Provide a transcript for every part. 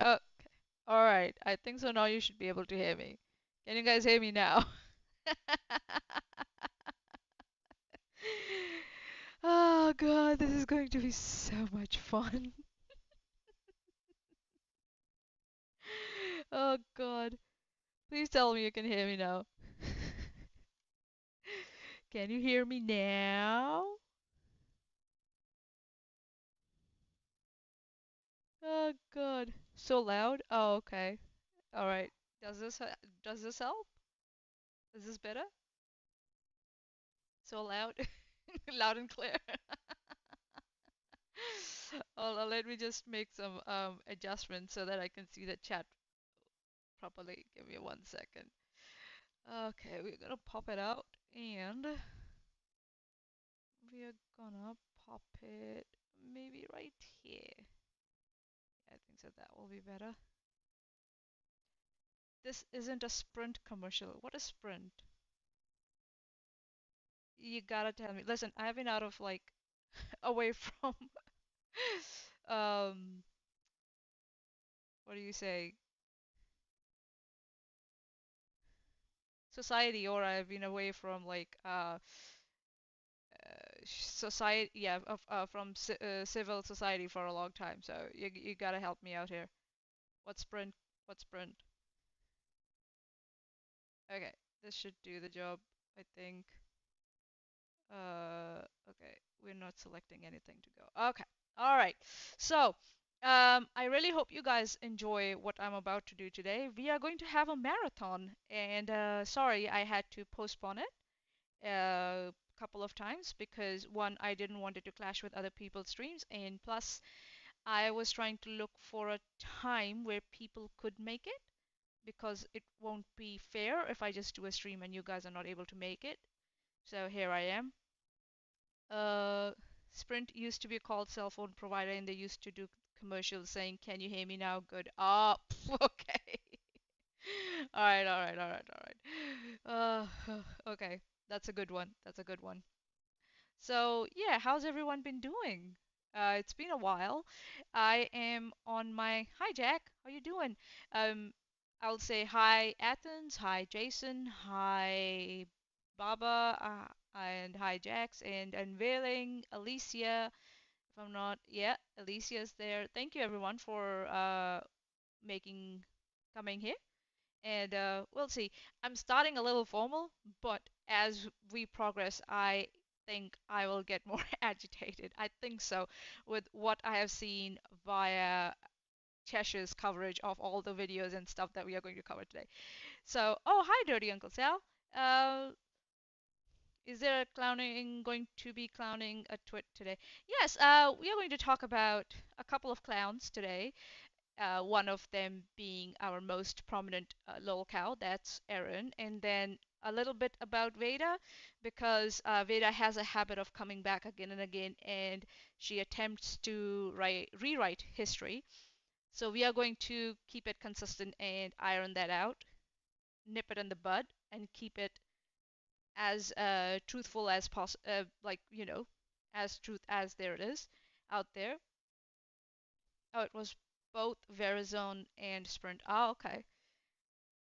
Oh, all right. I think so now you should be able to hear me. Can you guys hear me now? Oh God, this is going to be so much fun. Oh God. Please tell me you can hear me now. Can you hear me now? Oh God. So loud? Oh, okay. All right. Does this help? Is this better? So loud? Loud and clear. Let me just make some adjustments so that I can see the chat properly. Give me 1 second. Okay, we're gonna pop it out and we're gonna pop it maybe right here. I think so that will be better. This isn't a Sprint commercial. What is Sprint? You gotta tell me. Listen, I've been out of like away from um what do you say? Society, or I've been away from like society, yeah, from civil society for a long time. So you gotta help me out here. What's Sprint? What's Sprint? Okay, this should do the job, I think. Okay, we're not selecting anything to go. Okay, all right. So, I really hope you guys enjoy what I'm about to do today. We are going to have a marathon, and sorry I had to postpone it a couple of times because one, I didn't want it to clash with other people's streams, and plus, I was trying to look for a time where people could make it because it won't be fair if I just do a stream and you guys are not able to make it. So here I am. Uh, Sprint used to be called cell phone provider, and they used to do commercials saying, "Can you hear me now?" Good. Ah, okay. All right, all right, all right, all right. Okay, that's a good one. That's a good one. So, yeah, how's everyone been doing? It's been a while. I am on my Hi Jack. How you doing? Um, I'll say hi Athens, hi Jason, hi Baba, and hi Jax, and unveiling Alicia. If I'm not, yeah, Alicia's there. Thank you everyone for making coming here. And we'll see. I'm starting a little formal, but as we progress, I think I will get more agitated. I think so, with what I have seen via Chesh's coverage of all the videos and stuff that we are going to cover today. So, oh, hi, Dirty Uncle Sal. Uh, is there a clowning going to be clowning a twit today? Yes, we are going to talk about a couple of clowns today. One of them being our most prominent lol cow, that's Erin, and then a little bit about Veda, because Veda has a habit of coming back again and again, and she attempts to rewrite history. So we are going to keep it consistent and iron that out, nip it in the bud, and keep it as truthful as possible, like, as truth as there it is out there. Oh, it was both Verizon and Sprint. Ah, okay.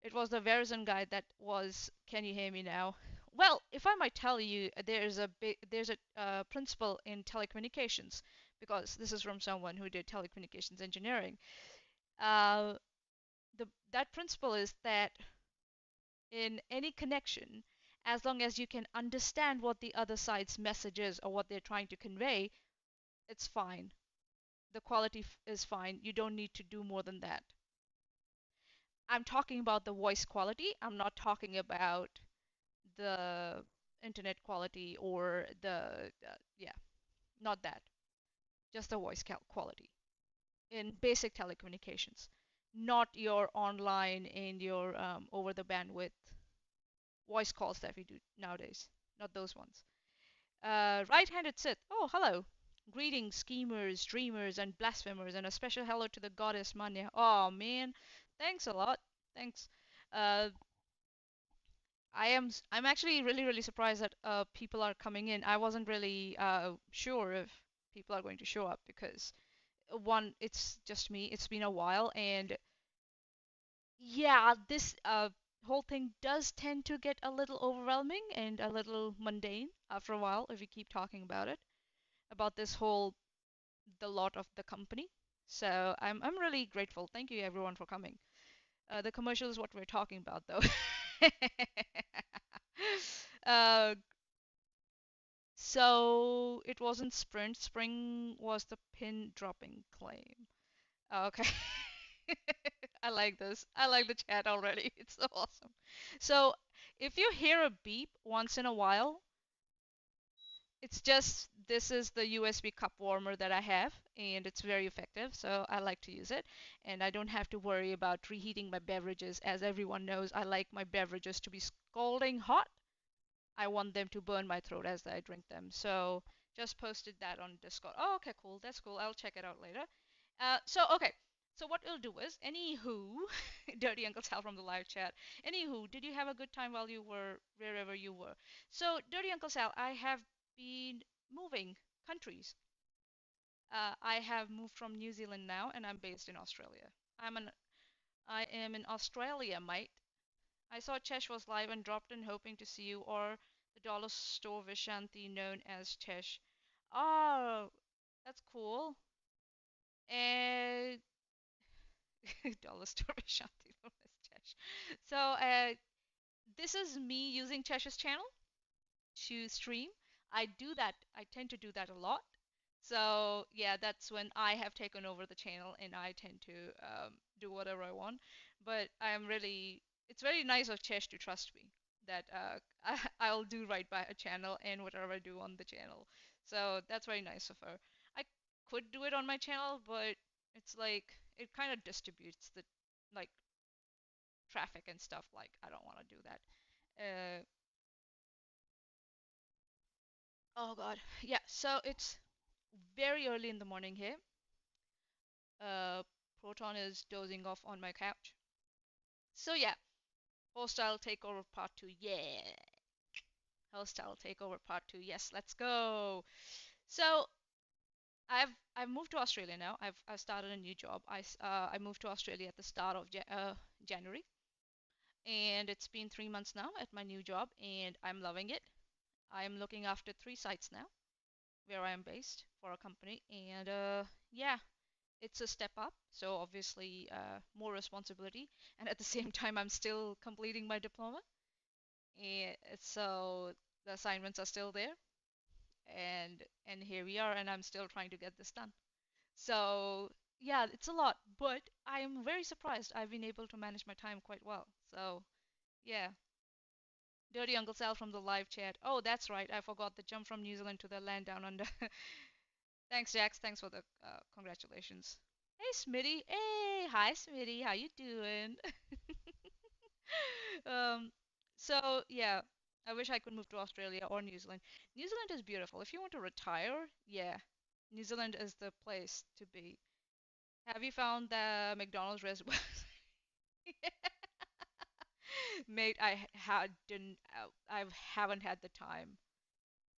It was the Verizon guy that was, can you hear me now? Well, if I might tell you, there's a principle in telecommunications, because this is from someone who did telecommunications engineering. Uh, that principle is that in any connection, as long as you can understand what the other side's message is or what they're trying to convey, it's fine. The quality is fine. You don't need to do more than that. I'm talking about the voice quality. I'm not talking about the internet quality or yeah, not that. Just the voice quality in basic telecommunications, not your online and your over the bandwidth voice calls that we do nowadays. Not those ones. Right-handed Sith. Oh, hello. Greetings, schemers, dreamers, and blasphemers, and a special hello to the goddess Manya. Oh man, thanks a lot. Thanks. Uh, I'm actually really surprised that people are coming in. I wasn't really sure if people are going to show up because one, it's just me. It's been a while, and yeah, this whole thing does tend to get a little overwhelming and a little mundane after a while if you keep talking about it, about this whole the lot of the company. So I'm really grateful. Thank you everyone for coming. The commercial is what we're talking about though. uh, so it wasn't sprint. Spring was the pin dropping claim. Okay. I like this. I like the chat already. It's so awesome. So if you hear a beep once in a while, it's just this is the USB cup warmer that I have, and it's very effective, so I like to use it. And I don't have to worry about reheating my beverages. As everyone knows, I like my beverages to be scalding hot. I want them to burn my throat as I drink them. So just posted that on Discord. Oh, okay, cool. That's cool. I'll check it out later. Okay. So what we'll do is, anywho, Dirty Uncle Sal from the live chat. Anywho, did you have a good time while you were wherever you were? So, Dirty Uncle Sal, I have been moving countries. I have moved from New Zealand now, and I'm based in Australia. I am in Australia, mate. I saw Chesh was live and dropped in hoping to see you or the dollar store Vishanti known as Chesh. Oh, that's cool. And dollar store Vishanti known as Chesh. So, this is me using Chesh's channel to stream. I do that. I tend to do that a lot. So yeah, that's when I have taken over the channel and I tend to do whatever I want. But I'm really, it's very nice of Chesh to trust me that I'll do right by a channel and whatever I do on the channel. So that's very nice of her. I could do it on my channel, but it's like it kind of distributes the like traffic and stuff. Like I don't want to do that. Uh, oh God, yeah. So it's very early in the morning here. Uh, Proton is dozing off on my couch. So yeah, Hostile Takeover Part 2. Yeah. Hostile Takeover Part 2. Yes, let's go. So I've moved to Australia now. I've started a new job. I moved to Australia at the start of January, and it's been 3 months now at my new job, and I'm loving it. I'm looking after 3 sites now, where I am based for a company, and yeah, it's a step up. So obviously more responsibility, and at the same time I'm still completing my diploma, and so the assignments are still there, and here we are, and I'm still trying to get this done. So yeah, it's a lot, but I am very surprised I've been able to manage my time quite well. So yeah. Dirty Uncle Sal from the live chat. Oh, that's right. I forgot the jump from New Zealand to the land down under. Thanks, Jax. Thanks for the congratulations. Hey, Smitty. Hey, hi, Smitty. How you doing? um, so yeah, I wish I could move to Australia or New Zealand. New Zealand is beautiful. If you want to retire, yeah, New Zealand is the place to be. Have you found the McDonald's reservoir? Mate, I haven't had the time.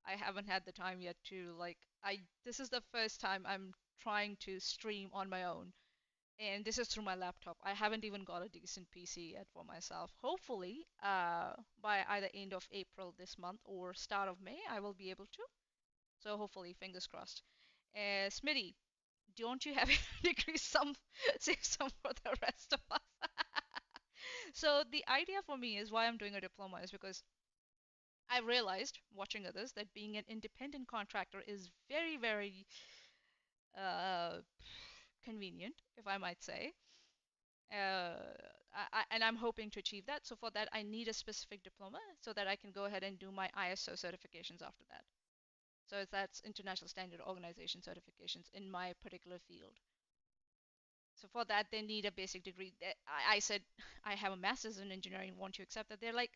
I haven't had the time yet to like. This is the first time I'm trying to stream on my own. And this is through my laptop. I haven't even got a decent PC yet for myself. Hopefully, by either end of April this month or start of May, I will be able to. So hopefully, fingers crossed. Smitty, don't you have decrease some, save some for the rest of us? So the idea for me is why I'm doing a diploma is because I realized watching others that being an independent contractor is very, very uh, convenient, if I might say. uh, and I'm hoping to achieve that. So for that, I need a specific diploma so that I can go ahead and do my ISO certifications after that. So that's International Standard Organization certifications in my particular field. So for that, they need a basic degree. I said I have a master's in engineering. Want to accept that? They're like,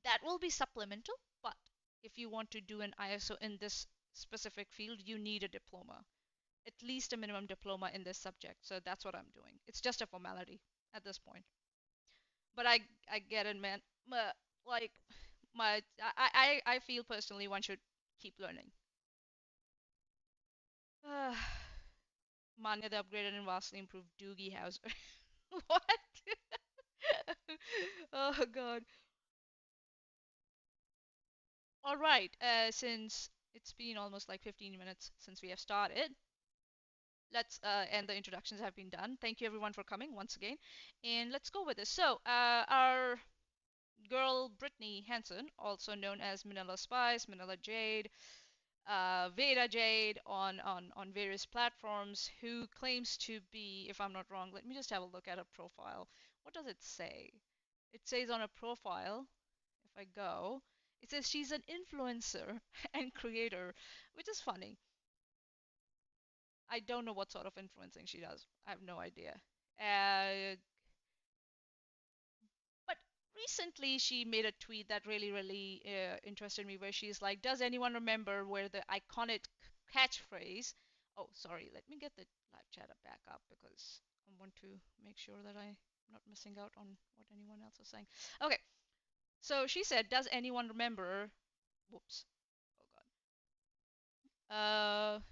that will be supplemental, but if you want to do an ISO in this specific field, you need a diploma, at least a minimum diploma in this subject. So that's what I'm doing. It's just a formality at this point. But I get it, man. Like I feel personally one should keep learning. Manya the upgraded and vastly improved Doogie House. What? Oh god. All right. Since it's been almost like 15 minutes since we have started, let's and the introductions have been done. Thank you everyone for coming once again, and let's go with this. So, our girl Brittany Hanson, also known as Manila Spice, Manila Jade, Veda Jade on various platforms, who claims to be, if I'm not wrong, let me just have a look at her profile. What does it say? It says on her profile, if I go, it says she's an influencer and creator, which is funny. I don't know what sort of influencing she does. I have no idea. But recently she made a tweet that really interested me, where she's like, "Does anyone remember where the iconic catchphrase?" Oh, sorry. Let me get the live chat back up because I want to make sure that I'm not missing out on what anyone else is saying. Okay, so she said, "Does anyone remember?" Whoops. Oh God.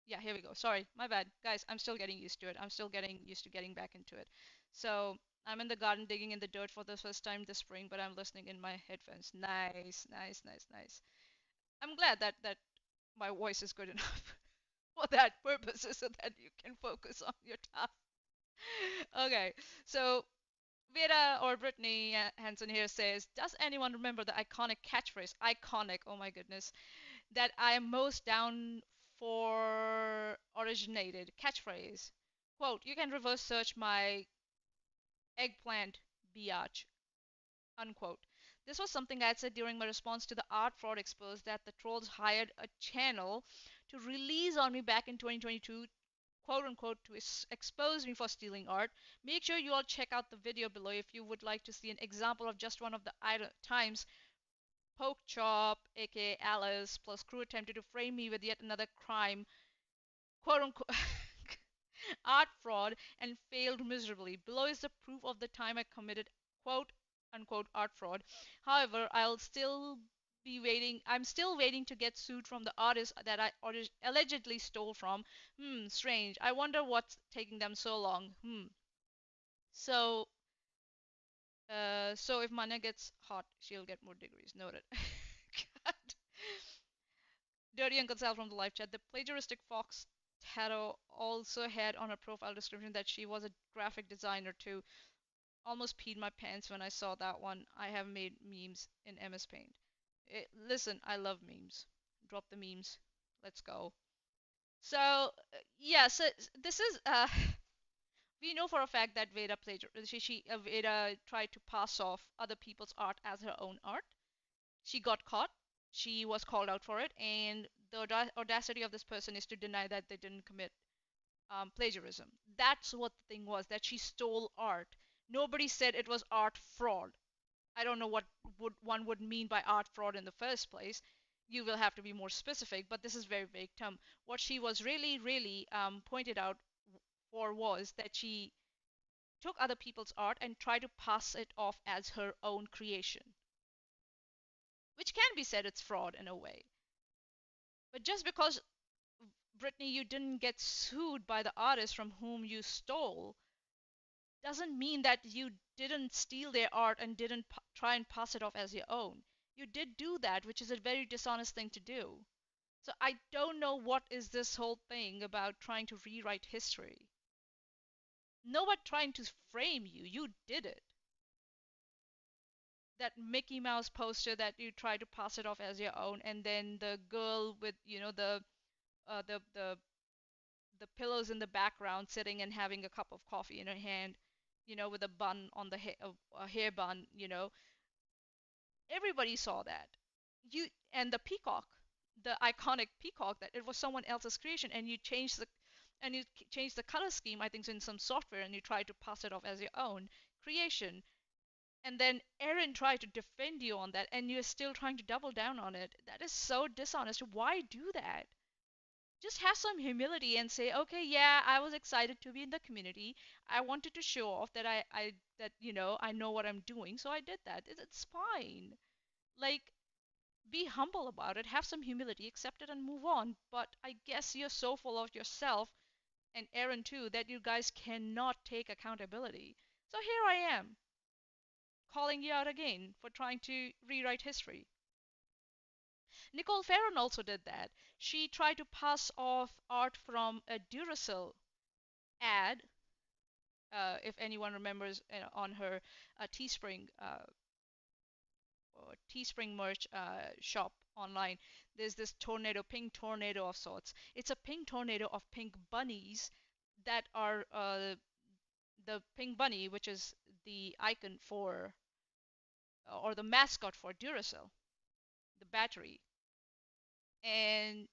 Yeah, here we go. Sorry, my bad. Guys, I'm still getting used to it. I'm still getting used to getting back into it. So, I'm in the garden digging in the dirt for the first time this spring, but I'm listening in my headphones. Nice, nice, nice, nice. I'm glad that my voice is good enough for that purpose so that you can focus on your task. Okay, so Vera or Brittany Hanson here says, "Does anyone remember the iconic catchphrase? Iconic, oh my goodness, that I am most down for originated catchphrase. Quote, you can reverse search my eggplant biatch, unquote. This was something I had said during my response to the art fraud exposed that the trolls hired a channel to release on me back in 2022, quote unquote, to expose me for stealing art. Make sure you all check out the video below if you would like to see an example of just one of the times Poke Chop, aka Alice, plus crew attempted to frame me with yet another crime, quote unquote, art fraud, and failed miserably. Below is the proof of the time I committed, quote unquote, art fraud. However, I'm still waiting to get sued from the artist that I allegedly stole from. Strange. I wonder what's taking them so long. So, so if Manya gets hot, she'll get more degrees. Noted. God. Dirty Uncle Sal from the live chat. The plagiaristic fox tattoo also had on her profile description that she was a graphic designer too. Almost peed my pants when I saw that one. I have made memes in MS Paint. Listen, I love memes. Drop the memes. Let's go. So, yeah, so this is we know for a fact that Veda tried to pass off other people's art as her own art. She got caught. She was called out for it, and the audacity of this person is to deny that they didn't commit plagiarism. That's what the thing was, that she stole art. Nobody said it was art fraud. I don't know what one would mean by art fraud in the first place. You will have to be more specific, but this is very vague term. What she was really pointed out for was that she took other people's art and tried to pass it off as her own creation, which can be said it's fraud in a way. But just because, Brittany, you didn't get sued by the artist from whom you stole doesn't mean that you didn't steal their art and didn't try and pass it off as your own. You did do that, which is a very dishonest thing to do. So I don't know what is this whole thing about trying to rewrite history. No one trying to frame you. You did it. That Mickey Mouse poster that you try to pass it off as your own, and then the girl with, uh, the the the pillows in the background, sitting and having a cup of coffee in her hand, with a bun on the a hair bun. Everybody saw that. You and the peacock, the iconic peacock, that it was someone else's creation, and you changed the color scheme, I think, in some software, and you tried to pass it off as your own creation. And then Erin tried to defend you on that, and you're still trying to double down on it. That is so dishonest. Why do that? Just have some humility and say, okay, yeah, I was excited to be in the community. I wanted to show off that I know what I'm doing, so I did that. It's fine. Like, be humble about it, have some humility, accept it, and move on. But I guess you're so full of yourself and Erin too, that you guys cannot take accountability. So here I am, calling you out again for trying to rewrite history. Nicole Ferron also did that. She tried to pass off art from a Duracell ad, if anyone remembers, on her Teespring Teespring merch shop online. There's this tornado, pink tornado of sorts. It's a pink tornado of pink bunnies that are the pink bunny, which is the icon for or the mascot for Duracell, the battery. And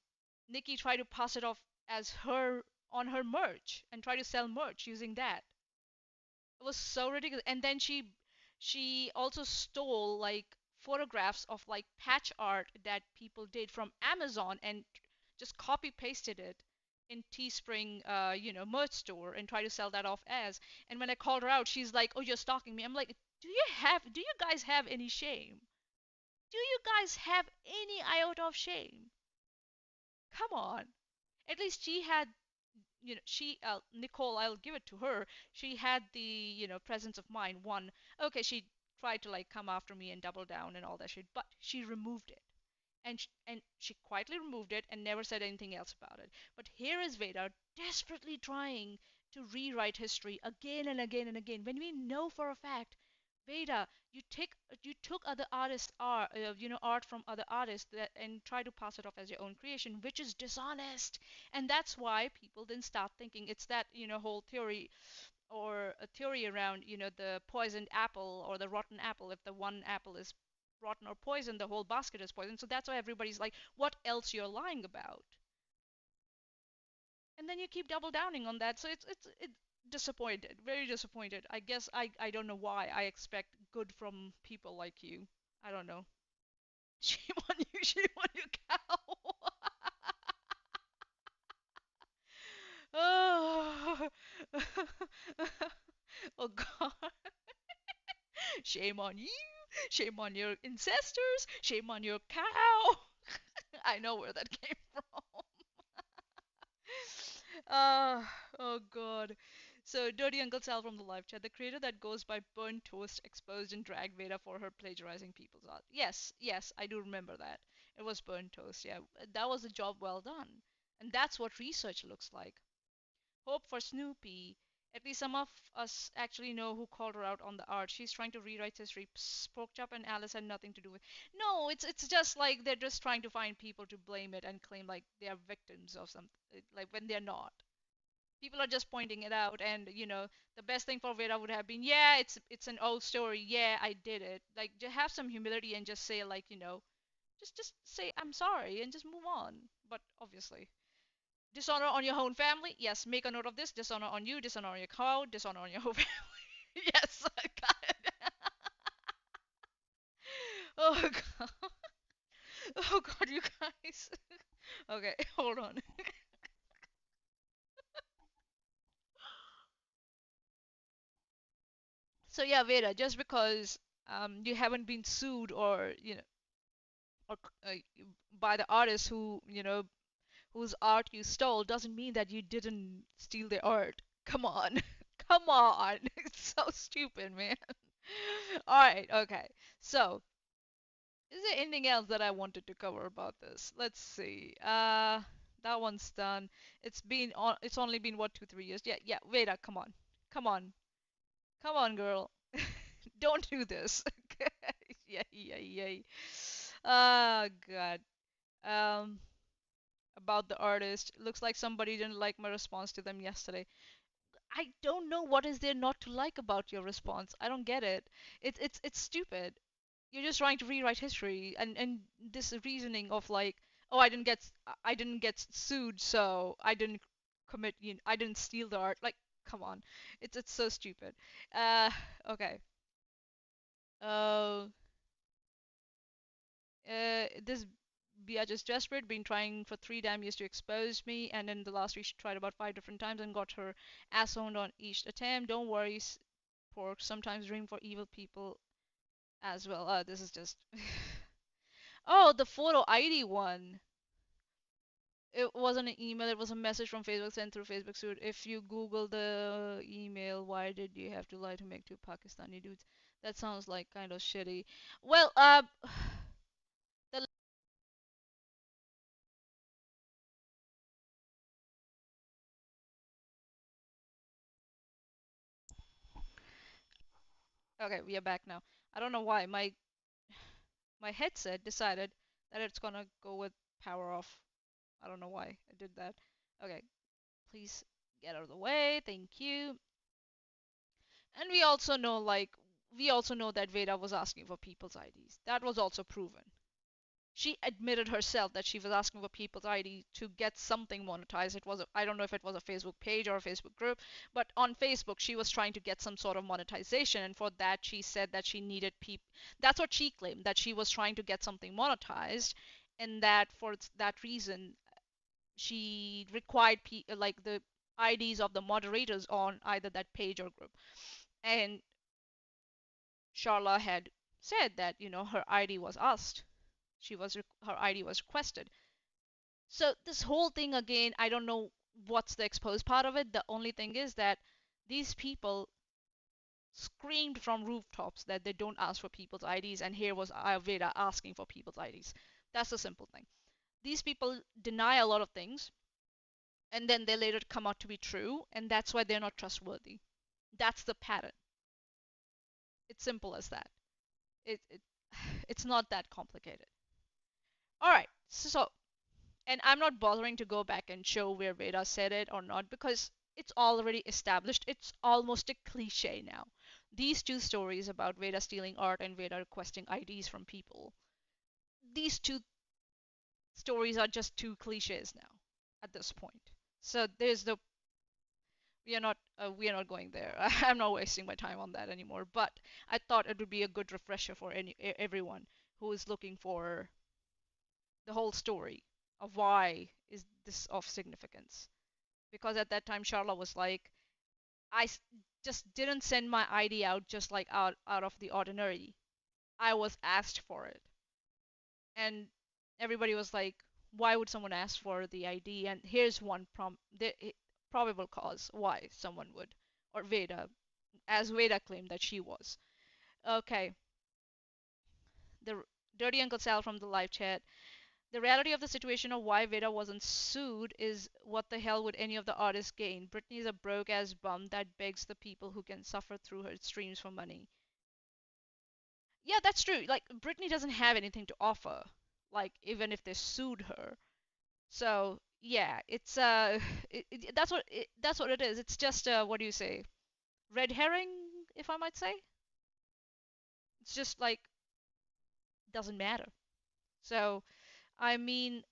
Nikki tried to pass it off as her on her merch and try to sell merch using that. It was so ridiculous. And then she also stole like photographs of like patch art that people did from Amazon and just copy pasted it in Teespring, merch store and try to sell that off as. And when I called her out, she's like, "Oh, you're stalking me." I'm like, Do you guys have any shame? Do you guys have any iota of shame? Come on. At least she had, Nicole, I'll give it to her. She had the, presence of mind. One, okay, she tried to like come after me and double down and all that shit, but she removed it. And she quietly removed it and never said anything else about it. But here is Veda desperately trying to rewrite history again and again and again when we know for a fact, Veda, you took other artists' art, art from other artists and try to pass it off as your own creation, which is dishonest. And that's why people then start thinking it's that, whole theory or a theory around, the poisoned apple or the rotten apple. If the one apple is rotten or poisoned, the whole basket is poisoned. So that's why everybody's like, what else you're lying about? And then you keep double downing on that. So it's disappointed, very disappointed. I guess I don't know why I expect good from people like you. I don't know. Shame on you, shame on you, cow. Oh, oh God. Shame on you. Shame on your ancestors. Shame on your cow. I know where that came from. Oh God. So, Dirty Uncle Sal from the live chat. The creator that goes by Burnt Toast exposed and dragged Veda for her plagiarizing people's art. Yes, yes, I do remember that. It was Burnt Toast, yeah. That was a job well done. And that's what research looks like. Hope for Snoopy. At least some of us actually know who called her out on the art. She's trying to rewrite history. Porkchop and Alice had nothing to do with. No, it's just like they're just trying to find people to blame it and claim like they are victims of something, like when they're not. People are just pointing it out, and the best thing for Vera would have been, yeah, it's an old story. Yeah, I did it. Like, just have some humility and just say like, just say I'm sorry and just move on. But obviously. Dishonor on your own family? Yes, make a note of this. Dishonor on you, dishonor on your cow, dishonor on your whole family. Yes, got it. Oh god. Oh god, you guys. Okay, hold on. So yeah, Veda, just because you haven't been sued or or by the artist who whose art you stole doesn't mean that you didn't steal their art. Come on. Come on. It's so stupid, man. Alright, okay. So, is there anything else that I wanted to cover about this? Let's see. That one's done. It's only been what, 2, 3 years? Yeah, yeah, Veda, come on. Come on. Come on, girl. Don't do this. Yay, yay, yay. Ah, God. Um, about the artist. Looks like somebody didn't like my response to them yesterday. I don't know what is there not to like about your response. I don't get it. It's stupid. You're just trying to rewrite history and this reasoning of like, oh, I didn't get sued, so I didn't I didn't steal the art. Like, come on. It's so stupid. Uh okay. Uh this Bia just desperate, been trying for 3 damn years to expose me, and in the last week she tried about 5 different times and got her ass owned on each attempt. Don't worry, pork. Sometimes dream for evil people as well. This is just. Oh, the photo ID one. It wasn't an email, it was a message from Facebook sent through Facebook suit. If you Google the email, why did you have to lie to make two Pakistani dudes? That sounds like kind of shitty. Well, the okay, we are back now. I don't know why my headset decided that it's gonna go with power off. I don't know why I did that. Okay, please get out of the way. Thank you. And we also know that Veda was asking for people's IDs. That was also proven. She admitted herself that she was asking for people's ID to get something monetized. I don't know if it was a Facebook page or a Facebook group, but on Facebook she was trying to get some sort of monetization, and for that she said that she needed people. That's what she claimed, that she was trying to get something monetized, and that for that reason she required like the IDs of the moderators on either that page or group. And Charla had said that her ID was asked. Her ID was requested. So this whole thing again, I don't know what's the exposed part of it. The only thing is that these people screamed from rooftops that they don't ask for people's IDs, and here was Ayurveda asking for people's IDs. That's the simple thing. These people deny a lot of things, and then they later come out to be true, and that's why they're not trustworthy. That's the pattern. It's simple as that. It it's not that complicated. All right, so and I'm not bothering to go back and show where Veda said it or not because it's already established. It's almost a cliche now. These two stories about Veda stealing art and Veda requesting IDs from people, these two stories are just two cliches now at this point. So there's the we are not going there. I'm not wasting my time on that anymore. But I thought it would be a good refresher for everyone who is looking for the whole story of why is this of significance. Because at that time Charla was like, I just didn't send my ID out just like out of the ordinary. I was asked for it, and everybody was like, why would someone ask for the ID? And here's one the probable cause why someone would, or Veda, as Veda claimed that she was. Okay, the dirty Uncle Sal from the live chat. The reality of the situation of why Veda wasn't sued is what the hell would any of the artists gain? Britney's a broke ass bum that begs the people who can suffer through her streams for money. Yeah, that's true. Like, Britney doesn't have anything to offer, like, even if they sued her. So, yeah, it's, that's what it is. It's just, what do you say? Red herring, if I might say? It's just like, doesn't matter. So, I mean,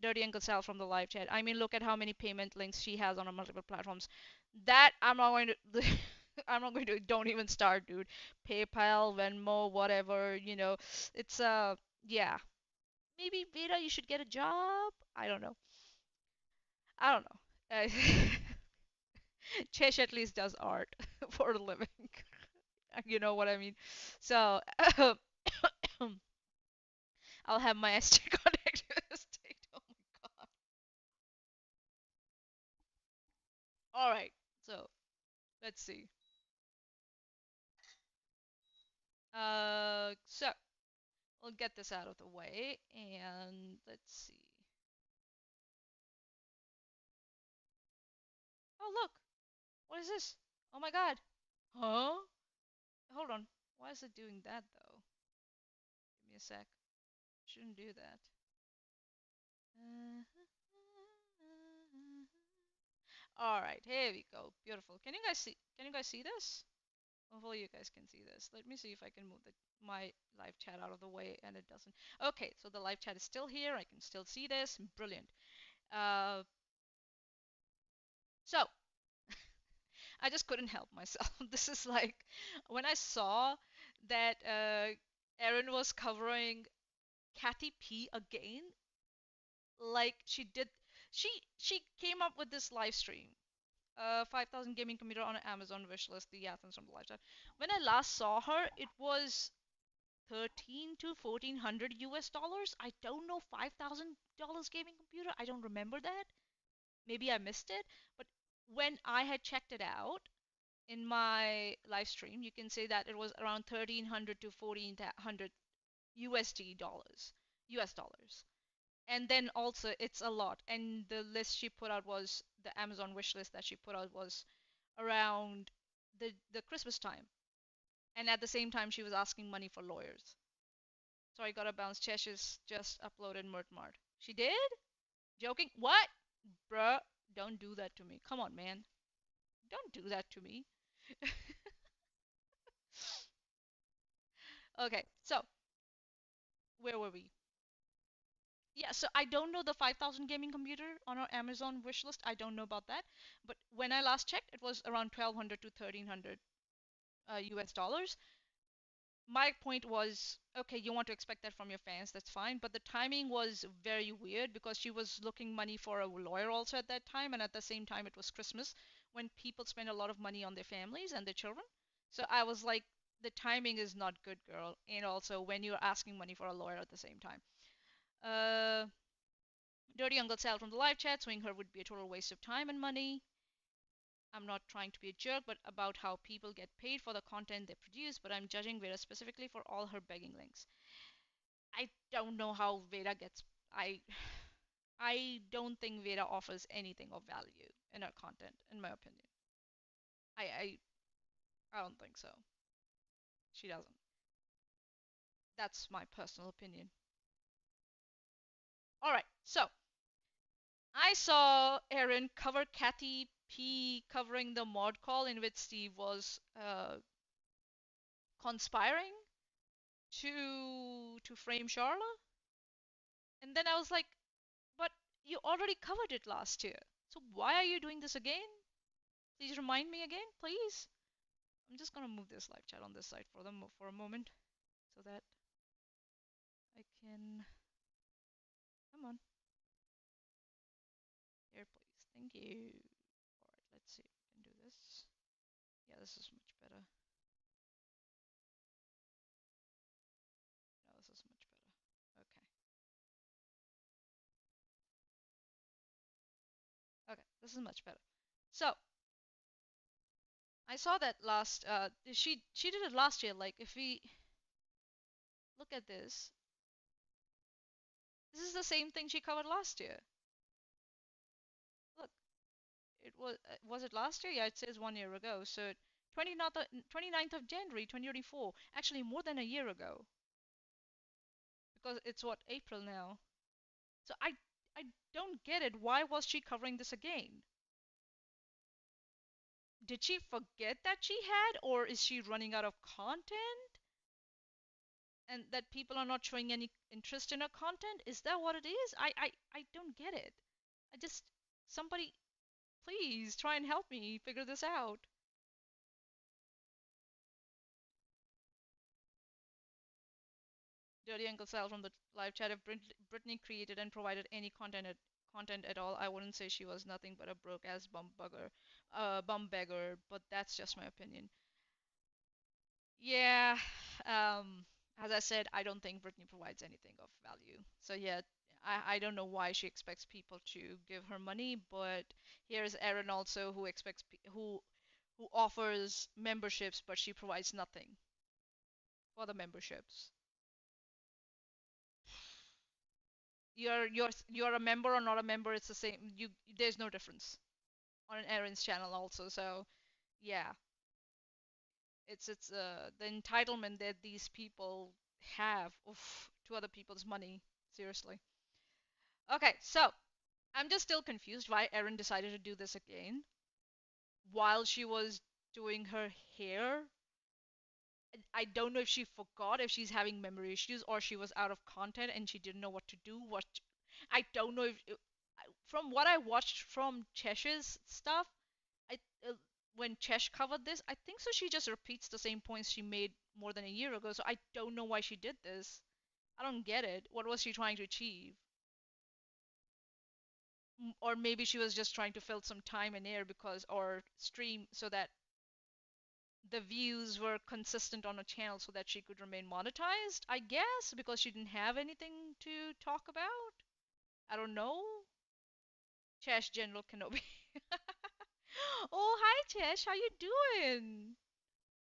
Dirty Uncle Sal from the live chat. I mean, look at how many payment links she has on her multiple platforms. That I'm not going to. I'm not going to. Don't even start, dude. PayPal, Venmo, whatever. It's yeah. Maybe Veda, you should get a job. I don't know. I don't know. Chesh at least does art for a living. You know what I mean? So I'll have my SD contact state. Oh my god. All right. So let's see. So we'll get this out of the way and let's see. Oh, look. What is this? Oh my god. Huh? Hold on. Why is it doing that though? Give me a sec. Shouldn't do that. All right, here we go. Beautiful. Can you guys see this? Hopefully you guys can see this. Let me see if I can move my live chat out of the way and it doesn't. Okay, so the live chat is still here. I can still see this. Brilliant. Uh, so I just couldn't help myself. This is like when I saw that Erin was covering Catty P again, like she came up with this live stream. 5,000 gaming computer on an Amazon wish list, the Athens from the live chat. When I last saw her, it was 13 to 1400 US dollars. I don't know, $5,000 gaming computer. I don't remember that. Maybe I missed it. But when I had checked it out in my live stream, you can say that it was around 1300 to 1400 USD dollars, US dollars. And then also it's a lot. And the list she put out was the Amazon wish list that she put out was around the Christmas time. And at the same time, she was asking money for lawyers. So I got a bounce. Chesh is just uploaded Mart. She did? Joking? What? Bruh, don't do that to me. Come on, man. Don't do that to me. Okay, so where were we? Yeah, so I don't know the 5,000 gaming computer on our Amazon wish list. I don't know about that. But when I last checked, it was around 1200 to 1300 US dollars. My point was, okay, you want to expect that from your fans, that's fine. But the timing was very weird because she was looking money for a lawyer also at that time, and at the same time, it was Christmas when people spend a lot of money on their families and their children. So I was like, the timing is not good, girl. And also when you're asking money for a lawyer at the same time. Uh, Dirty Uncle Sal from the live chat, swing her would be a total waste of time and money. I'm not trying to be a jerk, but about how people get paid for the content they produce, but I'm judging Vera specifically for all her begging links. I don't know how Veda gets. I I don't think Veda offers anything of value in her content, in my opinion. I I, I don't think so. She doesn't. That's my personal opinion. All right, so I saw Erin cover Kathy P covering the mod call in which Steve was conspiring to frame Charlotte, and then I was like, but you already covered it last year, so why are you doing this again? Please remind me again, please. I'm just gonna move this live chat on this side for them for a moment so that I can. Come on, here, please. Thank you. All right, let's see if we can do this. Yeah, this is much better. No, this is much better. Okay. Okay, this is much better. So I saw that last. She did it last year. Like if we look at this is the same thing she covered last year. Look, it was it last year? Yeah, it says 1 year ago. So 29th of January 2024. Actually, more than a year ago because it's what April now. So I don't get it. Why was she covering this again? Did she forget that she had, or is she running out of content? And that people are not showing any interest in her content? Is that what it is? I don't get it. I just somebody please try and help me figure this out. Dirty Uncle Sal from the live chat. If Brittany created and provided any content at all, I wouldn't say she was nothing but a broke ass bum beggar. But that's just my opinion. Yeah, um, as I said, I don't think Brittany provides anything of value. So yeah, I don't know why she expects people to give her money, but here's Erin also who expects who offers memberships, but she provides nothing for the memberships. You're a member or not a member, it's the same. There's no difference on Erin's channel also. So yeah, it's the entitlement that these people have to other people's money. Seriously. Okay, so I'm just still confused why Erin decided to do this again while she was doing her hair. I don't know if she forgot if she's having memory issues or she was out of content and she didn't know what to do. What I don't know if from what I watched from Chesh's stuff, I when Chesh covered this, I think so she just repeats the same points she made more than a year ago. So I don't know why she did this. I don't get it. What was she trying to achieve? Or maybe she was just trying to fill some time and air because or stream so that the views were consistent on a channel so that she could remain monetized, I guess, because she didn't have anything to talk about. I don't know. Chesh General Kenobi. Oh, hi Chesh, how you doing?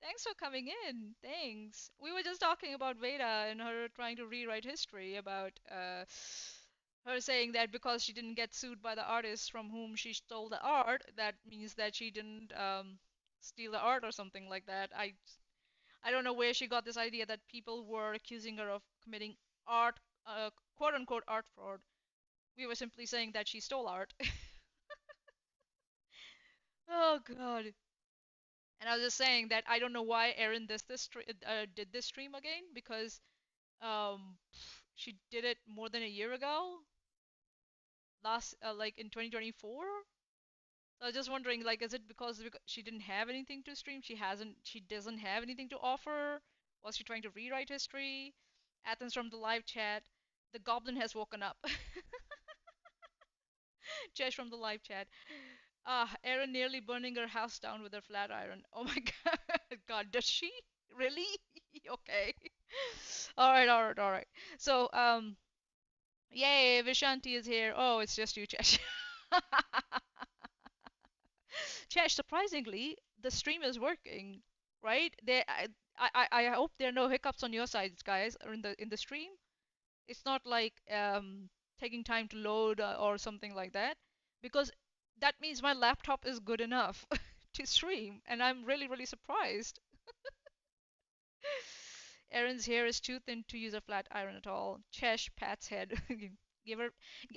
Thanks for coming in. Thanks. We were just talking about Veda and her trying to rewrite history about her saying that because she didn't get sued by the artist from whom she stole the art, that means that she didn't steal the art or something like that. I don't know where she got this idea that people were accusing her of committing art, quote unquote art fraud. We were simply saying that she stole art. Oh God. And I was just saying that I don't know why Erin did this stream again because she did it more than a year ago, last like in 2024. So I was just wondering, like, is it because she didn't have anything to stream? She doesn't have anything to offer? Was she trying to rewrite history? Athens from the live chat. The goblin has woken up. Chesh from the live chat. Ah, Erin nearly burning her house down with her flat iron. Oh my god. God, does she? Really? Okay. All right, all right, all right. So, yay, Vishanti is here. Oh, it's just you, Chesh. Chesh, surprisingly, the stream is working, right? I hope there are no hiccups on your sides, guys, or in the stream. It's not like taking time to load or something like that, because that means my laptop is good enough to stream, and I'm really, really surprised. Erin's hair is too thin to use a flat iron at all. Chesh pats head. Give her,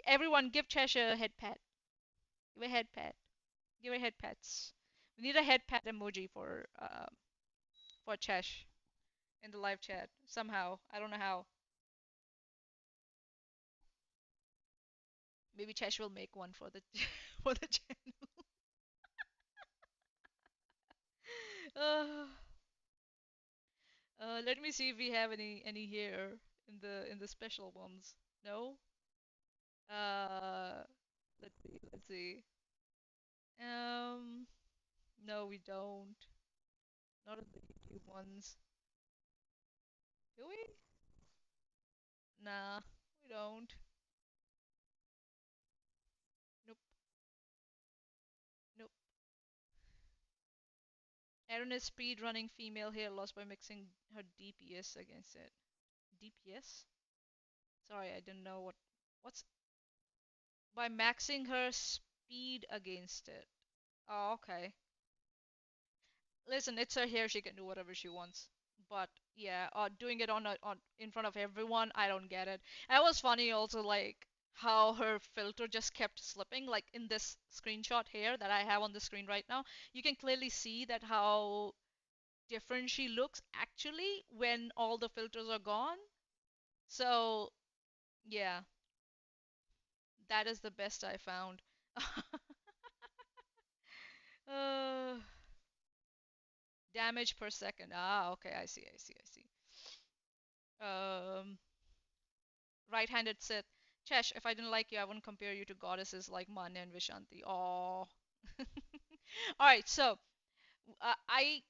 everyone, give Chesh a head pat. Give a head pat. Give her head pats. We need a head pat emoji for Chesh in the live chat somehow. I don't know how. Maybe Chesh will make one for the for the channel. Uh, let me see if we have any here in the special ones. No. Uh, let's see. Let's see. Um, no, we don't. Not in the YouTube ones. Do we? Nah, we don't. Nope. Nope. Erin is speedrunning female hair loss by mixing her DPS against it. DPS? Sorry, I didn't know what's by maxing her speed against it. Oh, okay. Listen, it's her hair. She can do whatever she wants. But yeah, doing it on in front of everyone, I don't get it. And it was funny also, like how her filter just kept slipping. Like in this screenshot here that I have on the screen right now, you can clearly see that how different she looks actually when all the filters are gone. So yeah, that is the best I found. uh, damage per second. Ah, okay, I see, I see, I see. Um, right-handed Sith. Chesh, if I didn't like you, I wouldn't compare you to goddesses like Manya and Vishanti. Oh. All right, so I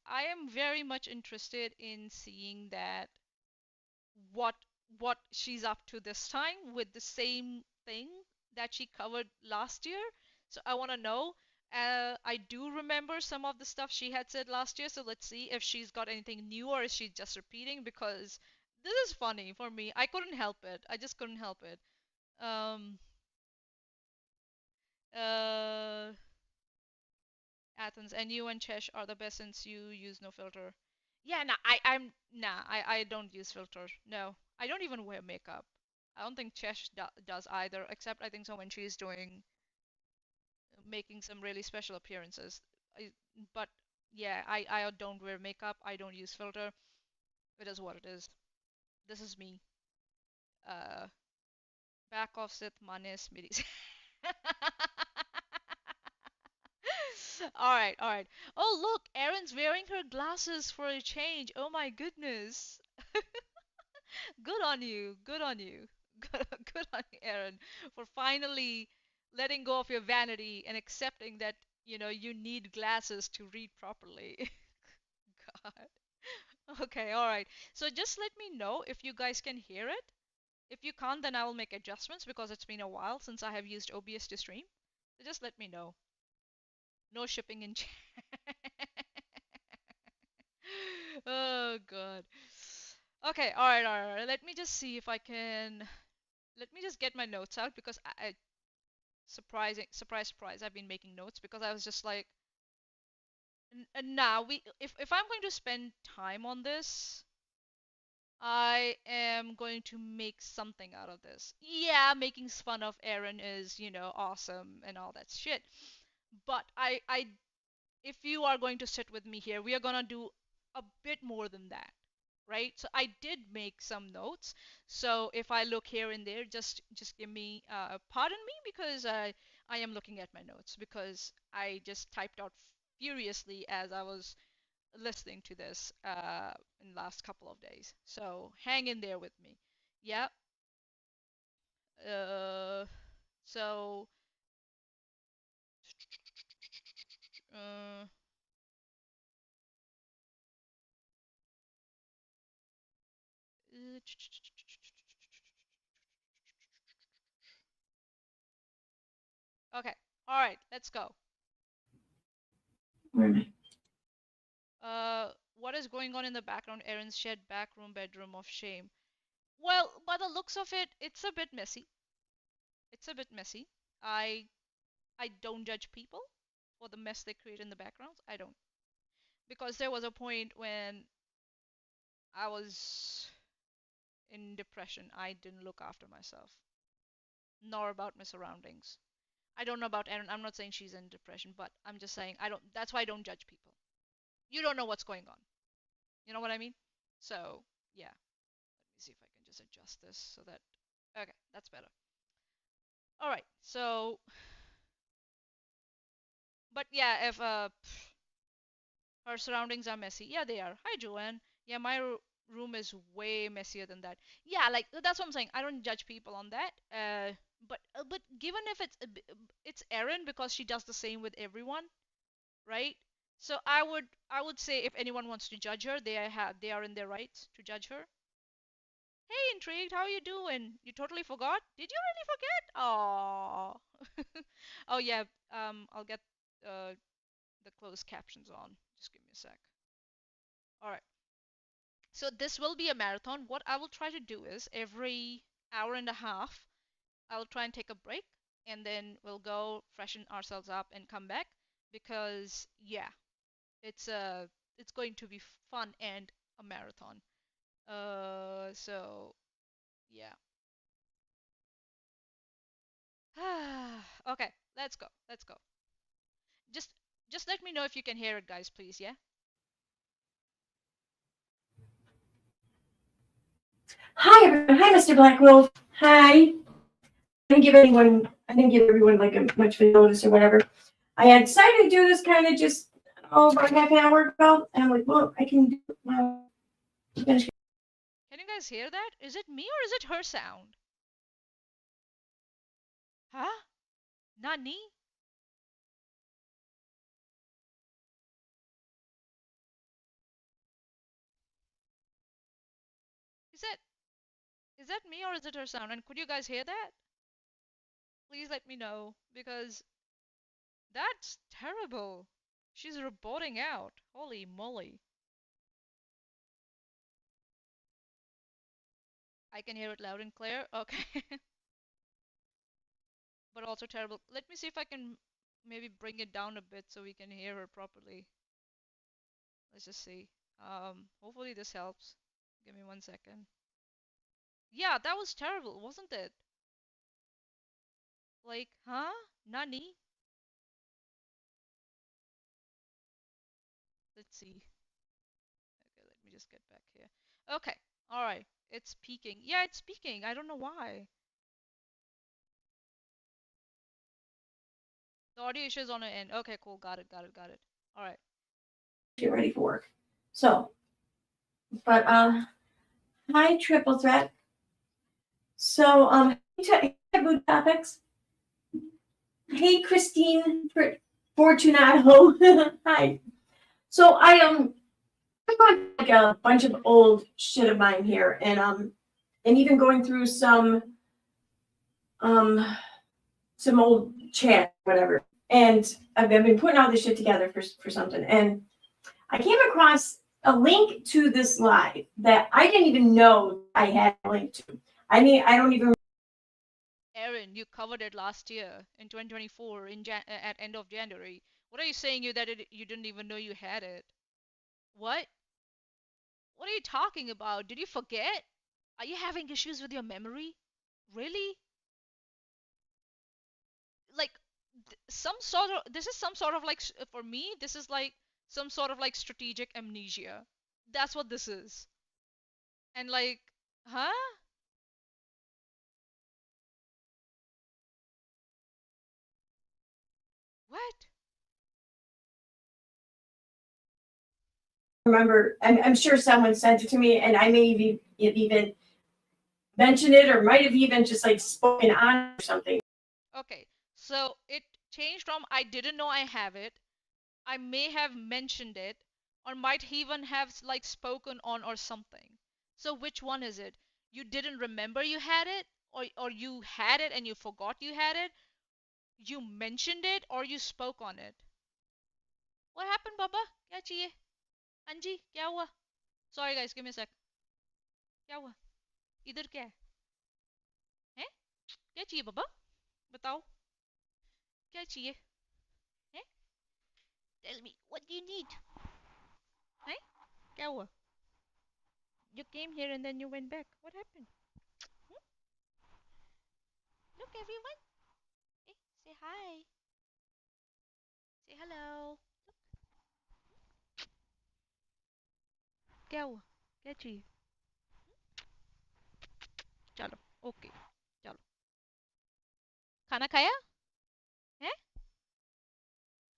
I am very much interested in seeing that what what she's up to this time with the same thing that she covered last year. So I want to know. I do remember some of the stuff she had said last year, so let's see if she's got anything new or is she just repeating because this is funny for me. I couldn't help it. I just couldn't help it. Um, uh, Athens, and you and Chesh are the best since you use no filter. Yeah, nah, I don't use filter. No, I don't even wear makeup. I don't think Chesh does either, except I think so when she's doing making some really special appearances. I, but yeah, I don't wear makeup. I don't use filter. It is what it is. This is me. Uh, back off Sith Manes Midis. All right, all right. Oh, look, Erin's wearing her glasses for a change. Oh my goodness. Good on you. Good on you. Good, good on you, Erin, for finally letting go of your vanity and accepting that, you need glasses to read properly. Okay, all right. So just let me know if you guys can hear it. If you can't, then I will make adjustments because it's been a while since I have used OBS to stream. So just let me know. No shipping in. Oh god. Okay, all right, all right, all right. Let me just see if I can. Let me just get my notes out because surprise, surprise. I've been making notes because I was just like, now if I'm going to spend time on this, I am going to make something out of this. Yeah, making fun of Erin is, awesome and all that shit. But if you are going to sit with me here, we are gonna do a bit more than that, right? So I did make some notes. So if I look here and there, just give me pardon me because I am looking at my notes because I just typed out furiously as I was listening to this in the last couple of days. So hang in there with me. Yeah. Uh, so uh, okay. All right. Let's go. Where am I? What is going on in the background? Erin's shed backroom bedroom of shame. Well, by the looks of it, it's a bit messy. It's a bit messy. I I don't judge people for the mess they create in the backgrounds. I don't. Because there was a point when I was in depression. I didn't look after myself, nor about my surroundings. I don't know about Erin. I'm not saying she's in depression, but I'm just saying I don't. That's why I don't judge people. You don't know what's going on. You know what I mean? So yeah. Let me see if I can just adjust this so that. Okay, that's better. All right. So, but yeah, if her surroundings are messy, yeah, they are. Hi, Joanne. Yeah, my room is way messier than that. Yeah, like that's what I'm saying. I don't judge people on that. But given if it's Erin because she does the same with everyone, right? So I would say if anyone wants to judge her, they are in their rights to judge her. Hey, intrigued, how you doing? You totally forgot? Did you really forget? Oh. Oh yeah. I'll get uh the closed captions on. Just give me a sec. All right. So this will be a marathon. What I will try to do is every hour and a half, I'll try and take a break, and then we'll go freshen ourselves up and come back because yeah, it's it's going to be fun and a marathon. So yeah. Okay, let's go. Let's go. Just just let me know if you can hear it, guys, please, yeah? Hi, everyone. Hi, Mr. Black Wolf. Hi. I didn't give everyone like a much of a notice or whatever. I had decided to do this kind of just about half an hour ago, and I'm like, well, I can do it now. Finish. Can you guys hear that? Is it me or is it her sound? Huh? Nani? Is that is that me or is it her sound? And could you guys hear that? Please let me know because that's terrible. She's reporting out. Holy moly. I can hear it loud and clear. Okay. But also terrible. Let me see if I can maybe bring it down a bit so we can hear her properly. Let's just see. Hopefully this helps. Give me 1 second. Yeah, that was terrible, wasn't it? Like, huh? Nani? Let's see. Okay, let me just get back here. Okay, alright. It's peaking. Yeah, it's peaking. I don't know why. The audio issue is on an end. Okay, cool. Got it, got it, got it. Alright. Get ready for work. So, but hi, Triple Threat. So, taboo topics. Hey, Christine Fortunato. Hi. So I got like a bunch of old shit of mine here, and even going through um some old chat, whatever. And I've been putting all this shit together for something, and I came across a link to this live that I didn't even know I had a link to. I mean, I don't even. Erin, you covered it last year in 2024 at end of January. What are you saying you that you didn't even know you had it? What? What are you talking about? Did you forget? Are you having issues with your memory? Really? Like some sort of this is some sort of like for me this is like some sort of like strategic amnesia. That's what this is. And like, huh? What? Remember, I'm sure someone sent it to me, and I may have even mentioned it, or might have even just like spoken on or something. Okay. So it changed from I didn't know I have it. I may have mentioned it or might even have like spoken on or something. So which one is it? You didn't remember you had it or you had it and you forgot you had it? You mentioned it or you spoke on it? What happened, Baba? क्या चाहिए? अंजी क्या हुआ? Sorry guys, give me a sec. क्या हुआ? इधर क्या है? हैं? क्या चाहिए बाबा? बताओ. क्या चाहिए? हैं? Tell me, what do you need? हैं? क्या हुआ? You came here and then you went back. What happened? Hmm? Look everyone. Hey, say hi. Say hello. क्या हुआ? क्या चाहिए? चलो. ओके. चलो. खाना खाया? हैं?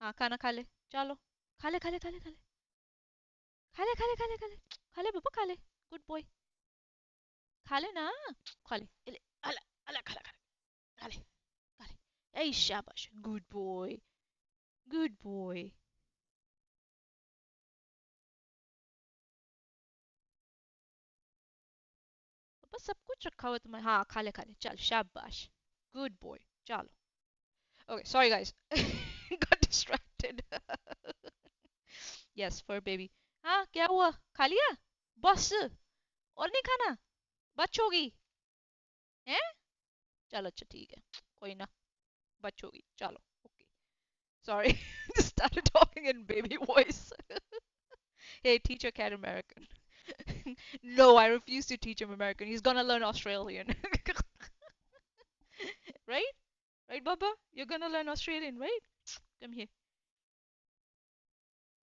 हाँ खाना खा ले. चलो. खा ले खा ले खा ले खा ले. खा ले खा ले खा ले खा ले. खा ले बाबा खा ले. Good boy. खा ले ना. खा ले. ले. अला अला खा ले खा ले. खा ले. खा ले. Hey, शाबाश. Good boy. Good boy. पापा सब कुछ रखा हुआ है तुम्हारे. हाँ खा ले चल शाबाश. Good boy. चलो. Okay, sorry guys. Got distracted. Yes, for baby. हाँ क्या हुआ? खा लिया? बस और नहीं खाना? बच होगी? हैं? चलो अच्छा ठीक है. कोई ना. बच होगी. चलो. Okay. Sorry. Just started talking in baby voice. Hey, teach your cat American. No, I refuse to teach him American. He's gonna learn Australian. Right? Right, Baba? You're gonna learn Australian, right? Come here.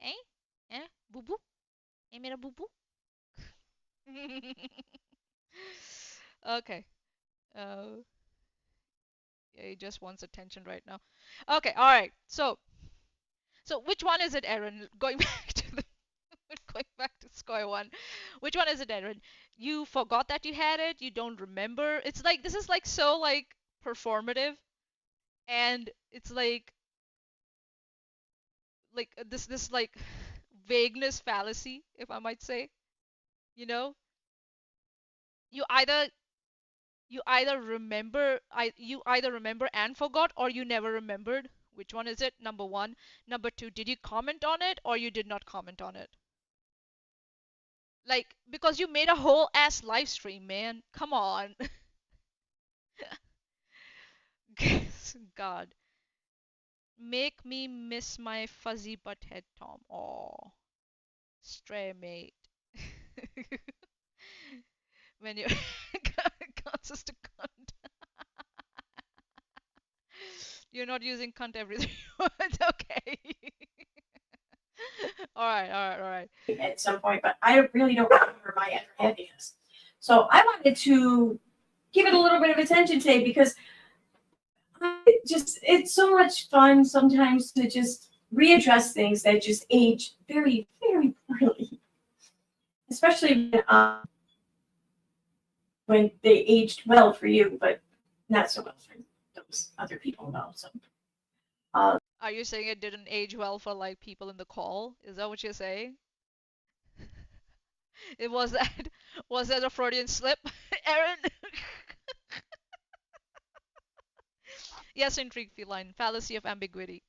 Eh? Eh? Boo boo? Eh, mera boo boo? Okay. Uh, yeah, he just wants attention right now. Okay, all right. So which one is it, Erin? Going back to the going back to square one. Which one is it, Erin? You forgot that you had it. You don't remember. It's like this is like so like performative, and it's like this like vagueness fallacy, if I might say. You know, you either you either remember and forgot, or you never remembered. Which one is it? Number one. Number two, did you comment on it or you did not comment on it? Like, because you made a whole ass live stream, man. Come on. God. Make me miss my fuzzy butt head, Tom. Oh, stray mate. When you consistent cunt. You're not using cunt every 3 words. Okay. All right, all right, all right. At some point, but I really don't remember my ever having this. So I wanted to give it a little bit of attention today because it's so much fun sometimes to just readdress things that just age very, very poorly, especially when they aged well for you, but not so well for those other people. No, so uh, Are you saying it didn't age well for like people in the call? Is that what you're saying? It was that a Freudian slip, Erin? Yes, intrigue feline, fallacy of ambiguity.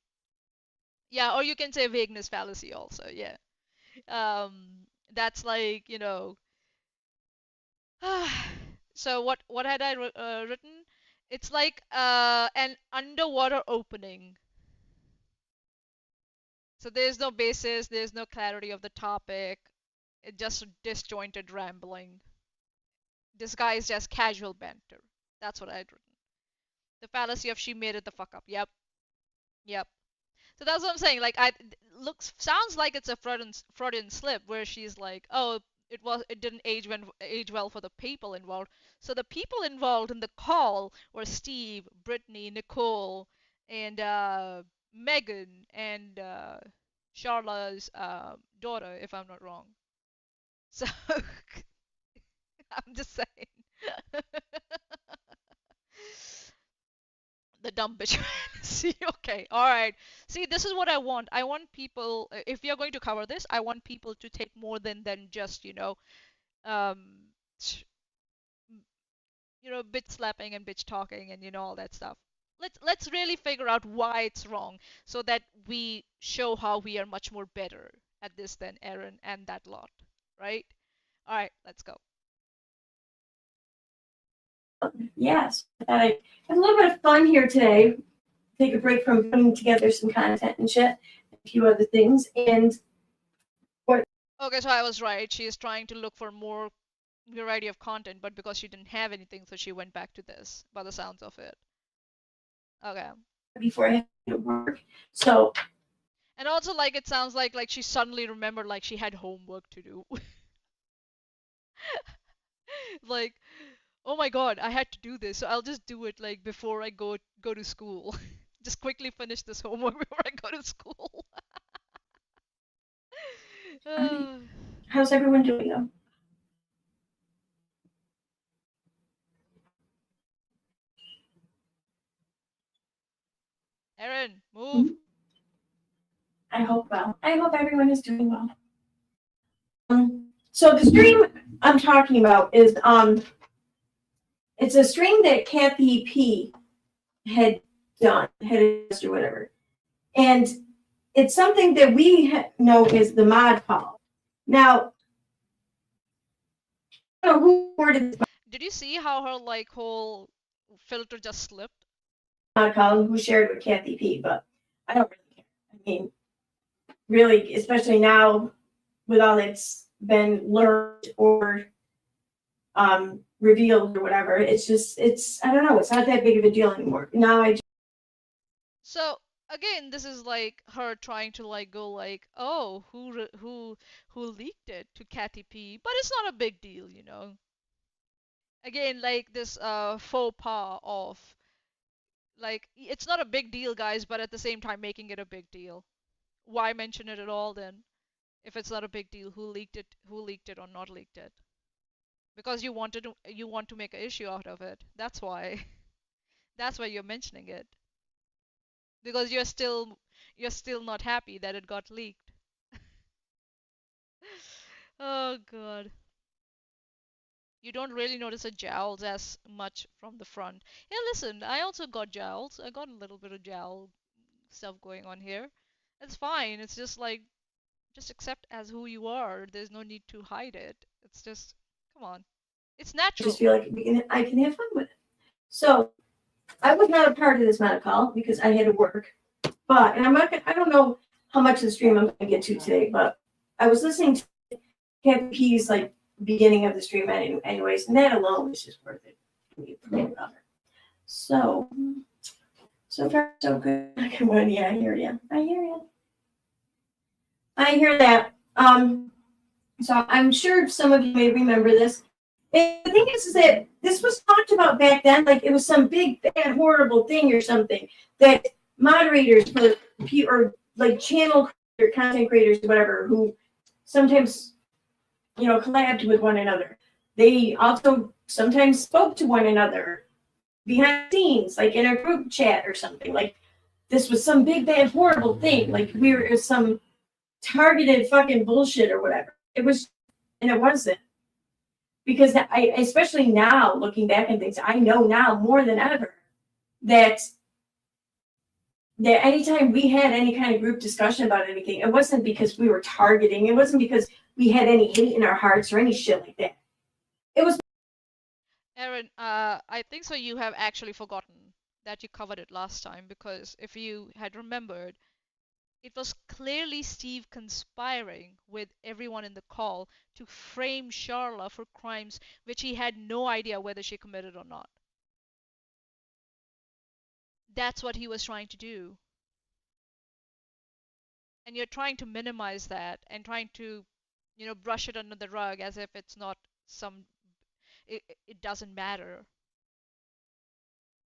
Yeah, or you can say vagueness fallacy also. Yeah. That's like, so what had I written? It's like an underwater opening. So there's no basis, there's no clarity of the topic. It's just disjointed rambling, disguised as casual banter. That's what I'd written. The fallacy of she made it the fuck up. Yep, yep. So that's what I'm saying. Like, looks sounds like it's a Freudian slip where she's like, oh, it didn't age well for the people involved. So the people involved in the call were Steve, Brittany, Nicole, and Megan, and Charla's daughter, if I'm not wrong. So I'm just saying. The dumb bitch fantasy. Okay, all right. See, this is what I want. I want people. If we are going to cover this, I want people to take more than just um, bitch slapping and bitch talking and all that stuff. Let's really figure out why it's wrong, so that we show how we are much more better at this than Erin and that lot, right? All right, let's go. Yes, I have a little bit of fun here today. Take a break from putting together some content and shit, a few other things, and what? Okay, so I was right. She is trying to look for more variety of content, but because she didn't have anything, so she went back to this, by the sounds of it. Okay. Before I had to work, so And also, like, it sounds like she suddenly remembered like she had homework to do. Like, oh my god, I had to do this, so I'll just do it like before I go to school. Just quickly finish this homework before I go to school. uh, how's everyone doing though? Erin, move. Mhm. I hope well. I hope everyone is doing well. So the stream I'm talking about is it's a stream that Kathy P had done, had or whatever, and it's something that we know is the mod call. Now, I don't know who recorded this Did you see how her like whole filter just slipped? mod call and who shared it with Kathy P, but I don't really care. I mean, really, especially now with all that's been learned or revealed or whatever, it's I don't know, it's not that big of a deal anymore. Now I just So again, this is like her trying to like go like, oh, who leaked it to Kathy P, but it's not a big deal. Again, like this faux pas of like it's not a big deal, guys, but at the same time making it a big deal. Why mention it at all then? If it's not a big deal, who leaked it or not leaked it? Because you want to make an issue out of it. That's why. That's why you're mentioning it. Because you're still not happy that it got leaked. Oh god. You don't really notice the jowls as much from the front. Yeah, listen, I also got jowls. I got a little bit of jowl stuff going on here. It's fine. It's just like just accept as who you are. There's no need to hide it. It's just come on. It's natural. feel like I can have fun with it. So I was not a part of this mod call because I had to work. But and I don't know how much of the stream I'm gonna get to today, but I was listening to Kathy P's like beginning of the stream anyways, and that alone was just worth it. So so far so good. Yeah, I hear you. I hear you. I hear that. So I'm sure some of you may remember this. And the thing is that this was talked about back then, like it was some big, bad, horrible thing or something that moderators for or like channel or content creators, whatever, who sometimes collabed with one another. They also sometimes spoke to one another behind the scenes, like in a group chat or something. Like this was some big, bad, horrible thing. Like we were some targeted fucking bullshit or whatever. It was and it wasn't. Because I, especially now, looking back at things, I know now more than ever that anytime we had any kind of group discussion about anything, it wasn't because we were targeting. It wasn't because we had any hate in our hearts or any shit like that. It was. Erin, I think so you have actually forgotten that you covered it last time, because if you had remembered, it was clearly Steve conspiring with everyone in the call to frame Charla for crimes which he had no idea whether she committed or not. That's what he was trying to do. And you're trying to minimize that and trying to, brush it under the rug as if it's not some, it doesn't matter.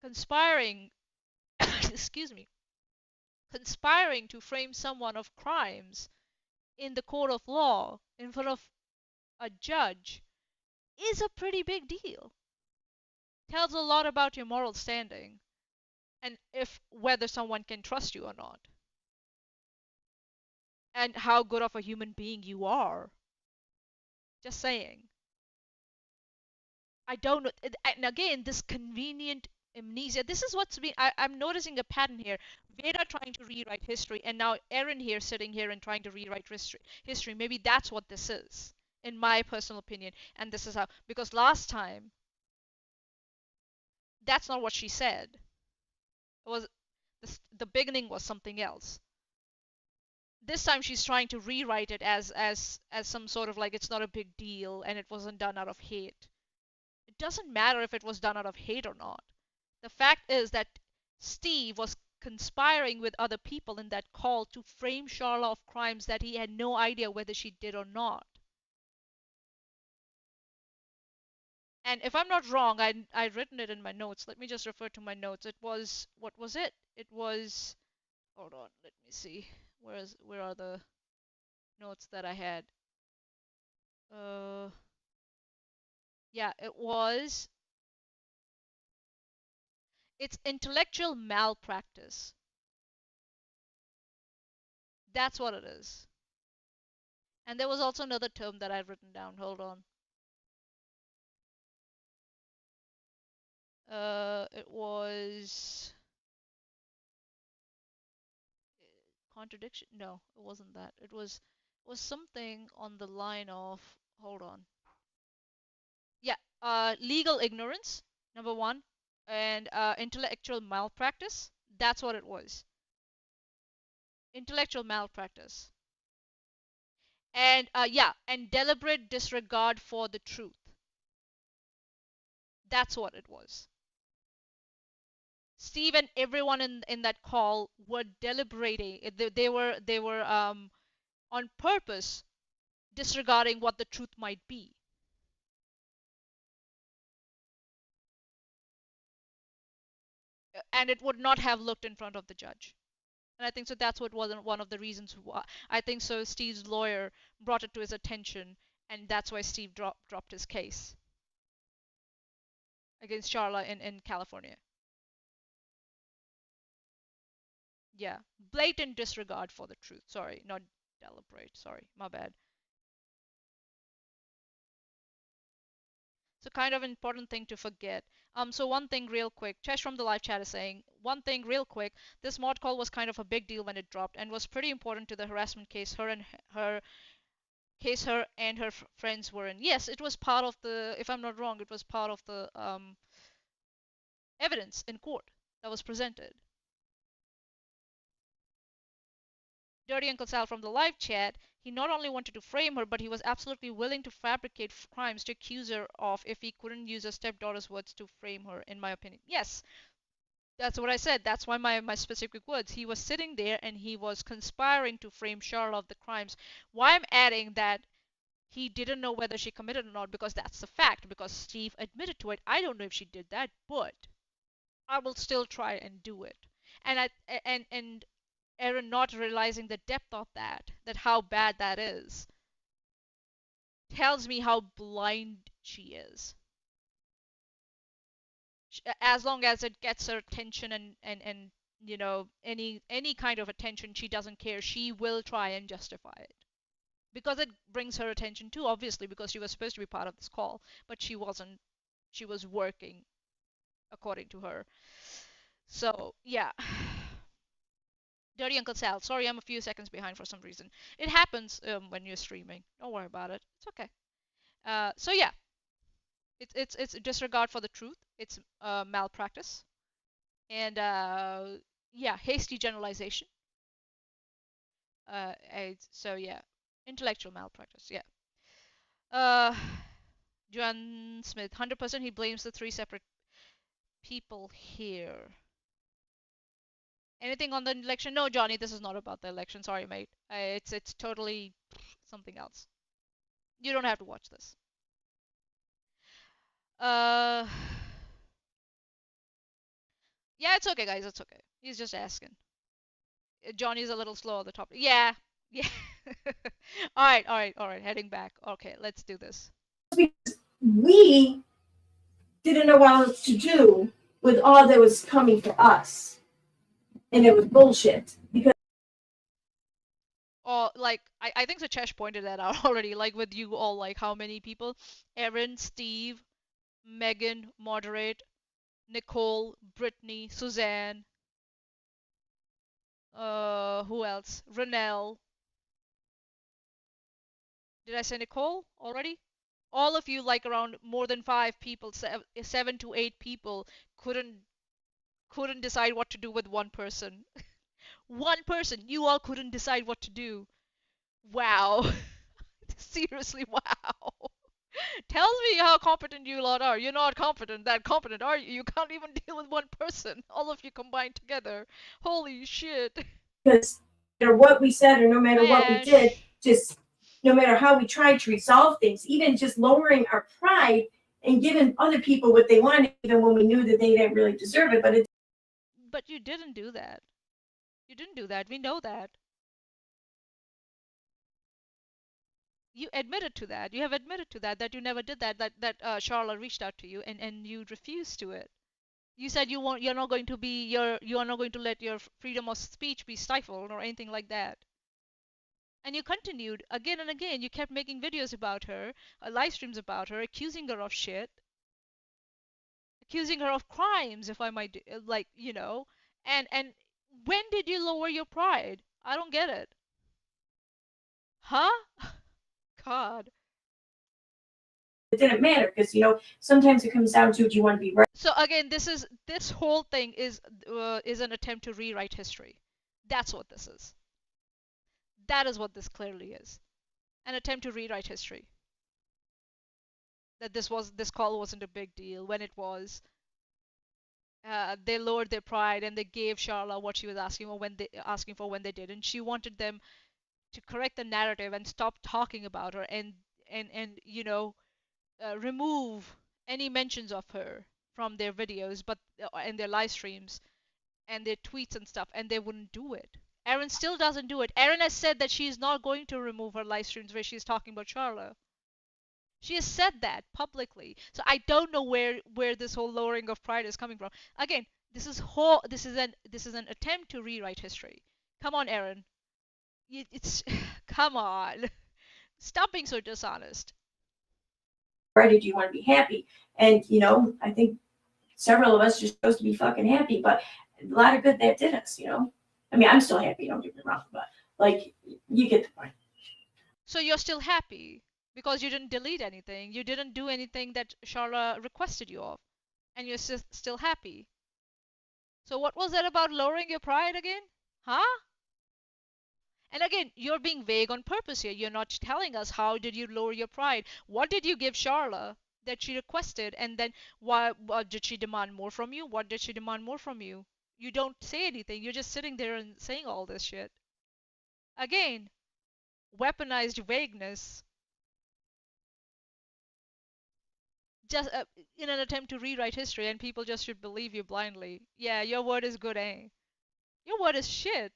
Conspiring, excuse me, conspiring to frame someone of crimes in the court of law in front of a judge is a pretty big deal. Tells a lot about your moral standing and if whether someone can trust you or not and how good of a human being you are. Just saying. I don't know. And again, this convenient amnesia. This is what's been. I'm noticing a pattern here. Veda trying to rewrite history, and now Erin here sitting here and trying to rewrite history. History. Maybe that's what this is, in my personal opinion. And this is how. Because last time, that's not what she said. It was the beginning was something else. This time she's trying to rewrite it as some sort of like it's not a big deal and it wasn't done out of hate. It doesn't matter if it was done out of hate or not. The fact is that Steve was conspiring with other people in that call to frame Charla of crimes that he had no idea whether she did or not. And if I'm not wrong, I'd written it in my notes. Let me just refer to my notes. It was, what was it? It was, hold on, let me see. Where are the notes that I had? Uh, yeah, it's intellectual malpractice. That's what it is. And there was also another term that I've written down. Hold on. It was contradiction. No, it wasn't that. It was something on the line of. Hold on. Yeah. Legal ignorance. Number one, and intellectual malpractice. That's what it was. Intellectual malpractice. And yeah, and deliberate disregard for the truth. That's what it was. Steve and everyone in that call were deliberating. They were on purpose disregarding what the truth might be. And it would not have looked in front of the judge. And I think so that's what was one of the reasons why I think so Steve's lawyer brought it to his attention, and that's why Steve dropped his case against Charla in California. Yeah, blatant disregard for the truth. Sorry, not deliberate. Sorry, my bad. So kind of important thing to forget. So one thing real quick, Chesh from the live chat is saying, one thing real quick, this mod call was kind of a big deal when it dropped and was pretty important to the harassment case her and her friends were in. Yes, it was part of the, if I'm not wrong, it was part of the evidence in court that was presented. Dirty Uncle Sal from the live chat, he not only wanted to frame her, but he was absolutely willing to fabricate crimes to accuse her of if he couldn't use her stepdaughter's words to frame her, in my opinion. Yes, that's what I said. That's why my specific words. He was sitting there and he was conspiring to frame Charlotte of the crimes. Why I'm adding that he didn't know whether she committed or not, because that's the fact, because Steve admitted to it. I don't know if she did that, but I will still try and do it. And I and Erin not realizing the depth of that how bad that is, tells me how blind she is. As long as it gets her attention and any kind of attention, she doesn't care. She will try and justify it because it brings her attention too, obviously, because she was supposed to be part of this call, but she wasn't. She was working, according to her. So, yeah. Dirty Uncle Sal. Sorry, I'm a few seconds behind for some reason. It happens when you're streaming. Don't worry about it. It's okay. So yeah, it's disregard for the truth. It's malpractice, and yeah, hasty generalization. So yeah, intellectual malpractice. Yeah. Uh, John Smith, 100% he blames the three separate people here. Anything on the election? No, Johnny, this is not about the election. Sorry, mate. It's totally something else. You don't have to watch this. Uh, yeah, it's okay, guys. It's okay. He's just asking. Johnny's a little slow on the topic. Yeah, yeah. All right, all right, all right. Heading back. Okay, let's do this. We didn't know what else to do with all that was coming for us, and it was bullshit because. Oh, like I think the Chesh pointed that out already. Like with you all, like how many people? Erin, Steve, Megan, Moderate, Nicole, Brittany, Suzanne. Who else? Renelle. Did I say Nicole already? All of you, like around more than 5 people, 7 to 8 people, couldn't decide what to do with one person. One person, you all couldn't decide what to do. Wow. Seriously, wow. Tells me how competent you lot are. You're not that competent, are you? You can't even deal with one person. All of you combined together. Holy shit. Because no matter what we said or no matter Hi, what we did, Ash. just no matter how we tried to resolve things, even just lowering our pride and giving other people what they wanted, even when we knew that they didn't really deserve it. But it. But you didn't do that. You didn't do that. We know that. You admitted to that. You have admitted to that you never did that. That Charlotte reached out to you and you refused to it. You said you're not going to be you are not going to let your freedom of speech be stifled or anything like that. And you continued again and again. You kept making videos about her, live streams about her, accusing her of shit, accusing her of crimes, if I might, like, and when did you lower your pride? I don't get it. Huh? God. It didn't matter because sometimes it comes down to, do you want to be right? So again, this whole thing is an attempt to rewrite history. That's what this is. That is what this clearly is. An attempt to rewrite history. That this call wasn't a big deal when it was. They lowered their pride and they gave Charla what she was asking for when they didn't. She wanted them to correct the narrative and stop talking about her and remove any mentions of her from their videos, but and their live streams and their tweets and stuff, and they wouldn't do it. Erin still doesn't do it. Erin has said that she's not going to remove her live streams where she's talking about Charla. She has said that publicly. So I don't know where this whole lowering of pride is coming from. Again, this is an attempt to rewrite history. Come on, Erin. It's come on. Stop being so dishonest. Or do you want to be happy? And I think several of us just chose to be fucking happy, but a lot of good that did us. I mean, I'm still happy. Don't get me wrong, but like, you get the point. So you're still happy because you didn't delete anything. You didn't do anything that Charla requested you of, and you're still happy. So what was that about lowering your pride again? Huh? And again, you're being vague on purpose here. You're not telling us how did you lower your pride. What did you give Charla that she requested, and then why did she demand more from you? What did she demand more from you? You don't say anything. You're just sitting there and saying all this shit. Again, weaponized vagueness, just in an attempt to rewrite history, and people just should believe you blindly. Yeah, your word is good, eh? Your word is shit.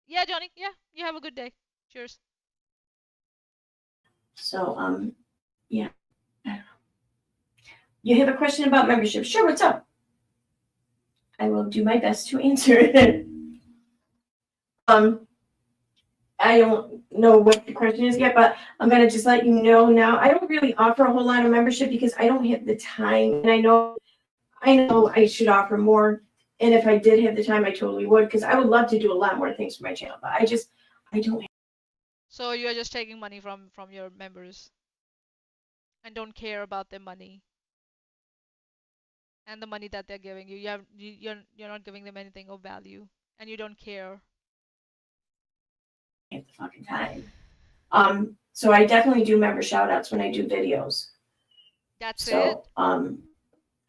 Yeah, Johnny. Yeah, you have a good day. Cheers. So, yeah. You have a question about membership? Sure, what's up? I will do my best to answer it. I don't know what the question is yet, but I'm gonna just let you know now. I don't really offer a whole lot of membership because I don't have the time, and I know I should offer more. And if I did have the time, I totally would, because I would love to do a lot more things for my channel. But I don't. So you're just taking money from your members and don't care about their money and the money that they're giving you. You're not giving them anything of value, and you don't care. Have the fucking time. So I definitely do member shout outs when I do videos. That's it. So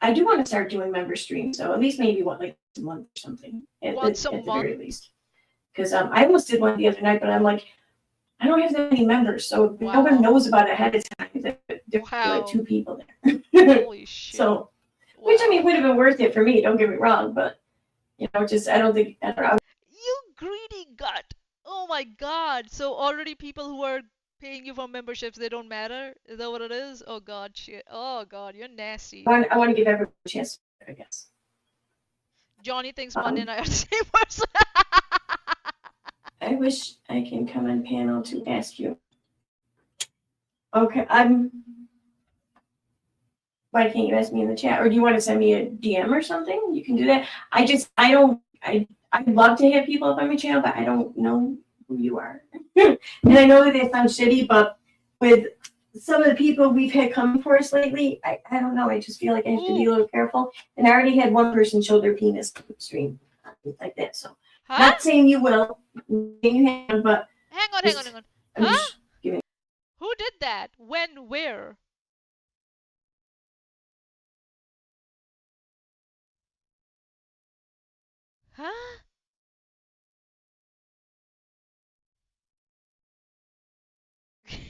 I do want to start doing member streams, so at least maybe what, like a month or something Once a at the very month. least. Because I almost did one the other night, but I'm like, I don't have that many members, so if no one Wow. knows about it ahead of time, there would be like Wow. 2 people there. Holy shit. So, which I mean Wow. would have been worth it for me. Don't get me wrong, but just I don't think I don't know. You greedy gut. Oh my god. So already people who are paying you for memberships, they don't matter? Is that what it is? Oh god, shit. Oh god, you're nasty. I want to give everyone a chance, I guess. Johnny thinks Monday and Um, I are the same person. I wish I can come on panel to ask you. Okay, I'm. Why can't you ask me in the chat, or do you want to send me a DM or something? You can do that. I don't. I'd love to have people up on my channel, but I don't know who you are. And I know that it sounds shitty, but with some of the people we've had come for us lately, I don't know. I just feel like I have to be Who? a little careful. And I already had one person show their penis stream like that. So, Huh? not saying you will, saying you have, but Hang on, hang on, just hang on. I'm Huh? just giving. Who did that? When? Where? Huh?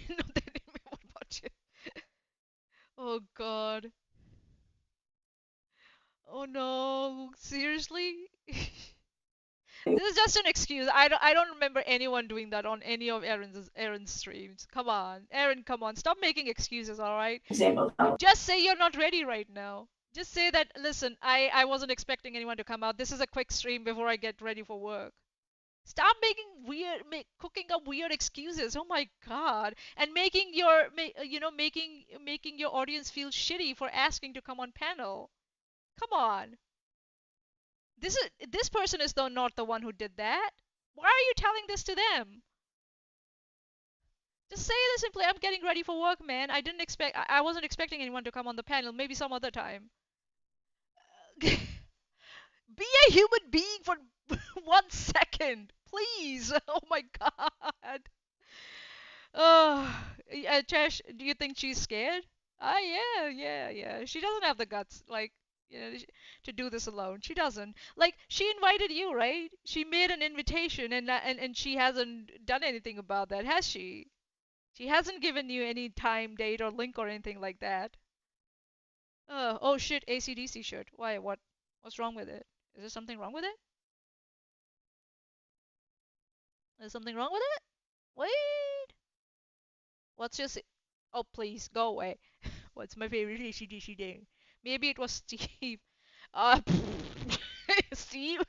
No, they didn't mean what about you. Oh god. Oh no. Seriously? This is just an excuse. I don't remember anyone doing that on any of Erin's streams. Come on. Erin, come on. Stop making excuses, all right? Example. Just say you're not ready right now. Just say that, listen, I wasn't expecting anyone to come out. This is a quick stream before I get ready for work. Stop making cooking up weird excuses. Oh my god. And making making your audience feel shitty for asking to come on panel. Come on. This person is though not the one who did that. Why are you telling this to them? Just say this simply. I'm getting ready for work, man. I wasn't expecting anyone to come on the panel. Maybe some other time. Be a human being for 1 second, please. Oh my god. Oh, Chesh, do you think she's scared? Ah, yeah, yeah, yeah. She doesn't have the guts, like, to do this alone. She doesn't. Like, she invited you, right? She made an invitation, and she hasn't done anything about that, has she? She hasn't given you any time, date, or link or anything like that. Oh shit, ACDC shirt. Why? What's wrong with it? Is there something wrong with it? Is something wrong with it? Wait. What's your? Oh, please go away. What's my favorite ACDC thing? Maybe it was Steve. Uh, Steve.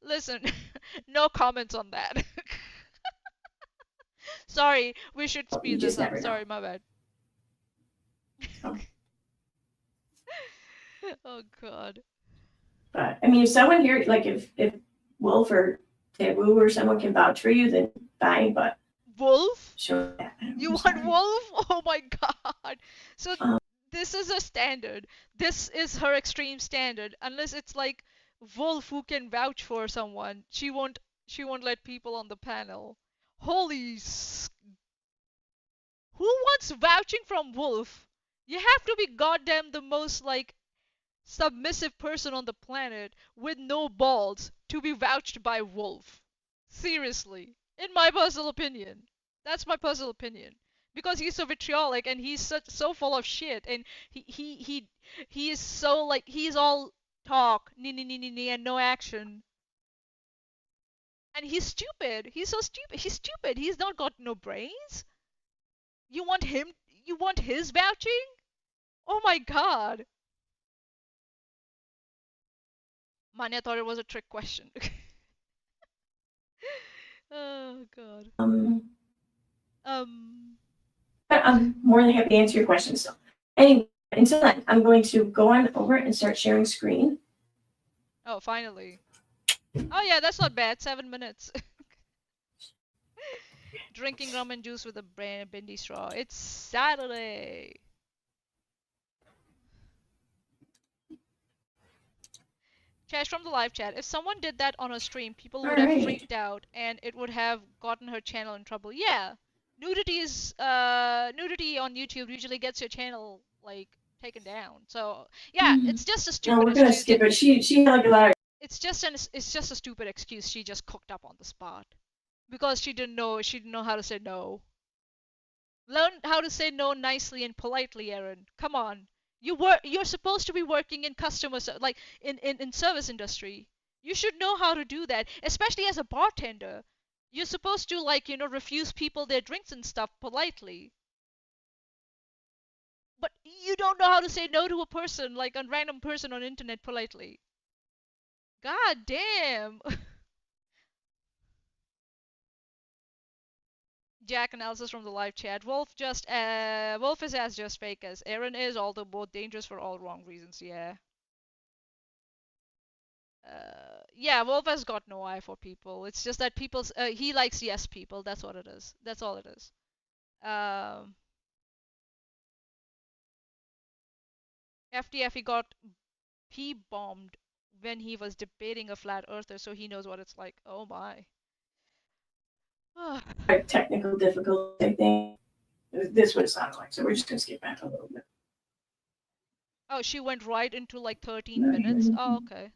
Listen, no comments on that. Sorry, we should You speed this just up. never know. Sorry, my bad. So, Oh god. but I mean, if someone here, like if Wolf or Taboo or someone can vouch for you, then fine. But Wolf? sure, You I'm want sorry. Wolf? Oh my god. So Um, this is a standard. This is her extreme standard. Unless it's like Wolf who can vouch for someone, she won't let people on the panel. Holy who wants vouching from Wolf? You have to be goddamn the most like submissive person on the planet with no balls to be vouched by Wolf. Seriously, in my personal opinion. That's my personal opinion. Because he's so vitriolic and he's so full of shit and he is so like he's all talk, ni and no action. And he's stupid. He's so stupid. He's stupid. He's not got no brains. You want his vouching? Oh my god. Manya thought it was a trick question. Oh God. Um. but I'm more than happy to answer your questions. So, anyway, until then, I'm going to go on over and start sharing screen. Oh, finally. Oh yeah, that's not bad. 7 minutes. Drinking rum and juice with a bendy straw. It's Saturday. Chesh from the live chat. If someone did that on a stream, people All would have right. freaked out, and it would have gotten her channel in trouble. Yeah, nudity on YouTube usually gets your channel like taken down. So yeah, it's just a No, stupid we're gonna excuse. skip it. She had like a lot of. It's just a stupid excuse she just cooked up on the spot because she didn't know how to say no. Learn how to say no nicely and politely, Erin. Come on. You're supposed to be working in like in service industry. You should know how to do that, especially as a bartender. You're supposed to like, refuse people their drinks and stuff politely. But you don't know how to say no to a person, like a random person on internet politely. God damn. Jack analysis from the live chat. Wolf is as just fake as Erin is, although both dangerous for all wrong reasons. Yeah. Yeah, Wolf has got no eye for people. It's just that he likes yes people. That's what it is. That's all it is. Um, FTF, he got bombed when he was debating a flat earther, so he knows what it's like. Oh my. Technical difficulty, I think. This would sound like, so we're just gonna skip back a little bit. Oh, she went right into like 13 minutes. Oh, okay.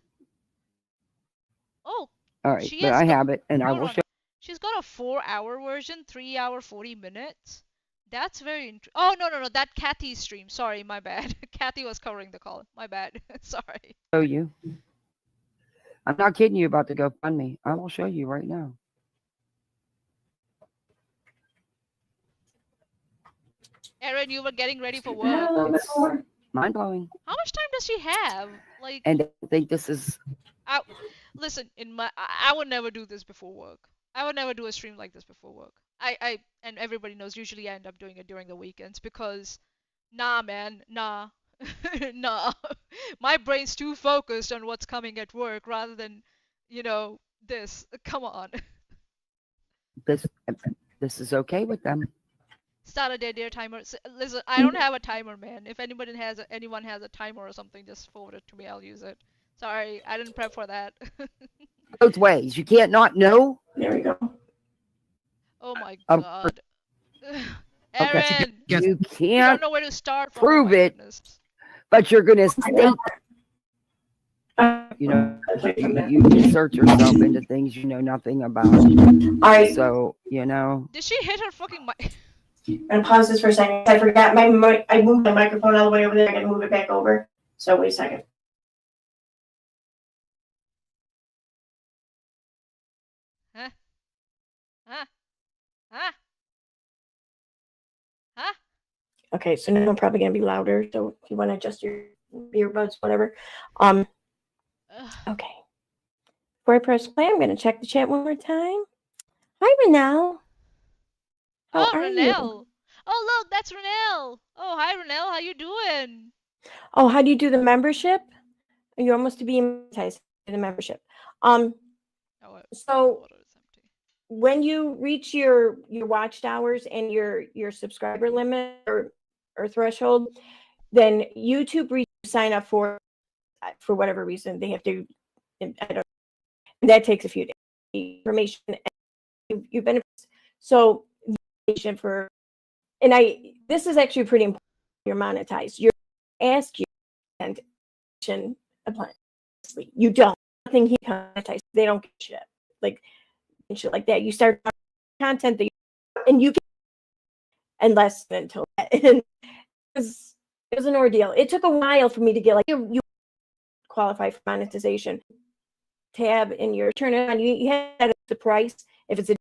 Oh, All right, she but has I got. have it, and I Hold will on. show. She's got a 4 hour version, 3 hour 40 minutes. That's very Oh, no, no, no. That Kathy's stream. Sorry, my bad. Kathy was covering the call. My bad. Sorry. You. I'm not kidding you about the GoFundMe. I will show you right now. Erin, you were getting ready for A work. little bit more. Mind blowing. How much time does she have? Like, And I think this is. listen, I would never do this before work. I would never do a stream like this before work. And everybody knows usually I end up doing it during the weekends because, nah, man, nah, nah. My brain's too focused on what's coming at work rather than, this. Come on. This this is okay with them. Start a dead air timer. Listen, I don't have a timer, man. If anyone has a timer or something, just forward it to me. I'll use it. Sorry, I didn't prep for that. Both ways. You can't not know. There we go. Oh my Um, God. Okay. Erin, You you don't can't know where to start from. Oh prove my it, goodness. but you're gonna state. You know, you insert yourself into things you know nothing about. All right. So you know. Did she hit her fucking mic? I'm gonna pause this for a second. I forgot I moved my microphone all the way over there. I gotta move it back over. So wait a second. Huh? Huh? Huh? Huh? Okay, so now I'm probably gonna be louder. So if you want to adjust your earbuds, whatever. Okay. Before I press play, I'm gonna check the chat one more time. Hi, Renelle. How Oh, are you? Renelle. Oh, look, that's Renelle. Oh, hi, Renelle. How you doing? Oh, how do you do the membership? You're almost to be monetized in the membership. Oh, So water is empty. when you reach your watch hours and your subscriber limit or threshold, then YouTube sign up for whatever reason they have to. I don't. That takes a few days. Information and you've been so for and this is actually pretty important. You're monetized. You're ask you and apply. You don't. Nothing he monetized. They don't get shit like and shit like that. You start content that and you can unless until that. And it was an ordeal. It took a while for me to get like you qualify for monetization tab in your turn it on. You had the price. If it's a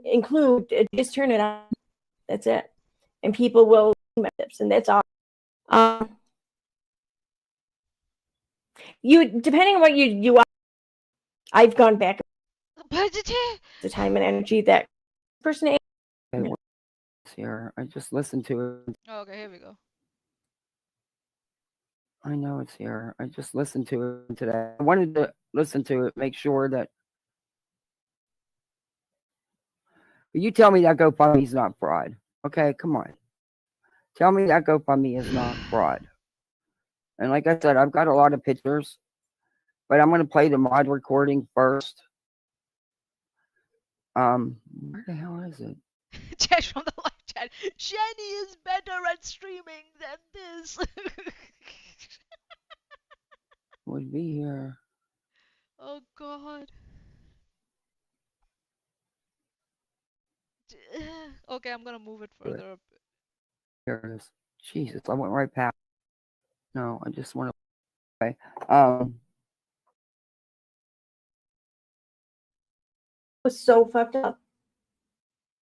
include, just turn it on. That's it. And people will tips, and that's all. You depending on what you I've gone back. But the time and energy that person. Okay, what's here? I just listened to it. Okay, here we go. I know it's here. I just listened to it today. I wanted to listen to it, make sure that. But you tell me that GoFundMe's not fraud. Okay, come on. Tell me that GoFundMe is not fraud. And like I said, I've got a lot of pictures, but I'm going to play the mod recording first. Where the hell is it? Chesh from the live chat. Jenny is better at streaming than this. Would be here. Oh God. Okay, I'm gonna move it further up. Here it is. Jesus, I went right past. No, I just want to play. Was so fucked up.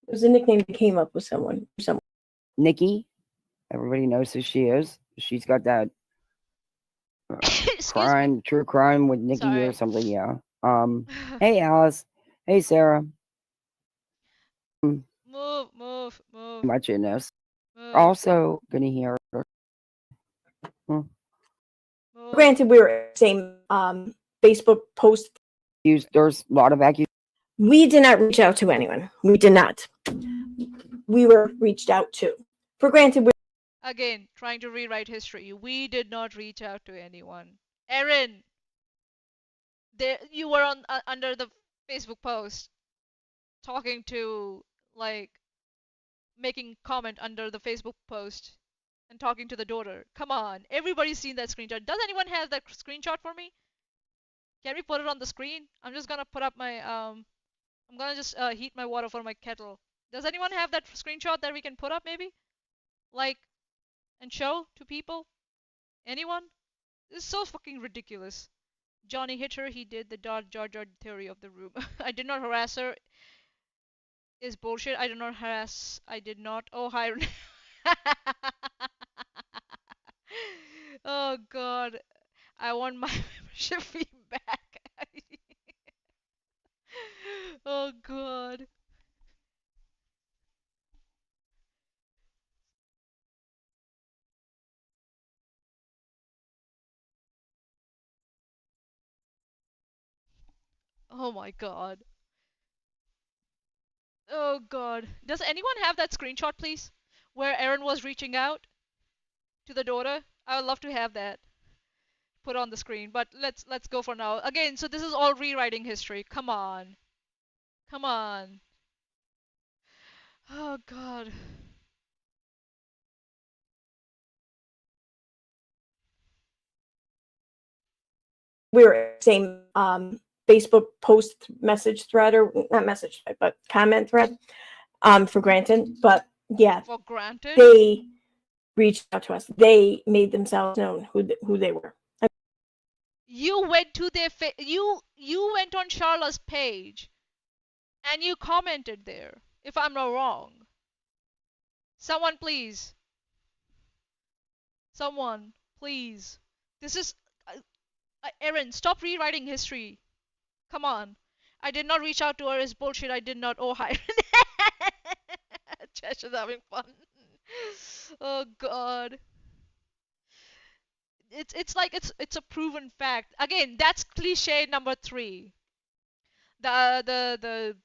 It was a nickname that came up with someone. Nikki. Everybody knows who she is. She's got that crime, true crime with Nikki Sorry. or something. Yeah. Hey Alice. Hey Sarah. Move. Much in this. Move. Also gonna hear. Move. Granted, we were same Facebook post. There's a lot of accusations. We did not reach out to anyone. We did not. We were reached out to. For granted, we Again, trying to rewrite history. We did not reach out to anyone. Erin, you were on under the Facebook post, talking to, like, making comment under the Facebook post, and talking to the daughter. Come on, everybody's seen that screenshot. Does anyone have that screenshot for me? Can we put it on the screen? I'm just gonna put up my I'm gonna just heat my water for my kettle. Does anyone have that screenshot that we can put up maybe? Like, and show to people? Anyone? This is so fucking ridiculous. Johnny hit her, he did the Jar Jar theory of the room. I did not harass her. Is bullshit. I did not harass. I did not. Oh, hi. Oh God. I want my membership fee back. Oh God. Oh my God. Oh God. Does anyone have that screenshot, please? Where Erin was reaching out to the daughter? I would love to have that put on the screen. But let's go for now. Again, so this is all rewriting history. Come on. Come on. Oh God. we were same Facebook post message thread, or not message thread, but comment thread. For granted, but yeah, For granted. they reached out to us. They made themselves known who they were. You went to their you went on Charlotte's page and you commented there, if I'm not wrong. Someone please. Someone please. This is Erin, stop rewriting history. Come on. I did not reach out to her is bullshit. I did not. Oh hi. Chesh is having fun. Oh God. It's like it's a proven fact. Again, that's cliche number 3. The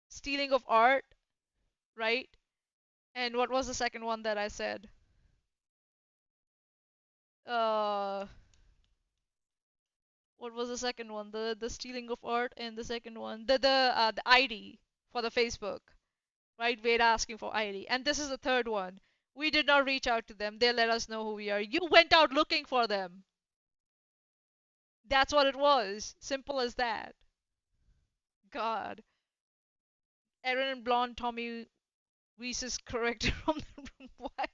stealing of art, right? And what was the second one that I said? Uh, what was the second one? The stealing of art, and the second one, the ID for the Facebook, right? Veda asking for ID, and this is the third one. We did not reach out to them. They let us know who we are. You went out looking for them. That's what it was. Simple as that. God. Erin and Blonde Tommy Weiss is correct from the room. Why?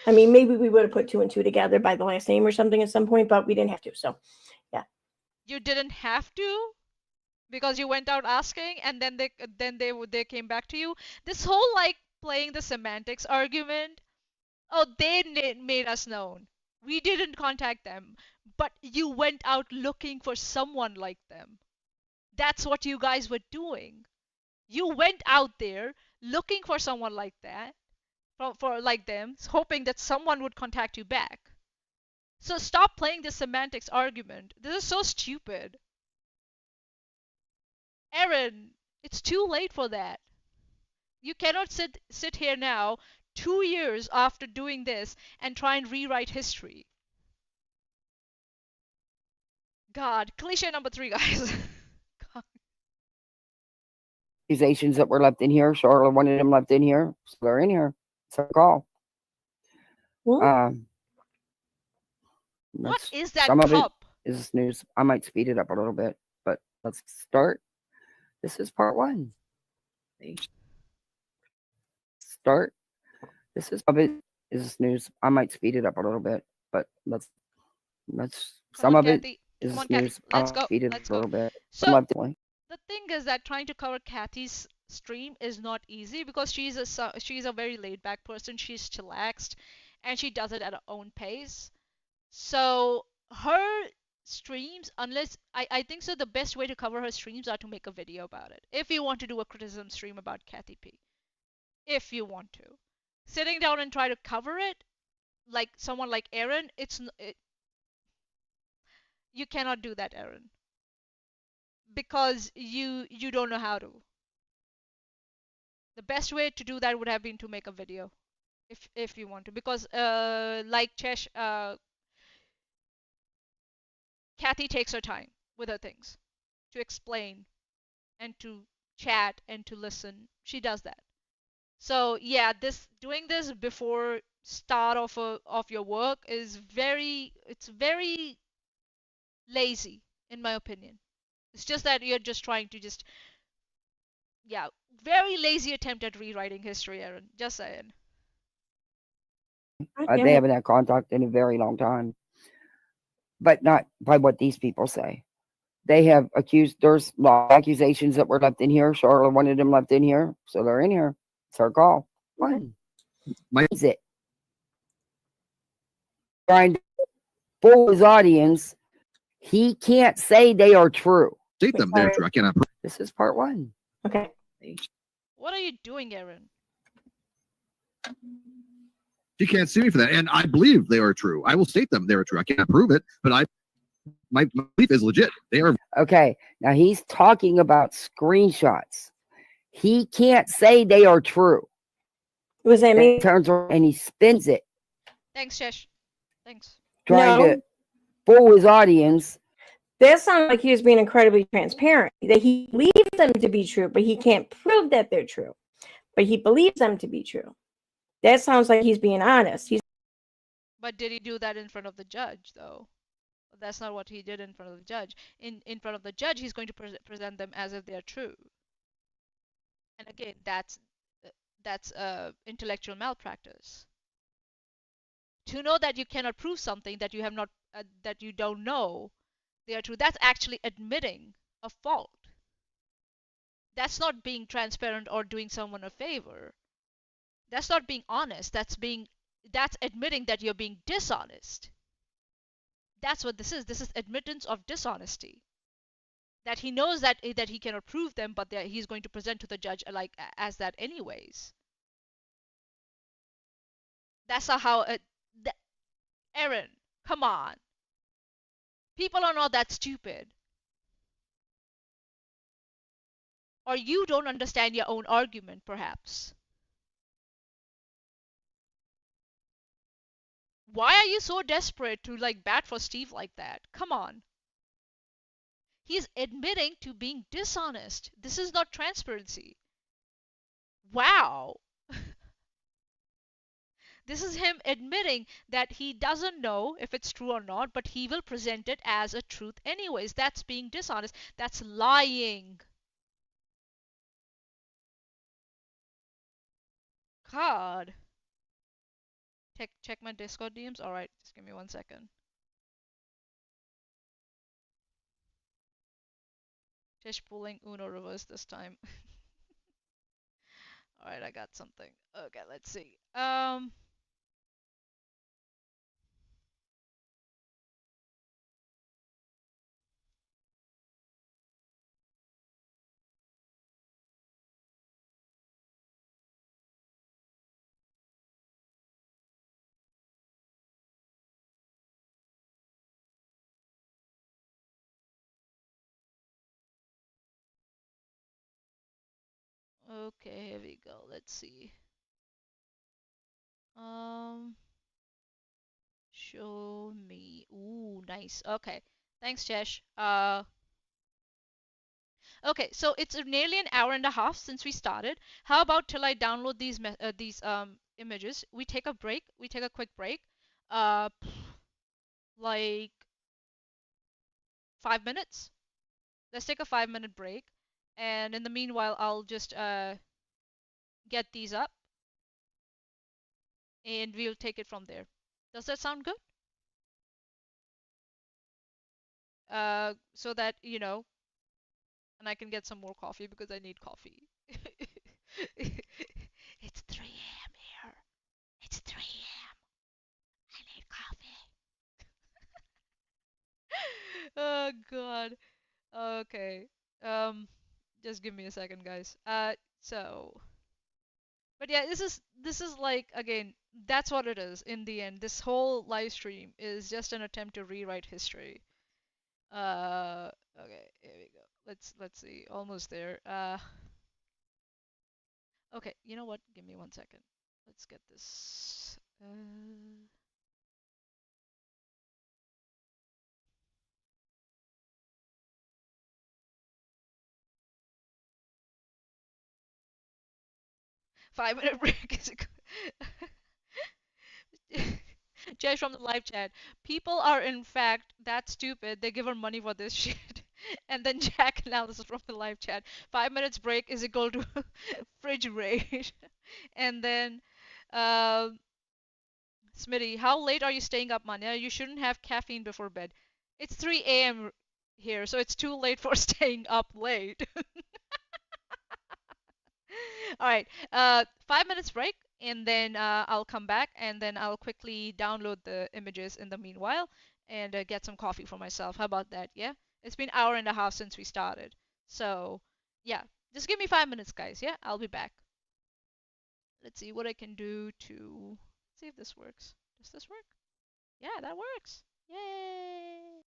I mean, maybe we would have put 2 and 2 together by the last name or something at some point, but we didn't have to. So, yeah. You didn't have to, because you went out asking, and then they came back to you. This whole, like, playing the semantics argument. Oh, they made us known. We didn't contact them, but you went out looking for someone like them. That's what you guys were doing. You went out there looking for someone like that, for like them, hoping that someone would contact you back. So stop playing this semantics argument. This is so stupid. Erin, it's too late for that. You cannot sit here now, 2 years after doing this, and try and rewrite history. God, cliche number three, guys. God. Accusations that were left in here. Charlotte wanted them left in here, so they're in here. It's her call. Um, What that's is that some of it cup? is news. I might speed it up a little bit, but let's start. This is part one. Start. This is of it is news. I might speed it up a little bit, but let's Come some on, of it Kathy. Come is on, Kathy. news. Let's I'll go. speed it Let's up a go. little bit. So Definitely. the thing is that trying to cover Kathy's stream is not easy because she's a very laid back person. She's chillaxed, and she does it at her own pace. So her streams, unless I think so, the best way to cover her streams are to make a video about it. If you want to do a criticism stream about Kathy P, if you want to, sitting down and try to cover it like someone like Erin, you cannot do that, Erin, because you don't know how to. The best way to do that would have been to make a video, if you want to, because like Chesh, Kathy takes her time with her things to explain and to chat and to listen. She does that. So yeah, this doing this before start of your work is very lazy in my opinion. It's just that you're just trying to just yeah, very lazy attempt at rewriting history, Erin. Just saying. They haven't had contact in a very long time, but not by what these people say. They have accused. There's a lot of accusations that were left in here. Charlotte wanted them left in here, so they're in here. It's her call. Fine. What is it? Trying to fool his audience. He can't say they are true. State them. They're true. I cannot. This is part one. Okay. What are you doing, Erin? You can't sue me for that. And I believe they are true. I will state them. They are true. I cannot prove it, but my belief is legit. They are. Okay. Now he's talking about screenshots. He can't say they are true. What does that mean? He turns around and he spins it. Thanks, Chesh. Thanks. Trying to fool his audience. That sounds like he was being incredibly transparent. That he believes them to be true, but he can't prove that they're true. But he believes them to be true. That sounds like he's being honest. But did he do that in front of the judge, though? That's not what he did in front of the judge. In front of the judge, he's going to present them as if they are true. And again, that's intellectual malpractice. To know that you cannot prove something that you have not that you don't know they are true, that's actually admitting a fault. That's not being transparent or doing someone a favor. That's not being honest. That's admitting that you're being dishonest. That's what this is. This is admittance of dishonesty. That he knows that he cannot prove them, but that he's going to present to the judge like as that anyways. That's how. Erin, come on. People are not that stupid. Or you don't understand your own argument, perhaps. Why are you so desperate to like bat for Steve like that? Come on. He's admitting to being dishonest. This is not transparency. Wow. This is him admitting that he doesn't know if it's true or not, but he will present it as a truth anyways. That's being dishonest. That's lying. God. Check my Discord DMs. Alright, just give me 1 second. Fish pulling Uno reverse this time. Alright, I got something. Okay, let's see. Okay, here we go. Let's see. Um, show me. Ooh, nice. Okay. Thanks, Chesh. Okay, so it's nearly an hour and a half since we started. How about till I download these images? We take a break. We take a quick break. Uh, like 5 minutes. Let's take a 5 minute break, and in the meanwhile, I'll just get these up, and we'll take it from there. Does that sound good? So that and I can get some more coffee because I need coffee. It's 3 a.m. here. It's 3 a.m. I need coffee. Oh God. Okay. Um, just give me a second, guys. So, but yeah, this is like again, that's what it is in the end. This whole live stream is just an attempt to rewrite history. Uh, okay, here we go. Let's see. Almost there. Okay, you know what? Give me 1 second. Let's get this. 5 minute break is Jay from the live chat. People are in fact that stupid. They give her money for this shit. And then Jack analysis from the live chat. 5 minutes break is equal to fridge rate. And then um Smitty, how late are you staying up, Manya? You shouldn't have caffeine before bed. It's 3 a.m. here, so it's too late for staying up late. All right, 5 minutes break, and then I'll come back, and then I'll quickly download the images in the meanwhile, and get some coffee for myself. How about that? Yeah, it's been an hour and a half since we started, so yeah, just give me 5 minutes, guys. Yeah, I'll be back. Let's see what I can do to see if this works. Does this work? Yeah, that works. Yay!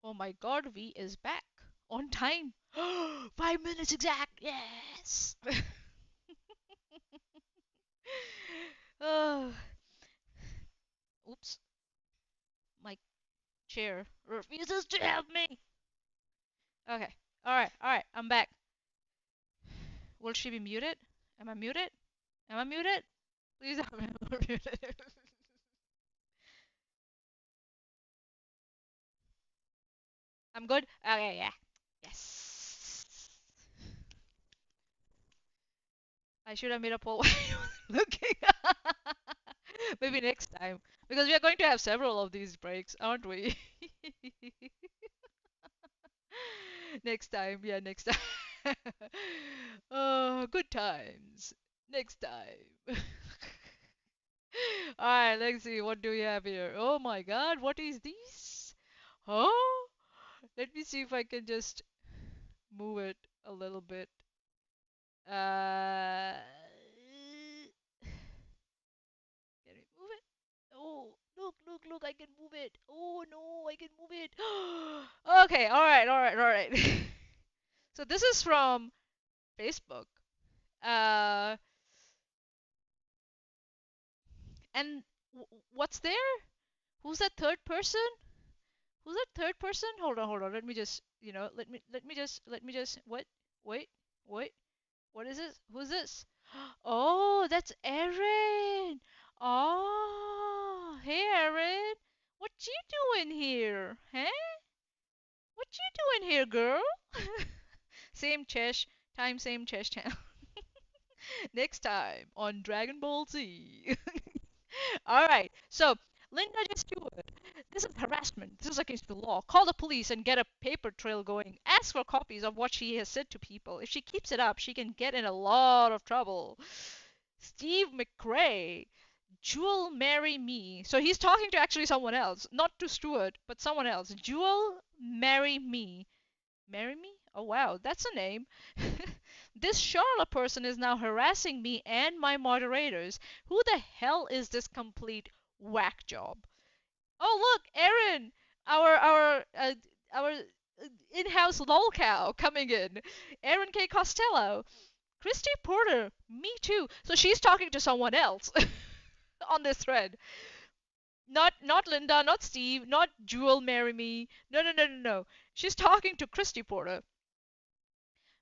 Oh my god, V is back. On time. 5 minutes exact. Yes. Oh, oops. My chair refuses to help me. Okay. Alright, alright. I'm back. Will she be muted? Am I muted? Am I muted? Please tell me I'm muted. I'm good? Okay, yeah. Yes. I should have made a poll while you were looking. Maybe next time. Because we are going to have several of these breaks, aren't we? Next time, yeah, next time. Oh, good times. Next time. Alright, let's see. What do we have here? Oh my god, what is this? Oh, let me see if I can just move it a little bit. Can we move it? Oh, look, I can move it. Oh no, I can move it. Okay, alright. So this is from Facebook. Uh, and what's there? Who's that third person? Who's that third person? Hold on. Let me just, let me just. What? Wait, wait. What is this? Who's this? Oh, that's Erin. Oh, hey Erin. What you doing here? Huh? What you doing here, girl? Same Chesh time, same Chesh town. Next time on Dragon Ball Z. All right. So, Linda just Stewart. This is harassment. This is against the law. Call the police and get a paper trail going. Ask for copies of what she has said to people. If she keeps it up, she can get in a lot of trouble. Steve McRae. Jewel marry me. So he's talking to actually someone else, not to Stewart, but someone else. Jewel marry me. Marry me? Oh wow, that's a name. This Charlotte person is now harassing me and my moderators. Who the hell is this complete whack job? Oh look, Erin, our in-house lolcow coming in. Erin K. Costello, Christy Porter, me too. So she's talking to someone else on this thread. Not Linda, not Steve, not Jewel marry me. No. She's talking to Christy Porter.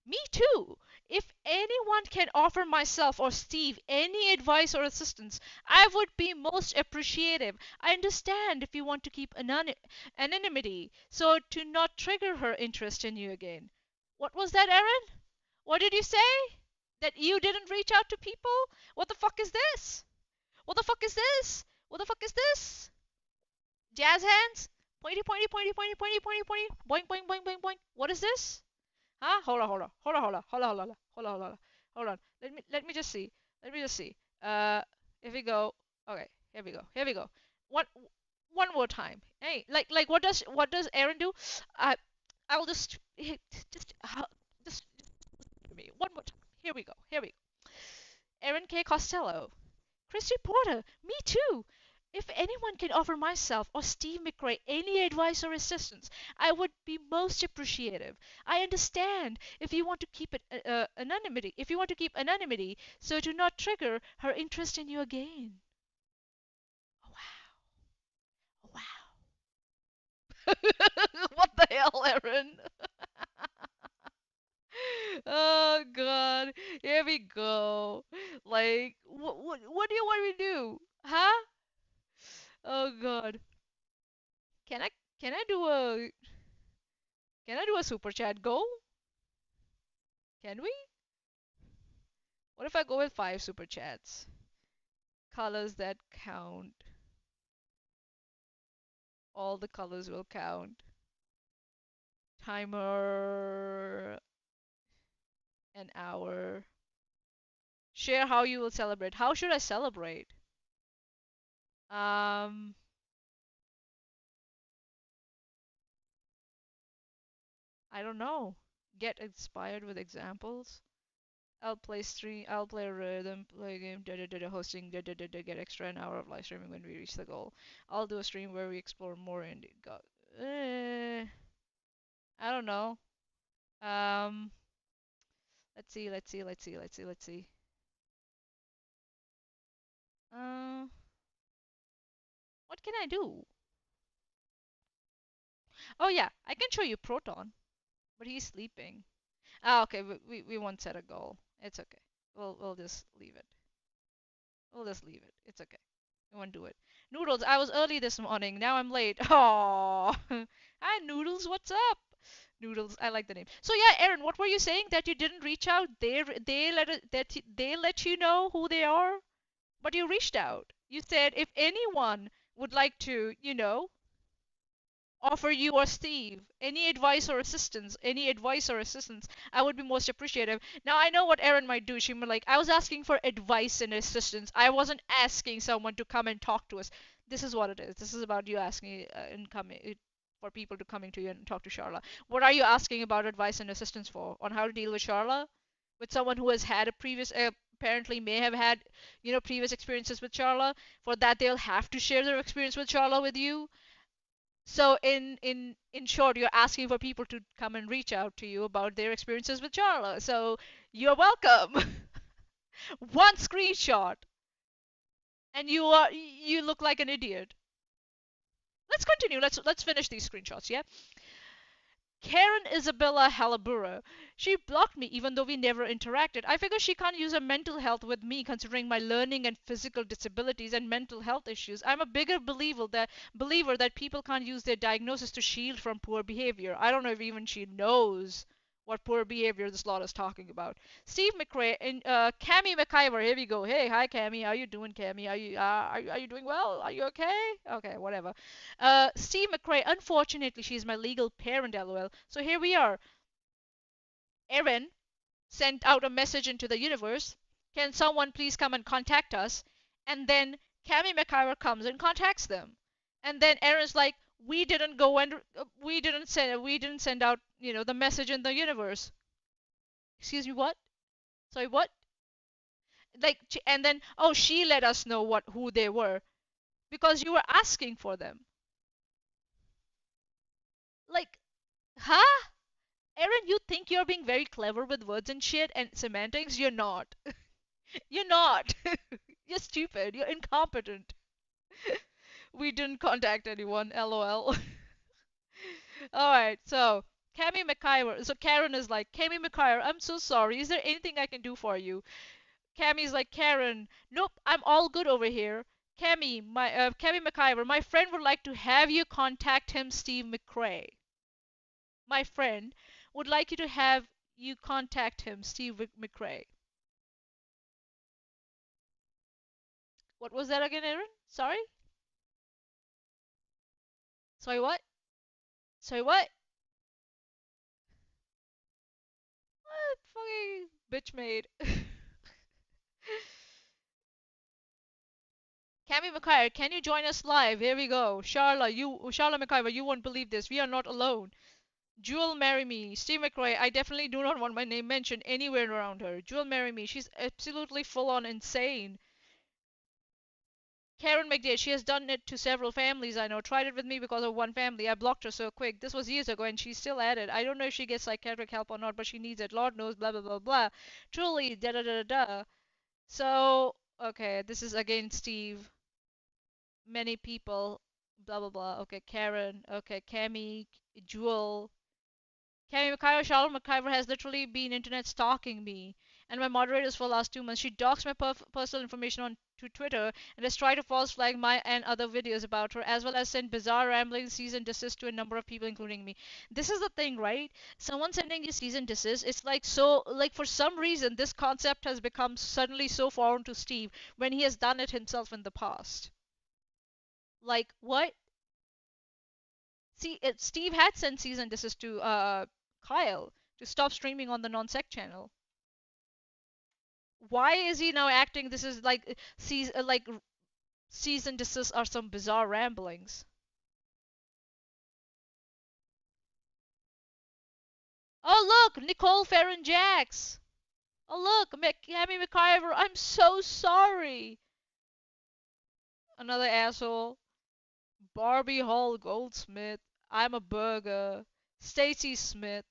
Me too. If anyone can offer myself or Steve any advice or assistance, I would be most appreciative. I understand if you want to keep anonymity, so to not trigger her interest in you again. What was that, Erin? What did you say? That you didn't reach out to people? What the fuck is this? What the fuck is this? What the fuck is this? Jazz hands? Pointy. Boing, boing, boing, boing, boing. What is this? Huh? Hold on. Let me just see. Let me just see. Here we go. Okay, here we go. One one more time. Hey, like what does Erin do? I I will just listen to me one more time. Here we go. Erin K. Costello. Christy Porter, me too. If anyone can offer myself or Steve McRae any advice or assistance, I would be most appreciative. I understand if you want to keep it anonymity. If you want to keep anonymity, so do not trigger her interest in you again. Oh, wow. Oh, wow. What the hell, Erin? Oh God, here we go. Like, what do you want me to do? Huh? Oh God. Can I can I do a super chat goal? Can we? What if I go with 5 super chats? Colors that count. All the colors will count. Timer an hour. Share how you will celebrate. How should I celebrate? Um I don't know. Get inspired with examples. I'll play a rhythm, play a game, hosting, get extra an hour of live streaming when we reach the goal. I'll do a stream where we explore more and go. I don't know. Um, let's see. Uh, what can I do? Oh yeah, I can show you Proton, but he's sleeping. Ah, okay, we won't set a goal. It's okay. We'll just leave it. We'll just leave it. It's okay. We won't do it. Noodles, I was early this morning. Now I'm late. Oh, hi Noodles, what's up? Noodles, I like the name. So yeah, Erin, what were you saying that you didn't reach out? They let you know who they are, but you reached out. You said if anyone would like to, offer you or Steve any advice or assistance, I would be most appreciative. Now I know what Erin might do. She might like, I was asking for advice and assistance. I wasn't asking someone to come and talk to us. This is what it is. This is about you asking and coming for people to coming to you and talk to Charla. What are you asking about advice and assistance for? On how to deal with Charla? With someone who has had a previous apparently may have had previous experiences with Charla. For that they'll have to share their experience with Charla with you. So in short, you're asking for people to come and reach out to you about their experiences with Charla. So you're welcome. One screenshot, and you look like an idiot. Let's continue. Let's finish these screenshots. Yeah. Karen Isabella Halabura. She blocked me even though we never interacted. I figure she can't use her mental health with me considering my learning and physical disabilities and mental health issues. I'm a bigger believer that people can't use their diagnosis to shield from poor behavior. I don't know if even she knows what poor behavior this lot is talking about. Steve McRae and Cammy McIver. Here we go. Hey, hi Cammy. How you doing, Cammy? Are you doing well? Are you okay? Okay, whatever. Steve McRae. Unfortunately, she's my legal parent. LOL. So here we are. Erin sent out a message into the universe. Can someone please come and contact us? And then Cammy McIver comes and contacts them. And then Erin's like, we didn't go and we didn't send out the message in the universe. Excuse me, what? Sorry, what? Like, and then, oh, she let us know who they were because you were asking for them. Like, huh? Erin, you think you're being very clever with words and shit and semantics? You're not. You're not. You're stupid. You're incompetent. We didn't contact anyone. LOL. All right. So Cammy McIver. So Karen is like, Cammy McIver, I'm so sorry. Is there anything I can do for you? Cammy's like, Karen, nope, I'm all good over here. Cammy McIver, my friend would like to have you contact him, Steve McRae. My friend would like you to have you contact him, Steve McRae. What was that again, Erin? Sorry? Sorry, what? Sorry, what? What fucking bitch made. Cammy McIver, can you join us live? Here we go. Charla McIver, you won't believe this. We are not alone. Jewel, marry me. Steve McRae, I definitely do not want my name mentioned anywhere around her. Jewel, marry me. She's absolutely full on insane. Karen McDade, she has done it to several families I know. Tried it with me because of one family. I blocked her so quick. This was years ago and she's still at it. I don't know if she gets psychiatric help or not, but she needs it. Lord knows, blah, blah, blah, blah. Truly, da da da da da. So, okay, this is again Steve. Many people, blah, blah, blah. Okay, Karen. Okay, Cammy, Jewel. Cammy McIver, Charlotte McIver has literally been internet stalking me and my moderators for the last 2 months. She doxed my personal information on to Twitter and has tried to false flag my and other videos about her, as well as send bizarre rambling cease and desist to a number of people, including me. This is the thing, right? Someone sending you cease and desist, it's like so, like for some reason, this concept has become suddenly so foreign to Steve when he has done it himself in the past. Like, what? See, Steve had sent cease and desist to Kyle to stop streaming on the non-sec channel. Why is he now acting this is like cease and desist are some bizarre ramblings? Oh look, Nicole Farron Jax. Oh look, Cammy McIver. I'm so sorry. Another asshole. Barbie Hall Goldsmith. I'm a burger. Stacy Smith,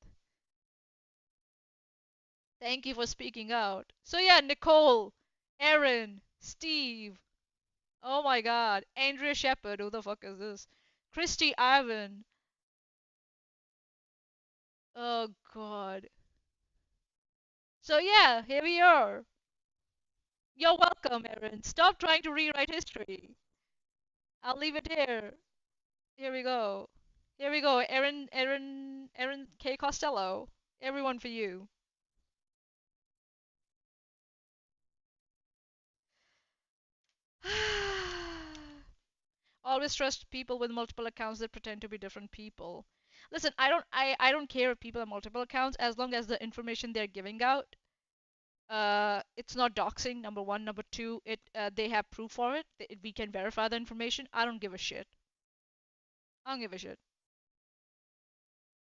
thank you for speaking out. So yeah, Nicole, Erin, Steve. Oh my God, Andrea Shepherd. Who the fuck is this? Christy Ivan. Oh God. So yeah, here we are. You're welcome, Erin. Stop trying to rewrite history. I'll leave it here. Here we go. Here we go. Erin K. Costello. Everyone for you. Always trust people with multiple accounts that pretend to be different people. Listen, I don't care if people have multiple accounts as long as the information they're giving out, it's not doxing, number one. Number two, they have proof for it. We can verify the information. I don't give a shit. I don't give a shit.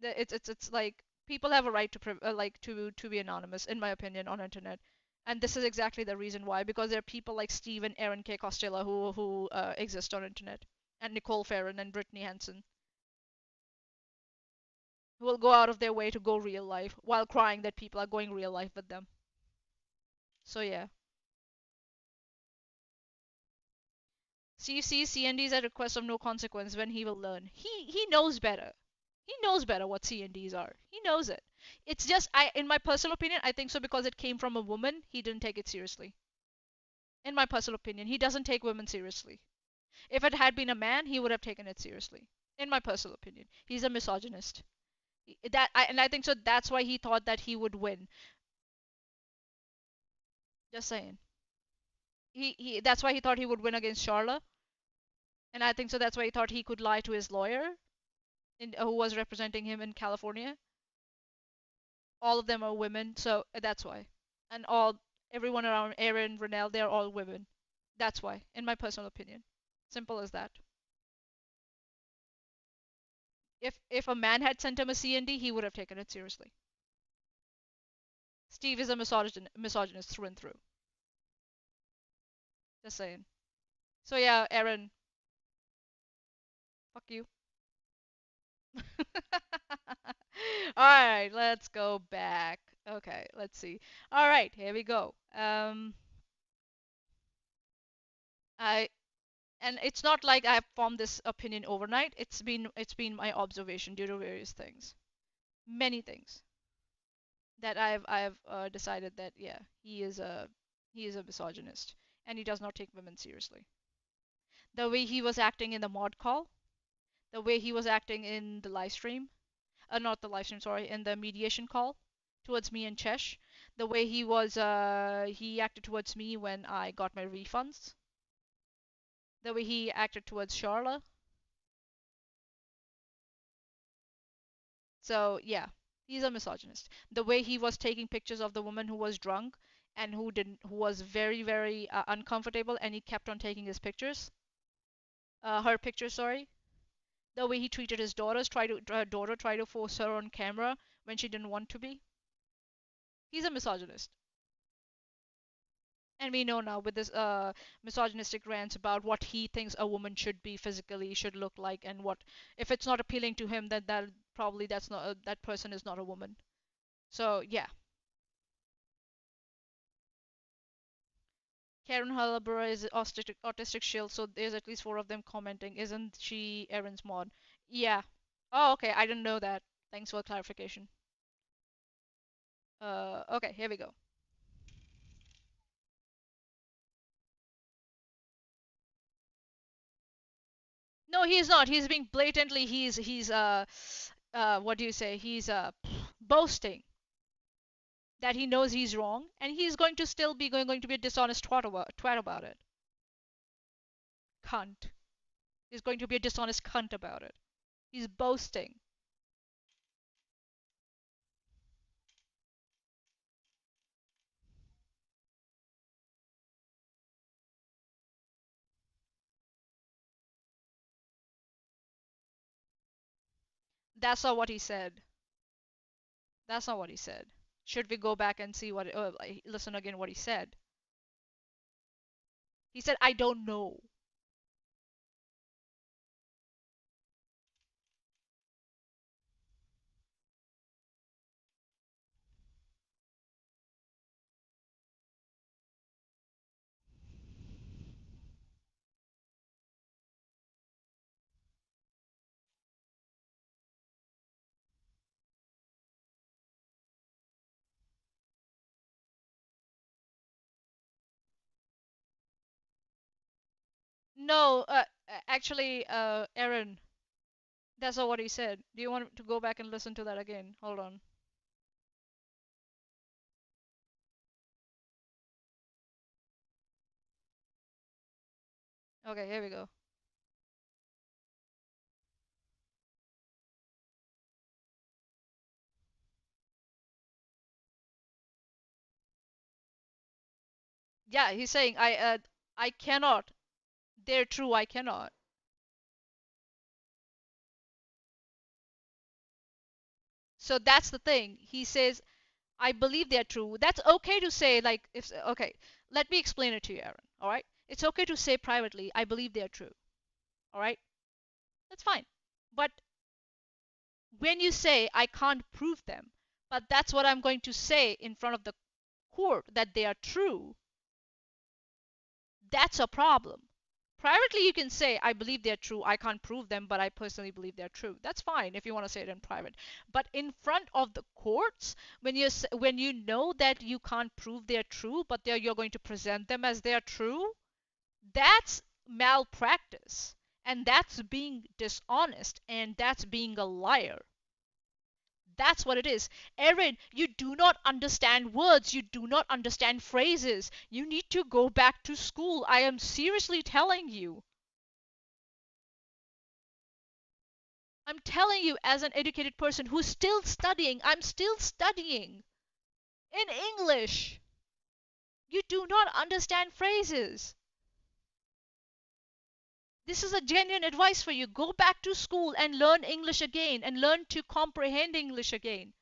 It's like people have a right to like to be anonymous, in my opinion, on internet. And this is exactly the reason why, because there are people like Steve and Erin K. Costello who exist on internet, and Nicole Farron and Brittany Hansen, who will go out of their way to go real life while crying that people are going real life with them. So yeah. Steve sees CNDs at request of no consequence when he will learn. He knows better. He knows better what CNDs are. He knows it. It's just in my personal opinion, I think so because it came from a woman, he didn't take it seriously. In my personal opinion, he doesn't take women seriously. If it had been a man, he would have taken it seriously. In my personal opinion, he's a misogynist. And I think so that's why he thought that he would win. Just saying. He that's why he thought he would win against Charlotte, and I think so that's why he thought he could lie to his lawyer who was representing him in California. All of them are women, so that's why. And everyone around Erin, Renelle, they're all women. That's why, in my personal opinion. Simple as that. If a man had sent him a CND, he would have taken it seriously. Steve is a misogynist through and through. Just saying. So yeah, Erin, fuck you. Alright, let's go back. Okay, let's see. Alright, here we go. I and it's not like I've formed this opinion overnight. It's been my observation due to various things, many things that I've decided that yeah, he is a misogynist and he does not take women seriously. The way he was acting in the mod call, the way he was acting in the live stream, not the live stream, sorry, in the mediation call towards me and Chesh, the way he acted towards me when I got my refunds, the way he acted towards Charla. So yeah, he's a misogynist. The way he was taking pictures of the woman who was drunk and who was very very uncomfortable, and he kept on taking his pictures, her pictures, sorry. The way he treated his daughter tried to force her on camera when she didn't want to be. He's a misogynist. And we know now with this misogynistic rants about what he thinks a woman should be physically, should look like, and what if it's not appealing to him, then that's not that person is not a woman. So yeah, Karen Halabura is autistic shield, so there's at least four of them commenting. Isn't she Erin's mod? Yeah. Oh, okay. I didn't know that. Thanks for clarification. Okay, here we go. No, he is not. He's being blatantly. He's what do you say? He's boasting that he knows he's wrong, and he's going to still be going to be a dishonest twat about it. Cunt. He's going to be a dishonest cunt about it. He's boasting. That's not what he said. That's not what he said. Should we go back and see listen again what he said? He said, "I don't know." No, actually, Erin, that's not what he said. Do you want to go back and listen to that again? Hold on. Okay, here we go. Yeah, he's saying I cannot. They're true, I cannot. So that's the thing. He says I believe they're true. That's okay to say, like, if, okay, let me explain it to you, Aaron. All right? It's okay to say privately, I believe they're true. All right? That's fine. But when you say, I can't prove them, but that's what I'm going to say in front of the court that they are true, that's a problem. Privately, you can say, I believe they're true. I can't prove them, but I personally believe they're true. That's fine if you want to say it in private. But in front of the courts, when you know that you can't prove they're true, but you're going to present them as they're true, that's malpractice. And that's being dishonest. And that's being a liar. That's what it is. Erin, you do not understand words. You do not understand phrases. You need to go back to school. I am seriously telling you. I'm telling you, as an educated person who's still studying, I'm still studying in English. You do not understand phrases. This is a genuine advice for you. Go back to school and learn English again and learn to comprehend English again.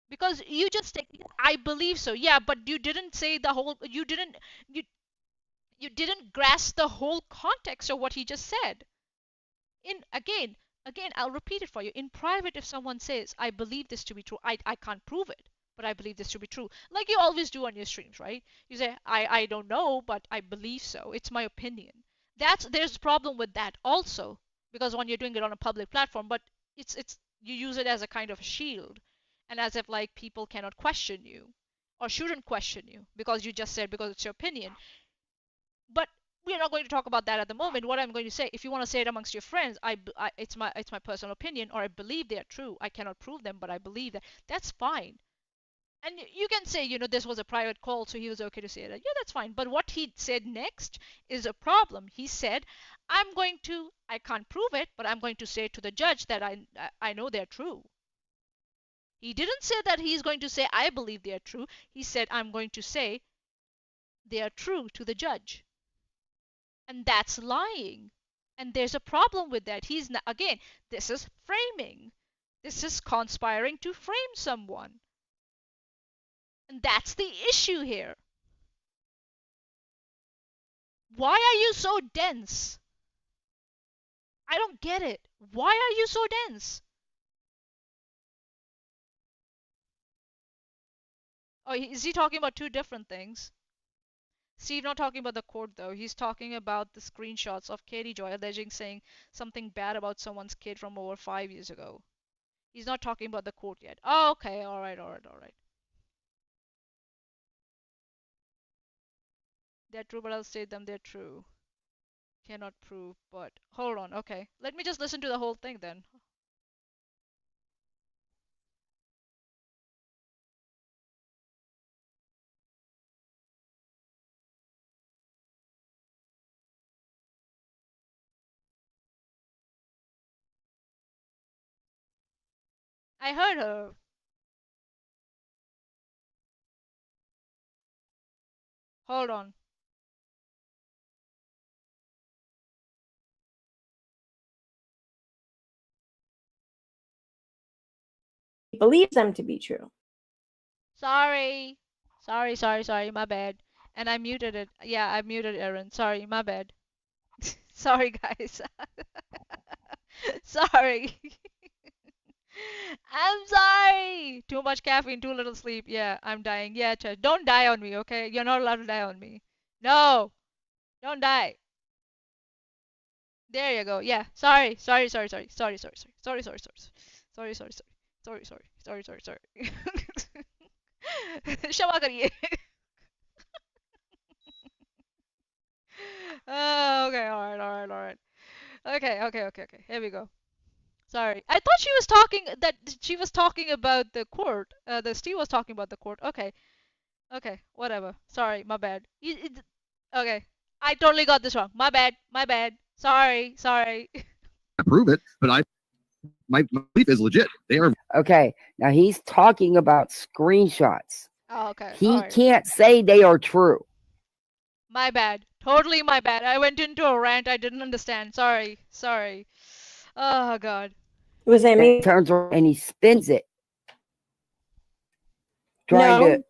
Because you just say, I believe so. Yeah, but you didn't say the whole, you, you didn't grasp the whole context of what he just said. In again, I'll repeat it for you. In private, if someone says, I believe this to be true, I can't prove it, but I believe this to be true, like you always do on your streams, right? You say, I don't know, but I believe so, it's my opinion. There's a problem with that also, because when you're doing it on a public platform, but it's you use it as a kind of shield, and as if like people cannot question you or shouldn't question you because you just said because it's your opinion. But we're not going to talk about that at the moment. What I'm going to say, if you want to say it amongst your friends, it's my personal opinion, or I believe they are true. I cannot prove them, but I believe that. That's fine. And you can say, this was a private call, so he was okay to say that. Yeah, that's fine. But what he said next is a problem. He said, I can't prove it, but I'm going to say to the judge that I know they're true. He didn't say that he's going to say, I believe they are true. He said, I'm going to say they are true to the judge. And that's lying. And there's a problem with that. He's not, again, this is framing. This is conspiring to frame someone. And that's the issue here. Why are you so dense? I don't get it. Why are you so dense? Oh, is he talking about two different things? Steve not talking about the court though. He's talking about the screenshots of Katie Joy alleging saying something bad about someone's kid from over 5 years ago. He's not talking about the court yet. Oh, okay. All right, all right, all right. They're true, but I'll say them they're true. Cannot prove, but hold on. Okay. Let me just listen to the whole thing then. I heard her. Hold on. Believes them to be true. Sorry. Sorry. My bad. And I muted it. Yeah, I muted Erin. Sorry, my bad. Sorry, guys. Sorry. I'm sorry. Too much caffeine, too little sleep. Yeah, I'm dying. Yeah, Chesh. Don't die on me, okay? You're not allowed to die on me. No, don't die. There you go. Yeah. Sorry. क्षमा करिए Oh, okay, all right. Okay. Here we go. Sorry, I thought she was talking about the court. The Steve was talking about the court. Okay, whatever. Sorry, my bad. Okay, I totally got this wrong. My bad. Sorry. Prove it, but my belief is legit. They are Okay, now he's talking about screenshots. Oh, okay, He alright. can't say they are true. My bad. Totally my bad. I went into a rant I didn't understand. Sorry. Oh, God. Was that And me? he turns around and he spins it, trying to No.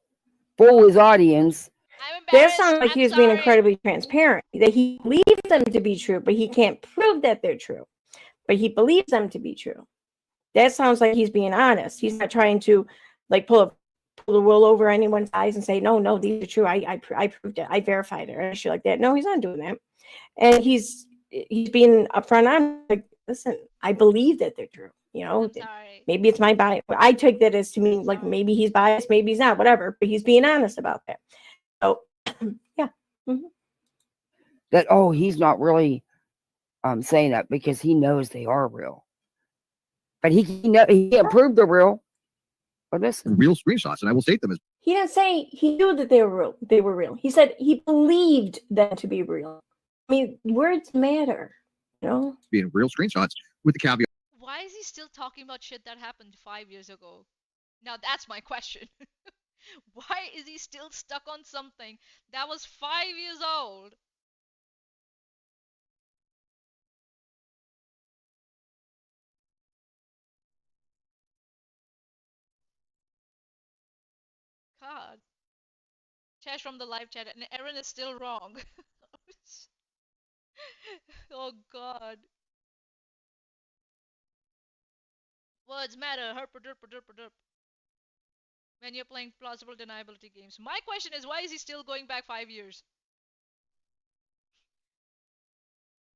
fool his audience. I'm That embarrassed. sounds like I'm he was being sorry. incredibly transparent. That he believes them to be true, but he can't prove that they're true. But he believes them to be true. That sounds like he's being honest. He's not trying to like pull the wool over anyone's eyes and say, no, these are true. I proved it. I verified it or shit like that. No, he's not doing that. And he's being upfront on like, listen, I believe that they're true. You know, I'm sorry. maybe it's my bias. I take that as to mean like Sorry. maybe he's biased, maybe he's not, whatever. But he's being honest about that. So yeah. That he's not really saying that because he knows they are real, but he can't prove they're real. But listen, real screenshots, and I will state them as He didn't say he knew that they were real. They were real. He said he believed them to be real. I mean, words matter, you know. being real screenshots with the caveat. Why is he still talking about shit that happened 5 years ago? Now that's my question. Why is he still stuck on something that was 5 years old? God. Chesh from the live chat, and Erin is still wrong. Oh, God. Words matter. Herp, derp, derp, derp. When you're playing plausible deniability games. My question is, why is he still going back 5 years?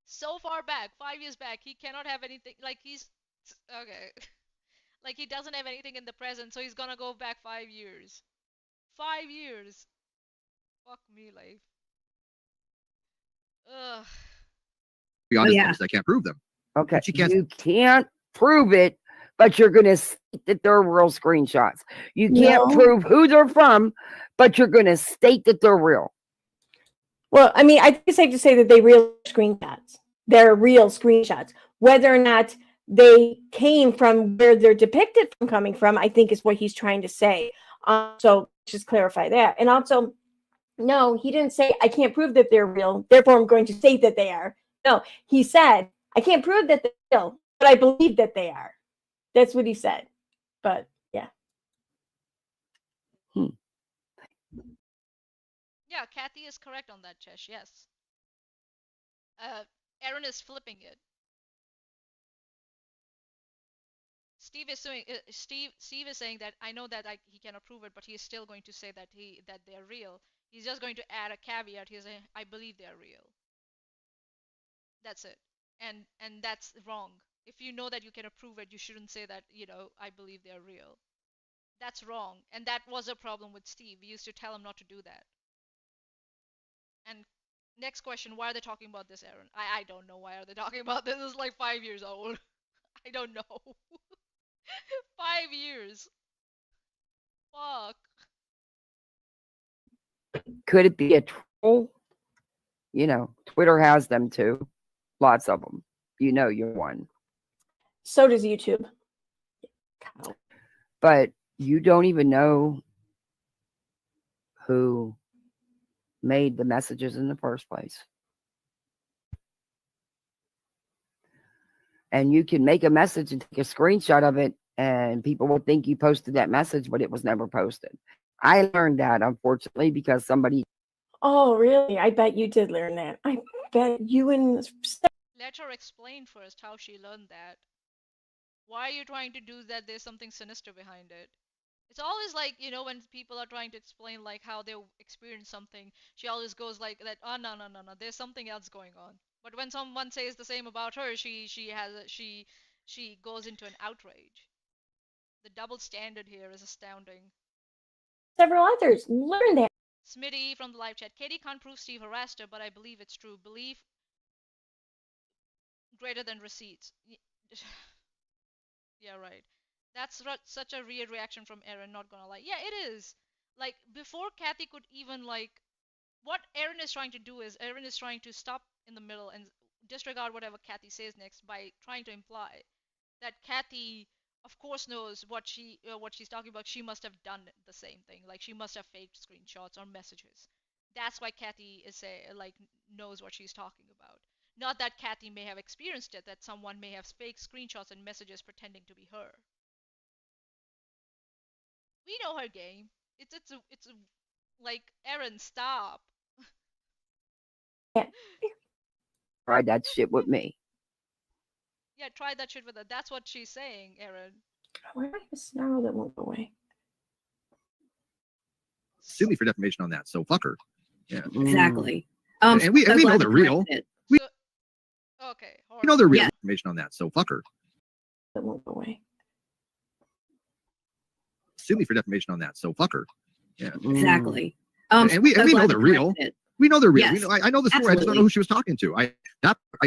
So far back, 5 years back, he cannot have anything. Like, he's. Okay. Like, he doesn't have anything in the present, so he's gonna go back 5 years. 5 years. Fuck me, life. Ugh. Be honest, I can't prove them. okay, But you can't. you can't prove it, but you're going to state that they're real screenshots. You can't No. prove who they're from, but you're going to state that they're real. Well, I mean, I think it's safe to say that they real screenshots. They're real screenshots. Whether or not they came from where they're depicted from coming from, I think is what he's trying to say. So just clarify that. And also, no, he didn't say I can't prove that they're real. Therefore, I'm going to state that they are. No, he said I can't prove that they're real, but I believe that they are. That's what he said. But yeah. Yeah, Kathy is correct on that, Chesh. Yes. Erin is flipping it. Steve is saying that I know that he cannot prove it, but he is still going to say that they're real. He's just going to add a caveat. He's saying, I believe they're real. That's it. And that's wrong. If you know that you cannot prove it, you shouldn't say that, I believe they're real. That's wrong. And that was a problem with Steve. We used to tell him not to do that. And next question, why are they talking about this, Erin? I don't know why are they talking about this. This is like 5 years old. I don't know. 5 years. Fuck. Could it be a troll? Twitter has them too. Lots of them. You're one. So does YouTube. But you don't even know who made the messages in the first place. And you can make a message and take a screenshot of it, and people will think you posted that message, but it was never posted. I learned that, unfortunately, because somebody. Oh, really? I bet you did learn that. I bet you and Let her explain first how she learned that. Why are you trying to do that? There's something sinister behind it. It's always like, when people are trying to explain like how they experience something, she always goes like that, oh no, there's something else going on. But when someone says the same about her, she goes into an outrage. The double standard here is astounding. several others learn that. Smitty from the live chat. Katie can't prove Steve harassed her, but I believe it's true. Belief greater than receipts. Yeah, right. That's such a weird reaction from Erin, not gonna lie. Yeah, it is. Like, before Kathy could even, like, what Erin is trying to do is Erin is trying to stop in the middle and disregard whatever Kathy says next by trying to imply that Kathy, of course, knows what she's talking about. She must have done the same thing. Like, she must have faked screenshots or messages. That's why Kathy is knows what she's talking about. Not that Kathy may have experienced it, that someone may have faked screenshots and messages pretending to be her. We know her game. It's like, Erin, stop. Yeah. Tried that shit with me. Yeah, try that shit with her. That's what she's saying, Erin. Why do I have a snarl that won't go away? Sue me for defamation on that, so fuck her. Yeah. Exactly. And we know they're real. We Okay. know they're real Yeah. defamation on that, so fuck her. That won't go away. Sue me for defamation on that, so fuck her. Yeah. Exactly. And we know they're real. We know they're real. Yes, We know, I know the story. I just don't know absolutely. who she was talking to. I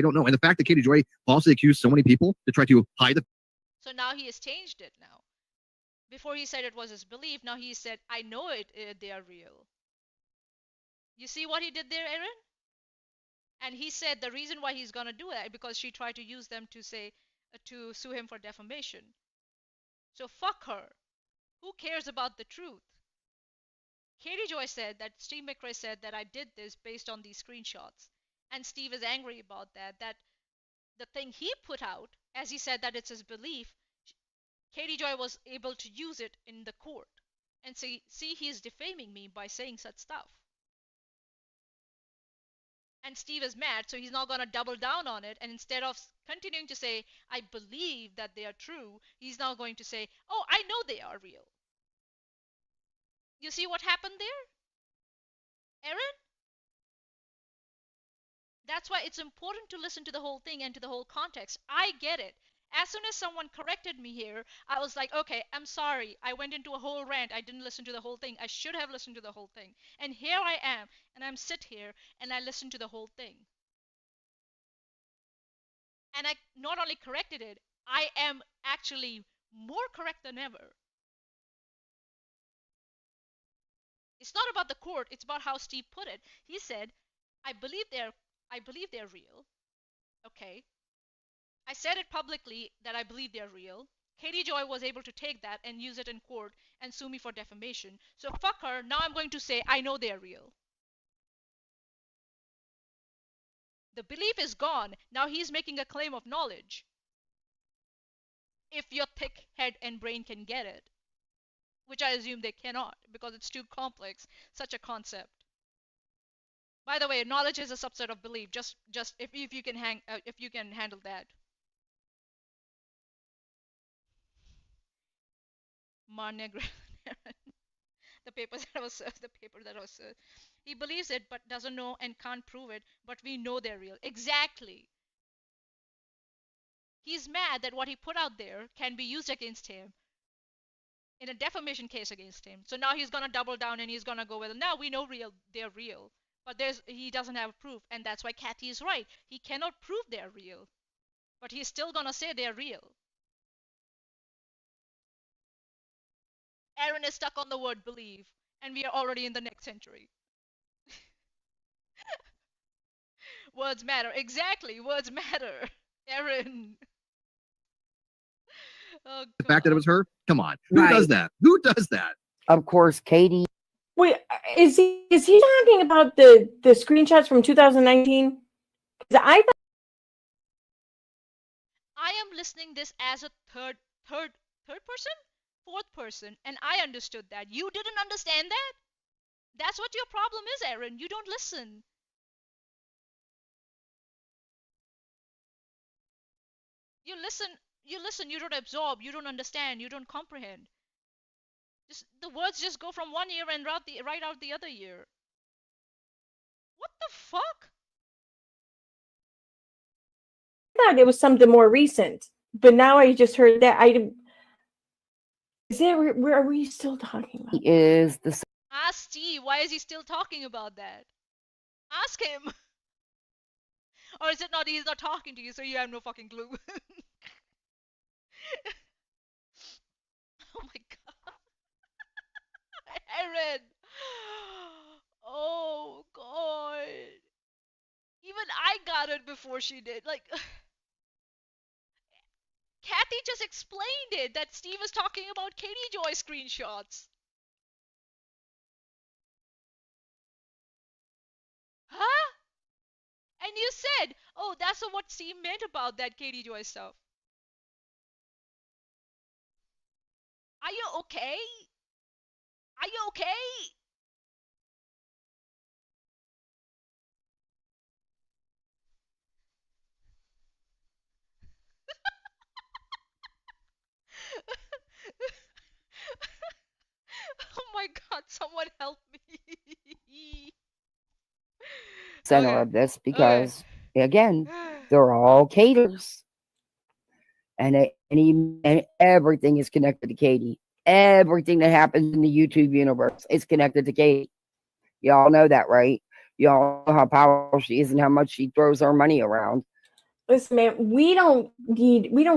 don't know. And the fact that Katie Joy falsely accused so many people to try to hide the So now he has changed it now. Before he said it was his belief, now he said, I know they are real. You see what he did there, Erin? And he said the reason why he's gonna do that because she tried to use them to sue him for defamation. So fuck her. Who cares about the truth? Katie Joy said that Steve McRae said that I did this based on these screenshots. And Steve is angry about that. That the thing he put out, as he said that it's his belief, Katie Joy was able to use it in the court and say, see, he's defaming me by saying such stuff. And Steve is mad, so he's now going to double down on it. And instead of continuing to say, I believe that they are true, he's now going to say, oh, I know they are real. You see what happened there, Erin? That's why it's important to listen to the whole thing and to the whole context. I get it. As soon as someone corrected me here, I was like, okay, I'm sorry. I went into a whole rant. I didn't listen to the whole thing. I should have listened to the whole thing. And here I am, and I'm sit here, and I listened to the whole thing. And I not only corrected it, I am actually more correct than ever. It's not about the court, it's about how Steve put it. He said, I believe they're real. Okay. I said it publicly that I believe they're real. Katie Joy was able to take that and use it in court and sue me for defamation. So fuck her. Now I'm going to say I know they're real. The belief is gone. Now he's making a claim of knowledge. If your thick head and brain can get it. Which I assume they cannot because it's too complex, such a concept. By the way, knowledge is a subset of belief. Just if you can handle that. Marnia the paper that was he believes it but doesn't know and can't prove it, but we know they're real. Exactly. He's mad that what he put out there can be used against him in a defamation case against him. So now he's gonna double down and he's gonna go with, now we know they're real, but he doesn't have proof, and that's why Kathy is right. He cannot prove they're real, but he's still gonna say they're real. Erin is stuck on the word believe, and we are already in the next century. Words matter. Exactly, words matter. Erin. Oh, the fact that it was her. Come on, who Right. does that? Who does that? Of course, Katie. Wait, is he talking about the screenshots from 2019? Because I thought I am listening this as a third person, fourth person, and I understood that. You didn't understand that? That's what your problem is, Erin. You don't listen. You listen, you don't absorb, you don't understand, you don't comprehend. The words just go from one ear and right out the other ear. What the fuck? it was something more recent, but now I just heard that. Is that where are we still talking about? He is the Ask Steve, why is he still talking about that? Ask him. Or is it not, he's not talking to you, so you have no fucking clue? Oh my god. Erin. Oh god. Even I got it before she did. Like, Kathy just explained it that Steve was talking about Katie Joy screenshots. Huh? And you said, oh, that's what Steve meant about that Katie Joy stuff. Are you okay? Are you okay? Oh my god, someone help me. Center Okay. of this Okay. because again, they're all caters, and everything is connected to Katie. Everything that happens in the YouTube universe is connected to Katie. Y'all know that, right? Y'all know how powerful she is and how much she throws her money around. Listen, man, we don't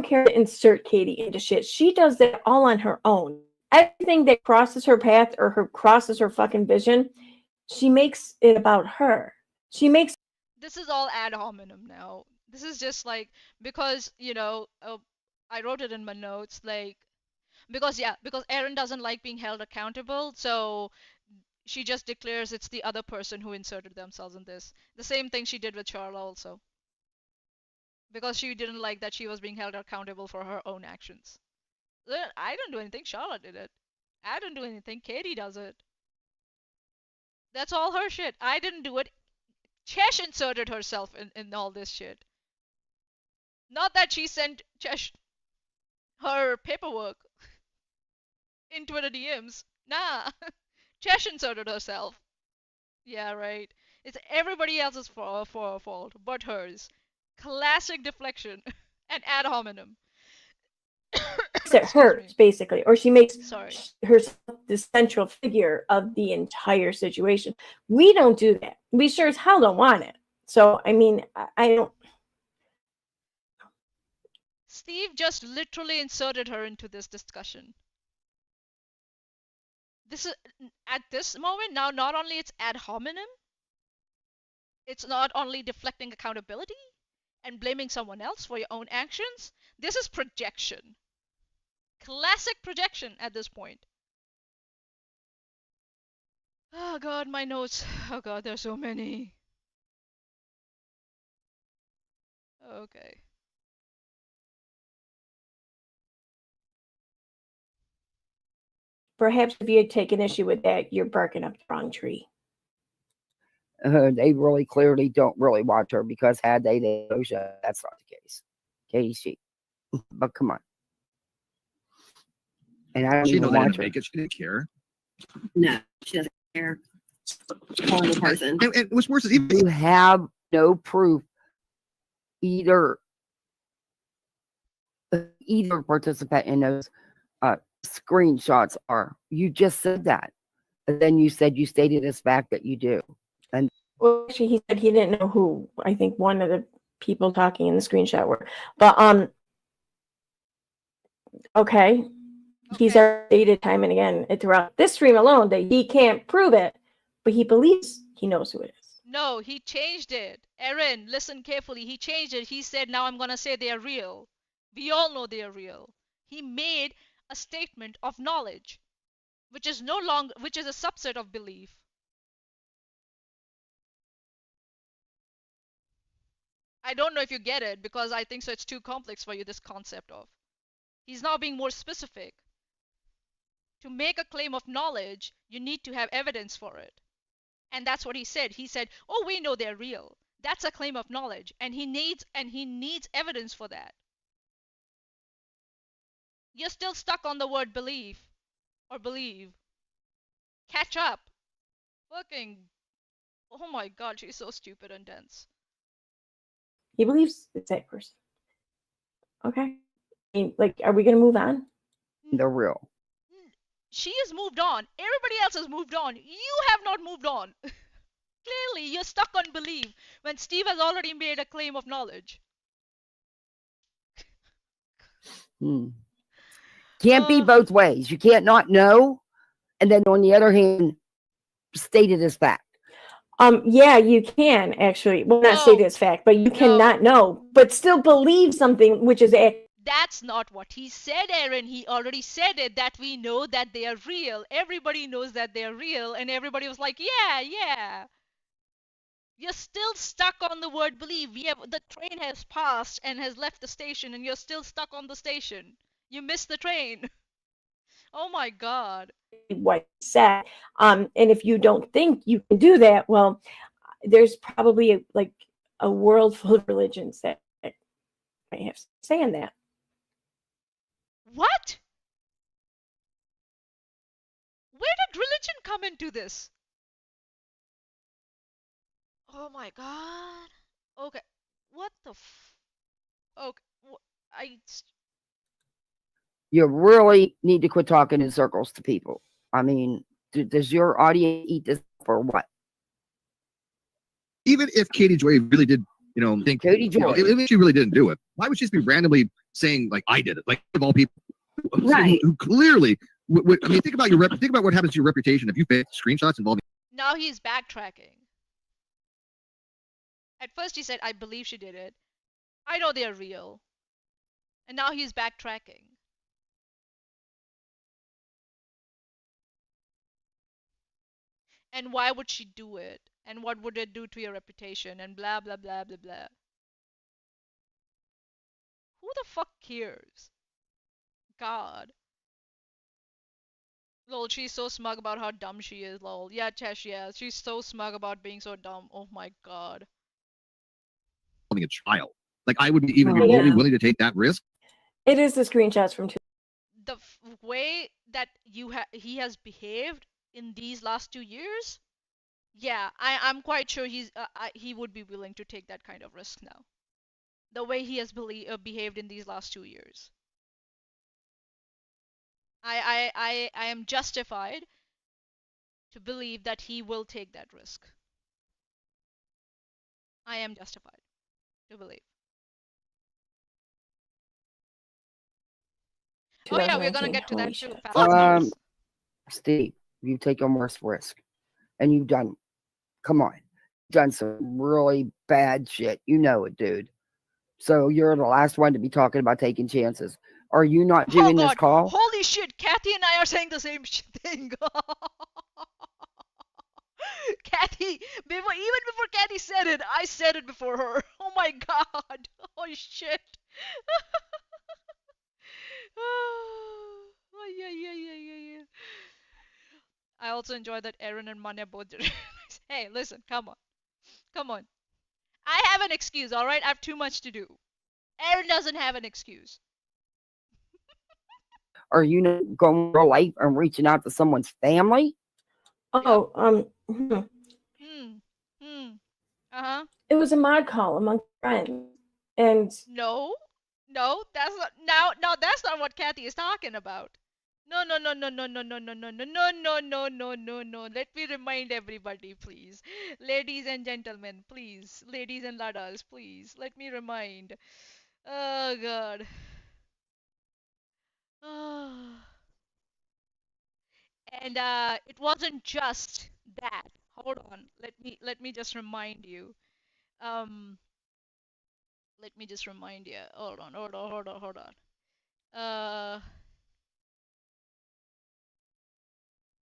care to insert Katie into shit. She does that all on her own. Everything that crosses her path or crosses her fucking vision, she makes it about her. She makes This is all ad hominem now. This is just like, because, I wrote it in my notes, like, because Erin doesn't like being held accountable, so she just declares it's the other person who inserted themselves in this. The same thing she did with Charla also, because she didn't like that she was being held accountable for her own actions. I didn't do anything. Charlotte did it. I didn't do anything. Katie does it. That's all her shit. I didn't do it. Chesh inserted herself in all this shit. Not that she sent Chesh her paperwork in Twitter DMs. Nah. Chesh inserted herself. Yeah, right. It's everybody else's fault but hers. Classic deflection and ad hominem. it Excuse hers me. basically, or she makes Sorry. herself the central figure of the entire situation. We don't do that. We sure as hell don't want it. So I mean, I don't. Steve just literally inserted her into this discussion. This is at this moment now. Not only it's ad hominem, it's not only deflecting accountability and blaming someone else for your own actions. This is projection. Classic projection at this point. Oh god, my notes. Oh god, there's so many. Okay. Perhaps if you had taken issue with that, you're barking up the wrong tree. They really clearly don't really watch her because had they know that's not the case. Katie, she, but come on. And I don't She even know they watch didn't her. make it. She didn't care. No, she doesn't care. Horrible person. And what's worse is even You have no proof either participant in those screenshots are. You just said that. And then you said you stated as fact that you do. And Well, actually, he said he didn't know who. I think one of the people talking in the screenshot were. But okay. He's already stated time and again throughout this stream alone that he can't prove it, but he believes he knows who it is. No, he changed it. Erin, listen carefully. He changed it. He said, now I'm gonna say they are real. We all know they are real. He made a statement of knowledge, which is no longer, which is a subset of belief. I don't know if you get it because I think so it's too complex for you, this concept of. He's now being more specific. To make a claim of knowledge, you need to have evidence for it. And that's what he said. He said, "Oh, we know they're real." That's a claim of knowledge, and he needs evidence for that. You're still stuck on the word belief or believe. Catch up. Fucking, oh my god, she's so stupid and dense. He believes it's that person. Okay. I mean, like, are we gonna move on? they're real. She has moved on. Everybody else has moved on. You have not moved on. Clearly, you're stuck on belief when Steve has already made a claim of knowledge. Hmm. Can't be Uh, both ways. You can't not know, and then on the other hand, state it as fact. Yeah, you can actually. Well, not state no, it as fact, but you no. cannot know, but still believe something which is That's not what he said, Erin. He already said it that we know that they are real. Everybody knows that they are real, and everybody was like, yeah, yeah. You're still stuck on the word believe. The train has passed and has left the station, and you're still stuck on the station. You missed the train. Oh my god. what he said. And if you don't think you can do that, well, there's probably like a world full of religions that may have saying that. What? Where did religion come into this? Oh my god. Okay. What the Okay. I. You really need to quit talking in circles to people. I mean, does your audience eat this for what? Even if Katie Joy really did, think, Katie Joy. even if she really didn't do it, why would she just be randomly saying like I did it? Like of all people, Right. who clearly, I mean, think about what happens to your reputation if you fake screenshots involving. Now he's backtracking. At first he said, I believe she did it. I know they're real. And now he's backtracking. And why would she do it? And what would it do to your reputation? And blah, blah, blah, blah, blah. Who the fuck cares? God. Lol, she's so smug about how dumb she is, lol. Yeah, Chesh, yeah. She's so smug about being so dumb. Oh my god. A child. Like I would even be Oh, remotely yeah. willing to take that risk. It is the screenshots from The way that he has behaved in these last 2 years, yeah, I'm quite sure he would be willing to take that kind of risk now. The way he has behaved in these last 2 years, I am justified to believe that he will take that risk. I am justified to believe. Oh yeah, we're gonna 2019. get to Holy that too. shit. Fast Fuck enough. me. Steve, you've taken worse risk, and you've done. Come on, you've done some really bad shit. You know it, dude. So you're the last one to be talking about taking chances. Are you not Oh doing this god, call? holy shit, Kathy and I are saying the same thing. Kathy, even before Kathy said it, I said it before her. Oh my god. Holy shit. Oh, yeah, yeah, yeah, yeah, yeah. I also enjoy that Erin and Manya both did it. Hey, listen, come on. Come on. I have an excuse, alright? I have too much to do. Erin doesn't have an excuse. Are you not going through life and reaching out to someone's family? Oh, Hmm. Hmm. Uh-huh. it was a mod call among friends, and No. No, that's not now that's not what Kathy is talking about. No, no, no, no, no, no, no, no, no, no, no, no, no, no, no, no. Let me remind everybody, please. Ladies and gentlemen, please. Ladies and ladas, please. Let me remind. Oh god. And it wasn't just that. Hold on. Let me just remind you. Um let me just remind you. Hold on, hold on, hold on, hold on. Uh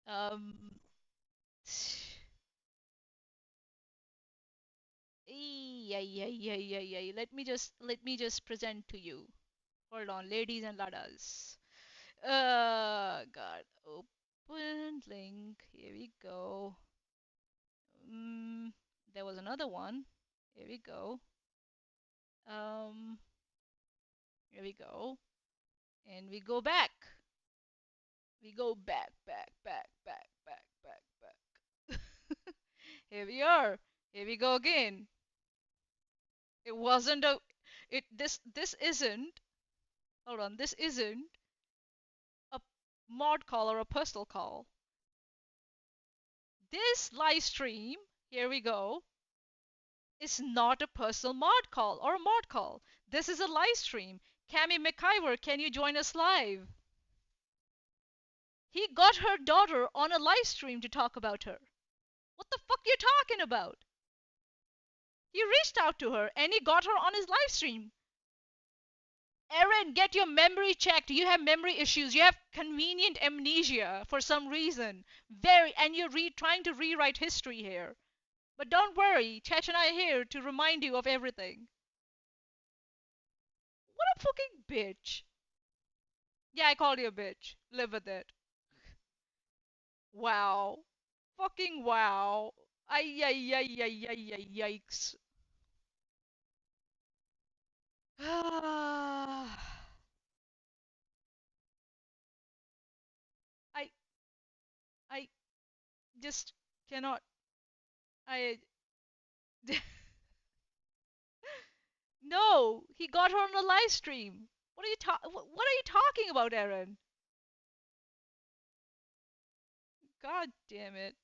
um Yeah, yeah, yeah, yeah, yeah. Let me just present to you. Hold on, ladies and ladas. God, open link. Here we go. There was another one. Here we go. Um, here we go. And we go back. We go back, back, back, back, back, back, back. Here we are. Here we go again. It wasn't a. It this isn't. Hold on. This isn't a mod call or a personal call. This live stream, here we go, is not a personal mod call or a mod call. This is a live stream. Cami McIver, can you join us live? He got her daughter on a live stream to talk about her. What the fuck you talking about? He reached out to her and he got her on his live stream. Erin, get your memory checked. You have memory issues. You have convenient amnesia for some reason. And you're trying to rewrite history here. But don't worry, Chesh and I are here to remind you of everything. What a fucking bitch. Yeah, I called you a bitch. Live with it. Wow. Fucking wow. Ay, ay, ay, ay, ay, ay, yikes. I I just cannot. I No, he got her on a live stream. What are you talking about, Erin? God damn it.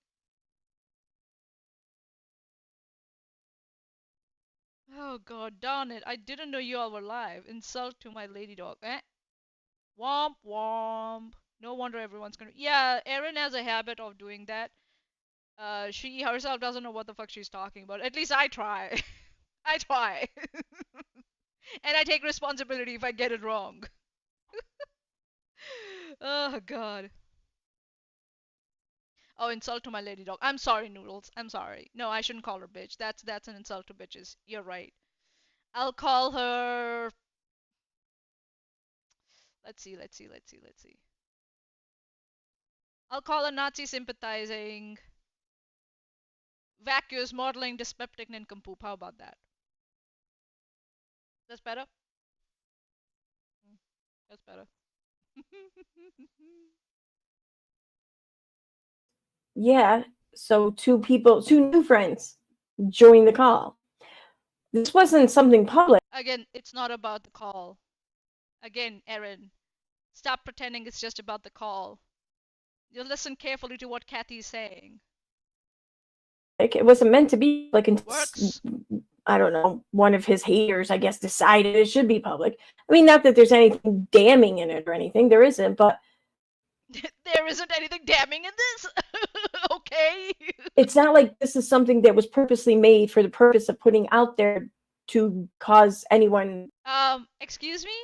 Oh god darn it. I didn't know you all were live. Insult to my lady dog. Eh? Womp womp. No wonder everyone's gonna. Yeah, Erin has a habit of doing that. She herself doesn't know what the fuck she's talking about. At least I try. I try. And I take responsibility if I get it wrong. Oh god. Oh, insult to my lady dog. I'm sorry, Noodles. I'm sorry. No, I shouldn't call her bitch. That's an insult to bitches. You're right. I'll call her. Let's see. I'll call her Nazi sympathizing, vacuous, modeling, dyspeptic nincompoop. How about that? That's better? Mm, that's better. Yeah. So two new friends joined the call. This wasn't something public. Again, it's not about the call. Again, Erin, stop pretending it's just about the call. You listen carefully to what Kathy's saying. It wasn't meant to be like Works. I don't know, one of his haters, I guess, decided it should be public. I mean, not that there's anything damning in it or anything. There isn't, but There isn't anything damning in this. Okay. it's not like this is something that was purposely made for the purpose of putting out there to cause anyone. Excuse me?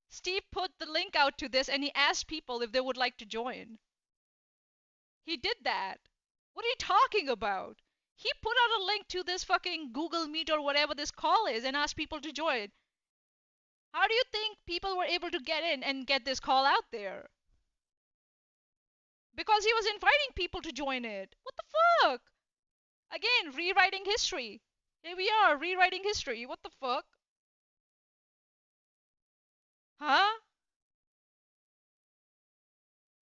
Steve put the link out to this and he asked people if they would like to join. He did that. What are you talking about? He put out a link to this fucking Google Meet or whatever this call is and asked people to join. How do you think people were able to get in and get this call out there? Because he was inviting people to join it. What the fuck? Again, rewriting history. Here we are, rewriting history. What the fuck? Huh?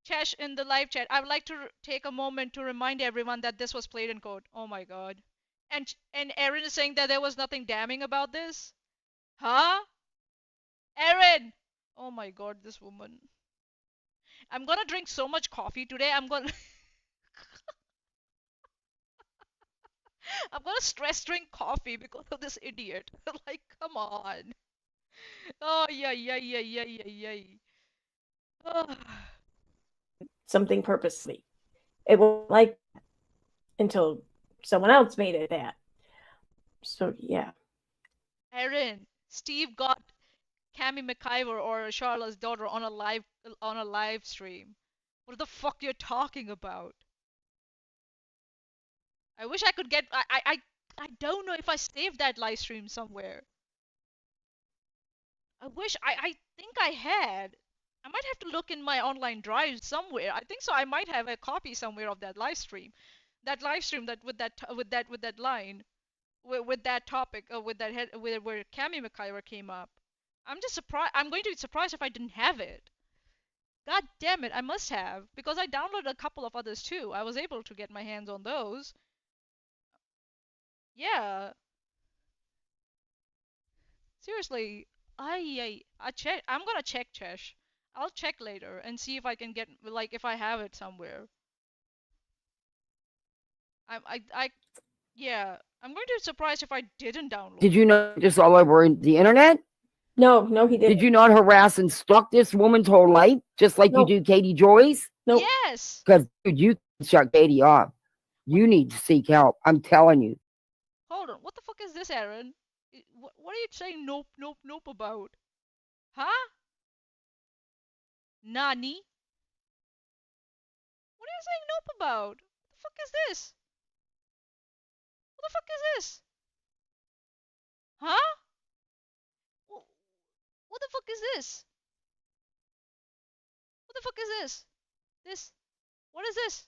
Chesh in the live chat. I would like to take a moment to remind everyone that this was played in code. Oh my god. And Erin is saying that there was nothing damning about this? Huh? Erin! Oh my god, this woman. I'm gonna drink so much coffee today. I'm gonna stress drink coffee because of this idiot. Like, come on. Oh yeah, yeah, yeah, yeah, yeah, yeah. Oh. Something purposely. It was like until someone else made it that. So yeah. Erin, Steve got Cami McIver or Charlotte's daughter on a live stream. What the fuck you're talking about? I wish I could get I don't know if I saved that live stream somewhere. I think I had. I might have to look in my online drive somewhere. I think so. I might have a copy somewhere of that live stream. That live stream that with that line with that topic with that head where Cami McIver came up. I'm just surprised. I'm going to be surprised if I didn't have it. God damn it, I must have because I downloaded a couple of others too. I was able to get my hands on those. Yeah, seriously. I check. I'm gonna check Chesh. I'll check later and see if I can get, like, if I have it somewhere. I yeah. I'm going to be surprised if I didn't download Did you it. know this all over the internet? No, he Did didn't. you not harass and stalk this woman's whole life, just like you Nope. do Katie Joy's? Nope. Yes. Because, dude, you can shut Katie off. You need to seek help. I'm telling you. Hold on. What the fuck is this, Erin? What are you saying nope, nope, nope about? Huh? Nani? What are you saying nope about? What the fuck is this? What the fuck is this? Huh? What the fuck is this? What the fuck is this? This. What is this?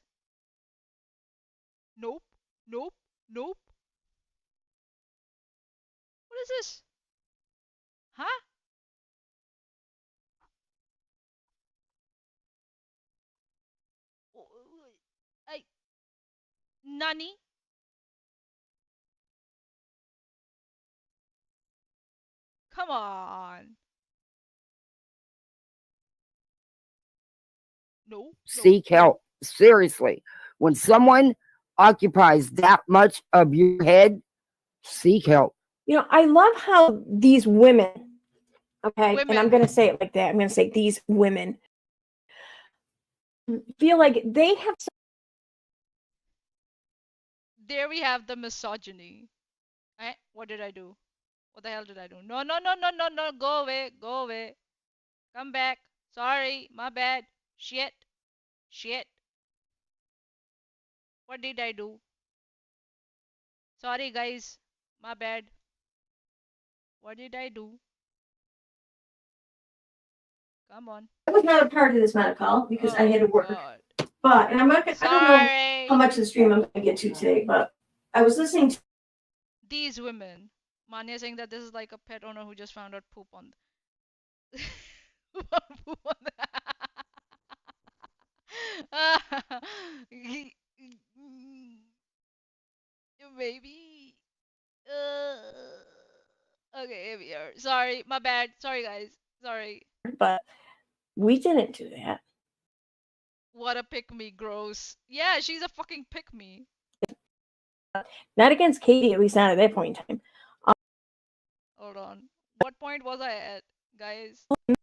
Nope. Nope. Nope. What is this? Huh? I. Nani? Come on. No. No. Seek help. Seriously. When someone occupies that much of your head, seek help. I love how these women, okay, and I'm Women. going to say it like that. I'm going to say these women feel like they have There we have the misogyny. Eh? What did I do? What the hell did I do? No, no, no, no, no, no. Go away. Go away. Come back. Sorry. My bad. Shit. Shit. What did I do? Sorry, guys. My bad. What did I do? Come on. I was not a part of this medical call because I had to work. God. But, and I'm not gonna, I don't know Sorry. how much of the stream I'm gonna get to today, but I was listening to These women. Manya saying that this is like a pet owner who just found out poop on. Poop on Maybe. Okay, here we are. Sorry, my bad. Sorry, guys. Sorry. but we didn't do that. What a pick me, gross. Yeah, she's a fucking pick me. Not against Katie, at least not at that point in time. Hold on. What point was I at, guys? I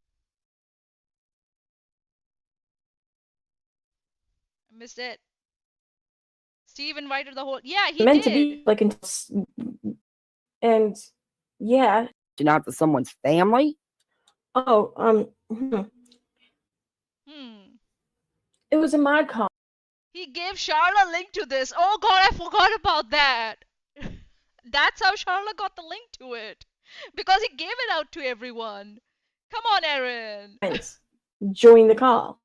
missed it. Steve invited the whole. Yeah, he Meant did. to be like and yeah. Out to someone's family? Oh, it was a mod call. He gave Charlotte a link to this. Oh god, I forgot about that. That's how Charlotte got the link to it. Because he gave it out to everyone. Come on, Erin. Join the call.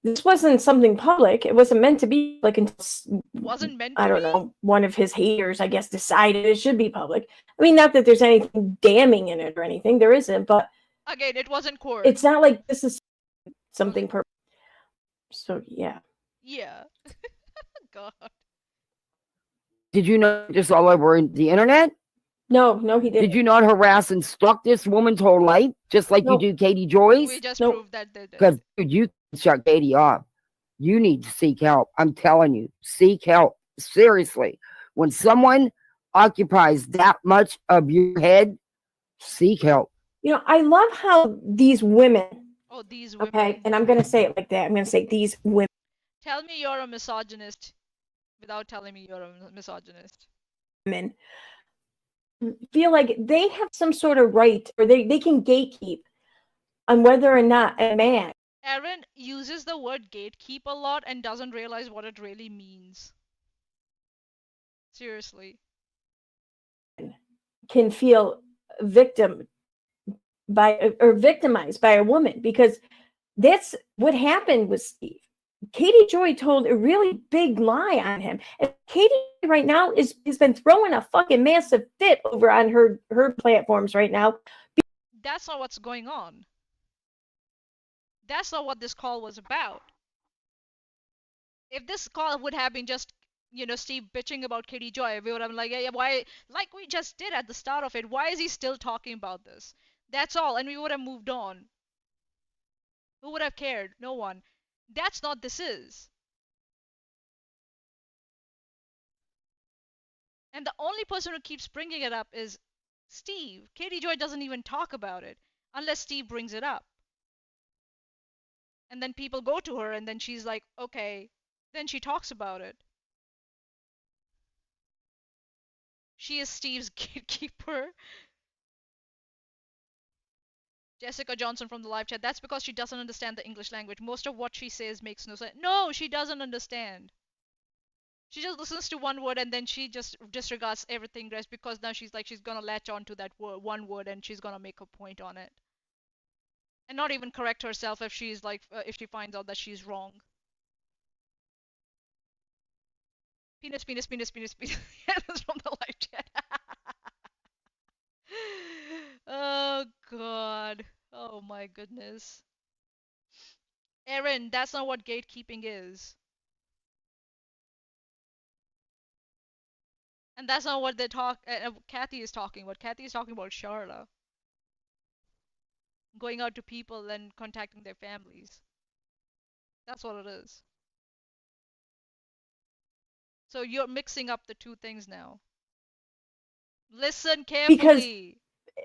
This wasn't something public. It wasn't meant to be like until Wasn't meant to I don't be? know, one of his haters, I guess, decided it should be public. I mean, not that there's anything damning in it or anything. There isn't, but Again, it wasn't court. it's not like this is something purpose. So yeah. Yeah. God. Did you know this all over the internet? No, he didn't. Did you not harass and stalk this woman's whole life, just like Nope. you do Katie Joy's? We just Nope. proved that they did. Because, dude, you can shut Katie off. You need to seek help. I'm telling you, seek help. Seriously. When someone occupies that much of your head, seek help. I love how these women, Oh, these women. okay, and I'm going to say it like that. I'm going to say these women. Tell me you're a misogynist without telling me you're a misogynist. Feel like they have some sort of right, or they can gatekeep on whether or not a man Erin uses the word gatekeep a lot and doesn't realize what it really means. Seriously. can feel victimized by a woman, because that's what happened with Steve. Katie Joy told a really big lie on him. And Katie right now has been throwing a fucking massive fit over on her platforms right now. That's not what's going on. That's not what this call was about. If this call would have been just, Steve bitching about Katie Joy, we would have been like, yeah, why, like we just did at the start of it, why is he still talking about this? That's all, and we would have moved on. Who would have cared? No one. That's not this is. And the only person who keeps bringing it up is Steve. Katie Joy doesn't even talk about it unless Steve brings it up. And then people go to her, and then she's like, okay. Then she talks about it. She is Steve's gatekeeper. Jessica Johnson from the live chat. That's because she doesn't understand the English language. Most of what she says makes no sense. No, she doesn't understand. She just listens to one word and then she just disregards everything rest because now she's like she's gonna latch on to that word, one word, and she's gonna make a point on it and not even correct herself if she's like if she finds out that she's wrong. Penis, penis, penis, penis, penis. Yeah, that's from the live chat. Oh god. Oh my goodness. Erin, that's not what gatekeeping is. And that's not what they talk. Kathy is talking about. Kathy is talking about Charla going out to people and contacting their families. That's what it is. So you're mixing up the two things now. Listen Because carefully.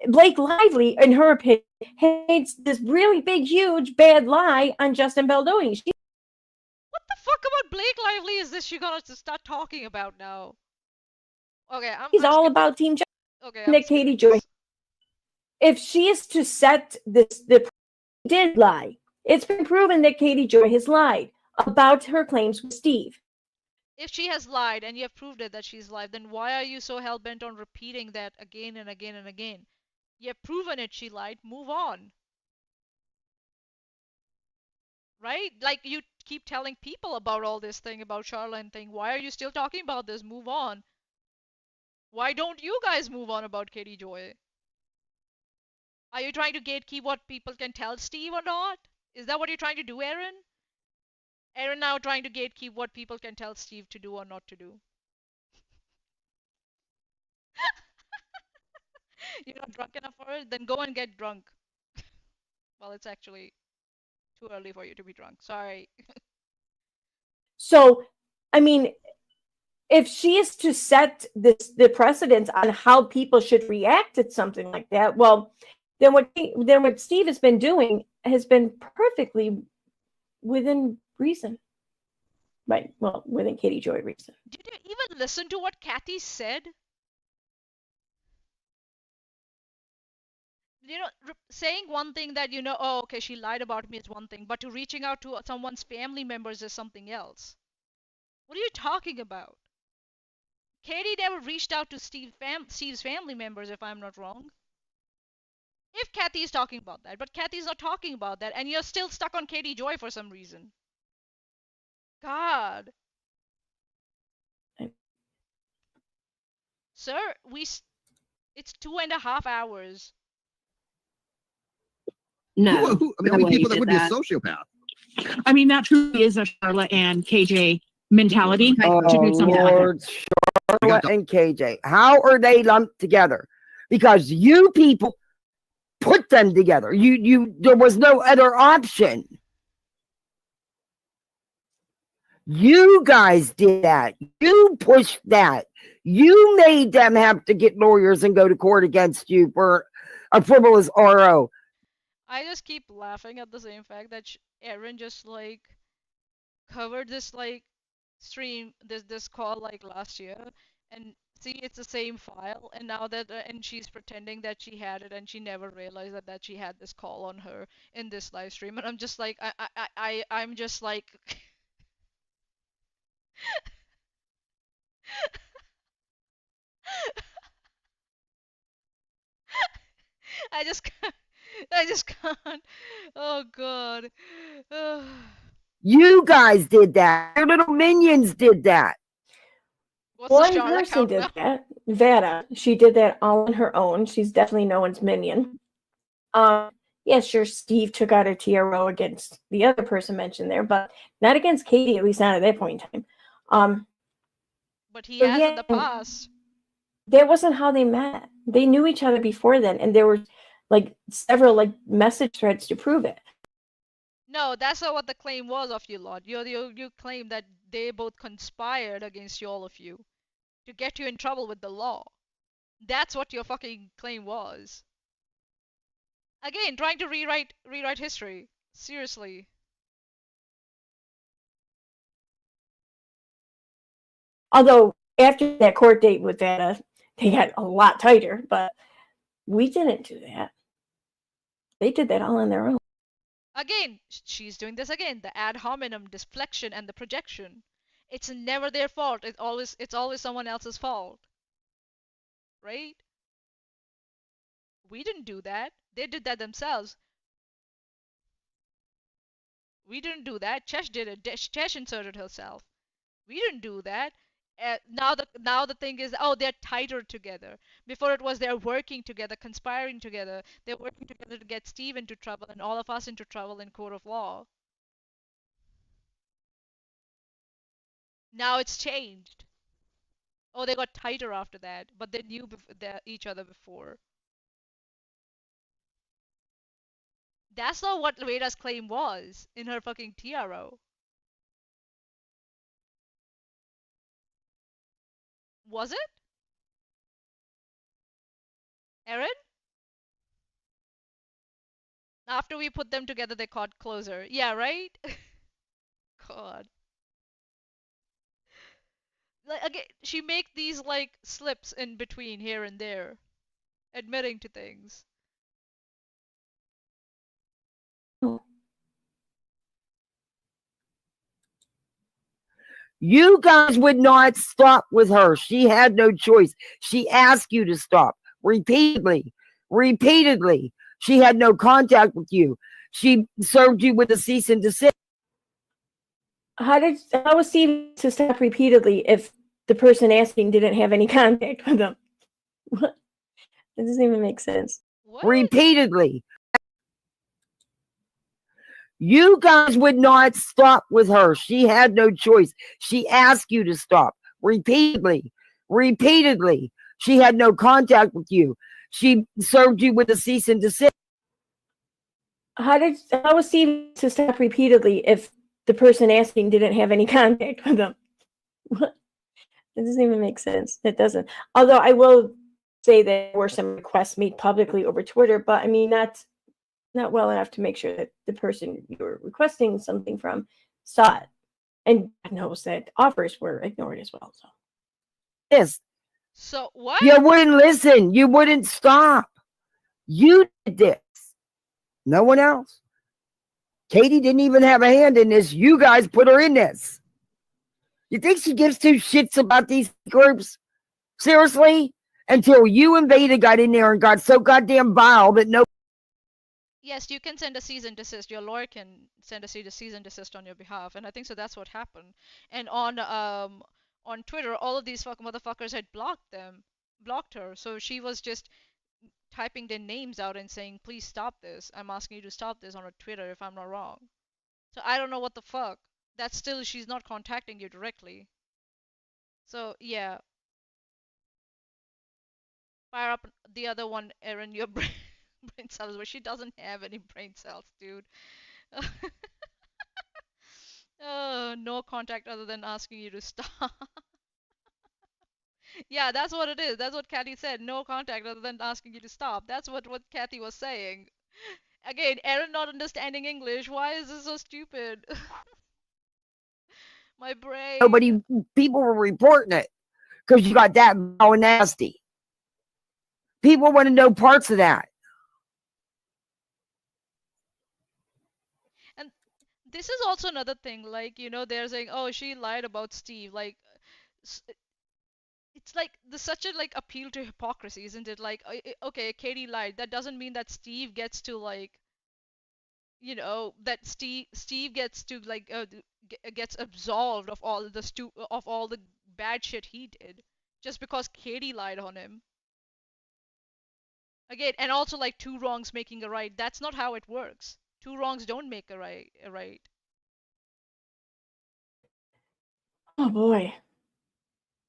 Blake Lively, in her opinion, hates this really big, huge, bad lie on Justin Baldoni. What the fuck about Blake Lively is this she gonna start talking about now? Okay, She's I'm all skipping. about Team Okay, I'm Nick Katie skipping Joy. this. If she is to set this, the did lie. It's been proven that Katie Joy has lied about her claims with Steve. If she has lied and you have proved it that she's lied, then why are you so hell bent on repeating that again and again and again? You have proven it she lied, move on. Right? Like you keep telling people about all this thing about Charlotte thing. Why are you still talking about this? Move on. Why don't you guys move on about Katie Joy? Are you trying to gatekeep what people can tell Steve or not? Is that what you're trying to do, Erin? Erin now trying to gatekeep what people can tell Steve to do or not to do. You're not drunk enough for it? Then go and get drunk. Well, it's actually too early for you to be drunk. Sorry. So, I mean, if she is to set the precedence on how people should react to something like that, well, then what Steve has been doing has been perfectly within reason. Right. Well, within Katie Joy reason. Did you even listen to what Kathy said? Saying one thing that oh, okay, she lied about me is one thing, but to reaching out to someone's family members is something else. What are you talking about? Katie never reached out to Steve's family members, if I'm not wrong. If Kathy is talking about that, but Kathy's not talking about that, and you're still stuck on Katie Joy for some reason. God. Sir, it's 2.5 hours. No, I mean, no way people you that did would that. be a sociopath. I mean, that truly is a Charlotte and KJ mentality Oh, to do something like that. Lord, Charlotte and KJ. How are they lumped together? Because you people put them together. There was no other option. You guys did that. You pushed that. You made them have to get lawyers and go to court against you for a frivolous RO. I just keep laughing at the same fact that Erin just like covered this like stream this call like last year, and see it's the same file, and now that and she's pretending that she had it and she never realized that she had this call on her in this live stream, and I'm just like I'm just like I just can't, I just can't. Oh god. You guys did that. Your little minions did that. What's the One Charlotte person did countdown? that. Vada. She did that all on her own. She's definitely no one's minion. Yeah, sure, Steve took out a TRO against the other person mentioned there, but not against Katie, at least not at that point in time. But he So has in yeah, the past. that wasn't how they met. They knew each other before then, and there were like several like message threads to prove it. No, that's not what the claim was of you, Lord. You claim that they both conspired against all of you to get you in trouble with the law. That's what your fucking claim was. Again, trying to rewrite history. Seriously. Although after that court date with that, they got a lot tighter, but we didn't do that. They did that all on their own. Again, she's doing this again. The ad hominem deflection and the projection. It's never their fault. It's always someone else's fault. Right? We didn't do that. They did that themselves. We didn't do that. Chesh did it. Chesh inserted herself. We didn't do that. Now the thing is, oh, they're tighter together. Before it was they're working together, conspiring together. They're working together to get Steve into trouble and all of us into trouble in court of law. Now it's changed. Oh, they got tighter after that, but they knew each other before. That's not what Veda's claim was in her fucking TRO. Was it? Erin? After we put them together, they caught closer. Yeah, right? God. Like, again, she make these like slips in between here and there, admitting to things. You guys would not stop with her. She had no choice. She asked you to stop repeatedly. Repeatedly. She had no contact with you. She served you with a cease and desist. How was Steve to stop repeatedly if the person asking didn't have any contact with them? What? It doesn't even make sense. What? Repeatedly. You guys would not stop with her. She had no choice. She asked you to stop repeatedly. Repeatedly. She had no contact with you. She served you with a cease and desist. How was Steve to stop repeatedly if the person asking didn't have any contact with them? What? It doesn't even make sense. It doesn't. Although I will say that there were some requests made publicly over Twitter, but I mean not well enough to make sure that the person you were requesting something from saw it. And God knows that offers were ignored as well. So Yes. So what? You wouldn't listen. You wouldn't stop. You did this. No one else. Katie didn't even have a hand in this. You guys put her in this. You think she gives two shits about these groups? Seriously? Until you and Veda got in there and got so goddamn vile that no. Yes, you can send a cease and desist. Your lawyer can send a cease and desist on your behalf, and I think so. That's what happened. And on Twitter, all of these fucking motherfuckers had blocked her. So she was just typing their names out and saying, "Please stop this. I'm asking you to stop this on a Twitter if I'm not wrong." So I don't know what the fuck. That's still she's not contacting you directly. So yeah, fire up the other one, Erin. Your brain cells, but she doesn't have any brain cells, dude. Oh, no contact other than asking you to stop. Yeah, that's what it is. That's what Kathy said. No contact other than asking you to stop. That's what Kathy was saying. Again, Erin not understanding English. Why is this so stupid? My brain. Nobody, people were reporting it because you got that vile and nasty. People want to know parts of that. And this is also another thing. Like, they're saying, oh, she lied about Steve. Like, it's like there's such a like appeal to hypocrisy, isn't it? Like, okay, Katie lied. That doesn't mean that Steve gets to like, that Steve gets to like gets absolved of all the bad shit he did just because Katie lied on him. Again, and also like two wrongs making a right. That's not how it works. Two wrongs don't make a right. oh boy,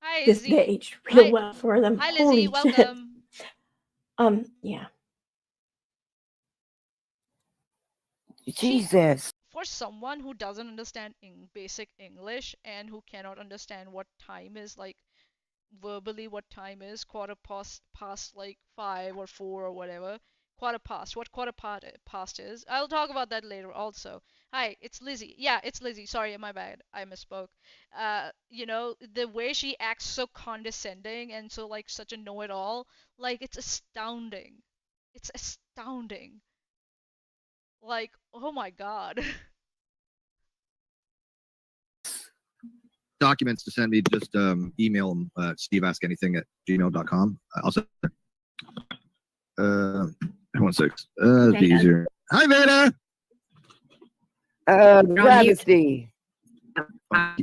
Hi, this Izzy. they aged real Hi, well for them. hi, Holy Lizzie. shit. Welcome. Yeah. Jesus. for someone who doesn't understand basic English and who cannot understand what time is, like verbally what time is, quarter past like 5 or 4 or whatever. Quarter past, what past is. I'll talk about that later also. Hi, it's Lizzie. Yeah, it's Lizzie. Sorry, my bad. I misspoke. The way she acts so condescending and so like such a know-it-all, like it's astounding. It's astounding. Like, oh my God. Documents to send me, just email them, steveaskanything@gmail.com. I'll send it. 1 6. That'd be easier. Hi, Veda. Travesty. Oh, God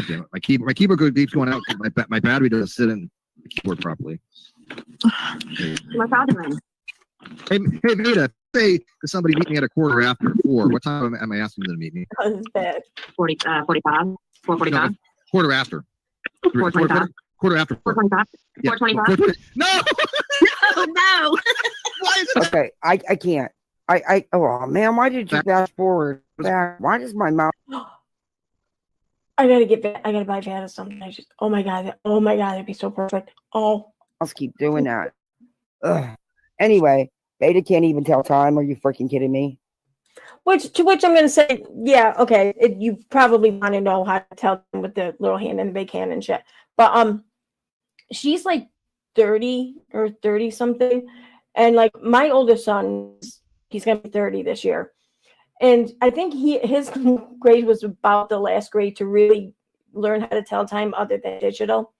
damn it. My keyboard keeps going out because my battery doesn't sit in the keyboard properly. My father. Hey, Veda, say to somebody meet me at 4:15. What time am I asking them to meet me? It's bad. 45. No, 4:45. quarter after. 4:25. Quarter after 4. 4:25. Yeah, 4:25. No! Oh no! Why is it? Okay, I can't. Oh man, why did you fast forward? Why does my mouth? I gotta buy Vanna something. Oh my god, that'd be so perfect. Oh, I'll keep doing that. Ugh. Anyway, Beta can't even tell time. Are you freaking kidding me? to which I'm gonna say, yeah, okay. You probably want to know how to tell them with the little hand and the big hand and shit. But she's like 30 or 30 something, and like my oldest son, he's gonna be 30 this year. And I think his grade was about the last grade to really learn how to tell time other than digital.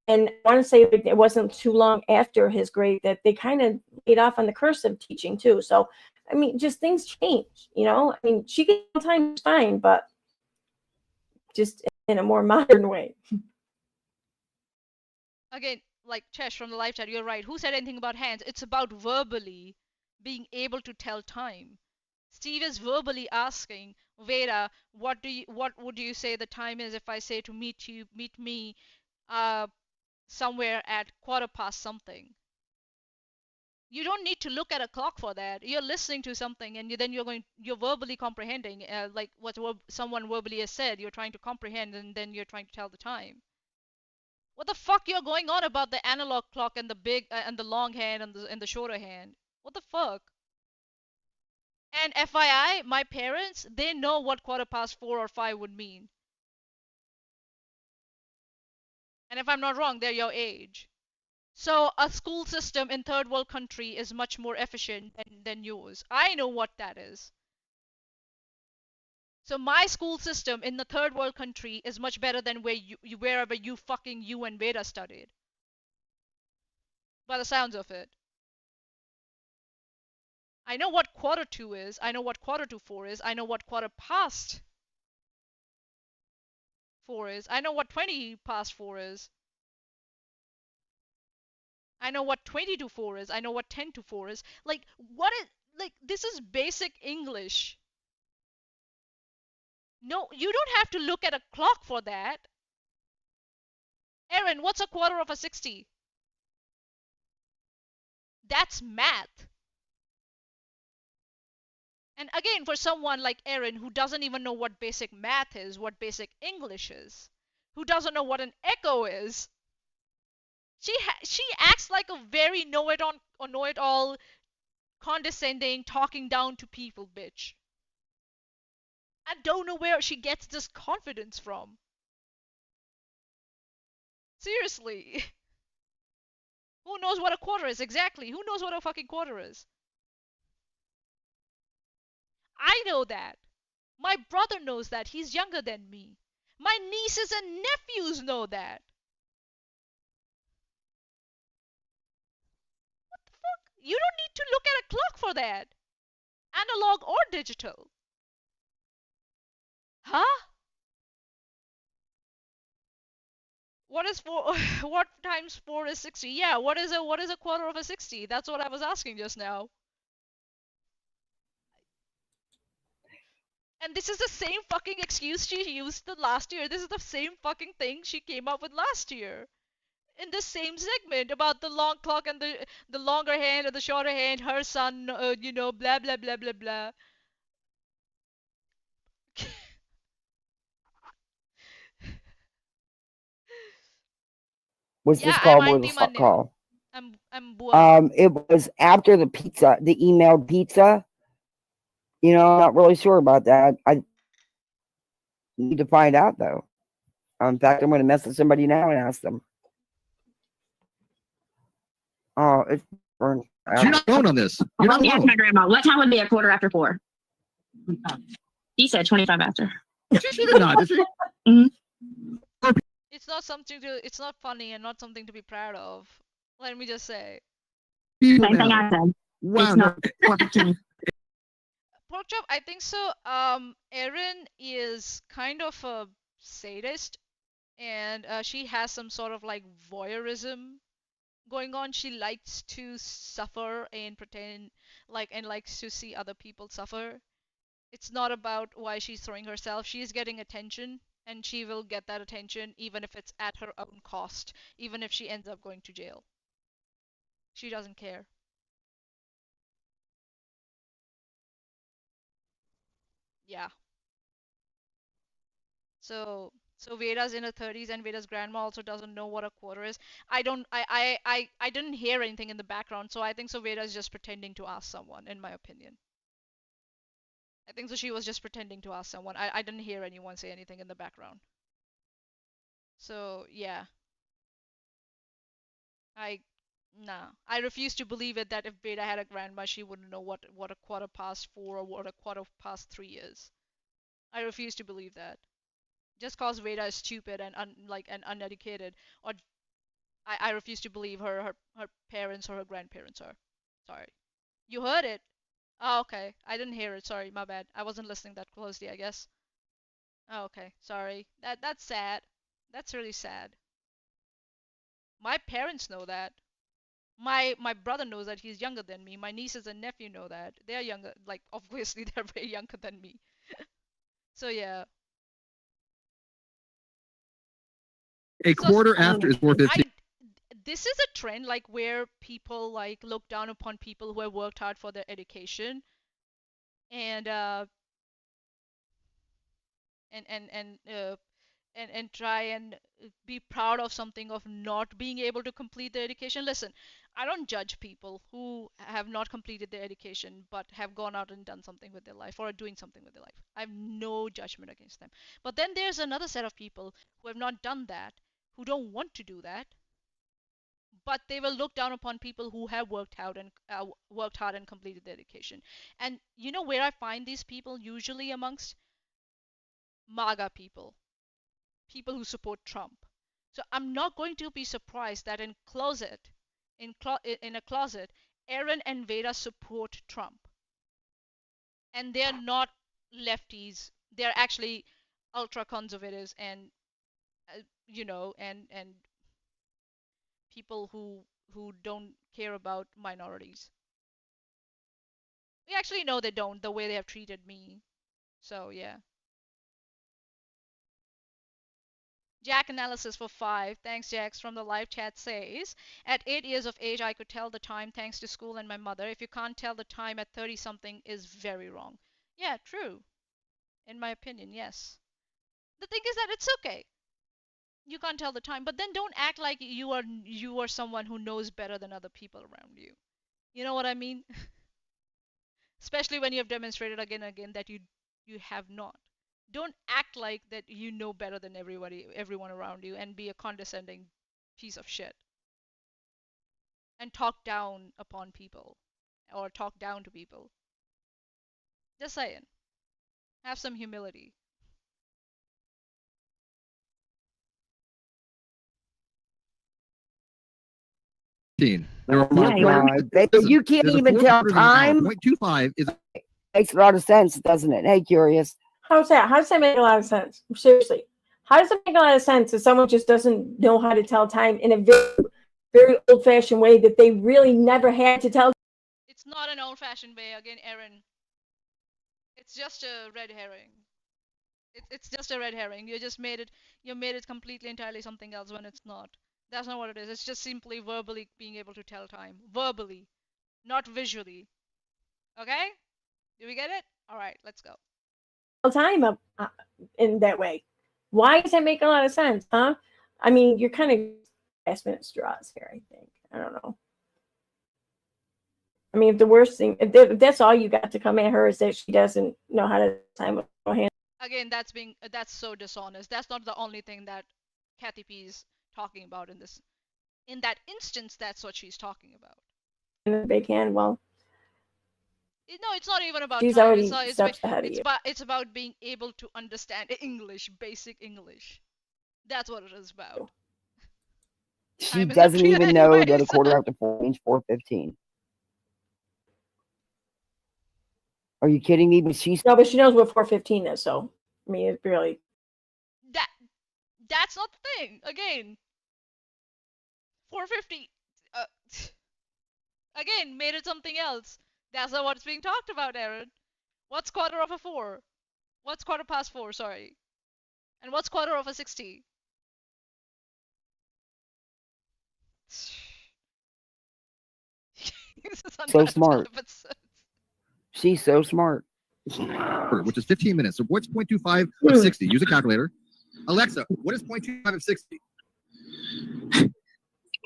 And I want to say it wasn't too long after his grade that they kind of laid off on the cursive teaching too. So, I mean, just things change, I mean, she can tell time fine, but just in a more modern way. Again, like Chesh from the live chat, you're right. Who said anything about hands? It's about verbally being able to tell time. Steve is verbally asking Veda, what would you say the time is if I say to meet me somewhere at quarter past something? You don't need to look at a clock for that. You're listening to something and then you're verbally comprehending, like what someone verbally has said. You're trying to comprehend and then you're trying to tell the time. What the fuck you're going on about the analog clock and the big and the long hand and the shorter hand? What the fuck? And FYI, my parents, they know what quarter past 4 or 5 would mean. And if I'm not wrong, they're your age. So a school system in third world country is much more efficient than yours. I know what that is. So my school system in the third world country is much better than wherever you and Veda studied. By the sounds of it. I know what quarter to is. I know what quarter to 4 is. I know what quarter past 4 is. I know what 20 past 4 is. I know what 20 to 4 is. I know what 10 to 4 is. Like, this is basic English. No, you don't have to look at a clock for that. Erin, what's a quarter of a 60? That's math. And again, for someone like Erin who doesn't even know what basic math is, what basic English is, who doesn't know what an echo is, she acts like a very know-it-all, condescending, talking down to people bitch. I don't know where she gets this confidence from. Seriously. Who knows what a quarter is exactly? Who knows what a fucking quarter is? I know that. My brother knows that. He's younger than me. My nieces and nephews know that. What the fuck? You don't need to look at a clock for that. Analog or digital. Huh? What is 4? What times 4 is 60? Yeah, what is a quarter of a 60? That's what I was asking just now. And this is the same fucking excuse she used the last year. This is the same fucking thing she came up with last year. In the same segment about the long clock and the longer hand and the shorter hand, her son, blah blah blah blah blah. Was Yeah, this I call mind worth di a man niyo. call? I'm buo. It was after the pizza, the emailed pizza. You know, I'm not really sure about that. I need to find out though. In fact, I'm going to message somebody now and ask them. Oh, it's burned. So you're not alone on this. You're Let not me ask alone. my grandma, what time would be a 4:45? He said 25 after. She did not, did she? It's not something to. It's not funny and not something to be proud of. Let me just say. People Same thing now. I said. Wow. It's No. not 4:15. Pork chop, I think so. Erin is kind of a sadist, and she has some sort of like voyeurism going on. She likes to suffer and pretend like and likes to see other people suffer. It's not about why she's throwing herself. She's getting attention, and she will get that attention even if it's at her own cost, even if she ends up going to jail. She doesn't care. Yeah. So Veda's in her 30s and Veda's grandma also doesn't know what a quarter is. I didn't hear anything in the background, so I think so Veda's just pretending to ask someone, in my opinion. I think so she was just pretending to ask someone. I didn't hear anyone say anything in the background. So yeah. I Nah. I refuse to believe it that if Veda had a grandma she wouldn't know what a quarter past 4 or what a quarter past 3 is. I refuse to believe that. Just cause Veda is stupid and and uneducated, or I refuse to believe her parents or her grandparents are. Sorry. You heard it. Oh, okay. I didn't hear it. Sorry, my bad. I wasn't listening that closely, I guess. Oh, okay. Sorry. That's sad. That's really sad. My parents know that. My brother knows that he's younger than me. My nieces and nephew know that. They're younger, like obviously they're way younger than me. So yeah. A So quarter after is 4:15. this is a trend like where people like look down upon people who have worked hard for their education, and and and and uh, and try and be proud of something of not being able to complete their education. Listen, I don't judge people who have not completed their education but have gone out and done something with their life or are doing something with their life. I have no judgment against them. But then there's another set of people who have not done that, who don't want to do that, but they will look down upon people who have worked hard and completed their education. And you know where I find these people usually amongst MAGA people, people who support Trump. So I'm not going to be surprised that in a closet, Erin and Veda support Trump, and they're not lefties. They're actually ultra conservatives and and people who don't care about minorities. We actually know they don't, the way they have treated me. So yeah. Jack analysis for 5. Thanks, Jax, from the live chat says, at 8 years of age, I could tell the time thanks to school and my mother. If you can't tell the time at 30 something is very wrong. Yeah, true. In my opinion, yes. The thing is that it's okay. You can't tell the time, but then don't act like you are someone who knows better than other people around you. You know what I mean? Especially when you have demonstrated again and again that you have not. Don't act like that you know better than everyone around you, and be a condescending piece of shit and talk down upon people or talk down to people. Just saying. Have some humility. There Oh are my Yeah, God. You can't there's a even four tell quarters in an hour. time? 0.25 is Makes a lot of sense, doesn't it? Hey, Curious. How's that? How does that make a lot of sense? Seriously. How does it make a lot of sense if someone just doesn't know how to tell time in a very, very old fashioned way that they really never had to tell? It's not an old-fashioned way, again, Erin. It's just a red herring. It's just a red herring. You made it completely entirely something else when it's not. That's not what it is. It's just simply verbally being able to tell time. Verbally, not visually. Okay? Do we get it? All right, let's go. Time in that way. Why does that make a lot of sense, huh? I mean, you're kind of last minute straws here, I think. I don't know. I mean, if the worst thing, if that's all you got to come at her is that she doesn't know how to time a hand. Again, that's so dishonest. That's not the only thing that Kathy P is talking about in this. In that instance, that's what she's talking about. In the big hand, well, No, it's not even about she's time. already steps ahead of you. It's about being able to understand English, basic English. That's what it is about. She Time is doesn't everything even know that a anyways. quarter after 4 means 4:15. Are you kidding me? But she's No, but she knows what 4:15 is, so I mean, it's really That's not the thing. Again, 450. Again, made it something else. That's not what's being talked about, Erin. What's quarter of a 4? What's quarter past 4? Sorry. And what's quarter of a 60? This is so smart. episodes. She's so smart. Which is 15 minutes. So what's 0.25 of 60? Use a calculator. Alexa, what is 0.25 of 60?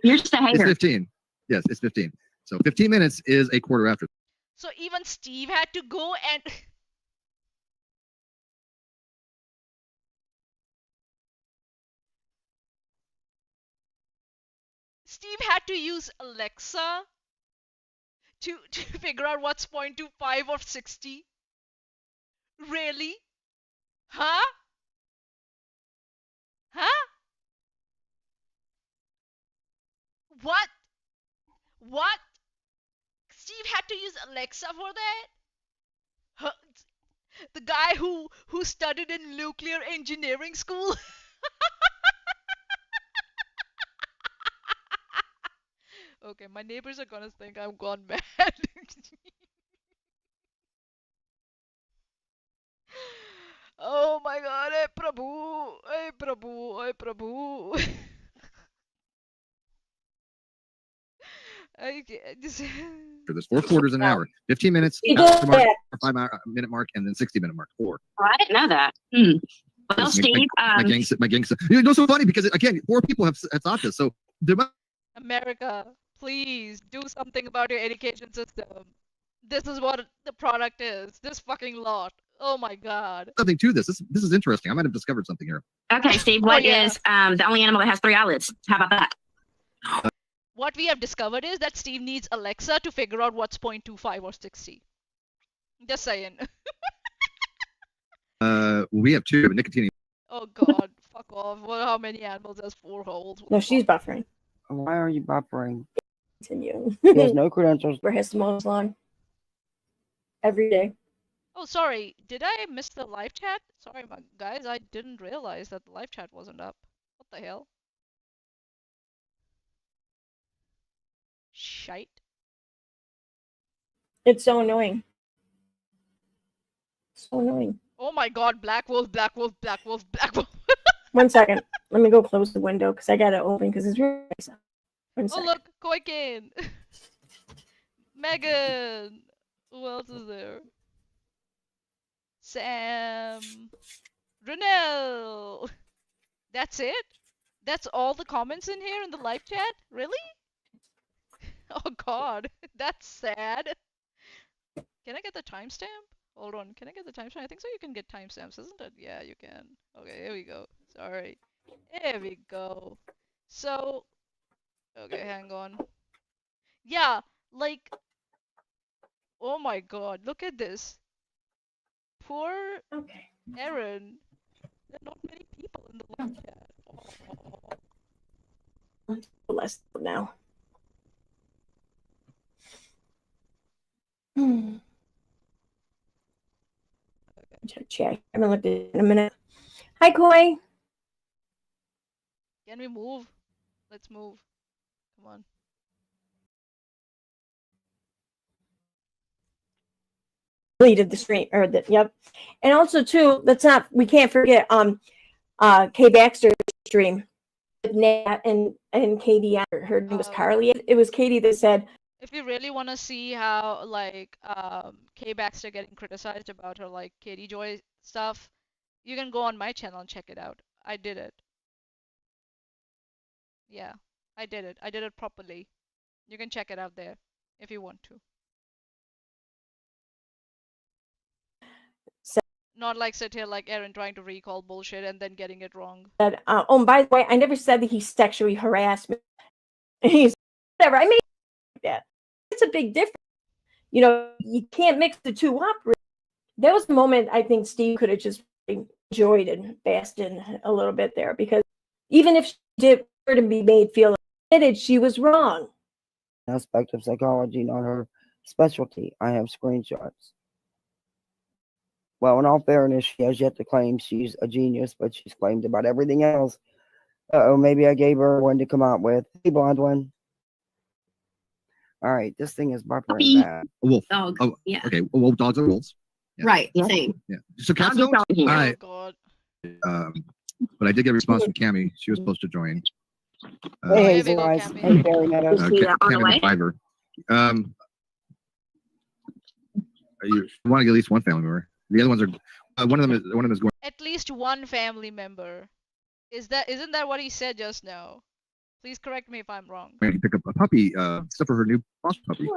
You're just a It's hater. 15. Yes, it's 15. So 15 minutes is a quarter after. So even Steve had to go and Steve had to use Alexa to figure out what's 0.25 of 60. Really? Huh? Huh? What? What? Steve had to use Alexa for that? Huh? The guy who studied in nuclear engineering school? Okay, my neighbors are gonna think I'm gone mad. Oh my god, hey Prabhu, hey Prabhu, hey Prabhu. There's 4 quarters in an hour. 15 minutes, He after did mark, that. 5-minute mark, and then 60-minute mark. 4. Oh, I didn't know that. Well, My- Steve, My gang. You know, so funny because again, 4 people have thought this. So there might America, please do something about your education system. This is what the product is. This fucking lot. Oh my god. be something to this. This is interesting. I might have discovered something here. okay, Steve, Oh, what yeah. is the only animal that has 3 eyelids? How about that? What we have discovered is that Steve needs Alexa to figure out what's 0.25 or 60. Just saying. We have 2 nicotine. Oh god, fuck off. Well, how many animals has 4 holes? What No, the she's fuck? buffering. Why are you buffering? Continue. She has no credentials. Where has the most lawn every day. Oh, sorry. Did I miss the live chat? Sorry, guys. I didn't realize that the live chat wasn't up. What the hell? Shite. It's so annoying. So annoying. Oh my god, Black Wolf, Black Wolf, Black Wolf, Black Wolf. 1 second. Let me go close the window because I got it open because it's really nice. 1 Oh second. look, Koiken. Megan. Who else is there? Sam. Renelle. That's it? That's all the comments in here in the live chat? Really? Oh god, that's sad. Can I get the timestamp? Hold on, can I get the timestamp? I think so you can get timestamps, isn't it? Yeah, you can. Okay, here we go. Sorry. There we go. So, okay, hang on. Yeah, like, oh my god, look at this. Poor Okay. Erin. There are not many people in the live chat. Oh. Less now. Check. I haven't looked at it in a minute. Hi, Koi. Can we move? Let's move. Come on. Deleted the stream or the yep. And also too, we can't forget Kay Baxter's stream with Nat and Katie. Her name was Carly. It was Katie that said, If you really want to see how like Kay Baxter getting criticized about her like Katie Joy stuff, you can go on my channel and check it out. I did it. Yeah, I did it. I did it properly. You can check it out there if you want to. Not like sit here like Erin trying to recall bullshit and then getting it wrong. That, oh, and by the way, I never said that he sexually harassed me. He's whatever. I made that. It's a big difference. You know, you can't mix the two up. There was a moment I think Steve could have just enjoyed and basked in a little bit there, because even if she did her to be made feel admitted she was wrong. Aspect of psychology, not her specialty. I have screenshots. Well, in all fairness, she has yet to claim she's a genius, but she's claimed about everything else. Uh-oh, maybe I gave her one to come out with. Hey, blonde one. All right, this thing is buffering Puppy. bad. A wolf. Dog. Oh, Yeah. okay. Well, dogs are wolves. Yeah. Right. Yeah. Same. Yeah. So cats Doggy don't. dog here. All Oh right. god. But I did get a response from Cammy. She was supposed to join. Oh, Hey, here we Hazel go, Eyes. Cammy. Hey, Barry Meadows. Is he on the Cammy way? the Fiver. You want to get at least one family member. The other ones are. One of them is going. At least one family member. Isn't that what he said just now? Please correct me if I'm wrong. To pick up a puppy, stuff for her new foster puppy.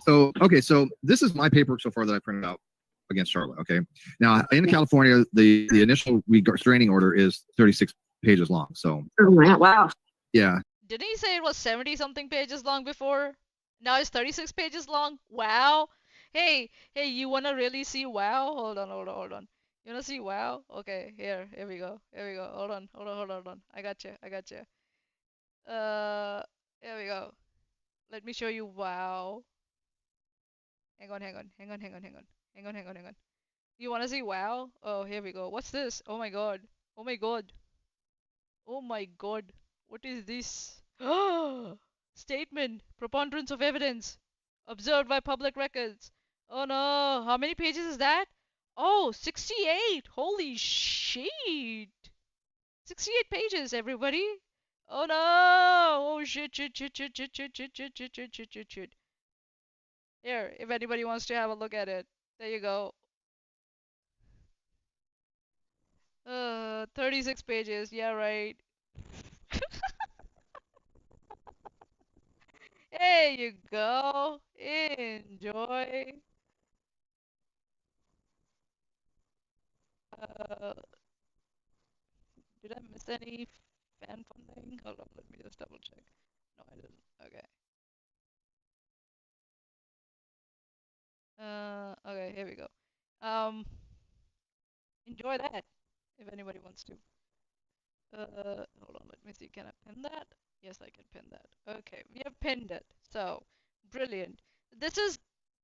So okay, so this is my paperwork so far that I printed out against Charlotte. Okay, now in California, the initial restraining order is 36 pages long. So Oh, wow. yeah, Didn't he say it was 70 something pages long before? Now it's 36 pages long? Wow. Hey, you wanna really see wow? Hold on. You wanna see wow? Okay, here we go. Hold on. I got you. Here we go. Let me show you wow. Hang on. You wanna see wow? Oh, here we go. What's this? Oh my god. What is this? Statement. Preponderance of evidence. Observed by public records. Oh no. How many pages is that? Oh, 68. Holy shit. 68 pages, everybody. Oh no. Oh shit. Here, if anybody wants to have a look at it. There you go. 36 pages. Yeah, right. There you go. Enjoy. Uh, did I miss any fan funding? Hold on, let me just double check. No, I didn't. Okay. Okay, here we go. Enjoy that if anybody wants to. Hold on, let me see. Can I pin that? Yes, I can pin that. Okay, we have pinned it. So, brilliant. This is,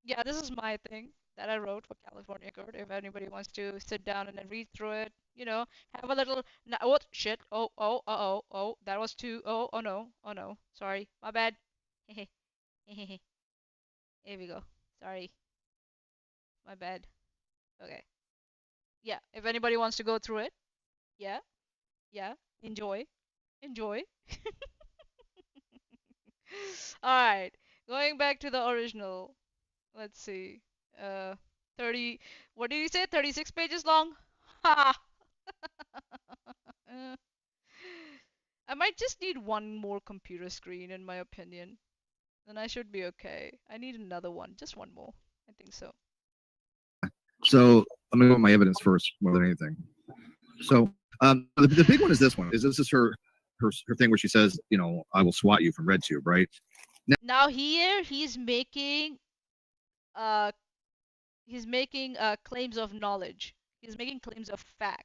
yeah, this is my thing that I wrote for California Code. If anybody wants to sit down and then read through it, have a little. What? Shit. Oh. That was too. Oh no. Oh no. Sorry. My bad. Here we go. Sorry. My bad. Okay. Yeah. If anybody wants to go through it, yeah. Enjoy. All right, going back to the original. Let's see. Uh, 30. What did you say? 36 pages long? Ha! Uh, I might just need one more computer screen, in my opinion. Then I should be okay. I need another one. Just one more. I think so. so I'm gonna go with my evidence first more than anything. So the big one is this one. This is her thing where she says, I will swat you from RedTube, right? Now here he's making uh claims of knowledge. He's making claims of fact.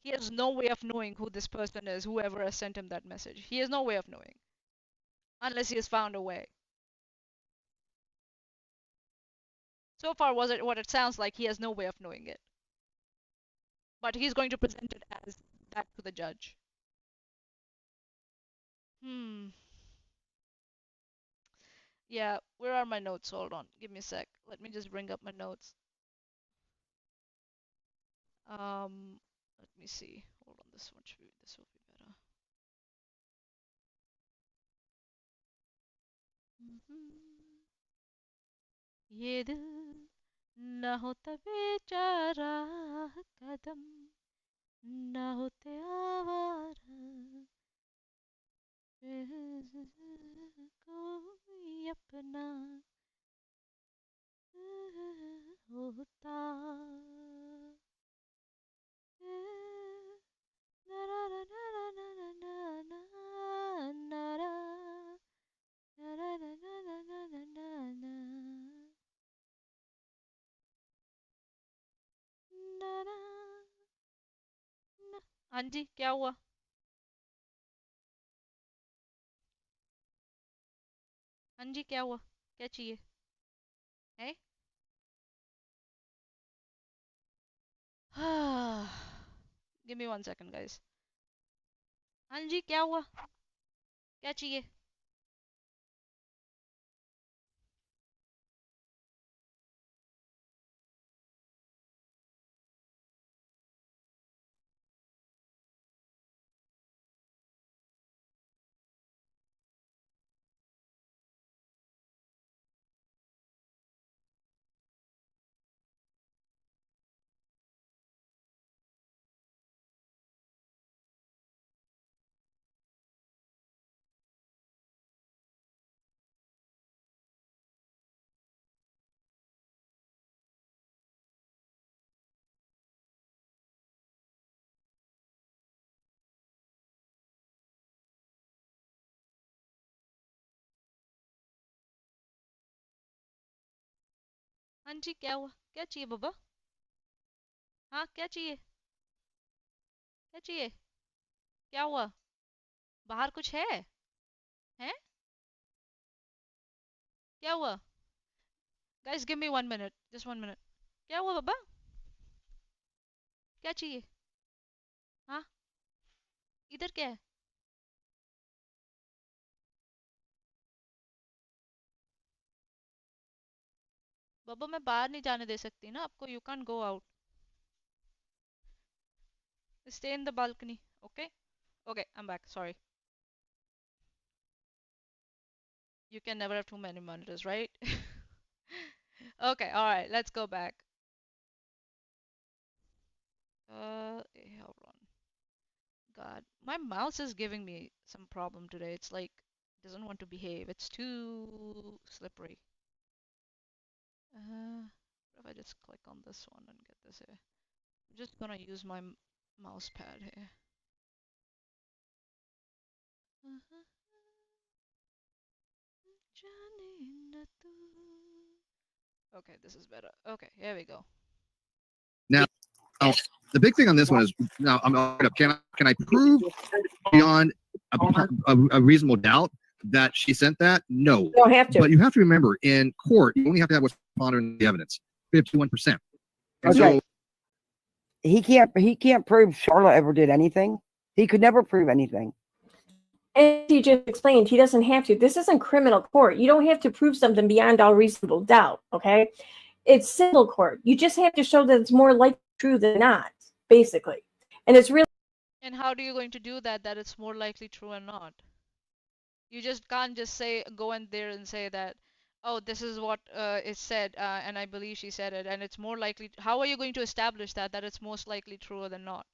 He has no way of knowing who this person is, whoever has sent him that message. He has no way of knowing. Unless he has found a way. So far, what it sounds like, he has no way of knowing it. But he's going to present it as that to the judge. Yeah, where are my notes? Hold on. Give me a sec. Let me just bring up my notes. Let me see. Hold on. This will be better. ये दिल न होता बेचारा कदम ना होते आवारा कोई अपना होता na na na na na na na na na na na na na na na na na na ना ना ना। हाँ जी क्या हुआ हाँ जी क्या हुआ क्या चाहिए है give me 1 second guys हाँ जी क्या हुआ क्या चाहिए हाँ जी क्या हुआ क्या चाहिए बाबा हाँ क्या चाहिए क्या चाहिए क्या हुआ बाहर कुछ है हैं क्या हुआ guys give me 1 minute just 1 minute क्या हुआ बाबा क्या चाहिए हाँ इधर क्या है बाबा मैं बाहर नहीं जाने दे सकती ना आपको you can't go out stay in the balcony okay okay I'm back sorry you can never have too many monitors right okay all right let's go back hold on god my mouse is giving me some problem today it's like doesn't want to behave it's too slippery what if I just click on this one and get this here I'm just gonna use my mouse pad here okay this is better okay here we go Now, the big thing on this one is now I'm up. Can I prove beyond a reasonable doubt that she sent that? No. You don't have to. But you have to remember in court, you only have to have what's preponderant the evidence, 51%. And Okay. so He can't prove Charlotte ever did anything. He could never prove anything. And he just explained he doesn't have to. This isn't criminal court. You don't have to prove something beyond all reasonable doubt. Okay, it's civil court. You just have to show that it's more likely true than not, basically. And it's really and how are you going to do that it's more likely true or not you just can't just say go in there and say that oh this is what is said and I believe she said it and it's more likely how are you going to establish that it's most likely true than not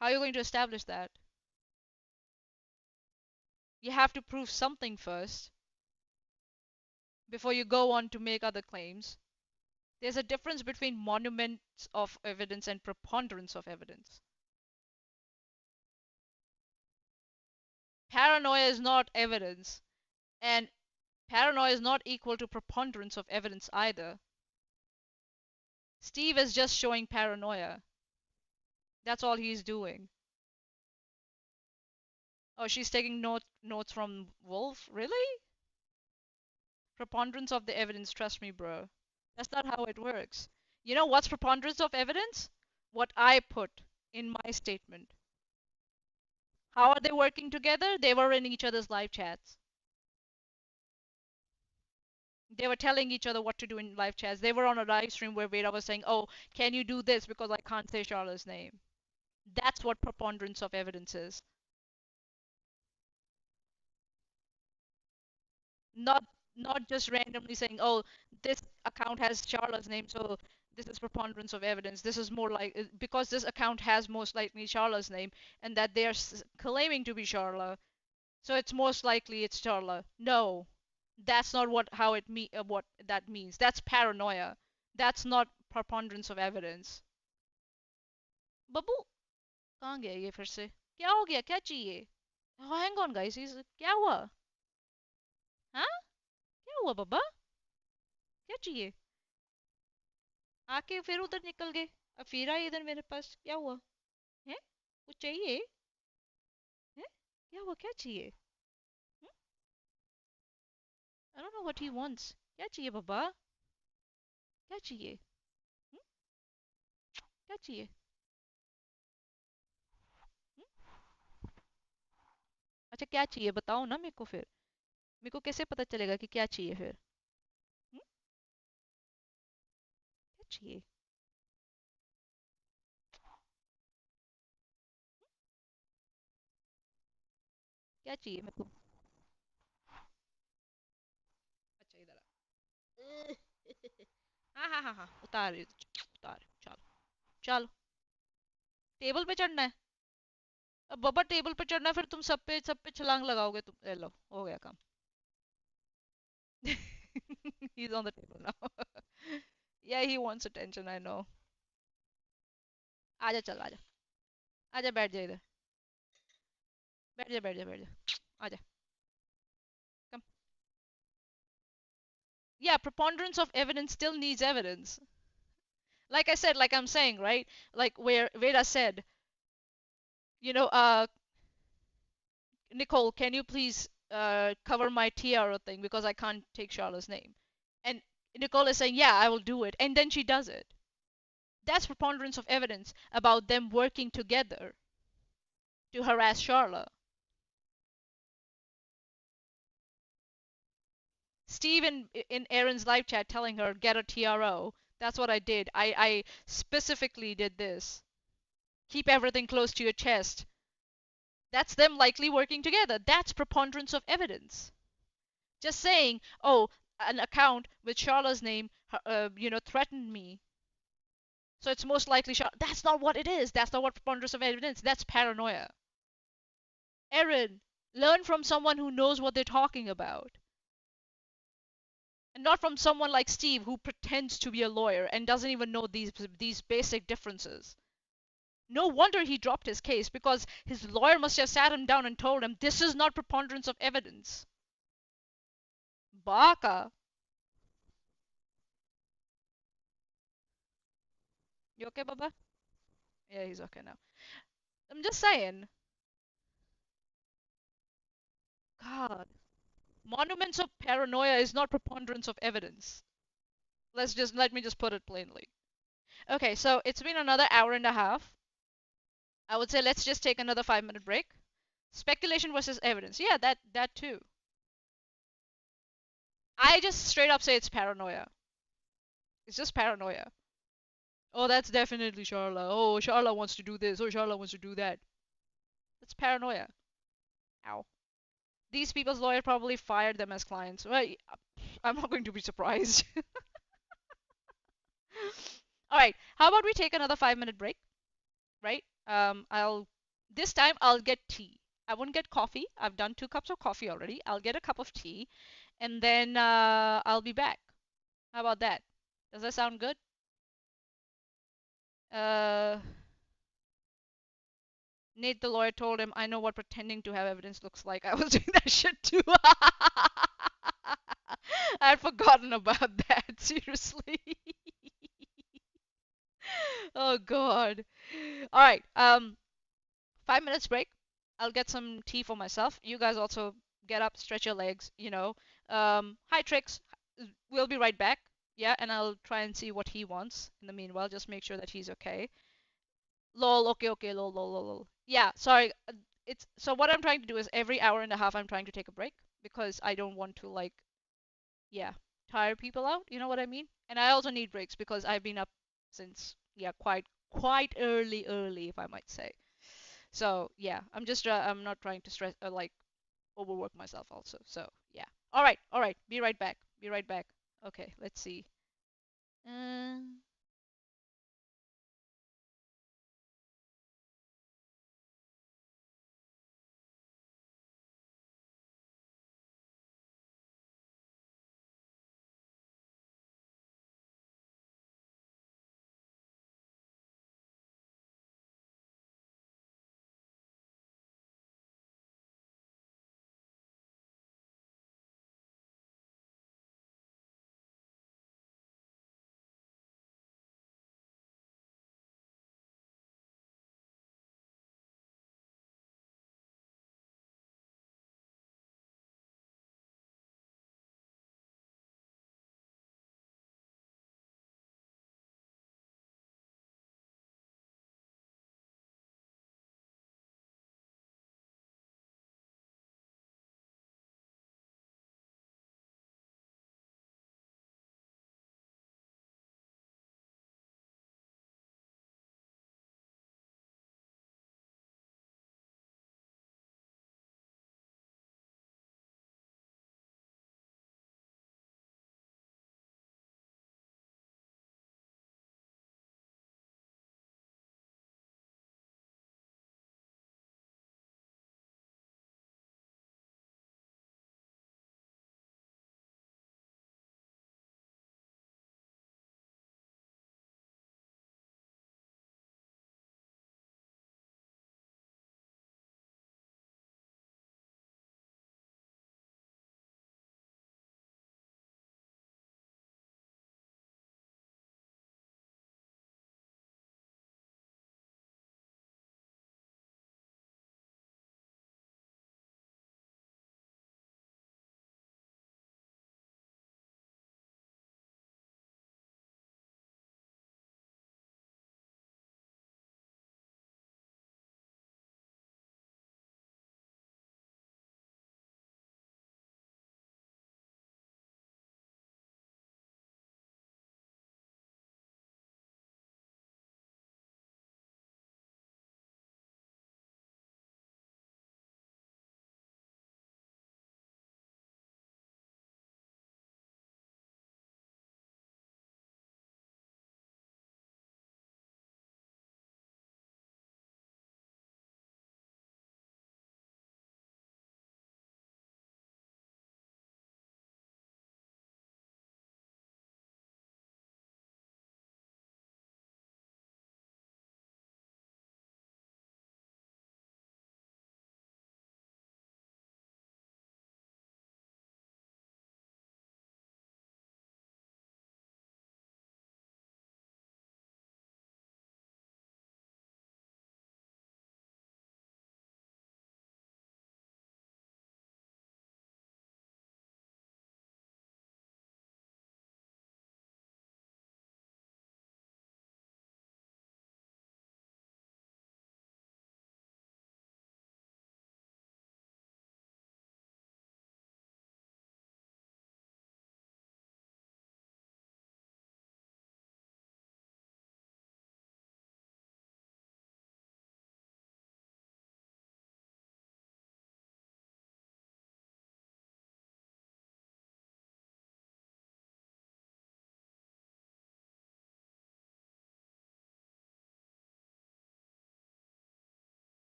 how are you going to establish that you have to prove something first before you go on to make other claims there's a difference between monuments of evidence and preponderance of evidence paranoia is not evidence and paranoia is not equal to preponderance of evidence either. Steve is just showing paranoia. That's all he's doing. Oh, she's taking notes from Wolf? Really? Preponderance of the evidence, trust me, bro. That's not how it works. You know what's preponderance of evidence? What I put in my statement. How are they working together? They were in each other's live chats. They were telling each other what to do in live chats. They were on a live stream where Vera was saying, oh, can you do this because I can't say Charlotte's name. That's what preponderance of evidence is. Not not just randomly saying, oh, this account has Charlotte's name, so this is preponderance of evidence. This is more like because this account has most likely Charlotte's name, and that they are claiming to be Charlotte, so it's most likely it's Charlotte. No, that's not what that means. That's paranoia. That's not preponderance of evidence. Babbu कहाँ गया ये फिर से क्या हो गया क्या चाहिए हैंग ऑन गाइस क्या हुआ हाँ क्या हुआ बब्बा क्या चाहिए आके फिर उधर निकल गए अब फिर आए इधर मेरे पास क्या हुआ है कुछ चाहिए है क्या हुआ क्या चाहिए I don't know what he wants क्या चाहिए बब्बा क्या चाहिए हम्म? क्या चाहिए हम्म? अच्छा क्या चाहिए बताओ ना मेरे को कैसे पता चलेगा कि क्या चाहिए फिर हम्म? क्या चाहिए क्या चाहिए मेरे को अच्छा इधर आ हाँ उतार चलो चलो टेबल पे चढ़ना है अब बाबा टेबल पे चढ़ना है फिर तुम सब पे छलांग लगाओगे तुम ले लो हो गया काम he's on the table now yeah he wants attention I know आजा चल आजा आजा बैठ जा इधर बैठ जा आजा come yeah preponderance of evidence still needs evidence like I said like I'm saying right like where Veda said you know Nicole can you please cover my tiara thing because I can't take Charlotte's name and Nicole is saying yeah I will do it and then she does it. That's preponderance of evidence about them working together to harass Charlotte. Steve in Erin's live chat telling her, get a TRO. That's what I did. I specifically did this. Keep everything close to your chest. That's them likely working together. That's preponderance of evidence. Just saying, oh, an account with Charlotte's name, threatened me. So it's most likely Charlotte. That's not what it is. That's not what preponderance of evidence. That's paranoia. Erin, learn from someone who knows what they're talking about. And not from someone like Steve who pretends to be a lawyer and doesn't even know these basic differences. No wonder he dropped his case because his lawyer must have sat him down and told him this is not preponderance of evidence. Baka. You okay, Baba? Yeah, he's okay now. I'm just saying. God. Monuments of paranoia is not preponderance of evidence. Let me just put it plainly. Okay, so it's been another hour and a half. I would say let's just take another 5-minute break. Speculation versus evidence. Yeah, that too. I just straight up say it's paranoia. It's just paranoia. Oh, that's definitely Charla. Oh, Charla wants to do this. Oh, Charla wants to do that. That's paranoia. Ow. These people's lawyer probably fired them as clients. Well, I'm not going to be surprised. All right. How about we take another 5-minute break? Right? I'll this time I'll get tea. I won't get coffee. I've done 2 cups of coffee already. I'll get a cup of tea, and then I'll be back. How about that? Does that sound good? Uh, Nate the lawyer told him, I know what pretending to have evidence looks like. I was doing that shit too. I'd forgotten about that, seriously. Oh god. Alright, 5 minutes break. I'll get some tea for myself. You guys also get up, stretch your legs, you know. Hi Tricks. We'll be right back. Yeah, and I'll try and see what he wants. In the meanwhile, just make sure that he's okay. Lol, okay, lol. Yeah, sorry. It's so what I'm trying to do is every hour and a half I'm trying to take a break because I don't want to like, yeah, tire people out. You know what I mean? And I also need breaks because I've been up since yeah, quite early if I might say. So yeah, I'm not trying to stress like overwork myself also. So yeah. All right. Be right back. Okay, let's see. Uh,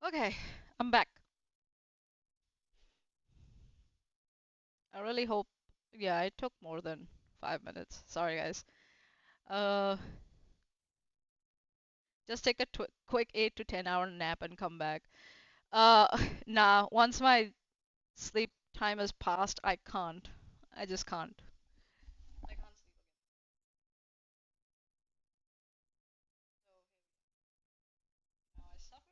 Okay, I'm back. I really hope. Yeah, it took more than 5 minutes. Sorry, guys. Uh, just take a quick 8 to 10 hour nap and come back. Uh, nah. Once my sleep time has passed, I can't. I just can't. I can't sleep again. Now I suffer.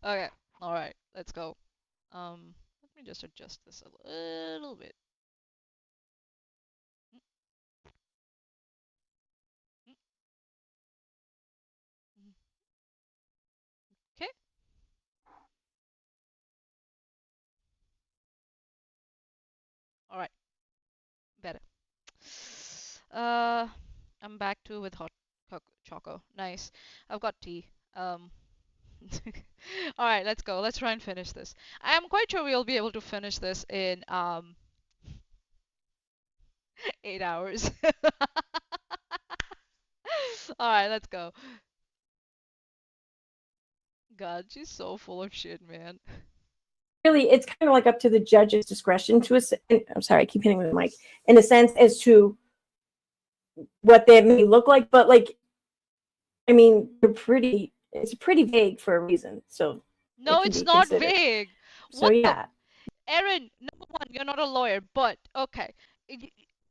Okay. All right. Let's go. Let me just adjust this a little bit. Okay. All right. Better. Uh, I'm back to with hot choco. Nice. I've got tea. All right, let's go. Let's try and finish this. I am quite sure we'll be able to finish this in 8 hours. All right, let's go. God, she's so full of shit, man. Really, it's kind of like up to the judge's discretion to I'm sorry, I keep hitting the mic, in a sense, as to what they may look like, but like, I mean, it's pretty vague for a reason, so it No, can it's be not considered. vague. So What the? yeah, Erin, number one, you're not a lawyer, but okay.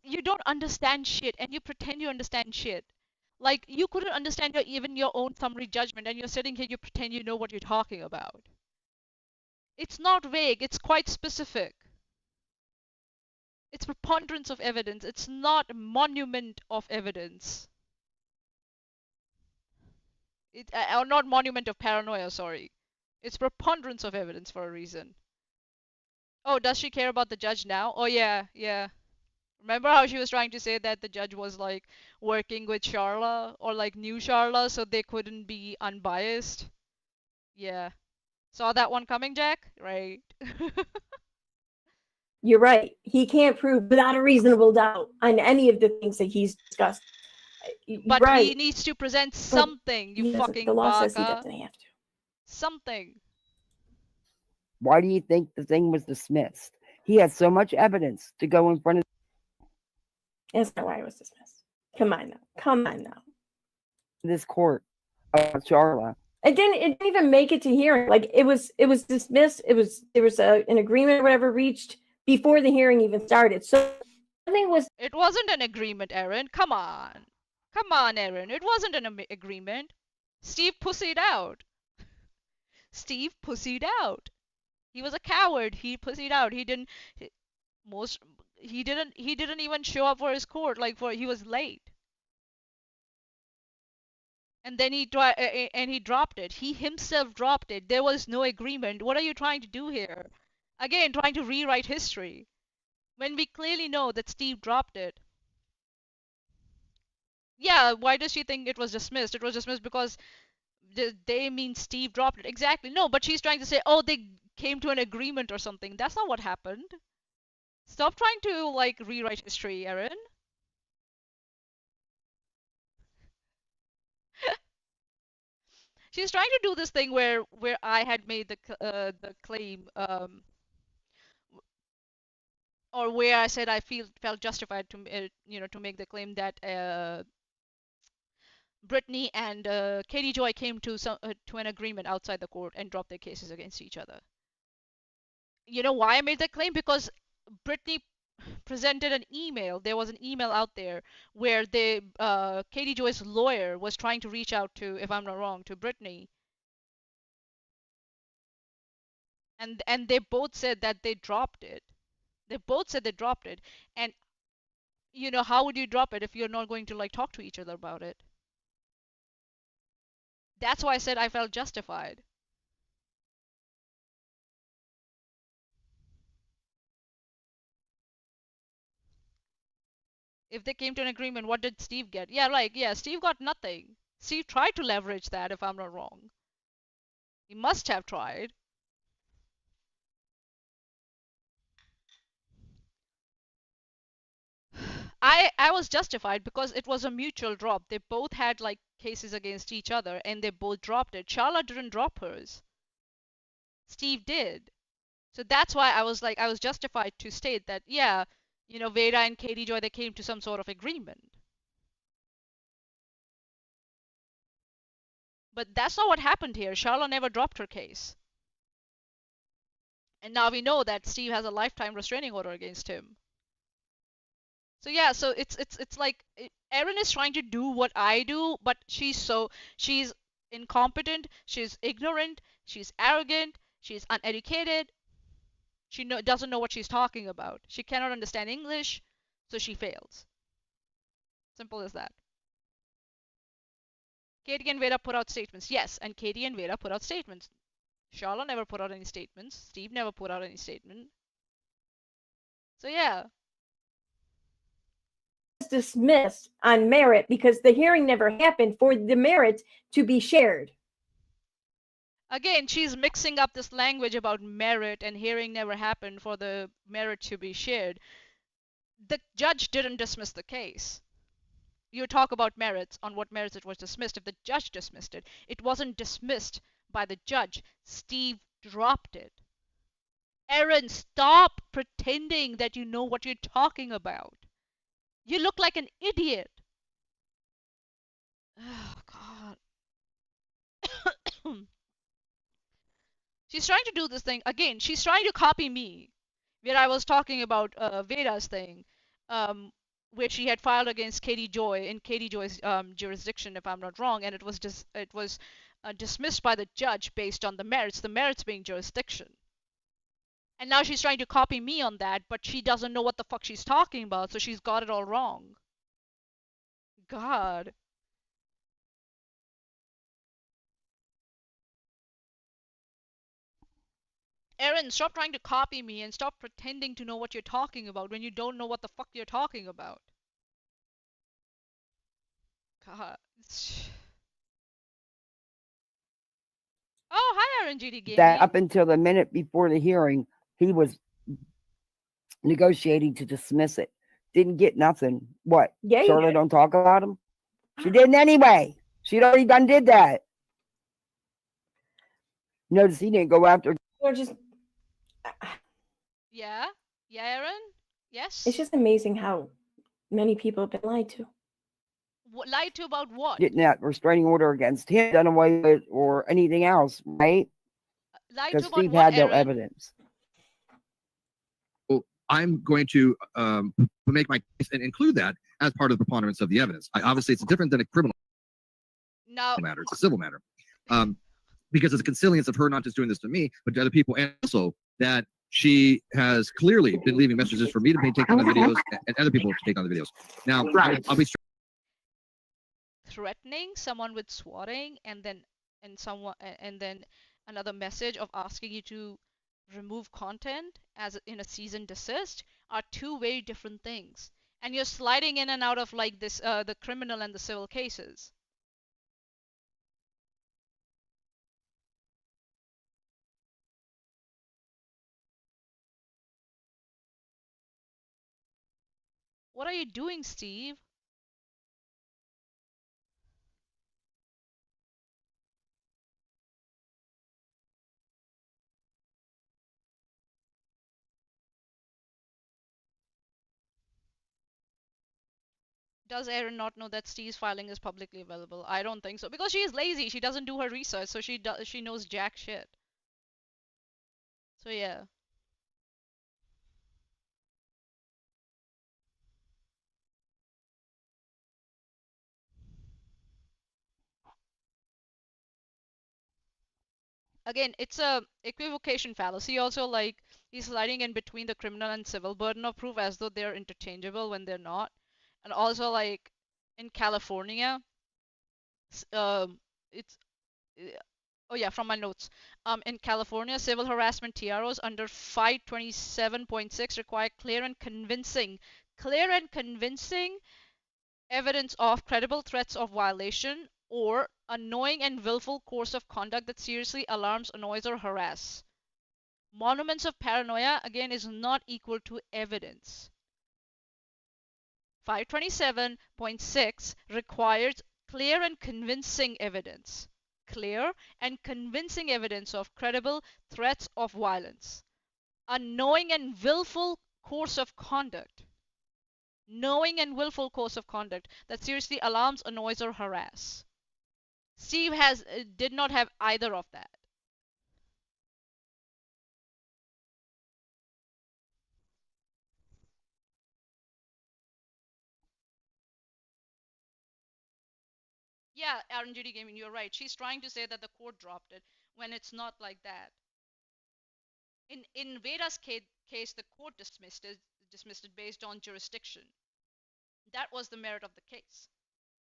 You don't understand shit and you pretend you understand shit. Like, you couldn't understand even your own summary judgment and you're sitting here, you pretend you know what you're talking about. It's not vague, it's quite specific. It's preponderance of evidence, it's not a monument of evidence. Or not monument of paranoia, sorry. It's preponderance of evidence for a reason. Oh, does she care about the judge now? Oh, yeah, yeah. Remember how she was trying to say that the judge was like working with Charla or like knew Charla so they couldn't be unbiased? Yeah. Saw that one coming, Jack? Right. you're right. He can't prove without a reasonable doubt on any of the things that he's discussed. You're But he right, needs to present but something, you he doesn't. The fucking law says he baka. doesn't have to. Something. Why do you think the thing was dismissed? He had so much evidence to go in front of That's not why it was dismissed. Come on now. Come on now. this court about Charla. It didn't even make it to hearing. Like it was dismissed. There was an agreement or whatever reached before the hearing even started. So nothing was. It wasn't an agreement, Erin. Come on. Come on, Erin. It wasn't an agreement. Steve pussied out. Steve pussied out. He was a coward. He pussied out. Most he didn't even show up for his court he was late. And then he dropped it. He himself dropped it. There was no agreement. What are you trying to do here? Again, trying to rewrite history when we clearly know that Steve dropped it. Yeah, why does she think it was dismissed? It was dismissed because they mean Steve dropped it. Exactly. No, but she's trying to say, oh, they came to an agreement or something. That's not what happened. Stop trying to like rewrite history, Erin. She's trying to do this thing where I had made the claim or where I said I felt justified to to make the claim that Brittany and Katie Joy came to an agreement outside the court and dropped their cases against each other. You know why I made that claim? Because Brittany presented an email. There was an email out there where Katie Joy's lawyer was trying to reach out to, if I'm not wrong, to Brittany, and they both said that they dropped it. They both said they dropped it, and how would you drop it if you're not going to like talk to each other about it? That's why I said I felt justified. If they came to an agreement, what did Steve get? Yeah, Steve got nothing. Steve tried to leverage that, if I'm not wrong. He must have tried. I was justified because it was a mutual drop. They both had like cases against each other and they both dropped it. Charlotte didn't drop hers. Steve did. So that's why I was like I was justified to state that yeah, Veda and Katie Joy they came to some sort of agreement. But that's not what happened here. Charlotte never dropped her case. And now we know that Steve has a lifetime restraining order against him. So yeah, so it's like Erin is trying to do what I do, but she's incompetent, she's ignorant, she's arrogant, she's uneducated. She doesn't know what she's talking about. She cannot understand English, so she fails. Simple as that. Katie and Veda put out statements. Yes, and Katie and Veda put out statements. Charlotte never put out any statements. Steve never put out any statement. So yeah. Dismissed on merit because the hearing never happened for the merit to be shared. Again, she's mixing up this language about merit and hearing never happened for the merit to be shared. The judge didn't dismiss the case. You talk about merits, on what merits it was dismissed. If the judge dismissed it, it wasn't dismissed by the judge. Steve dropped it. Erin, stop pretending that you know what you're talking about. You look like an idiot. Oh, God. She's trying to do this thing. Again, she's trying to copy me. Where I was talking about Veda's thing, where she had filed against Katie Joy in Katie Joy's jurisdiction, if I'm not wrong, and it was dismissed by the judge based on the merits being jurisdiction. And now she's trying to copy me on that, but she doesn't know what the fuck she's talking about, so she's got it all wrong. God. Erin, stop trying to copy me and stop pretending to know what you're talking about when you don't know what the fuck you're talking about. God. Oh, hi, Erin GD That Gaming. up until the minute before the hearing, he was negotiating to dismiss it. Didn't get nothing. What? Yeah, you Charlotte did. don't talk about him? She didn't anyway. She'd already done did that. Notice he didn't go after. They're just. Yeah? Yeah, Erin? Yes? It's just amazing how many people have been lied to. Lied to about what? Getting that restraining order against him done away with or anything else, right? Lied to Because about Steve what, had no Erin? evidence. Well, I'm going to make my case and include that as part of the preponderance of the evidence. Obviously, it's different than a criminal No. matter. It's a civil matter. Because it's a consilience of her not just doing this to me, but to other people, and also that she has clearly been leaving messages for me to take on the videos and other people to take on the videos. Now, I'll be Threatening someone with swatting and then another message of asking you to remove content as in a cease and desist are two very different things. And you're sliding in and out of like this the criminal and the civil cases. What are you doing, Steve? Does Erin not know that Steve's filing is publicly available? I don't think so because she is lazy. She doesn't do her research, so she knows jack shit. So yeah. Again, it's a equivocation fallacy. Also, like he's sliding in between the criminal and civil burden of proof as though they're interchangeable when they're not. And also, like in California, it's oh yeah, from my notes. In California, civil harassment TROs under 527.6 require clear and convincing evidence of credible threats of violation or a knowing and willful course of conduct that seriously alarms, annoys, or harass. Monuments of paranoia, again, is not equal to evidence. 527.6 requires clear and convincing evidence. Clear and convincing evidence of credible threats of violence. A knowing and willful course of conduct. Knowing and willful course of conduct that seriously alarms, annoys, or harass. Steve did not have either of that. Yeah, Aaron Judy Gaming, you're right. She's trying to say that the court dropped it when it's not like that. In Veda's case, the court dismissed it based on jurisdiction. That was the merit of the case.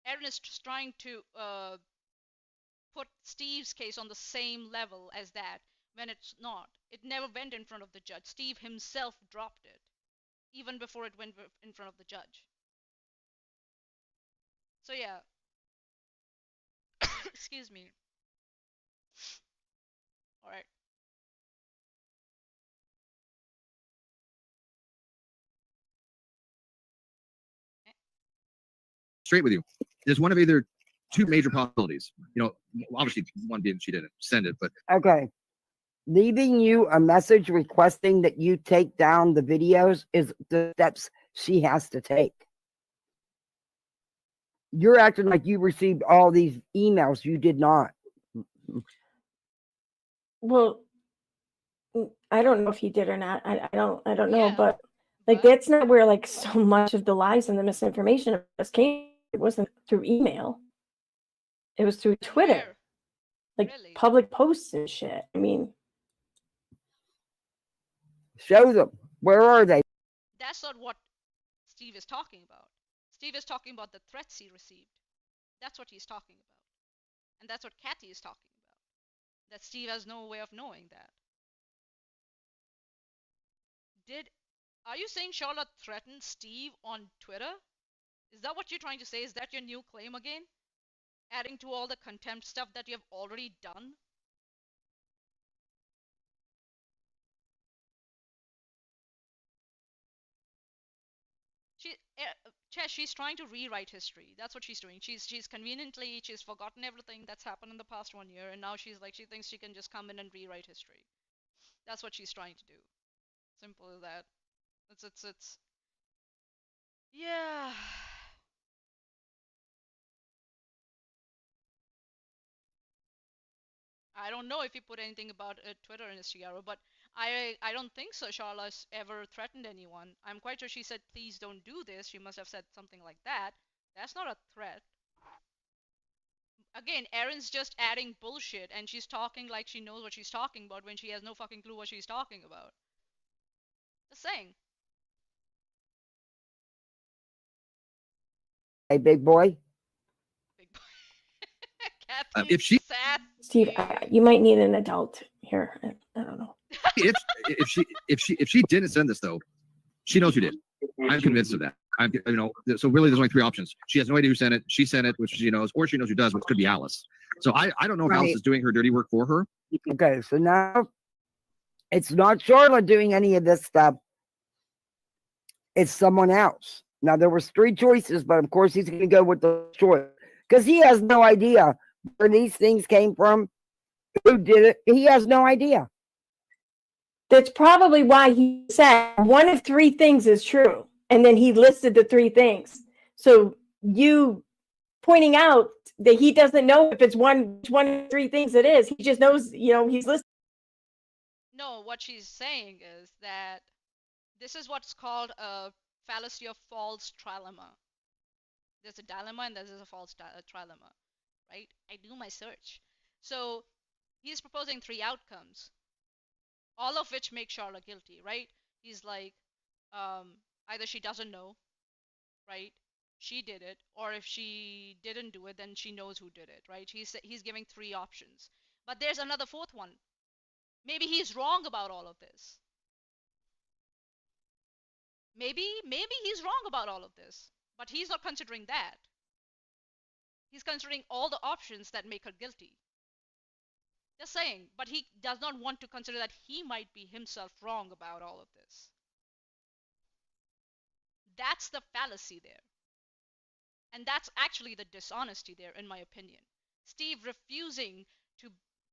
Erin is trying to put Steve's case on the same level as that when it's not. It never went in front of the judge. Steve himself dropped it even before it went in front of the judge. So yeah, excuse me. All right. Straight with you. There's one of either two major possibilities. You know, obviously one being she didn't send it, but Okay. Leaving you a message requesting that you take down the videos is the steps she has to take. You're acting like you received all these emails. You did not. Well, I don't know if he did or not. I don't know, Yeah, but like but that's not where like so much of the lies and the misinformation of us came. It wasn't through email. It was through Twitter, where? like Really? public posts and shit. I mean, Show them. Where are they? That's not what Steve is talking about. Steve is talking about the threats he received. That's what he's talking about. And that's what Kathy is talking about. That Steve has no way of knowing that. Did Are you saying Charlotte threatened Steve on Twitter? Is that what you're trying to say? Is that your new claim again? Adding to all the contempt stuff that you have already done? Chesh, she's trying to rewrite history. That's what she's doing. She's forgotten everything that's happened in the past 1 year, and now she thinks she can just come in and rewrite history. That's what she's trying to do. Simple as that. It's yeah. I don't know if he put anything about Twitter in his TRO, but I don't think so. Charlotte's ever threatened anyone. I'm quite sure she said, "Please don't do this." She must have said something like that. That's not a threat. Again, Erin's just adding bullshit, and she's talking like she knows what she's talking about when she has no fucking clue what she's talking about. Just saying. Hey, big boy. Big boy. Kathy, if she sad. Steve, you might need an adult here. I don't know. if she didn't send this though, she knows who did. I'm convinced of that. So really there's only three options. She has no idea who sent it, she sent it, which she knows, or she knows who does, which could be Alice. So I don't know if Alice is doing her dirty work for her. Okay, so now it's not Charlotte doing any of this stuff. It's someone else. Now there was three choices, but of course he's going to go with the choice because he has no idea where these things came from, who did it. He has no idea. That's probably why he said one of three things is true. And then he listed the three things. So you pointing out that he doesn't know if it's one of three things it is. He just knows, he's listed. No, what she's saying is that this is what's called a fallacy of false trilemma. There's a dilemma and there's a false trilemma, right? I do my search. So he's proposing three outcomes, all of which make Charlotte guilty, right? He's like, either she doesn't know, right? She did it, or if she didn't do it, then she knows who did it, right? He's giving three options. But there's another fourth one. Maybe he's wrong about all of this. Maybe he's wrong about all of this, but he's not considering that. He's considering all the options that make her guilty. Just saying, but he does not want to consider that he might be himself wrong about all of this. That's the fallacy there. And that's actually the dishonesty there, in my opinion. Steve refusing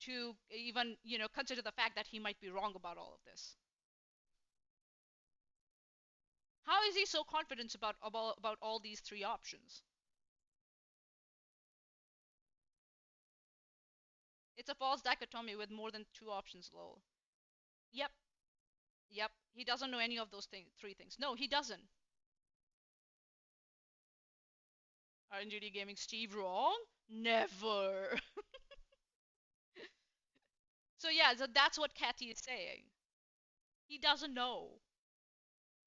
to even, consider the fact that he might be wrong about all of this. How is he so confident about all these three options? It's a false dichotomy with more than two options, lol. Yep, yep. He doesn't know any of those three things. No, he doesn't. RNGD Gaming Steve wrong? Never. So yeah, so that's what Kathy is saying. He doesn't know.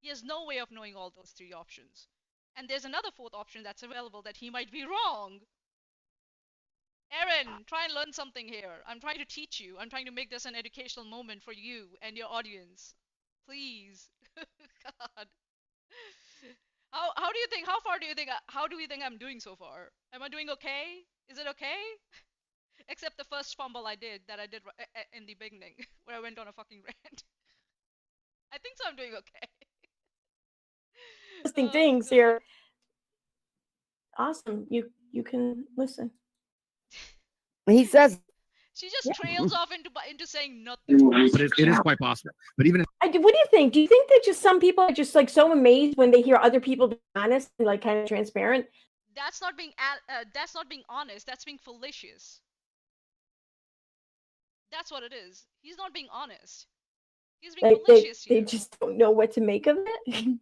He has no way of knowing all those three options. And there's another fourth option that's available that he might be wrong. Erin, try and learn something here. I'm trying to teach you. I'm trying to make this an educational moment for you and your audience. Please. God. How do you think? How far do you think? How do you think I'm doing so far? Am I doing okay? Is it okay? Except the first fumble I did in the beginning, where I went on a fucking rant. I think so. I'm doing okay. Interesting Oh, things God. here. Awesome. You can listen. He says, She just Yeah. trails off into saying nothing. But it is quite possible. But even if What do you think? Do you think that just some people are just like so amazed when they hear other people be honest and like kind of transparent? That's not being honest. That's being fallacious. That's what it is. He's not being honest. He's being Like fallacious they here. just don't know what to make of it.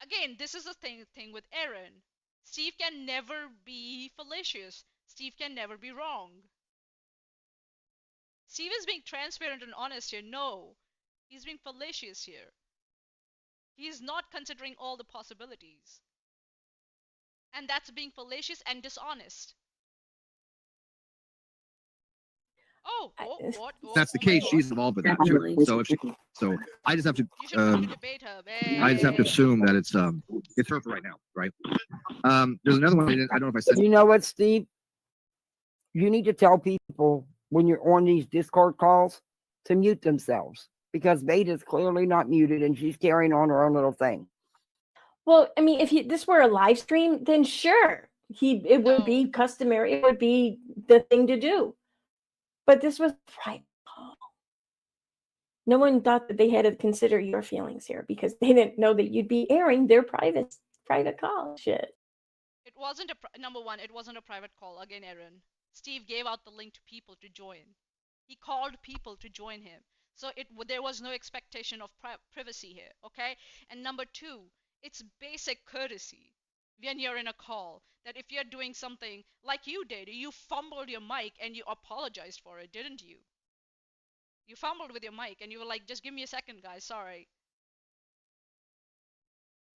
Again, this is the thing with Erin. Steve can never be fallacious. Steve can never be wrong. Steve is being transparent and honest here. No, he's being fallacious here. He's not considering all the possibilities. And that's being fallacious and dishonest. Oh, what? Oh, that's the oh my case, God. she's involved with that too. So if so I just have to You should come to debate her, I just have to assume that it's her for right now, right? There's another one. I don't know if I said. you know what, Steve? You need to tell people when you're on these Discord calls to mute themselves because Beta's clearly not muted and she's carrying on her own little thing. Well, I mean, if this were a live stream, then sure, it would be customary. It would be the thing to do. But this was private call. No one thought that they had to consider your feelings here because they didn't know that you'd be airing their private call shit. It wasn't number one. It wasn't a private call. Again, Erin. Steve gave out the link to people to join. He called people to join him. So there was no expectation of privacy here. Okay. And number two, it's basic courtesy when you're in a call that if you're doing something like you did, you fumbled your mic and you apologized for it, didn't you? You fumbled with your mic and you were like, just give me a second, guys. Sorry.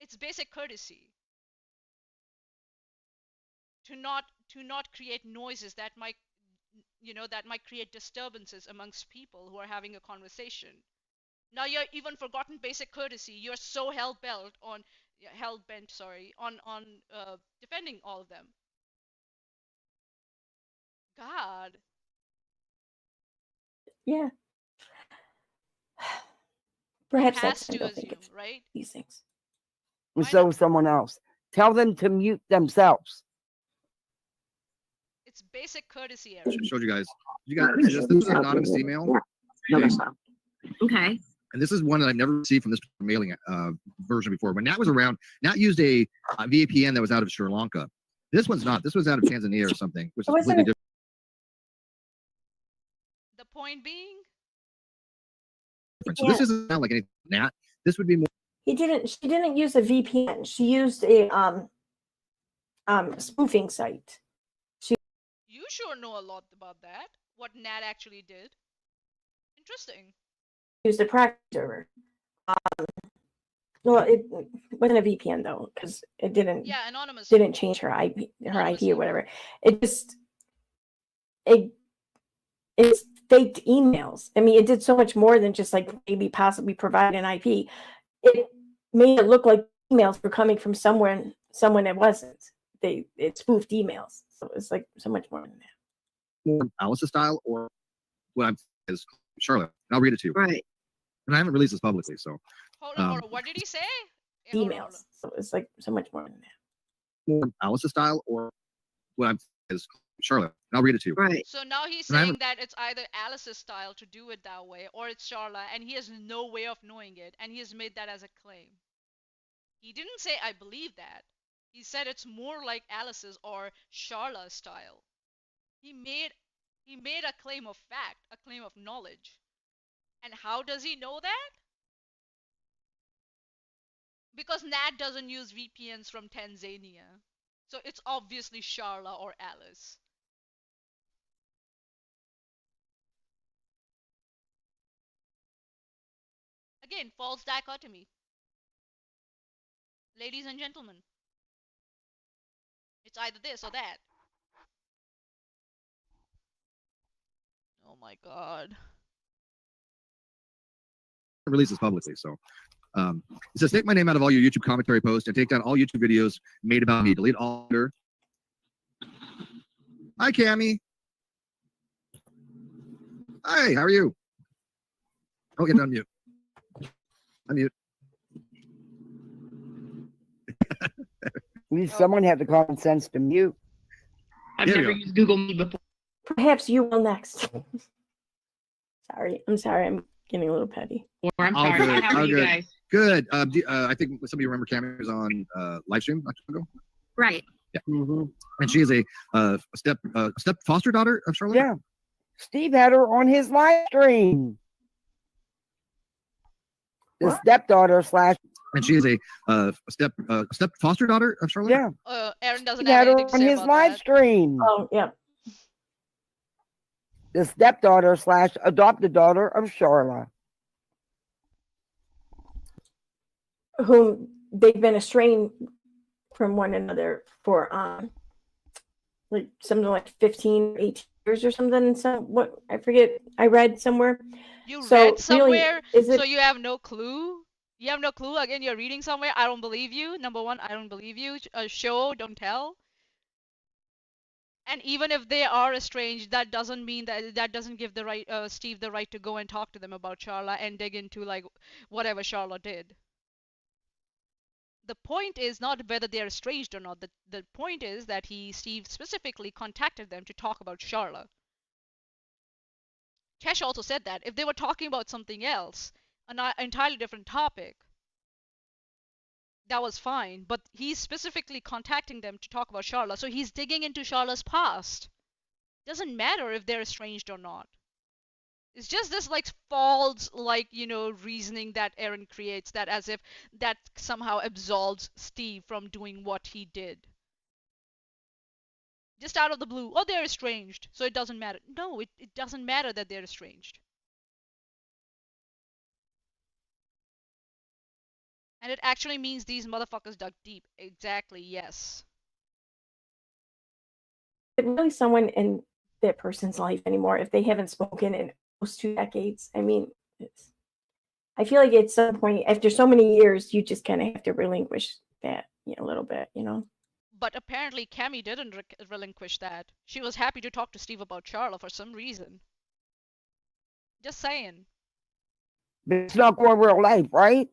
It's basic courtesy to not create noises that might create disturbances amongst people who are having a conversation. Now you're even forgotten basic courtesy. You're so hell-bent on defending all of them. God. Yeah. Perhaps He has next time to don't think assume, it's right? these things. And Why so not? is someone else. Tell them to mute themselves. It's basic courtesy, Erin. Showed you guys. This is an anonymous email. Okay. Okay. And this is one that I've never received from this mailing version before. When Nat was around, Nat used a VPN that was out of Sri Lanka. This one's not. This was out of Tanzania or something, which is completely different. The point being, So this doesn't sound like anything Nat. This would be more. She didn't use a VPN. She used a spoofing site. you sure know a lot about that. What Nat actually did. Interesting. Used a practice server. Well, it wasn't a VPN though, because it didn't Anonymous. didn't change her IP or whatever. It just it's faked emails. I mean, it did so much more than just like maybe possibly provide an IP. It made it look like emails were coming from someone it wasn't. It spoofed emails, so it's like so much more than that. More Alice's style, or what I'm is Charlotte. I'll read it to you. Right. And I haven't released this publicly, so. Hold on. What did he say? females. So it's like so much more than that. More Alice's style, or what I'm is Charlotte. And I'll read it to you. Right. So now he's And I saying that it's either Alice's style to do it that way, or it's Charla, and he has no way of knowing it, and he has made that as a claim. He didn't say I believe that. He said it's more like Alice's or Charla's style. He made a claim of fact, a claim of knowledge. And how does he know that? Because Nat doesn't use VPNs from Tanzania. So it's obviously Charla or Alice. Again, false dichotomy. Ladies and gentlemen, it's either this or that. Oh my god. Release this publicly. So it says, take my name out of all your YouTube commentary posts and take down all YouTube videos made about me. Delete all. Hi, Cammy. Hi, how are you? Oh, get unmute. Unmute. At least someone had the common sense to mute. I've There you never go. used Google Meet before. Perhaps you will next. I'm sorry. I'm getting a little petty. I'm All sorry. good, How are all you good. guys? Good. I think some of you remember Cammy was on live stream not too long ago. Right. Mhm. And she is a step foster daughter of Charlotte. Yeah. Steve had her on his live stream. The What? stepdaughter slash, And she is a step foster daughter of Charlotte. yeah. Aaron doesn't Steve have had her anything to on say his about live that. stream. Oh, yeah. The stepdaughter slash adopted daughter of Charla. Whom they've been estranged from one another for like something like 15, 18 years or something. And so what I forget, I read somewhere. You So, read really, somewhere, is it- so you have no clue? You have no clue? Again, you're reading somewhere. I don't believe you. Number one, I don't believe you. Show, don't tell. And even if they are estranged, that doesn't mean that doesn't give the right Steve the right to go and talk to them about Charla and dig into like whatever Charla did. The point is not whether they're estranged or not. The point is that Steve specifically contacted them to talk about Charla. Chesh also said that if they were talking about something else, an entirely different topic, that was fine. But he's specifically contacting them to talk about Charla, so he's digging into Charla's past. Doesn't matter if they're estranged or not. It's just this like false like reasoning that Erin creates, that as if that somehow absolves Steve from doing what he did. Just out of the blue, oh, they're estranged, so it doesn't matter. No, it doesn't matter that they're estranged. And it actually means these motherfuckers dug deep. Exactly, yes. Is it really someone in that person's life anymore if they haven't spoken in almost 2 decades? I mean, I feel like at some point, after so many years, you just kind of have to relinquish that a little bit, But apparently Cammy didn't relinquish that. She was happy to talk to Steve about Charla for some reason. Just saying. But it's not going real life, right?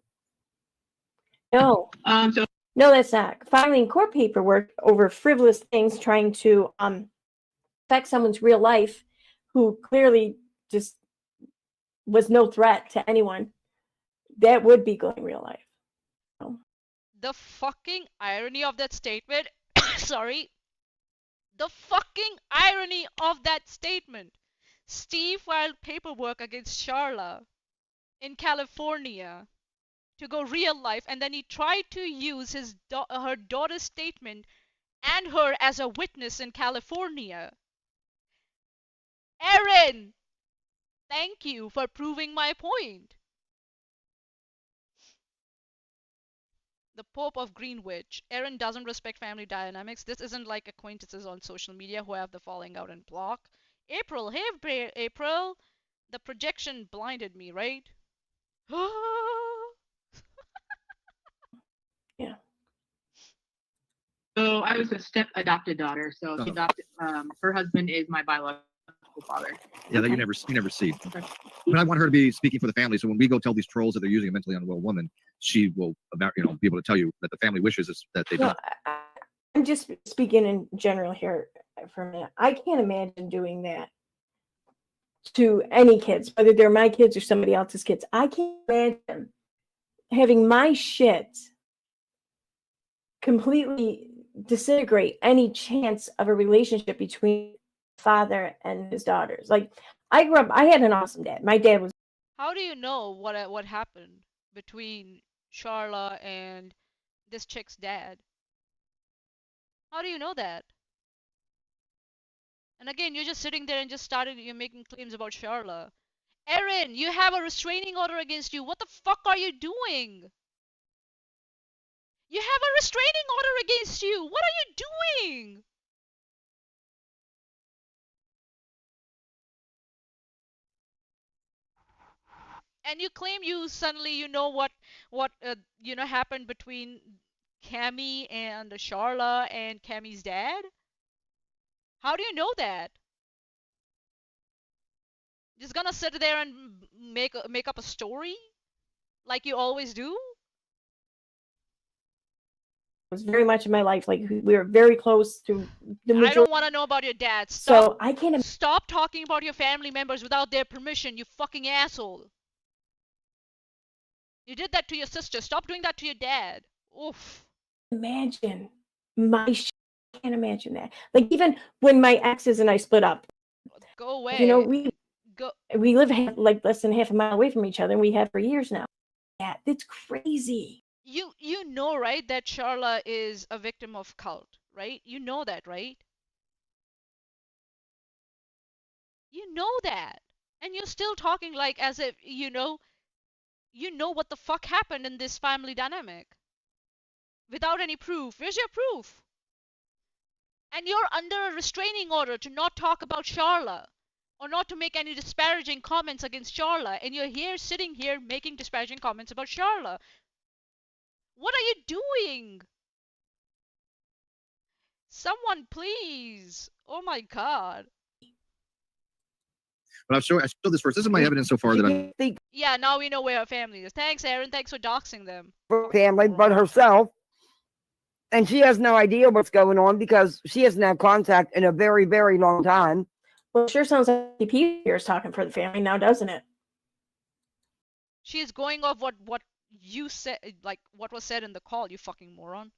No, So no, that's not. Filing court paperwork over frivolous things, trying to affect someone's real life, who clearly just was no threat to anyone. That would be going real life. The fucking irony of that statement. Sorry. The fucking irony of that statement. Steve filed paperwork against Charla in California to go real life, and then he tried to use her daughter's statement and her as a witness in California. Erin, thank you for proving my point. The Pope of Greenwich. Erin doesn't respect family dynamics. This isn't like acquaintances on social media who have the falling out and block. April, hey April. The projection blinded me, right? Yeah. I was a step adopted daughter. So she adopted. Her husband is my biological biological father. Yeah, that Okay. you never see. Okay. But I want her to be speaking for the family. So when we go tell these trolls that they're using a mentally unwell woman, she will be able to tell you that the family wishes is that they No, don't. I'm just speaking in general here for a minute. I can't imagine doing that to any kids, whether they're my kids or somebody else's kids. I can't imagine having my shit completely disintegrate any chance of a relationship between father and his daughters. Like, I grew up, I had an awesome dad. My dad was How do you know what happened between Charla and this chick's dad? How do you know that? And again, you're just sitting there and you're making claims about Charla. Erin, you have a restraining order against you. What the fuck are you doing? You have a restraining order against you. What are you doing? And you claim you suddenly know what happened between Cammy and Charla and Cammy's dad? How do you know that? Just gonna sit there and make up a story like you always do? very much in my life. Like, we were very close through the I majority. don't want to know about your dad. So I can't Stop talking about your family members without their permission, you fucking asshole. You did that to your sister. Stop doing that to your dad. Oof. imagine my shit. I can't imagine that. Like, even when my exes and I split up, Go away. you know, Go. we live like less than half a mile away from each other, and we have for years now. Yeah, that's crazy. You know, right, that Charla is a victim of cult, right? You know that, right? You know that. And you're still talking like as if you know what the fuck happened in this family dynamic without any proof. Where's your proof? And you're under a restraining order to not talk about Charla or not to make any disparaging comments against Charla, and you're here sitting here making disparaging comments about Charla. What are you doing? Someone please. Oh my god. But I show this first. This is my evidence so far that I'm. Yeah, now we know where her family is. Thanks, Erin. Thanks for doxing them. Family, but herself. And she has no idea what's going on because she hasn't had contact in a very, very long time. Well, it sure sounds like DP here is talking for the family now, doesn't it? She is going off what you said, like what was said in the call, you fucking moron.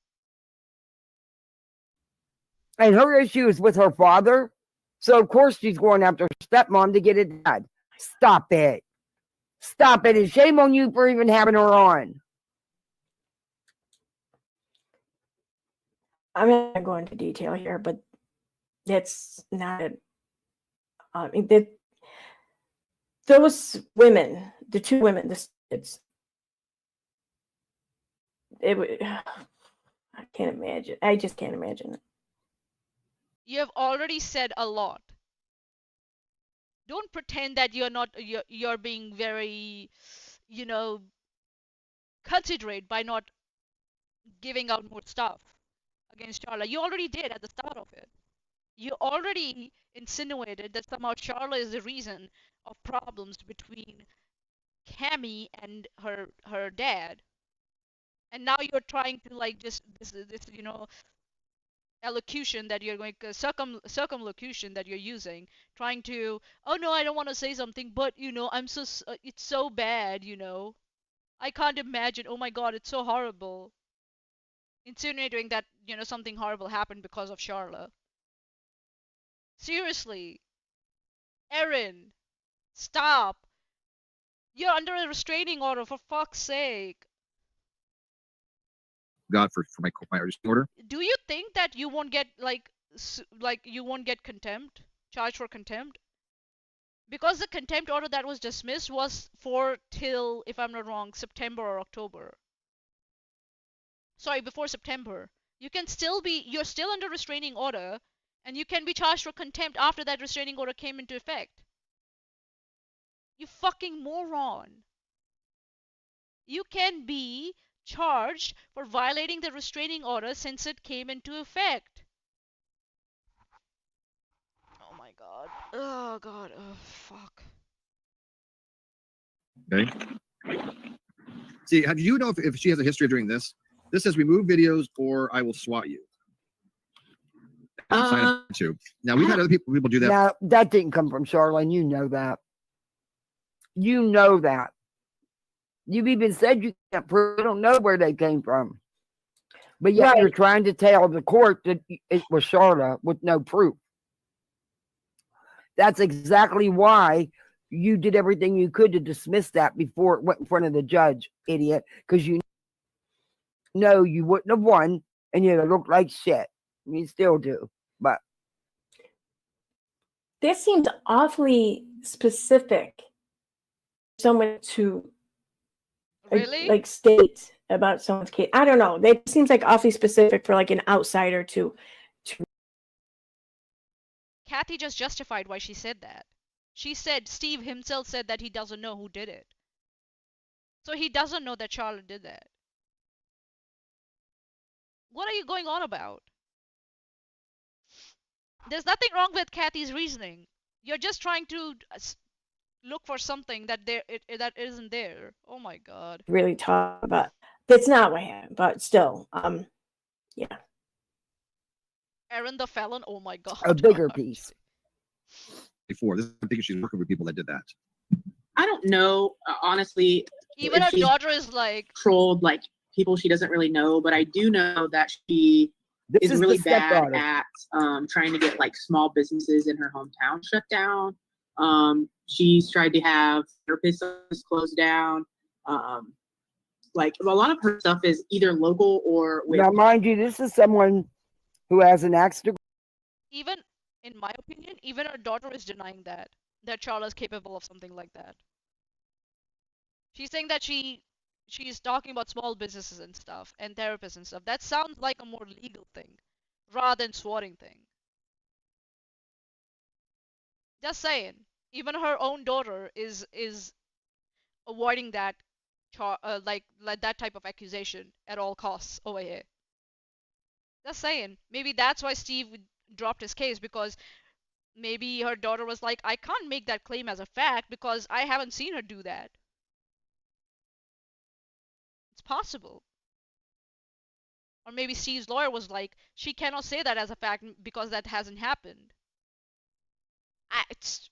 And her issue is with her father. So, of course, she's going after her stepmom to get it dad. Stop it. Stop it. And shame on you for even having her on. I'm not going to go into detail here, but that's not it. I mean, those women, the two women, I can't imagine. I just can't imagine it. You have already said a lot. Don't pretend that you're being very, considerate by not giving out more stuff against Charla. You already did at the start of it. You already insinuated that somehow Charla is the reason of problems between Cammy and her dad. And now you're trying to like just this elocution that you're going circumlocution that you're using, trying to, oh no, I don't want to say something, but I'm so it's so bad, I can't imagine, oh my god, it's so horrible, insinuating that something horrible happened because of Charla. Seriously, Erin, stop. You're under a restraining order, for fuck's sake. God for my order. Do you think that you won't get you won't get contempt, charged for contempt? Because the contempt order that was dismissed was for till, if I'm not wrong, September or October. Sorry, before September. You're still under restraining order, and you can be charged for contempt after that restraining order came into effect. You fucking moron. You can be charged for violating the restraining order since it came into effect. Oh my god. Oh God. Oh fuck. Okay. See, how do you know if she has a history of doing this? This says remove videos or I will swat you. Sign up to. Now we've had other people do that. Now, that didn't come from Charlene. You know that. You know that. You've even said you can't prove. You don't know where they came from. But yet you're trying to tell the court that it was Charlotte with no proof. That's exactly why you did everything you could to dismiss that before it went in front of the judge, idiot. Because you know you wouldn't have won and you'd have looked like shit. You still do. But That seems awfully specific. Someone to Really? like state about someone's case. I don't know. That seems like awfully specific for like an outsider to. Kathy just justified why she said that. She said Steve himself said that he doesn't know who did it. So he doesn't know that Charlotte did that. What are you going on about? There's nothing wrong with Kathy's reasoning. You're just trying to look for something that that isn't there. Oh my God. Really talk about. That's not what happened, but still, yeah. Erin the felon. Oh my God. a bigger piece. Before this, I'm thinking she's working with people that did that. I don't know, honestly. Even if her she's daughter is like trolled like people she doesn't really know, but I do know that she This is really the bad stepdaughter. at trying to get like small businesses in her hometown shut down. She's tried to have therapist offices closed down. Like a lot of her stuff is either local or with. Now, mind you, this is someone who has an axe to. even in my opinion, even her daughter is denying that Charlotte's capable of something like that. She's saying that she's talking about small businesses and stuff and therapists and stuff. That sounds like a more legal thing rather than swatting thing. Just saying. Even her own daughter is avoiding that like that type of accusation at all costs over here. Just saying. Maybe that's why Steve dropped his case, because maybe her daughter was like, I can't make that claim as a fact because I haven't seen her do that. It's possible. Or maybe Steve's lawyer was like, she cannot say that as a fact because that hasn't happened. It's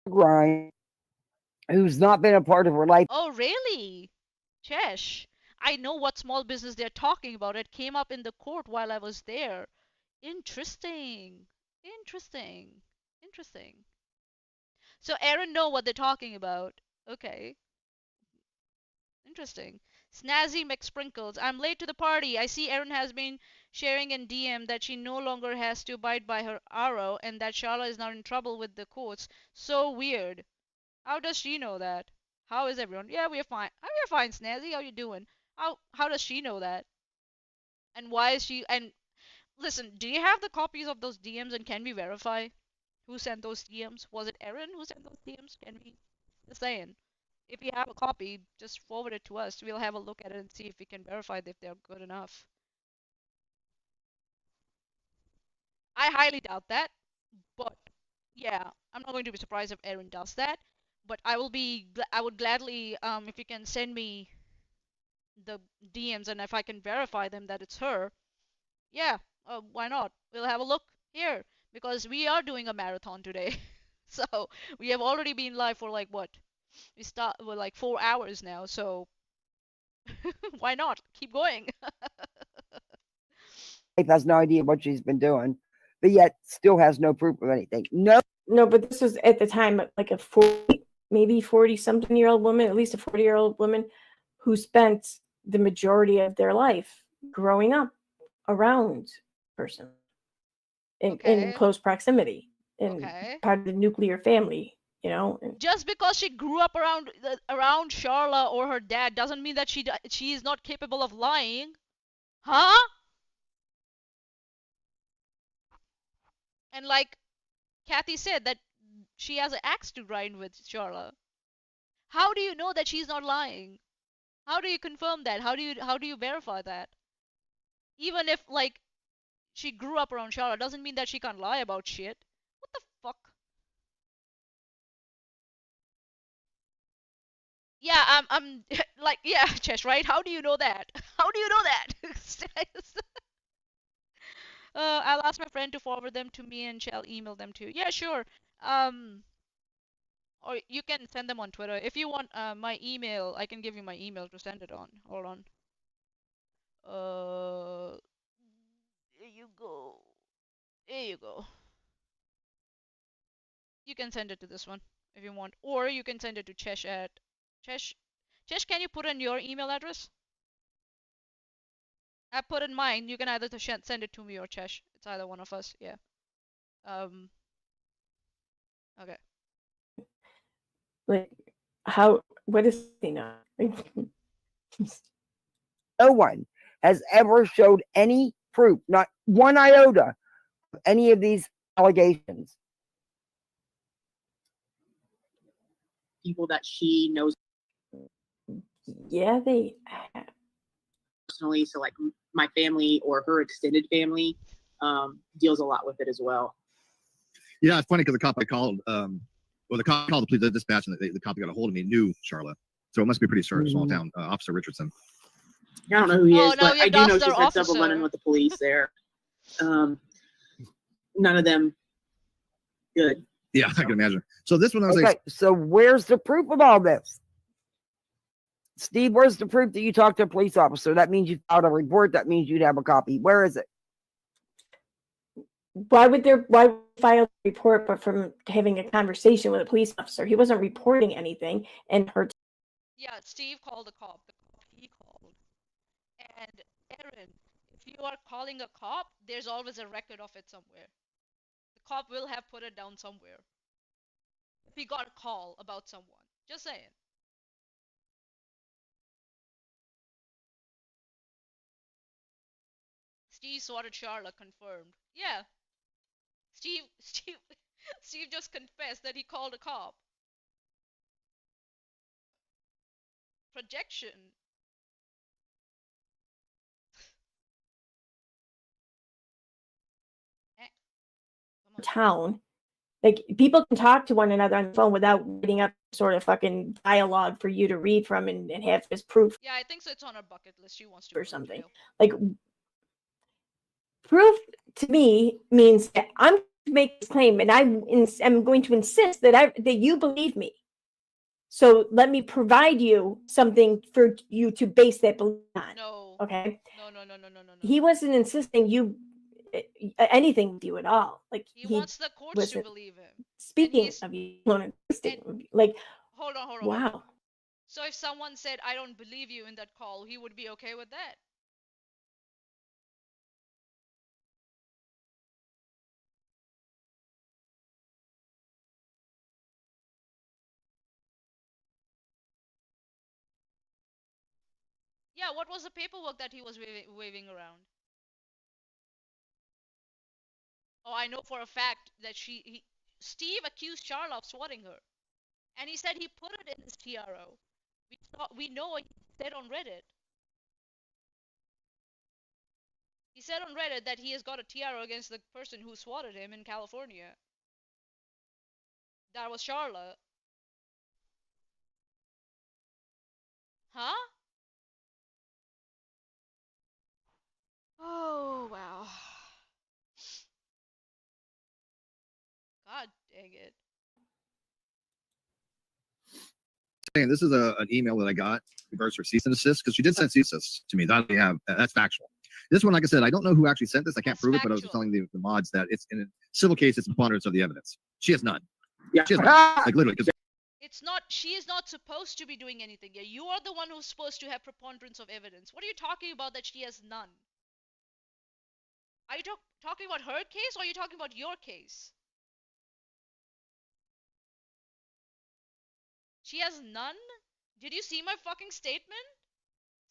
Grind, who's not been a part of her life. Oh, really? Chesh, I know what small business they're talking about. It came up in the court while I was there. Interesting. Interesting. Interesting. So Erin know what they're talking about. Okay. Interesting. Snazzy McSprinkles. I'm late to the party. I see Erin has been sharing in DM that she no longer has to abide by her arrow and that Charlotte is not in trouble with the courts. So weird. How does she know that? How is everyone? Yeah, we're fine. We're fine, Snazzy. How you doing? How does she know that? And why is she? And listen, do you have the copies of those DMs and can we verify who sent those DMs? Was it Erin who sent those DMs? Can we? Just saying. If you have a copy, just forward it to us. We'll have a look at it and see if we can verify if they're good enough. I highly doubt that, but yeah, I'm not going to be surprised if Erin does that. But I would gladly, if you can send me the DMs and if I can verify them that it's her, yeah, why not? We'll have a look here because we are doing a marathon today. So we have already been live for like what? We're like 4 hours now, so why not? Keep going. Has no idea what she's been doing, but yet still has no proof of anything. No, but this was at the time like a 40, maybe 40-something-year-old woman, at least a 40-year-old woman who spent the majority of their life growing up around person in close proximity and part of the nuclear family, you know. Just because she grew up around Charla or her dad doesn't mean that she is not capable of lying. Huh? And like Kathy said that she has an axe to grind with Charla. How do you know that she's not lying? How do you confirm that? How do you verify that? Even if like she grew up around Charlotte doesn't mean that she can't lie about shit. What the fuck? Yeah, I'm like, yeah, Chesh, right? How do you know that? How do you know that? I'll ask my friend to forward them to me and shall email them to you. Yeah, sure. Um, or you can send them on Twitter. If you want my email, I can give you my email to send it on. Hold on. There you go. There you go. You can send it to this one if you want, or you can send it to Chesh at Chesh. Chesh, can you put in your email address? I put in mine. You can either send it to me or Chesh. It's either one of us. Yeah. Um. Okay. Like, how? What is he not? No one has ever showed any proof, not one iota, of any of these allegations. People that she knows Yeah, they. personally, so like my family or her extended family deals a lot with it as well. Yeah, it's funny because the cop I called, well, the cop called the police, the dispatch, and the cop that got a hold of me knew Charlotte. So it must be a pretty small town. Officer Richardson. I don't know who he Oh, is, no, but you I do know lost she's their had several run-in officer. with the police there. None of them good. Yeah, I can imagine. So this one I was Okay, like, so where's the proof of all this? Steve, where's the proof that you talked to a police officer? That means you filed a report. That means you'd have a copy. Where is it? Why would file a report but from having a conversation with a police officer? He wasn't reporting anything, and her. Yeah, Steve called the cop. The cop he called. And Erin, if you are calling a cop, there's always a record of it somewhere. The cop will have put it down somewhere. If he got a call about someone. Just saying. Steve swatted Charlotte confirmed. Yeah. Steve Steve just confessed that he called a cop. Projection. Eh, come on. Town. Like, people can talk to one another on the phone without writing up sort of fucking dialogue for you to read from and have as proof Yeah, I think so. It's on her bucket list. She wants to or go to something. jail. Like, proof to me means that I'm going to make this claim, and I'm going to insist that you believe me. So let me provide you something for you to base that belief on. No. Okay. No. He wasn't insisting you anything with you at all. Like, He wants the courts to wasn't believe him. speaking of you, like, Hold on. wow. So if someone said, I don't believe you in that call, he would be okay with that? Yeah, what was the paperwork that he was waving around? Oh, I know for a fact that Steve accused Charla of swatting her. And he said he put it in his TRO. We know he said on Reddit. He said on Reddit that he has got a TRO against the person who swatted him in California. That was Charla. Huh? Oh, wow. God dang it. saying this is an email that I got in regards to cease and desist because she did send cease and desist to me. That we have that's factual. This one, like I said, I don't know who actually sent this. I can't That's prove it, but I was factual. telling the mods that it's in a civil case. It's preponderance of the evidence. She has none. Yeah. She has none. Ah! Like literally, because It's not, she is not supposed to be doing anything. Yeah, you are the one who's supposed to have preponderance of evidence. What are you talking about that she has none? Are you talking about her case or are you talking about your case? She has none? Did you see my fucking statement?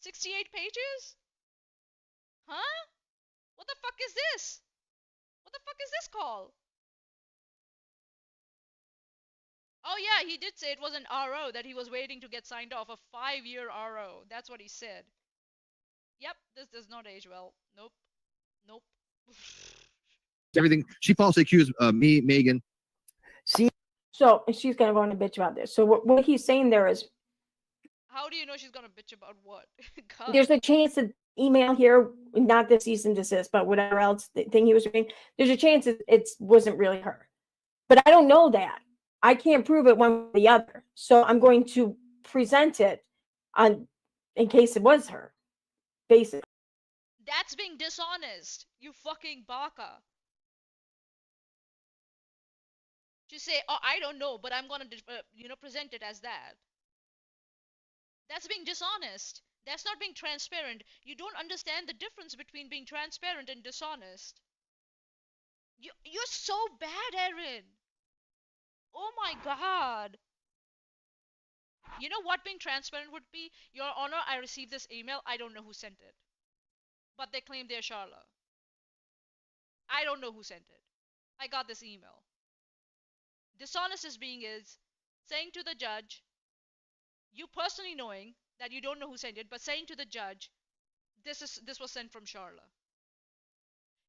68 pages? Huh? What the fuck is this? What the fuck is this call? Oh yeah, he did say it was an RO that he was waiting to get signed off, a 5-year RO. That's what he said. Yep, this does not age well. Nope. Nope. Everything she falsely accused me, Megan. So and she's gonna go on a bitch about this. So what he's saying there is How do you know she's gonna bitch about what? God. there's a chance that email here, not the cease and desist, but whatever else thing he was doing, there's a chance it wasn't really her. But I don't know that. I can't prove it one way or the other. So I'm going to present it on in case it was her. Basically. That's being dishonest. You fucking baka. Just say, oh, I don't know, but I'm gonna, present it as that. That's being dishonest. That's not being transparent. You don't understand the difference between being transparent and dishonest. You're so bad, Erin. Oh my god. You know what being transparent would be? Your Honor, I received this email. I don't know who sent it. But they claim they're Charla. I don't know who sent it. I got this email. Dishonest is being is saying to the judge, you personally knowing that you don't know who sent it, but saying to the judge, this was sent from Charla.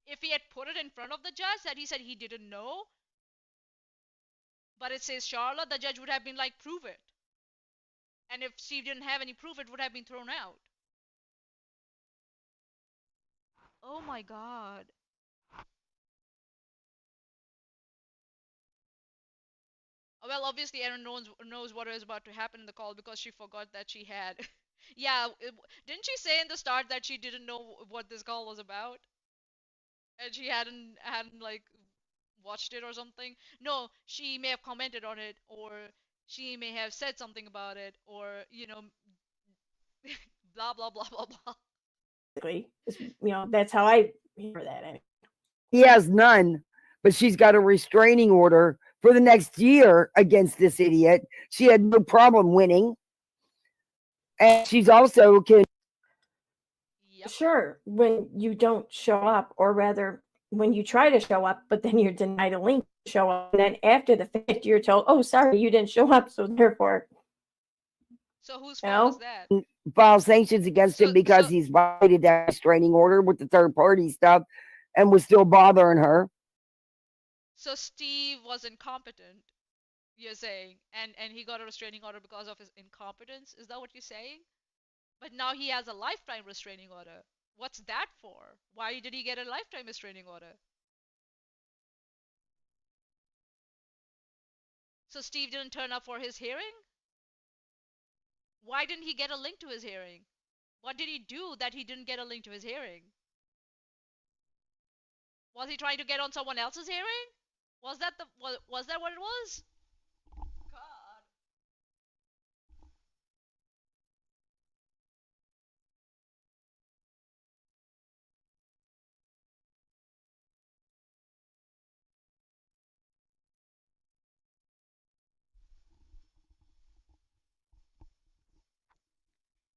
If he had put it in front of the judge that he said he didn't know, but it says Charla, the judge would have been like, prove it. And if Steve didn't have any proof, it would have been thrown out. Oh my god. Well, obviously, Erin knows what is about to happen in the call because she forgot that she had. Yeah, didn't she say in the start that she didn't know what this call was about? And she hadn't like watched it or something? No, she may have commented on it, or she may have said something about it, or blah blah blah blah blah. That's how I hear that. He has none, but she's got a restraining order for the next year against this idiot. She had no problem winning. And she's also can. Yep. Sure, when you don't show up, or rather, when you try to show up, but then you're denied a link to show up, and then after the fact, you're told, "Oh, sorry, you didn't show up, so therefore." So whose fault is that? File sanctions against him because he's violated that restraining order with the third party stuff and was still bothering her. So Steve was incompetent, you're saying, and he got a restraining order because of his incompetence? Is that what you're saying? But now he has a lifetime restraining order. What's that for? Why did he get a lifetime restraining order? So Steve didn't turn up for his hearing? Why didn't he get a link to his hearing? What did he do that he didn't get a link to his hearing? Was he trying to get on someone else's hearing? Was that what it was? God.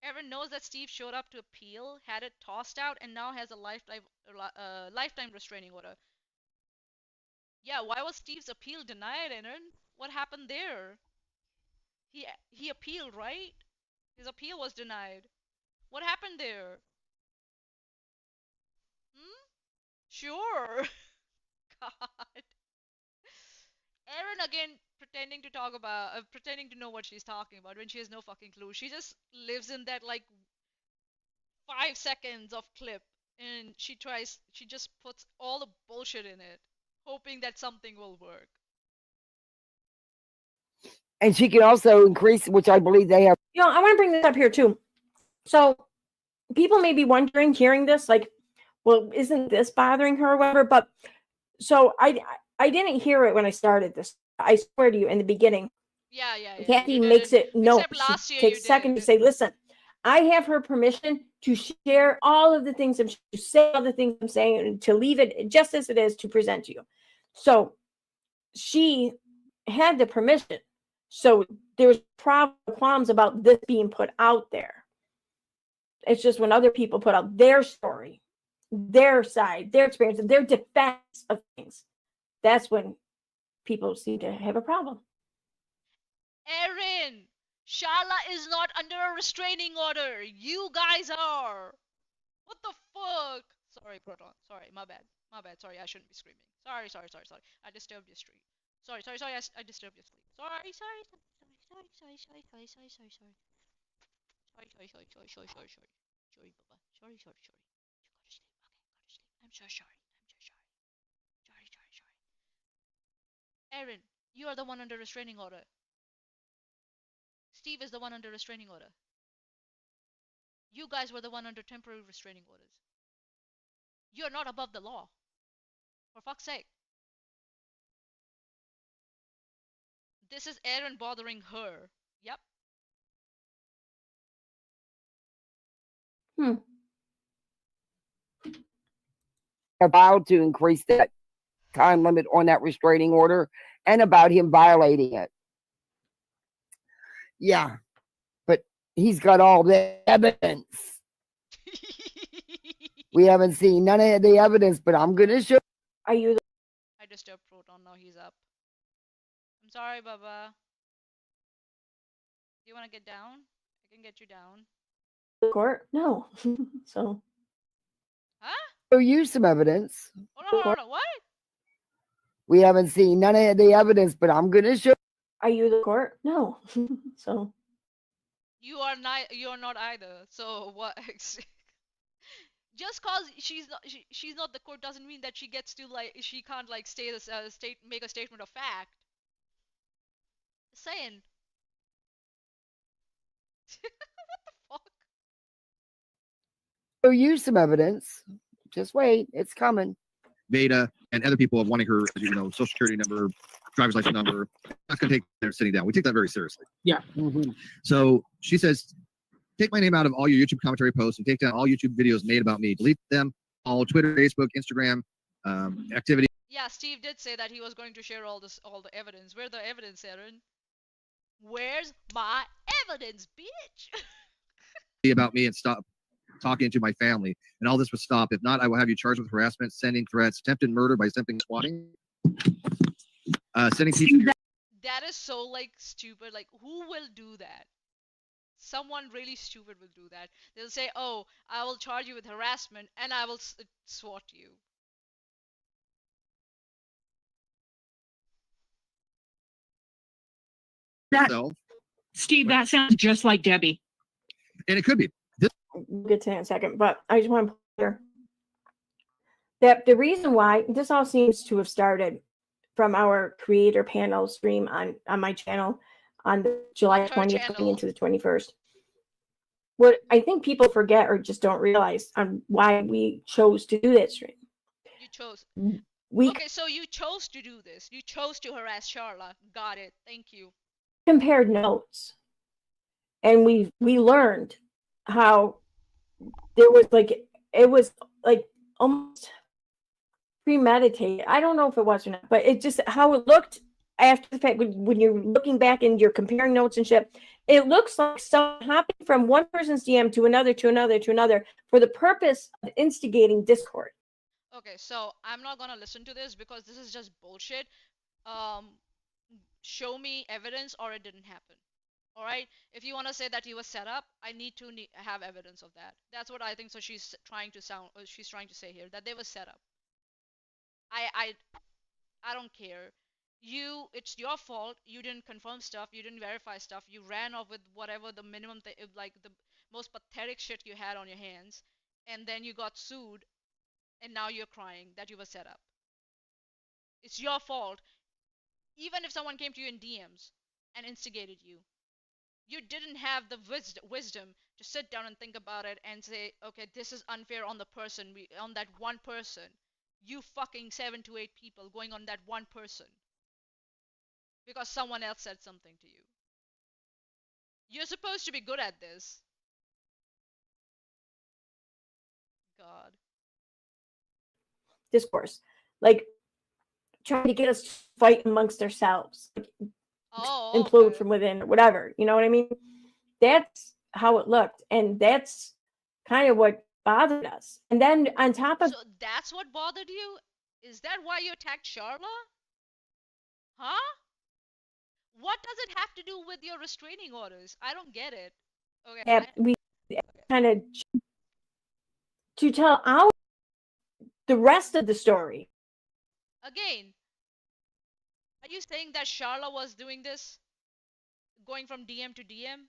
Erin knows that Steve showed up to appeal, had it tossed out, and now has a lifetime restraining order. Yeah, why was Steve's appeal denied, Erin? What happened there? He appealed, right? His appeal was denied. What happened there? Hmm? Sure. God. Erin again pretending to know what she's talking about when she has no fucking clue. She just lives in that like 5 seconds of clip, and she just puts all the bullshit in it, hoping that something will work. And she can also increase, which I believe they have. I want to bring this up here too. So people may be wondering, hearing this, like, well, isn't this bothering her or whatever? But so I didn't hear it when I started this. I swear to you, in the beginning. Yeah. Kathy makes it no. Except last year she takes a second to say, listen, I have her permission to share all of the things to say all the things I'm saying, and to leave it just as it is to present to you. So she had the permission. So there's qualms about this being put out there. It's just when other people put out their story, their side, their experience, their defense of things, that's when people seem to have a problem. Erin, Sharla is not under a restraining order. You guys are. What the fuck? Sorry, Proton. Sorry, my bad. My bad. Sorry, I shouldn't be screaming. Sorry. I disturbed your stream. Sorry. I disturbed your sleep. Sorry. Sorry, Baba. Sorry. You go to sleep. Okay, go to sleep. I'm so sorry. Sorry. Erin, you are the one under restraining order. Steve is the one under restraining order. You guys were the one under temporary restraining orders. You're not above the law. For fuck's sake. This is Erin bothering her. Yep. About to increase that time limit on that restraining order and about him violating it. Yeah, but he's got all the evidence. We haven't seen none of the evidence, but I'm going to show. Are you I disturbed Proton, now he's up. I'm sorry, Baba. Do you want to get down? I can get you down. the court? No. So. Huh? Show you some evidence. Hold on. What? We haven't seen none of the evidence, but I'm going to show. Are you the court? No. So. You're not either. So what? Just cause she's not the court doesn't mean that she gets to she can't stay this make a statement of fact. Saying. What the fuck? Show you some evidence. Just wait, it's coming. Veda and other people of wanting her, social security number, driver's license number. That's going to take their sitting down. We take that very seriously. Yeah. Mm-hmm. So she says, take my name out of all your YouTube commentary posts and take down all YouTube videos made about me. Delete them, all Twitter, Facebook, Instagram, activity. Yeah, Steve did say that he was going to share all the evidence. Where's the evidence, Erin? Where's my evidence, bitch? About me and stop talking to my family. And all this would stop. If not, I will have you charged with harassment, sending threats, attempted murder by attempting swatting, sending people. That is so stupid. Who will do that? Someone really stupid will do that. They'll say, "Oh, I will charge you with harassment and I will SWAT you." Steve, that sounds just like Debbie. And it could be. We'll get to that in a second, but I just want to put here that the reason why this all seems to have started from our creator panel stream on my channel on the July 20th going into the 21st. What I think people forget or just don't realize on why we chose to do that stream. You chose. Okay, so you chose to do this. You chose to harass Charla. Got it. Thank you. Compared notes, and we learned how there was it was almost premeditated. I don't know if it was or not, but it just how it looked after the fact when you're looking back and you're comparing notes and shit. It looks like someone hopping from one person's DM to another for the purpose of instigating discord. Okay, so I'm not gonna listen to this because this is just bullshit. Show me evidence or it didn't happen. All right. If you want to say that he was set up, I need to have evidence of that. That's what I think. So she's trying to say here that they were set up. I don't care. It's your fault. You didn't confirm stuff. You didn't verify stuff. You ran off with whatever the minimum the most pathetic shit you had on your hands, and then you got sued, and now you're crying that you were set up. It's your fault. Even if someone came to you in DMs and instigated you, you didn't have the wisdom to sit down and think about it and say, okay, this is unfair on the person, on that one person. You fucking 7 to 8 people going on that one person because someone else said something to you. You're supposed to be good at this. God. Discourse. Trying to get us to fight amongst ourselves. Implode from within or whatever. You know what I mean? That's how it looked. And that's kind of what bothered us. And then on top of... So that's what bothered you? Is that why you attacked Charla? Huh? What does it have to do with your restraining orders? I don't get it. Okay. Yeah, we kind of... To tell our the rest of the story. Again, are you saying that Charla was doing this? Going from DM to DM?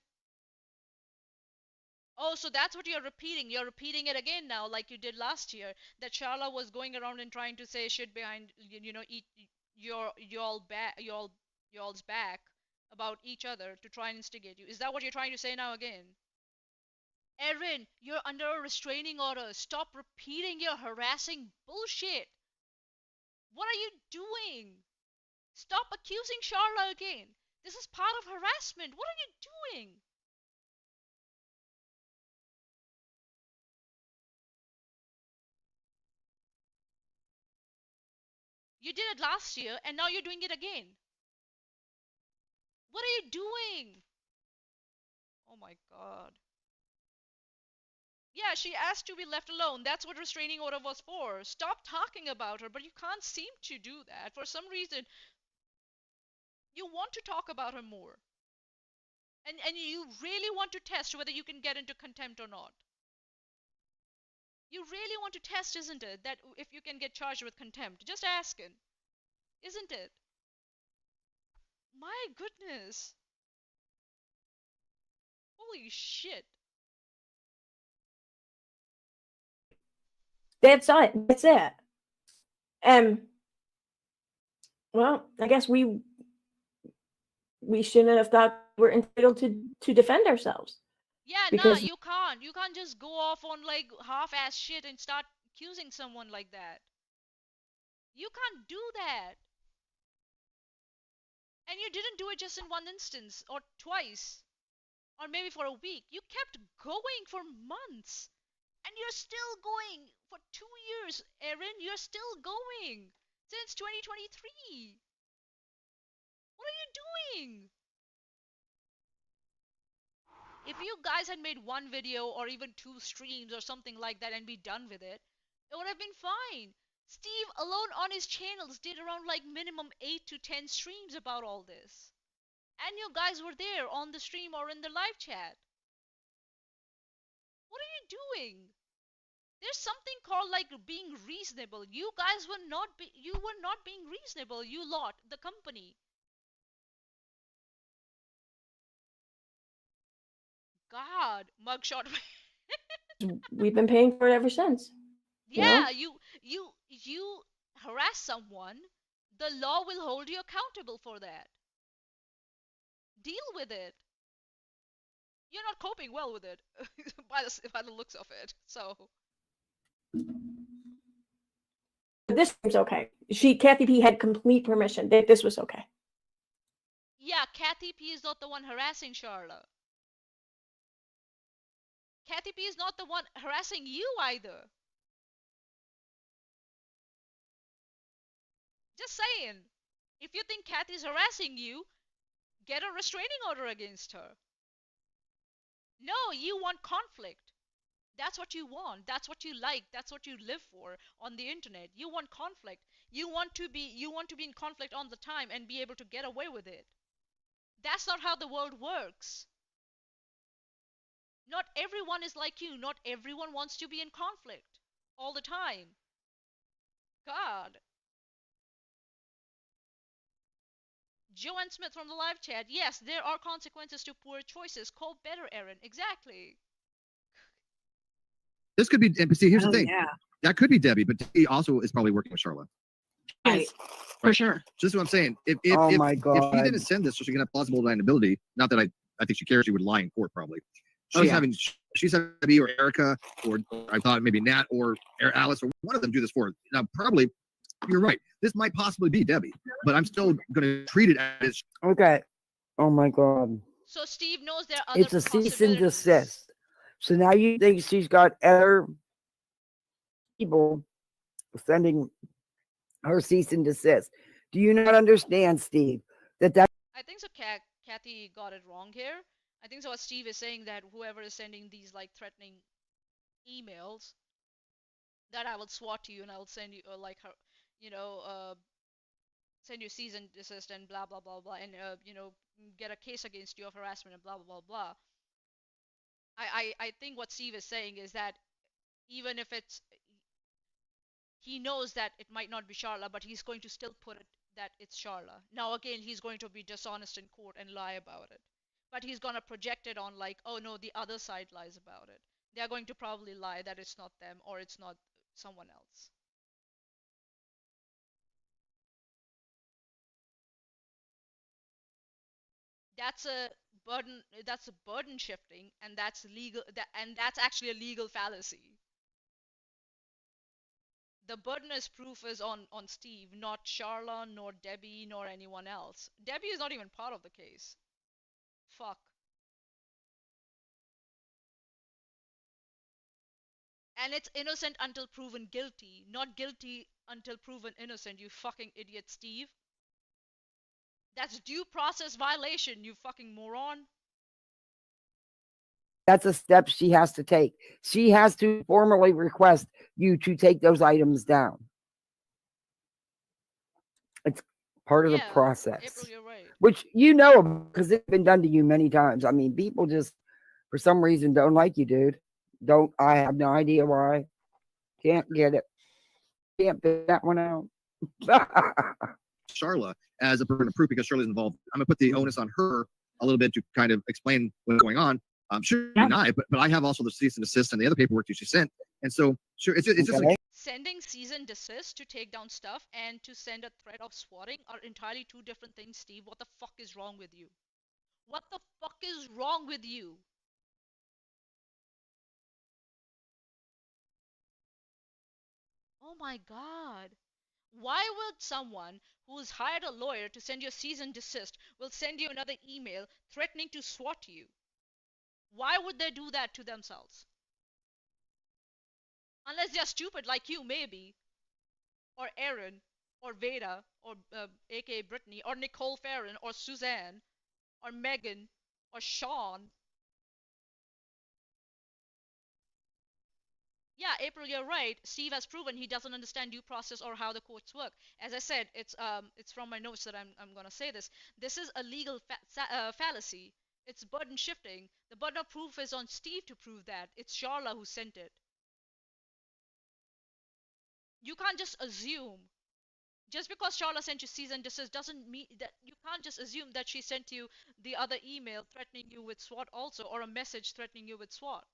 Oh, so that's what you're repeating. You're repeating it again now, like you did last year. That Charla was going around and trying to say shit behind, eat y'all's back about each other to try and instigate you. Is that what you're trying to say now again? Erin, you're under a restraining order. Stop repeating your harassing bullshit. What are you doing? Stop accusing Charla again. This is part of harassment. What are you doing? You did it last year and now you're doing it again. What are you doing? Oh my god. Yeah, she asked to be left alone. That's what restraining order was for. Stop talking about her, but you can't seem to do that. For some reason, you want to talk about her more. And you really want to test whether you can get into contempt or not. You really want to test, isn't it? That if you can get charged with contempt. Just asking. Isn't it? My goodness. Holy shit. That's it. That's it. Well, I guess we shouldn't have thought we're entitled to defend ourselves. Yeah, nah, Because you can't. You can't just go off on like half-ass shit and start accusing someone like that. You can't do that. And you didn't do it just in one instance or twice or maybe for a week. You kept going for months. And you're still going for 2 years, Erin. You're still going since 2023. What are you doing? If you guys had made one video or even two streams or something like that and be done with it, it would have been fine. Steve alone on his channels did around like minimum 8 to 10 streams about all this. And you guys were there on the stream or in the live chat. What are you doing? There's something called like being reasonable. You guys you were not being reasonable, you lot, the company. God, mugshot. we've been paying for it ever since. Yeah, you harass someone, the law will hold you accountable for that. Deal with it. You're not coping well with it by the looks of it. So But this seems okay. Kathy P had complete permission that this was okay. yeah, Kathy P is not the one harassing Charlotte. Kathy P is not the one harassing you either. Just saying. If you think Kathy's harassing you, get a restraining order against her. No, you want conflict. That's what you want. That's what you like. That's what you live for on the internet. You want conflict. You want to be in conflict all the time and be able to get away with it. That's not how the world works. Not everyone is like you. Not everyone wants to be in conflict all the time. God. Joanne Smith from the live chat. Yes, there are consequences to poor choices. Call better, Erin. Exactly. This could be, and see, here's the thing. Yeah. That could be Debbie, but Debbie also is probably working with Charlotte. Yes, for sure. So this is what I'm saying. If Oh if, my if God. she didn't send this so she can have plausible deniability, not that I think she cares, she would lie in court probably. She's having Debbie or Erica or I thought maybe Nat or Alice or one of them do this for her. Now probably you're right. This might possibly be Debbie, but I'm still going to treat it as Okay. Oh my God. So Steve knows there are other It's a cease and possibilities. desist. So now you think she's got other people sending her cease and desist. Do you not understand, Steve, that I think so. Kathy got it wrong here. I think so. What Steve is saying that whoever is sending these like threatening emails, that I will SWAT you and I will send you like her, you know, send you cease and desist and blah blah blah blah, and get a case against you of harassment and blah blah blah blah. I think what Steve is saying is that even if it's he knows that it might not be Charla, but he's going to still put it that it's Charla. Now again, he's going to be dishonest in court and lie about it. But he's gonna project it on like, oh no, the other side lies about it. They're going to probably lie that it's not them or it's not someone else. That's a burden shifting, and that's legal, and that's actually a legal fallacy. The burden is proof is on Steve, not Charla, nor Debbie, nor anyone else. Debbie is not even part of the case. Fuck. And it's innocent until proven guilty, not guilty until proven innocent, you fucking idiot, Steve. That's due process violation, you fucking moron. That's a step she has to take. She has to formally request you to take those items down. It's part of the Yeah, process, April, you're right. which you know because it's been done to you many times. I mean, people just for some reason don't like you, dude. Don't I have no idea why. Can't get it. Can't figure that one out. Charla as a burden of proof because Charla's involved. I'm gonna put the onus on her a little bit to kind of explain what's going on. Sure, Yeah. deny, but I have also the cease and desist and the other paperwork that she sent. And so, sure, it's just Okay. Sending cease and desist to take down stuff and to send a threat of swatting are entirely two different things, Steve. What the fuck is wrong with you? What the fuck is wrong with you? Oh my god. Why would someone who's hired a lawyer to send you a cease and desist will send you another email threatening to swat you? Why would they do that to themselves? Unless they're stupid like you, maybe. Or Erin, or Veda, or aka Brittany, or Nicole Farron, or Suzanne, or Megan, or Sean. Yeah, April, you're right. Steve has proven he doesn't understand due process or how the courts work. As I said, it's from my notes that I'm gonna say this. This is a legal fallacy. It's burden shifting. The burden of proof is on Steve to prove that. It's Charla who sent it. You can't just assume. Just because Charla sent you cease and desist doesn't mean that you can't just assume that she sent you the other email threatening you with SWAT also, or a message threatening you with SWAT.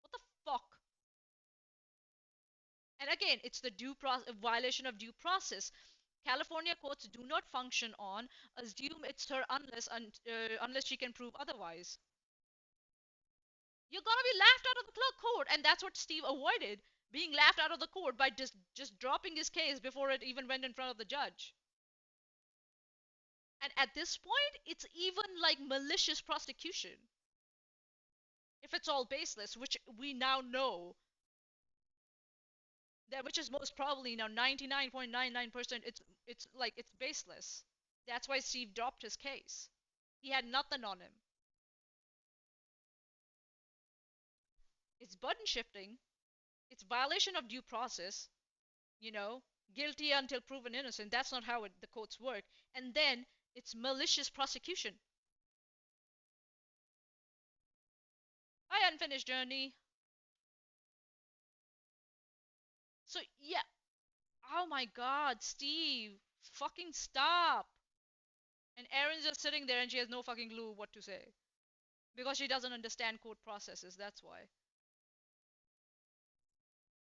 What the fuck? And again, it's the violation of due process. California courts do not function on assume it's her unless she can prove otherwise. You're gonna be laughed out of the court, and that's what Steve avoided, being laughed out of the court by just dropping his case before it even went in front of the judge. And at this point, it's even like malicious prosecution. If it's all baseless, which we now know that, which is most probably now 99.99%, it's like it's baseless. That's why Steve dropped his case. He had nothing on him. It's button shifting. It's violation of due process. You know, guilty until proven innocent. That's not how the courts work. And then it's malicious prosecution. I unfinished journey. So yeah. Oh my God, Steve, fucking stop. And Erin's just sitting there and she has no fucking clue what to say because she doesn't understand court processes. That's why.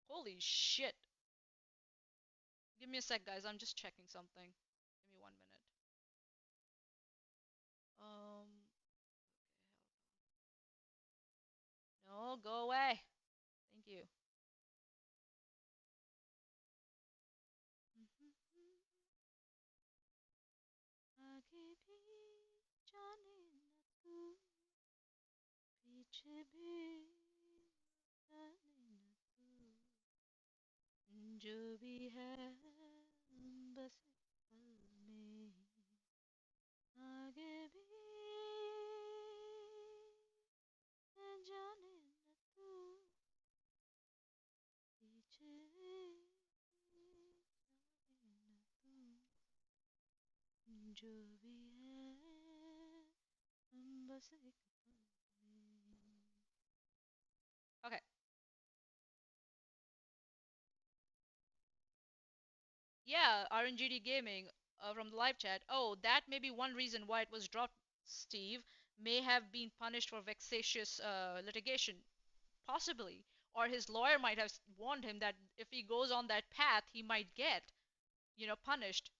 Holy shit. Give me a sec, guys. I'm just checking something. Give me 1 minute. No, go away. Thank you. जो भी है बस पल में आगे भी जाने न तू पीछे भी जाने न तू जो भी है हम बस एक पल में. Okay. yeah, RNGD Gaming from the live chat. Oh, that may be one reason why it was dropped. Steve may have been punished for vexatious litigation, possibly, or his lawyer might have warned him that if he goes on that path, he might get, punished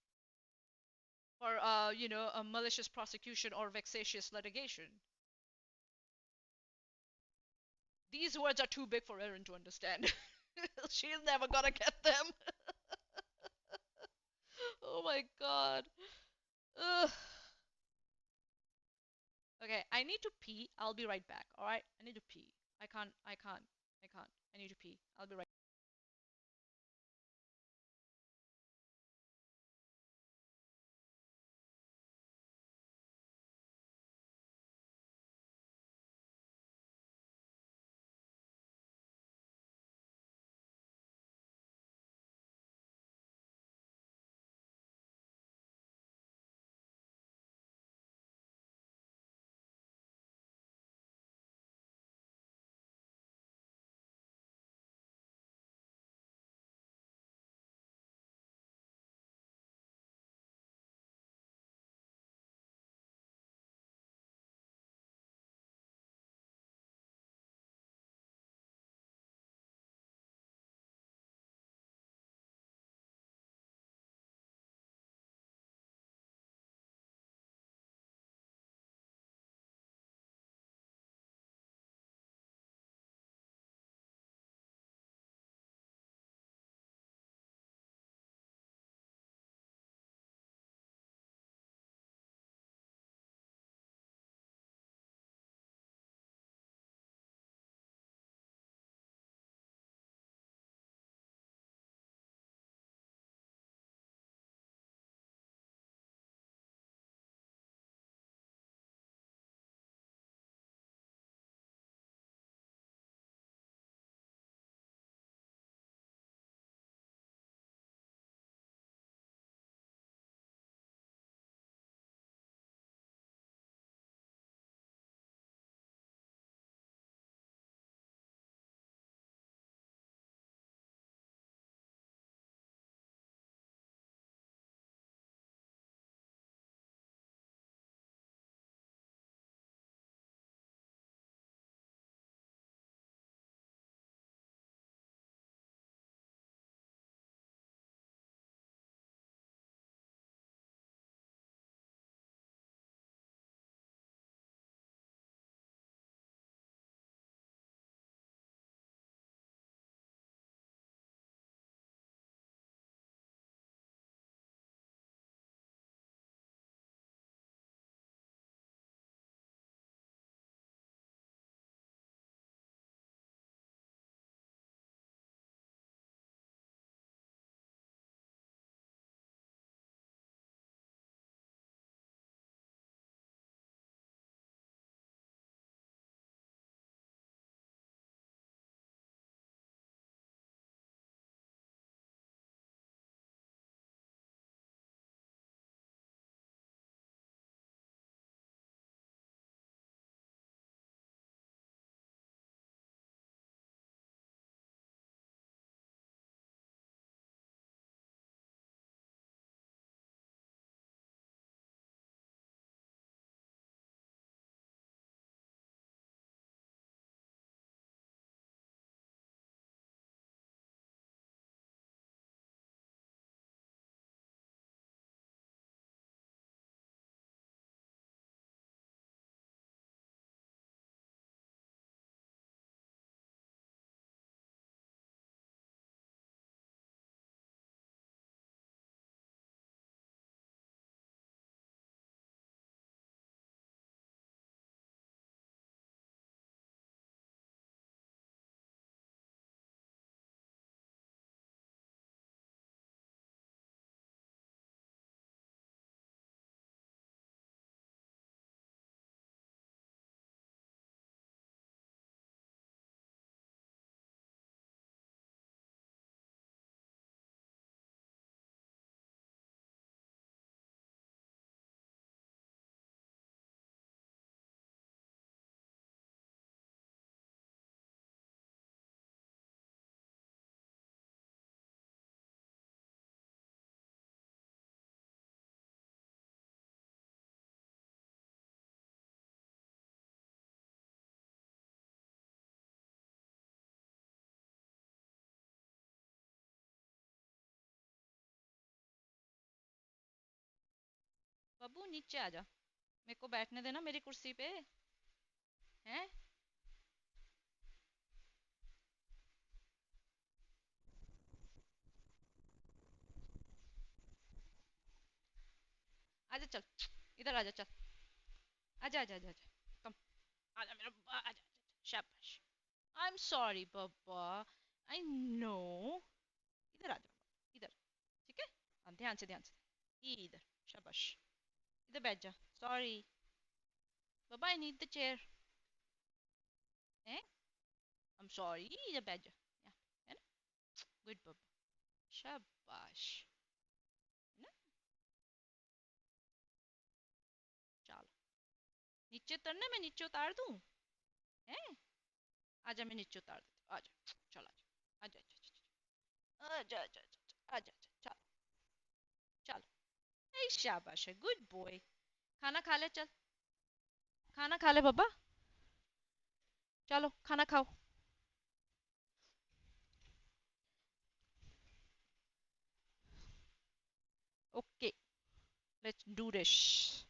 for, a malicious prosecution or vexatious litigation. These words are too big for Erin to understand. She's never gonna get them. Oh my god. Ugh. Okay, I need to pee. I'll be right back. All right? I need to pee. I can't. I can't. I can't. I need to pee. I'll be right Babbu नीचे आ जा, मेरे को बैठने देना मेरी कुर्सी पे। हैं? आजा चल, इधर आजा चल, आजा आजा आजा आजा, कम, आजा मेरा बब्बा, आजा आजा, शाबाश। I'm sorry बब्बा, I know। इधर आ जाओ, इधर, ठीक है? हाँ, ध्यान से, इधर, शाबाश, इधर बैठ जा। Sorry Babba, I need the chair. हैं? I'm sorry, इधर बैठ जा, है ना? गुड बब्बा, शाबाश, है ना? चलो, नीचे उतरना, मैं नीचे उतार दूं? हैं? आजा, मैं नीचे उतार देती हूँ, आजा, चल आजा, आजा आजा आजा आजा आजा आजा, चल चल, ए शाबाश है, गुड बॉय। खाना खा ले, चल खाना खा ले बब्बा, चलो खाना खाओ। Okay, let's do this.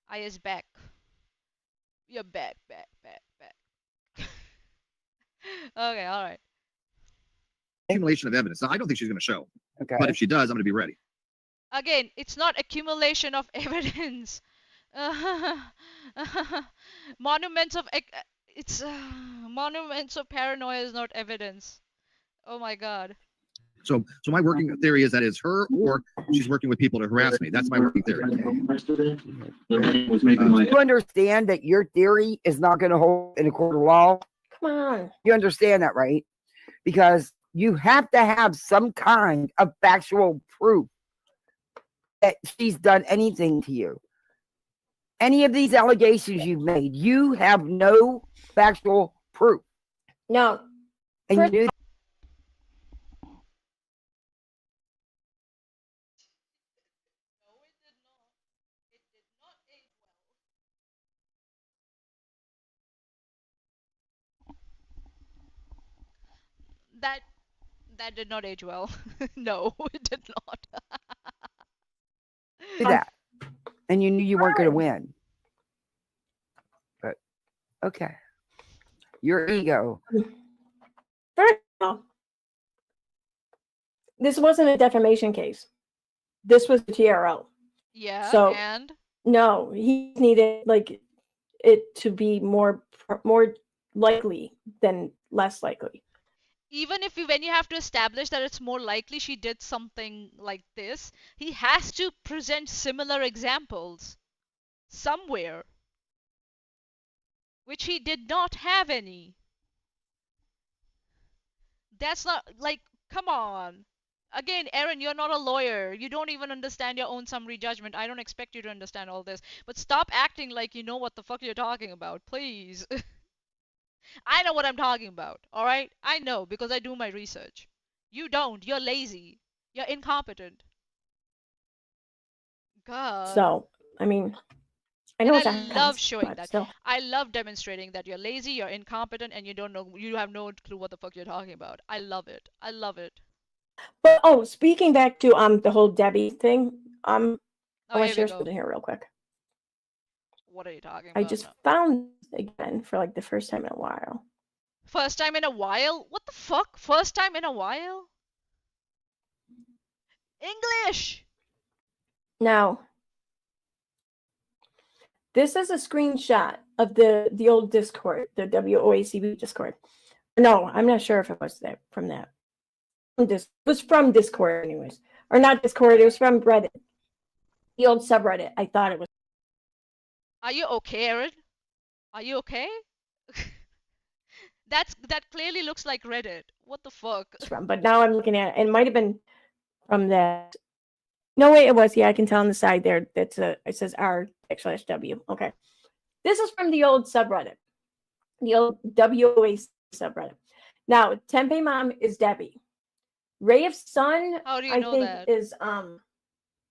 I is back. You're back. Okay, all right. Accumulation of evidence. Now, I don't think she's going to show, Okay. but if she does, I'm going to be ready. Again, it's not accumulation of evidence. Monuments of it's monuments of paranoia is not evidence. Oh my god. So my working theory is that it's her, or she's working with people to harass me. That's my working theory. You understand that your theory is not going to hold in a court of law? Come on. You understand that, right? Because you have to have some kind of factual proof that she's done anything to you. Any of these allegations you've made, you have no factual proof. No. And you knew That that did not age well. No, it did not. that. And you knew you weren't going to win. But, okay. Your ego. First of all, this wasn't a defamation case. This was a TRO. Yeah, So- and No, he needed like it to be more likely than less likely. even if when you have to establish that it's more likely she did something like this, he has to present similar examples somewhere, which he did not have any. That's not like, come on. Again, Erin, you're not a lawyer. You don't even understand your own summary judgment. I don't expect you to understand all this. But stop acting like you know what the fuck you're talking about, please. I know what I'm talking about, alright? I know because I do my research. You don't. You're lazy. You're incompetent. God. So, I mean, I And know I it's a love concept, showing but that. still. I love demonstrating that you're lazy, you're incompetent, and you don't know, you have no clue what the fuck you're talking about. I love it. I love it. But speaking back to the whole Debbie thing, I Oh, want here to share we go. something here real quick. What are you talking I about just now? found it again for like the first time in a while. First time in a while? What the fuck? First time in a while? English! Now, this is a screenshot of the old Discord, the WOACB Discord. No, I'm not sure if it was that from that. It was from Discord, anyways, or not Discord. It was from Reddit, the old subreddit. I thought it was. Are you okay, Erin? Are you okay? That clearly looks like Reddit. What the fuck? From, but now I'm looking at it. It might have been from that. No, wait, it was. Yeah, I can tell on the side there. That's it says R/W. Okay, this is from the old subreddit, the old WOA subreddit. Now, Tempeh Mom is Debbie. Ray of Sun, How do you I know think, that? is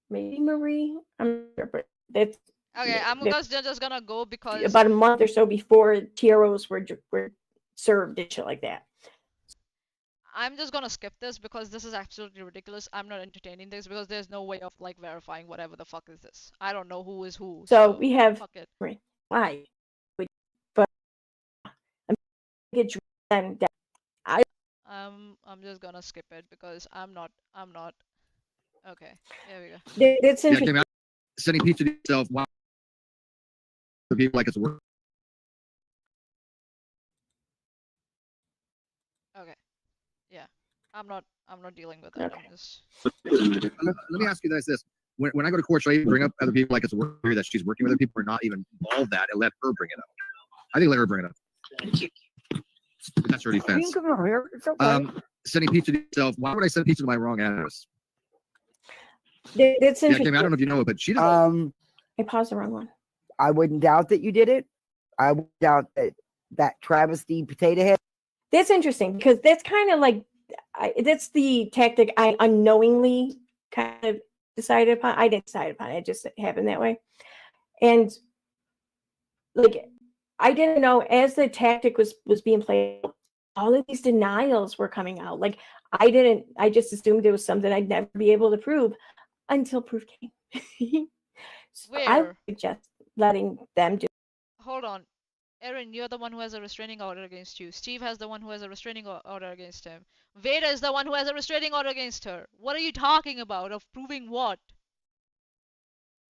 maybe Marie. I'm not sure, but it's Okay, I'm just gonna go because about a month or so before TROs were served and shit like that. I'm just gonna skip this because this is absolutely ridiculous. I'm not entertaining this because there's no way of like verifying whatever the fuck is this. I don't know who is who. So we have fuck it. why, but I'm get and I I'm just gonna skip it because I'm not. Okay, there we go. it's Yeah, interesting. Kim, sending pizza to yourself. Wow. For people like it's work. Okay, yeah. I'm not dealing with that. Okay. I'm just. Let me ask you guys this: when I go to court, should I even bring up other people like it's a work that she's working with other people, or not even involve that and let her bring it up? I think let her bring it up. That's her You defense. can come over here. It's okay. Sending pizza to yourself. Why would I send pizza to my wrong address? That's Yeah, interesting. Kim, I don't know if you know it, but she doesn't. I paused the wrong one. I wouldn't doubt that you did it. I would doubt that travesty potato head. That's interesting because that's kind of like that's the tactic I unknowingly kind of decided upon. I didn't decide upon it; it just happened that way. And like I didn't know as the tactic was being played, all of these denials were coming out. Like I just assumed it was something I'd never be able to prove until proof came. So I would Where? suggest letting them do. Hold on. Erin, you're the one who has a restraining order against you. Steve has the one who has a restraining order against him. Veda is the one who has a restraining order against her. What are you talking about? Of proving what?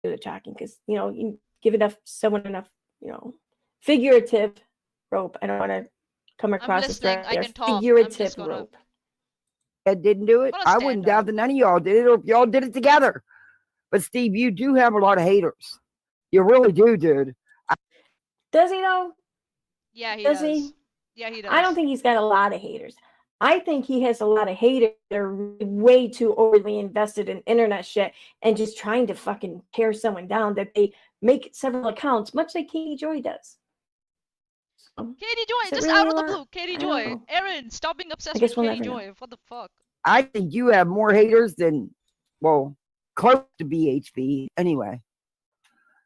The talking because you give someone enough figurative rope. I don't want to come I'm across as listening. I threat. can talk. I'm Figurative just gonna. rope. That didn't do I'm it. gonna I stand wouldn't doubt up. that none of y'all did it, or if y'all did it together. But Steve, you do have a lot of haters. You really do, dude. Does he though? Yeah, he Does does. he? Yeah, he does. I don't think he's got a lot of haters. I think he has a lot of haters that are way too overly invested in internet shit and just trying to fucking tear someone down that they make several accounts, much like Katie Joy does. So, Katie Joy, is it just really out a of the lot? blue. Katie I don't Joy. know. Erin, stop being I obsessed guess with we'll Katie never know. Joy. What the fuck? I think you have more haters than, well, close to BHP anyway.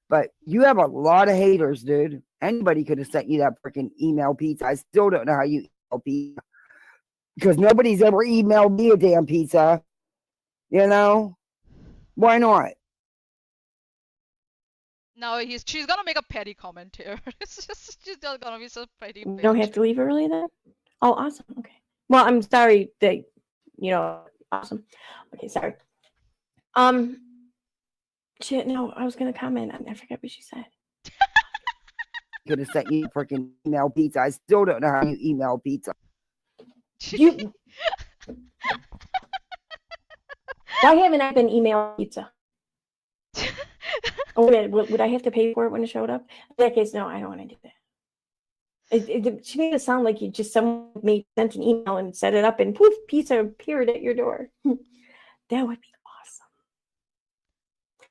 But you have a lot of haters, dude. Anybody could have sent you that freaking email pizza. I still don't know how you email pizza because nobody's ever emailed me a damn pizza. You know? Why not? No, she's gonna make a petty comment here. It's just she's just gonna be so petty We don't bitch. have to leave early then? Oh, awesome. Okay. Well, I'm sorry that, awesome. Okay, sorry. Shit, no, I was gonna comment on I forgot what she said. Could have sent you a freaking email pizza. I still don't know how you email pizza. You Why haven't I been emailed pizza? Oh, wait a minute, would I have to pay for it when it showed up? In that case, no, I don't want to do that. She made it sound like someone sent an email and set it up and poof, pizza appeared at your door. That would be awesome.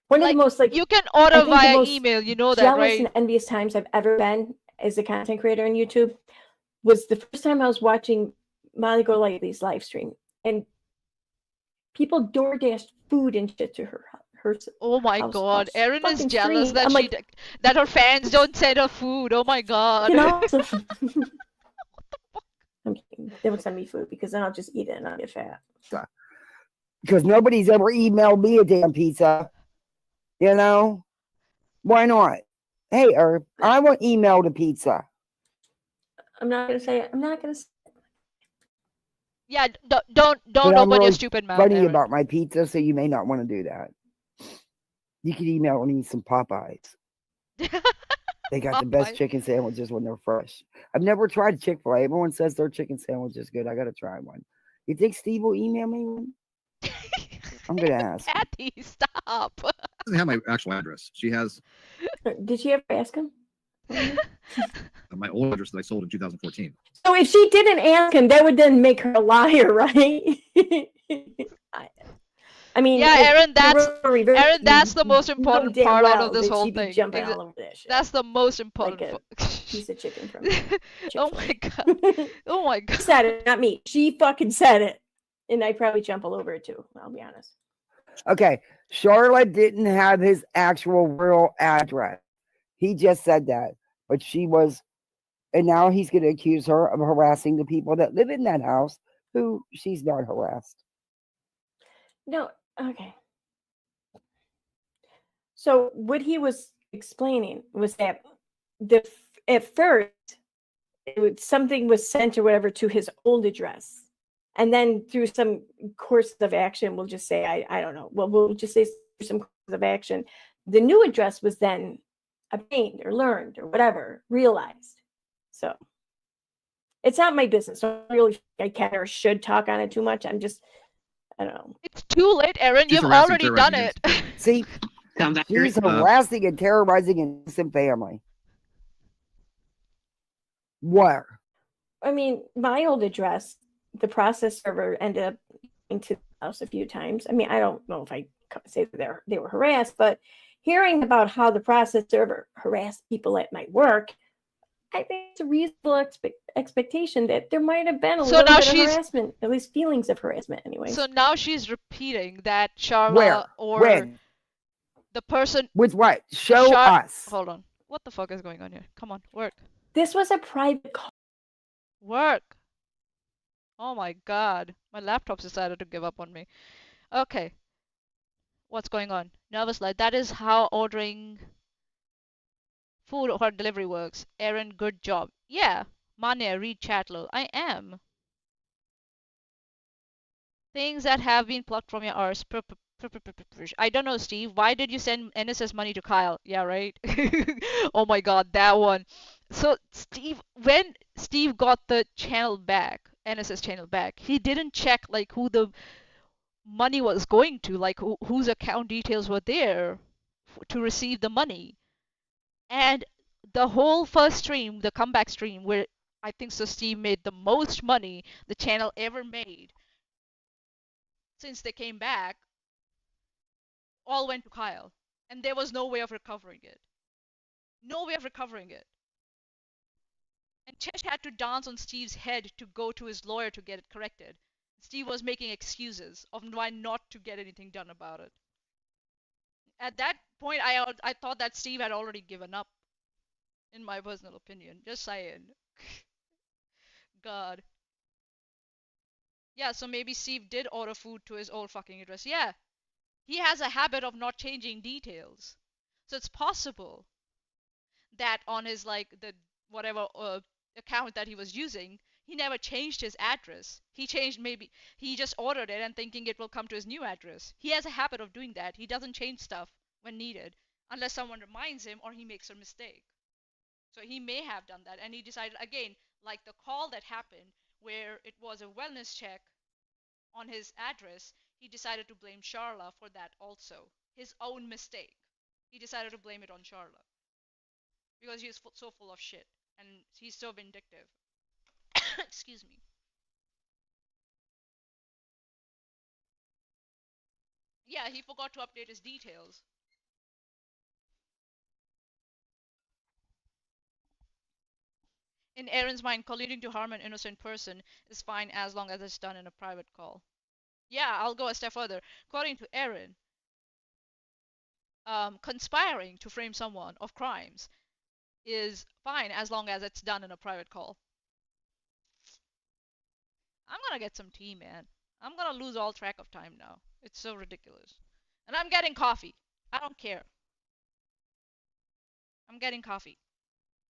One of the most you can order I think the via most email. You know that, jealous right? and envious times I've ever been as a content creator on YouTube was the first time I was watching Molly Golightly's live stream and people door dashed food and shit to her Oh my house god, Erin is fucking jealous stream. that I'm like, that her fans don't send her food. Oh my god. you know, I'm kidding. They would send me food because then I'll just eat it and I'll get fat. Because nobody's ever emailed me a damn pizza. You know? Why not? Hey, Herb, I want emailed a pizza. I'm not gonna say it. I'm not gonna say it. Yeah, don't But I'm open your really stupid mouth, funny Erin. about my pizza, so you may not want to do that. You could email me some Popeyes. They got the best Popeye. chicken sandwiches when they're fresh. I've never tried Chick-fil-A. Everyone says their chicken sandwich is good. I got to try one. You think Steve will email me one? I'm going to ask. Kathy, stop. Doesn't have my actual address. She has Did she ever ask him? my old address that I sold in 2014. So if she didn't ask him, that would then make her a liar, right? I mean, Yeah, Erin, Erin, that's the most important part out of this whole she'd be thing. jumping all over that shit. That's the most important. Like a piece of chicken from Oh my god. Oh my She god. said it, not me. She fucking said it, and I'd probably jump all over it too. I'll be honest. Okay, Charlotte didn't have his actual real address. He just said that, but she was, and now he's going to accuse her of harassing the people that live in that house who she's not harassed. No, okay. So what he was explaining was that at first something was sent or whatever to his old address, and then through some course of action, we'll just say I don't know. Well, we'll just say through some course of action, the new address was then obtained or learned or whatever, realized. So it's not my business. So I really I can or should talk on it too much. I don't know. It's too late, Erin. She's You've harassing, already done terrorizing it. See, Sounds accurate. she's harassing and terrorizing an innocent family. Where? I mean, my old address, the process server ended up into the house a few times. I mean, I don't know if I say that they were harassed, but hearing about how the process server harassed people at my work, I think it's a reasonable expectation that there might have been a So little now bit of she's- harassment, at least feelings of harassment anyway. So now she's repeating that Charla Where? or When? the person. With what? Show us. Hold on. What the fuck is going on here? Come on, work. This was a private call. Work. Oh my god. My laptop's decided to give up on me. Okay. What's going on? Nervous light. That is how ordering food or delivery works. Erin, good job. Yeah. Manya, read chat lol. I am. Things that have been plucked from your arse. I don't know, Steve. Why did you send NSS money to Kyle? Yeah, right? Oh my god, that one. So, Steve, when Steve got the channel back, NSS channel back, he didn't check like who the money was going to, like whose account details were there to receive the money. And the whole first stream, the comeback stream, where I think so Steve made the most money the channel ever made since they came back, all went to Kyle. And there was no way of recovering it. No way of recovering it. And Chesh had to dance on Steve's head to go to his lawyer to get it corrected. Steve was making excuses of why not to get anything done about it. At that point, I thought that Steve had already given up, in my personal opinion. Just saying. God. Yeah, so maybe Steve did order food to his old fucking address. Yeah. He has a habit of not changing details. So it's possible that on his, like, the whatever account that he was using, he never changed his address. He just ordered it and thinking it will come to his new address. He has a habit of doing that. He doesn't change stuff when needed unless someone reminds him or he makes a mistake. So he may have done that, and he decided, again, like the call that happened where it was a wellness check on his address, he decided to blame Charla for that also. His own mistake. He decided to blame it on Charla. Because he's so full of shit. And he's so vindictive. Excuse me. Yeah, he forgot to update his details. In Erin's mind, colluding to harm an innocent person is fine as long as it's done in a private call. Yeah, I'll go a step further. According to Erin, conspiring to frame someone of crimes is fine as long as it's done in a private call. I'm gonna get some tea, man. I'm gonna lose all track of time now. It's so ridiculous. And I'm getting coffee. I don't care. I'm getting coffee.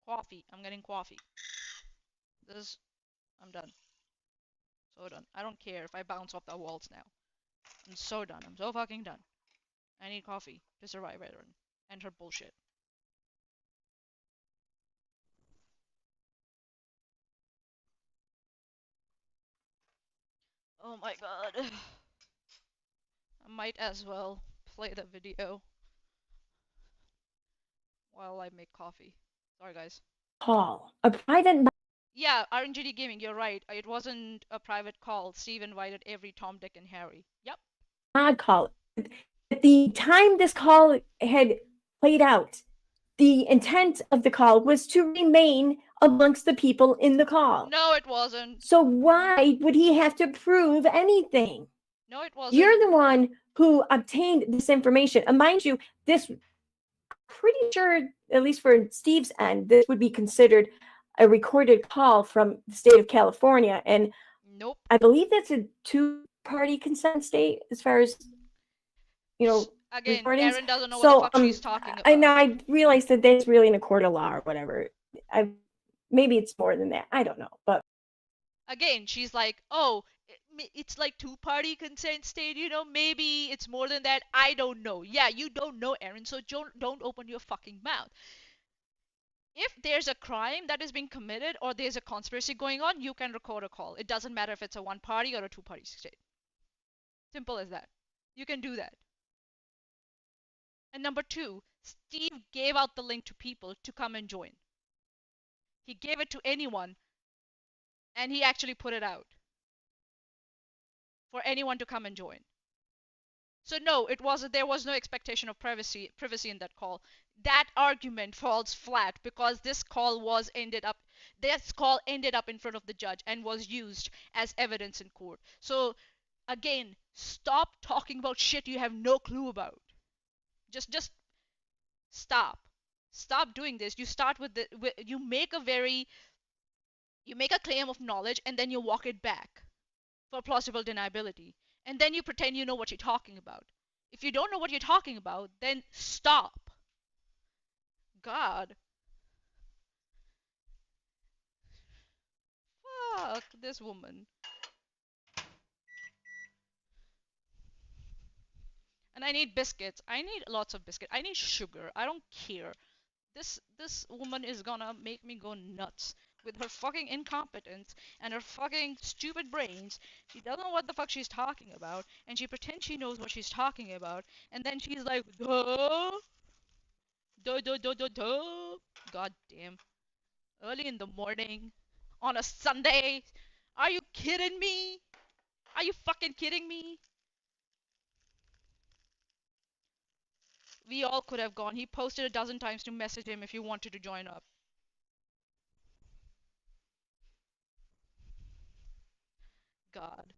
Coffee. I'm getting coffee. I'm done. So done. I don't care if I bounce off the walls now. I'm so done. I'm so fucking done. I need coffee to survive Erin and her bullshit. Oh my god. I might as well play the video while I make coffee. Sorry, guys. Call. A private. Yeah, RNGD Gaming, you're right. It wasn't a private call. Steve invited every Tom, Dick, and Harry. Yep. Odd call. At the time this call had played out, the intent of the call was to remain amongst the people in the call. No, it wasn't. So why would he have to prove anything? No, it wasn't. You're the one who obtained this information. And mind you, this, pretty sure, at least for Steve's end, this would be considered a recorded call from the state of California. And Nope. I believe that's a two-party consent state as far as, Again, recordings. Erin doesn't know what the So fuck she's talking I know about. I realized that that's really in a court of law or whatever. Maybe it's more than that. I don't know, but Again, she's like, oh, it's like two-party consent state, maybe it's more than that. I don't know. Yeah, you don't know, Erin, so don't open your fucking mouth. If there's a crime that is being committed or there's a conspiracy going on, you can record a call. It doesn't matter if it's a one-party or a two-party state. Simple as that. You can do that. And number two, Steve gave out the link to people to come and join. He gave it to anyone, and he actually put it out for anyone to come and join. So no, there was no expectation of privacy in that call. That argument falls flat because this call ended up in front of the judge and was used as evidence in court. So again, stop talking about shit you have no clue about. Just stop. Stop doing this. You start with you make a claim of knowledge and then you walk it back for plausible deniability. And then you pretend you know what you're talking about. If you don't know what you're talking about, then stop. God. Fuck this woman. And I need biscuits. I need lots of biscuits. I need sugar. I don't care. This woman is gonna make me go nuts with her fucking incompetence and her fucking stupid brains. She doesn't know what the fuck she's talking about, and she pretends she knows what she's talking about, and then she's like, duh, duh, duh, duh, duh, duh. God damn. Early in the morning, on a Sunday. Are you kidding me? Are you fucking kidding me? We all could have gone. He posted a dozen times to message him if you wanted to join up. God.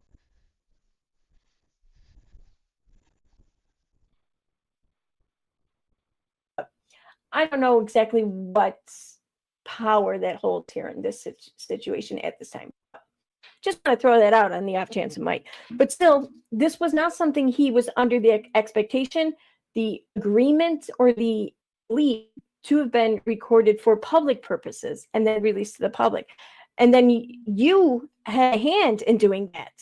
I don't know exactly what power that holds here in this situation at this time. Just want to throw that out on the off chance it might. But still, this was not something he was under the expectation, the agreement, or the belief to have been recorded for public purposes and then released to the public. And then you had a hand in doing that.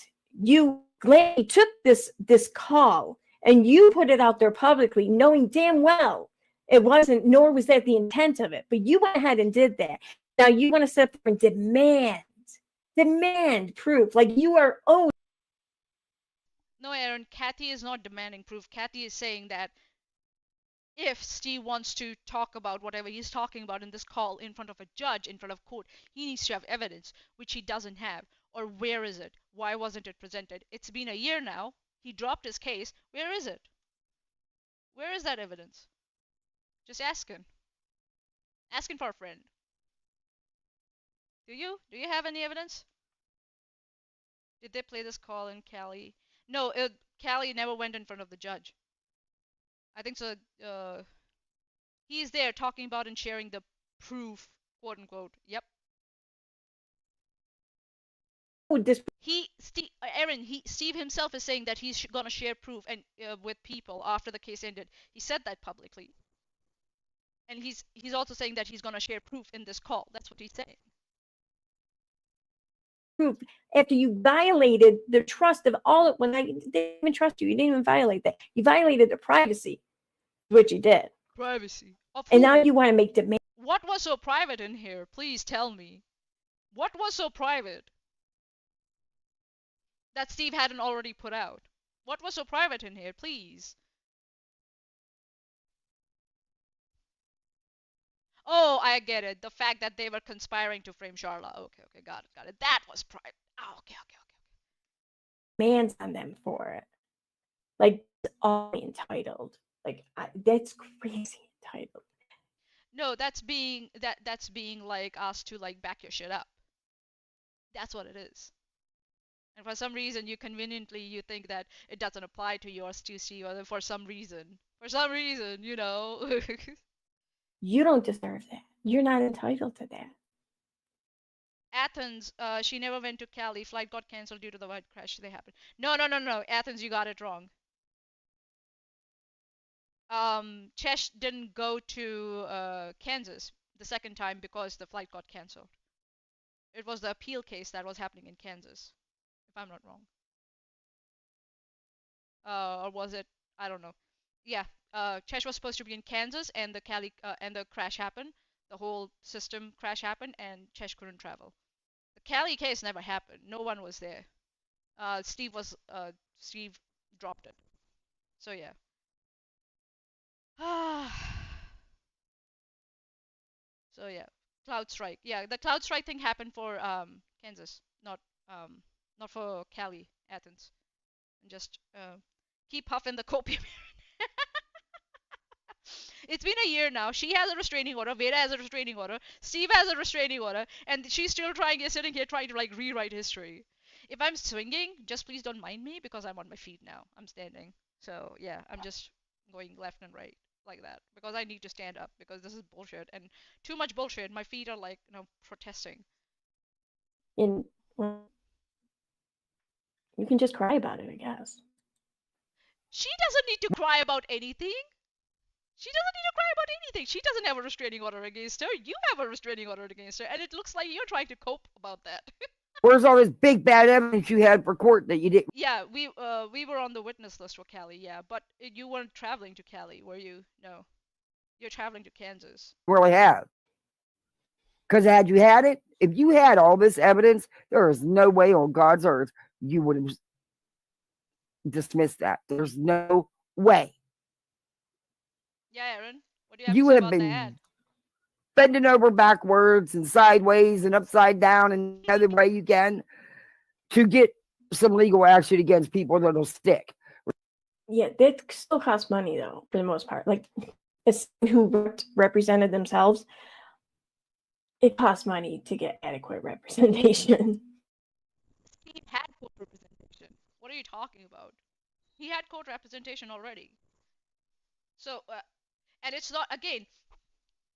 You gladly took this call and you put it out there publicly, knowing damn well it wasn't, nor was that the intent of it. But you went ahead and did that. Now you want to sit there and demand proof, like you are owed. No, Erin, Kathy is not demanding proof. Kathy is saying that if Steve wants to talk about whatever he's talking about in this call in front of a judge, in front of court, he needs to have evidence, which he doesn't have. Or where is it? Why wasn't it presented? It's been a year now. He dropped his case. Where is it? Where is that evidence? Just asking. Asking for a friend. Do you? Do you have any evidence? Did they play this call in Cali? No, Cali never went in front of the judge. I think so. He's there talking about and sharing the proof, quote unquote. Yep. Steve himself is saying that he's gonna share proof and with people after the case ended. He said that publicly, and he's also saying that he's gonna share proof in this call. That's what he's saying. Proof after you violated the trust of all. When they didn't even trust you, you didn't even violate that. You violated their privacy, which you did. Privacy. And now you want to make demands. What was so private in here? Please tell me. What was so private that Steve hadn't already put out? What was so private in here? Please. Oh, I get it. The fact that they were conspiring to frame Charla. Okay, got it. That was private. Oh, okay. Demands on them for it. Like, all entitled. Like, that's crazy entitled. No, that's being like asked to like back your shit up. That's what it is. And for some reason, you think that it doesn't apply to yours to see, or for some reason, you know. You don't deserve that. You're not entitled to that. Athens, she never went to Cali. Flight got cancelled due to the white crash. They happened. No, no, no, no. Athens, you got it wrong. Chesh didn't go to Kansas the second time because the flight got cancelled. It was the appeal case that was happening in Kansas, if I'm not wrong. Or was it? I don't know. Yeah, Chesh was supposed to be in Kansas, and the Cali and the crash happened. The whole system crash happened, and Chesh couldn't travel. The Cali case never happened. No one was there. Steve dropped it. So yeah. So yeah, cloud strike. Yeah, the cloud strike thing happened for Kansas, um not for Cali, Athens. And just keep huffing the copium. It's been a year now. She has a restraining order. Veda has a restraining order. Steve has a restraining order, and she's still sitting here trying to like rewrite history. If I'm swinging, just please don't mind me because I'm on my feet now. I'm standing. So yeah, I'm just going left and right like that because I need to stand up because this is bullshit and too much bullshit. My feet are like protesting. And well, you can just cry about it, I guess. She doesn't need to cry about anything. She doesn't need to cry about anything. She doesn't have a restraining order against her. You have a restraining order against her, and it looks like you're trying to cope about that. Where's all this big bad evidence you had for court that you didn't Yeah, we were on the witness list for Cali, yeah, but you weren't traveling to Cali, were you? No, you're traveling to Kansas. really have? Because had you had it, if you had all this evidence, there is no way on God's earth you would have dismissed that. There's no way. Yeah, Erin, what do you have to You say have about that? been bending over backwards and sideways and upside down and any other way you can to get some legal action against people that'll stick. Yeah, that still costs money though, for the most part. Like, it's who represented themselves. It costs money to get adequate representation. He had court representation. What are you talking about? He had court representation already. So, and it's not, again,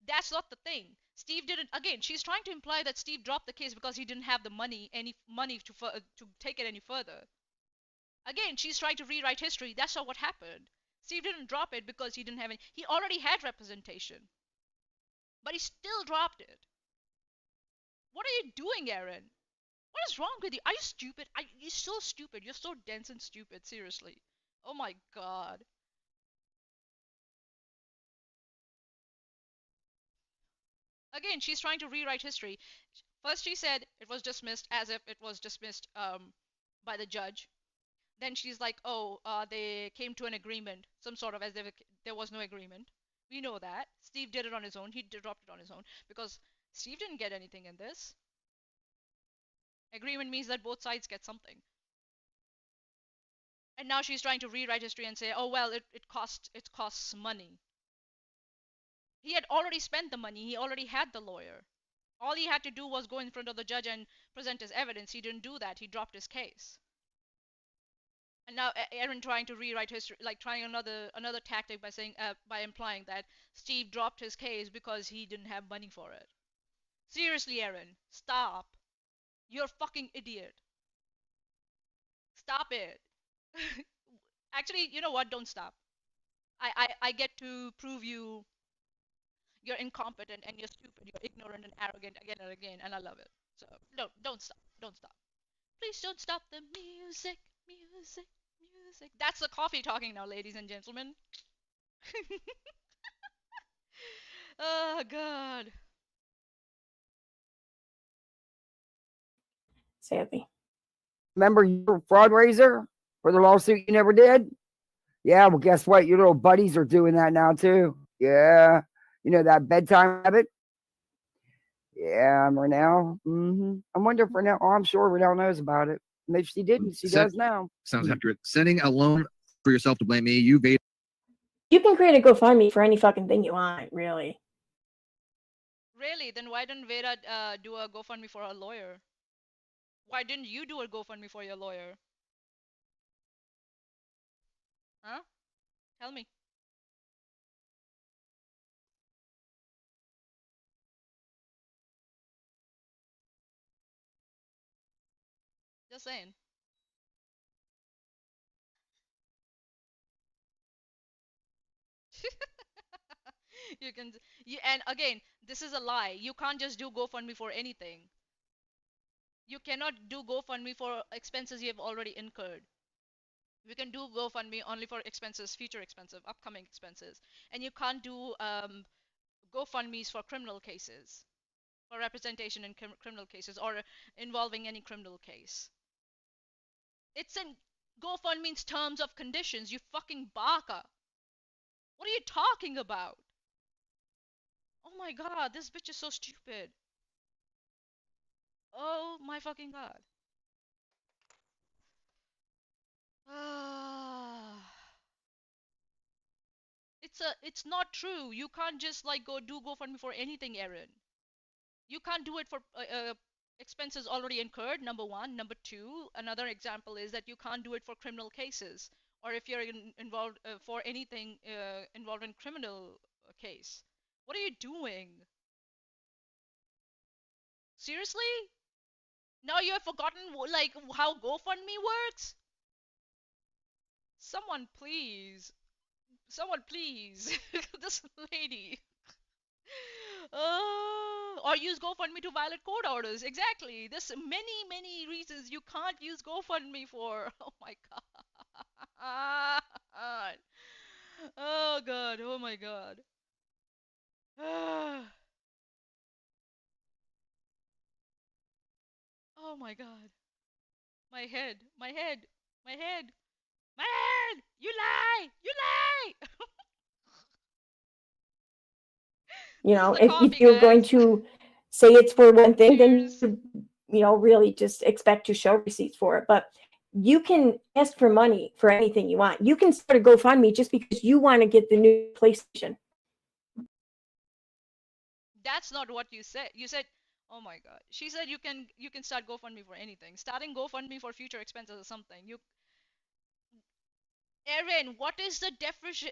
that's not the thing. Steve didn't, again, she's trying to imply that Steve dropped the case because he didn't have the money, any money to take it any further. Again, she's trying to rewrite history. That's not what happened. Steve didn't drop it because he didn't have any. He already had representation, but he still dropped it. What are you doing, Erin? What is wrong with you? Are you stupid? You're so stupid. You're so dense and stupid. Seriously. Oh my god. Again, she's trying to rewrite history. First, she said it was dismissed as if it was dismissed by the judge. Then she's like, oh, they came to an agreement, some sort of, as if there was no agreement. We know that. Steve did it on his own. He dropped it on his own because Steve didn't get anything in this. Agreement means that both sides get something. And now she's trying to rewrite history and say, oh, well, it costs money. He had already spent the money. He already had the lawyer. All he had to do was go in front of the judge and present his evidence. He didn't do that. He dropped his case. And now Erin trying to rewrite history, like trying another tactic by saying by implying that Steve dropped his case because he didn't have money for it. Seriously, Erin, stop. You're a fucking idiot. Stop it. Actually, you know what? Don't stop. I get to prove you're incompetent and you're stupid, you're ignorant and arrogant again and again, and I love it. So no, don't stop. Don't stop. Please don't stop the music, music, music. That's the coffee talking now, ladies and gentlemen. Oh god. Sadly. Remember your fraud raiser for the lawsuit you never did? Yeah, well, guess what? Your little buddies are doing that now too. Yeah. You know that bedtime habit? Yeah, Renell. I wonder if Renell, oh, I'm sure Renell knows about it. Maybe she didn't. She does now. Sounds accurate. Sending a loan for yourself to blame me. You Veda. You can create a GoFundMe for any fucking thing you want, really. Really? Then why didn't Veda do a GoFundMe for her lawyer? Why didn't you do a GoFundMe for your lawyer? Huh? Tell me. Just saying. You can and again, this is a lie. You can't just do GoFundMe for anything. You cannot do GoFundMe for expenses you have already incurred. You can do GoFundMe only for expenses, future expenses, upcoming expenses, and you can't do GoFundMe's for criminal cases, for representation in criminal cases or involving any criminal case. It's in GoFundMe's terms of conditions. You fucking baka. What are you talking about? Oh my god, this bitch is so stupid. Oh my fucking god. Ah. It's not true. You can't just like go do GoFundMe for anything, Erin. You can't do it for expenses already incurred, number one. Number two, another example is that you can't do it for criminal cases or if you're involved for anything involved in criminal case. What are you doing? Seriously? Now you have forgotten like how GoFundMe works? Someone please. Someone please. This lady. Or use GoFundMe to violate court orders. Exactly. There's many, many reasons you can't use GoFundMe for. Oh my god. Oh god. Oh my god. Oh my god. My head. My head. My head. My head. You lie. You lie. You This is know, the if coffee, you're going guys. to say it's for one thing, then Cheers. really just expect to show receipts for it. But you can ask for money for anything you want. You can start a GoFundMe just because you want to get the new PlayStation. That's not what you said. You said, "Oh my god." She said you can start GoFundMe for anything. Starting GoFundMe for future expenses or something. You Erin, what is the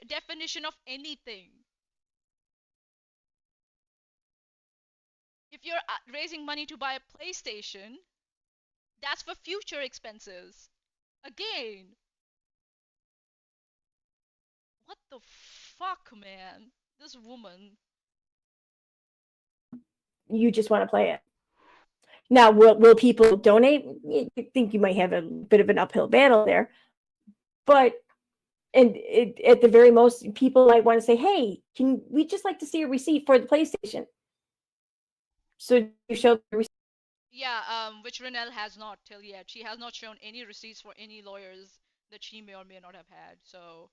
definition of anything? If you're raising money to buy a PlayStation, that's for future expenses. Again, what the fuck, man? This woman. You just want to play it. Now, will people donate? I think you might have a bit of an uphill battle there, but at the very most, people might want to say, "Hey, can we just like to see a receipt for the PlayStation?" So you show the receipt. Yeah, which Renelle has not till yet. She has not shown any receipts for any lawyers that she may or may not have had. So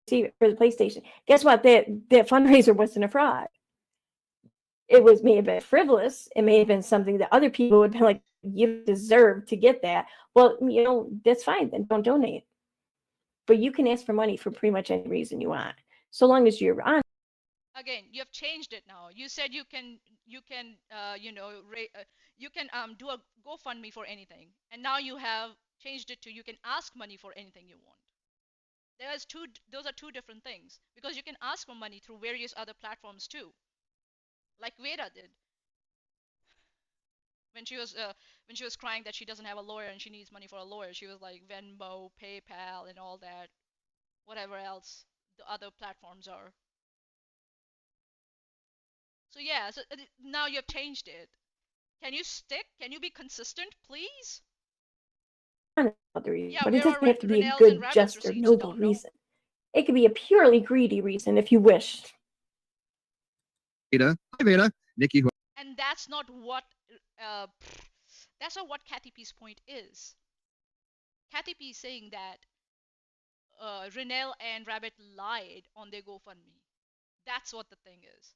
For the PlayStation. Guess what? That fundraiser wasn't a fraud. It was may have been frivolous. It may have been something that other people would be like, "You deserve to get that." Well, that's fine. Then don't donate. But you can ask for money for pretty much any reason you want, so long as you're honest. again, you have changed it now. You said you can you can do a GoFundMe for anything, and now you have changed it to you can ask money for anything you want. Those are two different things because you can ask for money through various other platforms too, like Veda did when she was uh, when she was crying that she doesn't have a lawyer and she needs money for a lawyer. She was like Venmo, PayPal, and all that, whatever else the other platforms are. So yeah, so now you have changed it. Can you stick? Can you be consistent, please? About the reason, Yeah, but it where are doesn't have to be a Renelle's and good, Rabbit's just, or receipts noble though? No. reason. It could be a purely greedy reason if you wish. Veda, hi Veda, Nikki. And that's not what uh, that's not what Kathy P's point is. Kathy P is saying that Renelle and Rabbit lied on their GoFundMe. That's what the thing is.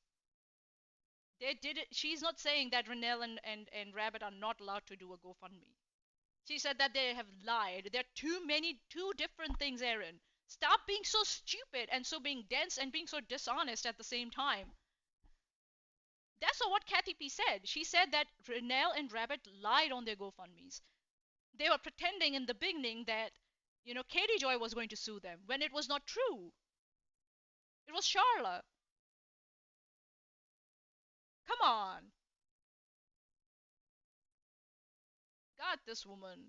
They did it. She's not saying that Renelle and Rabbit are not allowed to do a GoFundMe. She said that they have lied. There are two different things, Erin. Stop being so stupid and so being dense and being so dishonest at the same time. That's not what Kathy P said. She said that Renelle and Rabbit lied on their GoFundMes. They were pretending in the beginning that, Katie Joy was going to sue them when it was not true. It was Charla. Come on. Not this woman.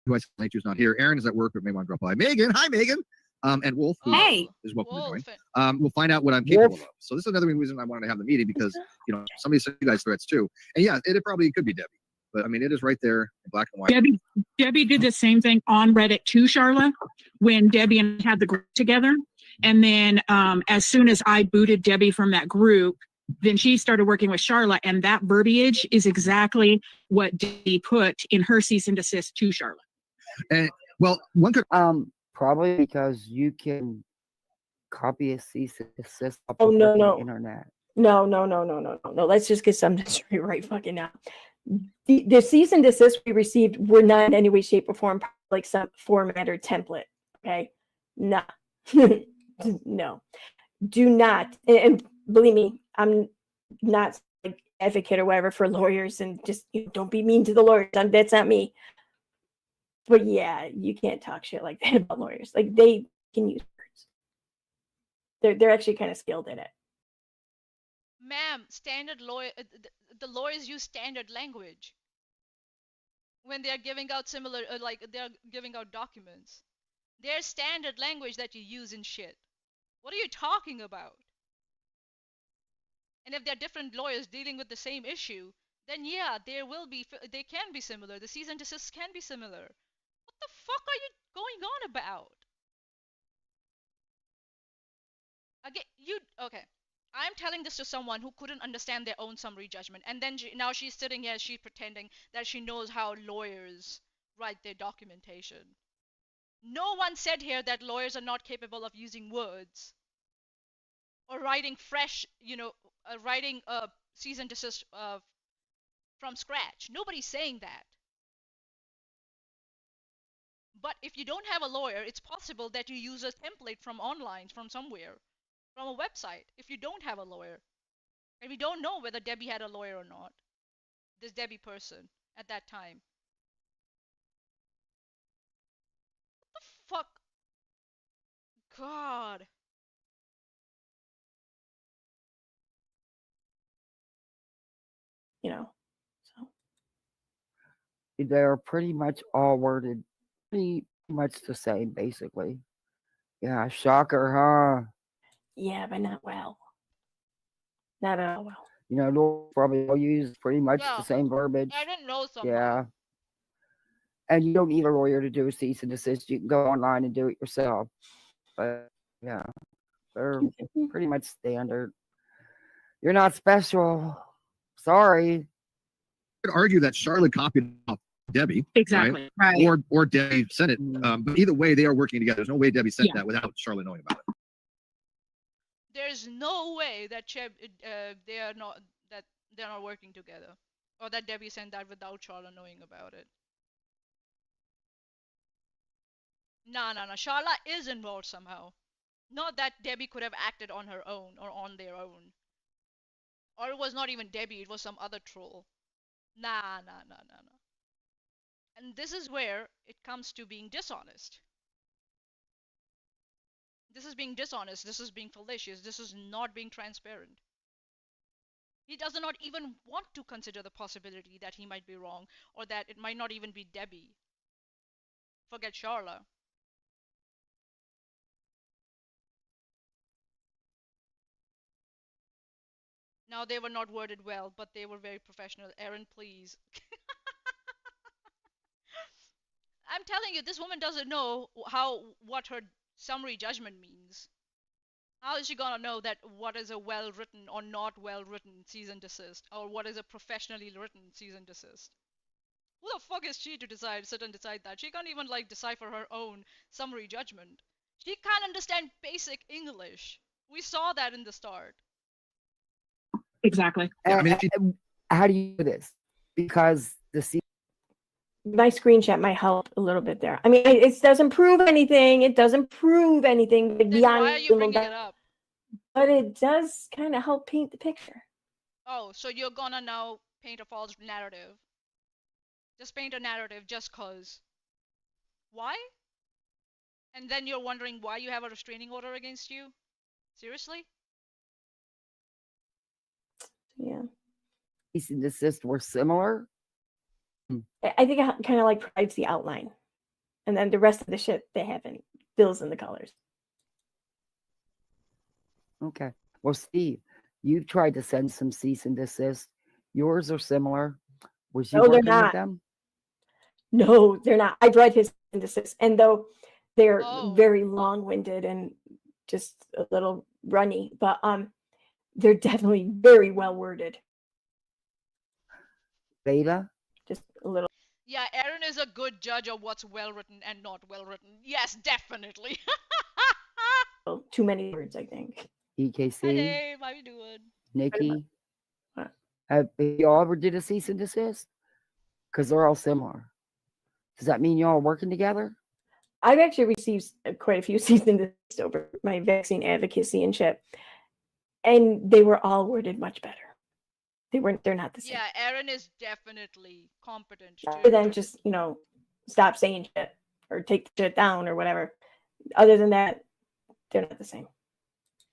Who I said is not here. Erin is at work, but may want to drop by. Megan, hi Megan. And Wolf, who Hey. is welcome to Wolf. join. We'll find out what I'm capable of. So this is another reason I wanted to have the meeting because somebody sent you guys threats too. And yeah, it probably could be Debbie, but I mean it is right there in black and white. Debbie did the same thing on Reddit too, Charlotte, when Debbie and I had the group together. And then as soon as I booted Debbie from that group, then she started working with Charlotte, and that verbiage is exactly what Debbie put in her cease and desist to Charlotte. And well, one could Probably because you can copy a cease and desist off Oh, of no, the no. internet. No. Let's just get something straight right fucking now. The cease and desist we received were not in any way, shape, or form like some format or template. Okay, nah, no, do not. And believe me, I'm not like advocate or whatever for lawyers, and just don't be mean to the lawyers. That's not me. But yeah, you can't talk shit like that about lawyers. Like they can use words. They're actually kind of skilled in it. Ma'am, standard lawyer. The lawyers use standard language when they are giving out similar, like they are giving out documents. There's standard language that you use in shit. What are you talking about? And if they're different lawyers dealing with the same issue, then yeah, they can be similar. The cease and desist can be similar. What the fuck are you going on about? Again, okay. I'm telling this to someone who couldn't understand their own summary judgment, and then now she's sitting here, she's pretending that she knows how lawyers write their documentation. No one said here that lawyers are not capable of using words or writing fresh, writing a cease and desist from scratch. Nobody's saying that. But if you don't have a lawyer, it's possible that you use a template from online, from somewhere, from a website, if you don't have a lawyer. And we don't know whether Debbie had a lawyer or not. This Debbie person at that time. What the fuck? God. So They're pretty much all worded pretty much the same, basically. Yeah, shocker, huh? yeah, but not well. Not at all well. They'll probably all use pretty much Yeah, the same verbiage. I didn't know somehow. Yeah. And you don't need a lawyer to do a cease and desist. You can go online and do it yourself. But yeah, they're pretty much standard. You're not special. Sorry. could argue that Charlotte copied off Debbie, Exactly. Right. or Debbie sent it. But either way, they are working together. There's no way Debbie sent that without Charlotte knowing about it. There's no way that they're not working together, or that Debbie sent that without Charlotte knowing about it. No. Charlotte is involved somehow. Not that Debbie could have acted on her own or on their own. Or it was not even Debbie, it was some other troll. Nah. And this is where it comes to being dishonest. This is being dishonest, this is being fallacious, this is not being transparent. He does not even want to consider the possibility that he might be wrong, or that it might not even be Debbie. Forget Charlotte. Now, they were not worded well, but they were very professional. Erin, please. I'm telling you, this woman doesn't know what her summary judgment means. How is she gonna know that what is a well-written or not well-written cease and desist, or what is a professionally written cease and desist? Who the fuck is she to sit and decide that? She can't even decipher her own summary judgment. She can't understand basic English. We saw that in the start. Exactly. Yeah, I mean, how do you do this? Because my screenshot might help a little bit there. I mean, it doesn't prove anything. It doesn't prove anything Then beyond. why are you bringing it up? But it does kind of help paint the picture. Oh, so you're gonna now paint a false narrative. Just paint a narrative just cause. Why? And then you're wondering why you have a restraining order against you? Seriously? Yeah. cease and desist were similar. I think it kind of like provides the outline, and then the rest of the shit they haven't fills in the colors. Okay. Well, Steve, you've tried to send some cease and desist. Yours are similar. Was you No, they're working with not. them? No, they're not. I read his synthesis, and though they're Oh. very long-winded and just a little runny, but they're definitely very well worded. Beta? Just a little. Yeah, Erin is a good judge of what's well written and not well written. Yes, definitely. Too many words, I think. Hi EKC? Dave, how you doing? Nikki? What? Have y'all ever did a cease and desist? Because they're all similar. Does that mean y'all are working together? I've actually received quite a few cease and desist over my vaccine advocacy and shit, and they were all worded much better. They're not the same. Yeah, Erin is definitely competent Other to. than just, stop saying shit or take the shit down or whatever. Other than that, they're not the same.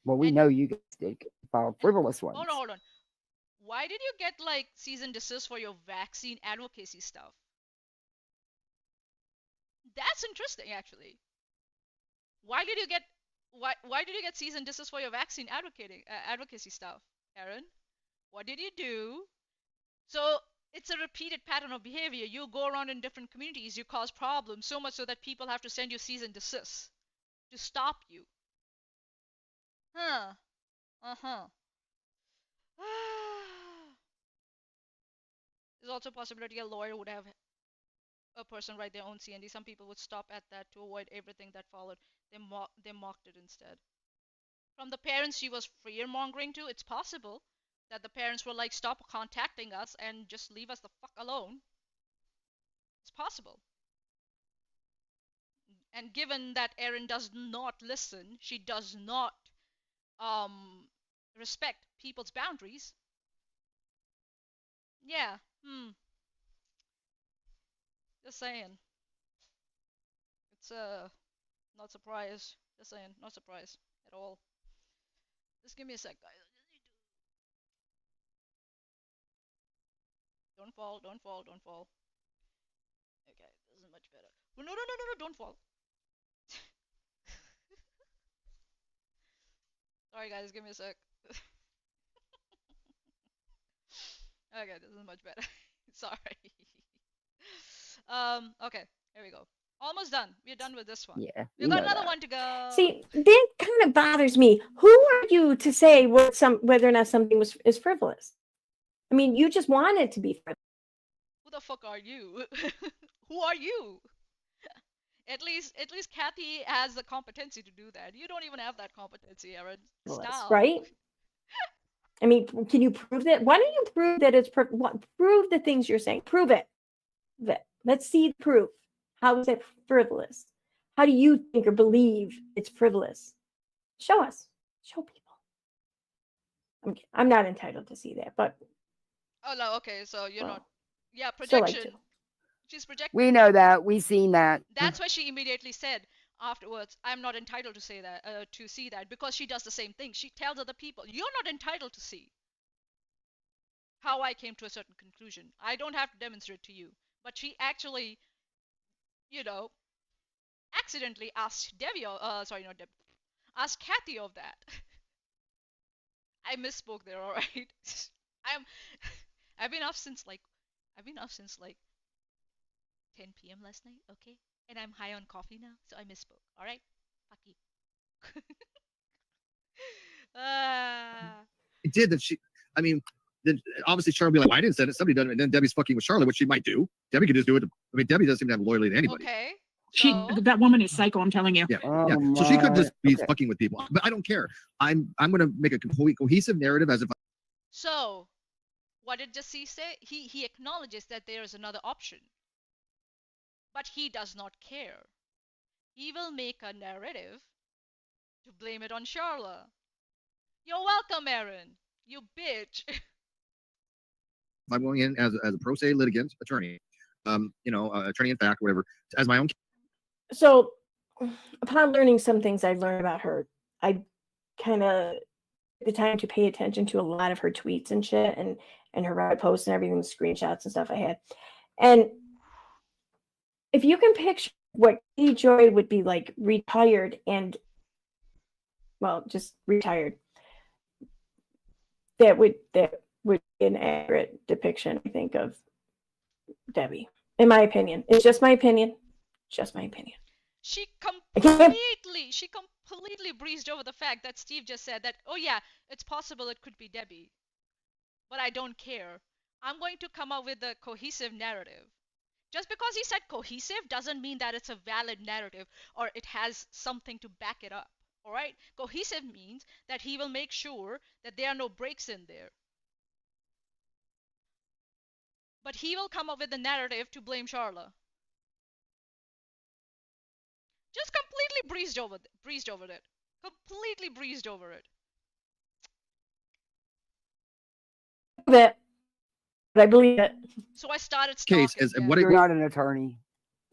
Well, we And- know you guys did file frivolous ones. Hold on. Why did you get like cease and desist for your vaccine advocacy stuff? That's interesting, actually. Why did you get cease and desist for your vaccine advocacy stuff, Erin? What did you do? So it's a repeated pattern of behavior. You go around in different communities, you cause problems so much so that people have to send you cease and desist to stop you. Huh. Uh-huh. There's also a possibility a lawyer would have a person write their own CND. Some people would stop at that to avoid everything that followed. They mocked it instead. From the parents she was fear-mongering to, it's possible that the parents were like, stop contacting us and just leave us the fuck alone. It's possible. And given that Erin does not listen, she does not respect people's boundaries. Yeah. Just saying. It's not surprised. Just saying, not surprised at all. Just give me a sec, guys. Don't fall, don't fall, don't fall. Okay, this is much better. Oh, no, don't fall. Sorry, guys, give me a sec. Okay, this is much better. Sorry. Okay, here we go. Almost done. We're done with this one. Yeah. We've got another one to go. See, that kind of bothers me. Who are you to say whether or not something is frivolous? I mean, you just want it to be frivolous. Who the fuck are you? Who are you? At least Kathy has the competency to do that. You don't even have that competency, Erin. Stop. Right? I mean, can you prove that? Why don't you prove that it's prove the things you're saying? Prove it. Let's see the proof. How is it frivolous? How do you think or believe it's frivolous? Show us. Show people. I'm not entitled to see that, but. Oh no. Okay, so you're not. Yeah, Still like projection. to. She's projecting. We know that. We've seen that. That's why she immediately said afterwards, I'm not entitled to say that, to see that, because she does the same thing. She tells other people, you're not entitled to see how I came to a certain conclusion. I don't have to demonstrate to you. But she actually, accidentally asked asked Kathy of that. I misspoke there, all right? I've been up since like 10 p.m. last night, okay? And I'm high on coffee now, so I misspoke. All right? Fuck you. It did that. Then obviously Charlotte will be like, well, I didn't send it. Somebody done it. And then Debbie's fucking with Charlotte, which she might do. Debbie could just do it. Debbie doesn't seem to have loyalty to anybody. Okay. That woman is psycho, I'm telling you. Yeah. Oh, yeah. So she could just be okay. fucking with people. But I don't care. I'm going to make a cohesive narrative as if. So, what did Jesse say? He acknowledges that there is another option. But he does not care. He will make a narrative to blame it on Charla. You're welcome, Erin. You bitch. If I'm going in as a pro se litigant attorney, attorney in fact, whatever, as my own. So, upon learning some things I learned about her, I kind of took the time to pay attention to a lot of her tweets and shit, and her Reddit posts and everything, the screenshots and stuff I had. And if you can picture what Katie Joy would be like retired and, well, just retired, that would be an accurate depiction, I think, of Debbie. In my opinion. It's just my opinion. Just my opinion. She I can't completely breezed over the fact that Steve just said that, oh yeah, it's possible it could be Debbie. But I don't care. I'm going to come up with a cohesive narrative. Just because he said cohesive doesn't mean that it's a valid narrative or it has something to back it up. All right? Cohesive means that he will make sure that there are no breaks in there. But he will come up with a narrative to blame Charla. Just completely breezed over it. Completely breezed over it. believe it, but I believe it. So I started Case stalking. is Yeah. what You're not an attorney.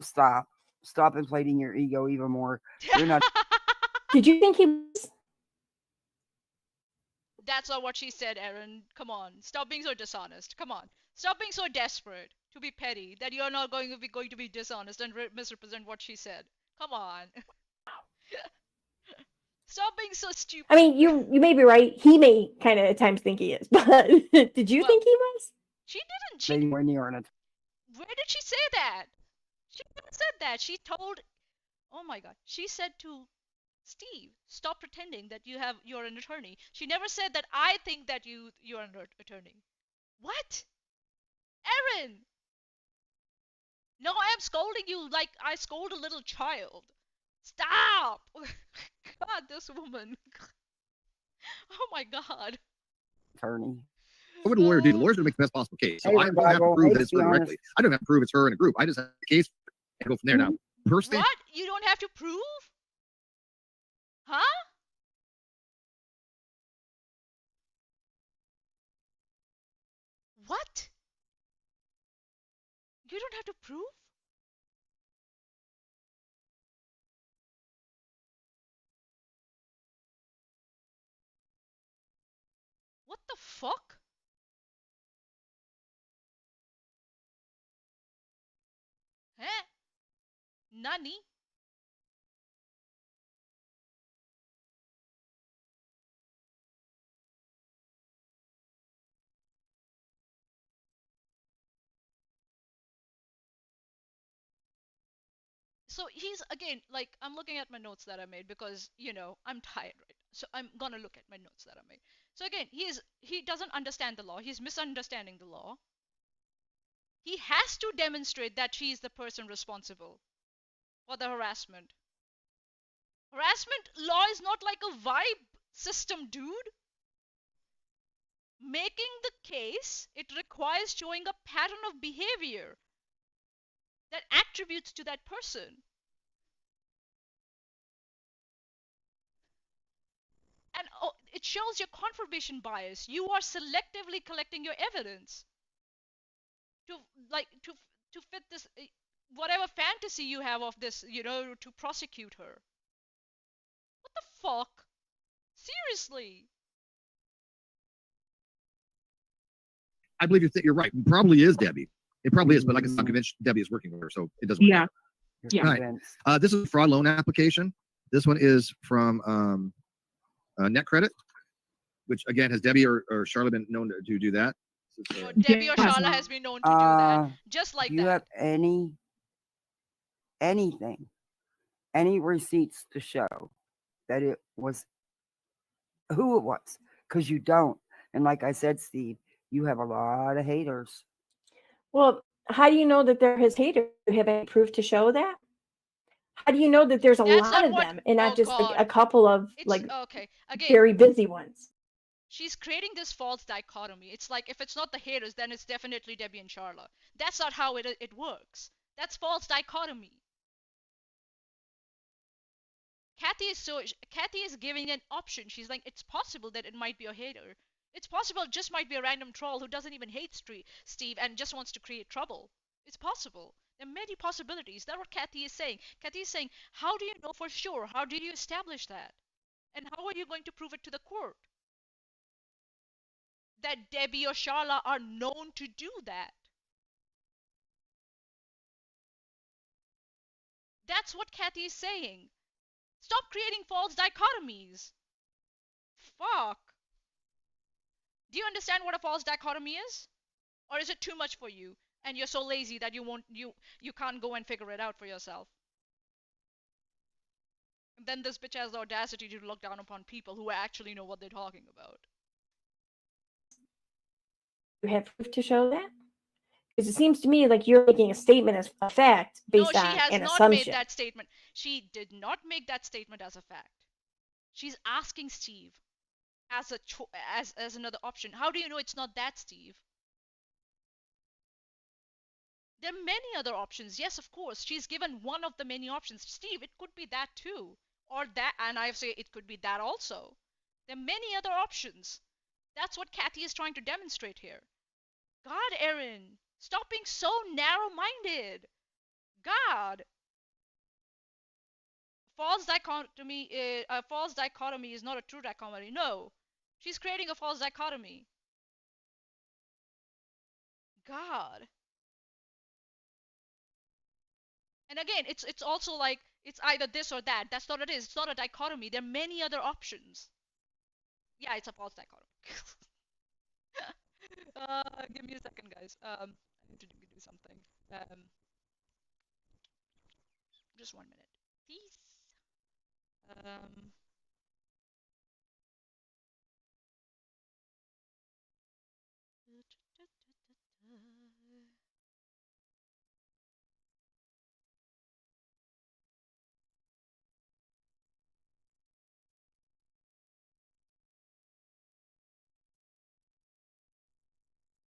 Stop. Stop inflating your ego even more. You're not. Did you think he was? That's not what she said, Erin. Come on. Stop being so dishonest. Come on. Stop being so desperate to be petty that you're not going to be dishonest and misrepresent what she said. Come on. Stop being so stupid. I mean, you may be right. He may kind of at times think he is, but did you Well, think he was? she didn't. Anywhere near an attorney. Where did she say that? She never said that. She told. Oh my God. She said to Steve, stop pretending that you're an attorney. She never said that I think that you're an attorney. What? Erin! No, I am scolding you like I scold a little child. Stop! God, this woman. Oh my God. Attorney. what would a lawyer do? The lawyer's going to make the best possible case. So Hey, I don't have to Bible, prove hey, that it's to her be directly. I don't have to prove it's her in a group. I just have a case and go from there. Now, personally, What? You don't have to prove? Huh? What? You don't have to prove? What the fuck? Huh? Nani? So he's again like I'm looking at my notes that I made because I'm tired right now. So I'm gonna look at my notes that I made. So again, he doesn't understand the law. He's misunderstanding the law. He has to demonstrate that she is the person responsible for the harassment. Harassment law is not like a vibe system, dude. Making the case, it requires showing a pattern of behavior that attributes to that person. And it shows your confirmation bias. You are selectively collecting your evidence to like to fit this whatever fantasy you have of this, to prosecute her. What the fuck? Seriously? I believe you're right. It probably is Debbie. It probably is, but like I said, I'm convinced Debbie is working with her, so it doesn't. Yeah. You're Yeah. Right. convinced. This is a fraud loan application. This one is from Net Credit, which again has Debbie or Charlotte been known to do that. Or Debbie or Yes. Charla has been known to do that, just Do like you have that. anything, any receipts to show that it was who it was? Because you don't. And like I said, Steve, you have a lot of haters. Well, how do you know that they're his haters? Do you have any proof to show that? How do you know that there's a That's lot not of what. them and not Oh just God. a couple of It's like okay. Again, very busy ones? she's creating this false dichotomy. It's like if it's not the haters, then it's definitely Debbie and Charla. That's not how it works. That's false dichotomy. Kathy is giving an option. She's like, it's possible that it might be a hater. It's possible it just might be a random troll who doesn't even hate Steve and just wants to create trouble. It's possible. There are many possibilities. That's what Kathy is saying. Kathy is saying, how do you know for sure? How did you establish that? And how are you going to prove it to the court? That Debbie or Charla are known to do that. That's what Kathy is saying. Stop creating false dichotomies. Fuck. Do you understand what a false dichotomy is? Or is it too much for you and you're so lazy that you can't go and figure it out for yourself? And then this bitch has the audacity to look down upon people who actually know what they're talking about. You have proof to show that? Because it seems to me like you're making a statement as a fact No, based she on has an not made assumption. that statement. She did not make that statement as a fact. She's asking Steve as a as another option. How do you know it's not that, Steve? There are many other options. Yes, of course. She's given one of the many options. Steve, it could be that too. Or that, and I say it could be that also. There are many other options. That's what Kathy is trying to demonstrate here. God, Erin, stop being so narrow-minded. God. False dichotomy is not a true dichotomy. No. She's creating a false dichotomy. God. And again, it's also like it's either this or that. That's not what it is. It's not a dichotomy. There are many other options. Yeah, it's a false dichotomy. Give me a second, guys. I need to do something. Just 1 minute, please. Um,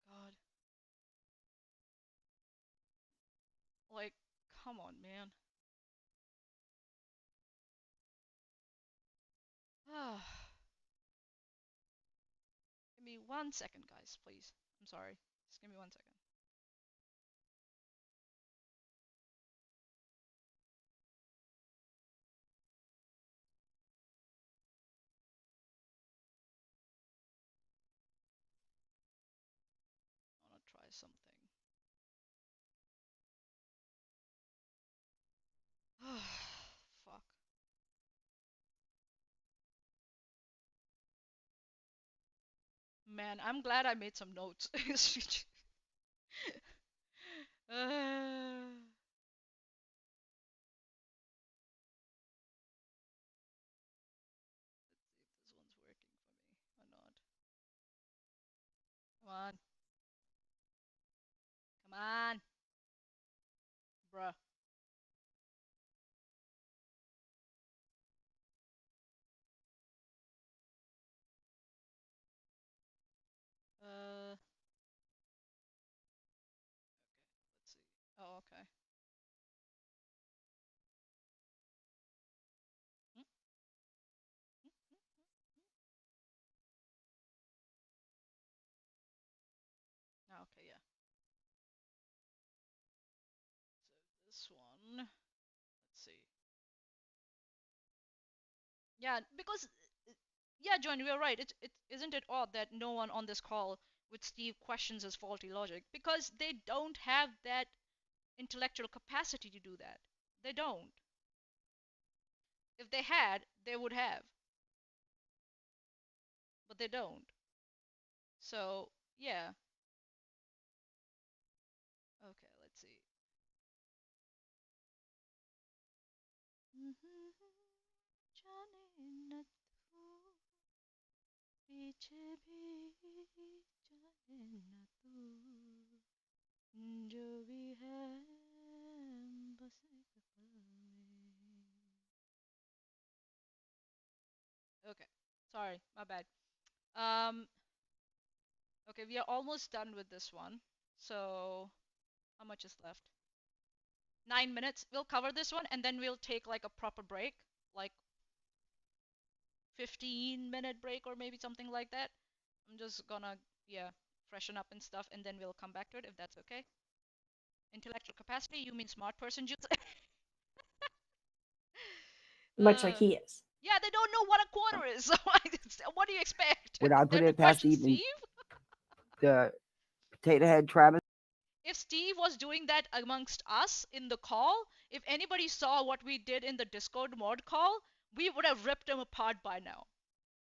God, like, come on, man. Give me 1 second, guys, please. I'm sorry. Just give me 1 second. I want to try something. Fuck. Man, I'm glad I made some notes. uh, this one's working for me or not. Come on. Come on. Bruh. Okay, let's see. Oh, okay. Hmm? Hmm? Hmm? Hmm? Okay, yeah. So this one, let's see. Yeah, because yeah, John, you're right. It isn't it odd that no one on this call with Steve questions his faulty logic because they don't have that intellectual capacity to do that. They don't. If they had, they would have, but they don't. So, yeah. Okay, let's see. जाने न तू पीछे भी जाने न तू जो भी है बस एक पल में. Okay, sorry, my bad. Um, okay, we are almost done with this one. So, how much is left? 9 minutes. We'll cover this one and then we'll take like a proper break, like 15-minute break or maybe something like that. I'm just gonna, yeah, freshen up and stuff and then we'll come back to it if that's okay. Intellectual capacity, you mean smart person juice? Much like he is. Yeah, they don't know what a quarter is. So what do you expect? Would I put Them to it past question even Steve? the potato head Travis? If Steve was doing that amongst us in the call, if anybody saw what we did in the Discord mod call, we would have ripped him apart by now.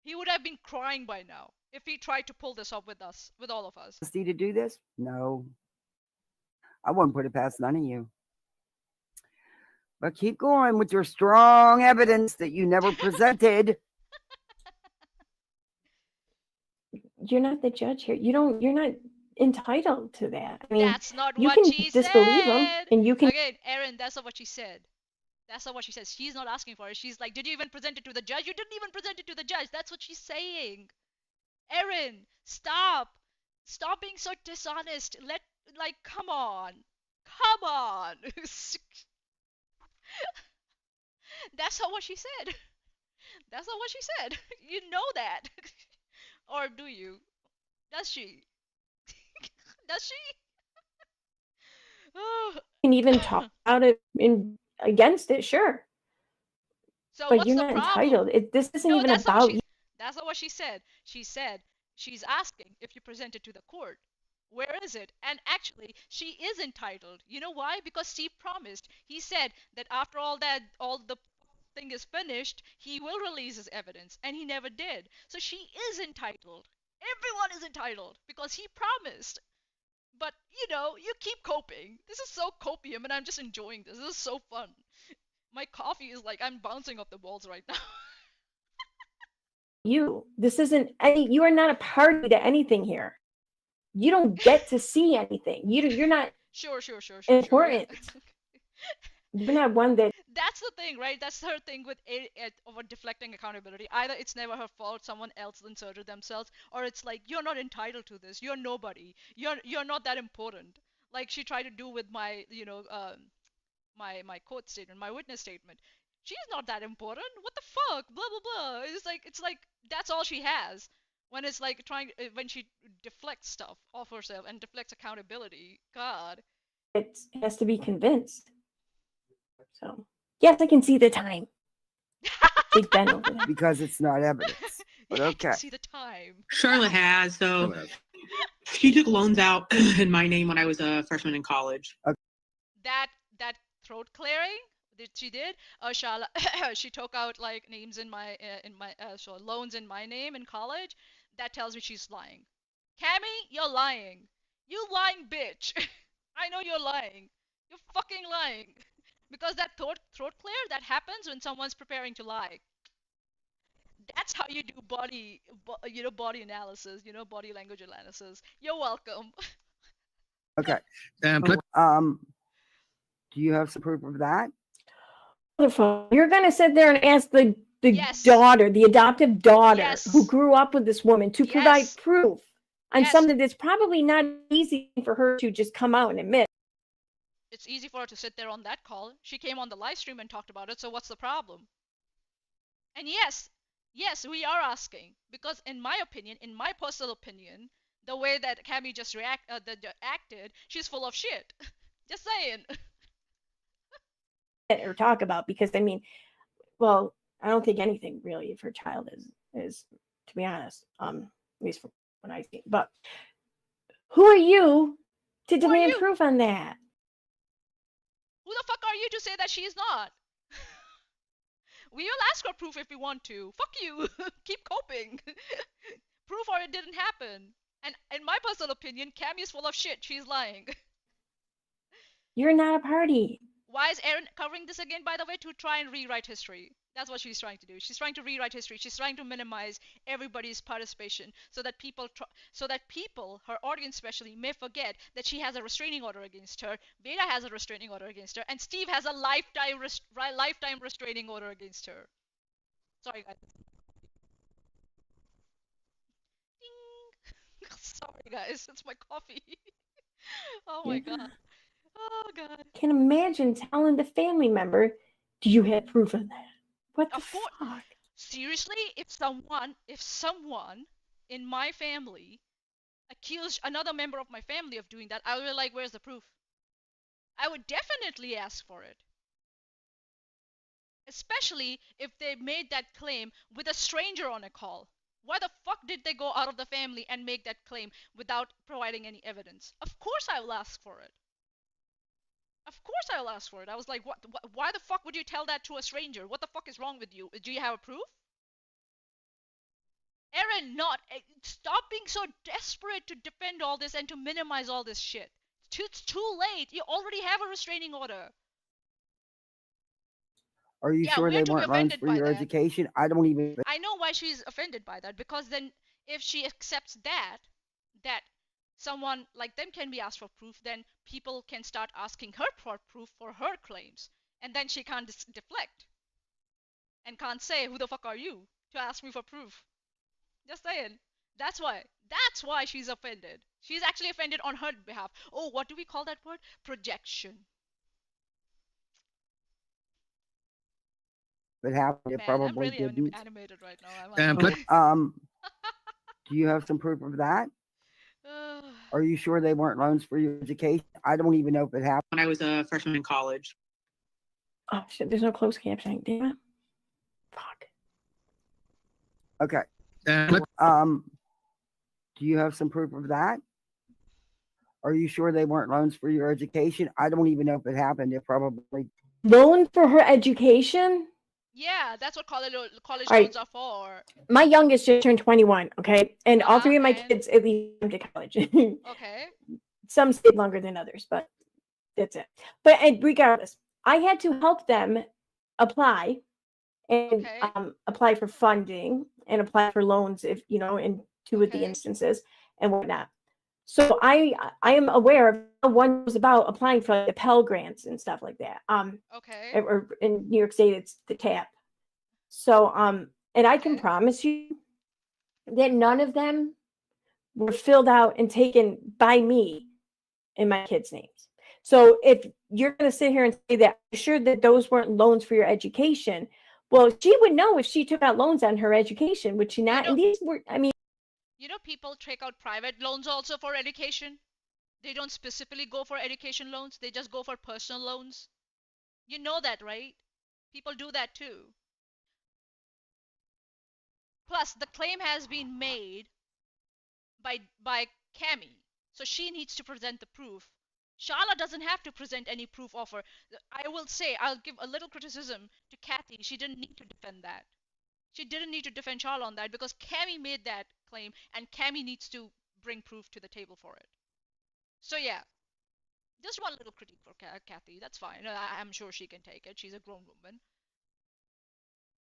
He would have been crying by now if he tried to pull this up with us, with all of us. Honesty to do this? No, I wouldn't put it past none of you. But keep going with your strong evidence that you never presented. You're not the judge here. You're not entitled to that. I mean, That's not you what can she disbelieve them said. and you can Again, Erin, that's not what she said. That's not what she says. She's not asking for it. She's like, did you even present it to the judge? You didn't even present it to the judge. That's what she's saying. Erin, stop. Stop being so dishonest. Come on. Come on. That's not what she said. That's not what she said. You know that. Or do you? Does she? Does she? can even talk about it against it, sure. So But what's you're the not problem? entitled. This isn't No, even that's not what about she. you. That's not what she said. She said she's asking if you present it to the court. Where is it? And actually, she is entitled. You know why? Because Steve promised. He said that after all that, all the thing is finished, he will release his evidence, and he never did. So she is entitled. Everyone is entitled because he promised. But you keep coping. This is so copium, and I'm just enjoying this. This is so fun. My coffee is like I'm bouncing off the walls right now. This isn't any. You are not a party to anything here. You don't get to see anything. You're not Sure. important. Yeah. You're not one that That's the thing, right? That's her thing with over deflecting accountability. Either it's never her fault, someone else inserted themselves, or it's like you're not entitled to this. You're nobody. You're not that important. Like she tried to do with my, my court statement, my witness statement. She's not that important. What the fuck? Blah blah blah. It's like that's all she has. When it's like when she deflects stuff off herself and deflects accountability. God. it has to be convinced. So yes, I can see the time. Big Ben over there. Because it's not evidence. But I okay. can see the time. Charlotte has. So Charlotte has. she took loans out in my name when I was a freshman in college. That throat clearing that she did, Charlotte, she took out like names in my so loans in my name in college. That tells me she's lying. Cammy, you're lying. You lying bitch. I know you're lying. You're fucking lying. Because that throat clear that happens when someone's preparing to lie. That's how you do body analysis, body language analysis. You're welcome. Okay. Can Do you have some proof of that? You're gonna sit there and ask the Yes. daughter, the adoptive daughter, Yes. who grew up with this woman, to provide Yes. proof on Yes. something that's probably not easy for her to just come out and admit. It's easy for her to sit there on that call. She came on the live stream and talked about it, so what's the problem? And yes, we are asking because in my opinion, in my personal opinion, the way that Cammy just acted, she's full of shit. Just saying. Or talk about, because I mean, well, I don't think anything really of her child is to be honest, at least from when I see. But who are you to Who are demand you? proof on that? Who the fuck are you to say that she's not? We will ask her proof if we want to. Fuck you. Keep coping. Proof or it didn't happen. And in my personal opinion, Cammy is full of shit. She's lying. You're not a party. Why is Erin covering this again, by the way? To try and rewrite history. That's what she's trying to do. She's trying to rewrite history. She's trying to minimize everybody's participation so that people, her audience especially, may forget that she has a restraining order against her, Veda has a restraining order against her, and Steve has a lifetime restraining order against her. Sorry, guys. Ding. Sorry, guys. It's my coffee. Oh my god. Oh god. Can imagine telling the family member, do you have proof of that? What the Of course. fuck? Seriously, if someone in my family accused another member of my family of doing that, I would be like, where's the proof? I would definitely ask for it. Especially if they made that claim with a stranger on a call. Why the fuck did they go out of the family and make that claim without providing any evidence? Of course I will ask for it. Of course I will ask for it. I was like, what? Why the fuck would you tell that to a stranger? What the fuck is wrong with you? Do you have a proof? Erin, not. Stop being so desperate to defend all this and to minimize all this shit. It's too late. You already have a restraining order. Are you Yeah, sure they we're to be weren't loans offended for by your that. education? I don't even. I know why she's offended by that, because then if she accepts that someone like them can be asked for proof, then people can start asking her for proof for her claims, and then she can't deflect and can't say, who the fuck are you to ask me for proof? Just saying. That's why she's offended. She's actually offended on her behalf. Oh, what do we call that word? Projection. It happened. It Man, I'm probably really didn't. animated right now. And I'm Um, do you have some proof of that? Are you sure they weren't loans for your education? I don't even know if it happened. When I was a freshman in college. Oh shit! There's no closed captioning. Damn it! Fuck. Okay. And Do you have some proof of that? Are you sure they weren't loans for your education? I don't even know if it happened. It probably. Loan for her education? Yeah, that's what college Right. loans are for. My youngest just turned 21, okay? And all three of my And kids at least went to college. okay, Some stayed longer than others, but that's it. But regardless, I had to help them apply and okay, apply for funding and apply for loans if in two of the okay, instances and whatnot. So I am aware of how one was about applying for like, the Pell grants and stuff like that. okay, Or in New York State it's the TAP. So and I can okay. promise you that none of them were filled out and taken by me in my kids' names. So if you're going to sit here and say that I'm sure that those weren't loans for your education, well, she would know if she took out loans on her education, would she not? And these were, I mean, People take out private loans also for education. They don't specifically go for education loans. They just go for personal loans. You know that, right? People do that too. Plus, the claim has been made by Cami, so she needs to present the proof. Sharla doesn't have to present any proof of her. I will say, I'll give a little criticism to Kathy. She didn't need to defend that. She didn't need to defend Sharla on that because Cami made that claim, and Cami needs to bring proof to the table for it. So yeah, just one little critique for Kathy. That's fine. I'm sure she can take it. She's a grown woman.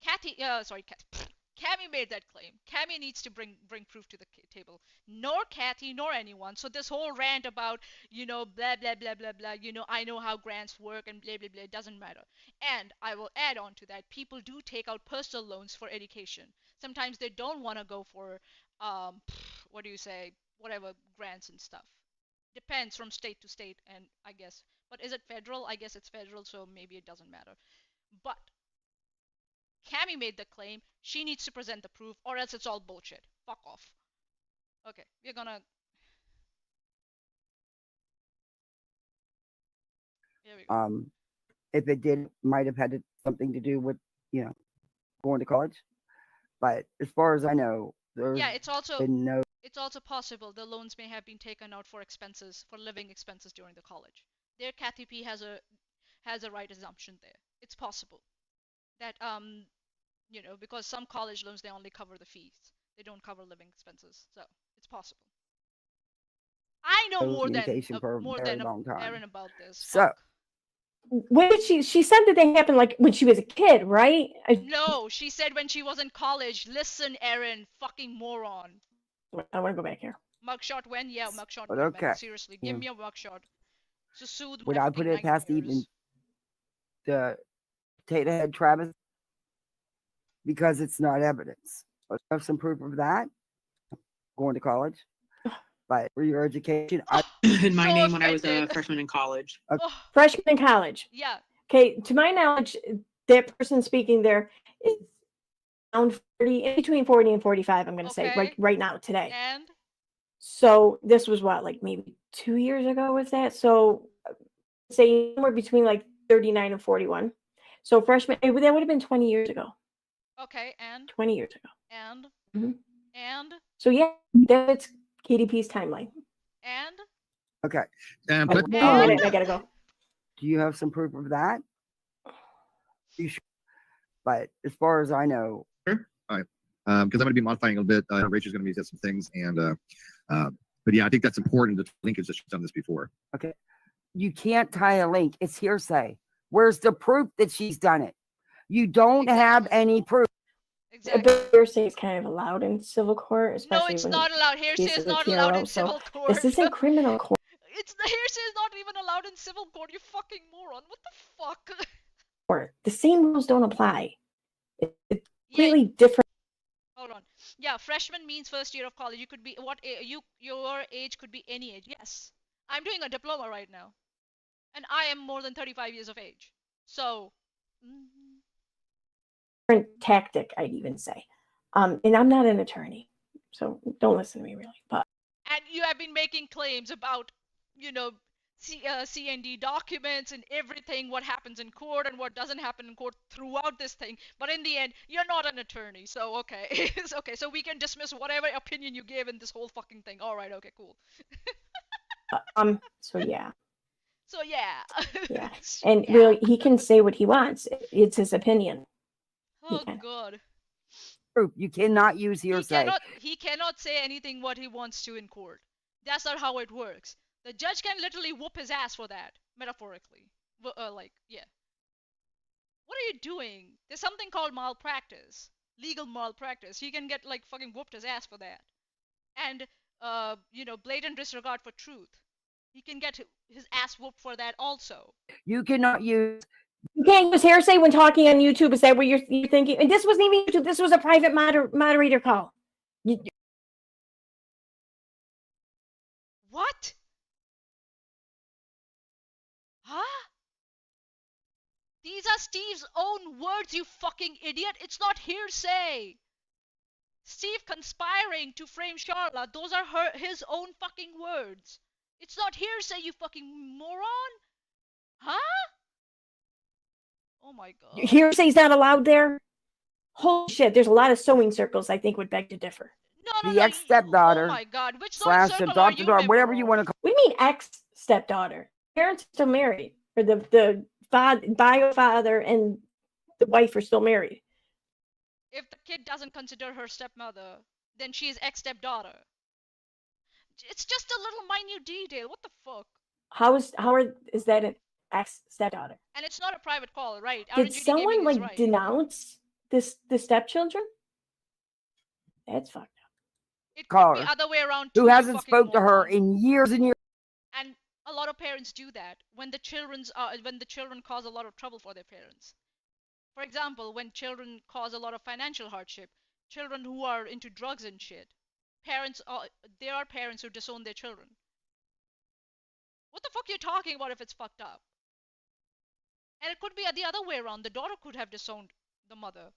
Cammy made that claim. Cammy needs to bring proof to the table. Nor Kathy, nor anyone. So this whole rant about, blah, blah, blah, blah, blah, I know how grants work and blah, blah, blah, it doesn't matter. And I will add on to that, people do take out personal loans for education. Sometimes they don't want to go for, what do you say, whatever, grants and stuff. Depends from state to state, and I guess. But is it federal? I guess it's federal, so maybe it doesn't matter. But Cammy made the claim. She needs to present the proof, or else it's all bullshit. Fuck off. Okay, we're gonna. Here we go. If it did, might have had something to do with going to college. But as far as I know, there's Yeah, it's also been no. it's also possible the loans may have been taken out for expenses, for living expenses during the college. There, Kathy P has a right assumption there. It's possible that because some college loans they only cover the fees, they don't cover living expenses, so it's possible. I know Communication for a more very than long time. Erin about this. So, Fuck. when did she said that they happened like when she was a kid, right? No, she said when she was in college. Listen, Erin, fucking moron. I want to go back here. Mugshot when? Yeah, mugshot but when, okay. man. Seriously, give Yeah. me a mugshot. So soothe Would my I fucking put it past even nightmares. the potato head Travis? Because it's not evidence. But I have some proof of that. Going to college. But for your education, In my So name when I was a offended. freshman in college. Oh, Freshman in college. yeah. Okay, to my knowledge, that person speaking there is around 40, in between 40 and 45, I'm going to say, Okay. right now, today. And So this was what, like maybe 2 years ago was that? So say somewhere between like 39 and 41. So freshman, that would have been 20 years ago. okay, and 20 years ago. and Mhm. And So yeah, that's KDP's timeline. and Okay. And Oh, put, wait a minute, And- I gotta go. Do you have some proof of that? You should. But as far as I know, because I'm going to be modifying a bit. Rachel's going to be some things, and but yeah, I think that's important. The linkage that she's done this before. you can't tie a link. It's hearsay. Where's the proof that she's done it? You don't have Exactly. any proof. exactly. But hearsay is kind of allowed in civil court, No, especially it's when not allowed. Hearsay cases is of not allowed TRO, in so civil court. this isn't criminal court. It's the hearsay is not even allowed in civil court. You fucking moron. What the fuck? The same rules don't apply. It's Yeah, completely different. hold on. Yeah, freshman means first year of college. You could be your age could be any age. Yes. I'm doing a diploma right now. And I am more than 35 years of age. So Tactic, I'd even say. And I'm not an attorney, so don't listen to me really. But and you have been making claims about, CND documents and everything, what happens in court and what doesn't happen in court throughout this thing. But in the end, you're not an attorney, so okay. It's okay, so we can dismiss whatever opinion you gave in this whole fucking thing. All right, okay, cool. so yeah, So yeah. yeah. And Yeah. really, he can say what he wants. It's his opinion. Oh can. god. Proof. You cannot use hearsay. He cannot say anything what he wants to in court. That's not how it works. The judge can literally whoop his ass for that, metaphorically. Yeah. What are you doing? There's something called malpractice. Legal malpractice. He can get like fucking whooped his ass for that. And blatant disregard for truth. He can get his ass whooped for that also. You cannot use. You can't use hearsay when talking on YouTube. Is that what you're thinking? And this wasn't even YouTube. This was a private moderator call. What? Huh? These are Steve's own words, you fucking idiot. It's not hearsay. Steve conspiring to frame Charlotte, those are his own fucking words. It's not hearsay, you fucking moron. Huh? Oh my god. Hearsay's not allowed there. Holy shit! There's a lot of sewing circles I think would beg to differ. No. The ex-stepdaughter Oh my god. Which / circle are adopted you daughter, member whatever you of? want to call. We mean ex-stepdaughter. Parents are still married, or the bio father and the wife are still married. If the kid doesn't consider her stepmother, then she is ex-stepdaughter. It's just a little minute detail. What the fuck? Is that an ex-stepdaughter? And it's not a private call, right? Did RNGD someone Gaming is like right. denounce the stepchildren? That's fucked up. It could Caller, be other way around too. Who you hasn't fucking spoke to her moron. in years and years? And a lot of parents do that when the children cause a lot of trouble for their parents. For example, when children cause a lot of financial hardship, children who are into drugs and shit, there are parents who disown their children. What the fuck are you talking about if it's fucked up? And it could be the other way around. The daughter could have disowned the mother.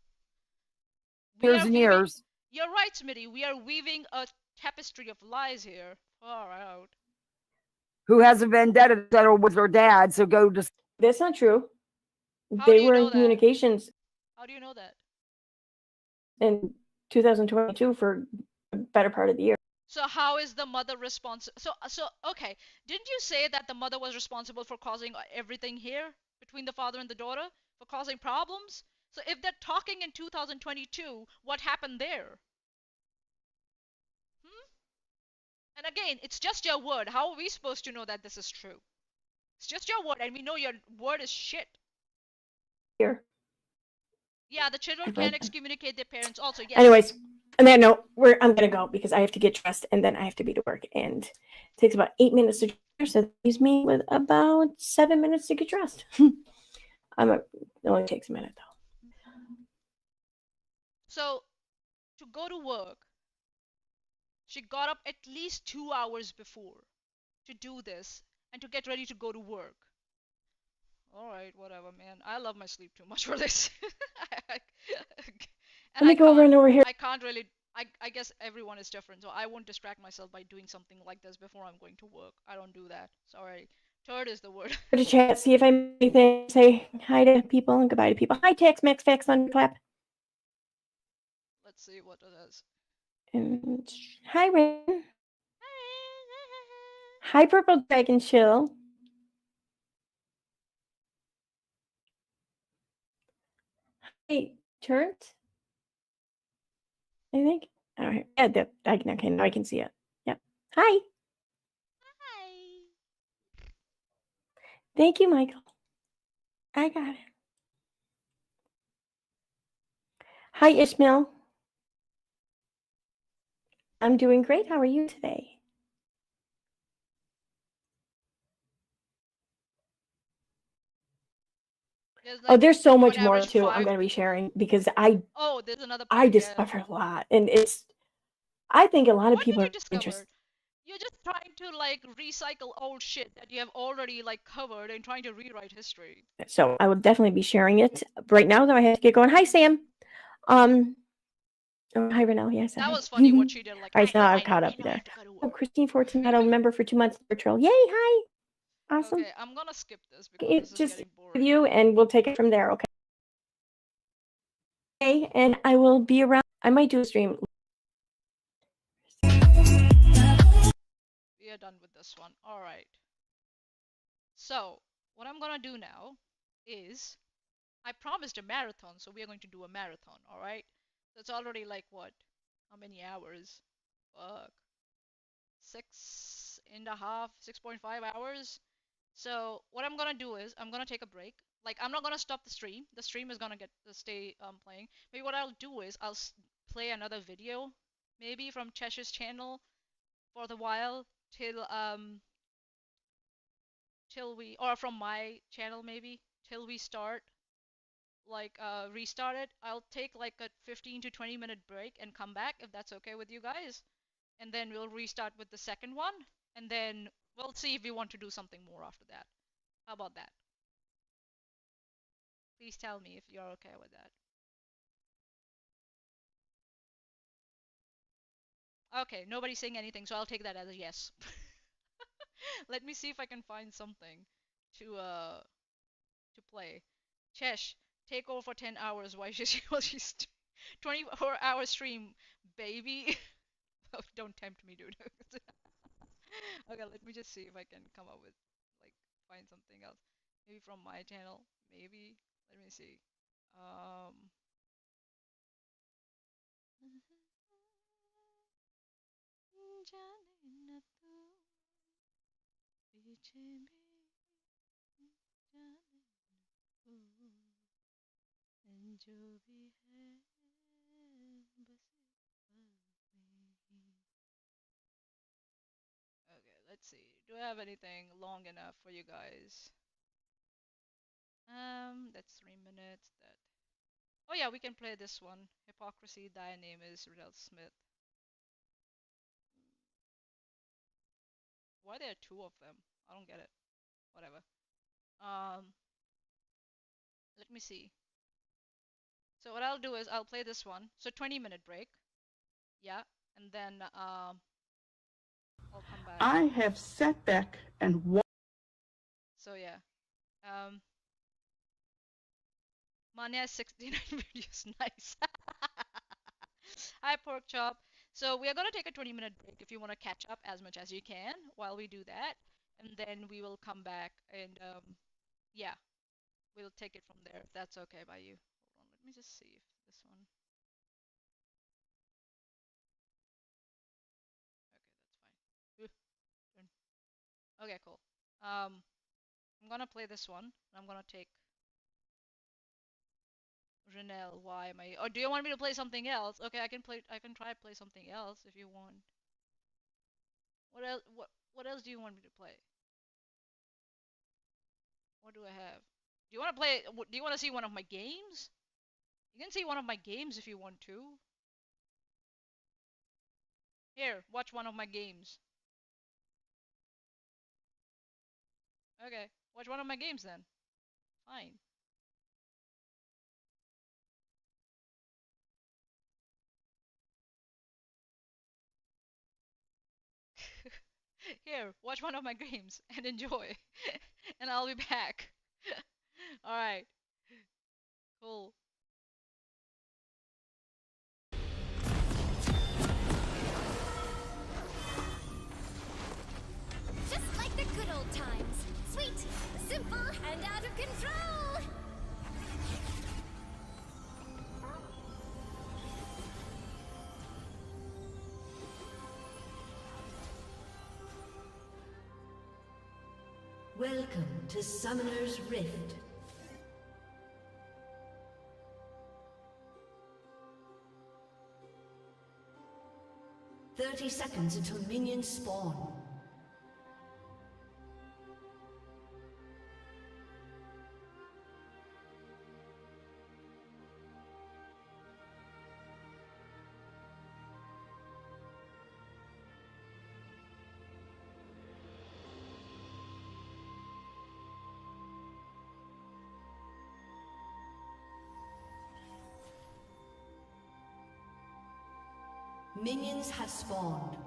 Years and years. You're right, Smitty. We are weaving a tapestry of lies here. Far out. Who has a vendetta to settle with her dad? So go to. That's not true. How do They you were know in that? communications How do you know that? in 2022 for a better part of the year. So how is the mother responsible? So okay, didn't you say that the mother was responsible for causing everything here between the father and the daughter, for causing problems? So if they're talking in 2022, what happened there? And again, it's just your word. How are we supposed to know that this is true? It's just your word, and we know your word is shit. Here. Yeah, the children can excommunicate their parents also. Yes. Anyways, on that note, I'm gonna go because I have to get dressed and then I have to be to work, and it takes about 8 minutes to dress. So that leaves me with about 7 minutes to get dressed. It only takes a minute though. So, to go to work, she got up at least 2 hours before to do this and to get ready to go to work. Alright, whatever, man. I love my sleep too much for this. Let me go run over here. I can't really. I guess everyone is different, so I won't distract myself by doing something like this before I'm going to work. I don't do that. Sorry. Turd is the word. To chat, see if I have anything. Say hi to people and goodbye to people. Hi, Tex Mex Fax Thunderclap. Let's see what it is. And hi, Rain. Hi, Purple Dragon Chill. Hey, Turnt. I think. Oh, yeah, okay, now I can see it. Yeah. Hi. Hi. Thank you, Michael. I got it. Hi, Ishmael. I'm doing great. How are you today? There's so much more too. I'm going to be sharing because Oh, there's another I part. Yeah. discovered a lot, and I think a lot of What people did you are discover? interested. You're just trying to like recycle old shit that you have already like covered and trying to rewrite history. So I will definitely be sharing it. Right now, though, I have to get going. Hi, Sam. Oh, hi, Renelle. Yes, That was funny what she did. Like, all right, so now I'm I caught know, up I there. have to go to Oh, work. Christine Fortunato, member for 2 months virtual. Yay! Hi. Awesome. Okay, I'm gonna skip this because this is Just getting with boring. you, and we'll take it from there. Okay. Okay, and I will be around. I might do a stream. We are done with this one. All right. So what I'm gonna do now is I promised a marathon, so we are going to do a marathon. All right. So it's already like what? How many hours? Fuck. 6.5, 6.5 hours. So what I'm gonna do is I'm gonna take a break. Like I'm not gonna stop the stream. The stream is gonna stay playing. Maybe what I'll do is I'll play another video, maybe from Chesh's channel for the while till we or from my channel maybe till we start like restart it. I'll take like a 15 to 20 minute break and come back if that's okay with you guys. And then we'll restart with the second one and then we'll see if we want to do something more after that. How about that? Please tell me if you're okay with that. Okay, nobody's saying anything, so I'll take that as a yes. Let me see if I can find something to play. Chesh, take over for 10 hours while she's 24-hour stream, baby. Oh, don't tempt me, dude. Okay, let me just see if I can come up with like find something else. Maybe from my channel. Maybe. Let me see. Um Okay, let's see. Do I have anything long enough for you guys? That's 3 minutes. That. Oh yeah, we can play this one. Hypocrisy. Thy name is Riddle Smith. Why are there two of them? I don't get it. Whatever. Um, let me see. So what I'll do is I'll play this one. So 20-minute break. Yeah, and then I'll come back. I have sat back and So yeah. Mania has 69 videos. Nice. Hi, Pork Chop. So we are gonna take a 20-minute break if you want to catch up as much as you can while we do that, and then we will come back and yeah, we'll take it from there if that's okay by you. Hold on, let me just see if this one. Okay, that's fine. Okay, cool. I'm gonna play this one. I'm gonna take Renelle. Why am I? Or do you want me to play something else? Okay, I can play. I can try play something else if you want. What else? What else do you want me to play? What do I have? Do you want to play? Do you want to see one of my games? You can see one of my games if you want to. Here, watch one of my games. Okay, watch one of my games then. Fine. Here, watch one of my games and enjoy. And I'll be back. Alright, cool. times. Sweet, simple, and out of control. Welcome to Summoner's Rift. "30 seconds until minions spawn. Minions have spawned.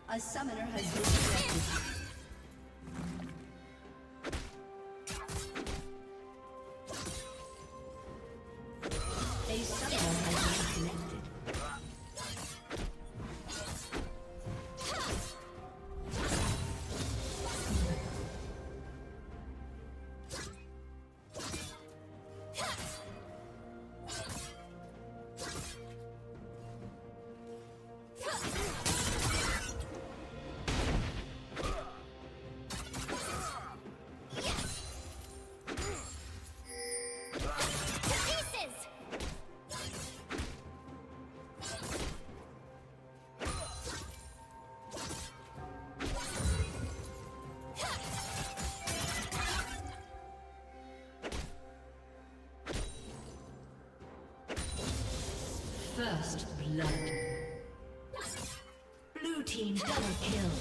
A summoner has been disconnected. A summoner has been disconnected. First blood. Blue team double kill.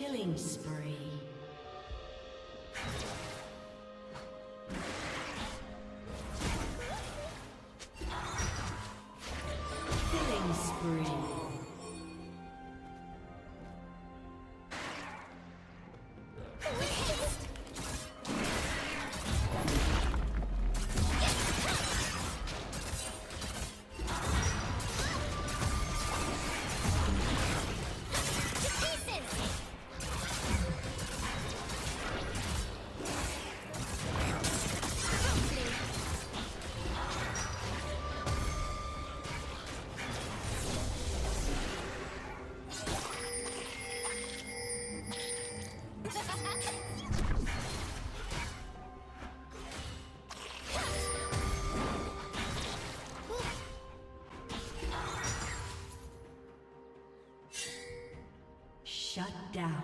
Killing spree. Killing spree. Shut down.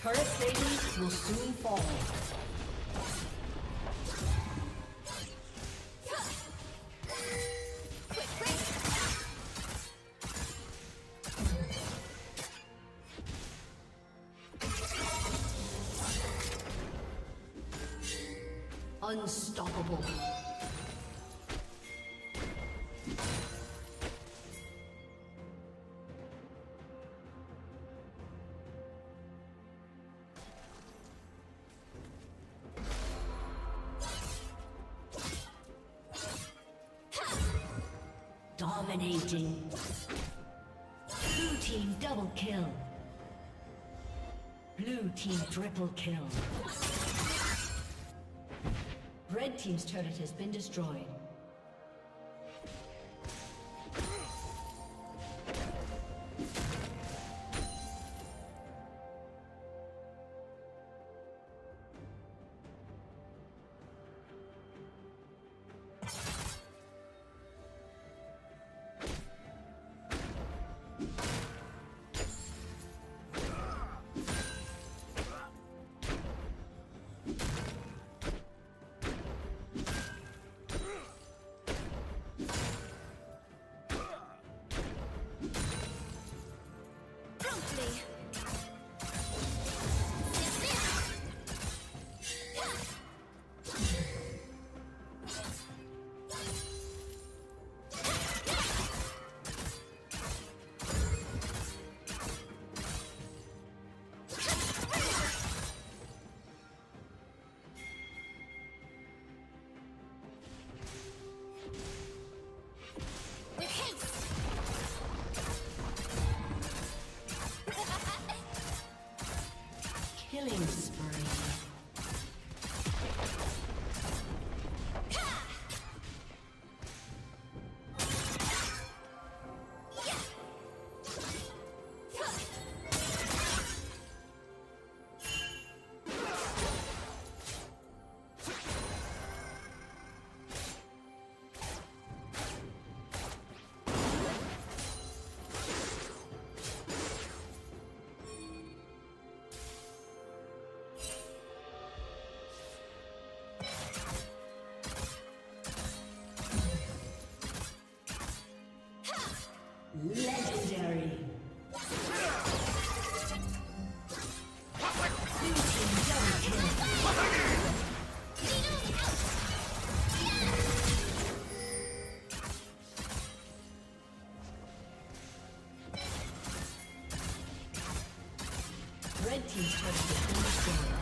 Turret plating will soon fall. Unstoppable. Dominating. Blue team double kill. Blue team triple kill. Red team's turret has been destroyed. Legendary. Red team's turret has been destroyed.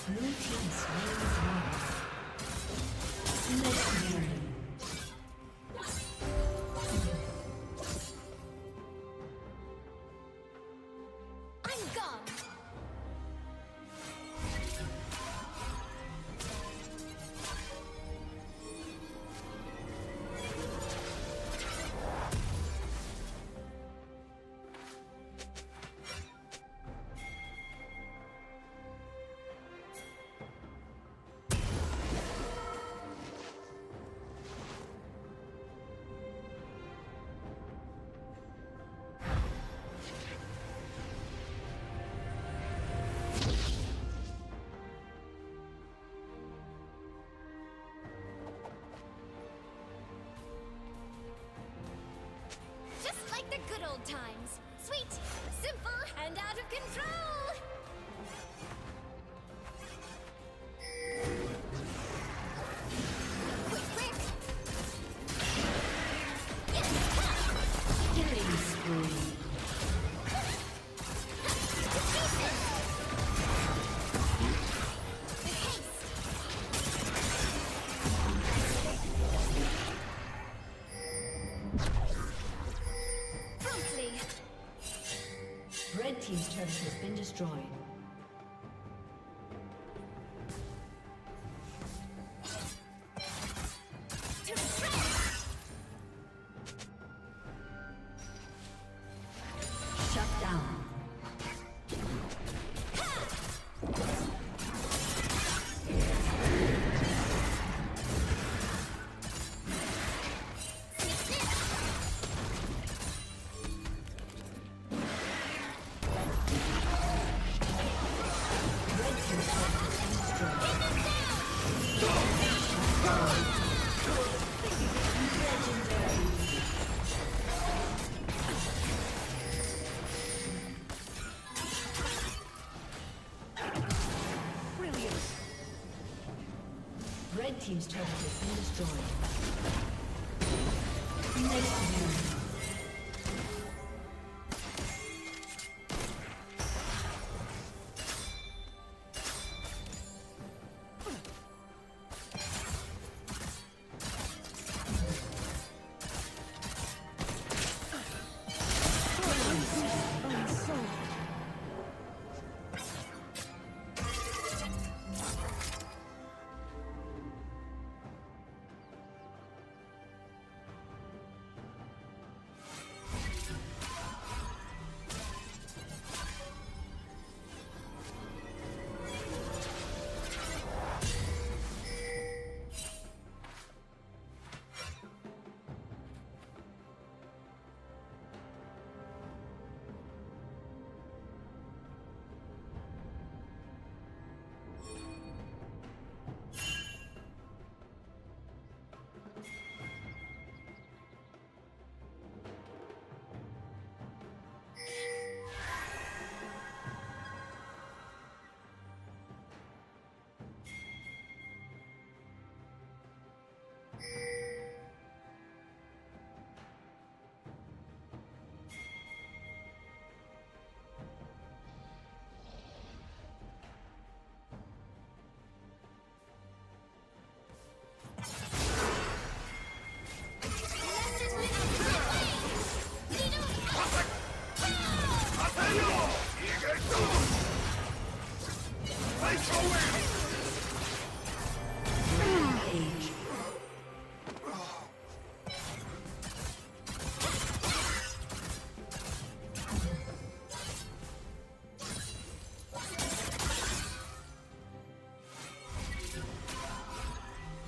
Blue team slain the dragon. Legendary. I'm gone. Just like the good old times. Sweet, simple, and out of control. Quick, quick. Killing spree. Promptly. Red team's turret has been destroyed. To shred. Shut down. Red team's turret has been destroyed. Legendary.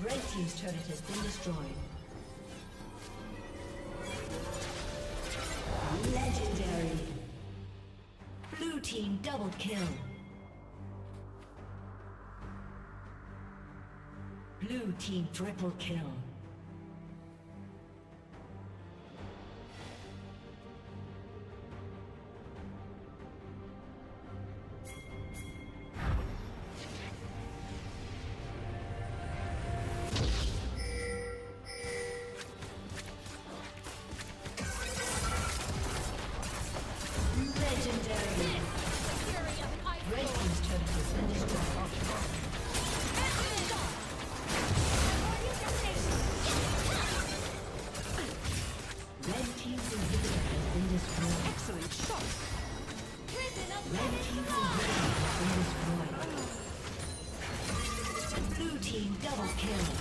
Red team's turret has been destroyed. Legendary. Blue team double kill. Blue team triple kill. Legendary. Red team's turret has been destroyed. Red team's inhibitor has been destroyed. Excellent shot. Red team's inhibitor has been destroyed. Blue team double kill.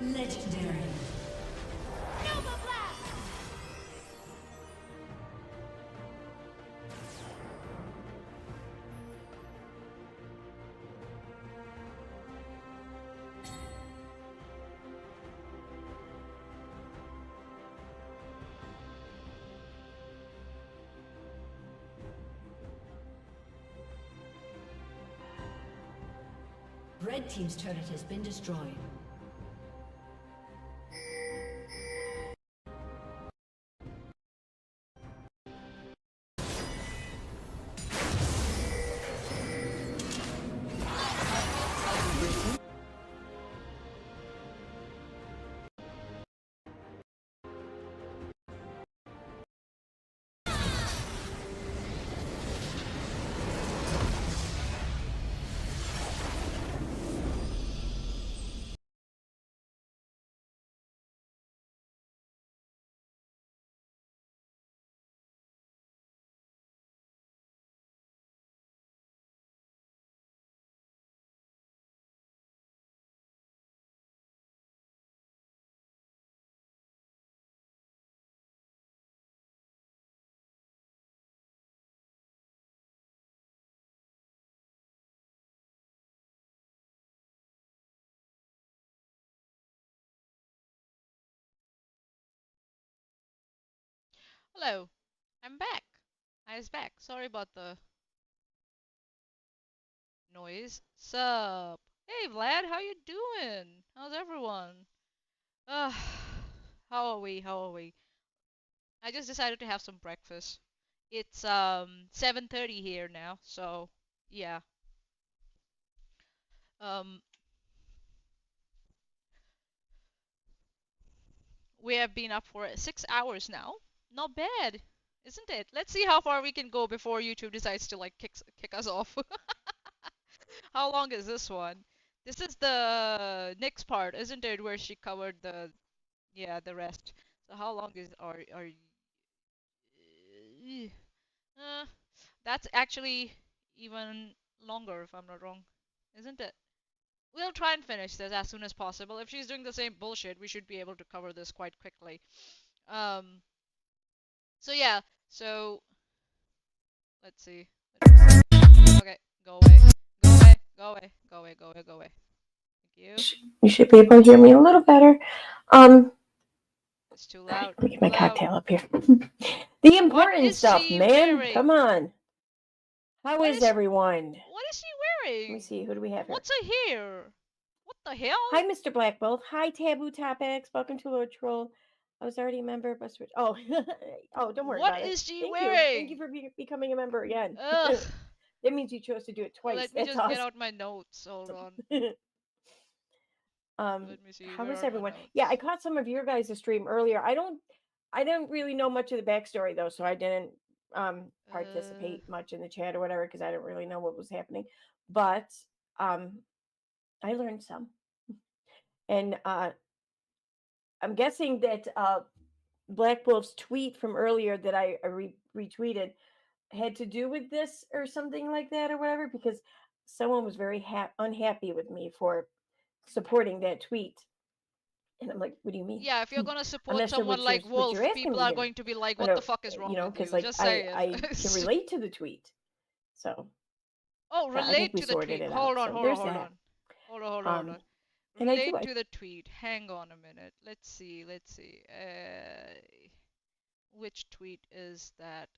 Legendary. Nova Blast! Red team's turret has been destroyed. Hello, I'm back. I was back. Sorry about the noise. Sup? Hey Vlad, how you doing? How's everyone? Uh, how are we? How are we? I just decided to have some breakfast. It's 7:30 here now, so yeah. Um we have been up for 6 hours now. Not bad, isn't it? Let's see how far we can go before YouTube decides to like kick us off. How long is this one? This is the next part, isn't it, where she covered the yeah, the rest. So how long is are uh, that's actually even longer, if I'm not wrong. Isn't it? We'll try and finish this as soon as possible. If she's doing the same bullshit, we should be able to cover this quite quickly. Um, so yeah, so let's see. Okay, go away. Go away. Go away. Go away. Go away. Go away. Thank you. You should be able to hear me a little better. It's too loud. Let me get my Too loud. cocktail up here. The What important is stuff, she man. wearing? Come on. How What is is everyone? What is she Let me wearing? see. Who do we have here? What's a hair? What the hell? Hi, Mr. Black Wolf. Hi, Taboo Topics. Welcome to Lord Troll. I was already a member, but switch. Oh, oh, don't worry What about it. is she Thank you. Thank you wearing? for becoming a member again. Ugh. That means you chose to do it twice. Let me That's just get awesome. out my notes. Hold on. Let me see. How Where is are my everyone? notes? Yeah, I caught some of your guys' stream earlier. I don't really know much of the backstory though, so I didn't participate much in the chat or whatever because I didn't really know what was happening. But I learned some, and I'm guessing that Black Wolf's tweet from earlier that I retweeted had to do with this or something like that or whatever because someone was very unhappy with me for supporting that tweet. And I'm like, what do you mean? Yeah, if you're gonna I'm support not sure someone like what Wolf, you're asking people me are here. going to be like, I what the don't, fuck is wrong with because you? like Just saying. I can relate to the tweet. So Oh, I think relate we to the sorted tweet. it Hold out. on, So hold on, there's hold that. on. Hold on, hold on, hold on. And I Relate do. to the tweet. Hang on a minute. Let's see, let's see. Which tweet is that?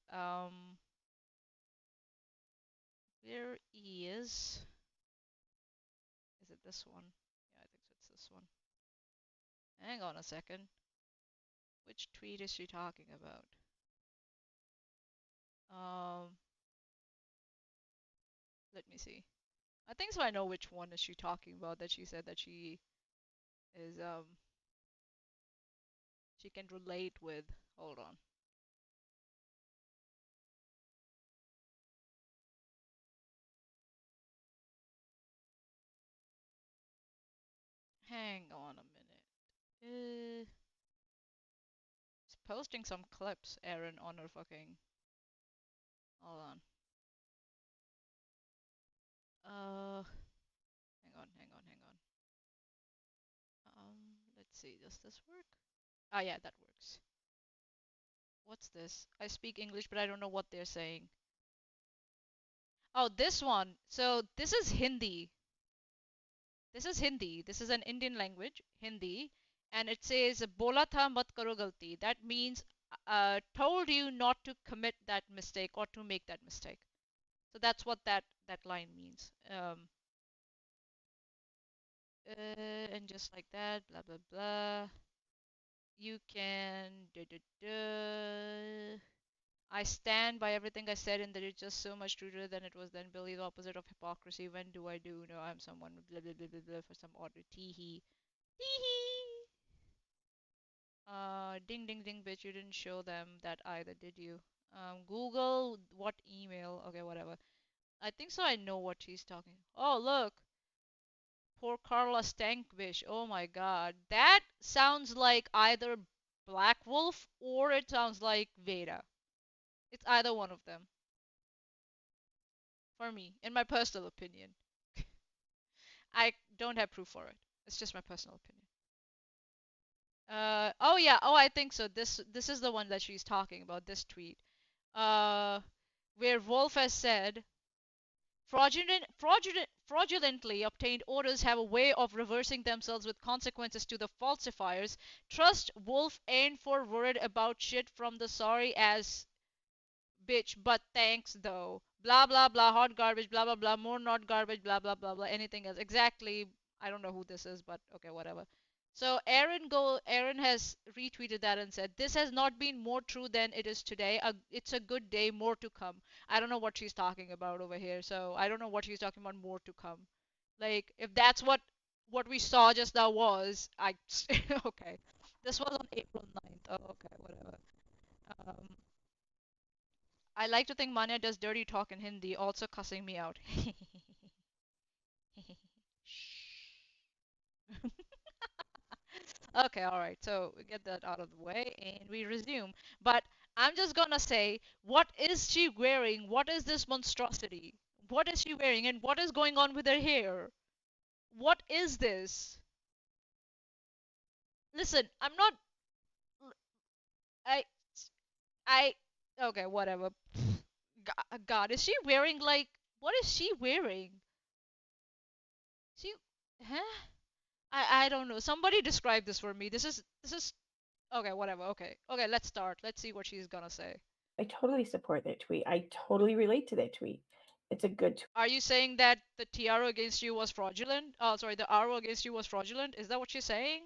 Where is... Is it this one? Yeah, I think it's this one. Hang on a second. Which tweet is she talking about? Let me see. I think so I know which one is she talking about that she said that she is she can relate with. Hold on. Hang on a minute. She's posting some clips, Erin, on her fucking... Hold on. Hang on, hang on, hang on. Let's see, does this work? Ah, yeah, that works. What's this? I speak English, but I don't know what they're saying. Oh, this one. So this is Hindi. This is Hindi. This is an Indian language, Hindi, and it says "Bola tha mat karo galti." That means told you not to commit that mistake or to make that mistake. So that's what that line means. And just like that, blah blah blah. You can. I stand by everything I said, and that it's just so much truer than it was then. Believe the opposite of hypocrisy. When do I do? No, I'm someone blah blah blah blah blah for some order. Teehee. Teehee. Ding ding ding, bitch. You didn't show them that either, did you? Google what email? Okay, whatever. I think so. I know what she's talking. Oh, look. Poor Carla Stankovic. Oh my god. That sounds like either Black Wolf or it sounds like Veda. It's either one of them. For me, in my personal opinion. I don't have proof for it. It's just my personal opinion. Oh yeah, oh I think so. This is the one that she's talking about, this tweet. Uh, where Wolf has said, fraudulently obtained orders have a way of reversing themselves with consequences to the falsifiers. Trust Wolf ain't for worried about shit from the sorry ass bitch, but thanks though. Blah blah blah, hot garbage, blah blah blah, more not garbage, blah blah blah blah, anything else. Exactly. I don't know who this is, but okay, whatever. So Erin has retweeted that and said, "This has not been more true than it is today. It's a good day, more to come." I don't know what she's talking about over here, so I don't know what she's talking about, more to come. Like, if that's what we saw just now was, I okay. This was on April 9th. Oh, okay, whatever. Um, I like to think Manya does dirty talk in Hindi, also cussing me out. Okay, alright, so we get that out of the way and we resume. But I'm just gonna say, what is she wearing? What is this monstrosity? what is she wearing and what is going on with her hair? What is this? Listen, I'm not. I. I. Okay, whatever. God, is she wearing like. What is she wearing? She. Huh? I don't know. Somebody describe this for me. This is. Okay, whatever. Okay. Okay, let's start. Let's see what she's gonna say. I totally support that tweet. I totally relate to that tweet. It's a good tweet. Are you saying that the tiara against you was fraudulent? Oh, sorry, the arrow against you was fraudulent? Is that what she's saying?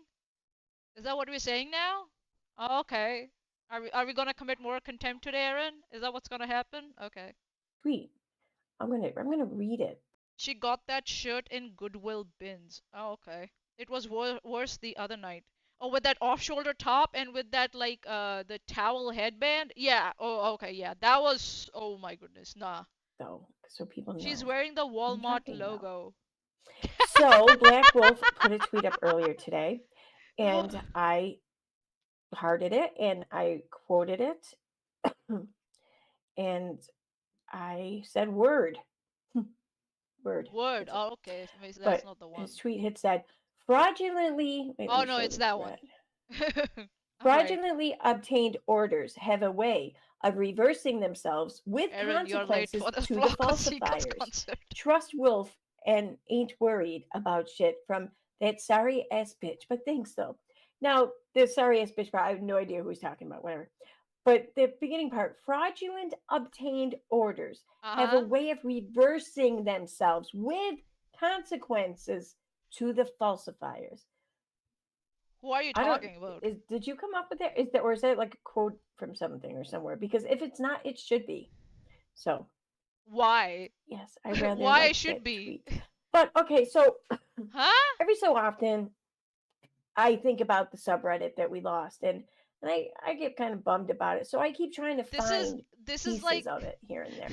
Is that what we're saying now? Oh, okay. Are we gonna commit more contempt today, Erin? Is that what's gonna happen? Okay. I'm gonna read it. She got that shirt in Goodwill bins. Oh, okay. It was worse the other night. Oh, with that off-shoulder top and with that like the towel headband. Yeah. Oh, okay. Yeah. That was. Oh my goodness. Nah. So people know. She's wearing the I'm Walmart talking about. logo. So Black Wolf put a tweet up earlier today, and I hearted it and I quoted it, and I said word. Word. Word. Oh, okay. So maybe that's But not the one. his tweet had said fraudulently. Wait, Oh let me no, show it's the that one. thread. All right. Fraudulently obtained orders have a way of reversing themselves with Erin, you're late consequences for the to the Flock of Seekers falsifiers. concert. Trust Wolf and ain't worried about shit from that sorry ass bitch. But thanks though. Now, the sorry ass bitch part, I have no idea who he's talking about, whatever. But the beginning part, fraudulent obtained orders have a way of reversing themselves with consequences to the falsifiers. Who are you talking about? Did you come up with that? Or is that like a quote from something or somewhere? Because if it's not, it should be. So why? Yes, I rather why like it should that be. tweet. But okay, so huh? Every so often I think about the subreddit that we lost, and I get kind of bummed about it. So I keep trying to find this pieces is like of it here and there.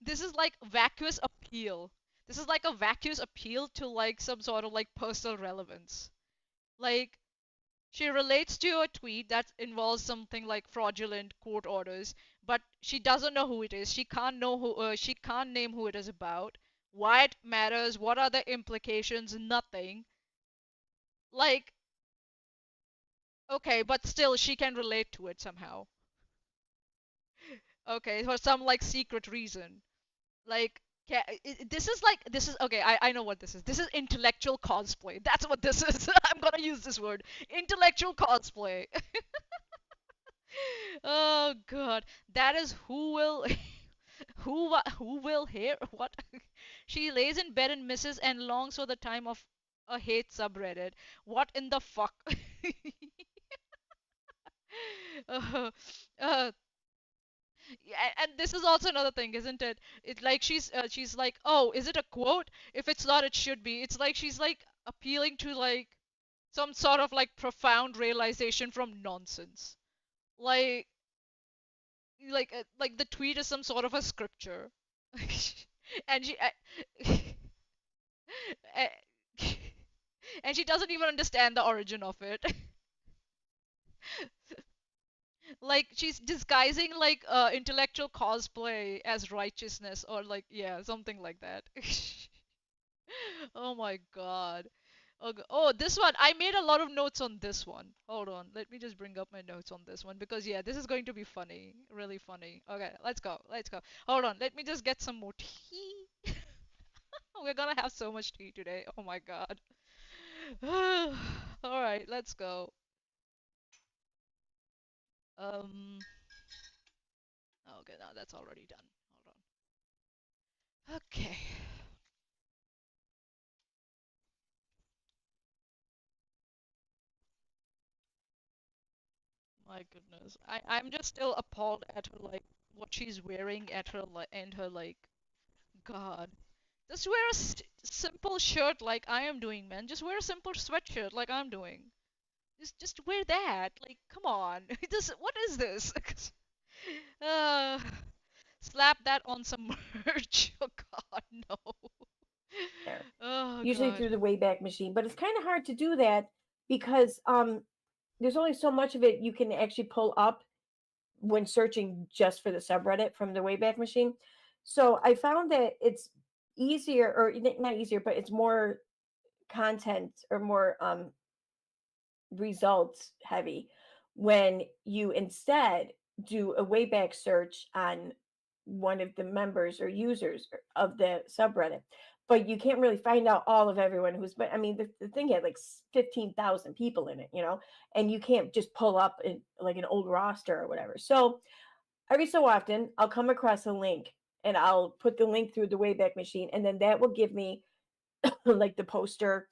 this is like vacuous appeal. This is like a vacuous appeal to like some sort of like personal relevance. Like she relates to a tweet that involves something like fraudulent court orders, but she doesn't know who it is. She can't know who. She can't name who it is about. Why it matters? What are the implications? Nothing. Like, okay, but still, she can relate to it somehow. Okay, for some like secret reason. Like, this is okay. I know what this is. This is intellectual cosplay. That's what this is. I'm gonna use this word. Intellectual cosplay. Oh god, that is who will who will hear what? She lays in bed and misses and longs for the time of a hate subreddit. What in the fuck? uh, uh, yeah, and this is also another thing, isn't it? It's like she's like, oh, is it a quote? If it's not, it should be. It's like she's like appealing to like some sort of like profound realization from nonsense. Like like the tweet is some sort of a scripture. and she and she doesn't even understand the origin of it. Like she's disguising like intellectual cosplay as righteousness or like yeah, something like that. Oh my god. Oh, this one. I made a lot of notes on this one. Hold on. Let me just bring up my notes on this one because yeah, this is going to be funny. Really funny. Okay, let's go. Let's go. Hold on. Let me just get some more tea. We're gonna have so much tea today. Oh my god. All right, let's go. Um okay, now that's already done. Hold on. Okay. My goodness. I'm just still appalled at her like what she's wearing at her like and her like god. Just wear a simple shirt like I am doing, man. Just wear a simple sweatshirt like I'm doing. Just wear that. Like come on. This what is this? uh slap that on some merch. Oh god, no. There. Oh Usually god. through the Wayback Machine, but it's kind of hard to do that because there's only so much of it you can actually pull up when searching just for the subreddit from the Wayback Machine. So I found that it's easier, or not easier, but it's more content or more results heavy when you instead do a wayback search on one of the members or users of the subreddit. But you can't really find out all of everyone who's been. I mean, the thing had like 15,000 people in it, and you can't just pull up like an old roster or whatever. So every so often, I'll come across a link and I'll put the link through the Wayback Machine, and then that will give me like the poster,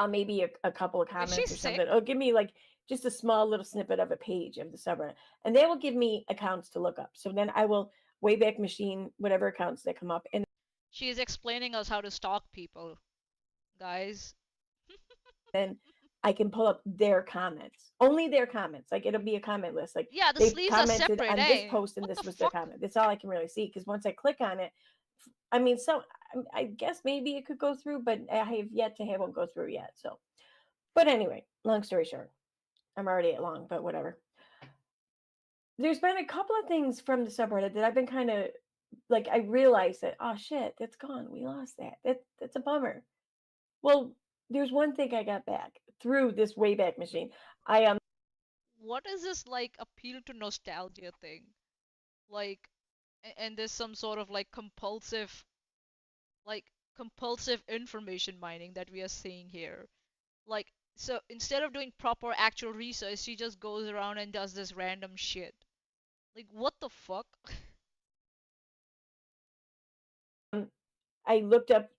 maybe a couple of Is she comments or sick? something. It'll give me like just a small little snippet of a page of the subreddit, and they will give me accounts to look up. So then I will Wayback Machine whatever accounts that come up, and She is explaining us how to stalk people, guys. then I can pull up their comments, only their comments. Like it'll be a comment list. Like Yeah, the they sleeves are commented separate, on this eh? post and What this the was their fuck? comment. That's all I can really see, because once I click on it, I mean, so I guess maybe it could go through, but I have yet to have one go through yet. So, but anyway, long story short, I'm already at long, but whatever. There's been a couple of things from the subreddit that I've been kind of like, I realized that, oh shit, that's gone. We lost that. That's a bummer. Well, there's one thing I got back through this Wayback Machine. I What is this like appeal to nostalgia thing? Like, and there's some sort of like compulsive information mining that we are seeing here. Like, so instead of doing proper actual research, she just goes around and does this random shit. Like, what the fuck? I looked up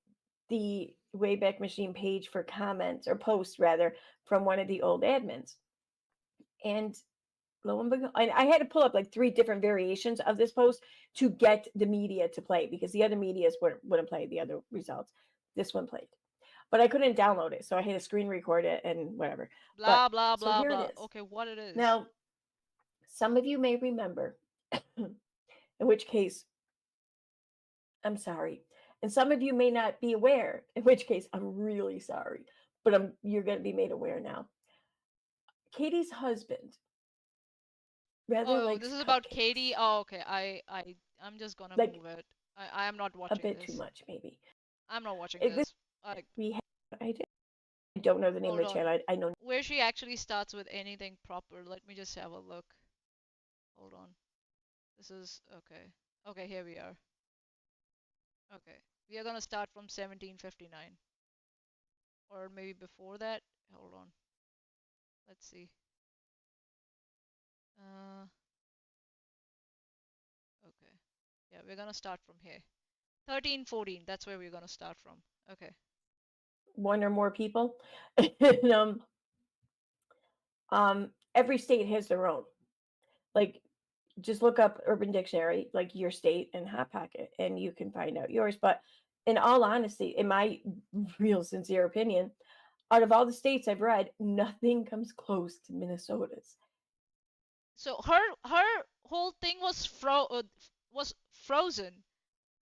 the Wayback Machine page for comments or posts rather from one of the old admins, and lo and behold, I had to pull up like three different variations of this post to get the media to play, because the other medias wouldn't play the other results. This one played, but I couldn't download it, so I had to screen record it and whatever. But Blah blah so blah here it blah. is. Okay, what it is? Now, some of you may remember, in which case, I'm sorry. And some of you may not be aware, in which case, I'm really sorry. But you're going to be made aware now. Katie's husband rather Oh, likes this is about Katie. cupcakes, Oh, okay. I'm just gonna like move it. I am not a watching bit too this. much, maybe. I'm not watching This this. Like, we have, I don't know the name hold of the on. channel. I know Where she actually starts with anything proper. Let me just have a look. Hold on. This is okay. Okay, here we are. Okay. We are gonna start from 1759. Or maybe before that. Hold on. Let's see. Okay. Yeah, we're gonna start from here. 1314. That's where we're gonna start from. Okay. one or more people. And, every state has their own. Like, just look up Urban Dictionary, like your state and Hot Pocket, and you can find out yours. But in all honesty, in my real sincere opinion, out of all the states I've read, nothing comes close to Minnesota's. So her whole thing was frozen,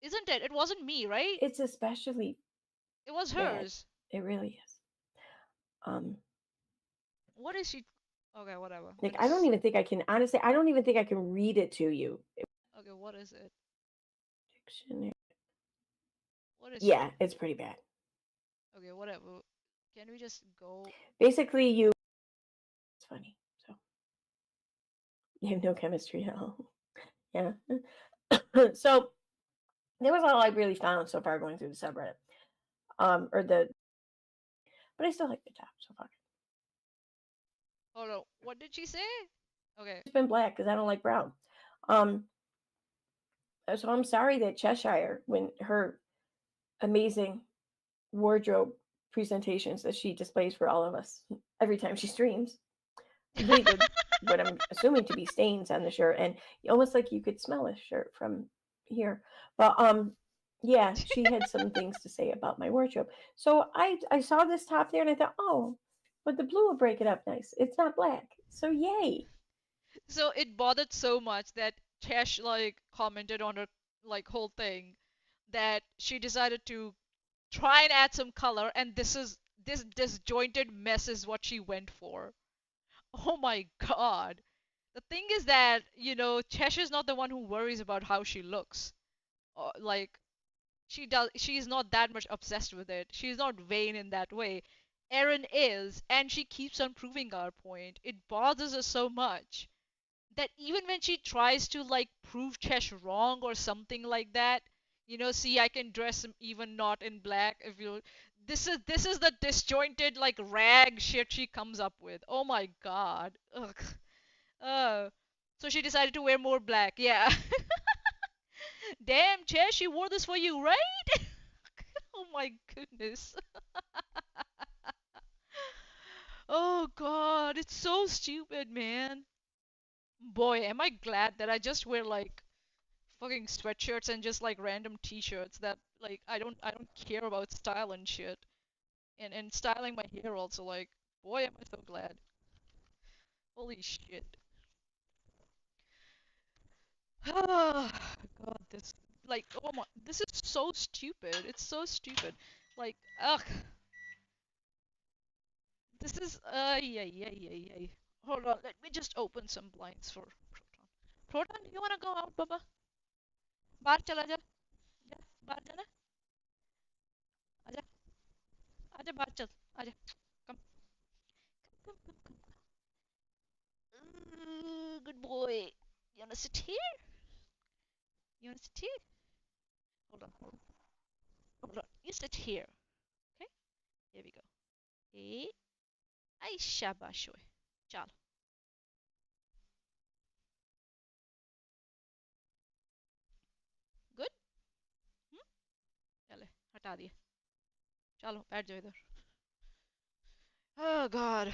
isn't it? It wasn't me, right? It's especially It was bad. hers. It really is. What is she? Okay, whatever. Like, I don't even think I can, honestly, I don't even think I can read it to you. Okay, what is it? Dictionary. What is Yeah, she? it's pretty bad. Okay, whatever. Can we just go? Basically, it's funny. So, you have no chemistry at all. Yeah. So, that was all I really found so far going through the subreddit. But I still like the top so far. Hold on. What did she say? Okay. It's been black because I don't like brown. Um, so I'm sorry that Cheshire, when her amazing wardrobe presentations that she displays for all of us every time she streams, leave what I'm assuming to be stains on the shirt, and almost like you could smell a shirt from here. But yeah, she had some things to say about my wardrobe. So I saw this top there and I thought, oh, but the blue will break it up nice. It's not black, so yay. So it bothered so much that Chesh like commented on her like whole thing that she decided to try and add some color, and this disjointed mess is what she went for. Oh my god. The thing is that, Chesh is not the one who worries about how she looks. Like, She's not that much obsessed with it. She's not vain in that way. Erin is, and she keeps on proving our point. It bothers us so much that even when she tries to like prove Chesh wrong or something like that, see, I can dress him even not in black if you. This is the disjointed like rag shit she comes up with. Oh my god. Ugh. Uh, so she decided to wear more black. Yeah. Damn, Chesh, she wore this for you, right? Oh my goodness. Oh god, it's so stupid, man. Boy, am I glad that I just wear like fucking sweatshirts and just like random t-shirts that like I don't care about style and shit. And styling my hair also, like, boy am I so glad. Holy shit. God, this like oh my this is so stupid. It's so stupid. Like ugh. This is yeah yeah yeah yeah. Hold on, let me just open some blinds for Proton. Proton, you wanna go out, Baba? बाहर चला जा जा बाहर जाना आजा आजा बाहर चल आजा come come come come good boy. You wanna sit here? You wanna sit here? Hold on, hold on. You sit here. Okay? Here we go. Hey, ay shabash hoy. चलो good. हम्म चले हटा दिए. चलो बैठ जाओ इधर. Oh god.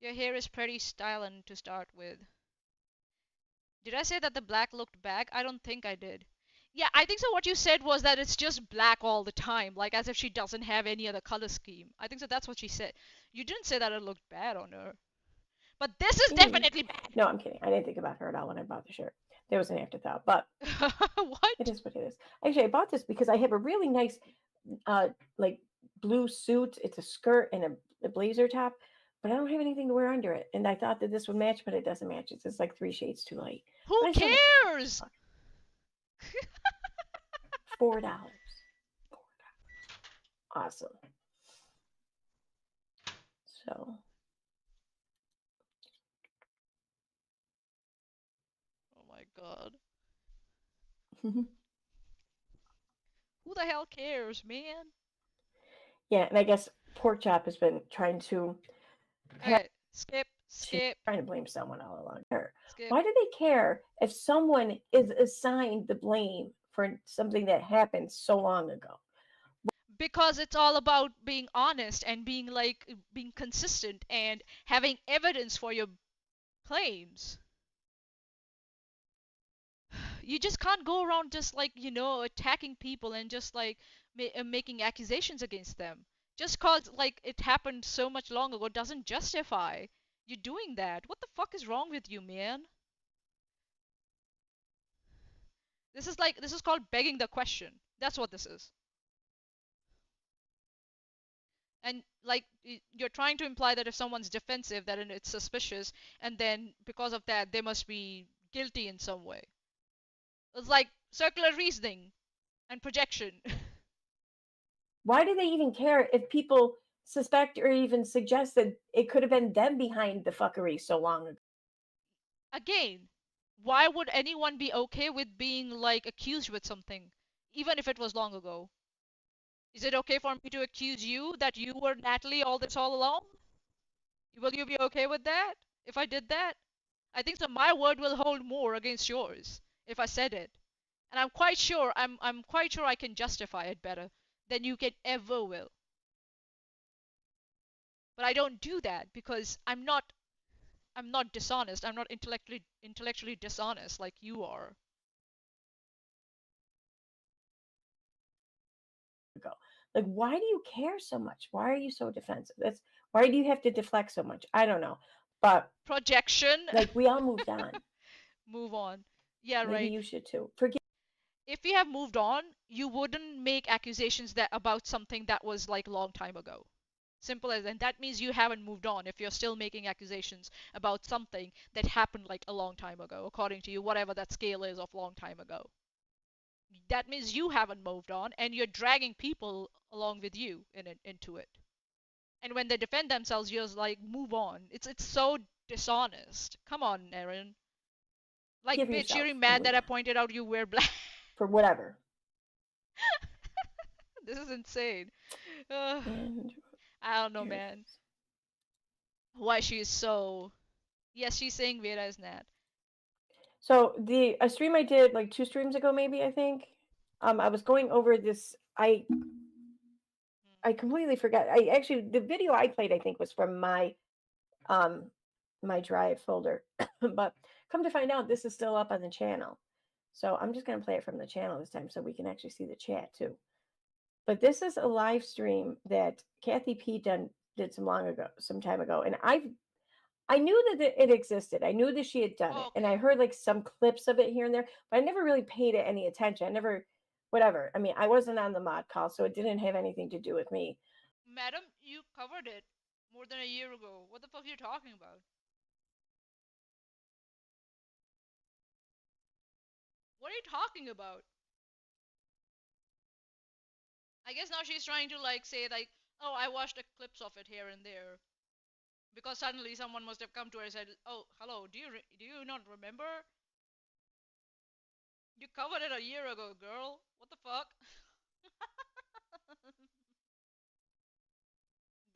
Your hair is pretty styling to start with. Did I say that the black looked bad? I don't think I did. Yeah, I think so. What you said was that it's just black all the time, like as if she doesn't have any other color scheme. I think so. That's what she said. You didn't say that it looked bad on her. But this is definitely bad. No, I'm kidding. I didn't think about her at all when I bought the shirt. There was an afterthought, but What? it is what it is. Actually, I bought this because I have a really nice, like blue suit. It's a skirt and a blazer top, but I don't have anything to wear under it. And I thought that this would match, but it doesn't match. It's just like 3 shades too light. Who But I still cares? $4. Awesome. So Oh my god. Who the hell cares, man? yeah, and I guess Pork Chop has been trying to Okay, skip, she's skip, trying to blame someone all along. Her. skip. Why do they care if someone is assigned the blame for something that happened so long ago? Because it's all about being honest and being consistent and having evidence for your claims. You just can't go around just like attacking people and just like making accusations against them just cause like it happened so much long ago doesn't justify you doing that. What the fuck is wrong with you, man? This is called begging the question. That's what this is. And like you're trying to imply that if someone's defensive that it's suspicious and then because of that they must be guilty in some way. It's like circular reasoning and projection. Why do they even care if people suspect or even suggest that it could have been them behind the fuckery so long ago? Again, why would anyone be okay with being like accused with something, even if it was long ago? Is it okay for me to accuse you that you were Natalie all along? Will you be okay with that if I did that? I think so. My word will hold more against yours if I said it, and I'm quite sure I can justify it better than you can ever will. But I don't do that because I'm not dishonest. I'm not intellectually dishonest like you are. Like, why do you care so much? Why are you so defensive? That's why do you have to deflect so much? I don't know, but Projection. like we all moved on. Move on. Yeah, Maybe right. you should too. Forget. If you have moved on, you wouldn't make accusations that about something that was like a long time ago. Simple as, and that means you haven't moved on if you're still making accusations about something that happened like a long time ago, according to you, whatever that scale is of long time ago. that means you haven't moved on, and you're dragging people along with you into it. And when they defend themselves, you're just like, move on. It's so dishonest. Come on, Erin. Like, Give bitch, yourself you're and mad move that I on pointed out you wear black. for whatever. This is insane. Ugh, And I don't know, here it man. is. Why she's so. Yes, she's saying Vera is Nat. So a stream I did like 2 streams ago, maybe I think. I was going over this. I completely forgot. I actually the video I played I think was from um my drive folder, but come to find out this is still up on the channel. So I'm just gonna play it from the channel this time so we can actually see the chat too. But this is a live stream that Kathy P did some time ago, and I knew that it existed. I knew that she had done it, and I Okay. heard like some clips of it here and there, but I never really paid it any attention. I never, whatever. I mean, I wasn't on the mod call, so it didn't have anything to do with me. Madam, you covered it more than a year ago. What the fuck are you talking about? What are you talking about? I guess now she's trying to like say like, oh, I watched the clips of it here and there because suddenly someone must have come to her and said, oh, hello, do you not remember? You covered it a year ago, girl. What the fuck?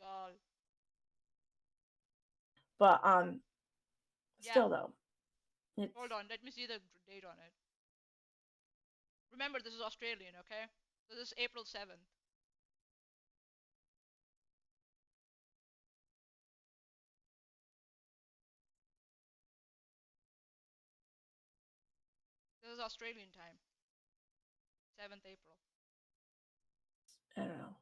God. But Yeah. still though, it's Hold on. Let me see the date on it. Remember, this is Australian, okay? This is April 7th. This is Australian time. 7th April. I don't know.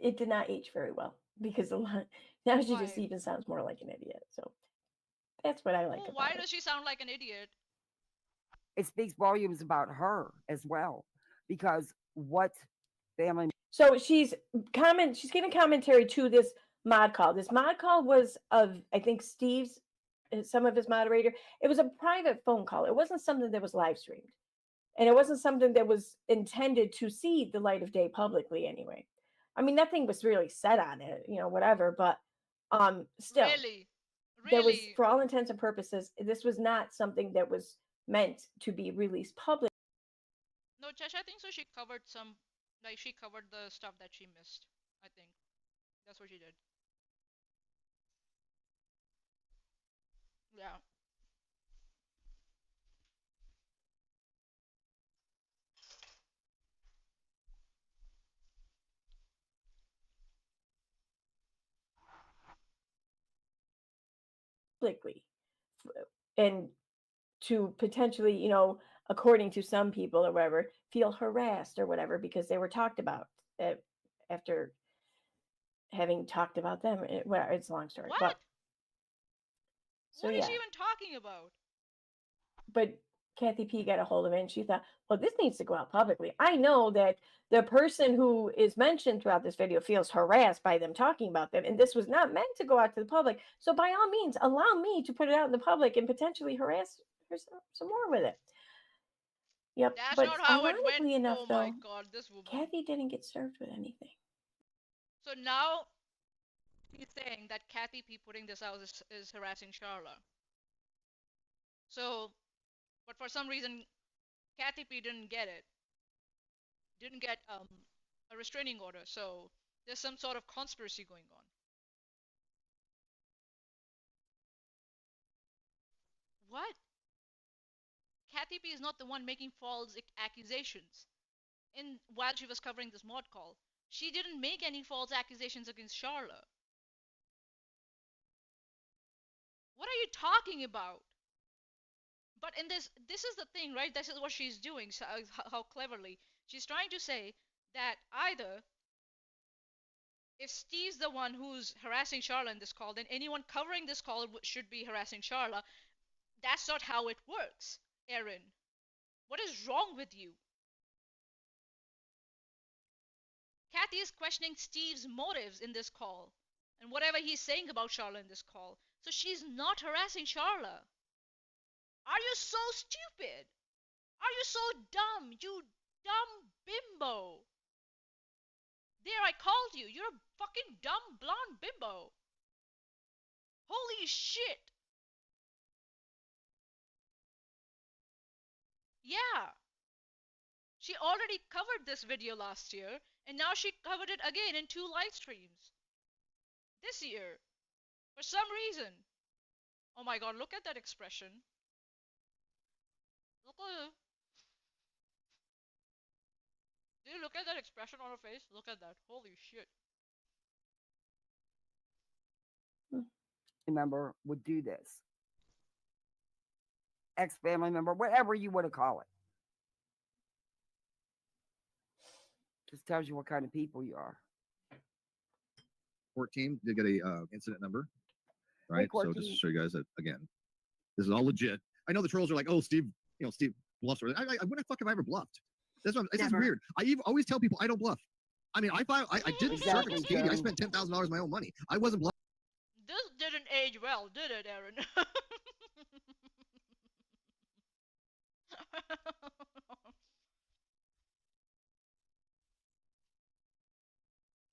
It did not age very well because a lot now she just Why? even sounds more like an idiot. So that's what I like Oh, why about it. does she sound like an idiot? It speaks volumes about her as well, because what family So she's giving commentary to this mod call. This mod call was of I think Steve's some of his moderator. It was a private phone call. It wasn't something that was live streamed. And it wasn't something that was intended to see the light of day publicly anyway. I mean, nothing was really said on it, whatever, but still Really? there was, Really? for all intents and purposes, this was not something that was meant to be released public. No, Chesh, I think so. She covered some, like, she covered the stuff that she missed. I think. That's what she did. Yeah. Publicly. And to potentially, according to some people or whatever, feel harassed or whatever because they were talked about after having talked about them. Well, it's a long story, What? but so What is she yeah. even talking about? But Kathy P got a hold of it and she thought, well, this needs to go out publicly. I know that the person who is mentioned throughout this video feels harassed by them talking about them, and this was not meant to go out to the public. So by all means, allow me to put it out in the public and potentially harass her some more with it. Yep. That's But not how it went. ironically enough, Oh my though, god, this woman. Kathy didn't get served with anything. So now he's saying that Kathy P putting this out is harassing Charla. So, but for some reason, Kathy P didn't get it. Didn't get a restraining order. So there's some sort of conspiracy going on. What? Kathy P is not the one making false accusations. While she was covering this mod call, she didn't make any false accusations against Charla. What are you talking about? But in this is the thing, right? This is what she's doing. So, how cleverly she's trying to say that either if Steve's the one who's harassing Charla in this call, then anyone covering this call should be harassing Charla. That's not how it works, Erin. What is wrong with you? Kathy is questioning Steve's motives in this call and whatever he's saying about Charla in this call. So she's not harassing Charla. Are you so stupid? Are you so dumb? You dumb bimbo. There, I called you. You're a fucking dumb blonde bimbo. Holy shit. Yeah. She already covered this video last year, and now she covered it again in 2 live streams. This year. For some reason. Oh my god, look at that expression. Look at it. Did you look at that expression on her face? Look at that. Holy shit. Member would do this. Ex-family member, whatever you want to call it. Just tells you what kind of people you are. 14 did get a incident number, right? Hey, So just to show you guys that again, this is all legit. I know the trolls are like, oh, Steve, Steve bluffs. When the fuck have I ever bluffed? That's what it's just weird. I always tell people I don't bluff. I mean, I did Exactly, service Katie. I spent $10,000 of my own money. I wasn't bluffing. This didn't age well, did it, Erin?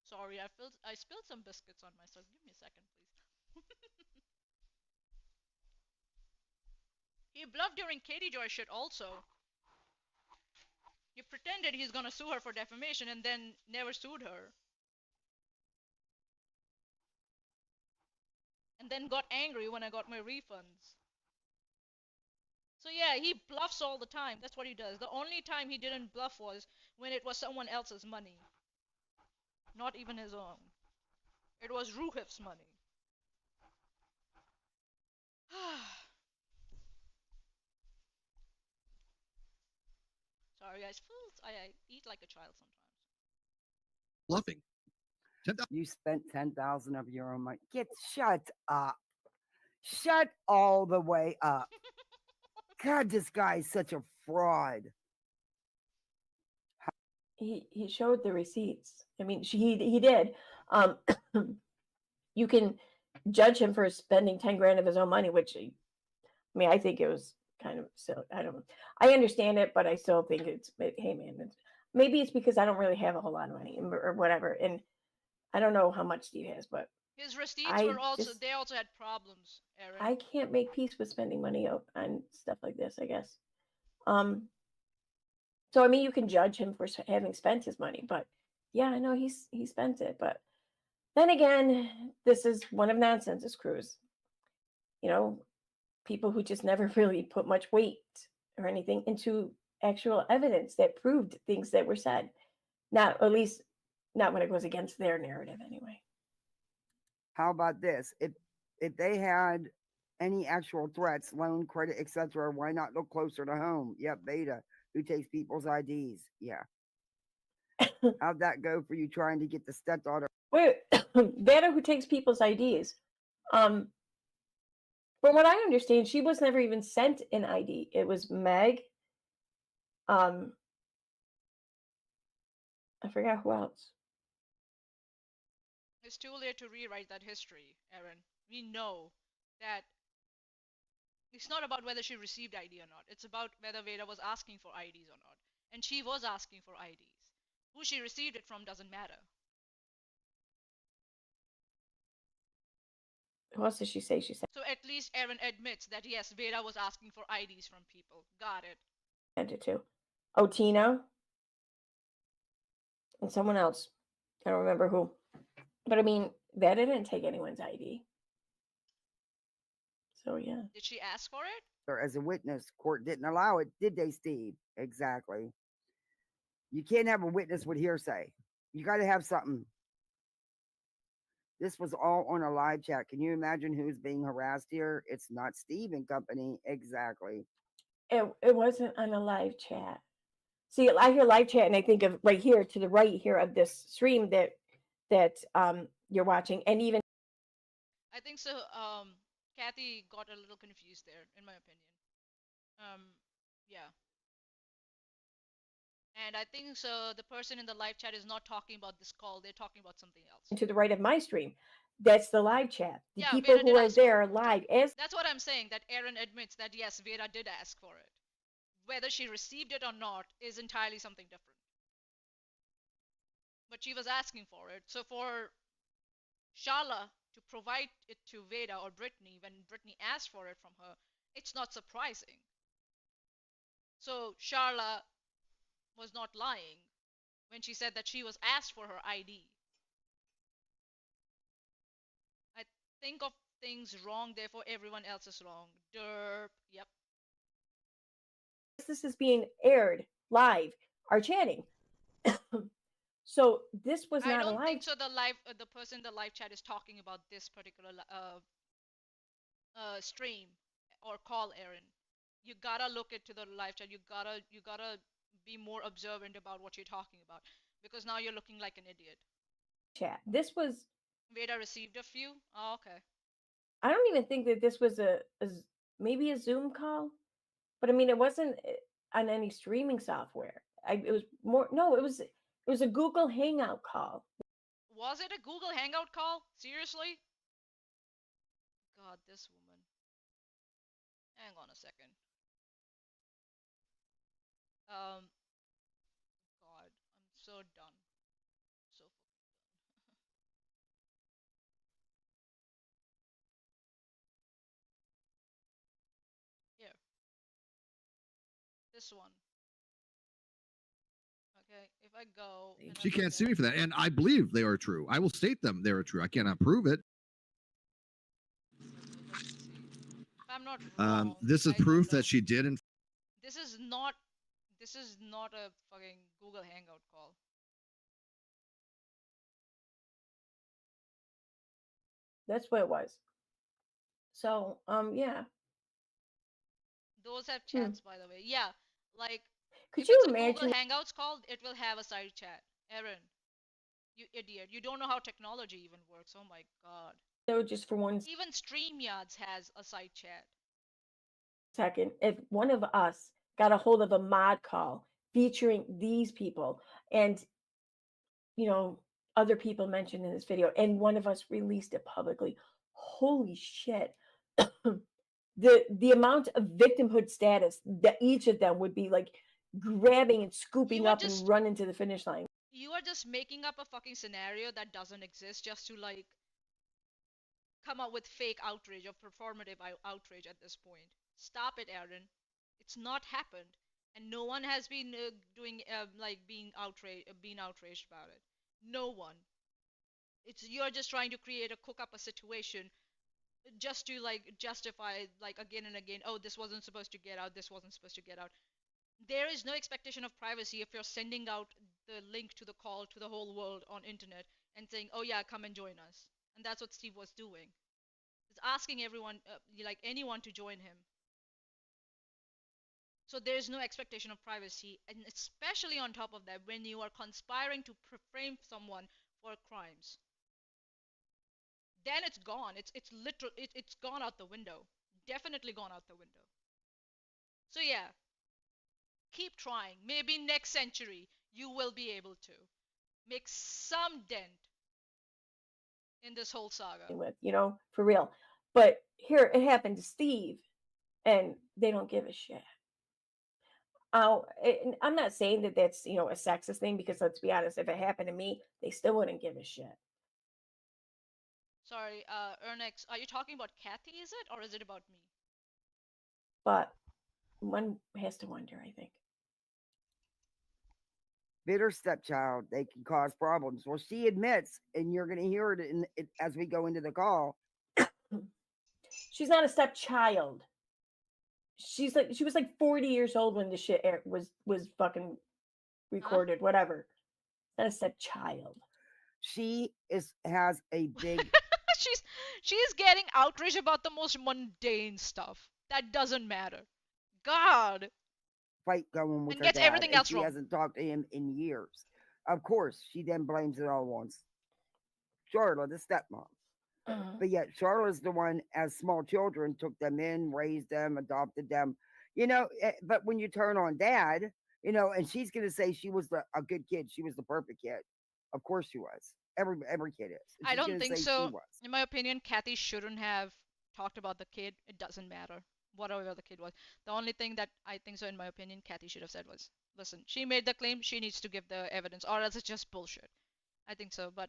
Sorry, I spilled some biscuits on myself. Give me a second, please. He bluffed during Katie Joy shit also. He pretended he's gonna sue her for defamation and then never sued her. And then got angry when I got my refunds. So yeah, he bluffs all the time. That's what he does. The only time he didn't bluff was when it was someone else's money. Not even his own. It was Ruhif's money. Sorry guys, I eat like a child sometimes. Bluffing. You spent 10,000 of your own money. Shut up. Shut all the way up. God, this guy is such a fraud. He showed the receipts. I mean, he did. You can judge him for spending 10 grand of his own money, which I think it was kind of silly. I understand it, but I still think hey man, maybe it's because I don't really have a whole lot of money or whatever, and I don't know how much Steve has, but his receipts were also they also had problems, Erin. I can't make peace with spending money on stuff like this, I guess. So I mean, you can judge him for having spent his money, but yeah, I know he spent it, but then again, this is one of Nonsense's crews. People who just never really put much weight or anything into actual evidence that proved things that were said. Not, at least not when it goes against their narrative anyway. How about this? If they had any actual threats, loan, credit, etc., why not look closer to home? Yep, Beta, who takes people's IDs. Yeah. How'd that go for you trying to get the stepdaughter? Wait, Beta, who takes people's IDs. From what I understand, she was never even sent an ID. It was Meg. I forgot who else. It's too late to rewrite that history, Erin. We know that it's not about whether she received ID or not. It's about whether Veda was asking for IDs or not. And she was asking for IDs. Who she received it from doesn't matter. Who else did she say? She said. So at least Erin admits that yes, Veda was asking for IDs from people. Got it. Sent it to. Oh, Tina. And someone else. I don't remember who. But I mean, Veda didn't take anyone's ID. So yeah. Did she ask for it? Or as a witness, court didn't allow it, did they, Steve? Exactly. You can't have a witness with hearsay. You got to have something. This was all on a live chat. Can you imagine who's being harassed here? It's not Steve and company. Exactly. It wasn't on a live chat. See, I hear live chat and I think of right here to the right here of this stream that you're watching, and even I think so. Kathy got a little confused there, in my opinion. Yeah. And I think so the person in the live chat is not talking about this call, they're talking about something else. to the right of my stream, that's the live chat. The Yeah, people Veda who did are ask for there it. live as That's what I'm saying, that Erin admits that yes, Veda did ask for it. whether she received it or not is entirely something different. But she was asking for it. So for Sharla to provide it to Veda or Brittany when Brittany asked for it from her, it's not surprising. So Sharla was not lying when she said that she was asked for her ID. I think of things wrong, therefore everyone else is wrong. Derp. Yep. This is being aired live, are chatting. So this was I not a don't live. think so. The person in the live chat is talking about this particular stream or call, Erin. You gotta look into the live chat. You gotta be more observant about what you're talking about, because now you're looking like an idiot. Chat. This was. Veda received a few. Oh, okay. I don't even think that this was maybe a Zoom call, but I mean it wasn't on any streaming software. It was more. No, it was a Google Hangout call. Was it a Google Hangout call? Seriously? God, this woman. Hang on a second. Um, God, I'm so done. So fucking done. Here, this one. Okay, if I go. And She I look can't sue at- me for that, and I believe they are true. I will state them they are true. I cannot prove it. Let's see. If I'm not wrong, This is I know proof that that she did. this is not. This is not a fucking Google Hangout call. That's what it was. So yeah. Those have chats, by the way. Yeah, like Could if you it's a imagine? Google Hangouts call, it will have a side chat. Erin, you idiot! You don't know how technology even works. Oh my god. So just for 1 Even StreamYards has a side chat. second, if one of us got a hold of a mod call featuring these people and other people mentioned in this video, and one of us released it publicly, holy shit. The amount of victimhood status that each of them would be like grabbing and scooping up and running to the finish line. You are just making up a fucking scenario that doesn't exist just to like come up with fake outrage or performative outrage at this point. Stop it, Erin. It's not happened, and no one has been doing like being outraged about it. No one. It's you're just trying to create a cook up a situation just to like justify like again and again. Oh, this wasn't supposed to get out. This wasn't supposed to get out. There is no expectation of privacy if you're sending out the link to the call to the whole world on internet and saying, "Oh yeah, come and join us." And that's what Steve was doing. He's asking everyone, like anyone, to join him. So there's no expectation of privacy, and especially on top of that, when you are conspiring to frame someone for crimes, then it's gone. It's literal. It's gone out the window. Definitely gone out the window. So yeah, keep trying. Maybe next century you will be able to make some dent in this whole saga. With for real. But here it happened to Steve, and they don't give a shit. I'm not saying that that's a sexist thing, because let's be honest, if it happened to me, they still wouldn't give a shit. Sorry, Ernex, are you talking about Kathy, is it? Or is it about me? But one has to wonder, I think. Bitter stepchild, they can cause problems. Well, she admits, and you're going to hear it as we go into the call. She's not a stepchild. She was like 40 years old when the shit was fucking recorded, whatever. Not a stepchild. She has a big she's getting outraged about the most mundane stuff that doesn't matter. God. Fight going with and her gets dad, everything and else she wrong. hasn't talked to him in years. Of course, she then blames it all on Charlotte, the stepmom. But yet Charlotte's the one, as small children, took them in, raised them, adopted them. But when you turn on dad, and she's going to say she was a good kid. She was the perfect kid. Of course she was. Every kid is. I don't think so. In my opinion, Kathy shouldn't have talked about the kid. It doesn't matter. whatever the kid was. The only thing that I think so, in my opinion, Kathy should have said was, listen, she made the claim, she needs to give the evidence, or else it's just bullshit. I think so, but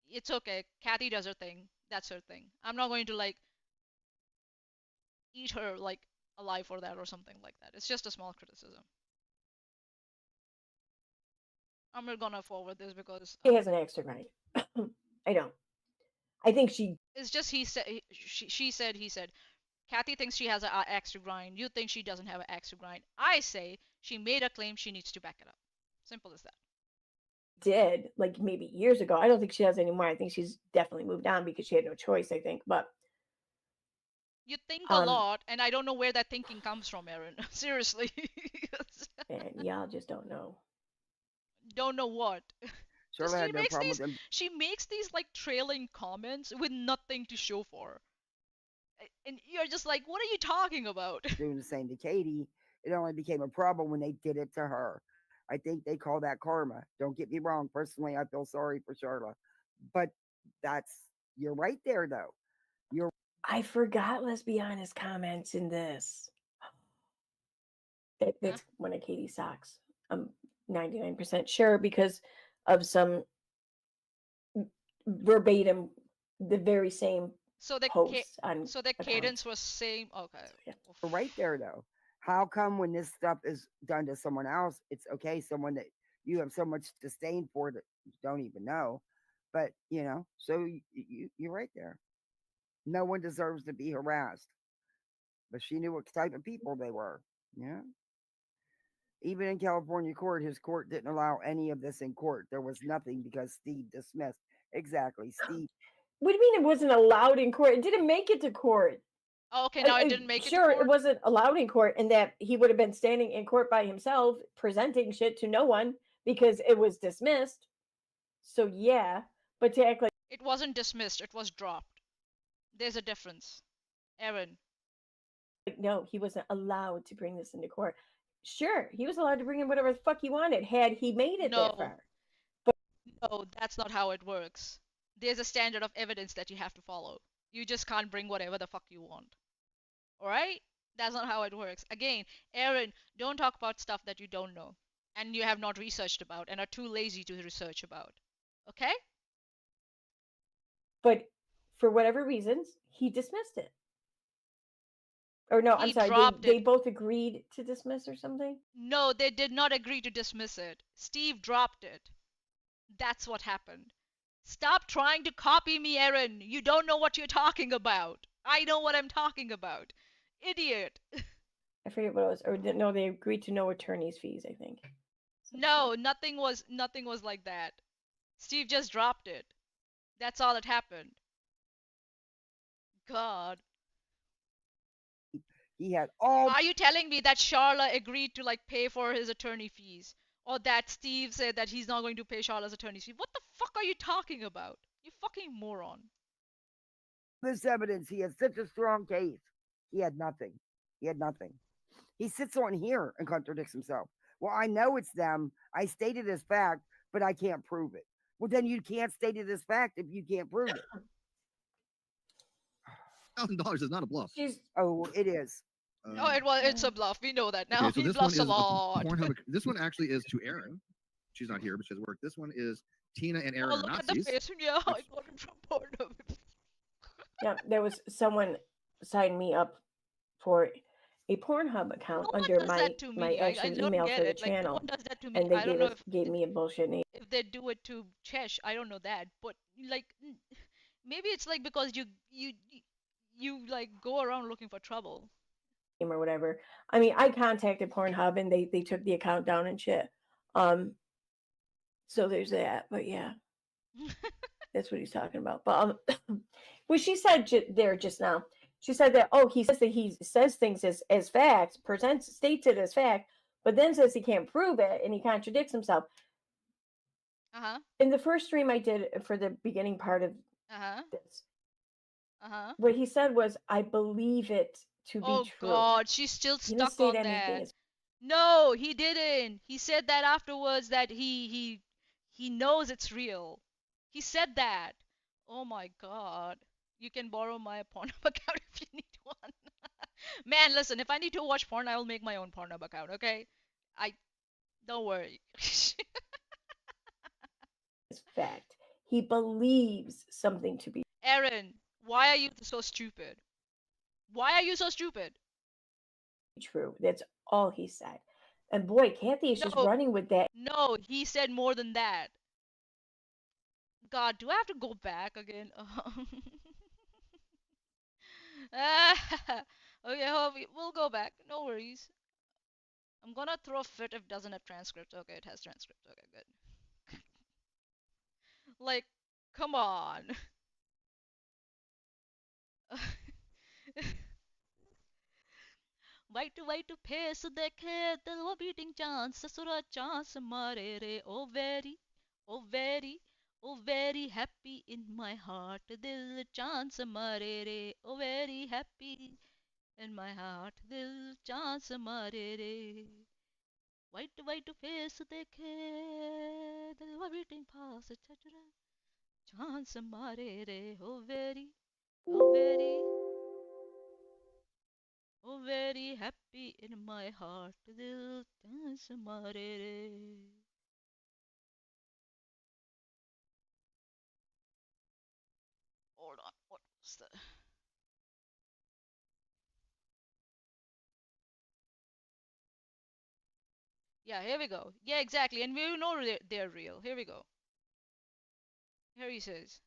it's okay. Kathy does her thing. That's her thing. I'm not going to like eat her like alive for that or something like that. It's just a small criticism. I'm not gonna forward this because She has an extra grind. I don't. I think she it's just he said, she said, he said. Kathy thinks she has an axe to grind. You think she doesn't have an axe to grind. I say she made a claim. She needs to back it up. Simple as that. did, like maybe years ago. I don't think she does anymore. I think she's definitely moved on because she had no choice, I think. But You think a lot, and I don't know where that thinking comes from, Erin. Seriously. and y'all just don't know. Don't know what. Charlotte Just had no problem with them she makes these like trailing comments with nothing to show for. And you're just like, what are you talking about? doing the same to Katie. It only became a problem when they did it to her. I think they call that karma. Don't get me wrong. Personally, I feel sorry for Charlotte, but you're right there though. You're I forgot, let's be honest, comments in this. That's one of Katie's socks. I'm 99% sure because of some verbatim, the very same So the post on so the account. cadence was same. Okay. Yeah. You're right there though. How come when this stuff is done to someone else, it's okay? Someone that you have so much disdain for that you don't even know, but so you're right there. No one deserves to be harassed, but she knew what type of people they were. Yeah. Even in California court, his court didn't allow any of this in court. There was nothing because Steve dismissed. Exactly. Steve. What do you mean it wasn't allowed in court? It didn't make it to court. Oh, okay, now it didn't make it to Sure, it court? wasn't allowed in court, and that he would have been standing in court by himself, presenting shit to no one because it was dismissed. So yeah, but to act like It wasn't dismissed. It was dropped. There's a difference. Erin. no, he wasn't allowed to bring this into court. Sure, he was allowed to bring in whatever the fuck he wanted had he made it that No. far. No, that's not how it works. There's a standard of evidence that you have to follow. You just can't bring whatever the fuck you want. Alright? That's not how it works. Again, Erin, don't talk about stuff that you don't know and you have not researched about and are too lazy to research about. Okay? But for whatever reasons, he dismissed it. Or no, I'm He sorry, dropped they it. both agreed to dismiss or something? No, they did not agree to dismiss it. Steve dropped it. That's what happened. Stop trying to copy me, Erin. You don't know what you're talking about. I know what I'm talking about. Idiot. I forget what it was. Or no, they agreed to no attorney's fees, I think. No, nothing was like that. Steve just dropped it. That's all that happened. God. He had all. Are you telling me that Charla agreed to like pay for his attorney fees? Or that Steve said that he's not going to pay Charla's attorney fees? What the fuck are you talking about? You fucking moron. This evidence. He had such a strong case. He had nothing. He had nothing. He sits on here and contradicts himself. Well, I know it's them. I stated as fact, but I can't prove it. Well, then you can't state it as fact if you can't prove it. $1,000 is not a bluff. Oh, it is. Oh, it's a bluff. We know that now. Okay, so He this one bluffs is a lot. Pornhub. This one actually is to Erin. She's not here, but she has work. This one is Tina and Erin Oh, are look at the Nazis. face. Yeah, I got it from Pornhub. Yeah, there was someone signed me up for a Pornhub account No one under does my that to me. I actual don't email get for the it. Like, no channel, one does that to me. and they I don't know gave me a bullshit name. if they do it to Chesh. I don't know that, but like maybe it's like because you like go around looking for trouble. Or whatever. I mean, I contacted Pornhub and they took the account down and shit. So there's that. But yeah, that's what he's talking about. But well, she said there just now. She said that he says things as facts, states it as fact, but then says he can't prove it and he contradicts himself. In the first stream I did for the beginning part of this, what he said was, "I believe it to be true." Oh God, she's still He didn't stuck state on anything that. as- No, he didn't. He said that afterwards that he knows it's real. He said that. Oh my God. You can borrow my Pornhub account if you need one. Man, listen, if I need to watch porn, I will make my own Pornhub account, okay? I don't worry. fact. He believes something to be Erin, why are you so stupid? Why are you so stupid? true. That's all he said. And boy, Kathy is just No, running with that. no, he said more than that. God, do I have to go back again? Okay, we'll go back. No worries. I'm gonna throw a fit if it doesn't have transcripts. Okay, it has transcripts. Okay, good. Like, come on. White to face dekhe dil wo beating chance sasura chance mare re oh very oh very happy in my heart dil chance mare re oh very happy in my heart dil chance mare re white face dekhe dil wo beating fast sasura chance mare re oh very oh, very happy in my heart. Dil dance mare re. Hold on, what was the? Yeah, here we go. Yeah, exactly, and we know they're real. Here we go. Here he says.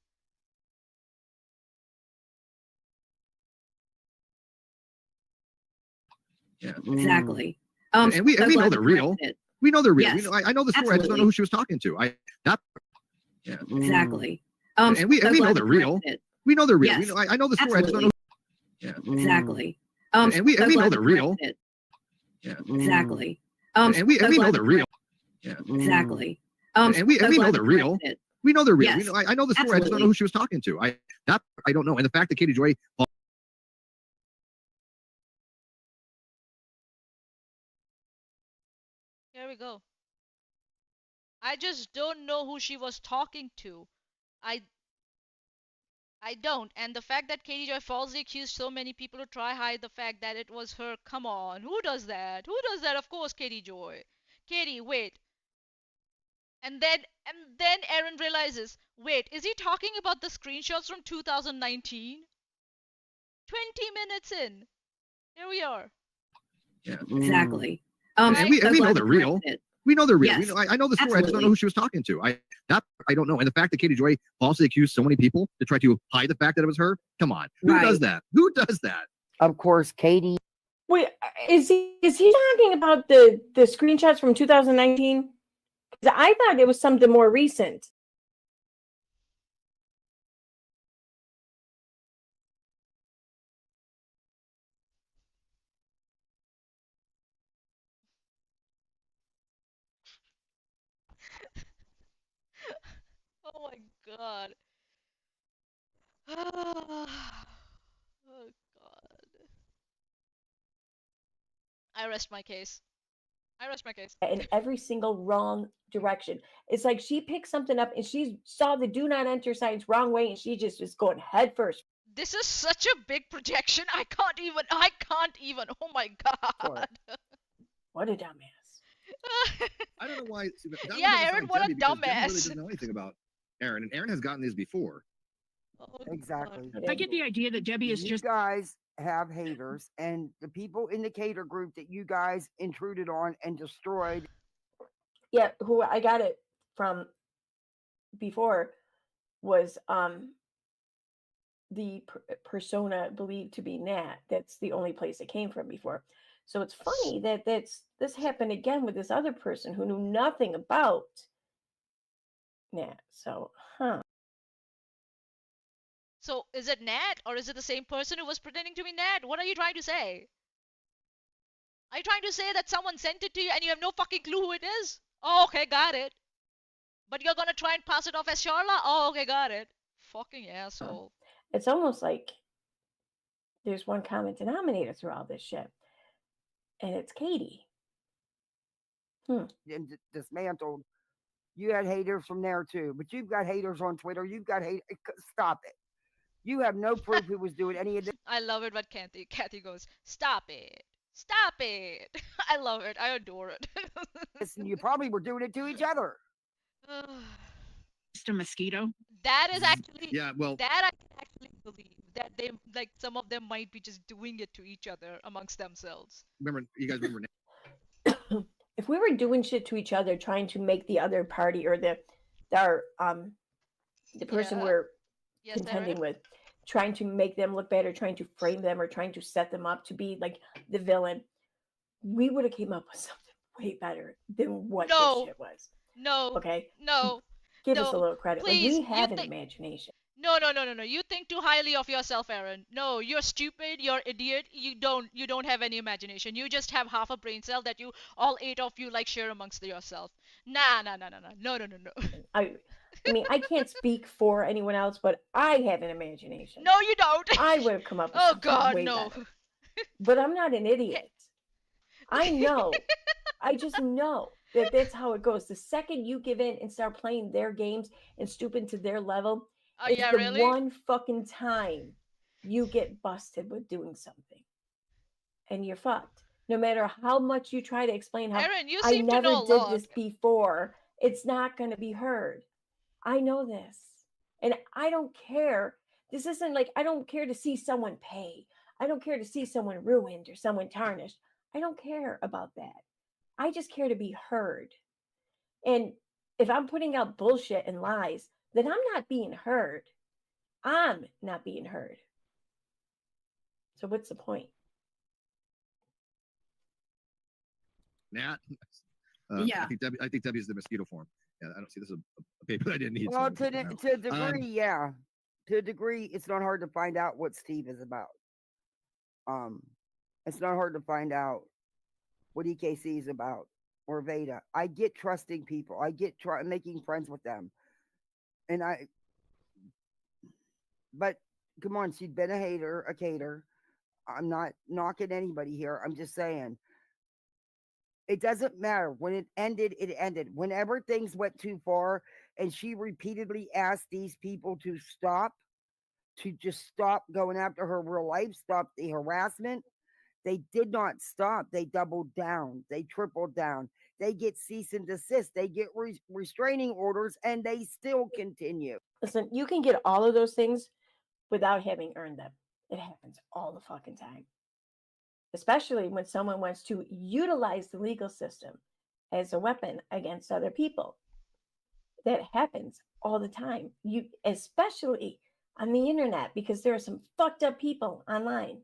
Yeah. Exactly. And we know they're real. We know they're real. We know, I know the story. I just don't know who she was talking to. That. Yeah. Exactly. And we know they're real. We know they're real. We know, I know the story. I just don't know. Yeah. Exactly. And we know they're real. Yeah. Exactly. And we know they're real. Yeah. Exactly. And we know they're real. We know they're real. We know, I know the story. I just don't know who she was talking to. I don't know. And the fact that Katie Joy. Here we go. I just don't know who she was talking to. I I don't. And the fact that Katie Joy falsely accused so many people to try hide the fact that it was her. Come on, who does that? Who does that? Of course, Katie Joy. Katie, wait. And then Erin realizes, wait, is he talking about the screenshots from 2019? 20 minutes in. Here we are. Yeah. Exactly. And we know they're real. We know they're real. We know, I know the story. I just don't know who she was talking to. I don't know. And the fact that Katie Joy falsely accused so many people to try to hide the fact that it was her. Come on, who does that? Who does that? Of course, Katie. Wait, is he talking about the screenshots from 2019? Because I thought it was something more recent. Oh my god. Oh god. I rest my case. I rest my case. In every single wrong direction. It's like she picked something up and she saw the do not enter signs wrong way and she just was going head first. This is such a big projection. I can't even. Oh my god. What a dumbass. I don't know why. That Yeah, doesn't sound Erin, like what a Debbie, because Debbie really dumbass. doesn't know anything about Erin, and Erin has gotten these before. Oh, Exactly. God. I get the idea that Debbie is You just guys have haters, and the people in the cater group that you guys intruded on and destroyed. Yeah, who I got it from before was the persona believed to be Nat. That's the only place it came from before. So it's funny that this happened again with this other person who knew nothing about Nat. So, So, is it Nat or is it the same person who was pretending to be Nat? What are you trying to say? Are you trying to say that someone sent it to you and you have no fucking clue who it is? Oh, okay, got it. But you're gonna try and pass it off as Charla? Oh, okay, got it. Fucking asshole. it's almost like there's one common denominator through all this shit, and it's Katie. And dismantled. You had haters from there too, but you've got haters on Twitter. You've got hate. Stop it. You have no proof who was doing any of this. I love it when Kathy goes, "Stop it, stop it." I love it. I adore it. And you probably were doing it to each other. Just a mosquito. That is actually Yeah, well, that I can actually believe that they like some of them might be just doing it to each other amongst themselves. remember, you guys remember If we were doing shit to each other, trying to make the other party or the person Yeah. we're Yes, contending Erin? with, trying to make them look better, trying to frame them or trying to set them up to be like the villain, we would have came up with something way better than what No. this shit was. No. Okay, No. give us a No. little credit. Like, Please, we have you an think imagination. no. You think too highly of yourself, Erin. No, you're stupid, you're idiot. You don't have any imagination. You just have half a brain cell that you all 8 of you like share amongst yourself. Nah. No. I mean, I can't speak for anyone else, but I have an imagination. No, you don't. I would have come up with Oh something God, way no. better. But I'm not an idiot. I know. I just know that that's how it goes. The second you give in and start playing their games and stooping to their level, Oh it's yeah, the really? one fucking time you get busted with doing something. And you're fucked. No matter how much you try to explain how Erin, you I seem to never know a did lot. this before, it's not going to be heard. I know this. And I don't care. This isn't like, I don't care to see someone pay. I don't care to see someone ruined or someone tarnished. I don't care about that. I just care to be heard. And if I'm putting out bullshit and lies, then I'm not being heard. I'm not being heard. So what's the point? Nat? Yeah. I think Debbie's the mosquito form. Yeah, I don't see this is a paper I didn't need. Well, so to a degree, yeah. To a degree, it's not hard to find out what Steve is about. It's not hard to find out what EKC is about or Veda. I get trusting people. I get making friends with them, but come on, she's been a hater, a cater. I'm not knocking anybody here. I'm just saying it doesn't matter. When it ended, it ended. Whenever things went too far and she repeatedly asked these people to just stop going after her real life, stop the harassment, they did not stop. They doubled down. They tripled down. They get cease and desist. They get restraining orders, and they still continue. Listen, you can get all of those things without having earned them. It happens all the fucking time. Especially when someone wants to utilize the legal system as a weapon against other people. That happens all the time. Especially on the internet, because there are some fucked up people online.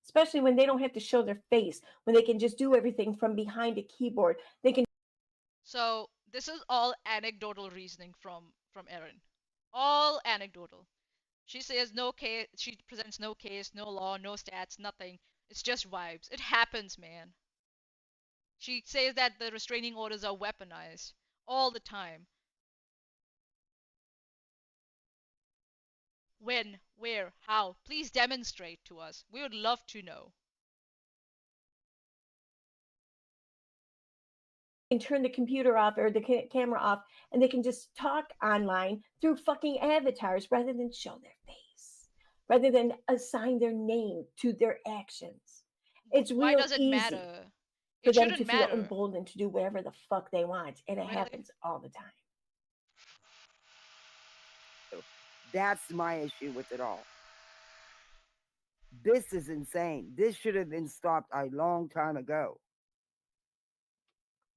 Especially when they don't have to show their face, when they can just do everything from behind a keyboard. They can. So this is all anecdotal reasoning from Erin. All anecdotal. She says no case. She presents no case, no law, no stats, nothing. It's just vibes. It happens, man. She says that the restraining orders are weaponized all the time. When, where, how? Please demonstrate to us. We would love to know. Can turn the computer off or the camera off, and they can just talk online through fucking avatars rather than show their face, rather than assign their name to their actions. It's real Why does it easy matter? for It them shouldn't to feel matter. emboldened to do whatever the fuck they want, and it Really? happens all the time. That's my issue with it all. This is insane. This should have been stopped a long time ago.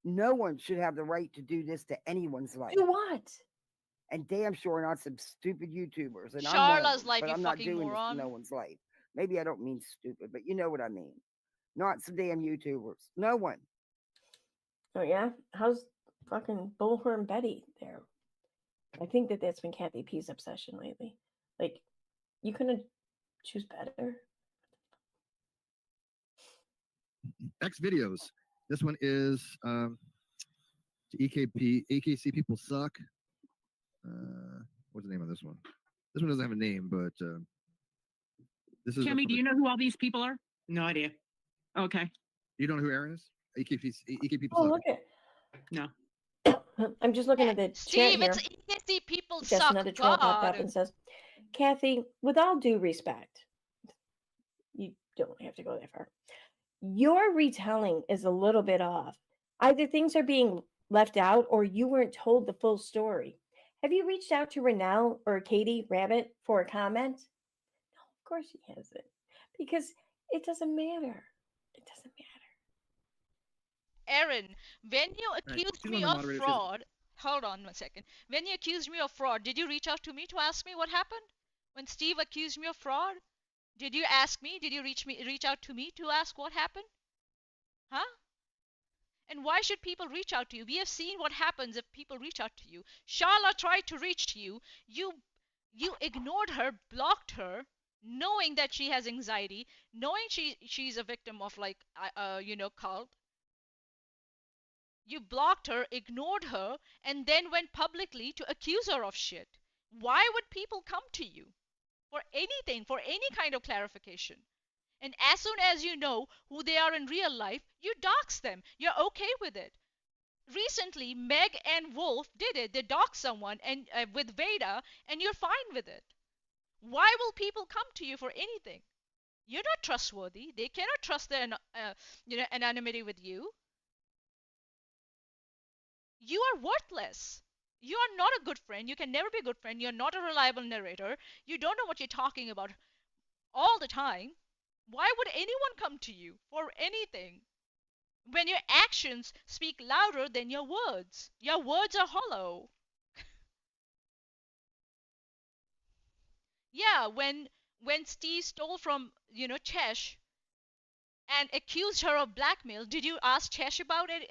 No one should have the right to do this to anyone's life. Do what? And damn sure not some stupid YouTubers. And Charla's I'm life, but you I'm not fucking doing moron. this to no one's life. Maybe I don't mean stupid, but you know what I mean. Not some damn YouTubers. No one. Oh yeah? How's fucking Bullhorn Betty there? I think that's been Kathy P's obsession lately. Like, you couldn't choose better. X videos. This one is AKC people suck. What's the name of this one? This one doesn't have a name, but this is. Kimmy, do you know who all these people are? No idea. Okay. You don't know who Erin is? AK people Oh, suck. look at. No. I'm just looking at the chat Steve, here. it's easy. People Just suck. another troll popped up God. and says, Kathy, with all due respect, you don't have to go that far. Your retelling is a little bit off. Either things are being left out or you weren't told the full story. Have you reached out to Renelle or Katie Rabbit for a comment? No, of course he hasn't. Because it doesn't matter. It doesn't matter. Erin, when you Right. accused She's me one of of the moderators. fraud, hold on 1 second. When you accused me of fraud, did you reach out to me to ask me what happened? When Steve accused me of fraud, did you ask me? Did you reach out to me to ask what happened? Huh? And why should people reach out to you? We have seen what happens if people reach out to you. Sharla tried to reach to you. You ignored her, blocked her, knowing that she has anxiety, knowing she's a victim of like cult. You blocked her, ignored her, and then went publicly to accuse her of shit. Why would people come to you for anything, for any kind of clarification? And as soon as you know who they are in real life, you dox them. You're okay with it. Recently, Meg and Wolf did it. They doxed someone and with Veda, and you're fine with it. Why will people come to you for anything? You're not trustworthy. They cannot trust their anonymity with you. You are worthless. You are not a good friend. You can never be a good friend. You're not a reliable narrator. You don't know what you're talking about all the time. Why would anyone come to you for anything when your actions speak louder than your words? Your words are hollow. Yeah, when Steve stole from, Chesh and accused her of blackmail, did you ask Chesh about it?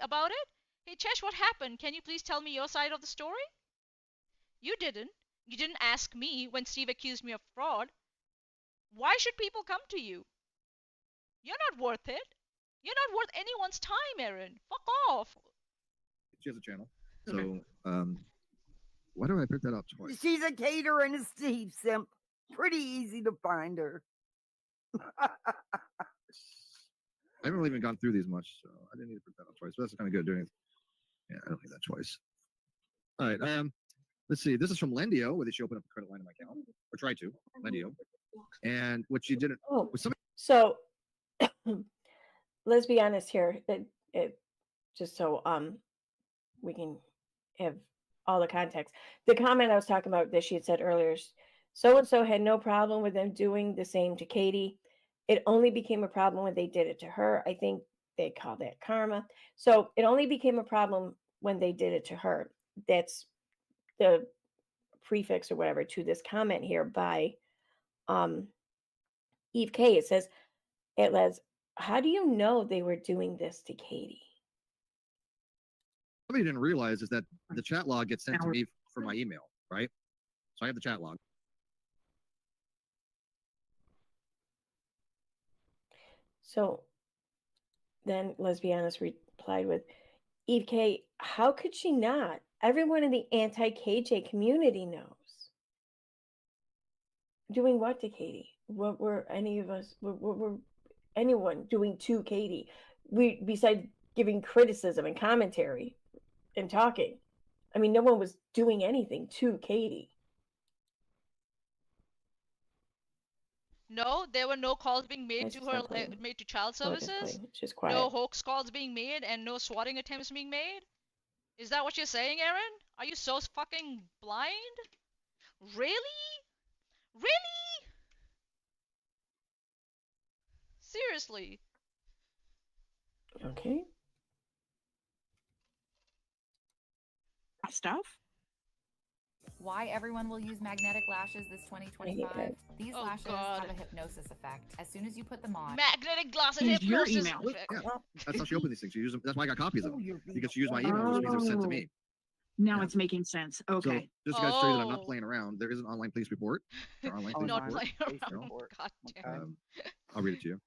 Hey Chesh, what happened? Can you please tell me your side of the story? You didn't. You didn't ask me when Steve accused me of fraud. Why should people come to you? You're not worth it. You're not worth anyone's time, Erin. Fuck off. She has a channel. So, why do I pick that up twice? She's a caterer and a Steve simp. Pretty easy to find her. I haven't really even gone through these much, so I didn't need to pick that up twice. But that's kind of good doing it. Yeah, I don't need that twice. All right. Let's see. This is from Lendio, where she opened up a credit line in my account, or tried to. Lendio, and what she did it Oh, was somebody. so let's be honest here. Just so we can have all the context. The comment I was talking about that she had said earlier, so and so had no problem with them doing the same to Katie. It only became a problem when they did it to her. I think they call that karma. So it only became a problem when they did it to her. That's the prefix or whatever to this comment here by Eve K. It says, how do you know they were doing this to Katie? Somebody didn't realize is that the chat log gets sent to me from my email, right? So I have the chat log. So then Lesbianis replied with, Eve K, how could she not? Everyone in the anti-KJ community knows. Doing what to Katie? What were any of us, what were anyone doing to Katie? Besides giving criticism and commentary and talking. I mean, no one was doing anything to Katie. No, there were no calls being made to her, made to child services. It's just quiet. No hoax calls being made and no swatting attempts being made. Is that what you're saying, Erin? Are you so fucking blind? Really? Really? Seriously? Okay. Stuff. Why everyone will use magnetic lashes this 2025? These Oh, lashes God. have a hypnosis effect. As soon as you put them on, Magnetic glasses Use your hypnosis email. effect. Yeah, that's how she opened these things. She used them. That's why I got copies of them because she used my email, which means it was sent to me. Now it's making sense. Okay. So just to show you that I'm not Oh. playing around, there is an online police report. Or online police Not report. playing Facebook around. report. God damn. Um, I'll read it to you.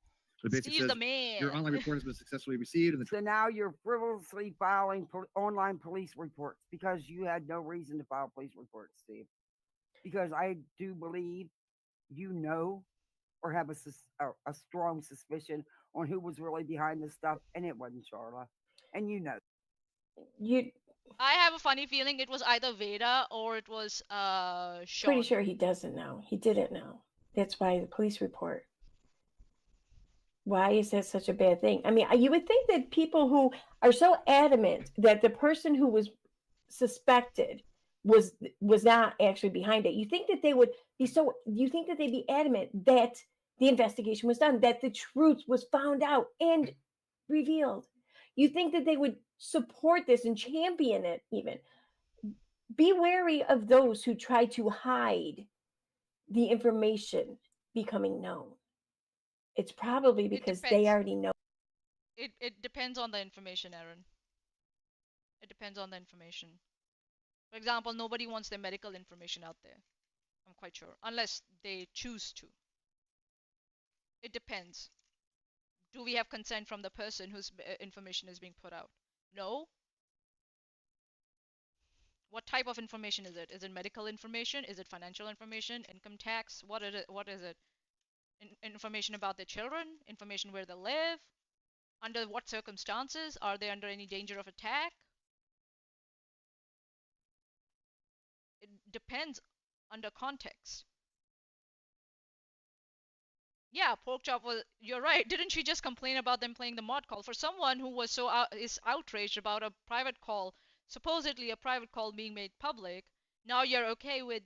But it basically Steve's says the man. your online report has been successfully received, and the So now you're frivolously filing online police reports because you had no reason to file police reports, Steve. Because I do believe you know or have a strong suspicion on who was really behind this stuff, and it wasn't Charla. And you know. I have a funny feeling it was either Veda or it was Pretty Sean. sure he doesn't know. He didn't know. That's why the police report. Why is that such a bad thing? I mean, you would think that people who are so adamant that the person who was suspected was not actually behind it, you think that they would be so, you think that they'd be adamant that the investigation was done, that the truth was found out and revealed. You think that they would support this and champion it even. Be wary of those who try to hide the information becoming known. It's probably It because they depends. already know. It depends on the information, Erin. It depends on the information. For example, nobody wants their medical information out there. I'm quite sure, unless they choose to. It depends. Do we have consent from the person whose information is being put out? No. What type of information is it? Is it medical information? Is it financial information? Income tax? What is it? What is it? Information about their children? Information where they live? Under what circumstances? Are they under any danger of attack? It depends under context. Yeah, pork chop was. You're right. Didn't she just complain about them playing the mod call? For someone who was so is outraged about a private call, supposedly a private call being made public, now you're okay with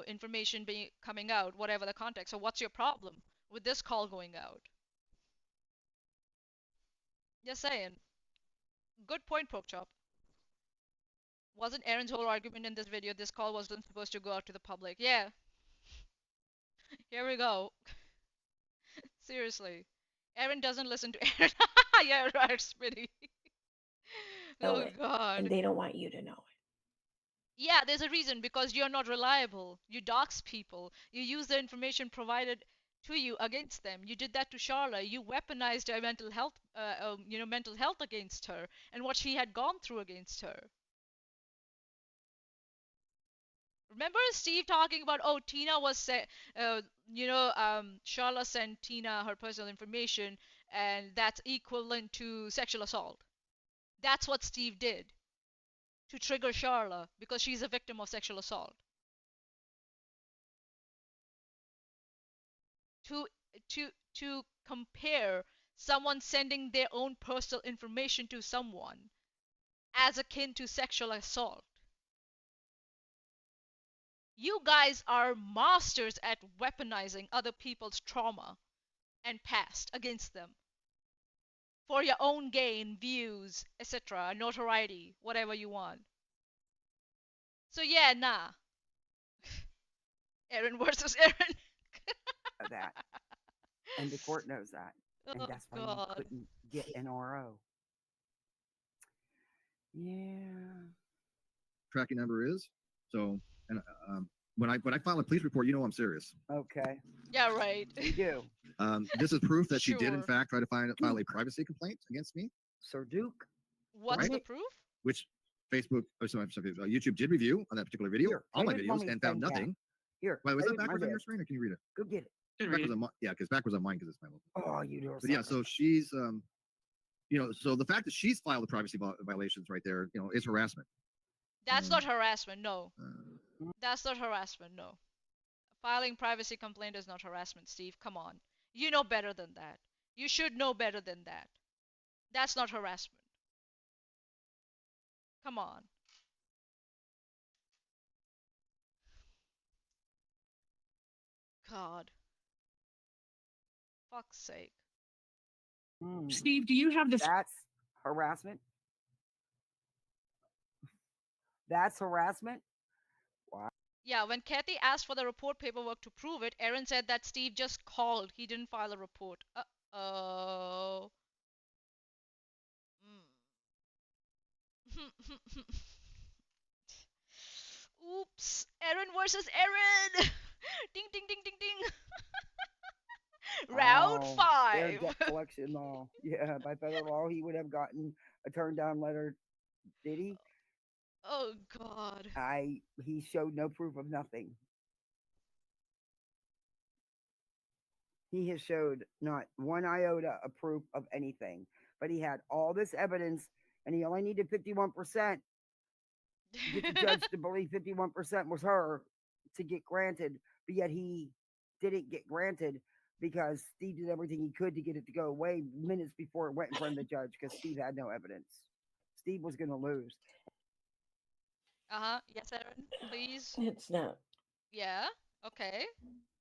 information being coming out, whatever the context. So what's your problem with this call going out? Just saying. Good point, pork chop. Wasn't Erin's whole argument in this video this call wasn't supposed to go out to the public? Yeah, here we go. Seriously. Erin doesn't listen to Erin. Yeah, right, Smitty. Know Oh it, and God. they don't want you to know it. Yeah, there's a reason because you're not reliable. You dox people. You use the information provided to you against them. You did that to Charla. You weaponized her mental health, mental health against her and what she had gone through against her. Remember Steve talking about, oh, Tina was Charla sent Tina her personal information and that's equivalent to sexual assault. That's what Steve did to trigger Charla because she's a victim of sexual assault. To to compare someone sending their own personal information to someone as akin to sexual assault. You guys are masters at weaponizing other people's trauma and past against them for your own gain, views, etc., notoriety, whatever you want. So yeah, nah. Erin versus Erin. That. And the court knows that. And Oh that's why you God. couldn't get an RO. Yeah. Tracking number is. So, and when I file a police report, I'm serious. Okay. Yeah, right. We do. This is proof that she did in Sure. fact try to file a privacy complaint against me, Sir Duke. What's Right? the proof? which Facebook, YouTube did review on that particular video, Here, all my I did videos, mommy and found pen down. nothing. Here. Wait, was I that did my backwards on your bad. screen, or can you read it? Go get it. Backwards on yeah, because backwards on mine because it's my logo. Oh, you do. But yeah, so she's so the fact that she's filed the privacy violations right there, is harassment. That's not harassment, no. Uh, That's not harassment, no. Filing privacy complaint is not harassment, Steve. Come on. You know better than that. You should know better than that. That's not harassment. Come on. God. Fuck's sake. Steve, do you have this? That's harassment. That's harassment. Wow. Yeah, when Kathy asked for the report paperwork to prove it, Erin said that Steve just called. He didn't file a report. Uh-oh. Oops. Erin versus Erin. Ding, ding, ding, ding, ding. Round Their five. debt collection law. Yeah, by federal law, he would have gotten a turn down letter. Did he? Oh God. He showed no proof of nothing. He has showed not one iota of proof of anything. But he had all this evidence and he only needed 51%. get the judge to believe 51% was her to get granted, but yet he didn't get granted because Steve did everything he could to get it to go away minutes before it went in front of the judge because Steve had no evidence. Steve was going to lose. Yes, Erin, please. It's not. Yeah. Okay.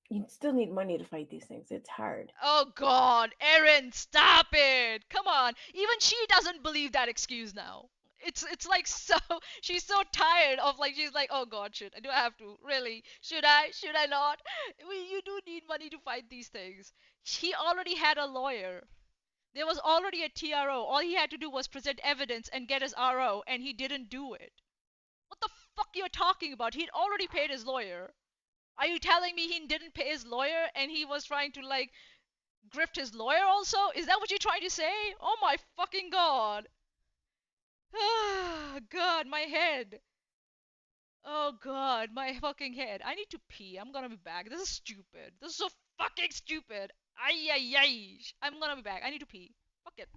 You still need money to fight these things. It's hard. Oh God, Erin, stop it! Come on. Even she doesn't believe that excuse now. It's like so she's so tired of like she's like, oh God, shit, do I have to? Really? Should I? Should I not? You do need money to fight these things. He already had a lawyer. There was already a TRO. All he had to do was present evidence and get his RO, and he didn't do it. What the fuck you're talking about? He'd already paid his lawyer. Are you telling me he didn't pay his lawyer and he was trying to like grift his lawyer also? Is that what you're trying to say? Oh my fucking God. Ah, God, my head. Oh God, my fucking head. I need to pee. I'm gonna be back. This is stupid. This is so fucking stupid. Ay ay ay. I'm gonna be back. I need to pee. Fuck it.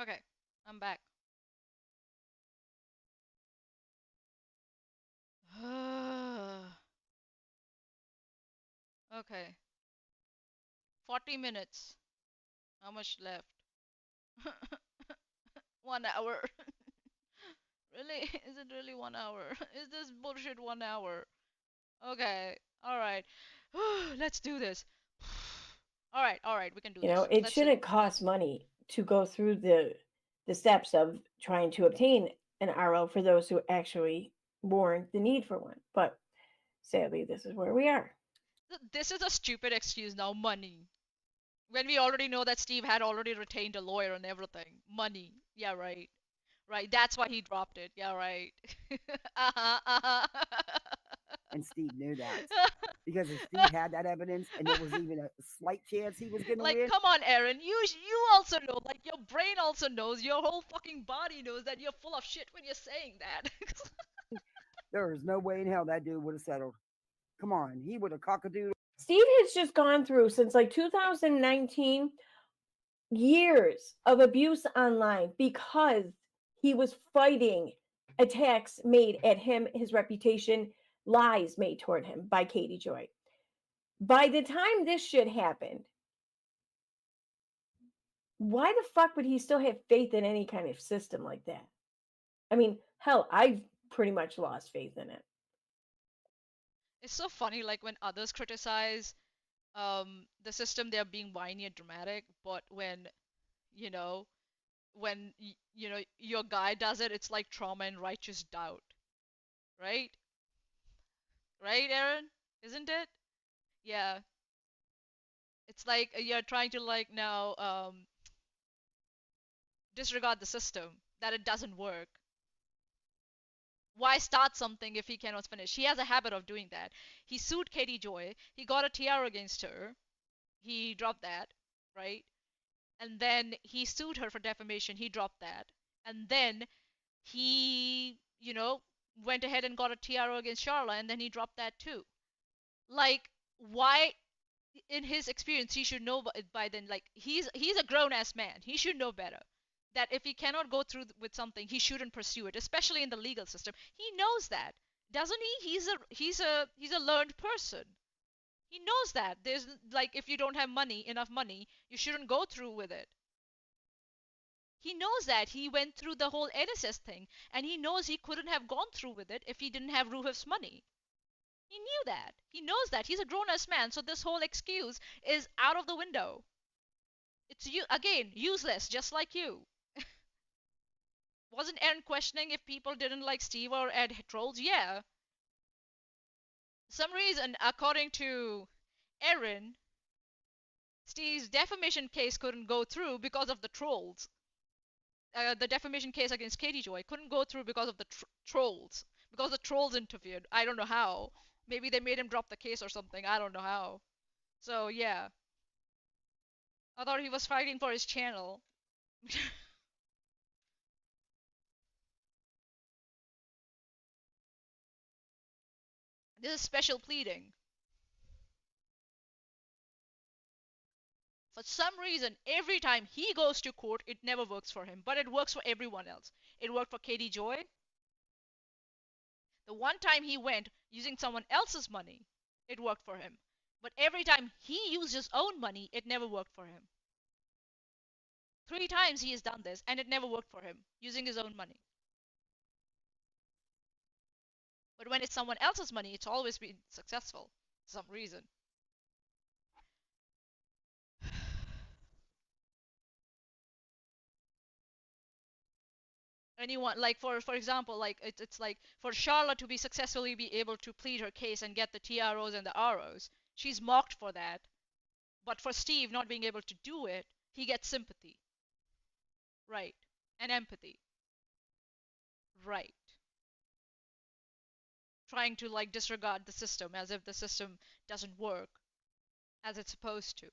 Okay, I'm back. Okay. 40 minutes. How much left? 1 hour. Really? Is it really 1 hour? Is this bullshit 1 hour? Okay. Alright. Let's do this. Alright, we can do You know, this. it Let's do shouldn't cost money to go through the steps of trying to obtain an RO for those who actually warrant the need for one. But sadly, this is where we are. This is a stupid excuse now, money. When we already know that Steve had already retained a lawyer and everything. Money. Yeah, right. Right, that's why he dropped it. Yeah, right. Uh-huh, uh-huh. And Steve knew that. Because if Steve had that evidence and there was even a slight chance he was going to Like, win, come on, Erin. You also know. Like, your brain also knows. Your whole fucking body knows that you're full of shit when you're saying that. there is no way in hell that dude would have settled. Come on, he would have cockadoodled. Steve has just gone through since like 2019 years of abuse online because he was fighting attacks made at him, his reputation, lies made toward him by Katie Joy. By the time this shit happened, why the fuck would he still have faith in any kind of system like that? I mean, hell, I've pretty much lost faith in it. It's so funny, like when others criticize the system, they're being whiny and dramatic, but when, you know, your guy does it, it's like trauma and righteous doubt, right? Right, Erin? Isn't it? Yeah. It's like you're trying to like now disregard the system, that it doesn't work. Why start something if he cannot finish? He has a habit of doing that. He sued Katie Joy. He got a TR against her. He dropped that, right? And then he sued her for defamation. He dropped that. And then he, went ahead and got a TRO against Charla, and then he dropped that too. Like, why? In his experience, he should know by then. Like, he's a grown ass man. He should know better. That if he cannot go through with something, he shouldn't pursue it, especially in the legal system. He knows that, doesn't he? He's a learned person. He knows that there's like if you don't have enough money, you shouldn't go through with it. He knows that. He went through the whole NSS thing, and he knows he couldn't have gone through with it if he didn't have Ruhif's money. He knew that. He knows that. He's a grown-ass man, so this whole excuse is out of the window. It's you again, useless, just like you. Wasn't Erin questioning if people didn't like Steve or Ed trolls? Yeah. Some reason, according to Erin, Steve's defamation case couldn't go through because of the trolls. The defamation case against Katie Joy couldn't go through because of the trolls. Because the trolls interfered. I don't know how. Maybe they made him drop the case or something. I don't know how. So, yeah. I thought he was fighting for his channel. This is special pleading. For some reason, every time he goes to court, it never works for him. But it works for everyone else. It worked for Katie Joy. The one time he went using someone else's money, it worked for him. But every time he used his own money, it never worked for him. 3 times he has done this, and it never worked for him, using his own money. But when it's someone else's money, it's always been successful for some reason. Anyone, like for example, like it's like for Charlotte to be successfully be able to plead her case and get the TROs and the ROs, she's mocked for that. But for Steve not being able to do it, he gets sympathy. Right. And empathy. Right. Trying to like disregard the system as if the system doesn't work as it's supposed to.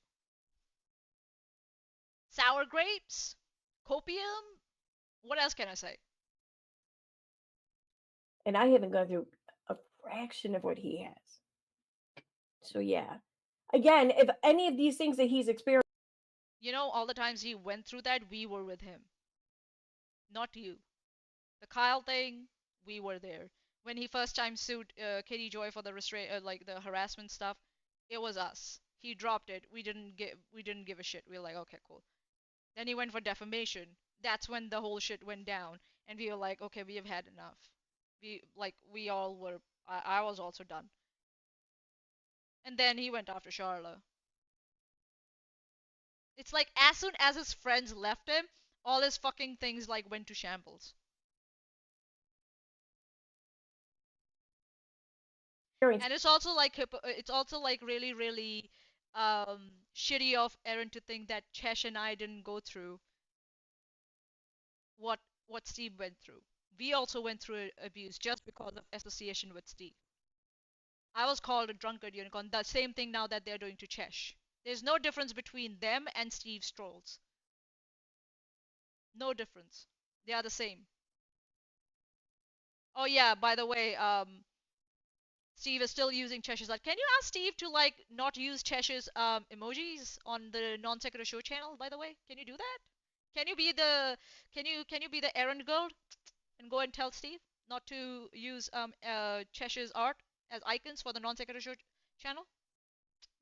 Sour grapes? Copium? What else can I say? And I haven't gone through a fraction of what he has. So yeah. Again, if any of these things that he's experienced, all the times he went through that, we were with him. Not you. The Kyle thing, we were there. When he first time sued Katie Joy for the like the harassment stuff, it was us. He dropped it. We didn't give a shit. We were like, okay, cool. Then he went for defamation. That's when the whole shit went down, and we were like, okay, we have had enough. We all were. I was also done. And then he went after Charla. It's like as soon as his friends left him, all his fucking things like went to shambles. And it's also like really really shitty of Erin to think that Chesh and I didn't go through what Steve went through. We also went through abuse just because of association with Steve. I was called a drunkard unicorn. The same thing now that they're doing to Chesh. There's no difference between them and Steve's trolls. No difference. They are the same. Oh yeah, by the way, Steve is still using Chesh's light. Can you ask Steve to like not use Chesh's emojis on the non sequitur show channel? By the way, can you do that? Can you be the can you be the Erin girl and go and tell Steve not to use Chesh's art as icons for the non sequitur show channel?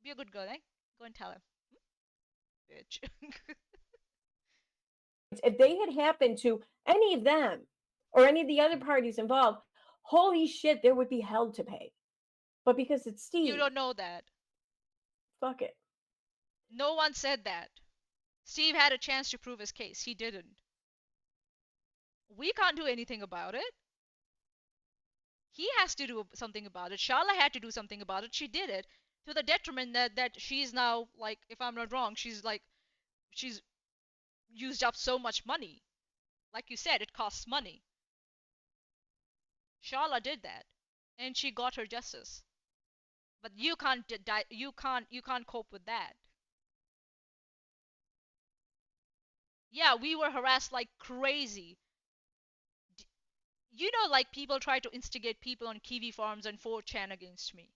Be a good girl, eh? Go and tell him, bitch. If they had happened to any of them or any of the other parties involved, holy shit, there would be hell to pay. But because it's Steve, You don't know that. fuck it. No one said that. Steve had a chance to prove his case. He didn't. We can't do anything about it. He has to do something about it. Sharla had to do something about it. She did it to the detriment that she's now like, if I'm not wrong, she's used up so much money. Like you said, it costs money. Sharla did that, and she got her justice. But you can't cope with that. Yeah, we were harassed like crazy. You know, like people try to instigate people on Kiwi forums and 4chan against me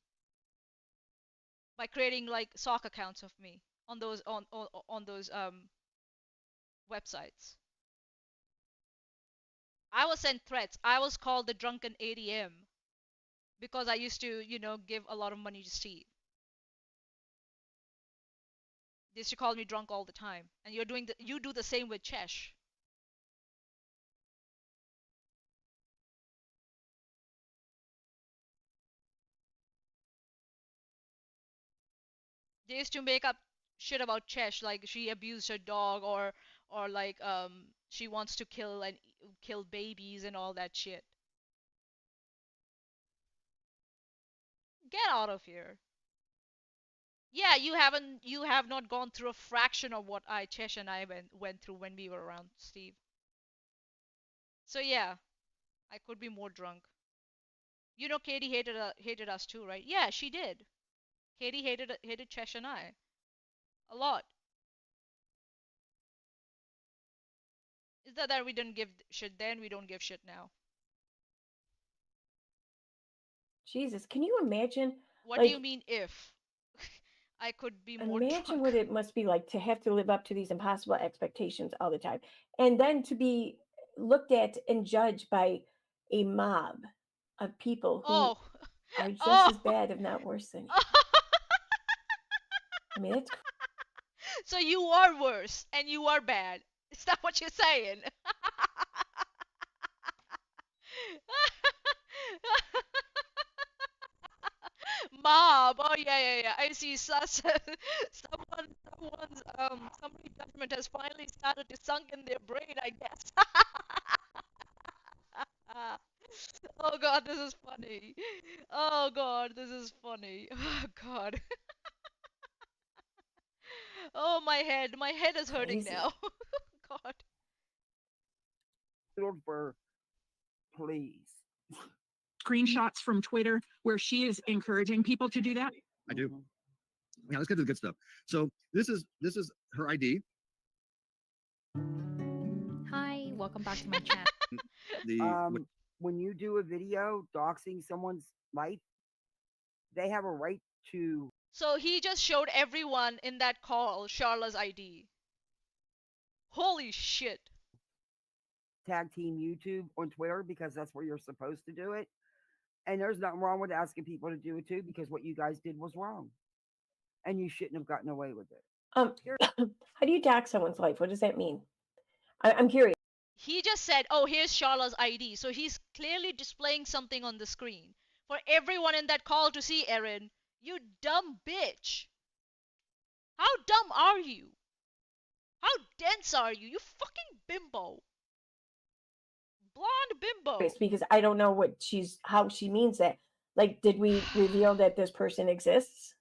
by creating like sock accounts of me on those websites. I was sent threats. I was called the drunken ADM because I used to, give a lot of money to Steve. They used to call me drunk all the time, and you do the same with Chesh. They used to make up shit about Chesh, like she abused her dog, or like she wants to kill babies and all that shit. Get out of here. Yeah, you have not gone through a fraction of what Chesh and I went through when we were around Steve. So yeah, I could be more drunk. You know, Katie hated us too, right? Yeah, she did. Katie hated Chesh and I a lot. Is that we didn't give shit then? We don't give shit now. Jesus, can you imagine? What do you mean if? I could be more Imagine drunk. what it must be like to have to live up to these impossible expectations all the time, and then to be looked at and judged by a mob of people who Oh, are just as oh. bad, if not worse than you. I mean, it's So you are worse and you are bad. Is that what you're saying? Mob. Oh yeah. I see. Somebody's judgment has finally started to sunk in their brain, I guess. Oh God, this is funny. Oh God, this is funny. Oh God. Oh my head is hurting crazy. now. God. For please. Screenshots from Twitter where she is encouraging people to do that? I do. Yeah, let's get to the good stuff. So this is her ID. Hi, welcome back to my channel. When you do a video doxing someone's life, they have a right to. So he just showed everyone in that call Charla's ID. Holy shit. Tag team YouTube on Twitter because that's where you're supposed to do it. And there's nothing wrong with asking people to do it too, because what you guys did was wrong. And you shouldn't have gotten away with it. How do you dox someone's life? What does that mean? I'm curious. He just said, oh, here's Charla's ID. So he's clearly displaying something on the screen for everyone in that call to see, Erin. You dumb bitch. How dumb are you? How dense are you? You fucking bimbo. Blonde bimbo. Because I don't know how she means that. Like, did we reveal that this person exists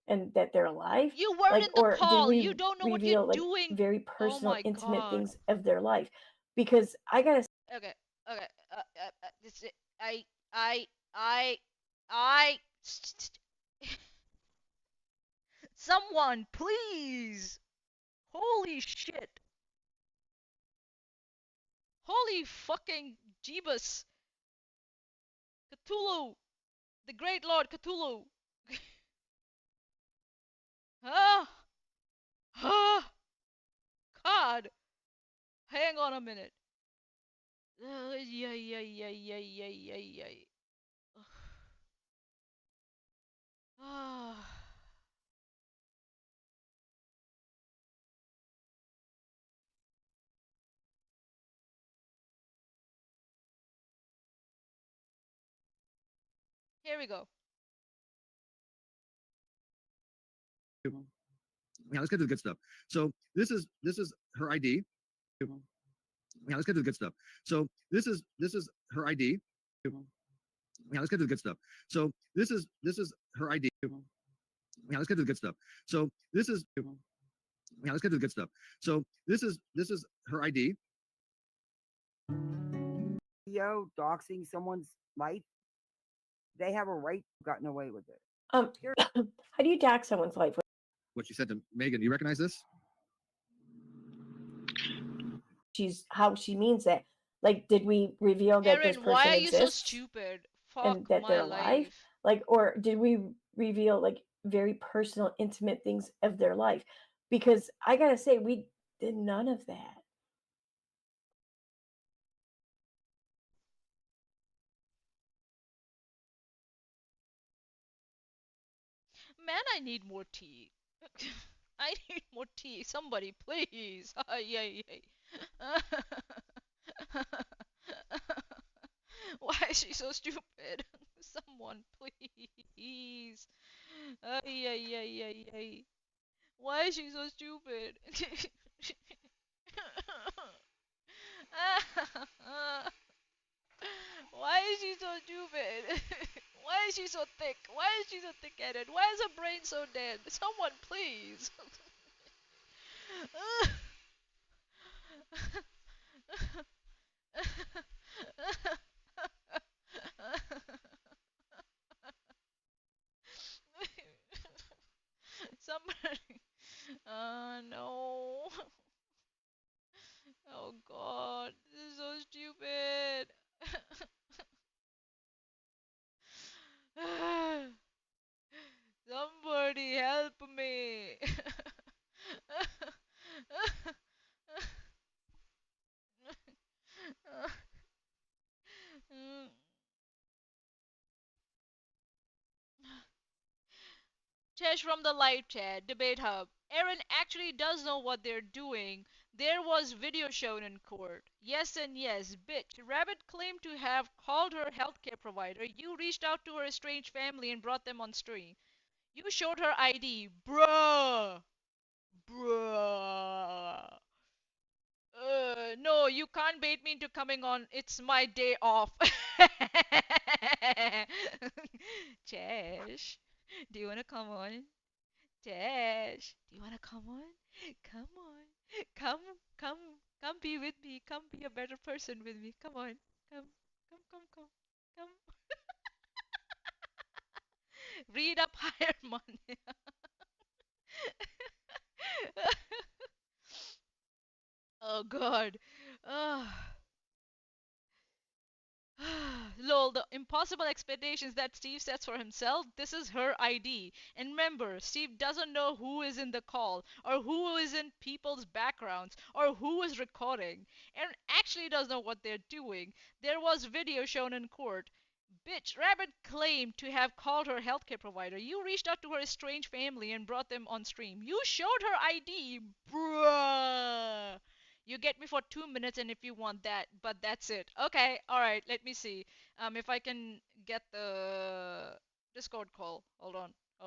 and that they're alive? You weren't in the or call. Did we You don't know what reveal you're doing. very personal, my intimate God. things of their life? Because I gotta. Okay. This I. Someone, please. Holy shit. Holy fucking Jeebus. Cthulhu. The Great Lord Cthulhu. Ah, ah, God. Hang on a minute. Yeah, yeah, yeah, yeah, yeah, yeah, yeah. Ah. Here we go. Now let's get to the good stuff. So this is her ID. Now let's get to the good stuff. So this is her ID. Now let's get to the good stuff. So this is her ID. Now let's get to the good stuff. So this is now let's get to the good stuff. So this is her ID. Yo, doxing someone's life, they have a right to gotten away with it. How do you dox someone's life? What she said to Megan. Do you recognize this? She's how she means it. Like, did we reveal that this Erin, why person are you so exists stupid? Fuck and that my they're alive? life. Like, or did we reveal like very personal, intimate things of their life? Because I gotta say, we did none of that. Man, I need more tea. I need more tea. Somebody, please. Ay, ay, ay. Why is she so stupid? Someone, please. Ay, ay, ay, ay, ay. Why is she so stupid? Why is she so stupid? Why is she so thick? Why is she so thick-headed? Why is her brain so dead? Someone, please. Somebody. No. Oh God, this is so stupid. Somebody help me. Chesh from the live chat, debate hub. Erin actually does know what they're doing. There was video shown in court. Yes and yes, bitch. Rabbit claimed to have called her healthcare provider. You reached out to her estranged family and brought them on stream. You showed her ID. Bruh. Bruh. No, you can't bait me into coming on. It's my day off. Chesh, do you wanna come on? Chesh, do you wanna come on? Come on. Come, come, come be with me. Come be a better person with me. Come on. Come, come. Come. Read up higher money. Oh God. Ah. Lol, the impossible expectations that Steve sets for himself, this is her ID. And remember, Steve doesn't know who is in the call, or who is in people's backgrounds, or who is recording. Aaron actually does know what they're doing. There was video shown in court. Bitch, Rabbit claimed to have called her healthcare provider. You reached out to her estranged family and brought them on stream. You showed her ID, bruh. You get me for 2 minutes, and if you want that, but that's it. Okay, all right. Let me see. If I can get the Discord call. Hold on. I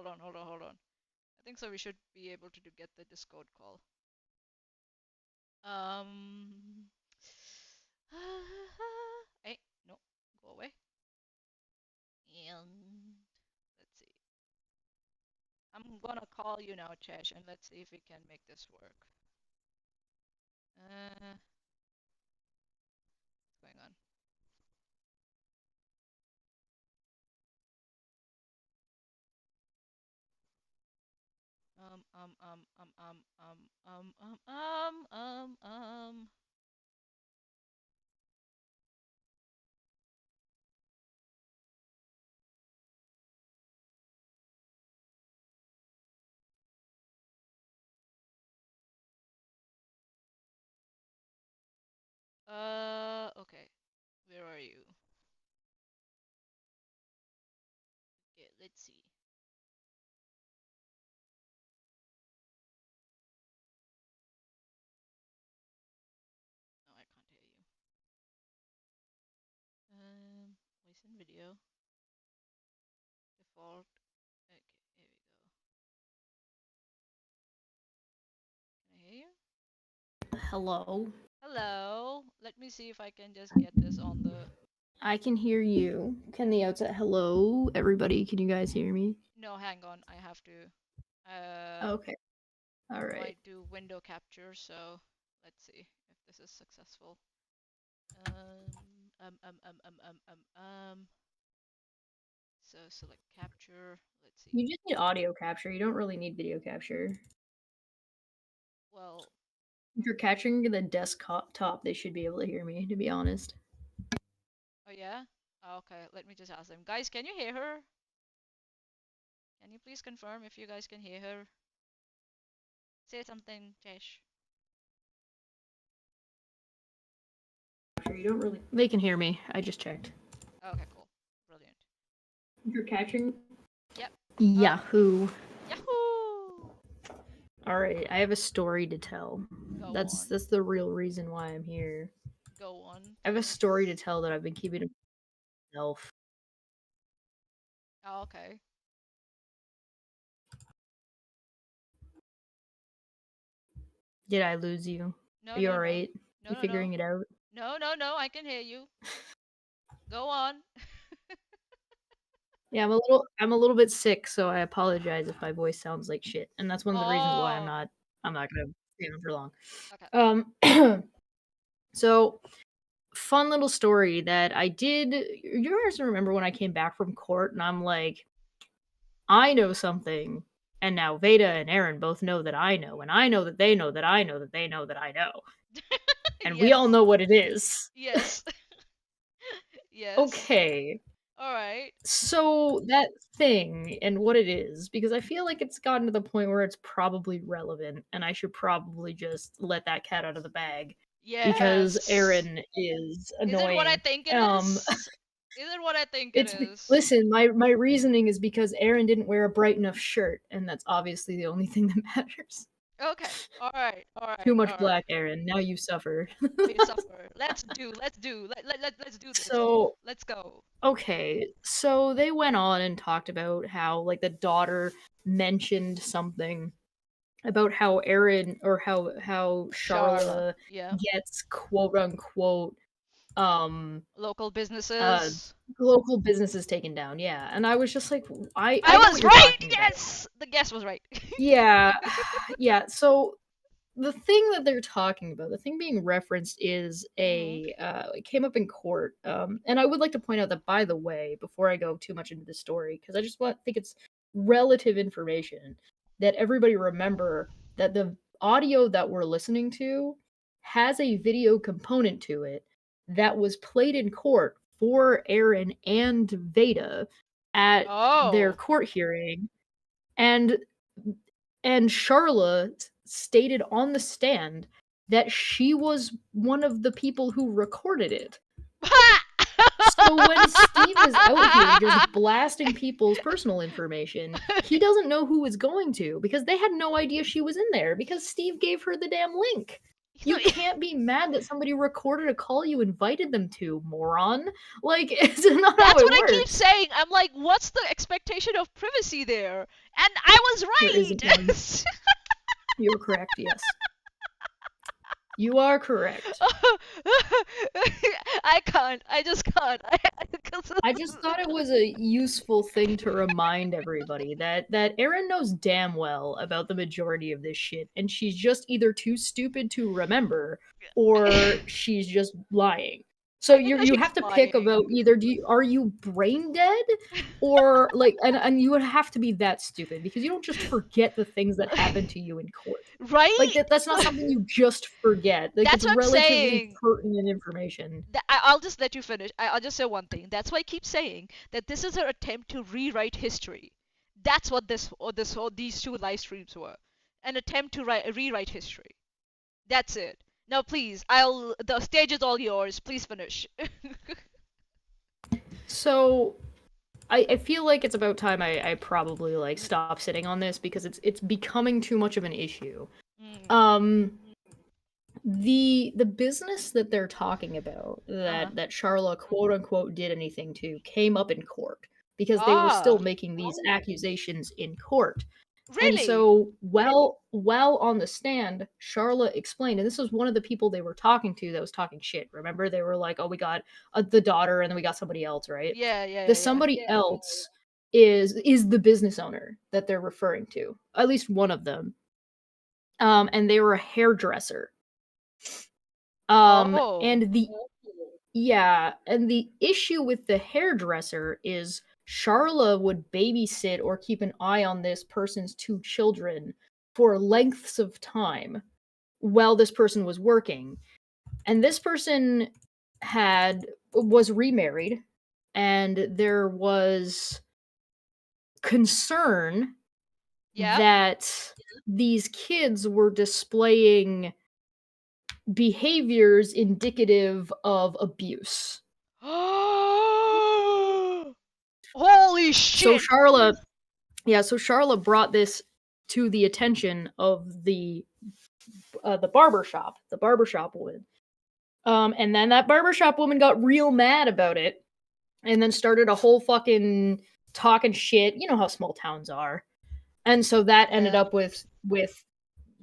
think so. We should be able to get the Discord call. Um. Hey, no, go away. And let's see. I'm gonna call you now, Chesh, and let's see if we can make this work. What's going on? Um, um, um, um, um, um, um, um, um, um, um. you? Okay, let's see. No, I can't hear you. Voice and video. Default. Okay, here we go. Can I hear you? Hello. Hello. Let me see if I can just get this on the. I can hear you. Can the outside? Hello, everybody. Can you guys hear me? No, hang on. I have to. Okay. All right. Might do window capture. So let's see if this is successful. Um, um, um, um, um, um, um, um. So select capture. Let's see. You just need audio capture. You don't really need video capture. Well, If you're capturing the desktop, they should be able to hear me, to be honest. oh yeah? Oh, okay, let me just ask them. Guys, can you hear her? Can you please confirm if you guys can hear her? Say something, Chesh. You don't really. They can hear me. I just checked. Okay, cool. Brilliant. If you're capturing. Yep. Yahoo. Yahoo! All right, I have a story to tell. Go That's on. the real reason why I'm here. Go on. I have a story to tell that I've been keeping to myself. Oh, okay. Did I lose you? No, Are you no, no. alright? No, You no, figuring no. it out? No, no, no, I can hear you. Go on. Yeah, I'm a little bit sick, so I apologize if my voice sounds like shit. And that's one of the reasons why Oh, I'm not gonna stay on for long. okay. So fun little story that I did. You guys remember when I came back from court and I'm like, I know something, and now Veda and Erin both know that I know, and I know that they know that I know that they know that I know. And we Yes. all know what it is. Yes. Yes. Okay. Alright. So that thing and what it is, because I feel like it's gotten to the point where it's probably relevant, and I should probably just let that cat out of the bag. Because Yes. Erin is Is it what I annoying. think it is? Is it what I think it is? Listen, my reasoning is because Erin didn't wear a bright enough shirt, and that's obviously the only thing that matters. Okay. Alright. Too much Alright. black, Erin. Now you suffer. You suffer. Let's do this. So Let's go. okay, so they went on and talked about how like the daughter mentioned something about how Erin or how Charla Yeah. gets quote unquote Local uh businesses. local businesses taken down. Yeah, and I was just like, I I know was what you're right! talking about. Yes! The guess was right. Yeah, yeah. So the thing that they're talking about, the thing being referenced is it came up in court. And I would like to point out that, by the way, before I go too much into the story, because I just think it's relative information that everybody remember that the audio that we're listening to has a video component to it that was played in court for Erin and Veda at their Oh. court hearing, and Charla stated on the stand that she was one of the people who recorded it. So when Steve is out here just blasting people's personal information, he doesn't know who is going to, because they had no idea she was in there because Steve gave her the damn link. You can't be mad that somebody recorded a call you invited them to, moron. Like, it's not That's how it what I works. keep saying. I'm like, what's the expectation of privacy there? And I was There isn't one. right. You're correct, yes. You are correct. I can't. I just can't. I just thought it was a useful thing to remind everybody that Erin knows damn well about the majority of this shit, and she's just either too stupid to remember, or she's just lying. So you have to pick about either are you brain dead, or like and you would have to be that stupid because you don't just forget the things that happen to you in court. Right? Like that's not something you just forget. Like That's it's what I'm relatively saying. pertinent information. I'll just let you finish. I'll just say one thing. That's why I keep saying that this is her attempt to rewrite history. That's what these two live streams were. An attempt to rewrite history. That's it. Now please, the stage is all yours. Please finish. So I feel like it's about time I probably like stop sitting on this because it's becoming too much of an issue. The business that they're talking about that Charla quote unquote did anything to came up in court because they were still making these accusations in court. And Really? so while on the stand, Charla explained, and this was one of the people they were talking to that was talking shit. Remember, they were like, "Oh, we got the daughter, and then we got somebody else, right?" The somebody else is the business owner that they're referring to, at least one of them. And they were a hairdresser. And the issue with the hairdresser is Charla would babysit or keep an eye on this person's two children for lengths of time while this person was working. And this person was remarried, and there was concern that these kids were displaying behaviors indicative of abuse. Holy shit! So Charla brought this to the attention of the barbershop woman. And then that barbershop woman got real mad about it and then started a whole fucking talking shit. You know how small towns are. And so that ended up with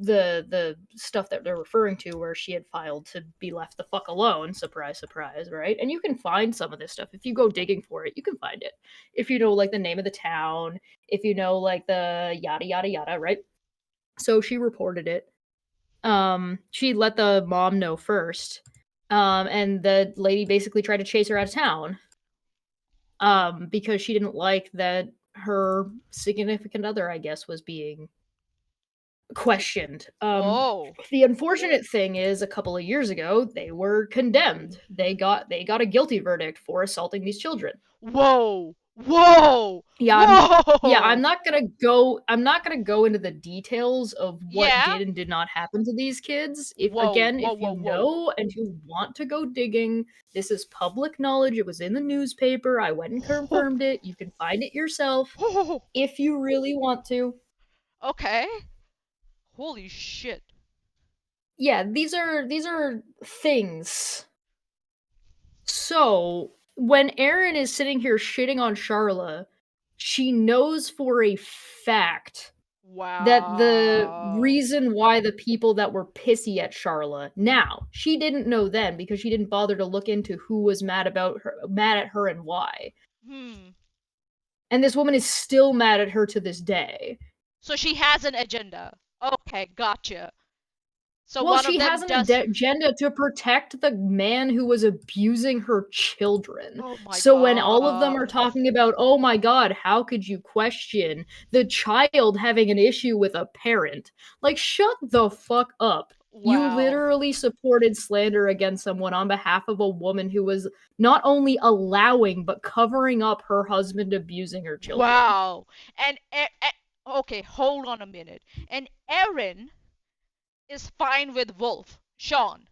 the stuff that they're referring to where she had filed to be left the fuck alone. Surprise, surprise, right? And you can find some of this stuff. If you go digging for it, you can find it. If you know, like, the name of the town, if you know, like, the yada, yada, yada, right? So she reported it. She let the mom know first. And the lady basically tried to chase her out of town. Because she didn't like that her significant other, I guess, was being questioned. The unfortunate thing is, a couple of years ago, they were condemned. They got a guilty verdict for assaulting these children. Whoa! I'm not gonna go into the details of what did and did not happen to these kids. If you know and you want to go digging, this is public knowledge. It was in the newspaper. I went and confirmed it. You can find it yourself if you really want to. Okay. Holy shit. Yeah, these are things. So when Erin is sitting here shitting on Charla, she knows for a fact that the reason why the people that were pissy at Charla, now, she didn't know then because she didn't bother to look into who was mad at her and why. And this woman is still mad at her to this day. So she has an agenda. Okay, gotcha. So well, she has an agenda to protect the man who was abusing her children. Oh my so when all of them are talking about, oh my god, how could you question the child having an issue with a parent? Like, shut the fuck up. Wow. You literally supported slander against someone on behalf of a woman who was not only allowing, but covering up her husband abusing her children. Wow. And, okay, hold on a minute. And Erin is fine with Wolf, Sean.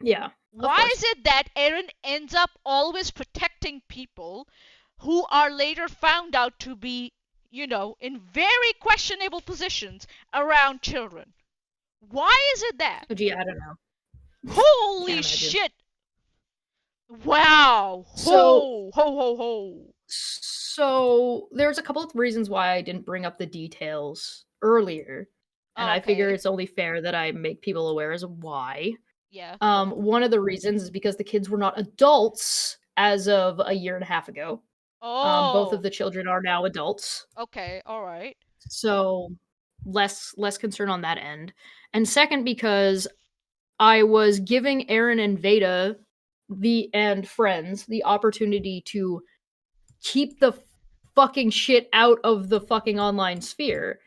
Yeah. Why is it that Erin ends up always protecting people who are later found out to be, in very questionable positions around children? Why is it that? Gee, I don't know. Holy shit! Wow! So, ho. So there's a couple of reasons why I didn't bring up the details earlier. And I figure it's only fair that I make people aware as why. Yeah. One of the reasons is because the kids were not adults as of a year and a half ago. Both of the children are now adults. Okay, all right. So less concern on that end. And second, because I was giving Erin and Veda and friends the opportunity to keep the fucking shit out of the fucking online sphere.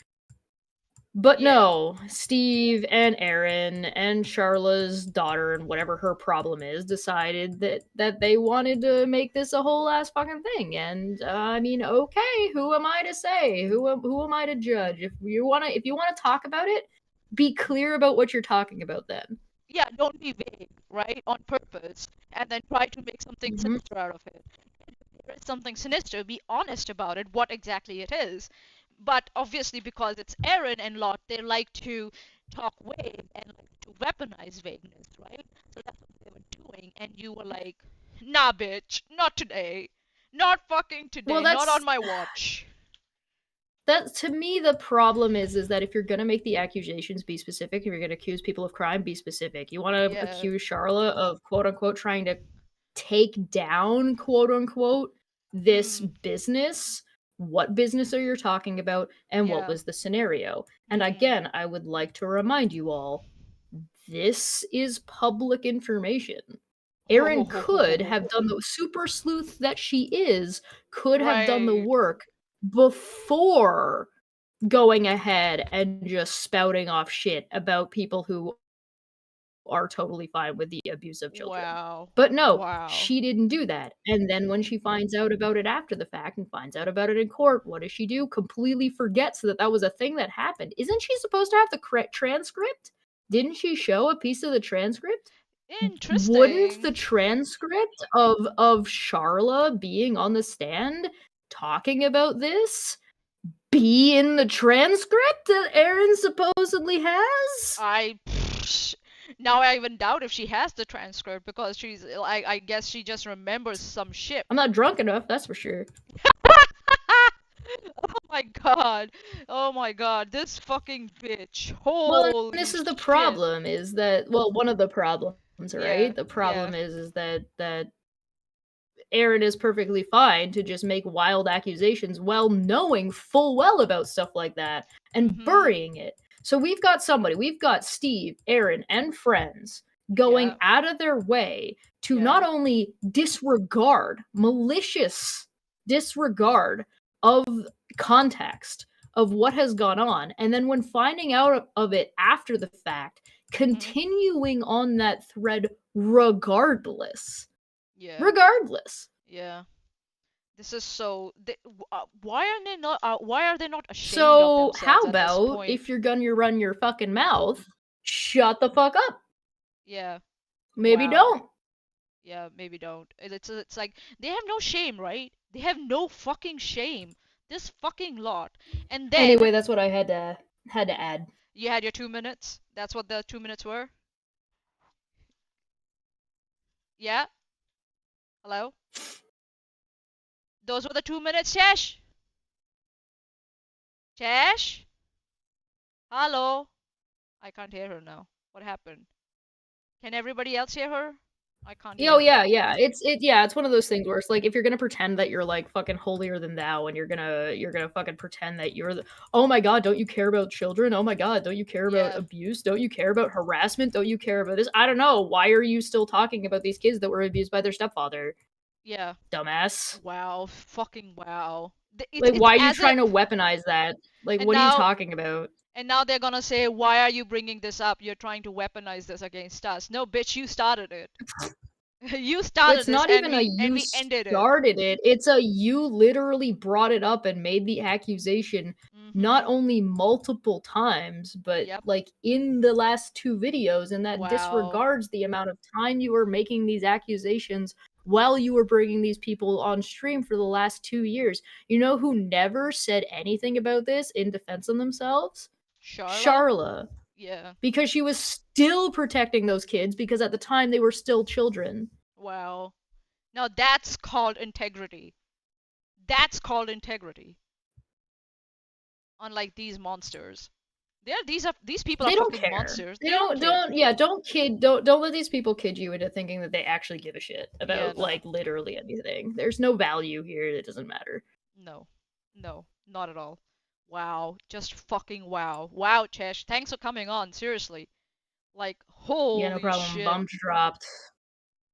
But no, Steve and Erin and Charla's daughter and whatever her problem is decided that they wanted to make this a whole ass fucking thing. And I mean, okay, who am I to say? Who am I to judge? If you wanna talk about it, be clear about what you're talking about then. Yeah, don't be vague, right? On purpose, and then try to make something sinister out of it. there is something sinister, be honest about it, what exactly it is. But obviously, because it's Erin and Lot, they like to talk vague and like to weaponize vagueness, right? So that's what they were doing, and you were like, nah, bitch, not today. Not fucking Well, today, not on my watch. that to me the problem is that if you're gonna make the accusations, be specific. If you're gonna accuse people of crime, be specific. You want to Yeah. accuse Charlotte of quote unquote trying to take down quote unquote this business. What business are you talking about, and what Yeah. was the scenario? And again, I would like to remind you all, this is public information. Erin could have done the super sleuth that she is, could have done the Right. work before going ahead and just spouting off shit about people who are totally fine with the abuse of children. Wow. But no, Wow. she didn't do that. And then when she finds out about it after the fact and finds out about it in court, what does she do? Completely forgets that that was a thing that happened. Isn't she supposed to have the correct transcript? Didn't she show a piece of the transcript? Interesting. Wouldn't the transcript of Charla being on the stand talking about this be in the transcript that Erin supposedly has? Now I even doubt if she has the transcript because I guess she just remembers some shit. I'm not drunk enough, that's for sure. Oh my god. Oh my god. This fucking bitch. Well, Holy and this is the shit. problem is that, well, one of the problems, Yeah. right? The problem is that Erin is perfectly fine to just make wild accusations while knowing full well about stuff like that and burying it. So we've got Steve, Erin, and friends going out of their way to not only disregard, malicious disregard of context of what has gone on, and then when finding out of it after the fact, continuing on that thread regardless. Yeah. Regardless. Yeah. This is so. Why are they not? Why are they not ashamed of So themselves how at this about point? if you're gonna run your fucking mouth, shut the fuck up. Yeah. Maybe Wow. don't. Yeah, maybe don't. It's like they have no shame, right? They have no fucking shame. This fucking lot. And then Anyway, that's what I had to add. you had your 2 minutes. That's what the 2 minutes were. Yeah. Hello. Those were the 2 minutes, Chesh. Chesh. Hello. I can't hear her now. What happened? Can everybody else hear her? I can't hear Oh her. yeah. It's one of those things where it's like if you're gonna pretend that you're like fucking holier than thou and you're gonna fucking pretend that you're the, oh my god, don't you care about children? Oh my god, don't you care about abuse? Don't you care about harassment? Don't you care about this? I don't know. Why are you still talking about these kids that were abused by their stepfather? Yeah. Dumbass. Wow. Fucking wow. Like, why are you as trying if, to weaponize that? Like, and what are you now talking about? and now they're gonna say, why are you bringing this up? You're trying to weaponize this against us. No, bitch, you started it. You started It's this, not and even a we you ended it. started it. It's a you literally brought it up and made the accusation not only multiple times, but like in the last two videos, and that disregards the amount of time you were making these accusations while you were bringing these people on stream for the last 2 years. You know who never said anything about this in defense of themselves? Charla. Yeah. Because she was still protecting those kids because at the time they were still children. Wow. Now that's called integrity. That's called integrity. Unlike these monsters. These people They are don't fucking care. monsters. They don't care. don't let these people kid you into thinking that they actually give a shit about no. like literally anything. There's no value here. It doesn't matter. No. No, not at all. Wow. Just fucking wow. Wow, Chesh. Thanks for coming on. Seriously. Like, Yeah, no holy problem. shit. Bump dropped.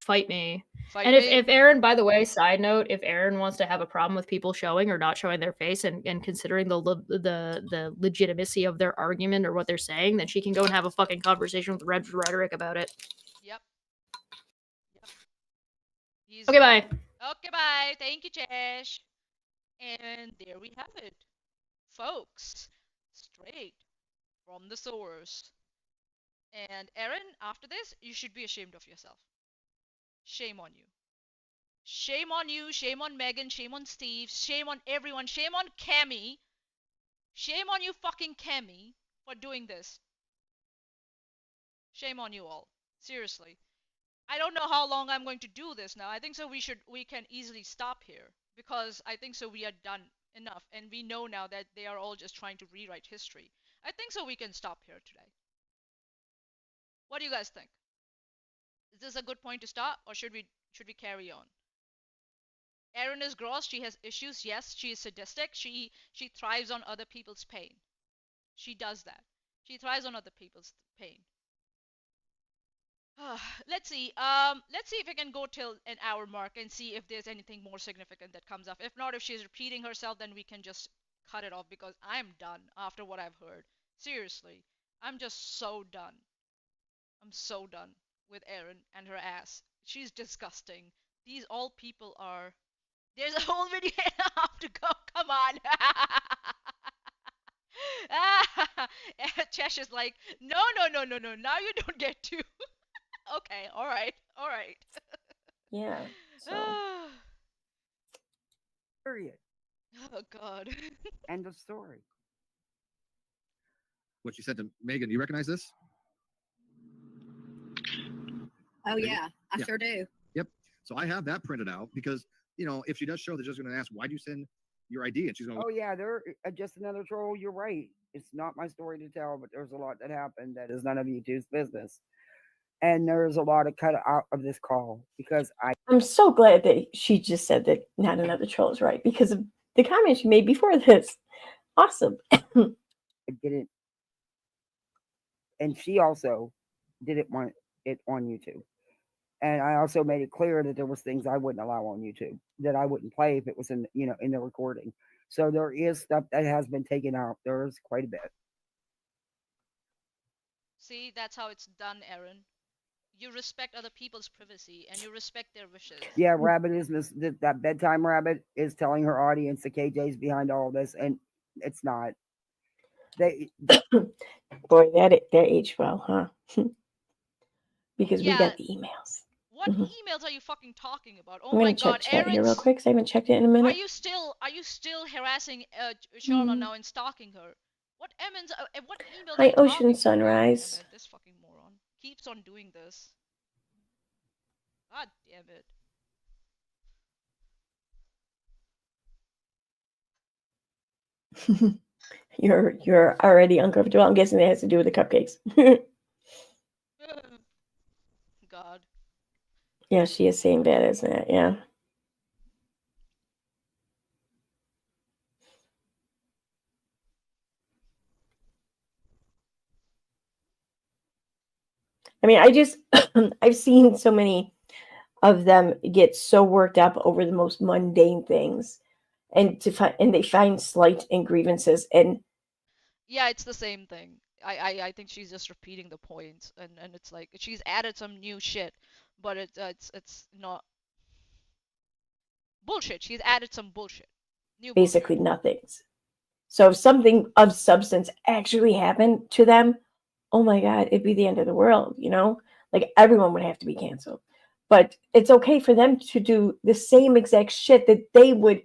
Fight me. Fight And me? if Erin, by the way, side note, if Erin wants to have a problem with people showing or not showing their face and considering the legitimacy of their argument or what they're saying, then she can go and have a fucking conversation with Red Rhetoric about it. Yep. Okay, bye. Okay, bye. Thank you, Chesh. And there we have it. Folks. Straight from the source. And Erin, after this, you should be ashamed of yourself. Shame on you. Shame on you, shame on Megan, shame on Steve, shame on everyone, shame on Cammy. Shame on you fucking Cammy for doing this. Shame on you all. Seriously. I don't know how long I'm going to do this now. I think so we can easily stop here because I think so we are done enough and we know now that they are all just trying to rewrite history. I think so we can stop here today. What do you guys think? Is this a good point to stop or should we carry on? Erin is gross, she has issues, yes, she is sadistic, she thrives on other people's pain. She does that. She thrives on other people's pain. Let's see if we can go till an hour mark and see if there's anything more significant that comes up. If not, if she's repeating herself, then we can just cut it off because I'm done after what I've heard. Seriously, I'm just so done. I'm so done with Erin and her ass. She's disgusting. These all people are. There's a whole video and a half to go. Come on. Chesh is like, no, no, no, no, no. Now you don't get to. Okay, all right, all right. Yeah. So. Period. Oh God. End of story. What you said to Megan, do you recognize this? Oh yeah, I Yeah. sure do. Yep. So I have that printed out because, you know, if she does show, they're just going to ask, why'd you send your ID? And she's going to, Oh yeah, they're just another troll. You're right. It's not my story to tell, but there's a lot that happened that is none of YouTube's business. And there's a lot of cut out of this call because I'm so glad that she just said that not another troll is right because of the comments she made before this. Awesome. I didn't, and she also didn't want it on YouTube. And I also made it clear that there was things I wouldn't allow on YouTube that I wouldn't play if it was in in the recording. So there is stuff that has been taken out. There's quite a bit. See, that's how it's done, Erin. You respect other people's privacy and you respect their wishes. Yeah, Rabbit is that bedtime Rabbit is telling her audience that KJ's behind all this, and it's not. They Boy, that aged well, huh? Because Yeah. we got the emails. What emails are you fucking talking about? Oh I'm my gonna God, check chat here real Erin's. quick because I haven't checked it in a Are minute. you still harassing Charlotte now and stalking her? What Emmons? What emails are Hi, you talking Ocean about? Sunrise. Damn it, this fucking moron keeps on doing this. God damn it. You're already uncomfortable. I'm guessing that has to do with the cupcakes. God. Yeah, she is saying that, isn't it? Yeah. I mean, I've seen so many of them get so worked up over the most mundane things, and they find slight and grievances, and Yeah, it's the same thing. I think she's just repeating the points, and it's like she's added some new shit, but it's not bullshit. She's added some bullshit, new basically nothings. So if something of substance actually happened to them, oh my God, it'd be the end of the world, Like everyone would have to be canceled. But it's okay for them to do the same exact shit that they would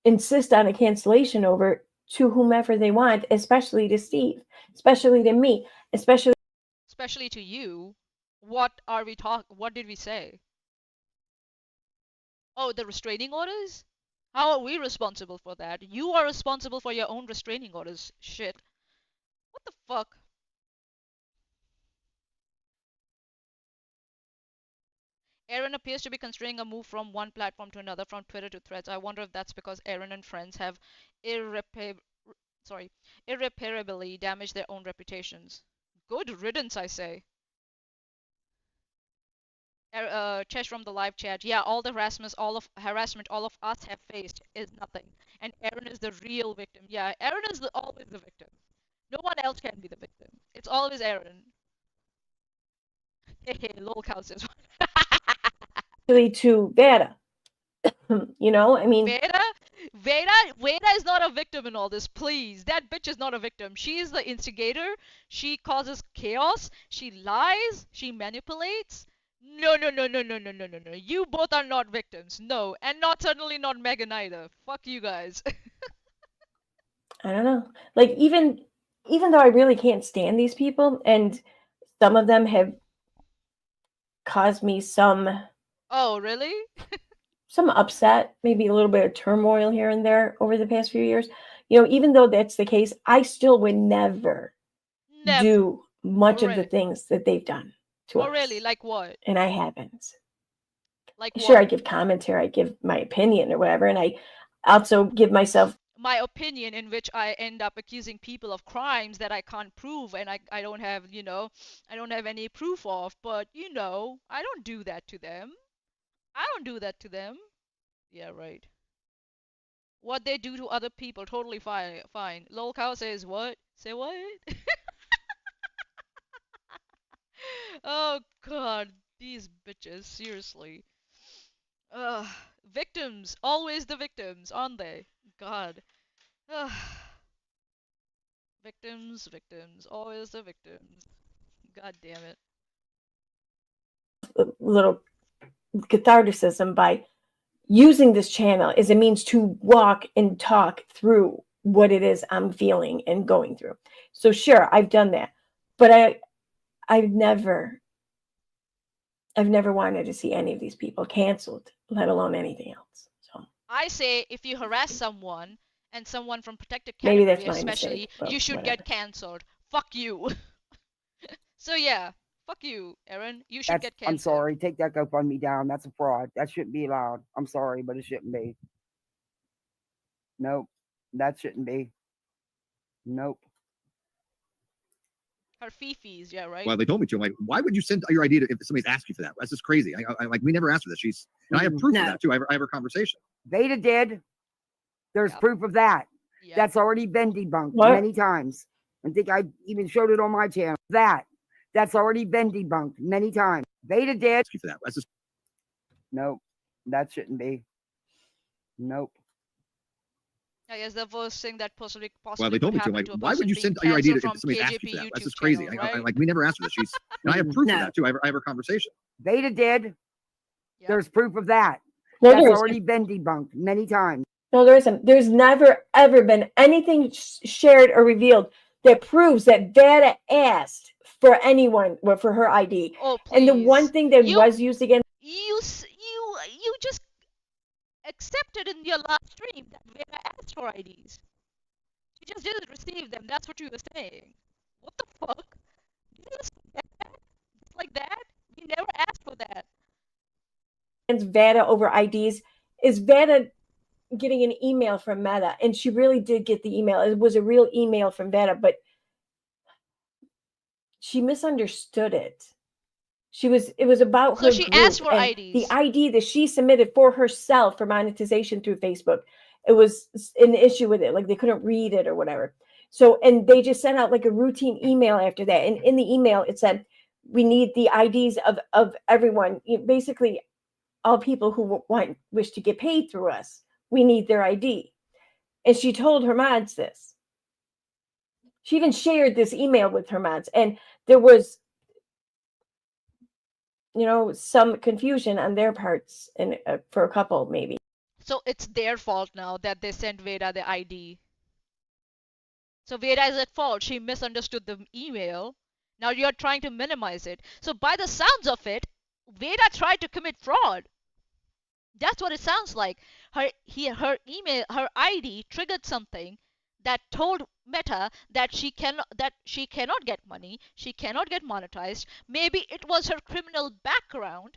insist on a cancellation over to whomever they want, especially to Steve, especially to me, especially to you. What did we say? Oh, the restraining orders? How are we responsible for that? You are responsible for your own restraining orders. Shit. What the fuck? Erin appears to be considering a move from one platform to another, from Twitter to Threads. I wonder if that's because Erin and friends have irreparably damaged their own reputations. Good riddance, I say. Chesh from the live chat. Yeah, all the harassment all of us have faced is nothing, and Erin is the real victim. Yeah, Erin is always the victim. No one else can be the victim. It's always Erin. Hey, lol cows is to Veda. I mean, Veda is not a victim in all this. Please, that bitch is not a victim. She is the instigator. She causes chaos. She lies. She manipulates. No, no, no, no, no, no, no, no, no. You both are not victims. No, and not certainly not Megan either. Fuck you guys. I don't know. Like even though I really can't stand these people, and some of them have caused me Oh, really? some upset, maybe a little bit of turmoil here and there over the past few years. You know, even though that's the case, I still would never Never. do much Oh, of the really? things that they've done to Oh, us. really? Like what? And I haven't. Like Sure, I what? give commentary, I give my opinion or whatever, and I also give myself My opinion in which I end up accusing people of crimes that I can't prove and I don't have, I don't have any proof of, but I don't do that to them. I don't do that to them. Yeah, right. What they do to other people, totally fine. Fine. Lol cow says what? Say what? Oh god, these bitches, seriously. Ugh, victims, always the victims, aren't they? God. Ugh. Victims, victims, always the victims. God damn it. a little catharticism by using this channel as a means to walk and talk through what it is I'm feeling and going through. So sure, I've done that, but I've never wanted to see any of these people canceled, let alone anything else. So I say if you harass someone and someone from protected maybe category that's my especially, mistake, but you should whatever. get cancelled. Fuck you. So yeah, fuck you, Erin. You should get I'm cancelled. sorry. Take that GoFundMe down. That's a fraud. That shouldn't be allowed. I'm sorry, but it shouldn't be. Nope. That shouldn't be. Nope. Her fifis, yeah, right? Well, they told me to. I'm like, why would you send your ID if somebody's asked you for that? That's just crazy. I like, we never asked for this. And I have proof of that too. I have a conversation. Veda did. There's proof of that. Yep. That's already been debunked What? many times. I think I even showed it on my channel. That's already been debunked many times. Veda did. For that. That's just. Nope. That shouldn't be. Nope. I guess the worst thing that possibly Well, they told me to. I'm like, why would you send your ID if somebody's asked you for that? That's just crazy. Right? Like, we never asked for this. And I have proof of that too. I have a conversation. Veda did. Yep. There's proof of that. No, That's there already isn't. been debunked many times. No, there isn't. There's never ever been anything shared or revealed that proves that Veda asked for anyone, well, for her ID. Oh, please. And the one thing that was used against You just accepted in your last stream that Vera asked for IDs. She just didn't receive them. That's what you were saying. What the fuck? Did you just get that? Just like that? You never asked for that. Veda over IDs is Veda getting an email from Meta, and she really did get the email. It was a real email from Veda, but she misunderstood it. It was about her. So she group, asked for and IDs. the ID that she submitted for herself for monetization through Facebook, it was an issue with it. Like they couldn't read it or whatever. So, and they just sent out like a routine email after that. And in the email, it said, we need the IDs of everyone, basically all people who wish to get paid through us. We need their ID. And she told her mods this. She even shared this email with her mods. And there was, some confusion on their parts, and for a couple maybe. So it's their fault now that they sent Veda the ID. So Veda is at fault. She misunderstood the email. Now you're trying to minimize it. So by the sounds of it, Veda tried to commit fraud. That's what it sounds like. Her email, her ID triggered something that told Meta that she cannot get money, she cannot get monetized. Maybe it was her criminal background.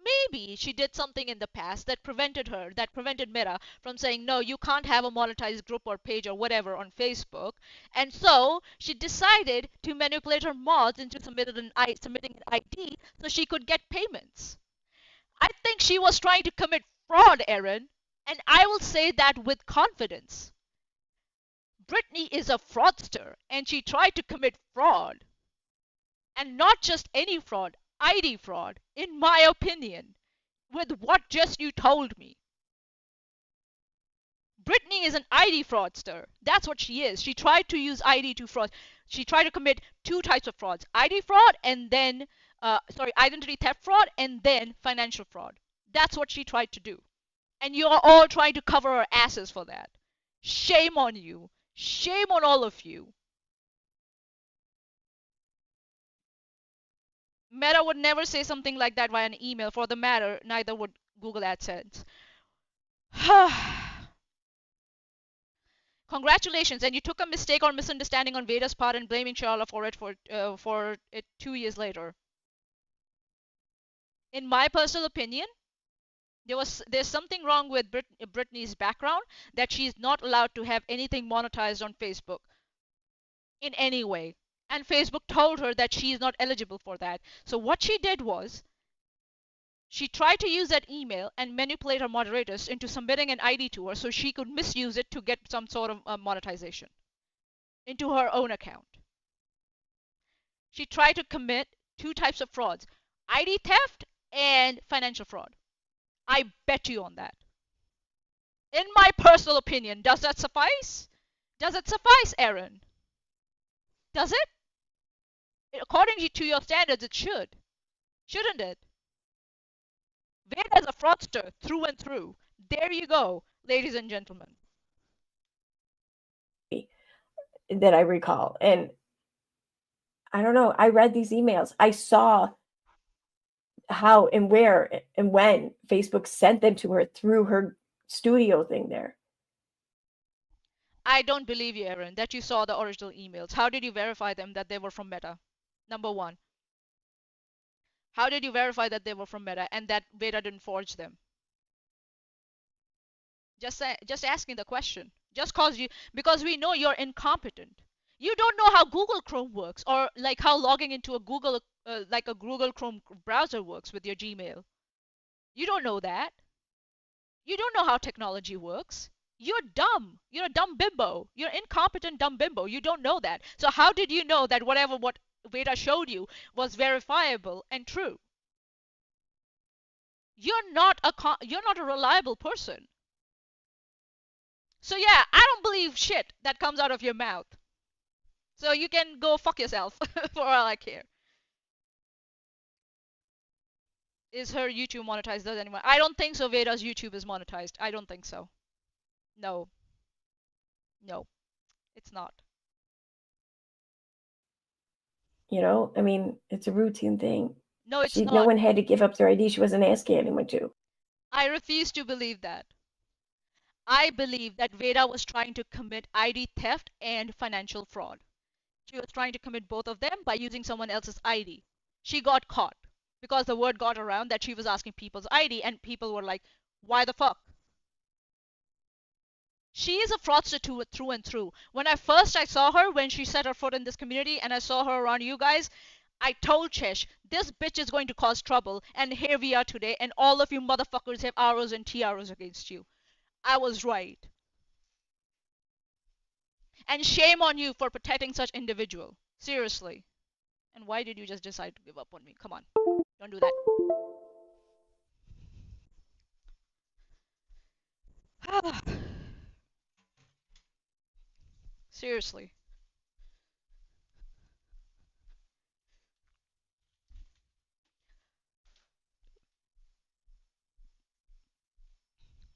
Maybe she did something in the past that prevented Meta from saying, no, you can't have a monetized group or page or whatever on Facebook. And so she decided to manipulate her mods into submitting an ID so she could get payments. I think she was trying to commit fraud, Erin, and I will say that with confidence. Brittany is a fraudster, and she tried to commit fraud. And not just any fraud, ID fraud, in my opinion, with what just you told me. Brittany is an ID fraudster. That's what she is. She tried to use ID to fraud. She tried to commit two types of frauds. ID fraud and then identity theft fraud, and then financial fraud. That's what she tried to do. And you're all trying to cover her asses for that. Shame on you. Shame on all of you. Meta would never say something like that via an email. For the matter, neither would Google AdSense. Congratulations, and you took a mistake or misunderstanding on Veda's part and blaming Sharla for it 2 years later. In my personal opinion, there's something wrong with Britney's background, that she's not allowed to have anything monetized on Facebook in any way. And Facebook told her that she is not eligible for that. So what she did was she tried to use that email and manipulate her moderators into submitting an ID to her so she could misuse it to get some sort of monetization into her own account. She tried to commit two types of frauds: ID theft and financial fraud. I bet you on that. In my personal opinion, does that suffice? Does it suffice, Erin? Does it? According to your standards, it should. Shouldn't it? Veda is a fraudster through and through. There you go, ladies and gentlemen. That I recall. And I don't know, I read these emails. I saw how and where and when Facebook sent them to her through her studio thing there. I don't believe you, Erin, that you saw the original emails. How did you verify them that they were from Meta? Number one. How did you verify that they were from Meta and that Veda didn't forge them? Just asking the question. Just because we know you're incompetent. You don't know how Google Chrome works, or like how logging into a Google Chrome browser works with your Gmail. You don't know that. You don't know how technology works. You're dumb. You're a dumb bimbo. You're incompetent dumb bimbo. You don't know that. So how did you know that what Veda showed you was verifiable and true? You're not a reliable person. So yeah, I don't believe shit that comes out of your mouth. So you can go fuck yourself for all I care. Is her YouTube monetized? Does anyone? I don't think so. Veda's YouTube is monetized. I don't think so. No. No. It's not. You know, I mean, it's a routine thing. No, it's No not. one had to give up their ID. She wasn't asking anyone to. I refuse to believe that. I believe that Veda was trying to commit ID theft and financial fraud. She was trying to commit both of them by using someone else's ID. She got caught because the word got around that she was asking people's ID, and people were like, why the fuck? She is a fraudster through and through. When I saw her, when she set her foot in this community, and I saw her around you guys, I told Chesh, this bitch is going to cause trouble, and here we are today, and all of you motherfuckers have arrows and tiaras against you. I was right. And shame on you for protecting such individual. Seriously. And why did you just decide to give up on me? Come on. Don't do that. Seriously.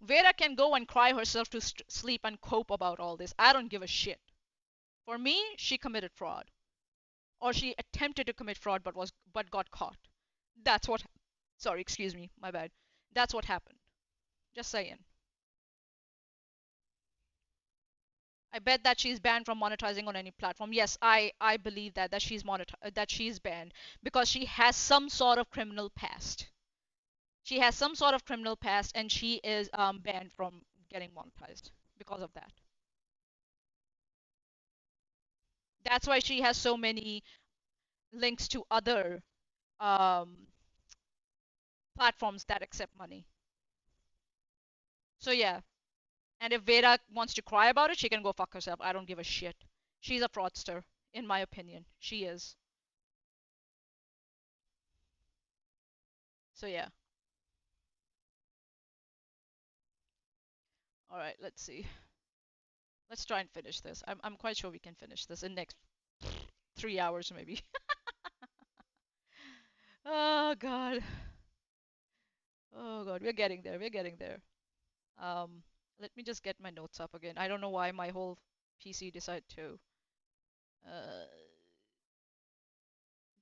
Vera can go and cry herself to sleep and cope about all this. I don't give a shit. For me, she committed fraud. Or she attempted to commit fraud but got caught. That's what. Sorry, excuse me, my bad. That's what happened. Just saying. I bet that she's banned from monetizing on any platform. Yes, I believe that she's banned because she has some sort of criminal past. She has some sort of criminal past, and she is banned from getting monetized because of that. That's why she has so many links to other um, platforms that accept money. So yeah, and if Veda wants to cry about it, she can go fuck herself. I don't give a shit. She's a fraudster, in my opinion. She is. So yeah. All right, let's see. Let's try and finish this. I'm quite sure we can finish this in next 3 hours maybe. God. Oh God, we're getting there. We're getting there. Um, Let me just get my notes up again. I don't know why my whole PC decided to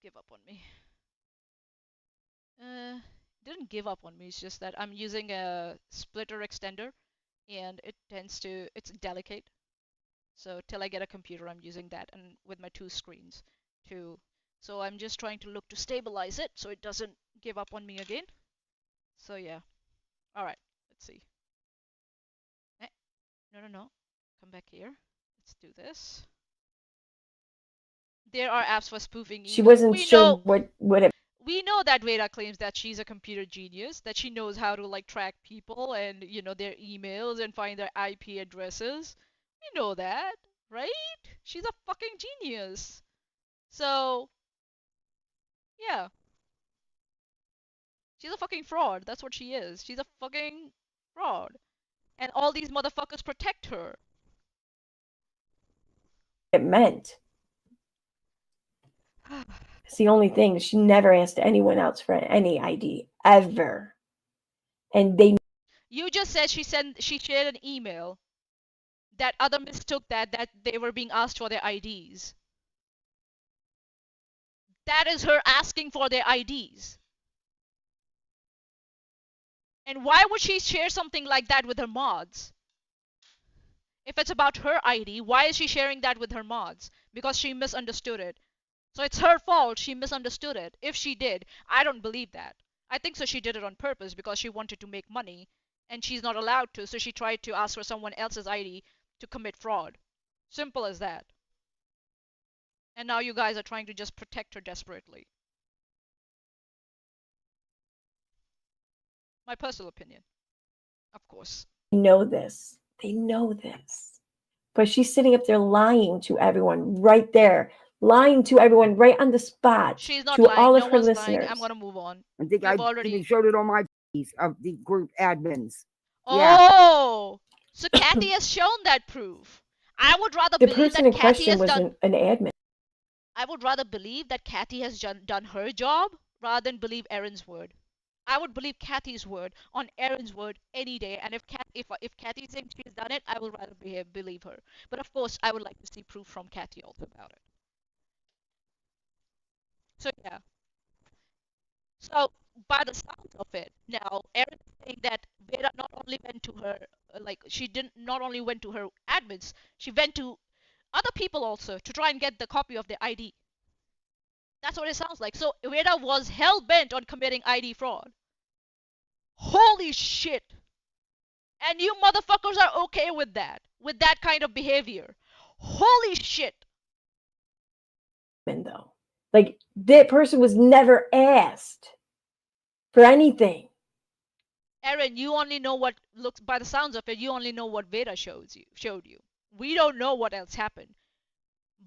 give up on me. Uh, didn't give up on me. It's just that I'm using a splitter extender, and it's delicate. So till I get a computer, I'm using that, and with my two screens, too. So I'm just trying to look to stabilize it so it doesn't give up on me again. So yeah. All right. Let's see. Eh, no, no, no. Come back here. Let's do this. There are apps for spoofing She email. wasn't sure what it We know that Veda claims that she's a computer genius, that she knows how to like track people and their emails and find their IP addresses. We know that, right? She's a fucking genius. So, yeah. She's a fucking fraud. That's what she is. She's a fucking fraud. And all these motherfuckers protect her. meant. It's the only thing. She never asked anyone else for any ID ever. And they You just said she shared an email that other mistook that they were being asked for their IDs. That is her asking for their IDs. And why would she share something like that with her mods? If it's about her ID, why is she sharing that with her mods? Because she misunderstood it. So it's her fault she misunderstood it. If she did, I don't believe that. I think so she did it on purpose because she wanted to make money and she's not allowed to, so she tried to ask for someone else's ID to commit fraud. Simple as that. And now you guys are trying to just protect her desperately. My personal opinion, of course. know this. They know this. But she's sitting up there lying to everyone right there. Lying to everyone right on the spot. She's not to lying. all No of her one's listeners. lying. I'm gonna move on. I think You've I already even showed it on my piece of the group admins. Oh, so Kathy has shown that proof. I would rather The believe person that in Kathy question has was done. an admin. I would rather believe that Kathy has done her job rather than believe Erin's word. I would believe Kathy's word on Erin's word any day. And if Kathy's saying she's done it, I would rather believe her. But of course, I would like to see proof from Kathy also about it. So yeah. So by the sounds of it, now Erin is saying that Vera not only went to her, like she didn't not only went to her admins, she went to other people also to try and get the copy of their ID. That's what it sounds like. So Vera was hell bent on committing ID fraud. Holy shit! And you motherfuckers are okay with that kind of behavior. Holy shit! Though, like that person was never asked for anything. Erin, you only know what looks by the sounds of it. You only know what Vera showed you. We don't know what else happened.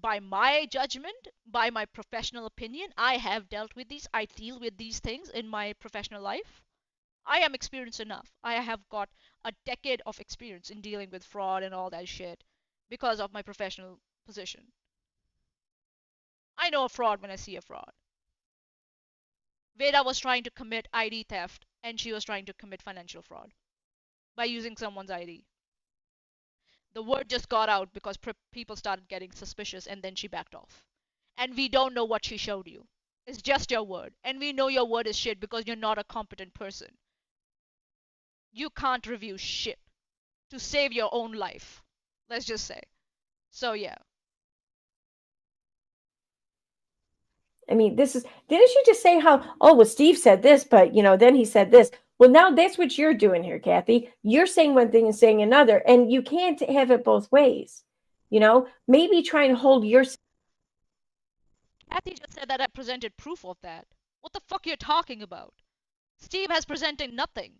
By my judgment, by my professional opinion, I have dealt with these. I deal with these things in my professional life. I am experienced enough. I have got a decade of experience in dealing with fraud and all that shit because of my professional position. I know a fraud when I see a fraud. Veda was trying to commit ID theft and she was trying to commit financial fraud by using someone's ID. The word just got out because people started getting suspicious and then she backed off. And we don't know what she showed you. It's just your word. And we know your word is shit because you're not a competent person. You can't review shit to save your own life. Let's just say. So yeah. I mean, didn't she just say how, oh, well, Steve said this, but, then he said this. Well, now that's what you're doing here, Kathy. You're saying one thing and saying another, and you can't have it both ways. Maybe try and hold your. Kathy just said that I presented proof of that. What the fuck you're talking about? Steve has presented nothing.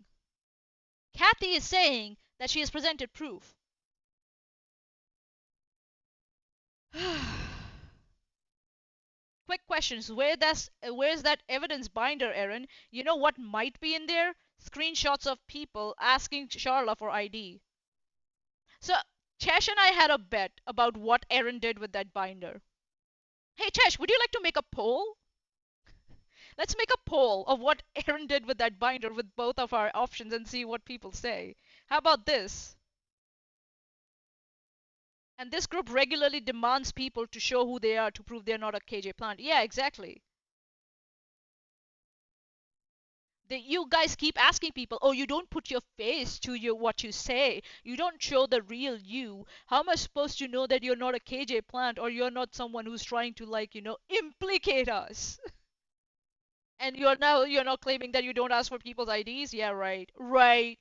Kathy is saying that she has presented proof. Quick questions. Where's that evidence binder, Erin? You know what might be in there? Screenshots of people asking Charla for ID. So Chesh and I had a bet about what Erin did with that binder. Hey Chesh, would you like to make a poll? Let's make a poll of what Erin did with that binder with both of our options and see what people say. How about this? And this group regularly demands people to show who they are to prove they're not a KJ plant. Yeah, exactly. You guys keep asking people, oh, you don't put your face to what you say. You don't show the real you. How am I supposed to know that you're not a KJ plant or you're not someone who's trying to, like, implicate us? And you're not claiming that you don't ask for people's IDs? Yeah, right. Right.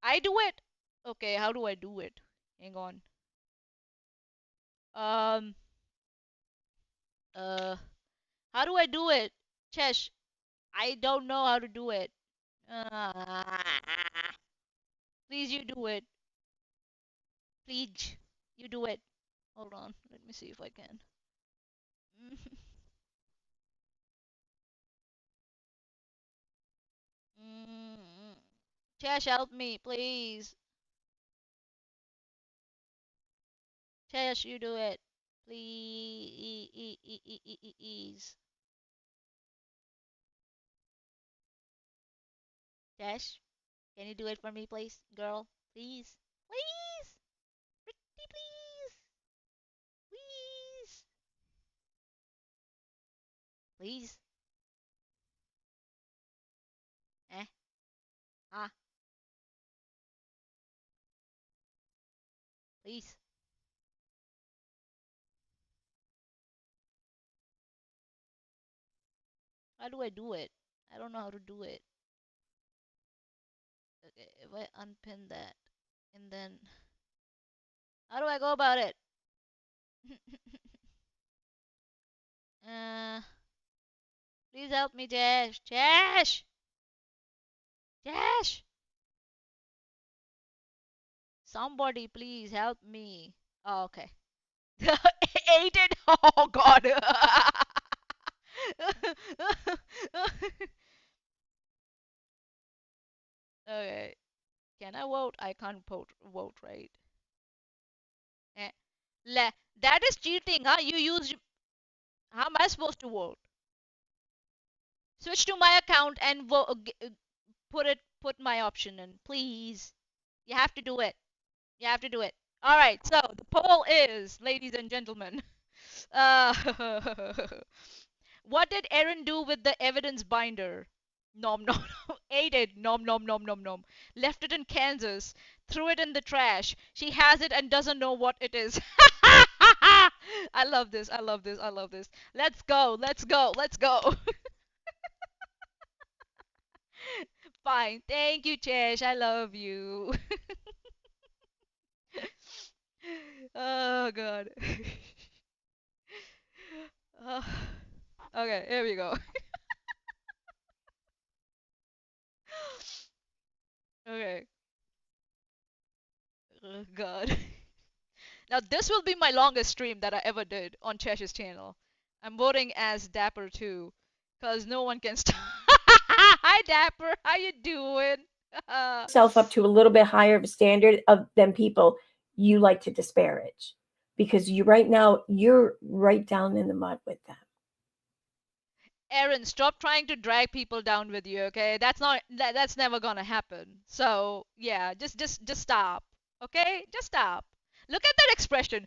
I do it. Okay, how do I do it? Hang on. Um how do I do it? Chesh, I don't know how to do it. Please, you do it. Please, you do it. Hold on, let me see if I can. Chesh, help me, please. Chesh, you do it. Please. Chesh, can you do it for me, please? Girl, please. Please. Pretty please. Please. Please. Eh? Ah. Please. How do I do it? I don't know how to do it. Okay, if I unpin that, and then how do I go about it? Please help me, Chesh. Chesh! Chesh! Somebody please help me. Oh, okay. Ate it? Oh, God. Okay. Can I vote? I can't vote, right? Eh. That is cheating, huh? You used... How am I supposed to vote? Switch to my account and put my option in, please. You have to do it. You have to do it. All right. So the poll is, ladies and gentlemen, uh, what did Erin do with the evidence binder? Nom nom nom. Ate it. Nom nom nom nom nom. Left it in Kansas. Threw it in the trash. She has it and doesn't know what it is. I love this. I love this. I love this. Let's go. Let's go. Let's go. Fine. Thank you, Chesh. I love you. Oh, God. Uh, okay, here we go. Okay. Oh, God. Now, this will be my longest stream that I ever did on Chesh's channel. I'm voting as Dapper too, because no one can stop. Hi, Dapper. How you doing? Yourself up to a little bit higher of a standard than people you like to disparage, because right now you're right down in the mud with them. Erin, stop trying to drag people down with you, okay? That's never gonna happen. So yeah, just stop, okay? Just stop. Look at that expression.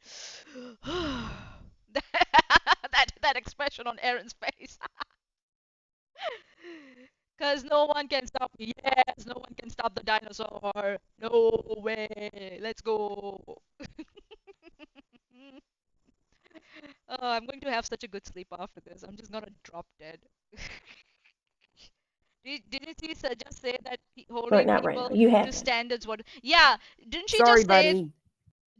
that expression on Erin's face. Cause no one can stop me. Yes, no one can stop the dinosaur. No way. Let's go. Oh, I'm going to have such a good sleep after this. I'm just gonna drop dead. Didn't she just say that holding Not people right now. You to haven't. standards? What? Yeah, didn't she Sorry, just say? buddy.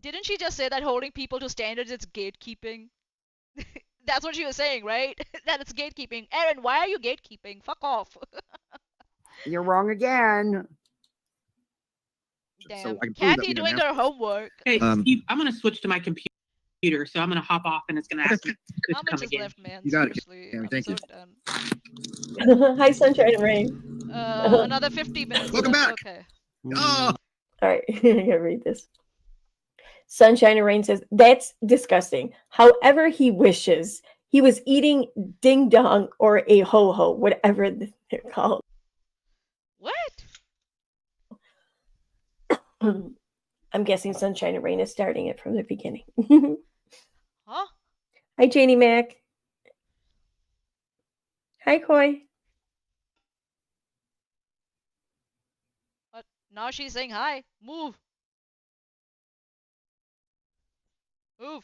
Didn't she just say that holding people to standards is gatekeeping? That's what she was saying, right? That it's gatekeeping. Erin, why are you gatekeeping? Fuck off. You're wrong again. Damn. So I can prove that Kathy we doing have her homework. Hey, Steve, I'm gonna switch to my computer, so I'm gonna hop off, and it's gonna ask me to How come much is again. left, man? You got it, Seriously, Tammy, I'm thank so you. done. Hi, Sunshine and Rain. Another 50 minutes. Welcome left. back. Okay. Oh, All right, I gotta read this. Sunshine and Rain says, that's disgusting. However he wishes, He was eating ding dong or a ho ho, whatever they're called. What? I'm guessing Sunshine and Rain is starting it from the beginning. Huh? Hi, Janie Mac. Hi, Koi. What? Now she's saying hi. Move. Move.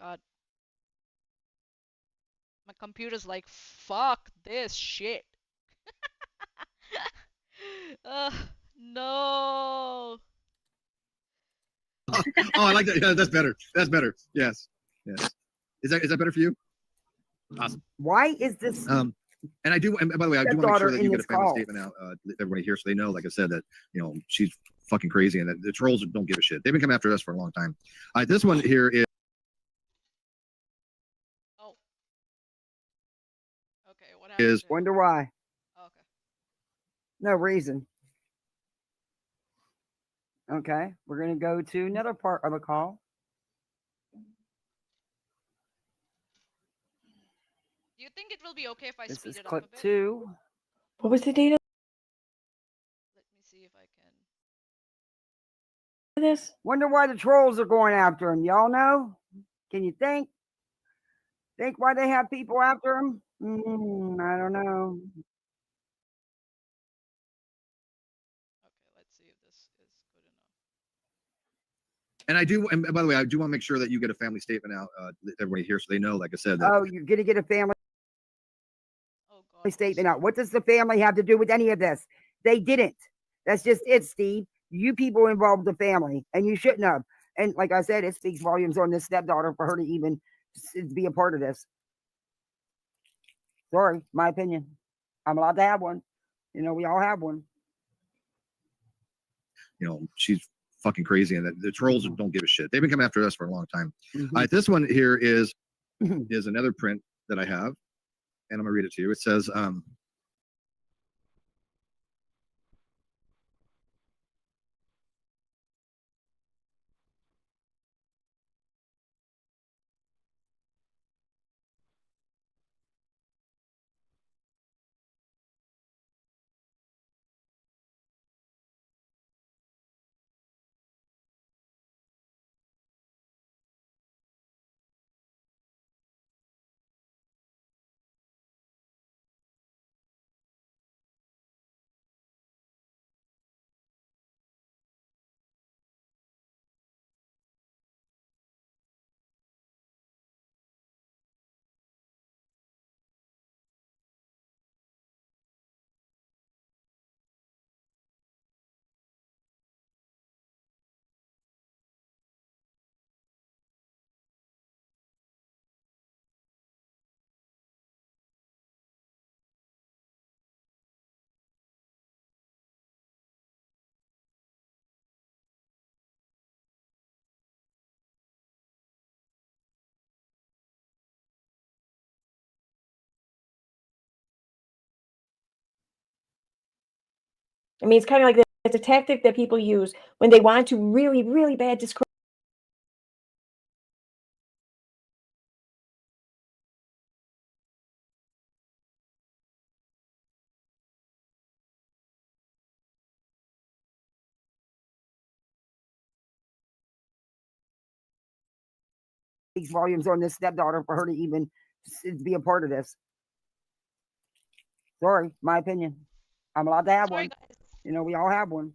God. My computer's like, fuck this shit. No. Oh, I like that. Yeah, that's better. That's better. Yes. Yes. Is that better for you? Awesome. Why is this And I do, and by the way, I do want to make stepdaughter sure that in you get a this family call? statement out, let everybody here, so they know, like I said, that she's fucking crazy, and that the trolls don't give a shit. They've been coming after us for a long time. This one here is. Oh. Okay, what happened? Is Wonder why? Okay. No reason. Okay, we're gonna go to another part of the call. Do you think it will be okay if I This speed is it up a clip bit? 2. What was the date of Let me see if I can. this? Wonder why the trolls are going after him. Y'all know? Can you think? Think why they have people after him? I don't know. Okay, let's see if this is good enough. And I do, and by the way, I do want to make sure that you get a family statement out, let everybody here, so they know, like I said, that. Oh, you're gonna get a family Oh God. statement out. What does the family have to do with any of this? They didn't. That's just it, Steve. You people involved the family, and you shouldn't have. And like I said, it speaks volumes on this stepdaughter for her to even be a part of this. Sorry, my opinion. I'm allowed to have one. We all have one. She's fucking crazy, and that the trolls don't give a shit. They've been coming after us for a long time. Mhm. This one here is another print that I have, and I'm gonna read it to you. It says, I mean, it's kind of like it's a tactic that people use when they want to really, really bad describe. Speaks volumes on this stepdaughter for her to even be a part of this. Sorry, my opinion. I'm allowed to have Sorry, one. guys. We all have one.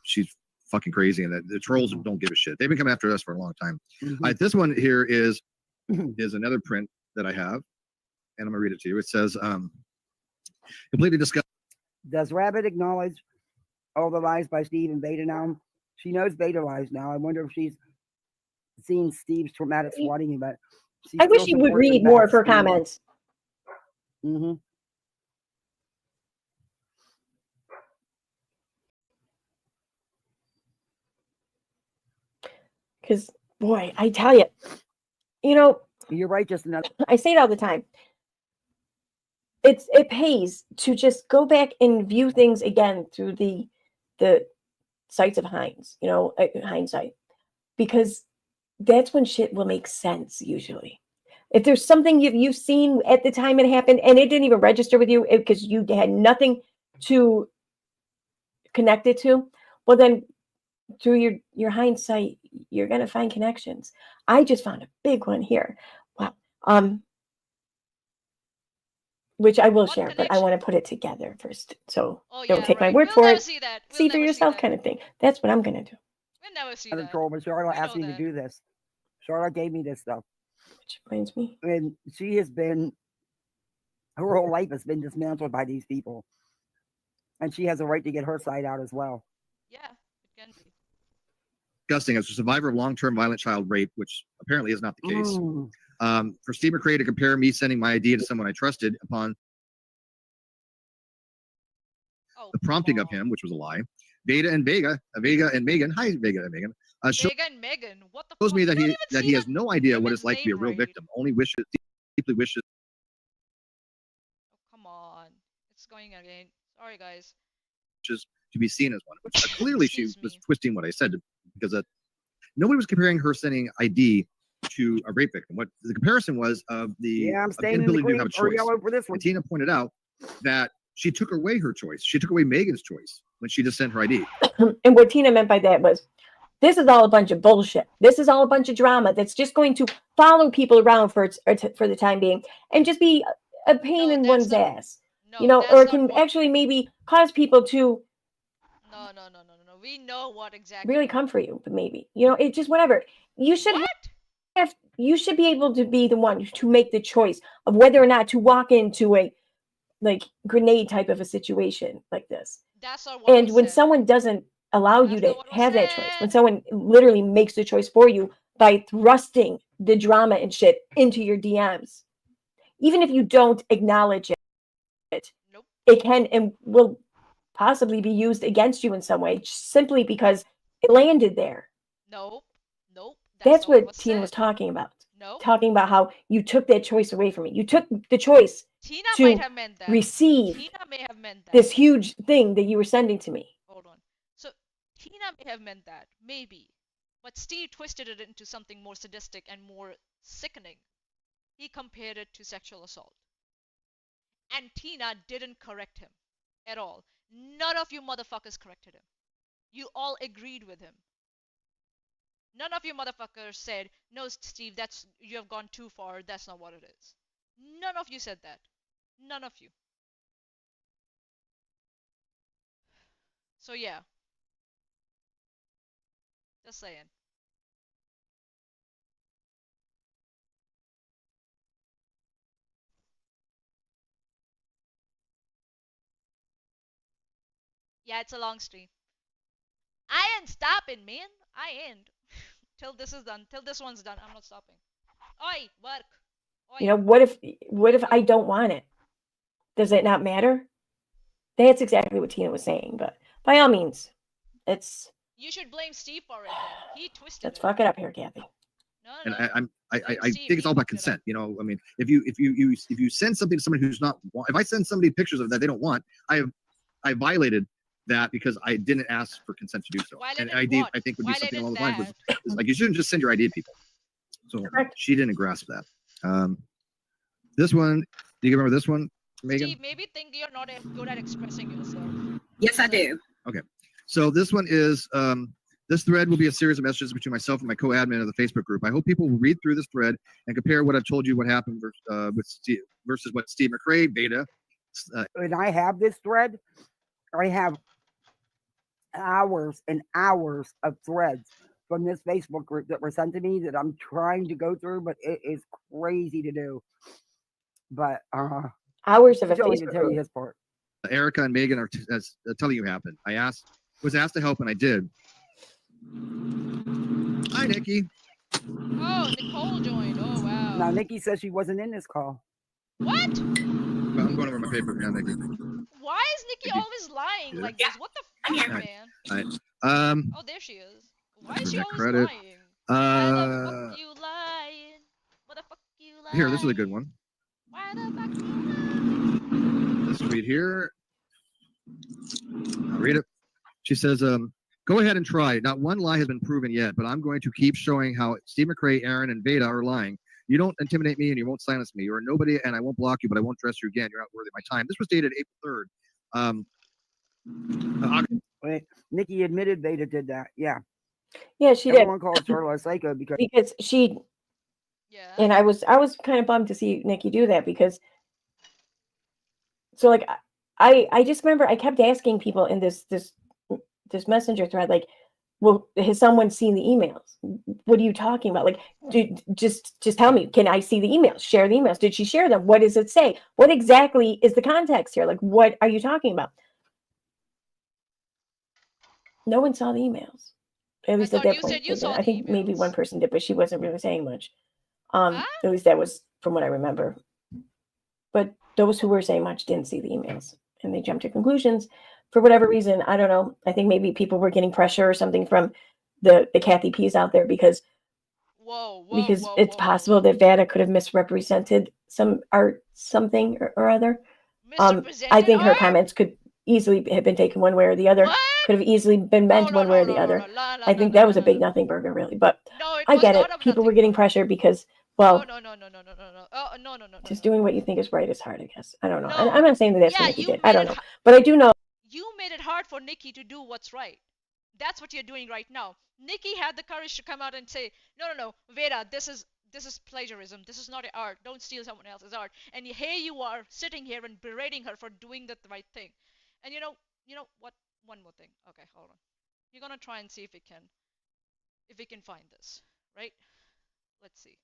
She's fucking crazy, and that the trolls don't give a shit. They've been coming after us for a long time. Mhm. This one here is another print that I have, and I'm gonna read it to you. It says, completely discussed. Does Rabbit acknowledge all the lies by Steve and Beta now? She knows Beta lies now. I wonder if she's seen Steve's traumatic swatting, but I wish you would read more of her comments. Mm-hmm. Because, boy, I tell you, you're right. Just another. I say it all the time. It pays to just go back and view things again through the sights of hindsight. because that's when shit will make sense usually. If there's something you've seen at the time it happened and it didn't even register with you because you had nothing to connect it to, well then through your hindsight, you're gonna find connections. I just found a big one here. Wow. Which I will share, but I want to put it together first. So don't take my word for it. See for yourself kind of thing. That's what I'm gonna do. We'll never see that. But Charlotte asked me to do this. Charlotte gave me this stuff. Which reminds me. And she has been, her whole life has been dismantled by these people. And she has a right to get her side out as well. Yeah, it can be. Disgusting. As a survivor of long-term violent child rape, which apparently is not the case. For Steve McRae to compare me sending my idea to someone I trusted upon the prompting of him, which was a lie. Vega and Megan, hi Vega and Megan, Vega and Megan, what the shows fuck? me that he has no idea what it's like to be a real victim. Only deeply wishes. Oh, come on, it's going again. Sorry, guys. Just to be seen as one. Which clearly she was twisting what I said because nobody was comparing her sending ID to a rape victim. What the comparison was of the inability to have a choice. And Tina pointed out that she took away her choice. She took away Megan's choice when she just sent her ID. And what Tina meant by that was, this is all a bunch of bullshit. This is all a bunch of drama that's just going to follow people around for the time being and just be a pain in one's ass. Or it can actually maybe cause people to No. We know what exactly. Really come for you, but maybe. It's just whatever. You should you should be able to be the one to make the choice of whether or not to walk into a grenade type of a situation like this. That's not what and when someone doesn't allow you to have that choice, when someone literally makes the choice for you by thrusting the drama and shit into your DMs, even if you don't acknowledge it, it can and will possibly be used against you in some way simply because it landed there. Nope. That's what Tina was talking about. Talking about how you took that choice away from me. You took the choice to receive this huge thing that you were sending to me. Hold on. So Tina may have meant that, maybe. But Steve twisted it into something more sadistic and more sickening. He compared it to sexual assault. And Tina didn't correct him at all. None of you motherfuckers corrected him. You all agreed with him. None of you motherfuckers said, no, Steve, you have gone too far. That's not what it is. None of you said that. None of you. So yeah. Just saying. Yeah, it's a long stream. I ain't stopping, man. I ain't. Till this is done. Till this one's done. I'm not stopping. Oi, work. Oi. What if I don't want it? Does it not matter? That's exactly what Tina was saying. But by all means, you should blame Steve for it then. He twisted let's fuck it up here, Kathy. And I think it's all about consent. I mean, if you send something to somebody who's not, if I send somebody pictures of that they don't want, I violated that because I didn't ask for consent to do so. And ID, I think, would be something along the lines was like, you shouldn't just send your ID to people. So she didn't grasp that. This one, do you remember this one, Megan? Steve, maybe think you're not good at expressing yourself. Yes, I do. Okay. So this one is, this thread will be a series of messages between myself and my co-admin of the Facebook group. I hope people will read through this thread and compare what I've told you what happened with Steve versus what Steve McRae, Beta. And I have this thread. I have hours and hours of threads from this Facebook group that were sent to me that I'm trying to go through, but it is crazy to do. But hours of a Facebook Facebook tell you group. his part. Erica and Megan are telling you what happened. I was asked to help, and I did. Hi, Nikki. Oh, Nicole joined. Oh, wow. Now, Nikki says she wasn't in this call. What? Well, I'm going over my paper now, Nikki. Why is Nikki always lying like this? What the fuck, man? Right. Oh, there she is. Why is she always lying? Why the fuck you lying? What the fuck you lying? Here, this is a good one. Why the fuck you lying? Let's read here. I'll read it. She says, Go ahead and try. Not one lie has been proven yet, but I'm going to keep showing how Steve McRae, Erin, and Veda are lying. You don't intimidate me and you won't silence me. You're a nobody and I won't block you, but I won't dress you again. You're not worthy of my time. This was dated April 3rd. Wait, Nikki admitted Veda did that. Yeah. Yeah, she did. Everyone called Charlotte a psycho because she. Yeah. And I was kind of bummed to see Nikki do that because. So like, I just remember I kept asking people in this messenger thread, like, well, has someone seen the emails? What are you talking about? Like, just tell me, can I see the emails? Share the emails. Did she share them? What does it say? What exactly is the context here? Like, what are you talking about? No one saw the emails. At least at that point. I think maybe one person did, but she wasn't really saying much. At least that was from what I remember. But those who were saying much didn't see the emails, and they jumped to conclusions for whatever reason. I don't know. I think maybe people were getting pressure or something from the Kathy P's out there because it's possible that Vada could have misrepresented some art, something or other. I think her comments could easily have been taken one way or the other. Could have easily been meant one way or the other. I think that was a big nothing burger, really. But I get it. People were getting pressure because, well, just doing what you think is right is hard, I guess. I don't know. And I'm not saying that that's what Nikki did. I don't know. But I do know. You made it hard for Nikki to do what's right. That's what you're doing right now. Nikki had the courage to come out and say, no, Veda, this is plagiarism. This is not art. Don't steal someone else's art. And here you are sitting here and berating her for doing the right thing. And you know what? One more thing. Okay, hold on. You're gonna try and see if we can find this, right? Let's see.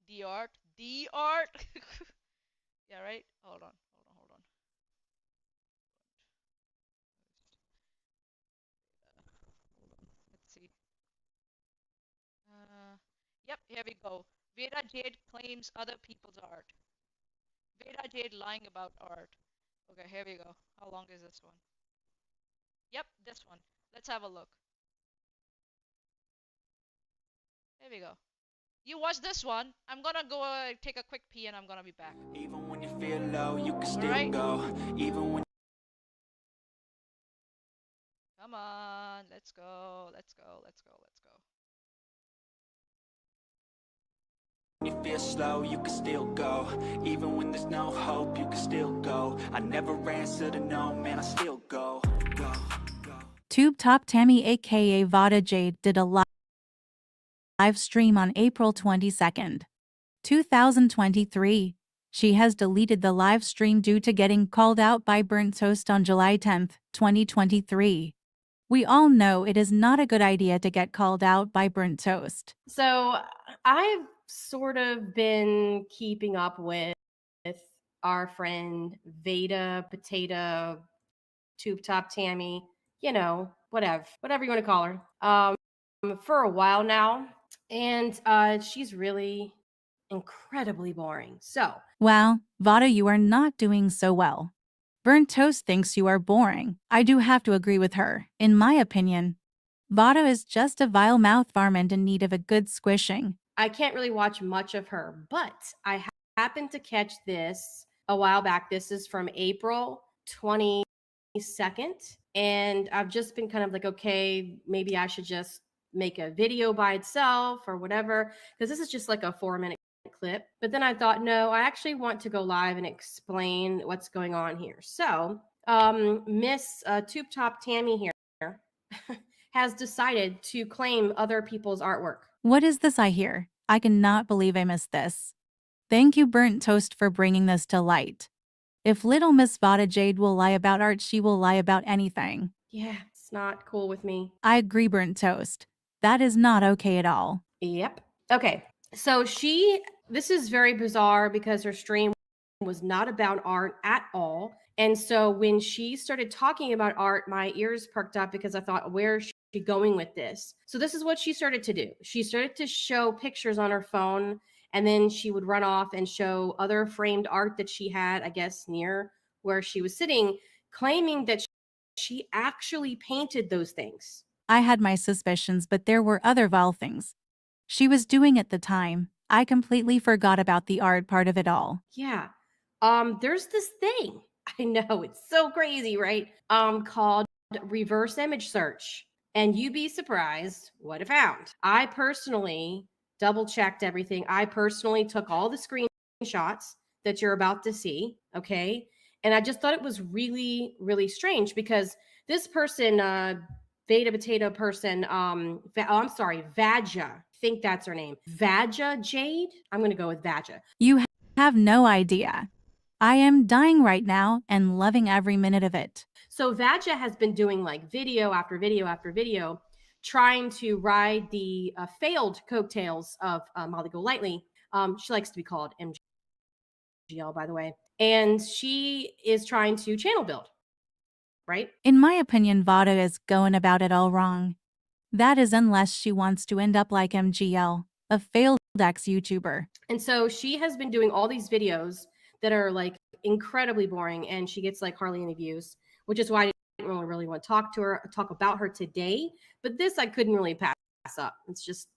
The art. Yeah, right. Hold on. Let's see. Yep, here we go. Veda Jade claims other people's art. Veda Jade lying about art. Okay, here we go. How long is this one? Yep, this one. Let's have a look. Here we go. You watch this one. I'm gonna go take a quick pee and I'm gonna be back. Even when you feel low, you can still go. Even when Come on, let's go. you feel slow, you can still go. Even when there's no hope, you can still go. I never answer to no, man, I still go. Tube Top Tammy aka Vada Jade did a live stream on April 22nd, 2023. She has deleted the live stream due to getting called out by Burnt Toast on July 10th, 2023. We all know it is not a good idea to get called out by Burnt Toast. So I've sort of been keeping up with our friend Veda Potato, Tube Top Tammy, whatever you want to call her, for a while now. And she's really incredibly boring. So, wow, Vada, you are not doing so well. Burnt Toast thinks you are boring. I do have to agree with her. In my opinion, Vada is just a vile mouth varmint in need of a good squishing. I can't really watch much of her, but I happened to catch this a while back. This is from April 22nd. And I've just been kind of like, okay, maybe I should just make a video by itself or whatever, because this is just like a 4-minute clip. But then I thought, no, I actually want to go live and explain what's going on here. So Miss Tube Top Tammy here has decided to claim other people's artwork. What is this I hear? I cannot believe I missed this. Thank you, Burnt Toast, for bringing this to light. If little Miss Vada Jade will lie about art, she will lie about anything. Yeah, it's not cool with me. I agree, Burnt Toast. That is not okay at all. Yep. Okay. So this is very bizarre because her stream was not about art at all. And so when she started talking about art, my ears perked up because I thought, where is she going with this? So this is what she started to do. She started to show pictures on her phone, and then she would run off and show other framed art that she had, I guess, near where she was sitting, claiming that she actually painted those things. I had my suspicions, but there were other vile things she was doing at the time. I completely forgot about the art part of it all. Yeah. there's this thing. I know it's so crazy, right? Called reverse image search. And you'd be surprised what I found. I personally double checked everything. I personally took all the screenshots that you're about to see. Okay. And I just thought it was really, really strange because this person, beta potato person, I'm sorry, Vaja. I think that's her name. Vaja Jade. I'm going to go with Vaja. You have no idea. I am dying right now and loving every minute of it. So Vaja has been doing like video after video after video, trying to ride the failed coattails of Molly Golightly. She likes to be called MGL, by the way. And she is trying to channel build, right? In my opinion, Vada is going about it all wrong. That is unless she wants to end up like MGL, a failed ex-YouTuber. And so she has been doing all these videos that are like incredibly boring, and she gets like hardly any views, which is why I didn't really want to talk about her today. But this I couldn't really pass up. It's just,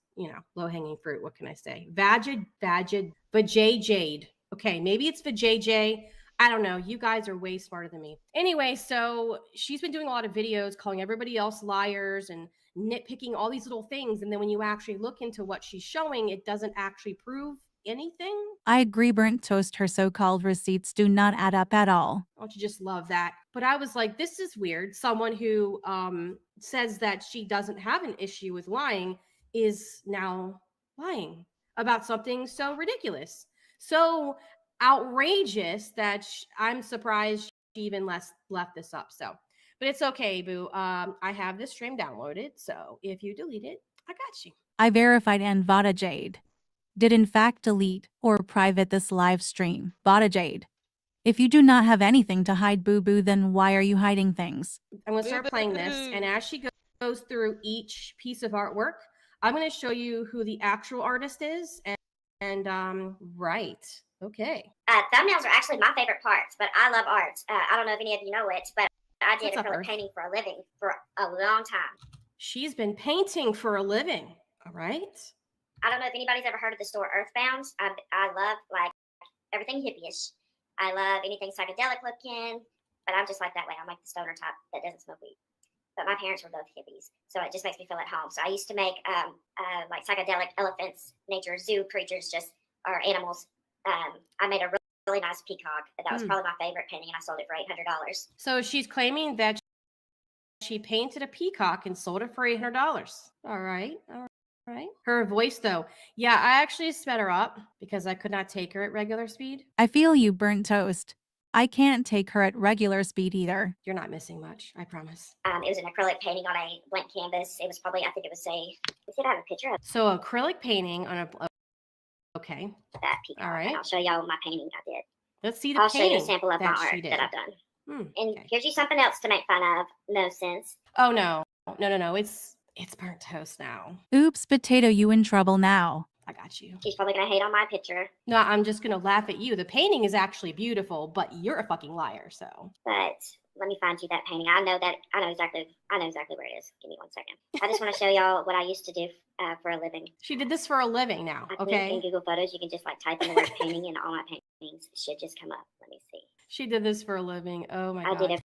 low hanging fruit. What can I say? Vajid, Vajay Jade. Okay, maybe it's Vajay. I don't know. You guys are way smarter than me. Anyway, so she's been doing a lot of videos calling everybody else liars and nitpicking all these little things. And then when you actually look into what she's showing, it doesn't actually prove anything. I agree, burnt toast. Her so-called receipts do not add up at all. Don't you just love that? But I was like, this is weird. Someone who says that she doesn't have an issue with lying is now lying about something so ridiculous, so outrageous that I'm surprised she even left this up. So, but it's okay, boo. I have this stream downloaded, so if you delete it, I got you. I verified, and Vada Jade did in fact delete or private this live stream. Vada Jade, if you do not have anything to hide, boo-boo, then why are you hiding things? I'm going to start playing this, and as she goes through each piece of artwork, I'm going to show you who the actual artist is. Right. Okay. Thumbnails are actually my favorite parts, but I love art. I don't know if any of you know it, but I did What's up, acrylic Earth? painting for a living for a long time. She's been painting for a living. All right. I don't know if anybody's ever heard of the store Earthbound. I love like everything hippie-ish. I love anything psychedelic looking, but I'm just like that way. I'm like the stoner type that doesn't smoke weed. But my parents were both hippies, so it just makes me feel at home. So I used to make like psychedelic elephants, nature zoo creatures, or animals. I made a really nice peacock. That was probably my favorite painting, and I sold it for $800. So she's claiming that she painted a peacock and sold it for $800. All right. Her voice, though. Yeah, I actually sped her up because I could not take her at regular speed. I feel you, burnt toast. I can't take her at regular speed either. You're not missing much, I promise. It was an acrylic painting on a blank canvas. It was probably, I think it was I have a picture of So acrylic painting on a, okay. that peacock. All right. And I'll show y'all my painting I did. Let's see the I'll show you a painting sample of my that art she did. that I've done. And Okay. here's you something else to make fun of. No sense. Oh, no. It's burnt toast now. Oops, potato, you in trouble now. I got you. She's probably gonna hate on my picture. No, I'm just gonna laugh at you. The painting is actually beautiful, but you're a fucking liar. So. But let me find you that painting. I know exactly where it is. Give me 1 second. I just want to show y'all what I used to do for a living. She did this for a living now. I think Okay. in Google Photos, you can just like type in the word painting, and all my paintings should just come up. Let me see. She did this for a living. Oh my god. I did it.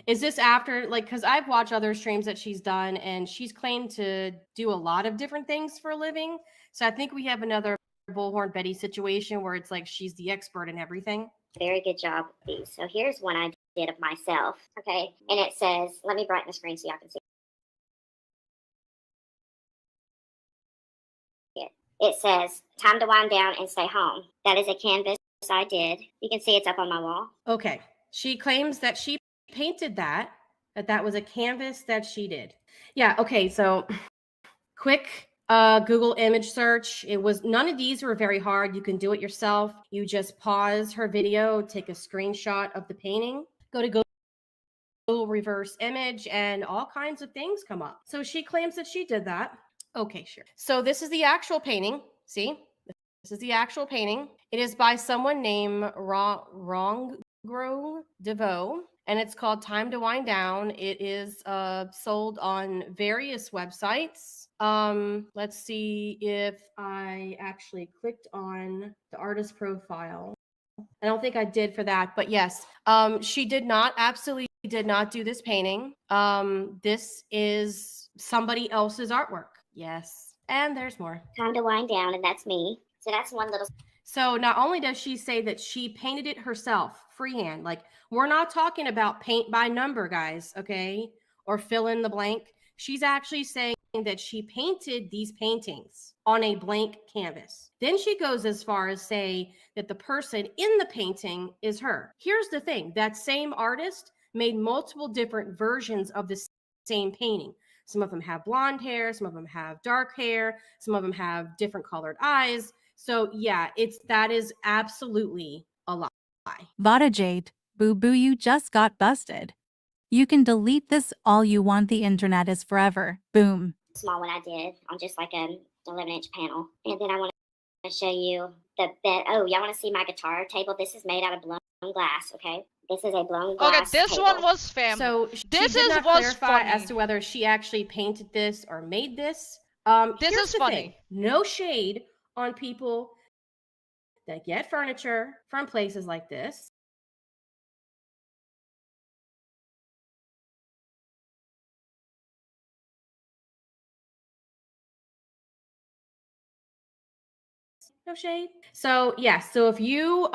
Is this after, like, because I've watched other streams that she's done, and she's claimed to do a lot of different things for a living. So I think we have another Bullhorn Betty situation where it's like she's the expert in everything. Very good job with these. So here's one I did of myself. Okay. And it says, let me brighten the screen so y'all can see it. It says, time to wind down and stay home. That is a canvas I did. You can see it's up on my wall. Okay. She claims that she painted that was a canvas that she did. Yeah. Okay. So quick Google image search. None of these were very hard. You can do it yourself. You just pause her video, take a screenshot of the painting, go to Google reverse image, and all kinds of things come up. So she claims that she did that. Okay, sure. So this is the actual painting. See, this is the actual painting. It is by someone named Wrong DeVoe, and it's called Time to Wind Down. It is sold on various websites. Let's see if I actually clicked on the artist profile. I don't think I did for that, but yes, she did not, absolutely did not do this painting. This is somebody else's artwork. Yes, and there's more. Time to wind down, and that's me. So that's one little. So not only does she say that she painted it herself, freehand, like we're not talking about paint by number, guys, okay? Or fill in the blank. She's actually saying that she painted these paintings on a blank canvas. Then she goes as far as say that the person in the painting is her. Here's the thing, that same artist made multiple different versions of the same painting. Some of them have blonde hair, some of them have dark hair, some of them have different colored eyes. So yeah, that is absolutely a lie. Vada Jade, boo boo, you just got busted. You can delete this all you want, the internet is forever. Boom. Small one I did on just like an 11-inch panel. And then I want to show you the bed. Oh, y'all want to see my guitar table? This is made out of blown glass, okay? This is a blown glass Okay, this table. one was fam. So this she did not was clarify funny. as to whether she actually painted this or made this. This Here's is the funny. thing. No shade on people that get furniture from places like this. No shade. So yeah, so if you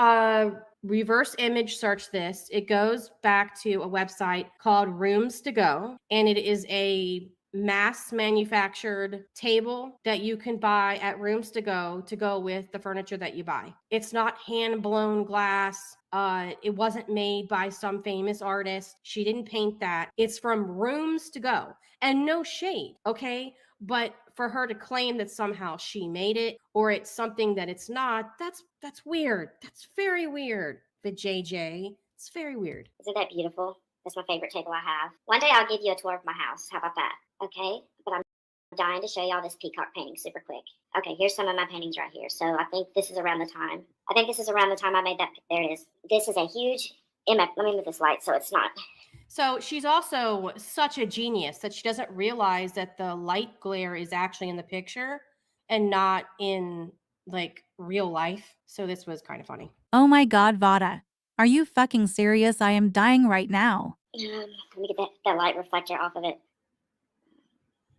reverse image search this, it goes back to a website called Rooms to Go, and it is a mass manufactured table that you can buy at Rooms to go with the furniture that you buy. It's not hand blown glass. It wasn't made by some famous artist. She didn't paint that. It's from Rooms to Go. And no shade, okay? But for her to claim that somehow she made it or it's something that it's not, that's weird. That's very weird. But JJ, it's very weird. Isn't that beautiful? That's my favorite table I have. One day I'll give you a tour of my house. How about that? Okay? But I'm dying to show y'all this peacock painting super quick. Okay, here's some of my paintings right here. So I think this is around the time. I made that. There it is. This is a huge image. Let me move this light so it's not. So she's also such a genius that she doesn't realize that the light glare is actually in the picture and not in like real life. So this was kind of funny. Oh my god, Vada. Are you fucking serious? I am dying right now. Let me get that light reflector off of it.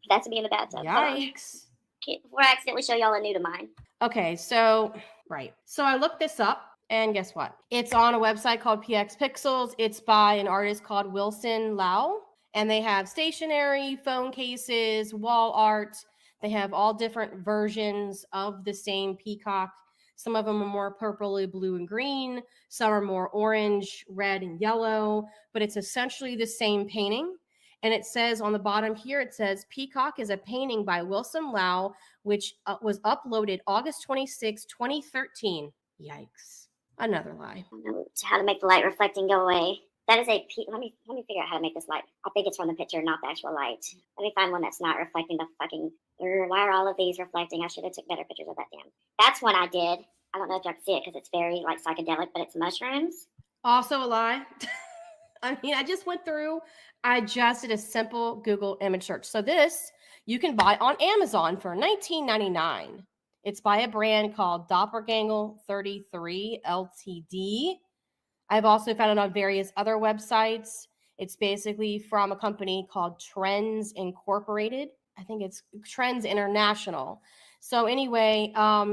That's me in the bathtub. Yikes. Before I accidentally show y'all a nude of mine. Okay, so, right. So I looked this up, and guess what? It's on a website called PX Pixels. It's by an artist called Wilson Lau, and they have stationery, phone cases, wall art. They have all different versions of the same peacock. Some of them are more purpley, blue, and green. Some are more orange, red, and yellow, but it's essentially the same painting. And it says on the bottom here, it says Peacock is a painting by Wilson Lau, which was uploaded August 26, 2013. Yikes. Another lie. I don't know how to make the light reflecting go away. That is let me figure out how to make this light. I think it's from the picture, not the actual light. Let me find one that's not reflecting the fucking. Why are all of these reflecting? I should have took better pictures of that damn. That's one I did. I don't know if y'all can see it because it's very like psychedelic, but it's mushrooms. Also a lie. I mean, I just went through. I just did a simple Google image search. So this you can buy on Amazon for $19.99. It's by a brand called Doppelganger 33 Ltd. I've also found it on various other websites. It's basically from a company called Trends Incorporated. I think it's Trends International. So anyway,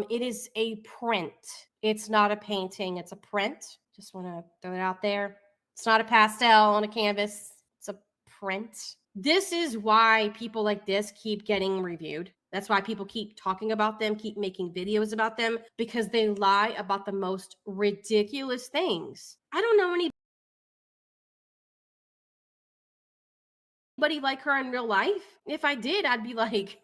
it is a print. It's not a painting. It's a print. Just want to throw it out there. It's not a pastel on a canvas. It's a print. This is why people like this keep getting reviewed. That's why people keep talking about them, keep making videos about them, because they lie about the most ridiculous things. I don't know anybody like her in real life. If I did, I'd be like,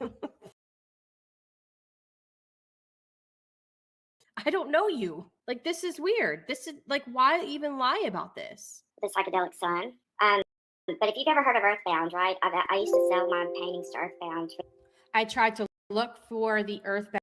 I don't know you. Like, this is weird. This is like, why even lie about this? The psychedelic sun. But if you've ever heard of Earthbound, right? I used to sell my paintings to Earthbound. I tried to look for the Earthbound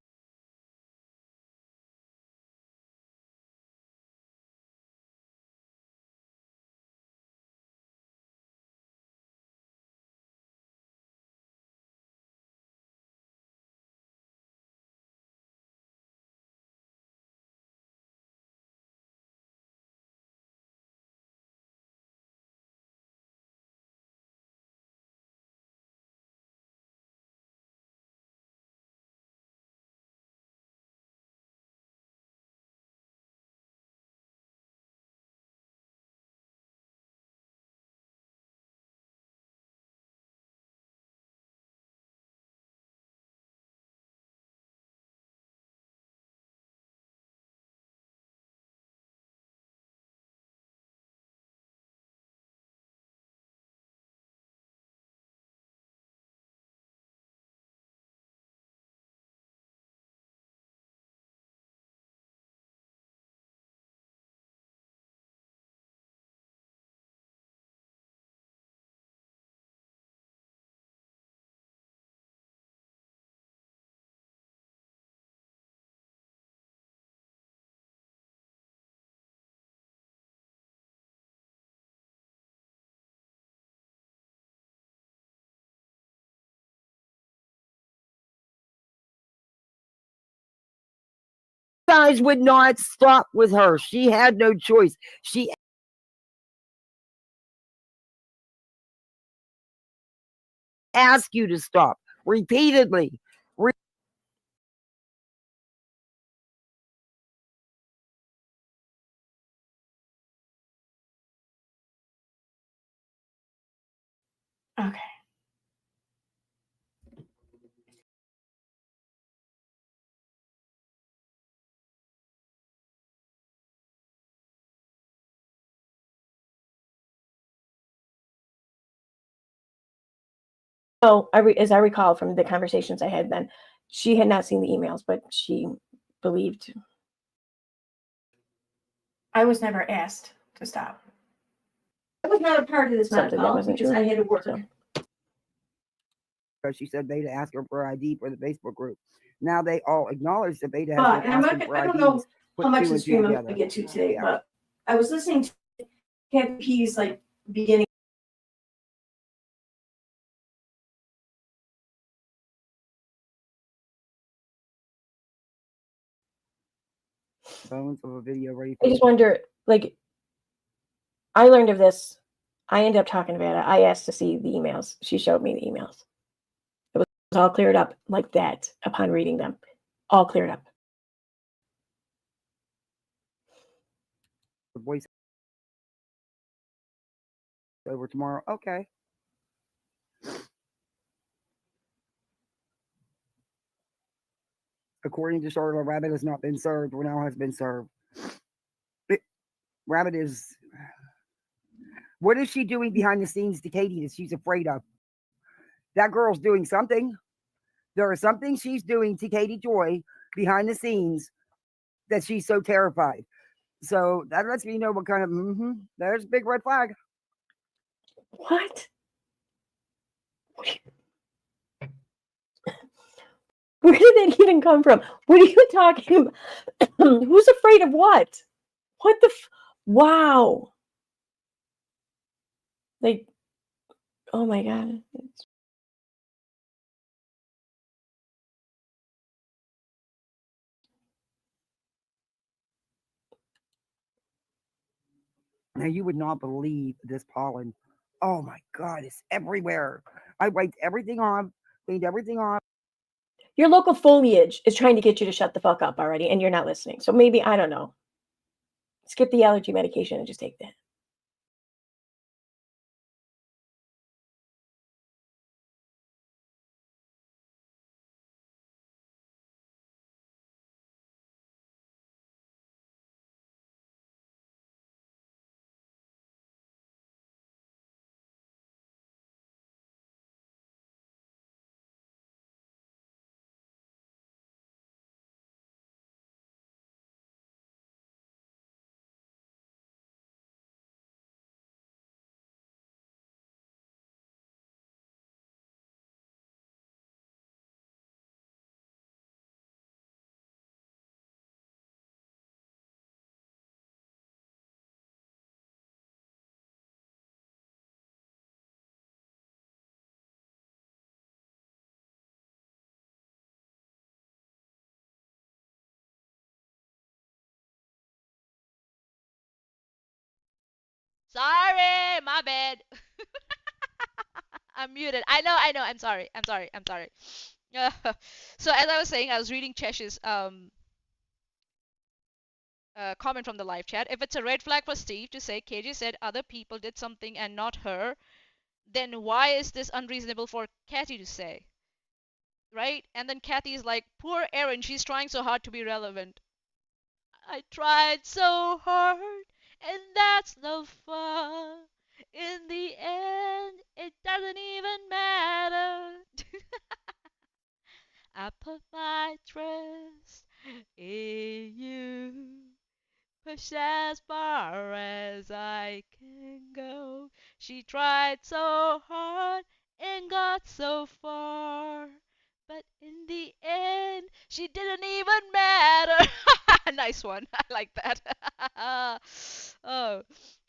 guys would not stop with her. She had no choice. She asked you to stop repeatedly. Okay. So, as I recall from the conversations I had then, she had not seen the emails, but she believed. I was never asked to stop. I was not a part of this Something that wasn't because true. I had to work. So. Because she said Beta asked her for ID for the Facebook group. Now they all acknowledge that Beta has But been and asking for I don't IDs. know Put how much two of the and two stream I'm together. going to get to today, Yeah. but I was listening to Kathy P's like beginning. Bones of a video ready I for just wonder, like, I learned of this. I ended up talking to Vanna. I asked to see the emails. She showed me the emails. It was all cleared up like that upon reading them. All cleared up. the voice over tomorrow. Okay. According to Charlotte, Rabbit has not been served or now has been served. Rabbit is. What is she doing behind the scenes to Katie that she's afraid of? That girl's doing something. There is something she's doing to Katie Joy behind the scenes that she's so terrified. So that lets me know what kind of. There's a big red flag. What? Where did that even come from? What are you talking about? Who's afraid of what? What the? Wow. Like, oh my God. Now you would not believe this pollen. Oh my God, it's everywhere. I wiped everything off, cleaned everything off. Your local foliage is trying to get you to shut the fuck up already, and you're not listening. So maybe, I don't know. Skip the allergy medication and just take that. Sorry, my bad. I'm muted. I know. I'm sorry. I'm sorry. I'm sorry. So as I was saying, I was reading Chesh's comment from the live chat. If it's a red flag for Steve to say KJ said other people did something and not her, then why is this unreasonable for Kathy to say? Right? And then Kathy is like, poor Erin, she's trying so hard to be relevant. I tried so hard, and that's no fun. In the end, it doesn't even matter. I put my trust in you. Push as far as I can go. She tried so hard and got so far. But in the end, she didn't even matter. Nice one. I like that. Oh,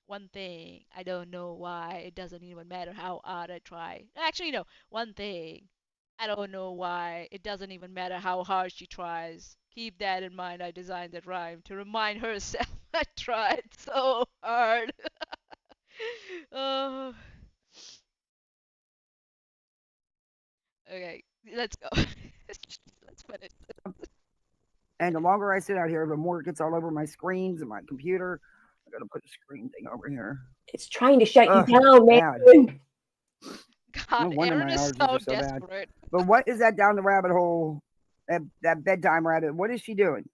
one thing. I don't know why. It doesn't even matter how hard I try. Actually, no. One thing. I don't know why. It doesn't even matter how hard she tries. Keep that in mind. I designed that rhyme to remind herself I tried so hard. Oh, okay, let's go. Let's finish. And the longer I sit out here, the more it gets all over my screens and my computer. I gotta put the screen thing over here. It's trying to shut you Ugh, down, bad. man. No God, wonder Erin my is allergies so are so bad. desperate. But what is that down the rabbit hole? That bedtime rabbit. What is she doing?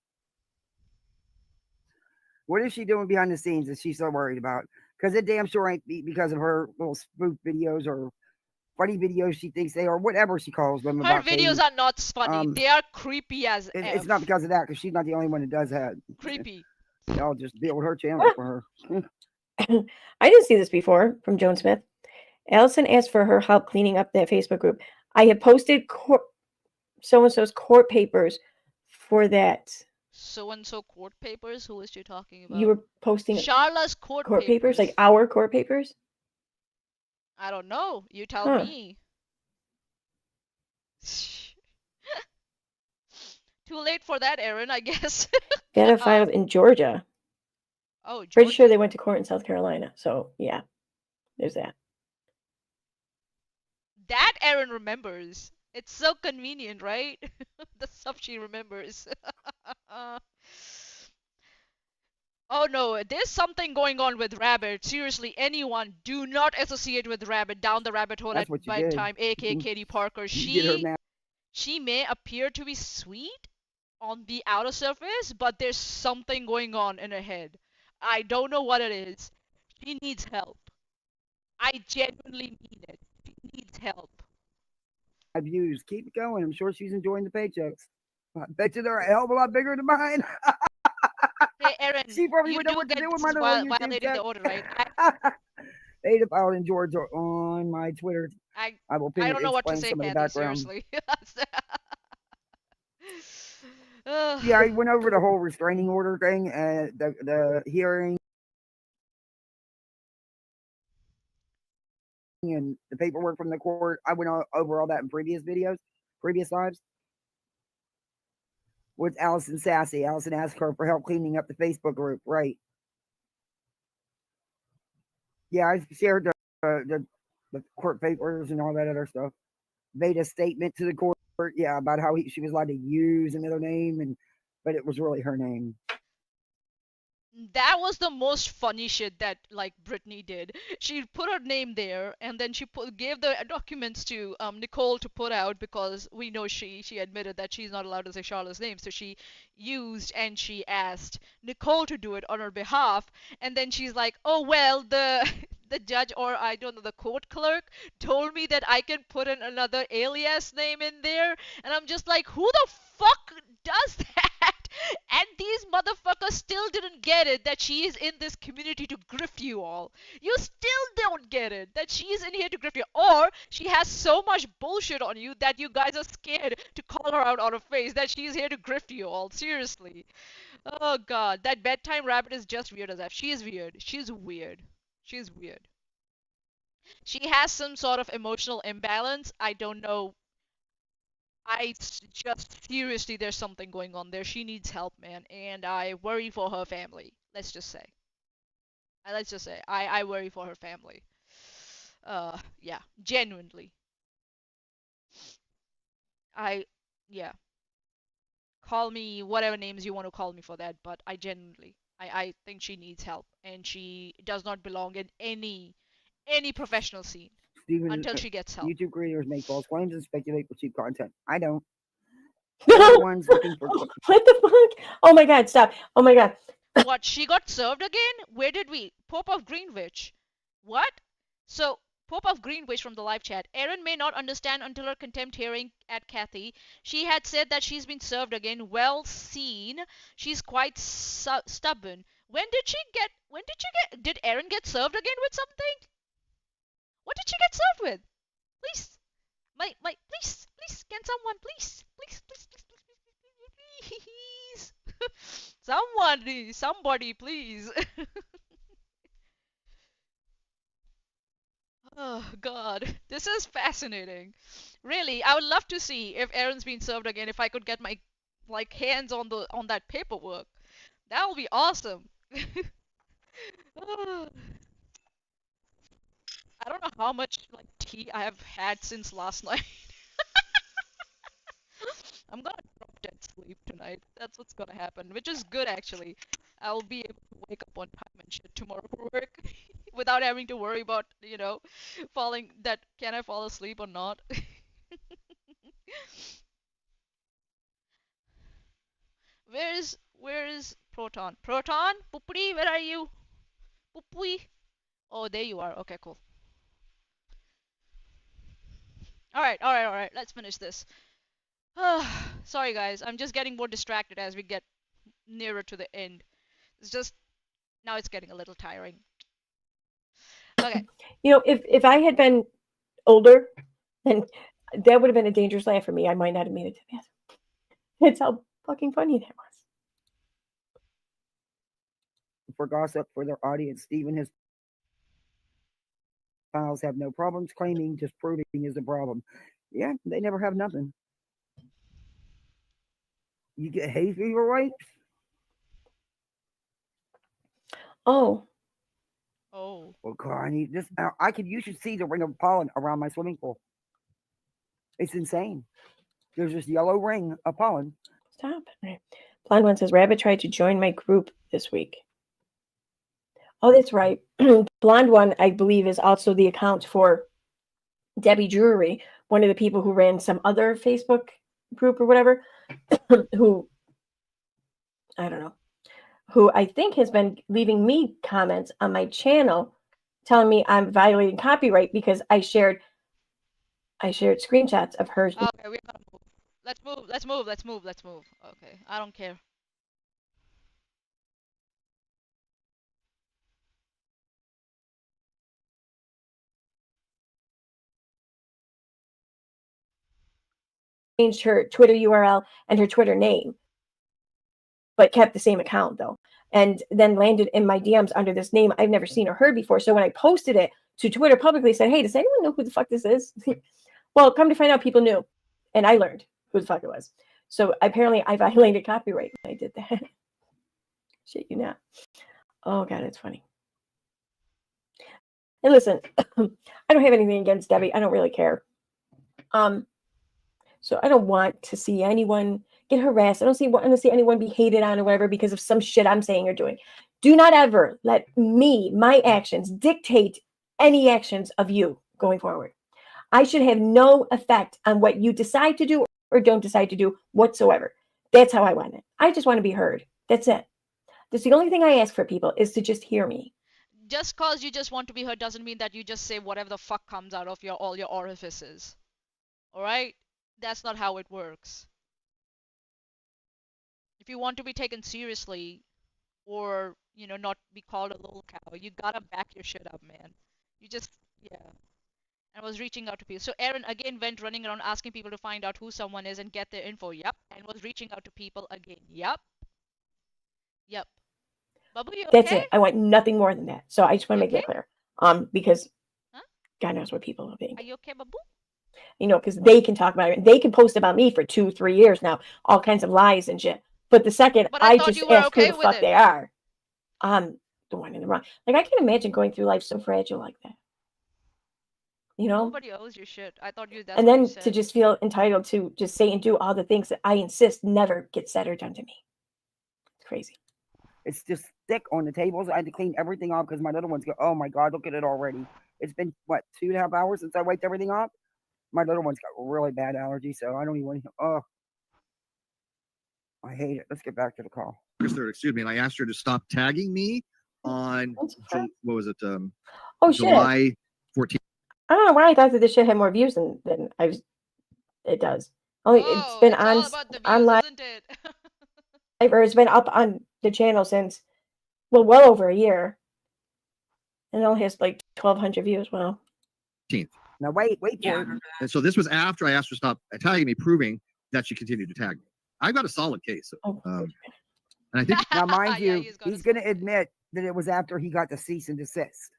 What is she doing behind the scenes that she's so worried about? Because it damn sure ain't because of her little spoof videos or funny videos she thinks they are, whatever she calls them Her about videos Katie. are not funny. They are creepy as It's F. not because of that, because she's not the only one that does that. Creepy. Y'all just build her channel for her. I didn't see this before from Joan Smith. Allison asked for her help cleaning up that Facebook group. I have posted so-and-so's court papers for that. So-and-so court papers? Who is she talking about? You were posting Charla's court papers, like our court papers? I don't know. You tell Huh. me. Too late for that, Erin, I guess. Data filed in Georgia. Oh, Georgia. Pretty sure they went to court in South Carolina. So, yeah, there's that. That Erin remembers. It's so convenient, right? The stuff she remembers. Oh no, there's something going on with Rabbit. Seriously, anyone, do not associate with Rabbit down the rabbit hole That's at what you bed did. time, aka Katie Parker. You get her mad. She may appear to be sweet on the outer surface, but there's something going on in her head. I don't know what it is. She needs help. I genuinely mean it. She needs help. Views. Keep it going. I'm sure she's enjoying the paychecks. I bet you they're a hell of a lot bigger than mine. Hey, Erin, She probably you would know do what to get do with this my is little YouTube violating check. the order, right? They filed in Georgia on my Twitter. I will pin I it. don't know what to Explain say, some of the Kathy, background. seriously. Yeah, I went over the whole restraining order thing and the hearing and the paperwork from the court. I went over all that in previous videos, previous lives. With Allison Sassy. Allison asked her for help cleaning up the Facebook group, right? Yeah, I shared the court papers and all that other stuff. Made a statement to the court, yeah, about how she was allowed to use another name, but it was really her name. That was the most funny shit that like Brittany did. She put her name there, and then she gave the documents to Nicole to put out because we know she admitted that she's not allowed to say Charlotte's name, so she used and she asked Nicole to do it on her behalf, and then she's like, oh well, the the judge or I don't know the court clerk told me that I can put in another alias name in there, and I'm just like, who the fuck does that? And these motherfuckers still didn't get it that she is in this community to grift you all. You still don't get it that she is in here to grift you. Or she has so much bullshit on you that you guys are scared to call her out on her face that she is here to grift you all. Seriously. Oh god, that bedtime rabbit is just weird as F. She is weird. She's weird. She's weird. She has some sort of emotional imbalance. I don't know. Just seriously, there's something going on there. She needs help, man, and I worry for her family. Let's just say. I worry for her family. Yeah, genuinely. I, yeah. Call me whatever names you want to call me for that, but I genuinely, I think she needs help, and she does not belong in any professional scene until she gets help. YouTube creators make false claims and speculate for cheap content. I don't. They're the ones looking for. What the fuck? Oh my god, stop. Oh my god. What, she got served again? Where did we? Pope of Greenwich. What? So, Pope of Greenwich from the live chat. Erin may not understand until her contempt hearing at Kathy. She had said that she's been served again. Well seen. She's quite stubborn. When did she get? Did Erin get served again with something? What did she get served with? Please, please, can someone please, somebody, please. Oh God, this is fascinating. Really, I would love to see if Erin's been served again. If I could get my like hands on that paperwork. That would be awesome. I don't know how much like tea I have had since last night. I'm gonna drop dead sleep tonight. That's what's gonna happen, which is good actually. I'll be able to wake up on time and shit tomorrow for work without having to worry about, falling that can I fall asleep or not. Where is Proton? Proton? Pupri, where are you? Pupui? Oh, there you are. Okay, cool. Alright, alright, alright. Let's finish this. Sorry guys, I'm just getting more distracted as we get nearer to the end. It's just now it's getting a little tiring. Okay. You know, if I had been older, then that would have been a dangerous laugh for me. I might not have made it to the end. That's how fucking funny that was. For gossip for their audience, Stephen has files have no problems claiming, just proving is a problem. Yeah, they never have nothing. You get hay fever, right? Oh. Oh. Well, God, I need this. You should see the ring of pollen around my swimming pool. It's insane. There's this yellow ring of pollen. Stop. Right. Blonde One says, Rabbit tried to join my group this week. Oh, that's right. Blonde One, I believe, is also the account for Debbie Drury, one of the people who ran some other Facebook group or whatever, who, I don't know, who I think has been leaving me comments on my channel telling me I'm violating copyright because I shared screenshots of her. Okay, we're gonna move. Let's move. Let's move. Let's move. Let's move. Okay, I don't care. Changed her Twitter URL and her Twitter name, but kept the same account though, and then landed in my DMs under this name I've never seen or heard before. So when I posted it to Twitter publicly, said, "Hey, does anyone know who the fuck this is?" Well, come to find out, people knew, and I learned who the fuck it was. So apparently, I violated copyright when I did that. Shit, you know. Oh God, it's funny. And listen, I don't have anything against Debbie. I don't really care. So I don't want to see anyone get harassed. I don't want to see anyone be hated on or whatever because of some shit I'm saying or doing. Do not ever let my actions dictate any actions of you going forward. I should have no effect on what you decide to do or don't decide to do whatsoever. That's how I want it. I just want to be heard. That's it. That's the only thing I ask for people is to just hear me. Just cause you just want to be heard doesn't mean that you just say whatever the fuck comes out of all your orifices. Alright? That's not how it works. If you want to be taken seriously or, not be called a little cow, you gotta back your shit up, man. You just, yeah. And was reaching out to people. So Erin again went running around asking people to find out who someone is and get their info. Yep. And was reaching out to people again. Yep. Yep. Bubble, you okay? That's it. I want nothing more than that. So I just want to make that clear. Because God knows what people will think. Are you okay, Babu? Because they can talk about it. They can post about me for 2-3 years now, all kinds of lies and shit. But the second I just ask who the fuck they are, I'm the one in the wrong. Like, I can't imagine going through life so fragile like that. Nobody owes you shit. I thought you. That's and what then you said. To just feel entitled to just say and do all the things that I insist never get said or done to me. It's crazy. It's just thick on the tables. I had to clean everything off because my little ones go, "Oh my God, look at it already." It's been, 2.5 hours since I wiped everything off? My little one's got really bad allergy, so I don't even want to. Oh, I hate it. Let's get back to the call. Excuse me, and I asked her to stop tagging me on, what was it? July 14th. I don't know why I thought that this shit had more views than it does. It's been on online, isn't it? or it's been up on the channel since well over a year, and it only has like 1,200 views. Wow. Now wait for it. And so this was after I asked her to stop tagging me, proving that she continued to tag me. I've got a solid case. And I think now, mind you, he's going to admit that it was after he got the cease and desist,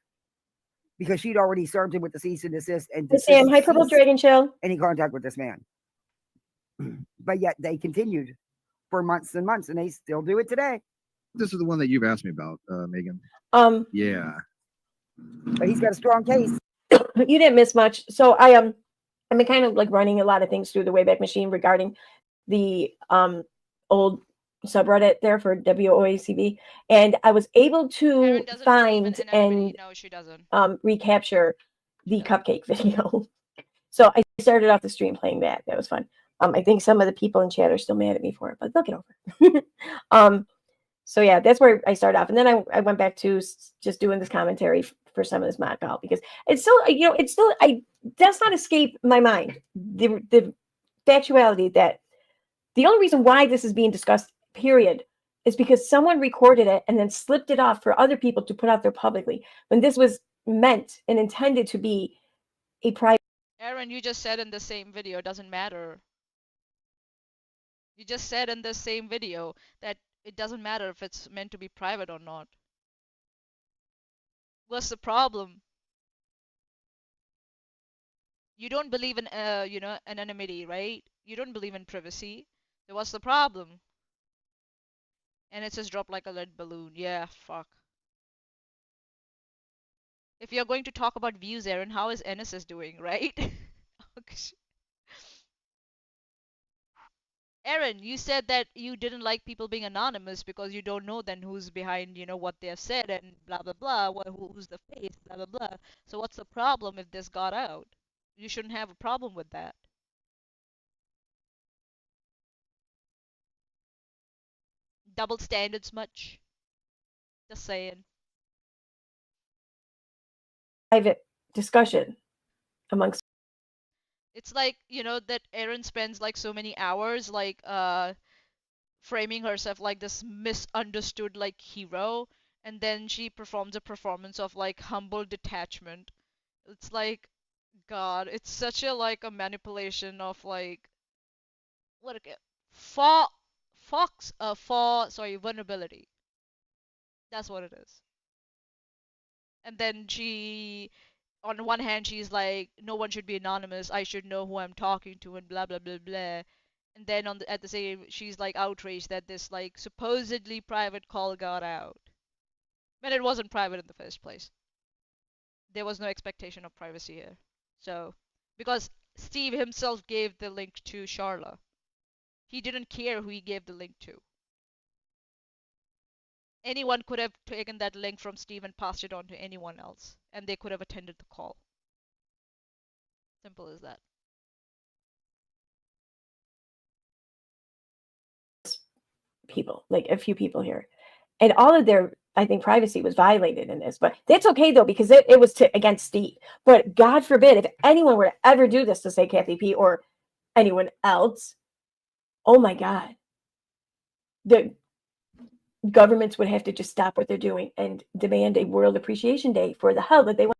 because she'd already served him with the cease and desist and Sam, hi, Purple Dragon Chill. Any contact with this man, but yet they continued. for months and months, and they still do it today. This is the one that you've asked me about, Megan. Yeah. But he's got a strong case. You didn't miss much. So I've been kind of like running a lot of things through the Wayback Machine regarding the old subreddit there for WOACB, and I was able to find and No, she doesn't. recapture the cupcake video. So I started off the stream playing that. That was fun. I think some of the people in chat are still mad at me for it, but they'll get over it. So yeah, that's where I started off, and then I went back to just doing this commentary for some of this mock call because it's still, it's still, I does not escape my mind the factuality that the only reason why this is being discussed, period, is because someone recorded it and then slipped it off for other people to put out there publicly when this was meant and intended to be a private. Erin, you just said in the same video, it doesn't matter. You just said in the same video that it doesn't matter if it's meant to be private or not. What's the problem? You don't believe in, anonymity, right? You don't believe in privacy. So what's the problem? And it just dropped like a lead balloon. Yeah, fuck. If you're going to talk about views, Erin, how is NSS doing, right? Erin, you said that you didn't like people being anonymous because you don't know then who's behind, what they have said and blah blah blah, who's the face, blah blah blah. So what's the problem if this got out? You shouldn't have a problem with that. Double standards much? Just saying. Private discussion amongst. It's like, that Erin spends like so many hours like framing herself like this misunderstood like hero, and then she performs a performance of like humble detachment. It's like, God, it's such a like a manipulation of like what again? For vulnerability. That's what it is. And then on one hand, she's like, no one should be anonymous. I should know who I'm talking to, and blah blah blah blah. And then at the same, she's like outraged that this like supposedly private call got out, but it wasn't private in the first place. There was no expectation of privacy here. So, because Steve himself gave the link to Charla, he didn't care who he gave the link to. Anyone could have taken that link from Steve and passed it on to anyone else, and they could have attended the call. Simple as that. People, like a few people here, and all of their, I think, privacy was violated in this. But that's okay though, because it was against Steve. But God forbid if anyone were to ever do this to, say, Kathy P or anyone else, oh my God, the governments would have to just stop what they're doing and demand a World Appreciation Day for the hell that they want.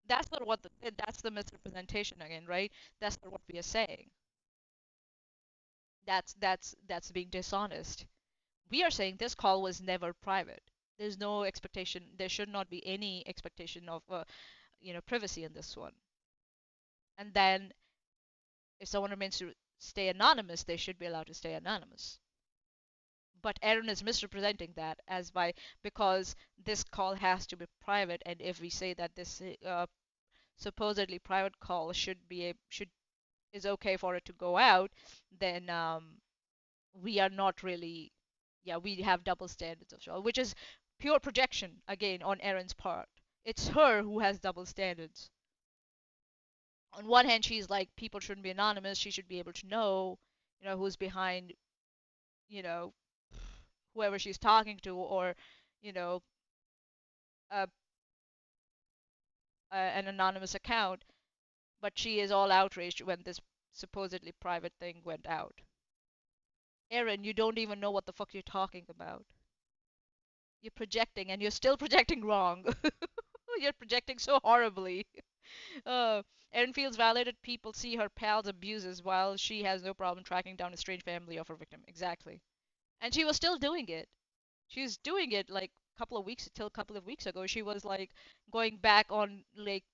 That's not what that's the misrepresentation again, right? That's not what we are saying. That's being dishonest. We are saying this call was never private. There's no expectation. There should not be any expectation of, privacy in this one. And then, if someone remains to stay anonymous, they should be allowed to stay anonymous. But Erin is misrepresenting that because this call has to be private, and if we say that this supposedly private call is okay for it to go out, then we are not really, we have double standards of Charlotte, which is pure projection again on Erin's part. It's her who has double standards. On one hand, she's like, people shouldn't be anonymous. She should be able to know, who's behind, you know, whoever she's talking to, or, you know, a, an anonymous account. But she is all outraged when this supposedly private thing went out. Erin, you don't even know what the fuck you're talking about. You're projecting, and you're still projecting wrong. You're projecting so horribly. Erin feels violated. People see her pal's abuses while she has no problem tracking down a strange family of her victim. Exactly. And she was still doing it. She was doing it like a couple of weeks ago. She was like going back on like,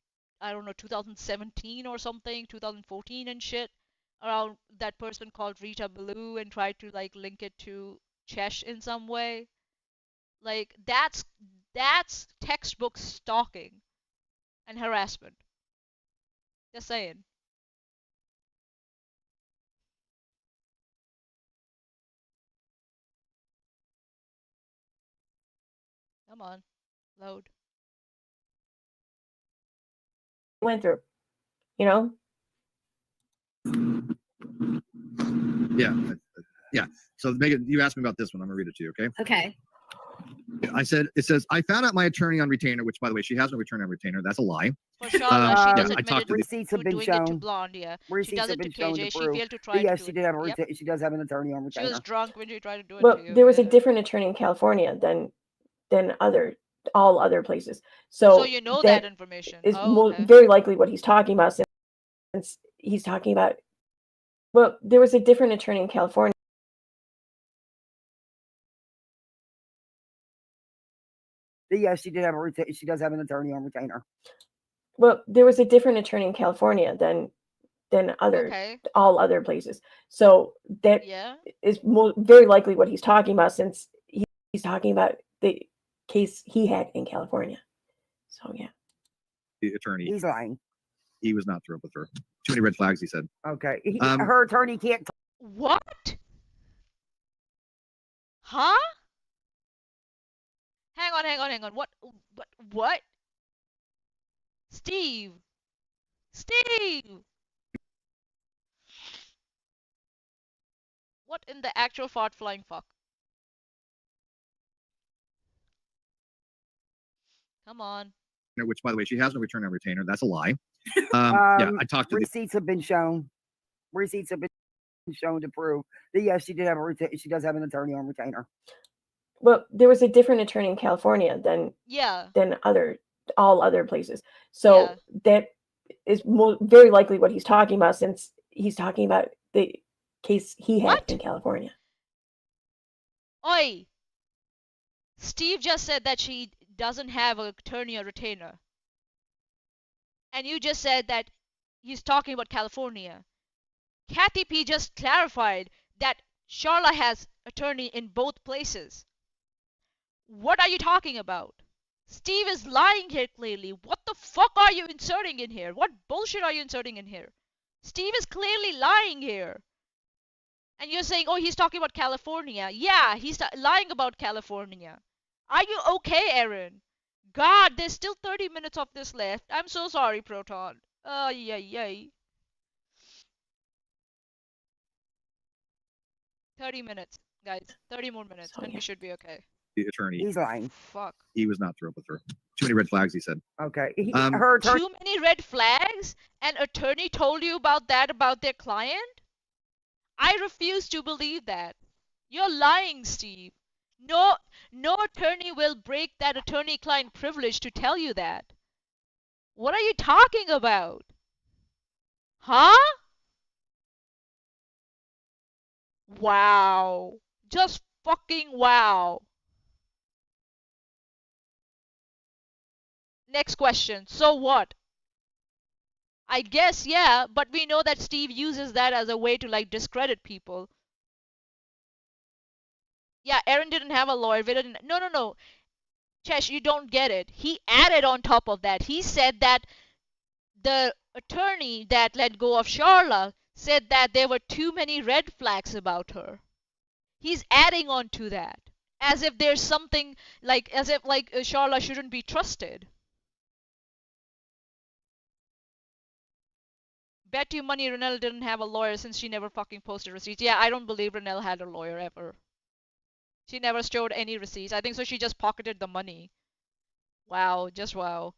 I don't know, 2017 or something, 2014 and shit, around that person called Rita Ballou and tried to like link it to Chesh in some way. Like that's textbook stalking and harassment. Just saying. Come on, load. Went through, you know. Yeah. Yeah. So Megan, you asked me about this one. I'm gonna read it to you, okay? Okay. I said, it says, I found out my attorney on retainer, which by the way, she has no retainer on retainer. That's a lie. For Charlotte, she yeah, just I talked admitted to the, Receipts have to been doing it to shown. Blonde, yeah. She Receipts does have it to been shown to KJ. She prove. failed to try But to yes, do she it. did have a Yep. she does have an attorney on She was retainer. drunk when she tried to do it Well, to you. there was a Yeah. different attorney in California than all other places. So you know that information. is Oh, okay. very likely what he's talking about, since he's talking about. Well, there was a different attorney in California. But yes, she did have she does have an attorney on retainer. Well, there was a different attorney in California than all other places. So that Yeah. is very likely what he's talking about, since he's talking about the case he had in California. So yeah. the attorney. He's lying. He was not thrilled with her. Too many red flags, he said. Okay. Her attorney can't. What? Huh? Hang on. What? Steve. What in the actual fart flying fuck? Come on. Which, by the way, she has no return on retainer. That's a lie. Yeah, I talked to the. Receipts have been shown. Receipts have been shown to prove that yes, she did have she does have an attorney on retainer. Well, there was a different attorney in California than all other places. So that is very likely what he's talking about, since he's talking about the case he had in California. Oi! Steve just said that she doesn't have an attorney or retainer. And you just said that he's talking about California. Kathy P just clarified that Charla has attorney in both places. What are you talking about? Steve is lying here clearly. What the fuck are you inserting in here? What bullshit are you inserting in here? Steve is clearly lying here. And you're saying, oh, he's talking about California. Yeah, he's lying about California. Are you okay, Erin? God, there's still 30 minutes of this left. I'm so sorry, Proton. Yay. 30 minutes, guys. 30 more minutes, and we should be okay. The attorney. He's lying. Fuck. He was not thrilled with her. Too many red flags, he said. Okay. Her attorney. Too many red flags? An attorney told you about that about their client? I refuse to believe that. You're lying, Steve. No attorney will break that attorney-client privilege to tell you that. What are you talking about? Huh? Wow. Just fucking wow. Next question. So what? I guess, yeah, but we know that Steve uses that as a way to like discredit people. Yeah, Erin didn't have a lawyer. No. Chesh, you don't get it. He added on top of that. He said that the attorney that let go of Charla said that there were too many red flags about her. He's adding on to that. As if there's something like, as if like Charla shouldn't be trusted. Bet you money Renelle didn't have a lawyer since she never fucking posted receipts. Yeah, I don't believe Renelle had a lawyer ever. She never showed any receipts. I think so she just pocketed the money. Wow, just wow.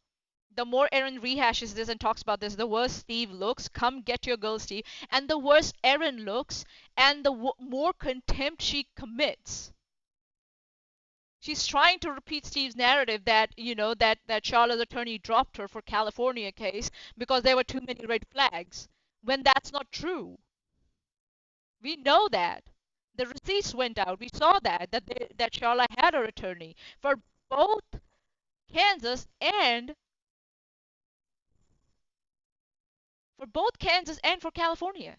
The more Erin rehashes this and talks about this, the worse Steve looks. Come get your girl, Steve. And the worse Erin looks, and the more contempt she commits. She's trying to repeat Steve's narrative that, you know, that Charlotte's attorney dropped her for California case because there were too many red flags, when that's not true. We know that. The receipts went out. We saw that Charlotte had her attorney for both Kansas and for California.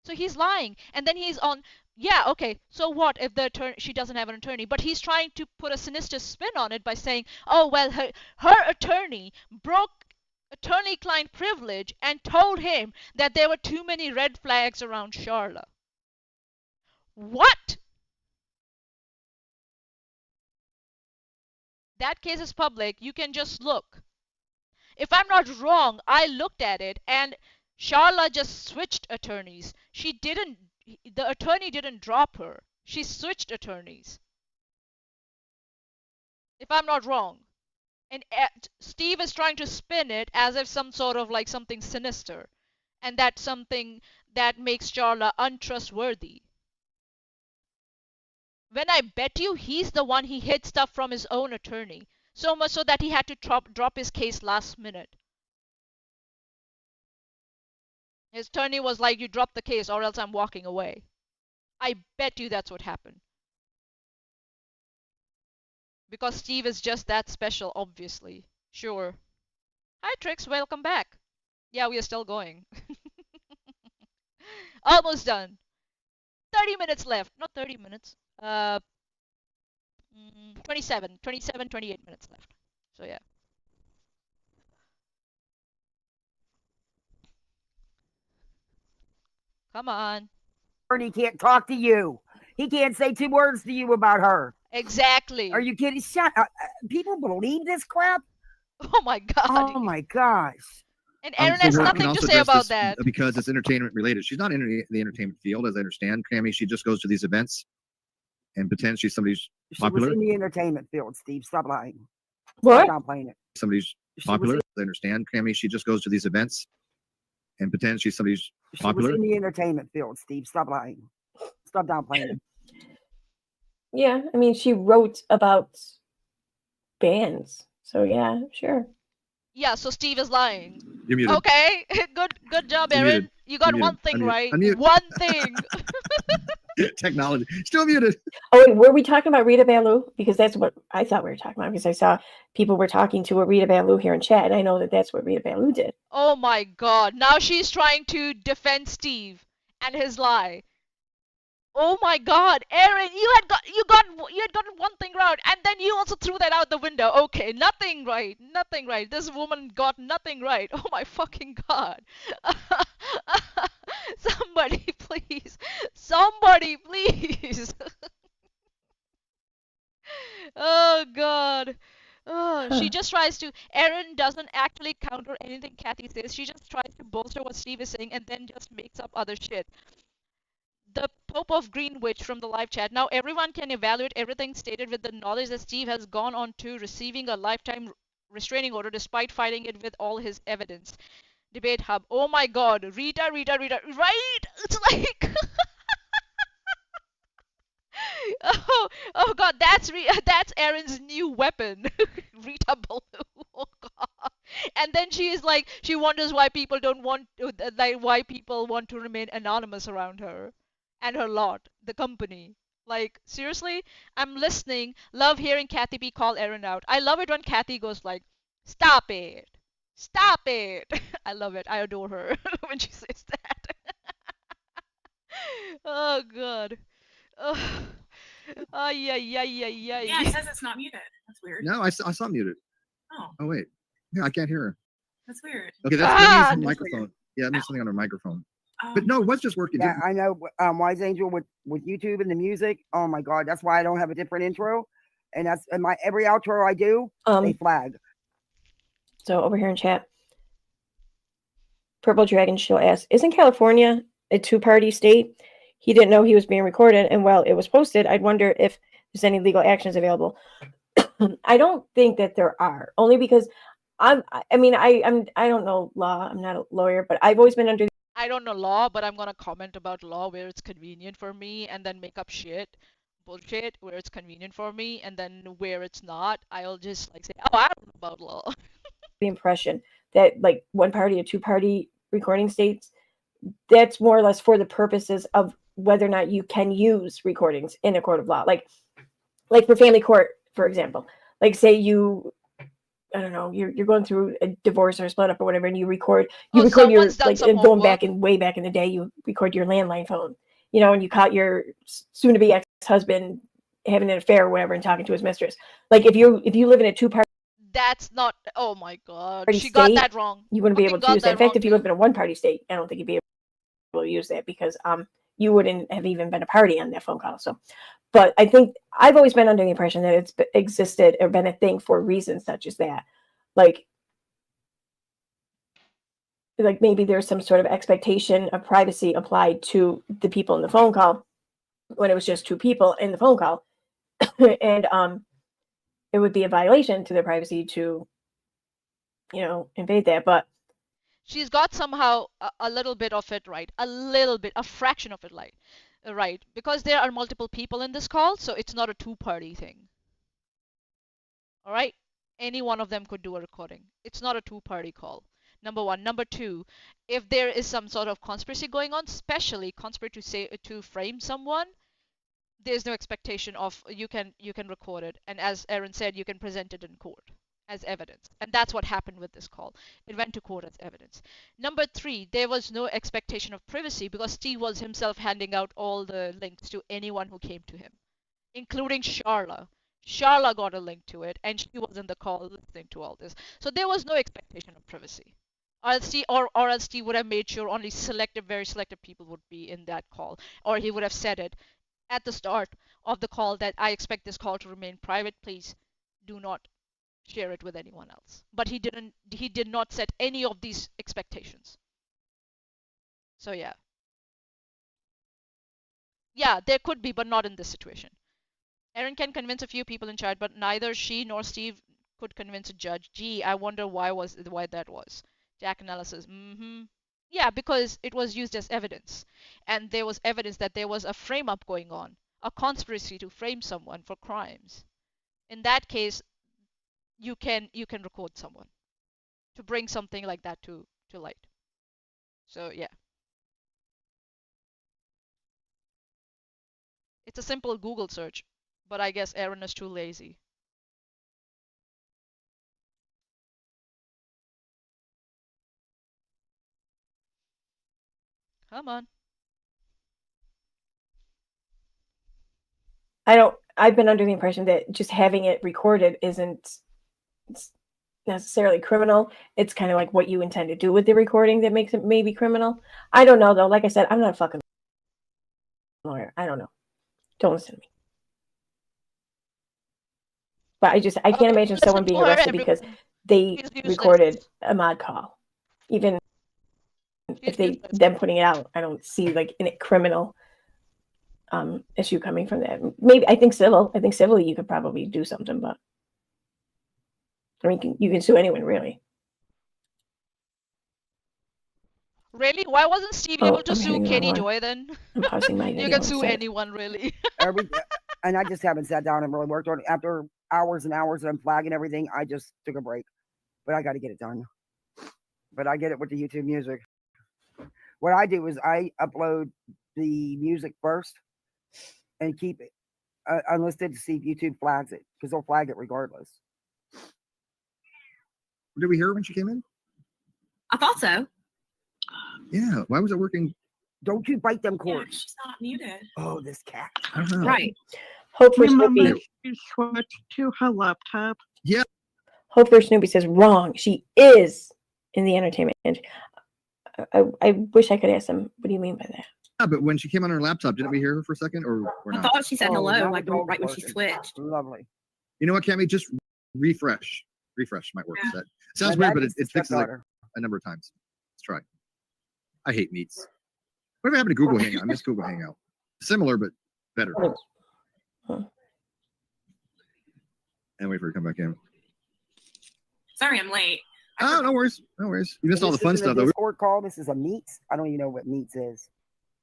So he's lying, and then he's on. Yeah, okay. So what if the attorney, she doesn't have an attorney, but he's trying to put a sinister spin on it by saying, "Oh well, her attorney broke attorney-client privilege and told him that there were too many red flags around Charlotte." What? That case is public. You can just look. If I'm not wrong, I looked at it and Charla just switched attorneys. She didn't, the attorney didn't drop her. She switched attorneys. If I'm not wrong. And Steve is trying to spin it as if some sort of like something sinister. And that's something that makes Charla untrustworthy. When I bet you he's the one he hid stuff from his own attorney. So much so that he had to drop his case last minute. His attorney was like, "You drop the case or else I'm walking away." I bet you that's what happened. Because Steve is just that special, obviously. Sure. Hi, Trix. Welcome back. Yeah, we are still going. Almost done. 30 minutes left. Not 30 minutes. 27, 28 minutes left. So yeah. Come on. He can't talk to you. He can't say 2 words to you about her. Exactly. Are you kidding? Shut up. People believe this crap? Oh my god. Oh my gosh. And Erin has nothing to say about that. Because it's entertainment related. She's not in the entertainment field, as I understand. Cammy, she just goes to these events and pretends she's somebody's popular. She was in the entertainment field, Steve. Stop lying. What? Stop playing it. Somebody's popular, as I understand. Cammy, she just goes to these events and pretends she's somebody's popular. She was in the entertainment field, Steve. Stop lying. Stop downplaying it. Yeah, I mean, she wrote about bands. So yeah, sure. Yeah, so Steve is lying. You're muted. Okay, good job, You're Erin. muted. You got You're one muted. thing Unmute. right. Unmute. One thing. Technology. Still muted. Oh, wait, were we talking about Rita Ballou? Because that's what I thought we were talking about. Because I saw people were talking to a Rita Ballou here in chat, and I know that that's what Rita Ballou did. Oh my god. Now she's trying to defend Steve and his lie. Oh my god, Erin, you had gotten one thing right, and then you also threw that out the window. Okay, nothing right. Nothing right. This woman got nothing right. Oh my fucking god. Somebody please. Somebody please. Oh god. Oh, she just tries to. Erin doesn't actually counter anything Kathy says. She just tries to bolster what Steve is saying and then just makes up other shit. The Pope of Greenwich from the live chat. Now everyone can evaluate everything stated with the knowledge that Steve has gone on to receiving a lifetime restraining order despite fighting it with all his evidence. Debate Hub. Oh my god. Rita. Right? It's like... oh god, that's Erin's new weapon. Rita Ballou. Oh god. And then she is like, she wonders why people don't want, like, why people want to remain anonymous around her and her lot, the company. Like, seriously? I'm listening. Love hearing Kathy B call Erin out. I love it when Kathy goes like, "Stop it. Stop it." I love it. I adore her when she says that. Oh god. Oh. Ay, ay, ay, ay, ay. Yeah, it says it's not muted. That's weird. No, I saw muted. Oh, wait. Yeah, I can't hear her. that's weird. Okay, that means her microphone. Yeah, that means something on her microphone. But no, it was just working. Yeah, I know. Wise Angel with YouTube and the music. Oh my god, that's why I don't have a different intro. And that's in my every outro I do. They flag. So over here in chat, Purple Dragon Show asks, "Isn't California a two-party state? He didn't know he was being recorded, and while it was posted, I'd wonder if there's any legal actions available." I don't think that there are, only because I don't know law. I'm not a lawyer, but I've always been under. I don't know law, but I'm gonna comment about law where it's convenient for me and then make up bullshit where it's convenient for me, and then where it's not, I'll just like say, "Oh, I don't know about law." The impression that like one party or two-party recording states, that's more or less for the purposes of whether or not you can use recordings in a court of law. Like for family court, for example, like say you I don't know, you're going through a divorce or a split up or whatever, and you record Oh, your someone's done like some going back homework. way back in the day, you record your landline phone, you know, and you caught your soon to be ex-husband having an affair or whatever and talking to his mistress. Like if you live in a two-party That's not. Oh my God, she got state, that wrong. you wouldn't be Fucking able to got use that. that In fact, wrong if you too. live in a one-party state, I don't think you'd be able to use that because you wouldn't have even been a party on that phone call. So, but I think I've always been under the impression that it's existed or been a thing for reasons such as that, like maybe there's some sort of expectation of privacy applied to the people in the phone call when it was just two people in the phone call, and it would be a violation to their privacy to, you know, invade that. But She's got somehow a little bit of it right, a little bit, a fraction of it right, because there are multiple people in this call, so it's not a two-party thing. All right, any one of them could do a recording. It's not a two-party call. Number one. Number two, if there is some sort of conspiracy going on, especially conspiracy to frame someone, there's no expectation of you can record it, and as Erin said, you can present it in court as evidence, and that's what happened with this call. It went to court as evidence. Number three, there was no expectation of privacy because Steve was himself handing out all the links to anyone who came to him, including Charla. Charla got a link to it, and she was in the call listening to all this, so there was no expectation of privacy. Or else Steve would have made sure only selective, very selective people would be in that call, or he would have said it at the start of the call that I expect this call to remain private. Please do not share it with anyone else. But he didn't. He did not set any of these expectations. So yeah, there could be, but not in this situation. Erin can convince a few people in chat, but neither she nor Steve could convince a judge. Gee, I wonder why that was. Jack analysis. Yeah, because it was used as evidence, and there was evidence that there was a frame up going on, a conspiracy to frame someone for crimes. In that case, you can record someone to bring something like that to light. So yeah, it's a simple Google search, but I guess Erin is too lazy. Come on. I've been under the impression that just having it recorded isn't necessarily criminal. It's kind of like what you intend to do with the recording that makes it maybe criminal. I don't know though. Like I said, I'm not a fucking lawyer. I don't know. Don't listen to me. But I can't imagine someone being arrested because they recorded a mod call. Even if them putting it out, I don't see like in a criminal issue coming from that. Maybe I think civilly you could probably do something, but I mean you can sue anyone really. Really? Why wasn't Steve able to sue Katie Joy then? I'm pausing my video. You can sue anyone really. And I just haven't sat down and really worked on it. After hours and hours of flagging everything, I just took a break. But I got to get it done. But I get it with the YouTube music. What I do is I upload the music first and keep it unlisted to see if YouTube flags it, because they'll flag it regardless. Did we hear her when she came in? I thought so. Yeah. Why was it working? Don't you bite them cords. Yeah, she's not muted. Oh, this cat. I don't know. Right. Hope for Snoopy. She switched to her laptop. Yeah. Hope for Snoopy says wrong. She is in the entertainment industry. I wish I could ask them. What do you mean by that? Yeah, but when she came on her laptop, didn't we hear her for a second, or not? I thought she said hello, like right when she switched. Lovely. You know what, Cammy? Just refresh. Refresh might work. Yeah. That sounds weird, but it fixes like a number of times. Let's try. I hate meets. Whatever happened to Google Hangout? I miss Google Hangout. Similar, but better. And wait for her to come back in. Sorry, I'm late. Oh, no worries. No worries. You missed all the fun stuff, though. Discord call. This is a meets. I don't even know what meets is.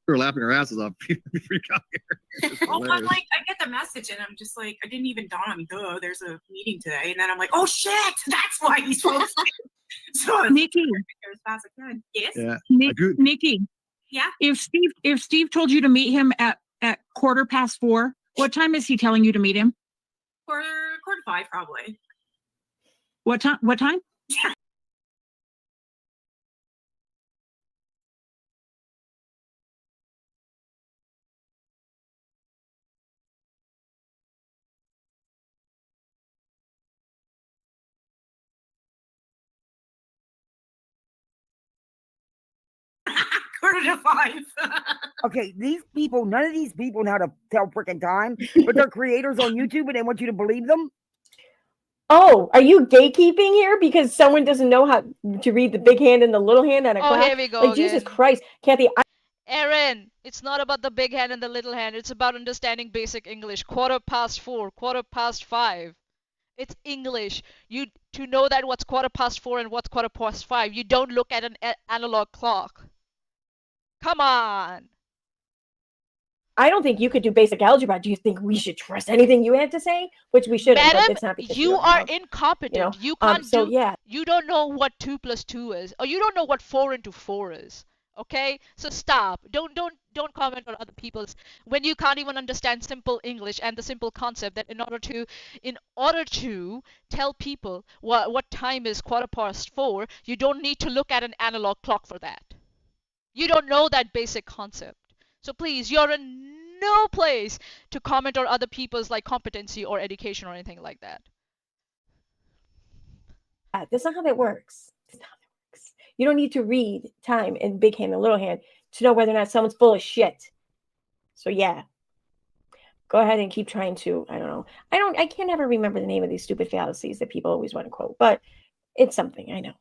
We were laughing our asses off before you got here. Well, I'm like, I get the message, and I'm just like, I didn't even dawn on me. Duh, there's a meeting today, and then I'm like, oh shit, that's why he's posting. So Nikki, as fast as I could. Yes. Yeah. Nikki. Yeah. If Steve told you to meet him at 4:15, what time is he telling you to meet him? Quarter to 5, probably. What time? What time? Quarter to 5. Okay, these people, none of these people know how to tell freaking time, but they're creators on YouTube and they want you to believe them. Oh, are you gatekeeping here because someone doesn't know how to read the big hand and the little hand on a Oh, clock? here we go Like, Jesus again. Christ, Kathy, Erin, it's not about the big hand and the little hand. It's about understanding basic English. 4:15, 5:15. It's English. You to know that what's 4:15 and what's 5:15. You don't look at an analog clock. Come on. I don't think you could do basic algebra. Do you think we should trust anything you have to say? Which we shouldn't, but Madam, it's not because you you're are around, incompetent. You can't so do. yeah. You don't know what 2 plus 2 is, or you don't know what 4 into 4 is. Okay, so stop. Don't comment on other people's when you can't even understand simple English and the simple concept that in order to tell people what time is 4:15, you don't need to look at an analog clock for that. You don't know that basic concept. So please, you're in no place to comment on other people's like competency or education or anything like that. That's not how that works. That's not how that works. You don't need to read time in big hand and little hand to know whether or not someone's full of shit. So yeah. Go ahead and keep trying to, I don't know. I can't ever remember the name of these stupid fallacies that people always want to quote, but it's something, I know.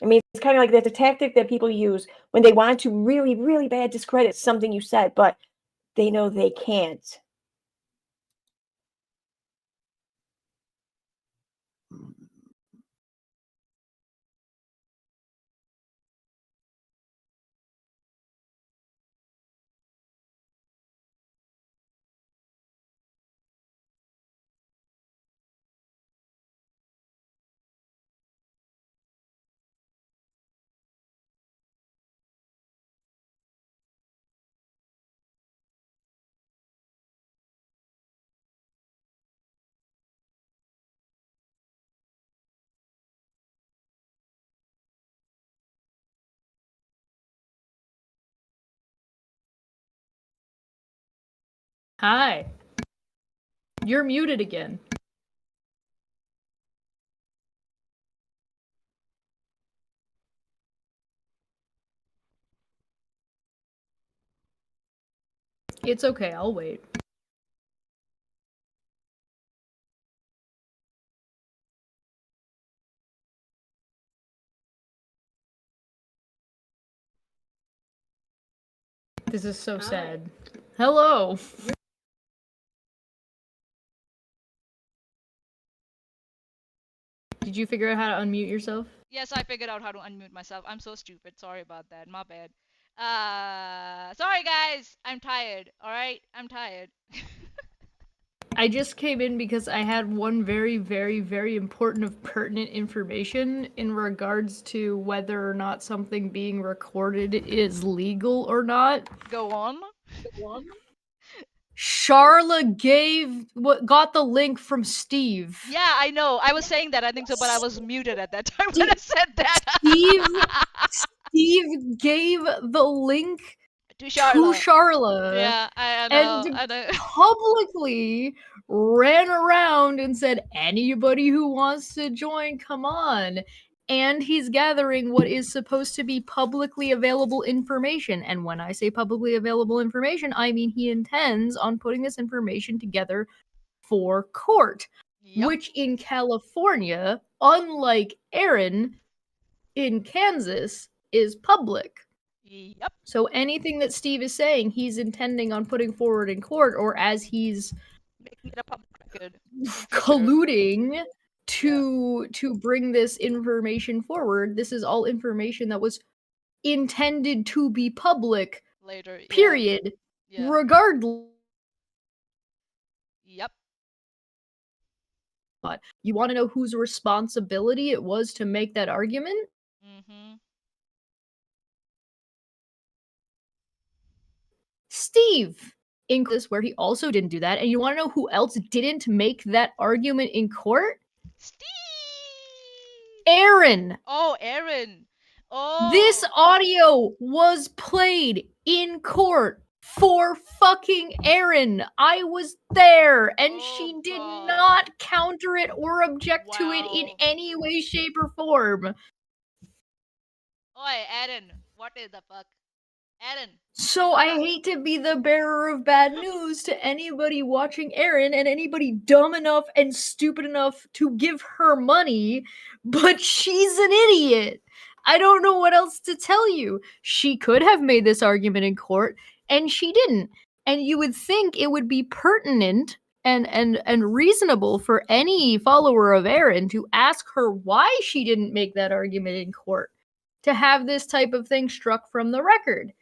I mean, it's kind of like that's a tactic that people use when they want to really, really bad discredit something you said, but they know they can't. Hi. You're muted again. It's okay, I'll wait. This is so sad. Hello. Did you figure out how to unmute yourself? Yes, I figured out how to unmute myself. I'm so stupid. Sorry about that. My bad. Sorry guys. I'm tired. All right? I'm tired. I just came in because I had one very, very, very important of pertinent information in regards to whether or not something being recorded is legal or not. Go on. Charla got the link from Steve. Yeah, I know. I was saying that. I think so, but I was muted at that time when I said that. Steve gave the link to Charla. Charla. Yeah, I know. I know. Publicly ran around and said, anybody who wants to join, come on. And he's gathering what is supposed to be publicly available information. And when I say publicly available information, I mean he intends on putting this information together for court. Yep. Which in California, unlike Erin, in Kansas, is public. Yep. So anything that Steve is saying, he's intending on putting forward in court, or as he's making it a public record, colluding to bring this information forward. This is all information that was intended to be public. Later. Period. Yeah. Regardless. Yep. You want to know whose responsibility it was to make that argument? Mm-hmm. Steve. in this where he also didn't do that. And you want to know who else didn't make that argument in court? Steve. Erin. Oh, Erin. This Oh. audio was played in court for fucking Erin. I was there, and she did not counter it or object to it in any way, shape, or form. Oi, Erin. What is the fuck? Erin. So I hate to be the bearer of bad news to anybody watching Erin and anybody dumb enough and stupid enough to give her money, but she's an idiot. I don't know what else to tell you. She could have made this argument in court, and she didn't. And you would think it would be pertinent and reasonable for any follower of Erin to ask her why she didn't make that argument in court, to have this type of thing struck from the record.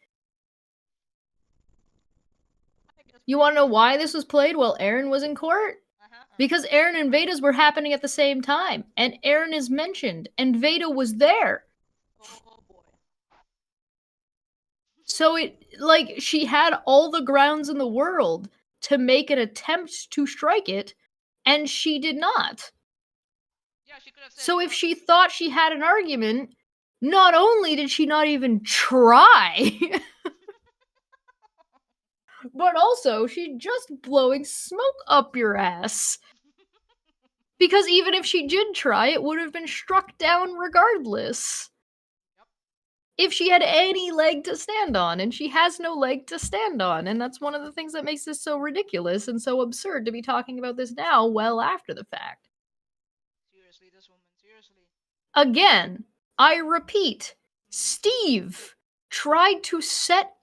You want to know why this was played while Erin was in court? Because Erin and Veda's were happening at the same time, and Erin is mentioned, and Veda was there. So she had all the grounds in the world to make an attempt to strike it, and she did not. So if she thought she had an argument, not only did she not even try, but also she's just blowing smoke up your ass. Because even if she did try, it would have been struck down regardless. If she had any leg to stand on, and she has no leg to stand on, and that's one of the things that makes this so ridiculous and so absurd to be talking about this now, well after the fact. Seriously, this woman, seriously. Again, I repeat, Steve tried to set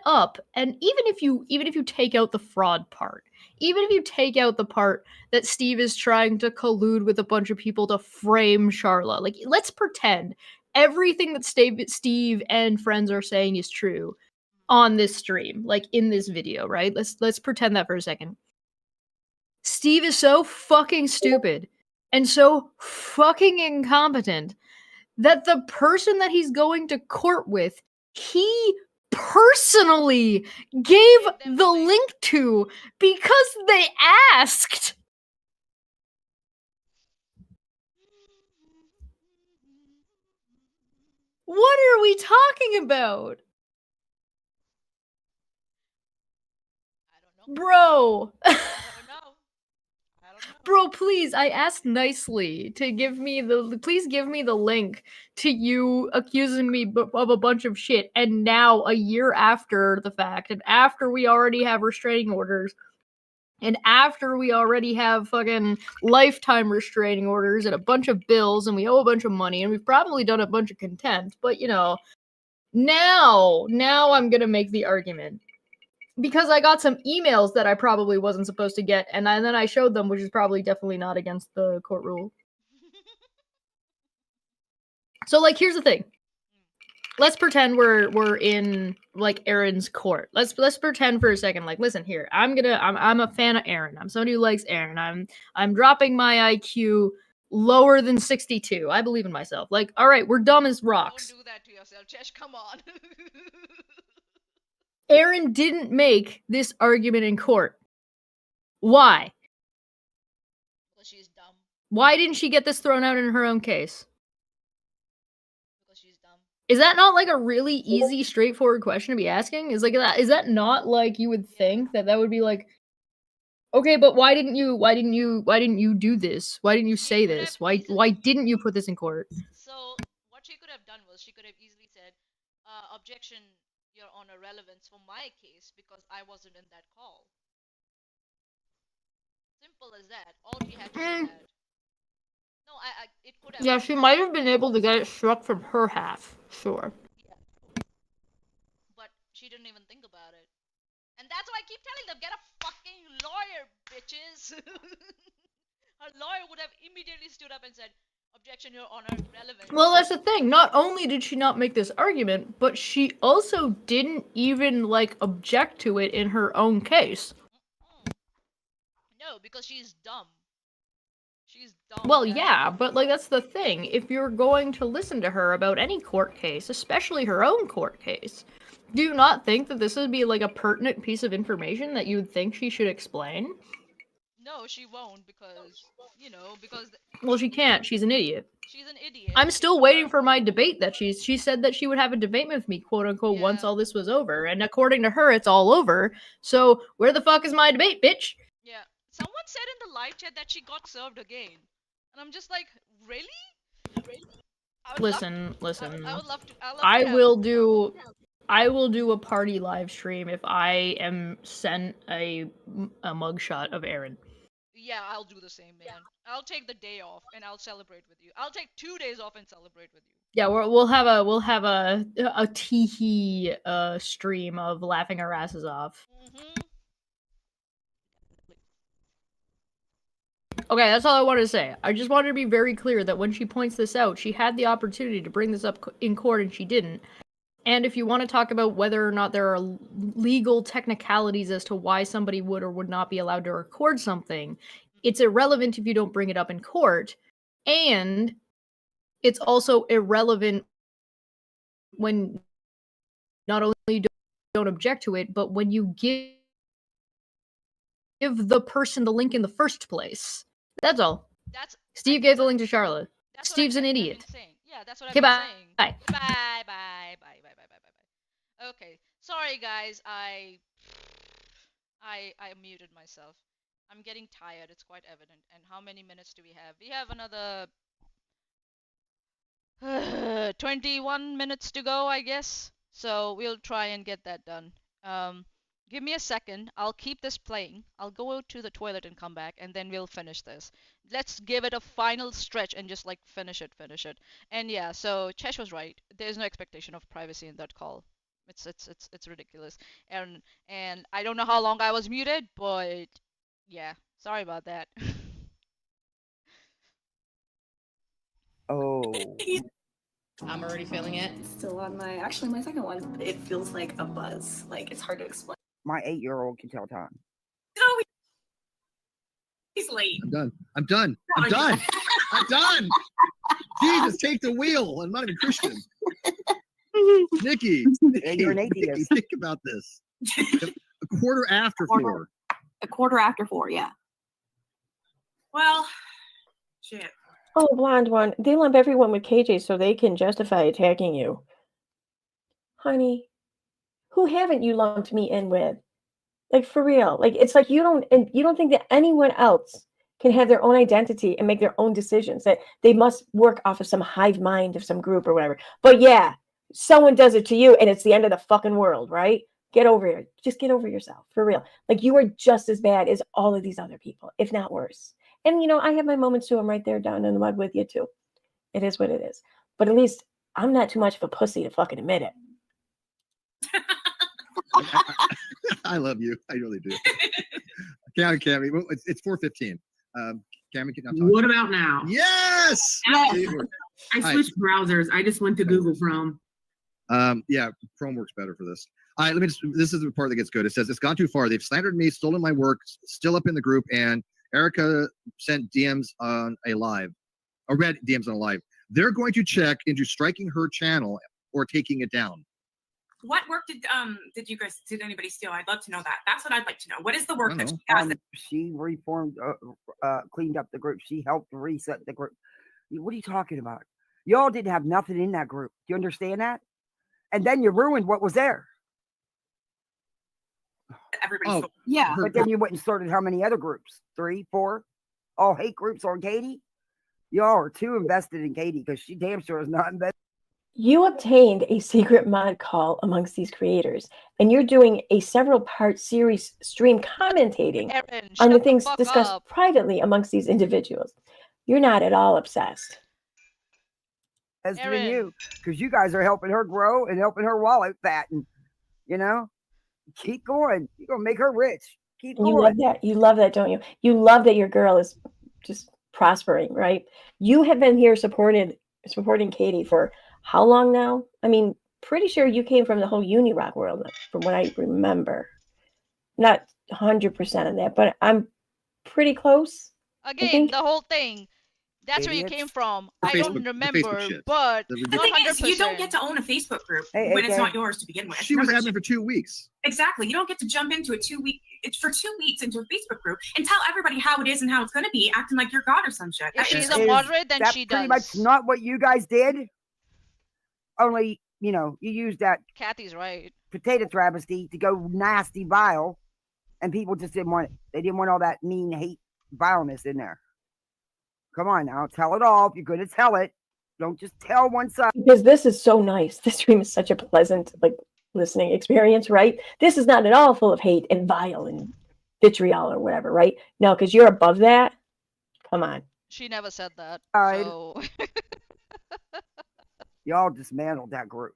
up, and even if you take out the fraud part, even if you take out the part that Steve is trying to collude with a bunch of people to frame Charla, like, let's pretend everything that Steve and friends are saying is true on this stream, like in this video, right? Let's pretend that for a second. Steve is so fucking stupid and so fucking incompetent that the person that he's going to court with, he personally gave the link to because they asked. What are we talking about? Bro. Bro, please, I asked nicely to please give me the link to you accusing me of a bunch of shit, and now a year after the fact, and after we already have restraining orders, and after we already have fucking lifetime restraining orders and a bunch of bills, and we owe a bunch of money, and we've probably done a bunch of contempt, but now I'm gonna make the argument. Because I got some emails that I probably wasn't supposed to get, and then I showed them, which is probably definitely not against the court rule. So, here's the thing. Let's pretend we're in, Erin's court. Let's pretend for a second, listen here. I'm a fan of Erin. I'm somebody who likes Erin. I'm dropping my IQ lower than 62. I believe in myself. Alright, we're dumb as rocks. Don't do that to yourself, Chesh, come on. Erin didn't make this argument in court. Why? Because she's dumb. Why didn't she get this thrown out in her own case? Because she's dumb. Is that not a really easy, straightforward question to be asking? Is that not you would think that would be okay, but why didn't you do this? Why didn't you say this? Why didn't you put this in court? So what she could have done was she could have easily said, objection, Your Honor, relevance for my case because I wasn't in that call. Simple as that. All she had to do that. No, it could have. Yeah, she might have been able to get it struck from her half. Sure. Yeah. But she didn't even think about it. And that's why I keep telling them, get a fucking lawyer, bitches. Her lawyer would have immediately stood up and said, objection, Your Honor, relevant. Well, that's the thing. Not only did she not make this argument, but she also didn't even, object to it in her own case. No, because she's dumb. She's Well, yeah, but like that's the thing. If you're going to listen to her about any court case, especially her own court case, do you not think that this would be like a pertinent piece of information that you'd think she should explain? No, she won't because because Well, she can't. She's an idiot. she's an idiot. I'm still waiting for my debate that she said that she would have a debate with me, quote unquote, once all this was over. And according to her, it's all over. So where the fuck is my debate, bitch? Yeah. Someone said in the live chat that she got served again. And I'm just like, really? Listen. I would love to. I will do a party live stream if I am sent a mugshot of Erin. Yeah, I'll do the same, man. I'll take the day off and I'll celebrate with you. I'll take 2 days off and celebrate with you. Yeah, we'll have a teehee stream of laughing our asses off. Okay, that's all I wanted to say. I just wanted to be very clear that when she points this out, she had the opportunity to bring this up in court and she didn't. And if you want to talk about whether or not there are legal technicalities as to why somebody would or would not be allowed to record something, it's irrelevant if you don't bring it up in court. And it's also irrelevant when not only you don't object to it, but when you give the person the link in the first place. That's all. Steve gave the link to Charlotte. Steve's an idiot. Yeah, that's what Okay, I've bye. been saying. Bye. Bye. Okay. Sorry guys, I muted myself. I'm getting tired, it's quite evident. And how many minutes do we have? We have another 21 minutes to go, I guess. So we'll try and get that done. Give me a second. I'll keep this playing. I'll go to the toilet and come back, and then we'll finish this. Let's give it a final stretch and just like finish it. And yeah, so Chesh was right. There's no expectation of privacy in that call. It's ridiculous. And I don't know how long I was muted, but yeah, sorry about that. Oh. I'm already feeling it. Still on my second one. It feels like a buzz. Like it's hard to explain. My 8-year-old can tell time. No, he's late. I'm done. Jesus, take the wheel. I'm not even Christian. Nikki, You're an atheist. think about this. A quarter after 4. A quarter after 4, yeah. Well, shit. Oh, blonde one. They lump everyone with KJ so they can justify attacking you. Honey, who haven't you lumped me in with? Like, for real. Like, it's like you don't think that anyone else can have their own identity and make their own decisions, that they must work off of some hive mind of some group or whatever. But yeah, someone does it to you and it's the end of the fucking world, right? Get over it. Just get over yourself, for real. Like, you are just as bad as all of these other people, if not worse. And, I have my moments too. I'm right there down in the mud with you too. It is what it is. But at least I'm not too much of a pussy to fucking admit it. I love you. I really do. Cammy, it's 4:15. Cammy, can now talk. What about now? Yes. I switched browsers. I just went to Google Chrome. Yeah, Chrome works better for this. All right, this is the part that gets good. It says, it's gone too far. They've slandered me, stolen my work, still up in the group, and Erica sent DMs on a live, or read DMs on a live. They're going to check into striking her channel or taking it down. What work did anybody steal? I'd love to know that. That's what I'd like to know. What is the work that she has? She reformed, cleaned up the group. She helped reset the group. What are you talking about? Y'all didn't have nothing in that group. Do you understand that? And then you ruined what was there. Everybody stole. Yeah. But then you went and started how many other groups? 3, 4? All hate groups on Katie? Y'all are too invested in Katie because she damn sure is not invested. You obtained a secret mod call amongst these creators, and you're doing a several-part series stream commentating Erin, on the shut things fuck discussed up. privately amongst these individuals. You're not at all obsessed. As doing you, because you guys are helping her grow and helping her wallet fatten. Keep going. You're gonna make her rich. Keep going. You love that. You love that, don't you? You love that your girl is just prospering, right? You have been here supporting Katie for how long now? I mean, pretty sure you came from the whole Unirock world, from what I remember. Not 100% on that, but I'm pretty close. Again, the whole thing. That's where you idiots. came from. The I Facebook, don't the Facebook remember, shit. but The The ridiculous. not thing is, you don't 100%. get to own a Facebook group Hey, when it's AK. not yours to begin with. She was Number admin for 2 weeks. Exactly. You don't get to jump into it's for 2 weeks into a Facebook group and tell everybody how it is and how it's going to be, acting like you're God or some shit. If she's a Is moderate, then that she pretty does. much not what you guys did? Only, you know, you used that Kathy's right. potato travesty to go nasty vile, and people just didn't want it. They didn't want all that mean hate vileness in there. Come on now, tell it all. If you're going to tell it, don't just tell one side. Because this is so nice. This stream is such a pleasant, like, listening experience, right? This is not at all full of hate and vile and vitriol or whatever, right? No, because you're above that. Come on. She never said that. Side. So Y'all dismantled that group.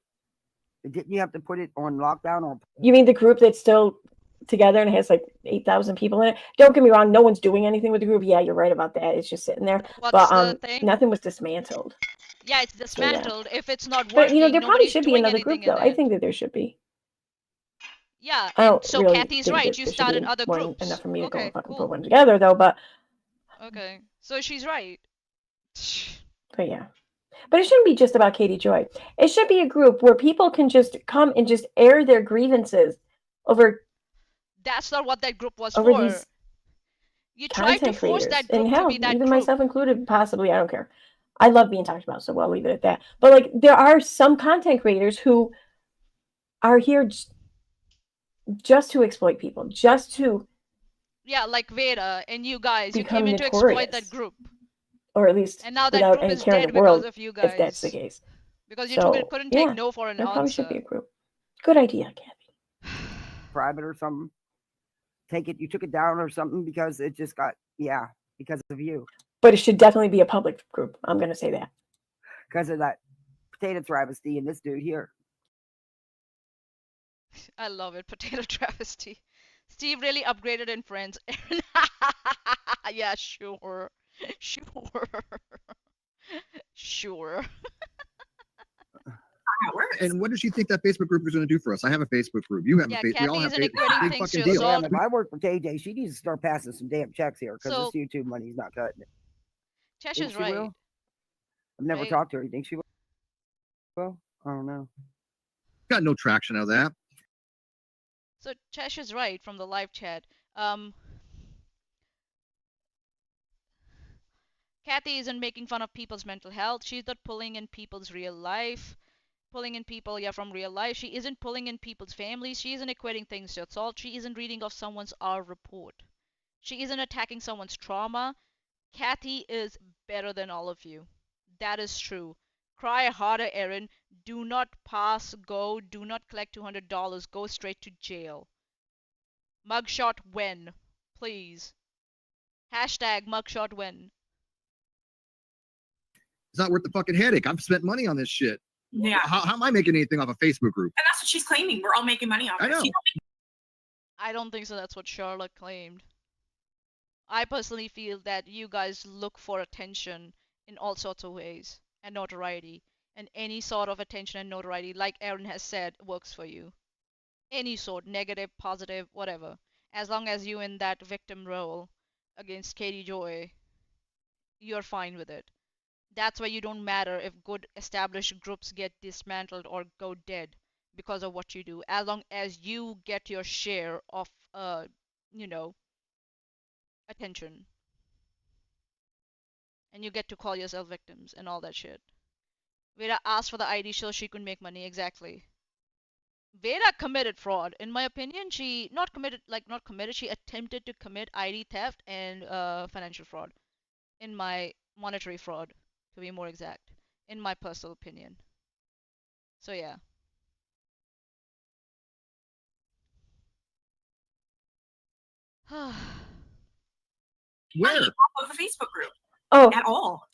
Didn't you have to put it on lockdown or You mean the group that's still together and has like 8,000 people in it? Don't get me wrong, no one's doing anything with the group. Yeah, you're right about that. It's just sitting there. what's But the thing? nothing was dismantled. Yeah, it's dismantled. If it's not But working, there probably nobody's should be doing another anything group though. in I it. think that there should be. Yeah, I and don't so really Kathy's think right. that You there should started be other more groups. enough for me to go Okay, and fucking cool. put one together though, but Okay, so she's right. yeah. But it shouldn't be just about Katie Joy. It should be a group where people can just come and just air their grievances over That's not what that group was over for. these You tried to content force creators. that And group to hell, be that even group. myself included, possibly. I don't care. I love being talked about, so I'll leave it at that. But like, there are some content creators who are here just to exploit people, just to Yeah, like Veda and you guys. You become came in to exploit that notorious, group. or at least And now that without group any is care in dead the because world, of you if that's the guys. case. Because you So couldn't take yeah, no for an there probably should be answer. a group. Good idea, Kathy. private or something? You took it down or something because it just got, because of you. But it should definitely be a public group. I'm going to say that. Because of that potato travesty and this dude here. I love it. Potato travesty. Steve really upgraded in Friends. Yeah, sure. Sure. Sure. And what does she think that Facebook group is going to do for us? I have a Facebook group. You have Yeah, a Facebook. We all have Kathy isn't Facebook. equating Big things fucking to deal. assault. If I work for KJ, she needs to start passing some damn checks here because So- this YouTube money's not cutting it. Chesh Think is she right. will? I've never Right. talked to her. You think she will? Well, I don't know. Got no traction out of that. So Chesh is right from the live chat. Kathy isn't making fun of people's mental health. She's not pulling in people's real life. Pulling in people, from real life. She isn't pulling in people's families. She isn't equating things to assault. She isn't reading off someone's R report. She isn't attacking someone's trauma. Kathy is better than all of you. That is true. Cry harder, Erin. Do not pass go. Do not collect $200. Go straight to jail. Mugshot when. Please. Hashtag mugshot when. It's not worth the fucking headache. I've spent money on this shit. Yeah. How am I making anything off a Facebook group? And that's what she's claiming. We're all making money off I it. know. I don't think so. That's what Charlotte claimed. I personally feel that you guys look for attention in all sorts of ways and notoriety. And any sort of attention and notoriety, like Erin has said, works for you. Any sort, negative, positive, whatever. As long as you in that victim role against Katie Joy, you're fine with it. That's why you don't matter if good established groups get dismantled or go dead because of what you do. As long as you get your share of, you know, attention. And you get to call yourself victims and all that shit. Veda asked for the ID so she could make money, exactly. Veda committed fraud. In my opinion, she not committed, she attempted to commit ID theft and financial fraud. In my monetary fraud, to be more exact. In my personal opinion. So yeah. Where? Of a Facebook group. Oh, At all.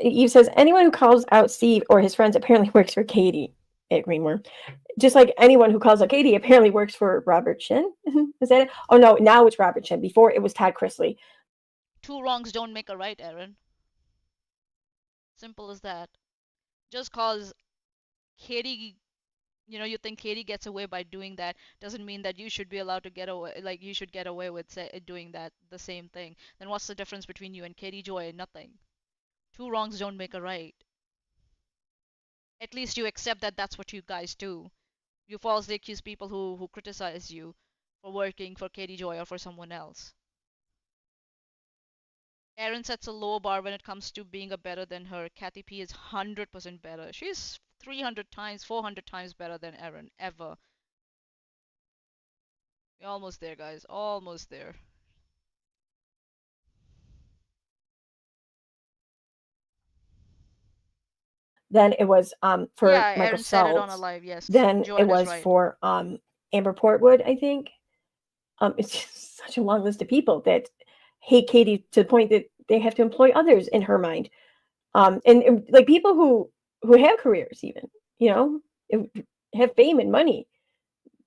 Eve says anyone who calls out Steve or his friends apparently works for Katie at Greenworm. Just like anyone who calls out Katie apparently works for Robert Shin. Is that it? Oh no, now it's Robert Shin. Before it was Todd Chrisley. Two wrongs don't make a right, Erin. Simple as that. Just cause Katie, you think Katie gets away by doing that, doesn't mean that you should be allowed to get away, you should get away with doing that, the same thing. Then what's the difference between you and Katie Joy? Nothing. Two wrongs don't make a right. At least you accept that that's what you guys do. You falsely accuse people who criticize you for working for Katie Joy or for someone else. Erin sets a low bar when it comes to being a better than her. Kathy P is 100% better. She's 300 times, 400 times better than Erin, ever. We're almost there, guys. Almost there. Than it was for Yeah, Michael Erin said it on a Schultz, live. Yes, than it Joanne is was right. for Amber Portwood, I think. It's just such a long list of people that hate Katie to the point that they have to employ others in her mind. And like people who have careers, even, you know, have fame and money.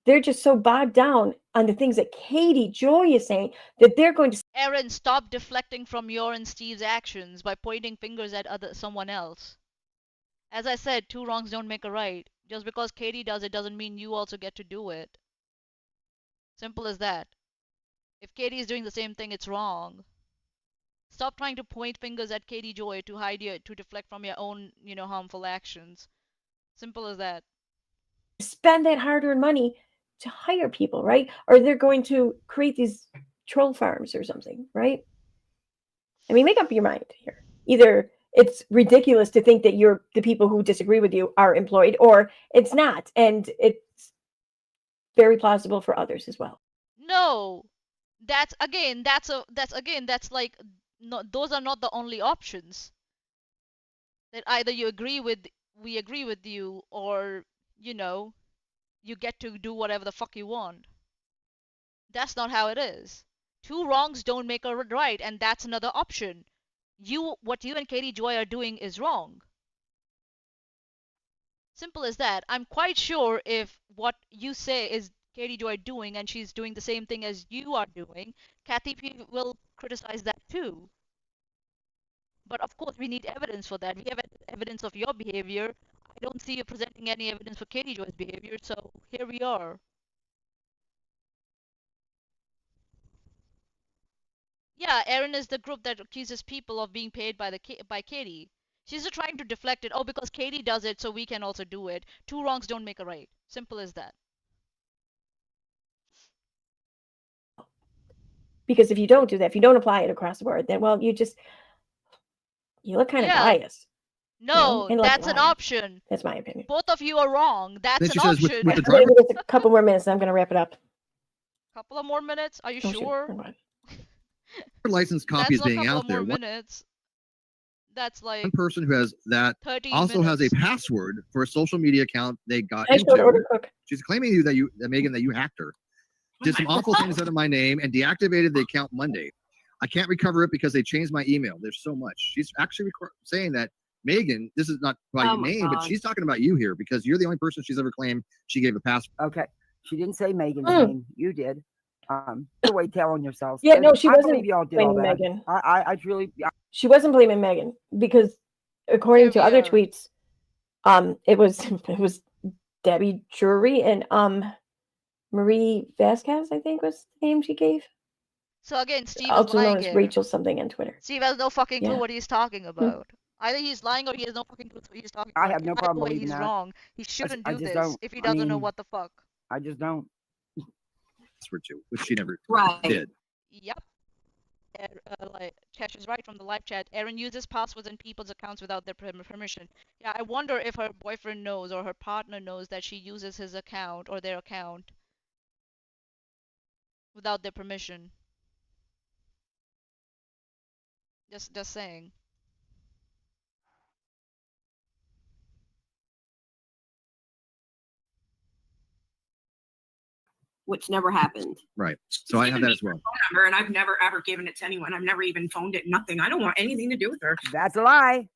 They're just so bogged down on the things that Katie Joy is saying that they're going to. Erin, stop deflecting from your and Steve's actions by pointing fingers at someone else. As I said, two wrongs don't make a right. Just because Katie does it doesn't mean you also get to do it. Simple as that. If Katie is doing the same thing, it's wrong. Stop trying to point fingers at Katie Joy to to deflect from your own, harmful actions. Simple as that. Spend that hard-earned money to hire people, right? Or they're going to create these troll farms or something, right? I mean, make up your mind here. Either it's ridiculous to think that the people who disagree with you are employed, or it's not, and it's very plausible for others as well. No, that's like, no, those are not the only options. That either we agree with you, or you get to do whatever the fuck you want. That's not how it is. Two wrongs don't make a right, and that's another option. What you and Katie Joy are doing is wrong. Simple as that. I'm quite sure if what you say is Katie Joy doing and she's doing the same thing as you are doing, Kathy P will criticize that too. But of course, we need evidence for that. We have evidence of your behavior. I don't see you presenting any evidence for Katie Joy's behavior, so here we are. Yeah, Erin is the group that accuses people of being paid by Katie. She's just trying to deflect it. Oh, because Katie does it, so we can also do it. Two wrongs don't make a right. Simple as that. Because if you don't do that, if you don't apply it across the board, then, well, you look kind of biased. No, and that's an option. That's my opinion. Both of you are wrong. That's Then an she says option. with the driver. Just a couple more minutes, and I'm going to wrap it up. Couple of more minutes? Are you Oh, sure? License copy is being out there. More minutes. That's like One person who has that 13 also minutes. has a password for a social media account they got I showed into. Order Cook. She's claiming that Megan, that you hacked her. Did some awful things under my name and deactivated the account Monday. I can't recover it because they changed my email. There's so much. She's actually saying that Megan, this is not by your name, but she's talking about you here because you're the only person she's ever claimed she gave a password. Okay. She didn't say Megan's name. You did. The way telling yourselves. Yeah, no, she I wasn't believe y'all did all blaming that. Megan. I truly. She wasn't blaming Megan because, according to other tweets, it was Debbie Drury and Marie Vasquez, I think was the name she gave. So again, Steve is Also known lying as here. Rachel something on Twitter. Steve has no fucking clue Yeah. what he's talking about. Either he's lying or he has no fucking clue what he's talking I about. have no Either problem way, believing he's that. wrong. He shouldn't I do just this don't. if he I doesn't know mean, what the fuck. I just don't. Password to, which she never Right. did. Yep. Like Chesh is right from the live chat. Erin uses passwords in people's accounts without their permission. Yeah, I wonder if her boyfriend knows or her partner knows that she uses his account or their account without their permission. Just saying. Which never happened. Right. So I have that as well. Phone number, and I've never ever given it to anyone. I've never even phoned it. Nothing. I don't want anything to do with her. That's a lie.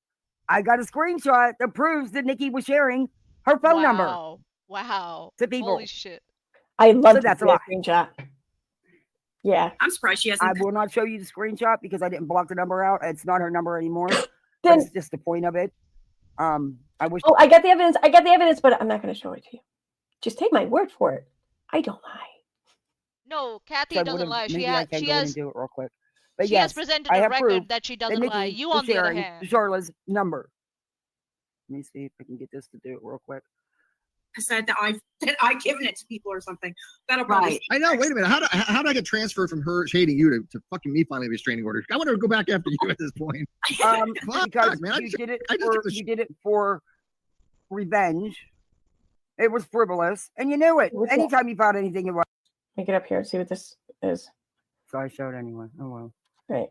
I got a screenshot that proves that Nikki was sharing her phone number Wow. to people. Holy shit. I love that's a that lie. screenshot. Yeah. I'm surprised she hasn't. I will not show you the screenshot because I didn't block the number out. It's not her number anymore. Then- That's just the point of it. I wish. Oh, I got the evidence, but I'm not going to show it to you. Just take my word for it. I don't lie. No, Kathy So I doesn't would've- lie. maybe I can go in and do it real quick. But She has yes, presented I a have record proof that she that doesn't lie. Nikki You, was on the other sharing hand, Charlotte's number. Let me see if I can get this to do it real quick. Said that I've given it to people or something. That'll probably. Right. I know. Wait a minute. How do I get transferred from her shading you to fucking me filing a restraining order? I want her to go back after you at this point. Because man, you did it for revenge. It was frivolous, and you knew it. Anytime you found anything, it was. Make it up here and see what this is. So I showed anyway. Oh well. Right.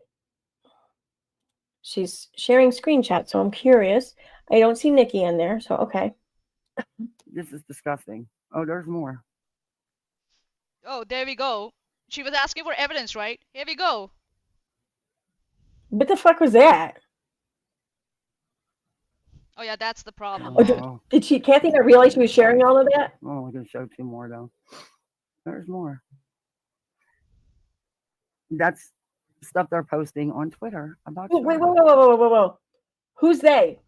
She's sharing screenshots, so I'm curious. I don't see Nikki in there, so okay. This is disgusting. Oh, there's more. oh, there we go. She was asking for evidence, right? Here we go. What the fuck was that? Oh yeah, that's the problem. Oh, did Kathy not realize she was sharing all of that? oh, I'm gonna show two more though. There's more. That's stuff they're posting on Twitter about. Wait, whoa. Who's they?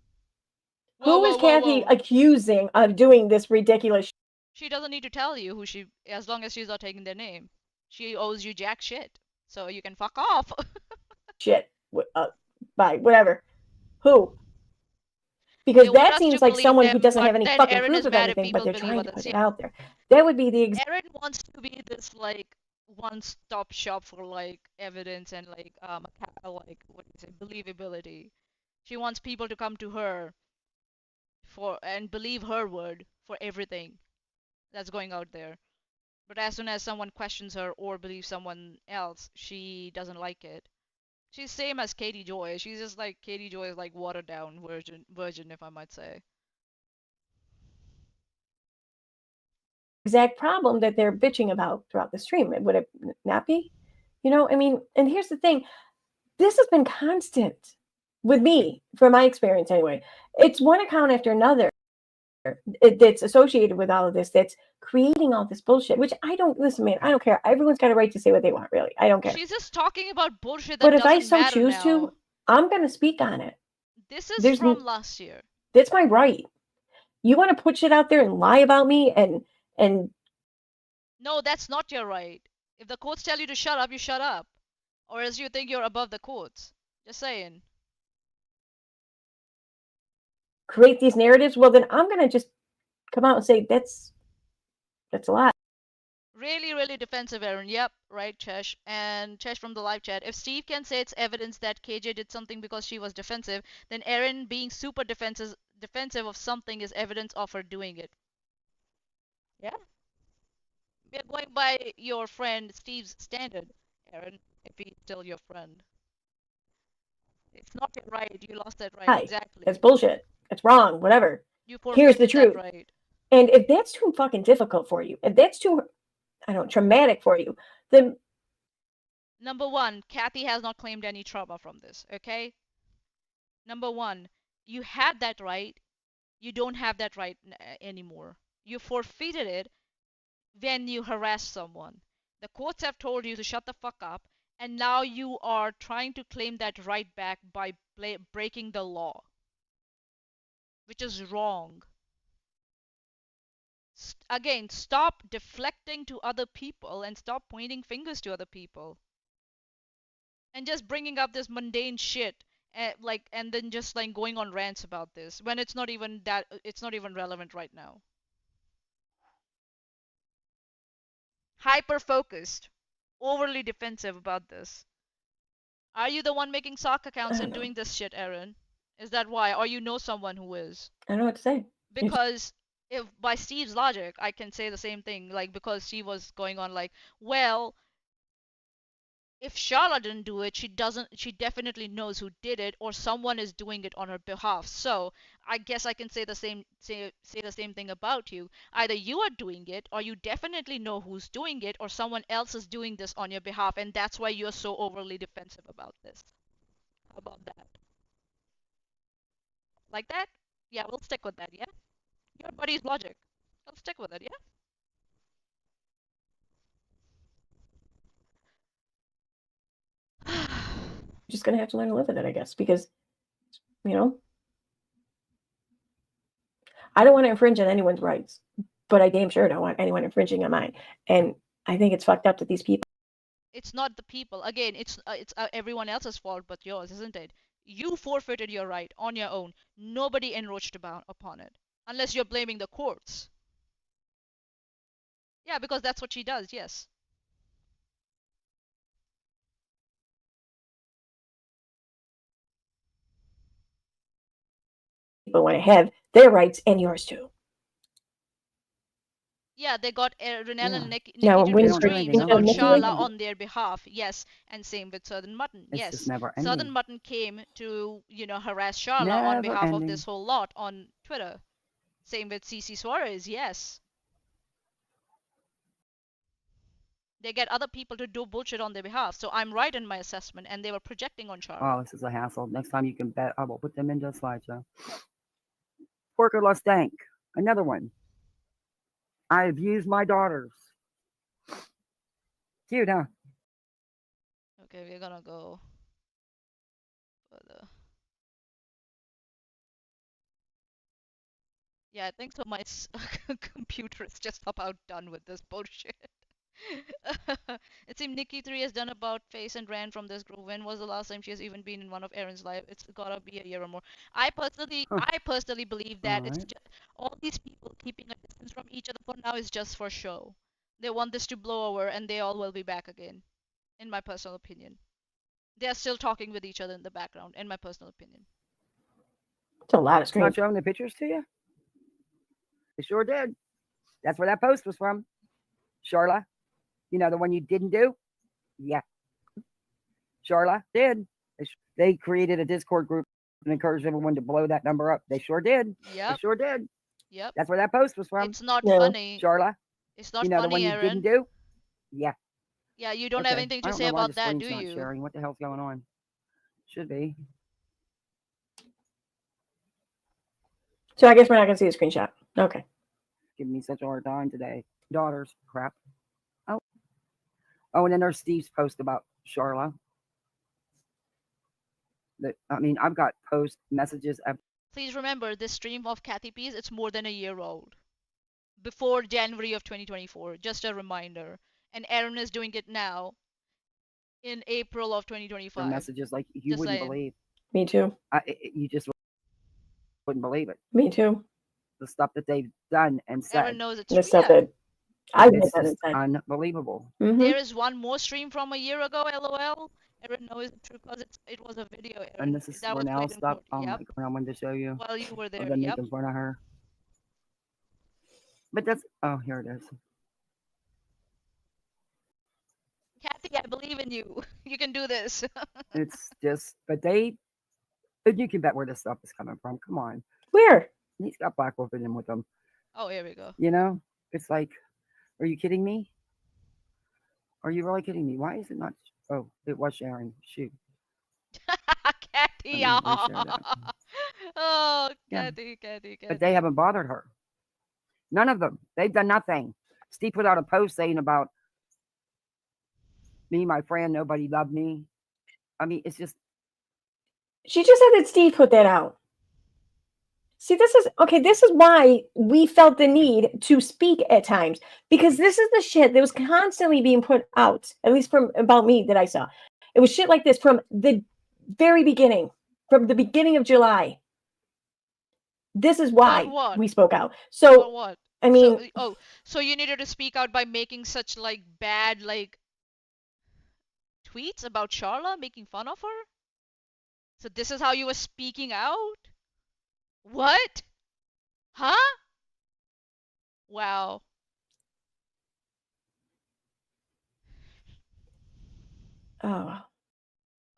Whoa, Who is whoa, whoa, Kathy whoa. accusing of doing this ridiculous She doesn't need to tell you who she, as long as she's not taking their name. She owes you jack shit, so you can fuck off. shit? Bye, whatever. Who? Because They want that us seems to like believe someone who them, doesn't but have any then fucking Erin proof is of mad if anything, but people they're believe trying to others. put it Yeah. out there. That would be the Erin wants to be this like one-stop shop for like evidence and like like what do you say, believability. She wants people to come to her for and believe her word for everything that's going out there. But as soon as someone questions her or believes someone else, she doesn't like it. She's same as Katie Joy. She's just like Katie Joy is like watered down virgin if I might say. exact problem that they're bitching about throughout the stream. Would it not be? You know, I mean, and here's the thing. This has been constant with me, from my experience anyway. It's one account after another that's associated with all of this that's creating all this bullshit, which I don't listen, man. I don't care. Everyone's got a right to say what they want, really. I don't care. She's just talking about bullshit that But if I doesn't so matter choose now. to, I'm going to speak on it. This is from last year. That's my right. You want to put shit out there and lie about me and No, that's not your right. If the courts tell you to shut up, you shut up. Or else you think you're above the courts. Just saying. create these narratives, well, then I'm going to just come out and say that's a lie. Really, really defensive, Erin. Yep, right, Chesh. And Chesh from the live chat. If Steve can say it's evidence that KJ did something because she was defensive, then Erin being super defensive of something is evidence of her doing it. Yeah. We're going by your friend Steve's standard, Erin, if he's still your friend. It's not your right. You lost that right. Lie. Exactly. That's bullshit. It's wrong. Whatever. You Here's the forfeited truth. that right. And if that's too fucking difficult for you, if that's too, I don't know, traumatic for you, then Number one, Kathy has not claimed any trauma from this, okay? Number one, you had that right. You don't have that right anymore. You forfeited it when you harassed someone. The courts have told you to shut the fuck up, and now you are trying to claim that right back by breaking the law, which is wrong. Again, stop deflecting to other people and stop pointing fingers to other people. And just bringing up this mundane shit like and then just like going on rants about this when it's not even relevant right now. Hyper focused, overly defensive about this. Are you the one making sock accounts and doing this shit, Erin? Is that why? Or you know someone who is? I don't know what to say. Because if by Steve's logic, I can say the same thing, like because she was going on like, well, if Charlotte didn't do it, she definitely knows who did it, or someone is doing it on her behalf. So I guess I can say the same thing about you. Either you are doing it, or you definitely know who's doing it, or someone else is doing this on your behalf, and that's why you're so overly defensive about this. How about that? Like that? Yeah, we'll stick with that, yeah? Your buddy's logic. Let's stick with it, yeah? just going to have to learn to live with it, I guess, because, you know, I don't want to infringe on anyone's rights, but I damn sure don't want anyone infringing on mine. And I think it's fucked up that these people It's not the people. Again, it's everyone else's fault but yours, isn't it? You forfeited your right on your own. Nobody encroached upon it, unless you're blaming the courts. Yeah, because that's what she does. Yes. People want to have their rights and yours too. Yeah, they got Renelle and Nikki Now, to when do it's streams between about Nikki Sharla and on their behalf. Yes, and same with Southern Mutton. It's just Yes, never Southern ending. Mutton came to harass Sharla on Never behalf of ending. this whole lot on Twitter. Same with CC Suarez. Yes, they get other people to do bullshit on their behalf. So I'm right in my assessment, and they were projecting on Sharla. Oh, this is a hassle. Next time you can bet I will put them into a slideshow. Porker Lost Dank. Another one. I abused my daughters. Cute, huh? Okay, we're gonna go further. Yeah, I think so. My computer is just about done with this bullshit. It seems Nikki 3 has done about face and ran from this group. When was the last time she has even been in one of Erin's live? It's gotta be a year or more. I personally believe that it's Alright. all these people keeping a distance from each other for now is just for show. They want this to blow over and they all will be back again, in my personal opinion. They are still talking with each other in the background, in my personal opinion. it's a lot of It's not screens. showing the pictures to you? It sure did. That's where that post was from. Charla, you know the one you didn't do? Yeah. Charla did. They created a Discord group and encouraged everyone to blow that number up. They sure did. They Yep. sure did. Yep. That's where that post was from. It's not Yeah. funny. Charla, It's not you know the one funny, you didn't Erin. do? Yeah. Yeah, you don't have Okay. anything I to don't say know why the about that, do screen's not you? sharing. What the hell's going on? Should be. So I guess we're not gonna see a screenshot. Okay. Giving me such a hard time today. Daughters, crap. Oh. Oh, and then there's Steve's post about Charla. I've got post messages. Please remember, this stream of Kathy P's, it's more than a year old. Before January of 2024. Just a reminder. And Erin is doing it now in April of 2025. Messages like you Just wouldn't saying. believe. Me too. You just wouldn't believe it. Me too. The stuff that they've done and said. Erin knows it's The true. stuff Yeah. that I've It's done just inside. unbelievable. There is one more stream from a year ago, LOL. Erin knows it's true because it was a video, Erin. And this is That was Renelle played in stuff. court. Oh Yep. my god, I wanted to show you. Well, you were there. Of them Yep. making fun of her. But that's here it is. Kathy, I believe in you. You can do this. It's just, but you can bet where this stuff is coming from. Come on. Where? He's got Black Wolf in him with him. Oh, here we go. You know, it's like, are you kidding me? Are you really kidding me? Why is it not? Oh, it was sharing. Shoot. Kathy, oh, Yeah. Kathy. But they haven't bothered her. None of them. They've done nothing. Steve put out a post saying about me, my friend, nobody loved me. I mean, it's just. She just said that Steve put that out. See, this is why we felt the need to speak at times, because this is the shit that was constantly being put out, at least from about me that I saw. It was shit like this from the very beginning, from the beginning of July. This is why we spoke out. So, About what? I mean, so you needed to speak out by making such bad tweets about Charla, making fun of her? So this is how you were speaking out? What? Huh? Wow.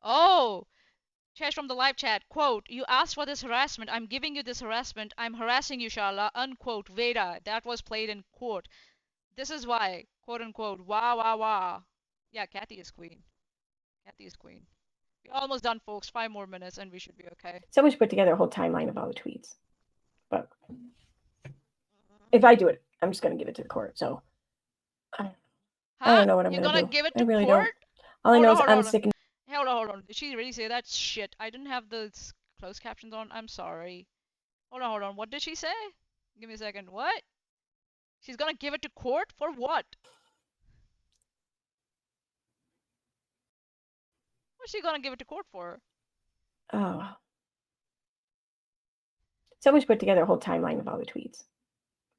Oh. Chesh from the live chat, quote, you asked for this harassment. I'm giving you this harassment. I'm harassing you, Sharla, unquote, Veda. That was played in court. This is why, quote unquote, wah, wah, wah. Yeah, Kathy is queen. Kathy is queen. We're almost done, folks. 5 more minutes and we should be okay. someone should put together a whole timeline of all the tweets. But if I do it, I'm just going to give it to the court. So I don't know what I'm You're going to do. gonna give it I to really court? don't. All I know is I'm sick. Hold on. Did she really say that? Shit. I didn't have the closed captions on. I'm sorry. Hold on. What did she say? Give me a second. What? She's gonna give it to court? For what? What's she gonna give it to court for? Oh. Someone should put together a whole timeline of all the tweets.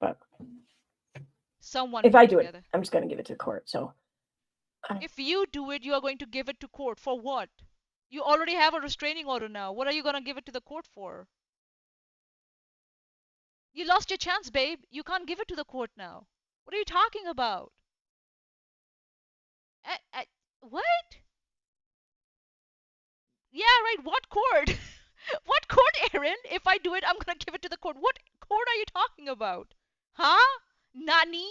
But Someone if put I do it, together. I'm just going to give it to the court. So If you do it, you are going to give it to court for what? You already have a restraining order now. What are you gonna give it to the court for? You lost your chance, babe. You can't give it to the court now. What are you talking about? What? Yeah, right. What court? What court, Erin? If I do it, I'm gonna give it to the court. What court are you talking about? Huh? Nani?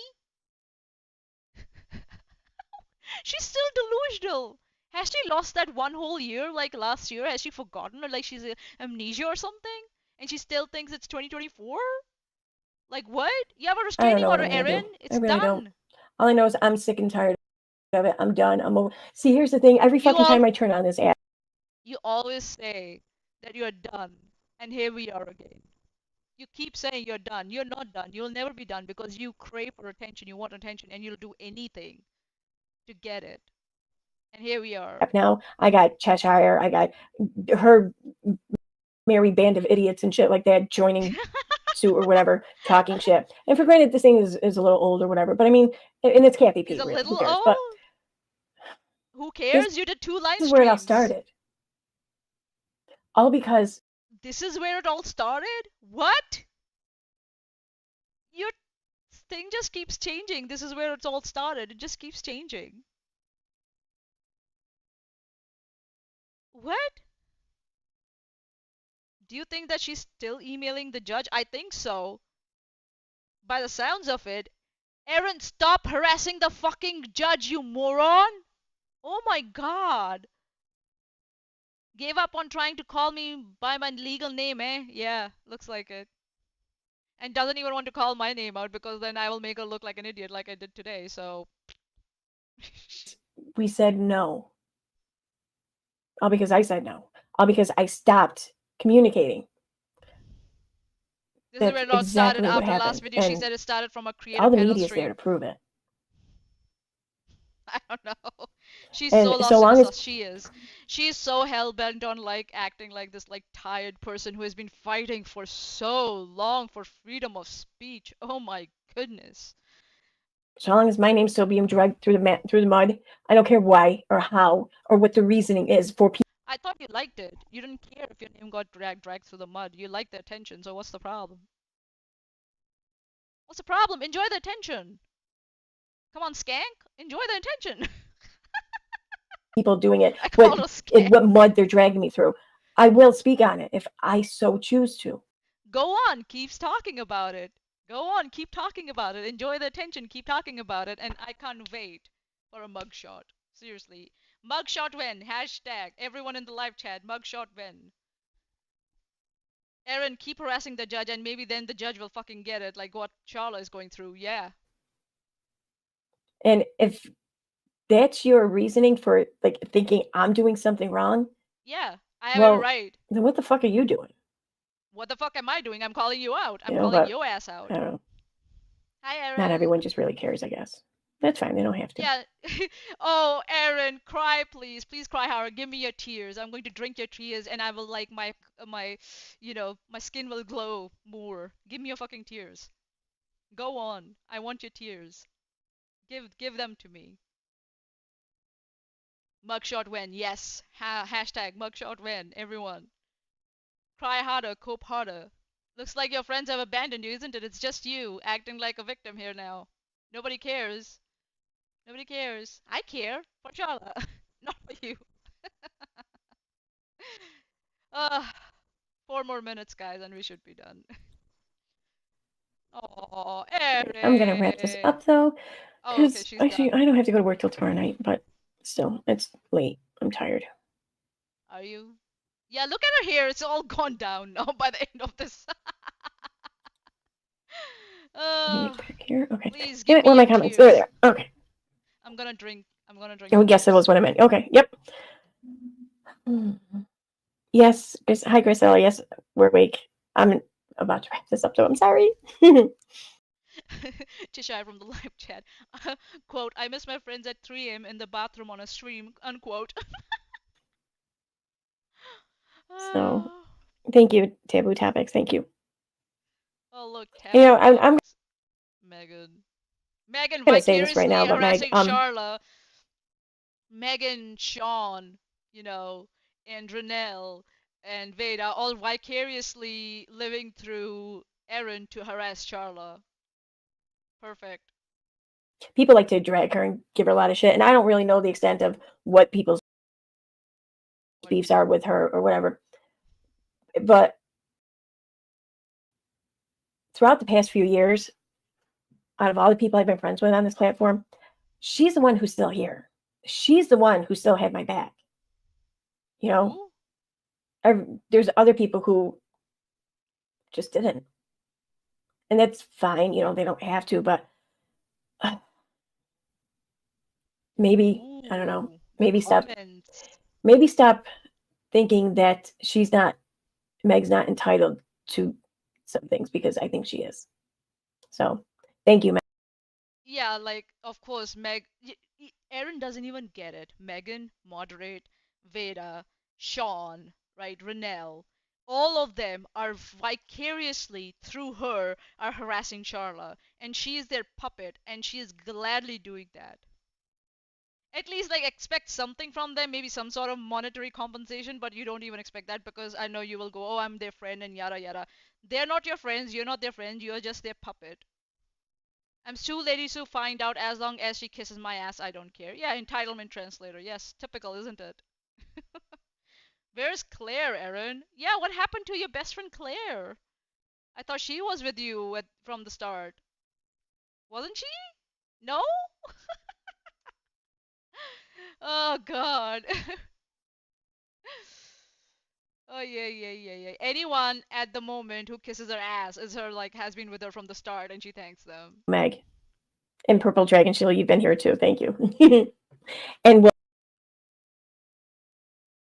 She's still delusional. Has she lost that one whole year like last year? Has she forgotten or like she's amnesia or something? And she still thinks it's 2024? Like what? You have a I don't restraining know what order, I'm going to Erin. do. It's I really don't. done. All I know is I'm sick and tired of it. I'm done. I'm over. See, here's the thing. Every fucking time I turn on this app, You always say that you're done, and here we are again. You keep saying you're done. You're not done. You'll never be done because you crave for attention. You want attention, and you'll do anything to get it. And here we are. now I got Cheshire. I got her merry band of idiots and shit like that joining suit or whatever, talking shit. And for granted, this thing is a little old or whatever. But I mean, and it's Kathy P. Is a Really, little who cares? old? But Who cares? You did 2 live this is where it all streams. started. All because This is where it all started? What? Your thing just keeps changing. This is where it's all started. It just keeps changing. What? Do you think that she's still emailing the judge? I think so. By the sounds of it. Erin, stop harassing the fucking judge, you moron! Oh my god. Gave up on trying to call me by my legal name, eh? Yeah, looks like it. And doesn't even want to call my name out because then I will make her look like an idiot like I did today, so. we said no. All because I said no. All because I stopped communicating. This is where it all started after last video. She said it started from a creative all the pedal media's stream. there to prove it. I don't know. She's And so lost so in long the as- sauce. She is. She's so hell-bent on like acting like this like tired person who has been fighting for so long for freedom of speech. Oh my goodness. So long as my name's still being dragged through the mud, I don't care why or how or what the reasoning is for people. I thought you liked it. You didn't care if your name got dragged through the mud. You liked the attention, so what's the problem? What's the problem? Enjoy the attention. Come on, skank. Enjoy the attention. People doing it, I call her what mud they're dragging me through. I will speak on it if I so choose to. Go on, keeps talking about it. Go on, keep talking about it. Enjoy the attention, keep talking about it, and I can't wait for a mugshot. Seriously. Mugshot win. Hashtag. Everyone in the live chat. Mugshot win. Erin, keep harassing the judge, and maybe then the judge will fucking get it, like what Charla is going through. Yeah. And if that's your reasoning for like thinking I'm doing something wrong, Yeah, I have well, it right. then what the fuck are you doing? What the fuck am I doing? I'm calling you out. I'm You know, calling but your ass out. I don't know. Hi, Erin. Not everyone just really cares, I guess. That's fine. They don't have to. Yeah. Oh, Erin, cry, please. Please cry, Howard. Give me your tears. I'm going to drink your tears, and I will like my, my skin will glow more. Give me your fucking tears. Go on. I want your tears. Give them to me. Mugshot win. Yes. Hashtag mugshot win. Everyone. Cry harder. Cope harder. Looks like your friends have abandoned you, isn't it? It's just you acting like a victim here now. Nobody cares. Nobody cares. I care for Charla, not for you. 4 more minutes, guys, and we should be done. Oh, Erin. I'm gonna wrap this up though, Oh, okay, because she's actually done. I don't have to go to work till tomorrow night, but still, it's late. I'm tired. Are you? Yeah, look at her hair. It's all gone down now by the end of this. Here, okay. Please Damn give it, where are me my your comments? There, tears. there. Okay. I'm gonna drink. Oh, yes, that was what I meant. Okay. Yep. Yes. Hi, Grisella. Yes, we're awake. I'm about to wrap this up, though. I'm sorry. Cheshire from the live chat. Quote, I miss my friends at 3 a.m. in the bathroom on a stream, unquote. So, thank you, Taboo Topics. Thank you. Oh look, You know, taboo I'm topics. Megan gonna say this right vicariously now, but Meg, harassing Charla. Megan, Sean, you know, and Renelle and Veda all vicariously living through Erin to harass Charla. Perfect. people like to drag her and give her a lot of shit, and I don't really know the extent of what people's beefs are with her or whatever. But throughout the past few years, out of all the people I've been friends with on this platform, she's the one who's still here. She's the one who still had my back. You know, there's other people who just didn't. And that's fine, you know, they don't have to, but maybe, I don't know, maybe stop thinking that Meg's not entitled to some things, because I think she is. So, thank you, Meg. Yeah, like, of course, Erin doesn't even get it. Megan, Moderate, Veda, Sean, right, Renelle, all of them are vicariously, through her, are harassing Charla. And she is their puppet, and she is gladly doing that. At least, like, expect something from them, maybe some sort of monetary compensation, but you don't even expect that, because I know you will go, oh, I'm their friend, and yada yada. They're not your friends, you're not their friend, you're just their puppet. I'm too lady to find out, as long as she kisses my ass, I don't care. Yeah, entitlement translator. Yes, typical, isn't it? Where's Claire, Erin? Yeah, what happened to your best friend Claire? I thought she was with you from the start. Wasn't she? No? Oh god. Oh yeah. Anyone at the moment who kisses her ass is her, like, has been with her from the start, and she thanks them. Meg. And Purple Dragon Shield, you've been here too. Thank you. And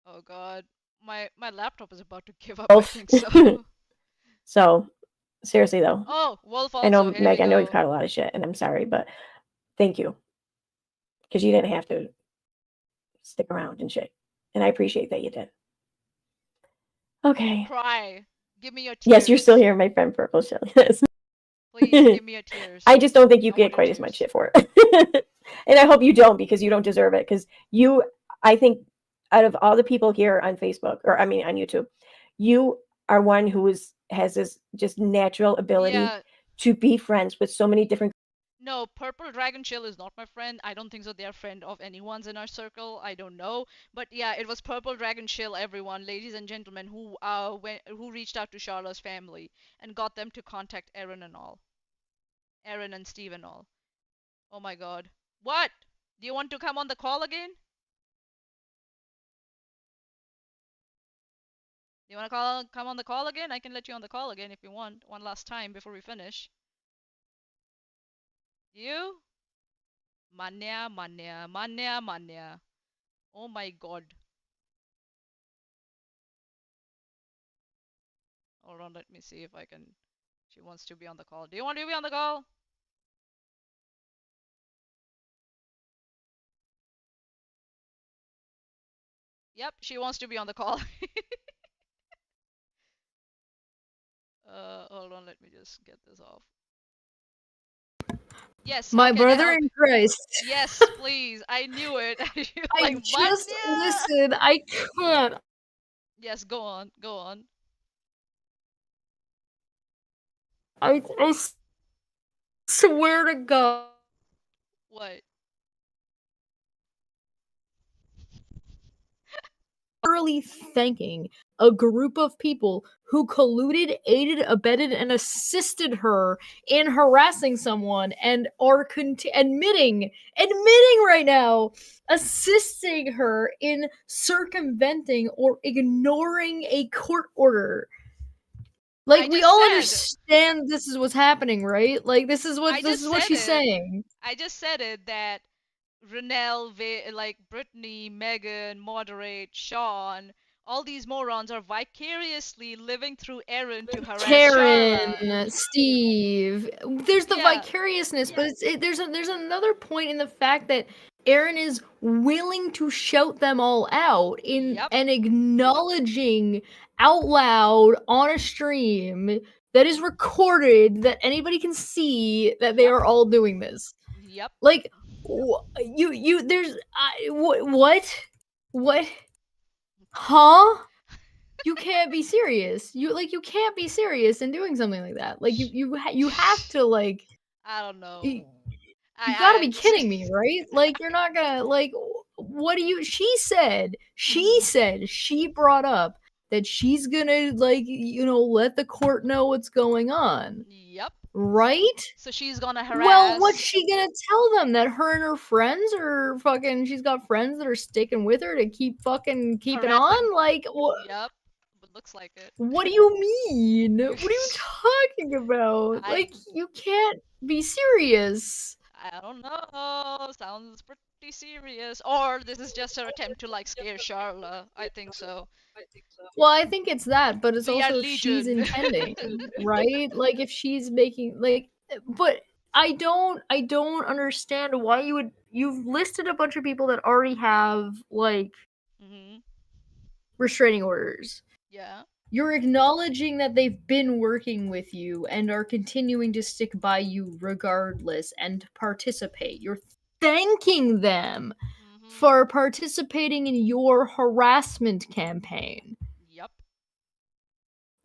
Oh god. My laptop is about to give up, I Wolf. think so. So, seriously though. Oh, Wolf I know, also. Here Meg, we I know you've go. caught a lot of shit, and I'm sorry, but thank you. Because you didn't have to stick around and shit. And I appreciate that you did. Okay. Cry. Give me your tears. Yes, you're still here, my friend Purple Shell. Yes. Please give me your tears. I just don't think you I get want your quite as much shit for it. And I hope you don't, because you don't deserve it. Because I think, out of all the people here on Facebook, or I mean on YouTube, you are one who has this just natural ability Yeah. to be friends with so many different. No, Purple Dragon Chill is not my friend. I don't think so. They're a friend of anyone's in our circle. I don't know. But yeah, it was Purple Dragon Chill, everyone, ladies and gentlemen, who reached out to Charlotte's family and got them to contact Erin and all. Erin and Steve and all. Oh my god. What? Do you want to come on the call again? Do you want to come on the call again? I can let you on the call again if you want. One last time before we finish. You? Mania. Oh my god. Hold on, let me see if I can. She wants to be on the call. Do you want to be on the call? Yep, she wants to be on the call. Hold on, let me just get this off. Yes, My how can I brother help? in Christ. Yes, please. I knew it. I just listen. I can't. Yes, go on. I swear to God. What? Literally thanking a group of people who colluded, aided, abetted, and assisted her in harassing someone, and are admitting right now, assisting her in circumventing or ignoring a court order. Like, we all understand this is what's happening, right? Like, this is what she's saying. I just said it, that Renelle, like Brittany, Megan, Moderate, Sean, all these morons are vicariously living through Erin to harass Karen, Charla. Steve. There's the vicariousness, but there's another point in the fact that Erin is willing to shout them all out and acknowledging out loud on a stream that is recorded that anybody can see that they are all doing this. Yep. Like there's what? Huh? You can't be serious. You can't be serious in doing something like that. Like you have to like I don't know. you gotta be kidding me, right? Like you're not gonna like what do you she said she brought up that she's gonna like let the court know what's going on. Yep. Right? So she's gonna harass. Well, what's she gonna tell them? That her and her friends are fucking she's got friends that are sticking with her to keep fucking keeping on? Like what? Yep. It looks like it. What do you mean? What are you talking about? Like you can't be serious. I don't know. Sounds pretty serious. Or this is just her attempt to like scare Charla. I think so. Well, I think it's that, but it's We are also if she's Legion. intending, right? Like if she's making but I don't understand why you've listed a bunch of people that already have like restraining orders. Yeah. You're acknowledging that they've been working with you and are continuing to stick by you regardless and participate. You're thanking them for participating in your harassment campaign. Yep.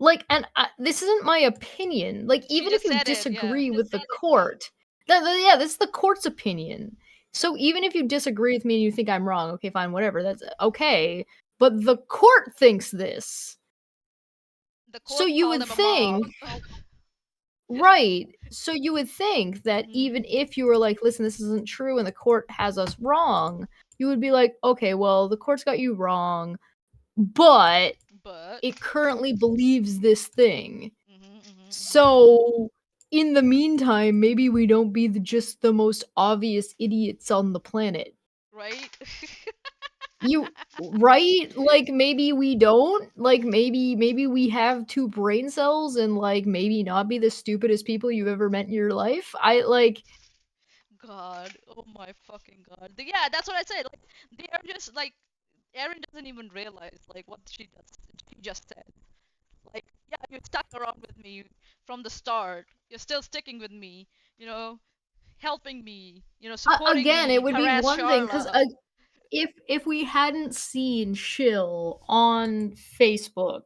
Like, and this isn't my opinion. Like, even if you disagree with the court, yeah, this is the court's opinion. So even if you disagree with me and you think I'm wrong, okay, fine, whatever, that's okay. But the court thinks this. So you would think, right? So you would think that even if you were like, listen, this isn't true, and the court has us wrong, you would be like, okay, well, the court's got you wrong, but it currently believes this thing. So in the meantime, maybe we don't be just the most obvious idiots on the planet. Right? You right? Like maybe we don't. Like maybe we have two brain cells and like maybe not be the stupidest people you've ever met in your life. I like God, oh my fucking god. Yeah, that's what I said. Like they are just like Erin doesn't even realize like what she just said. Like, yeah, you stuck around with me from the start. You're still sticking with me, helping me, supporting again, me. it would be harass one thing cuz Charla. if we hadn't seen Shill on Facebook,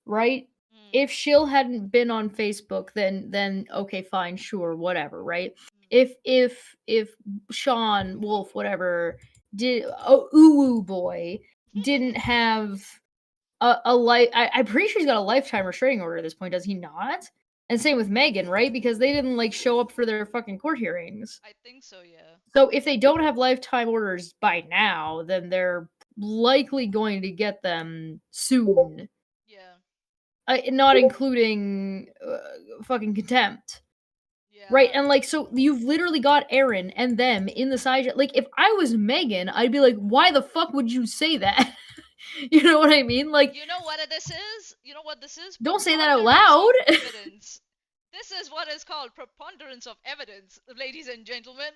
right? If Shill hadn't been on Facebook, then okay, fine, sure, whatever, right? If Sean Wolf, whatever, did Uwu boy didn't have a life, I'm pretty sure he's got a lifetime restraining order at this point, does he not? And same with Megan, right? Because they didn't like show up for their fucking court hearings. I think so, yeah. So if they don't have lifetime orders by now, then they're likely going to get them soon. Yeah. Not including fucking contempt. Yeah. Right? And like, so you've literally got Erin and them in the side. Like, if I was Megan, I'd be like, why the fuck would you say that? You know what I mean? Like, you know what this is? You know what this is? Don't say that out loud. Evidence. This is what is called preponderance of evidence, ladies and gentlemen.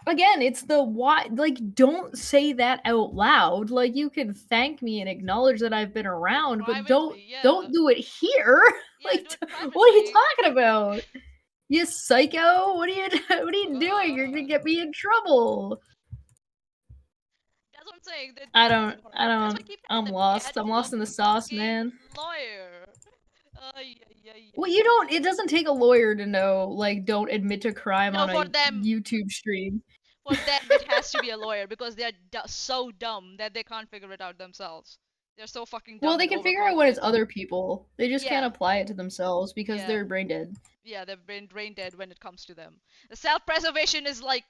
Again, it's the why. Like, don't say that out loud. Like, you can thank me and acknowledge that I've been around, but don't do it here. Yeah, like, what are you talking about? You psycho! What are you doing? You're gonna get me in trouble. That's what I'm saying. I'm lost. I'm lost in the sauce, man. Lawyer. Well, you don't. It doesn't take a lawyer to know. Like, don't admit to crime on a YouTube stream. For them, it has to be a lawyer because they're so dumb that they can't figure it out themselves. They're so fucking dumb. Well, they can figure out when it's other people. They just can't apply it to themselves because they're brain dead. Yeah, they're brain dead when it comes to them. The self-preservation is like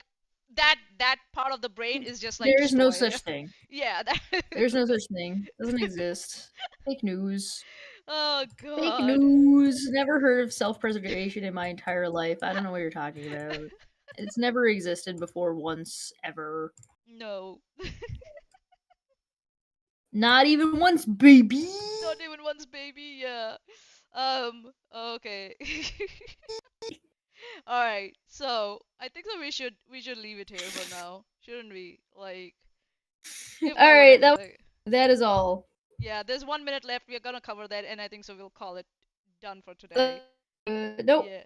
that part of the brain is just like there's no such thing. Yeah, there's no such thing. Doesn't exist. Fake news. Oh god. Fake news. Never heard of self-preservation in my entire life. I don't know what you're talking about. It's never existed before once ever. No. Not even once, baby. Not even once, baby. Yeah. Okay. All right. So I think that we should leave it here for now, shouldn't we? Like, we've All covered right, everything. that is all. Yeah, there's 1 minute left. We're gonna cover that, and I think so. We'll call it done for Uh, today. nope. Yeah.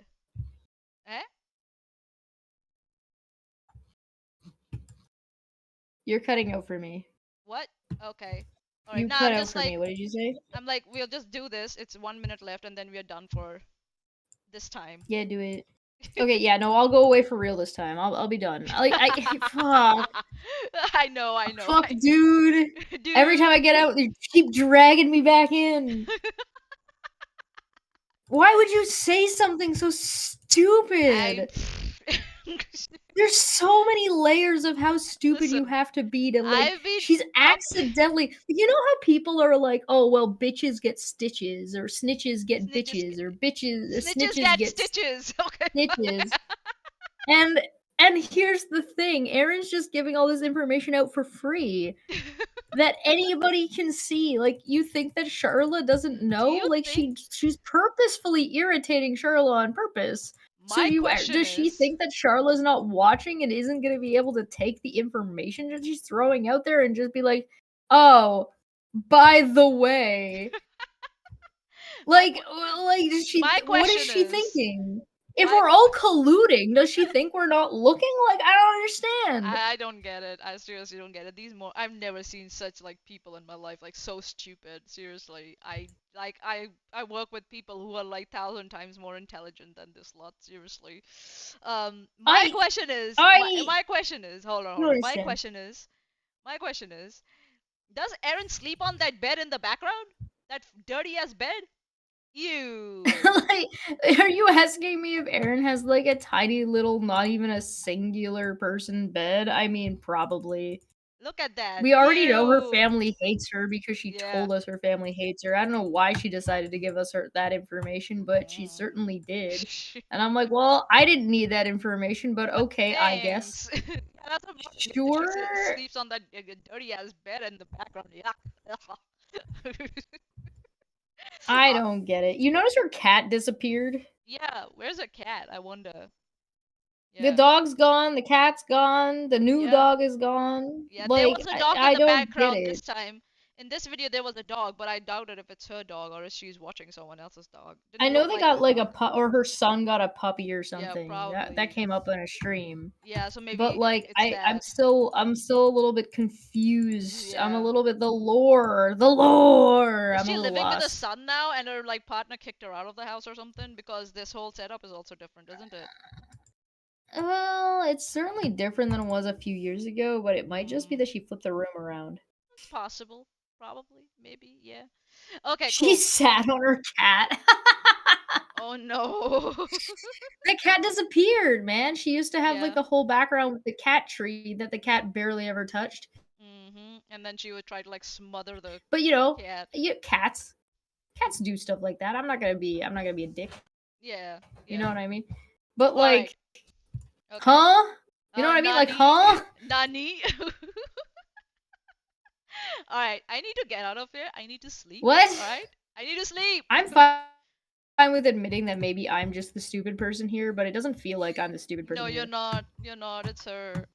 Eh? You're cutting out for me. What? Okay. All right. You Now cut I'm out just for like, me. What did you say? we'll just do this. It's 1 minute left, and then we're done for this time. Yeah, do it. Okay, yeah, no, I'll go away for real this time. I'll be done. Fuck. I know, I know. Fuck, dude. Every time I get out, they keep dragging me back in. Why would you say something so stupid? There's so many layers of how stupid you have to be to like. She's accidentally. You know how people are like, "Oh well, bitches get stitches, or snitches get bitches, or bitches or Snitches snitches get get stitches. Okay. snitches." And here's the thing, Erin's just giving all this information out for free that anybody can see. Like, you think that Charla doesn't know? Like, she's purposefully irritating Charla on purpose. So My question does she is- think that Charla's not watching and isn't going to be able to take the information that she's throwing out there and just be like, "Oh, by the way," like, does she? My What is question she is- thinking? If we're all colluding, does she think we're not looking? Like, I don't understand. I don't get it. I seriously don't get it. I've never seen such like people in my life, like so stupid. Seriously, I work with people who are like 1,000 times more intelligent than this lot. Seriously. My question is, my question is, hold on. don't My understand. question is, does Erin sleep on that bed in the background? That dirty ass bed? Ew. Like, are you asking me if Erin has like a tiny little, not even a singular person bed? I mean, probably. Look at that. We already know her Ew. family hates her because she Yeah. told us her family hates her. I don't know why she decided to give us that information, but she certainly did. And I'm like, well, I didn't need that information, but okay, I guess. Thanks. Yeah, that's what Sure. She sleeps on that dirty ass bed in the background. Yuck. I don't get it. You notice her cat disappeared? Yeah, where's her cat? I wonder. The dog's gone, the cat's gone, the new dog is gone. Yeah, there Like, was a dog I in the don't get background it. this time. In this video, there was a dog, but I doubt it if it's her dog or if she's watching someone else's dog. I Didn't know look they like got like a or her son got a puppy or something. probably. That came up in a stream. Yeah, so maybe But like it's I'm still a little bit confused. I'm a Yeah. little bit the lore. I'm Is a she little living with a lost. son now, and her like partner kicked her out of the house or something? Because this whole setup is also different, isn't it? Well, it's certainly different than it was a few years ago, but it might just be that she flipped the room around. It's possible. Probably. Maybe. Yeah. Okay, She cool. sat on her cat. Oh no. The cat disappeared, man. She used to have like Yeah. the whole background with the cat tree that the cat barely ever touched. And then she would try to like smother the But you know, cat. cats do stuff like that. I'm not gonna be a dick. Yeah. You know what I mean? But All like, right. huh? You know what I mean? Like, huh? Nani? All right, I need to get out of here. I need to sleep. What? All right, I need to sleep. I'm fine with admitting that maybe I'm just the stupid person here, but it doesn't feel like I'm the stupid person. No, here. you're not. You're not. It's her.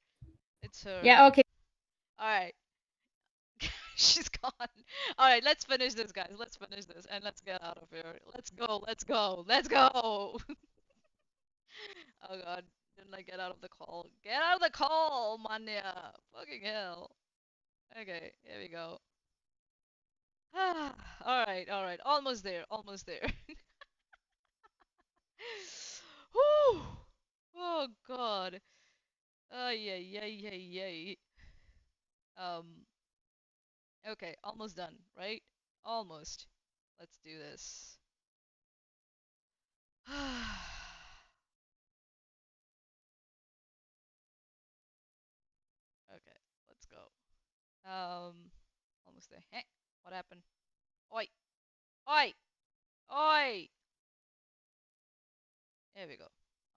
It's her. Yeah. Okay. All right. She's gone. All right, let's finish this, guys. Let's finish this and let's get out of here. Let's go. Let's go. Let's go. Oh God, didn't I get out of the call? Get out of the call, mania. Fucking hell. Okay, here we go. All right, all right. Almost there. Almost there. Whew. Oh God. Yeah, yeah, yeah, yeah. Okay, almost done, right? Almost. Let's do this. Okay, let's go. Almost there. Hey, what happened? Oi! Oi! Oi! There we go.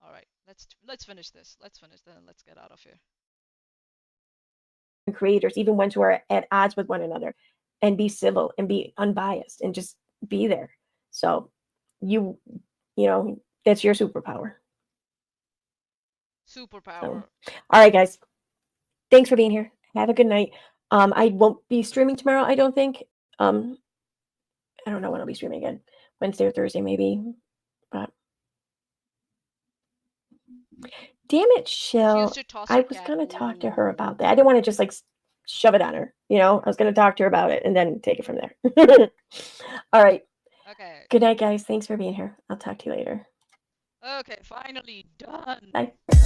All right, let's finish this. Let's finish this and let's get out of here. Creators, even ones who are at odds with one another, and be civil and be unbiased and just be there. So you know, that's your superpower. Superpower. So, all right, guys. Thanks for being here. Have a good night. I won't be streaming tomorrow, I don't think. I don't know when I'll be streaming again. Wednesday or Thursday, maybe. But damn it, She Shell. used to toss I her was cat. gonna talk to her about that. I didn't want to just like shove it on her, you know. I was gonna talk to her about it and then take it from there. All right. Okay. Good night, guys. Thanks for being here. I'll talk to you later. Okay, finally done. Bye. Okay.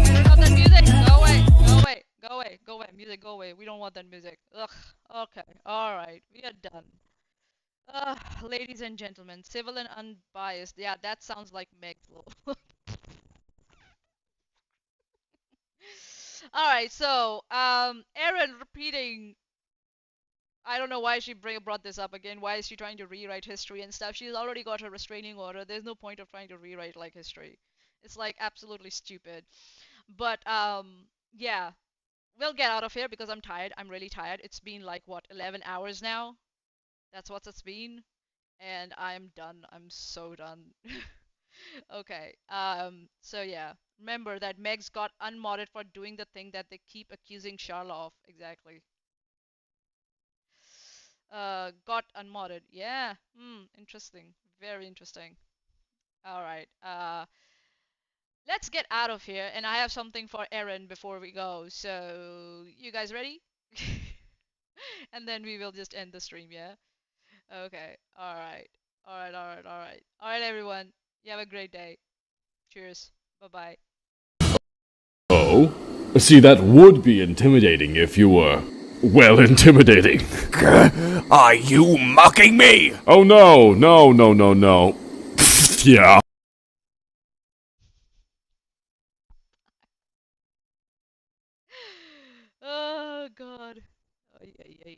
Turn off that music. Go away. Go away. Go away. Go away. Music, go away. We don't want that music. Ugh. Okay. All right. We are done. Ladies and gentlemen, civil and unbiased. Yeah, that sounds like Meg's little. All right. So, Erin repeating. I don't know why she brought this up again. Why is she trying to rewrite history and stuff? She's already got her restraining order. There's no point of trying to rewrite like history. It's like absolutely stupid. But yeah, we'll get out of here because I'm tired. I'm really tired. It's been like what, 11 hours now? That's what it's been, and I'm done. I'm so done. Okay. So yeah, remember that Megs got unmodded for doing the thing that they keep accusing Charla of. Exactly. Got unmodded. Yeah. Interesting. Very interesting. All right. Let's get out of here, and I have something for Erin before we go. So, you guys ready? And then we will just end the stream, yeah? Okay. All right. All right. All right. All right. All right, everyone. You have a great day. Cheers. Bye-bye. Oh? See, that would be intimidating if you were, well, intimidating. Are you mocking me? Oh no, no, no, no, no. Yeah. Oh, God. Ay, ay, ay.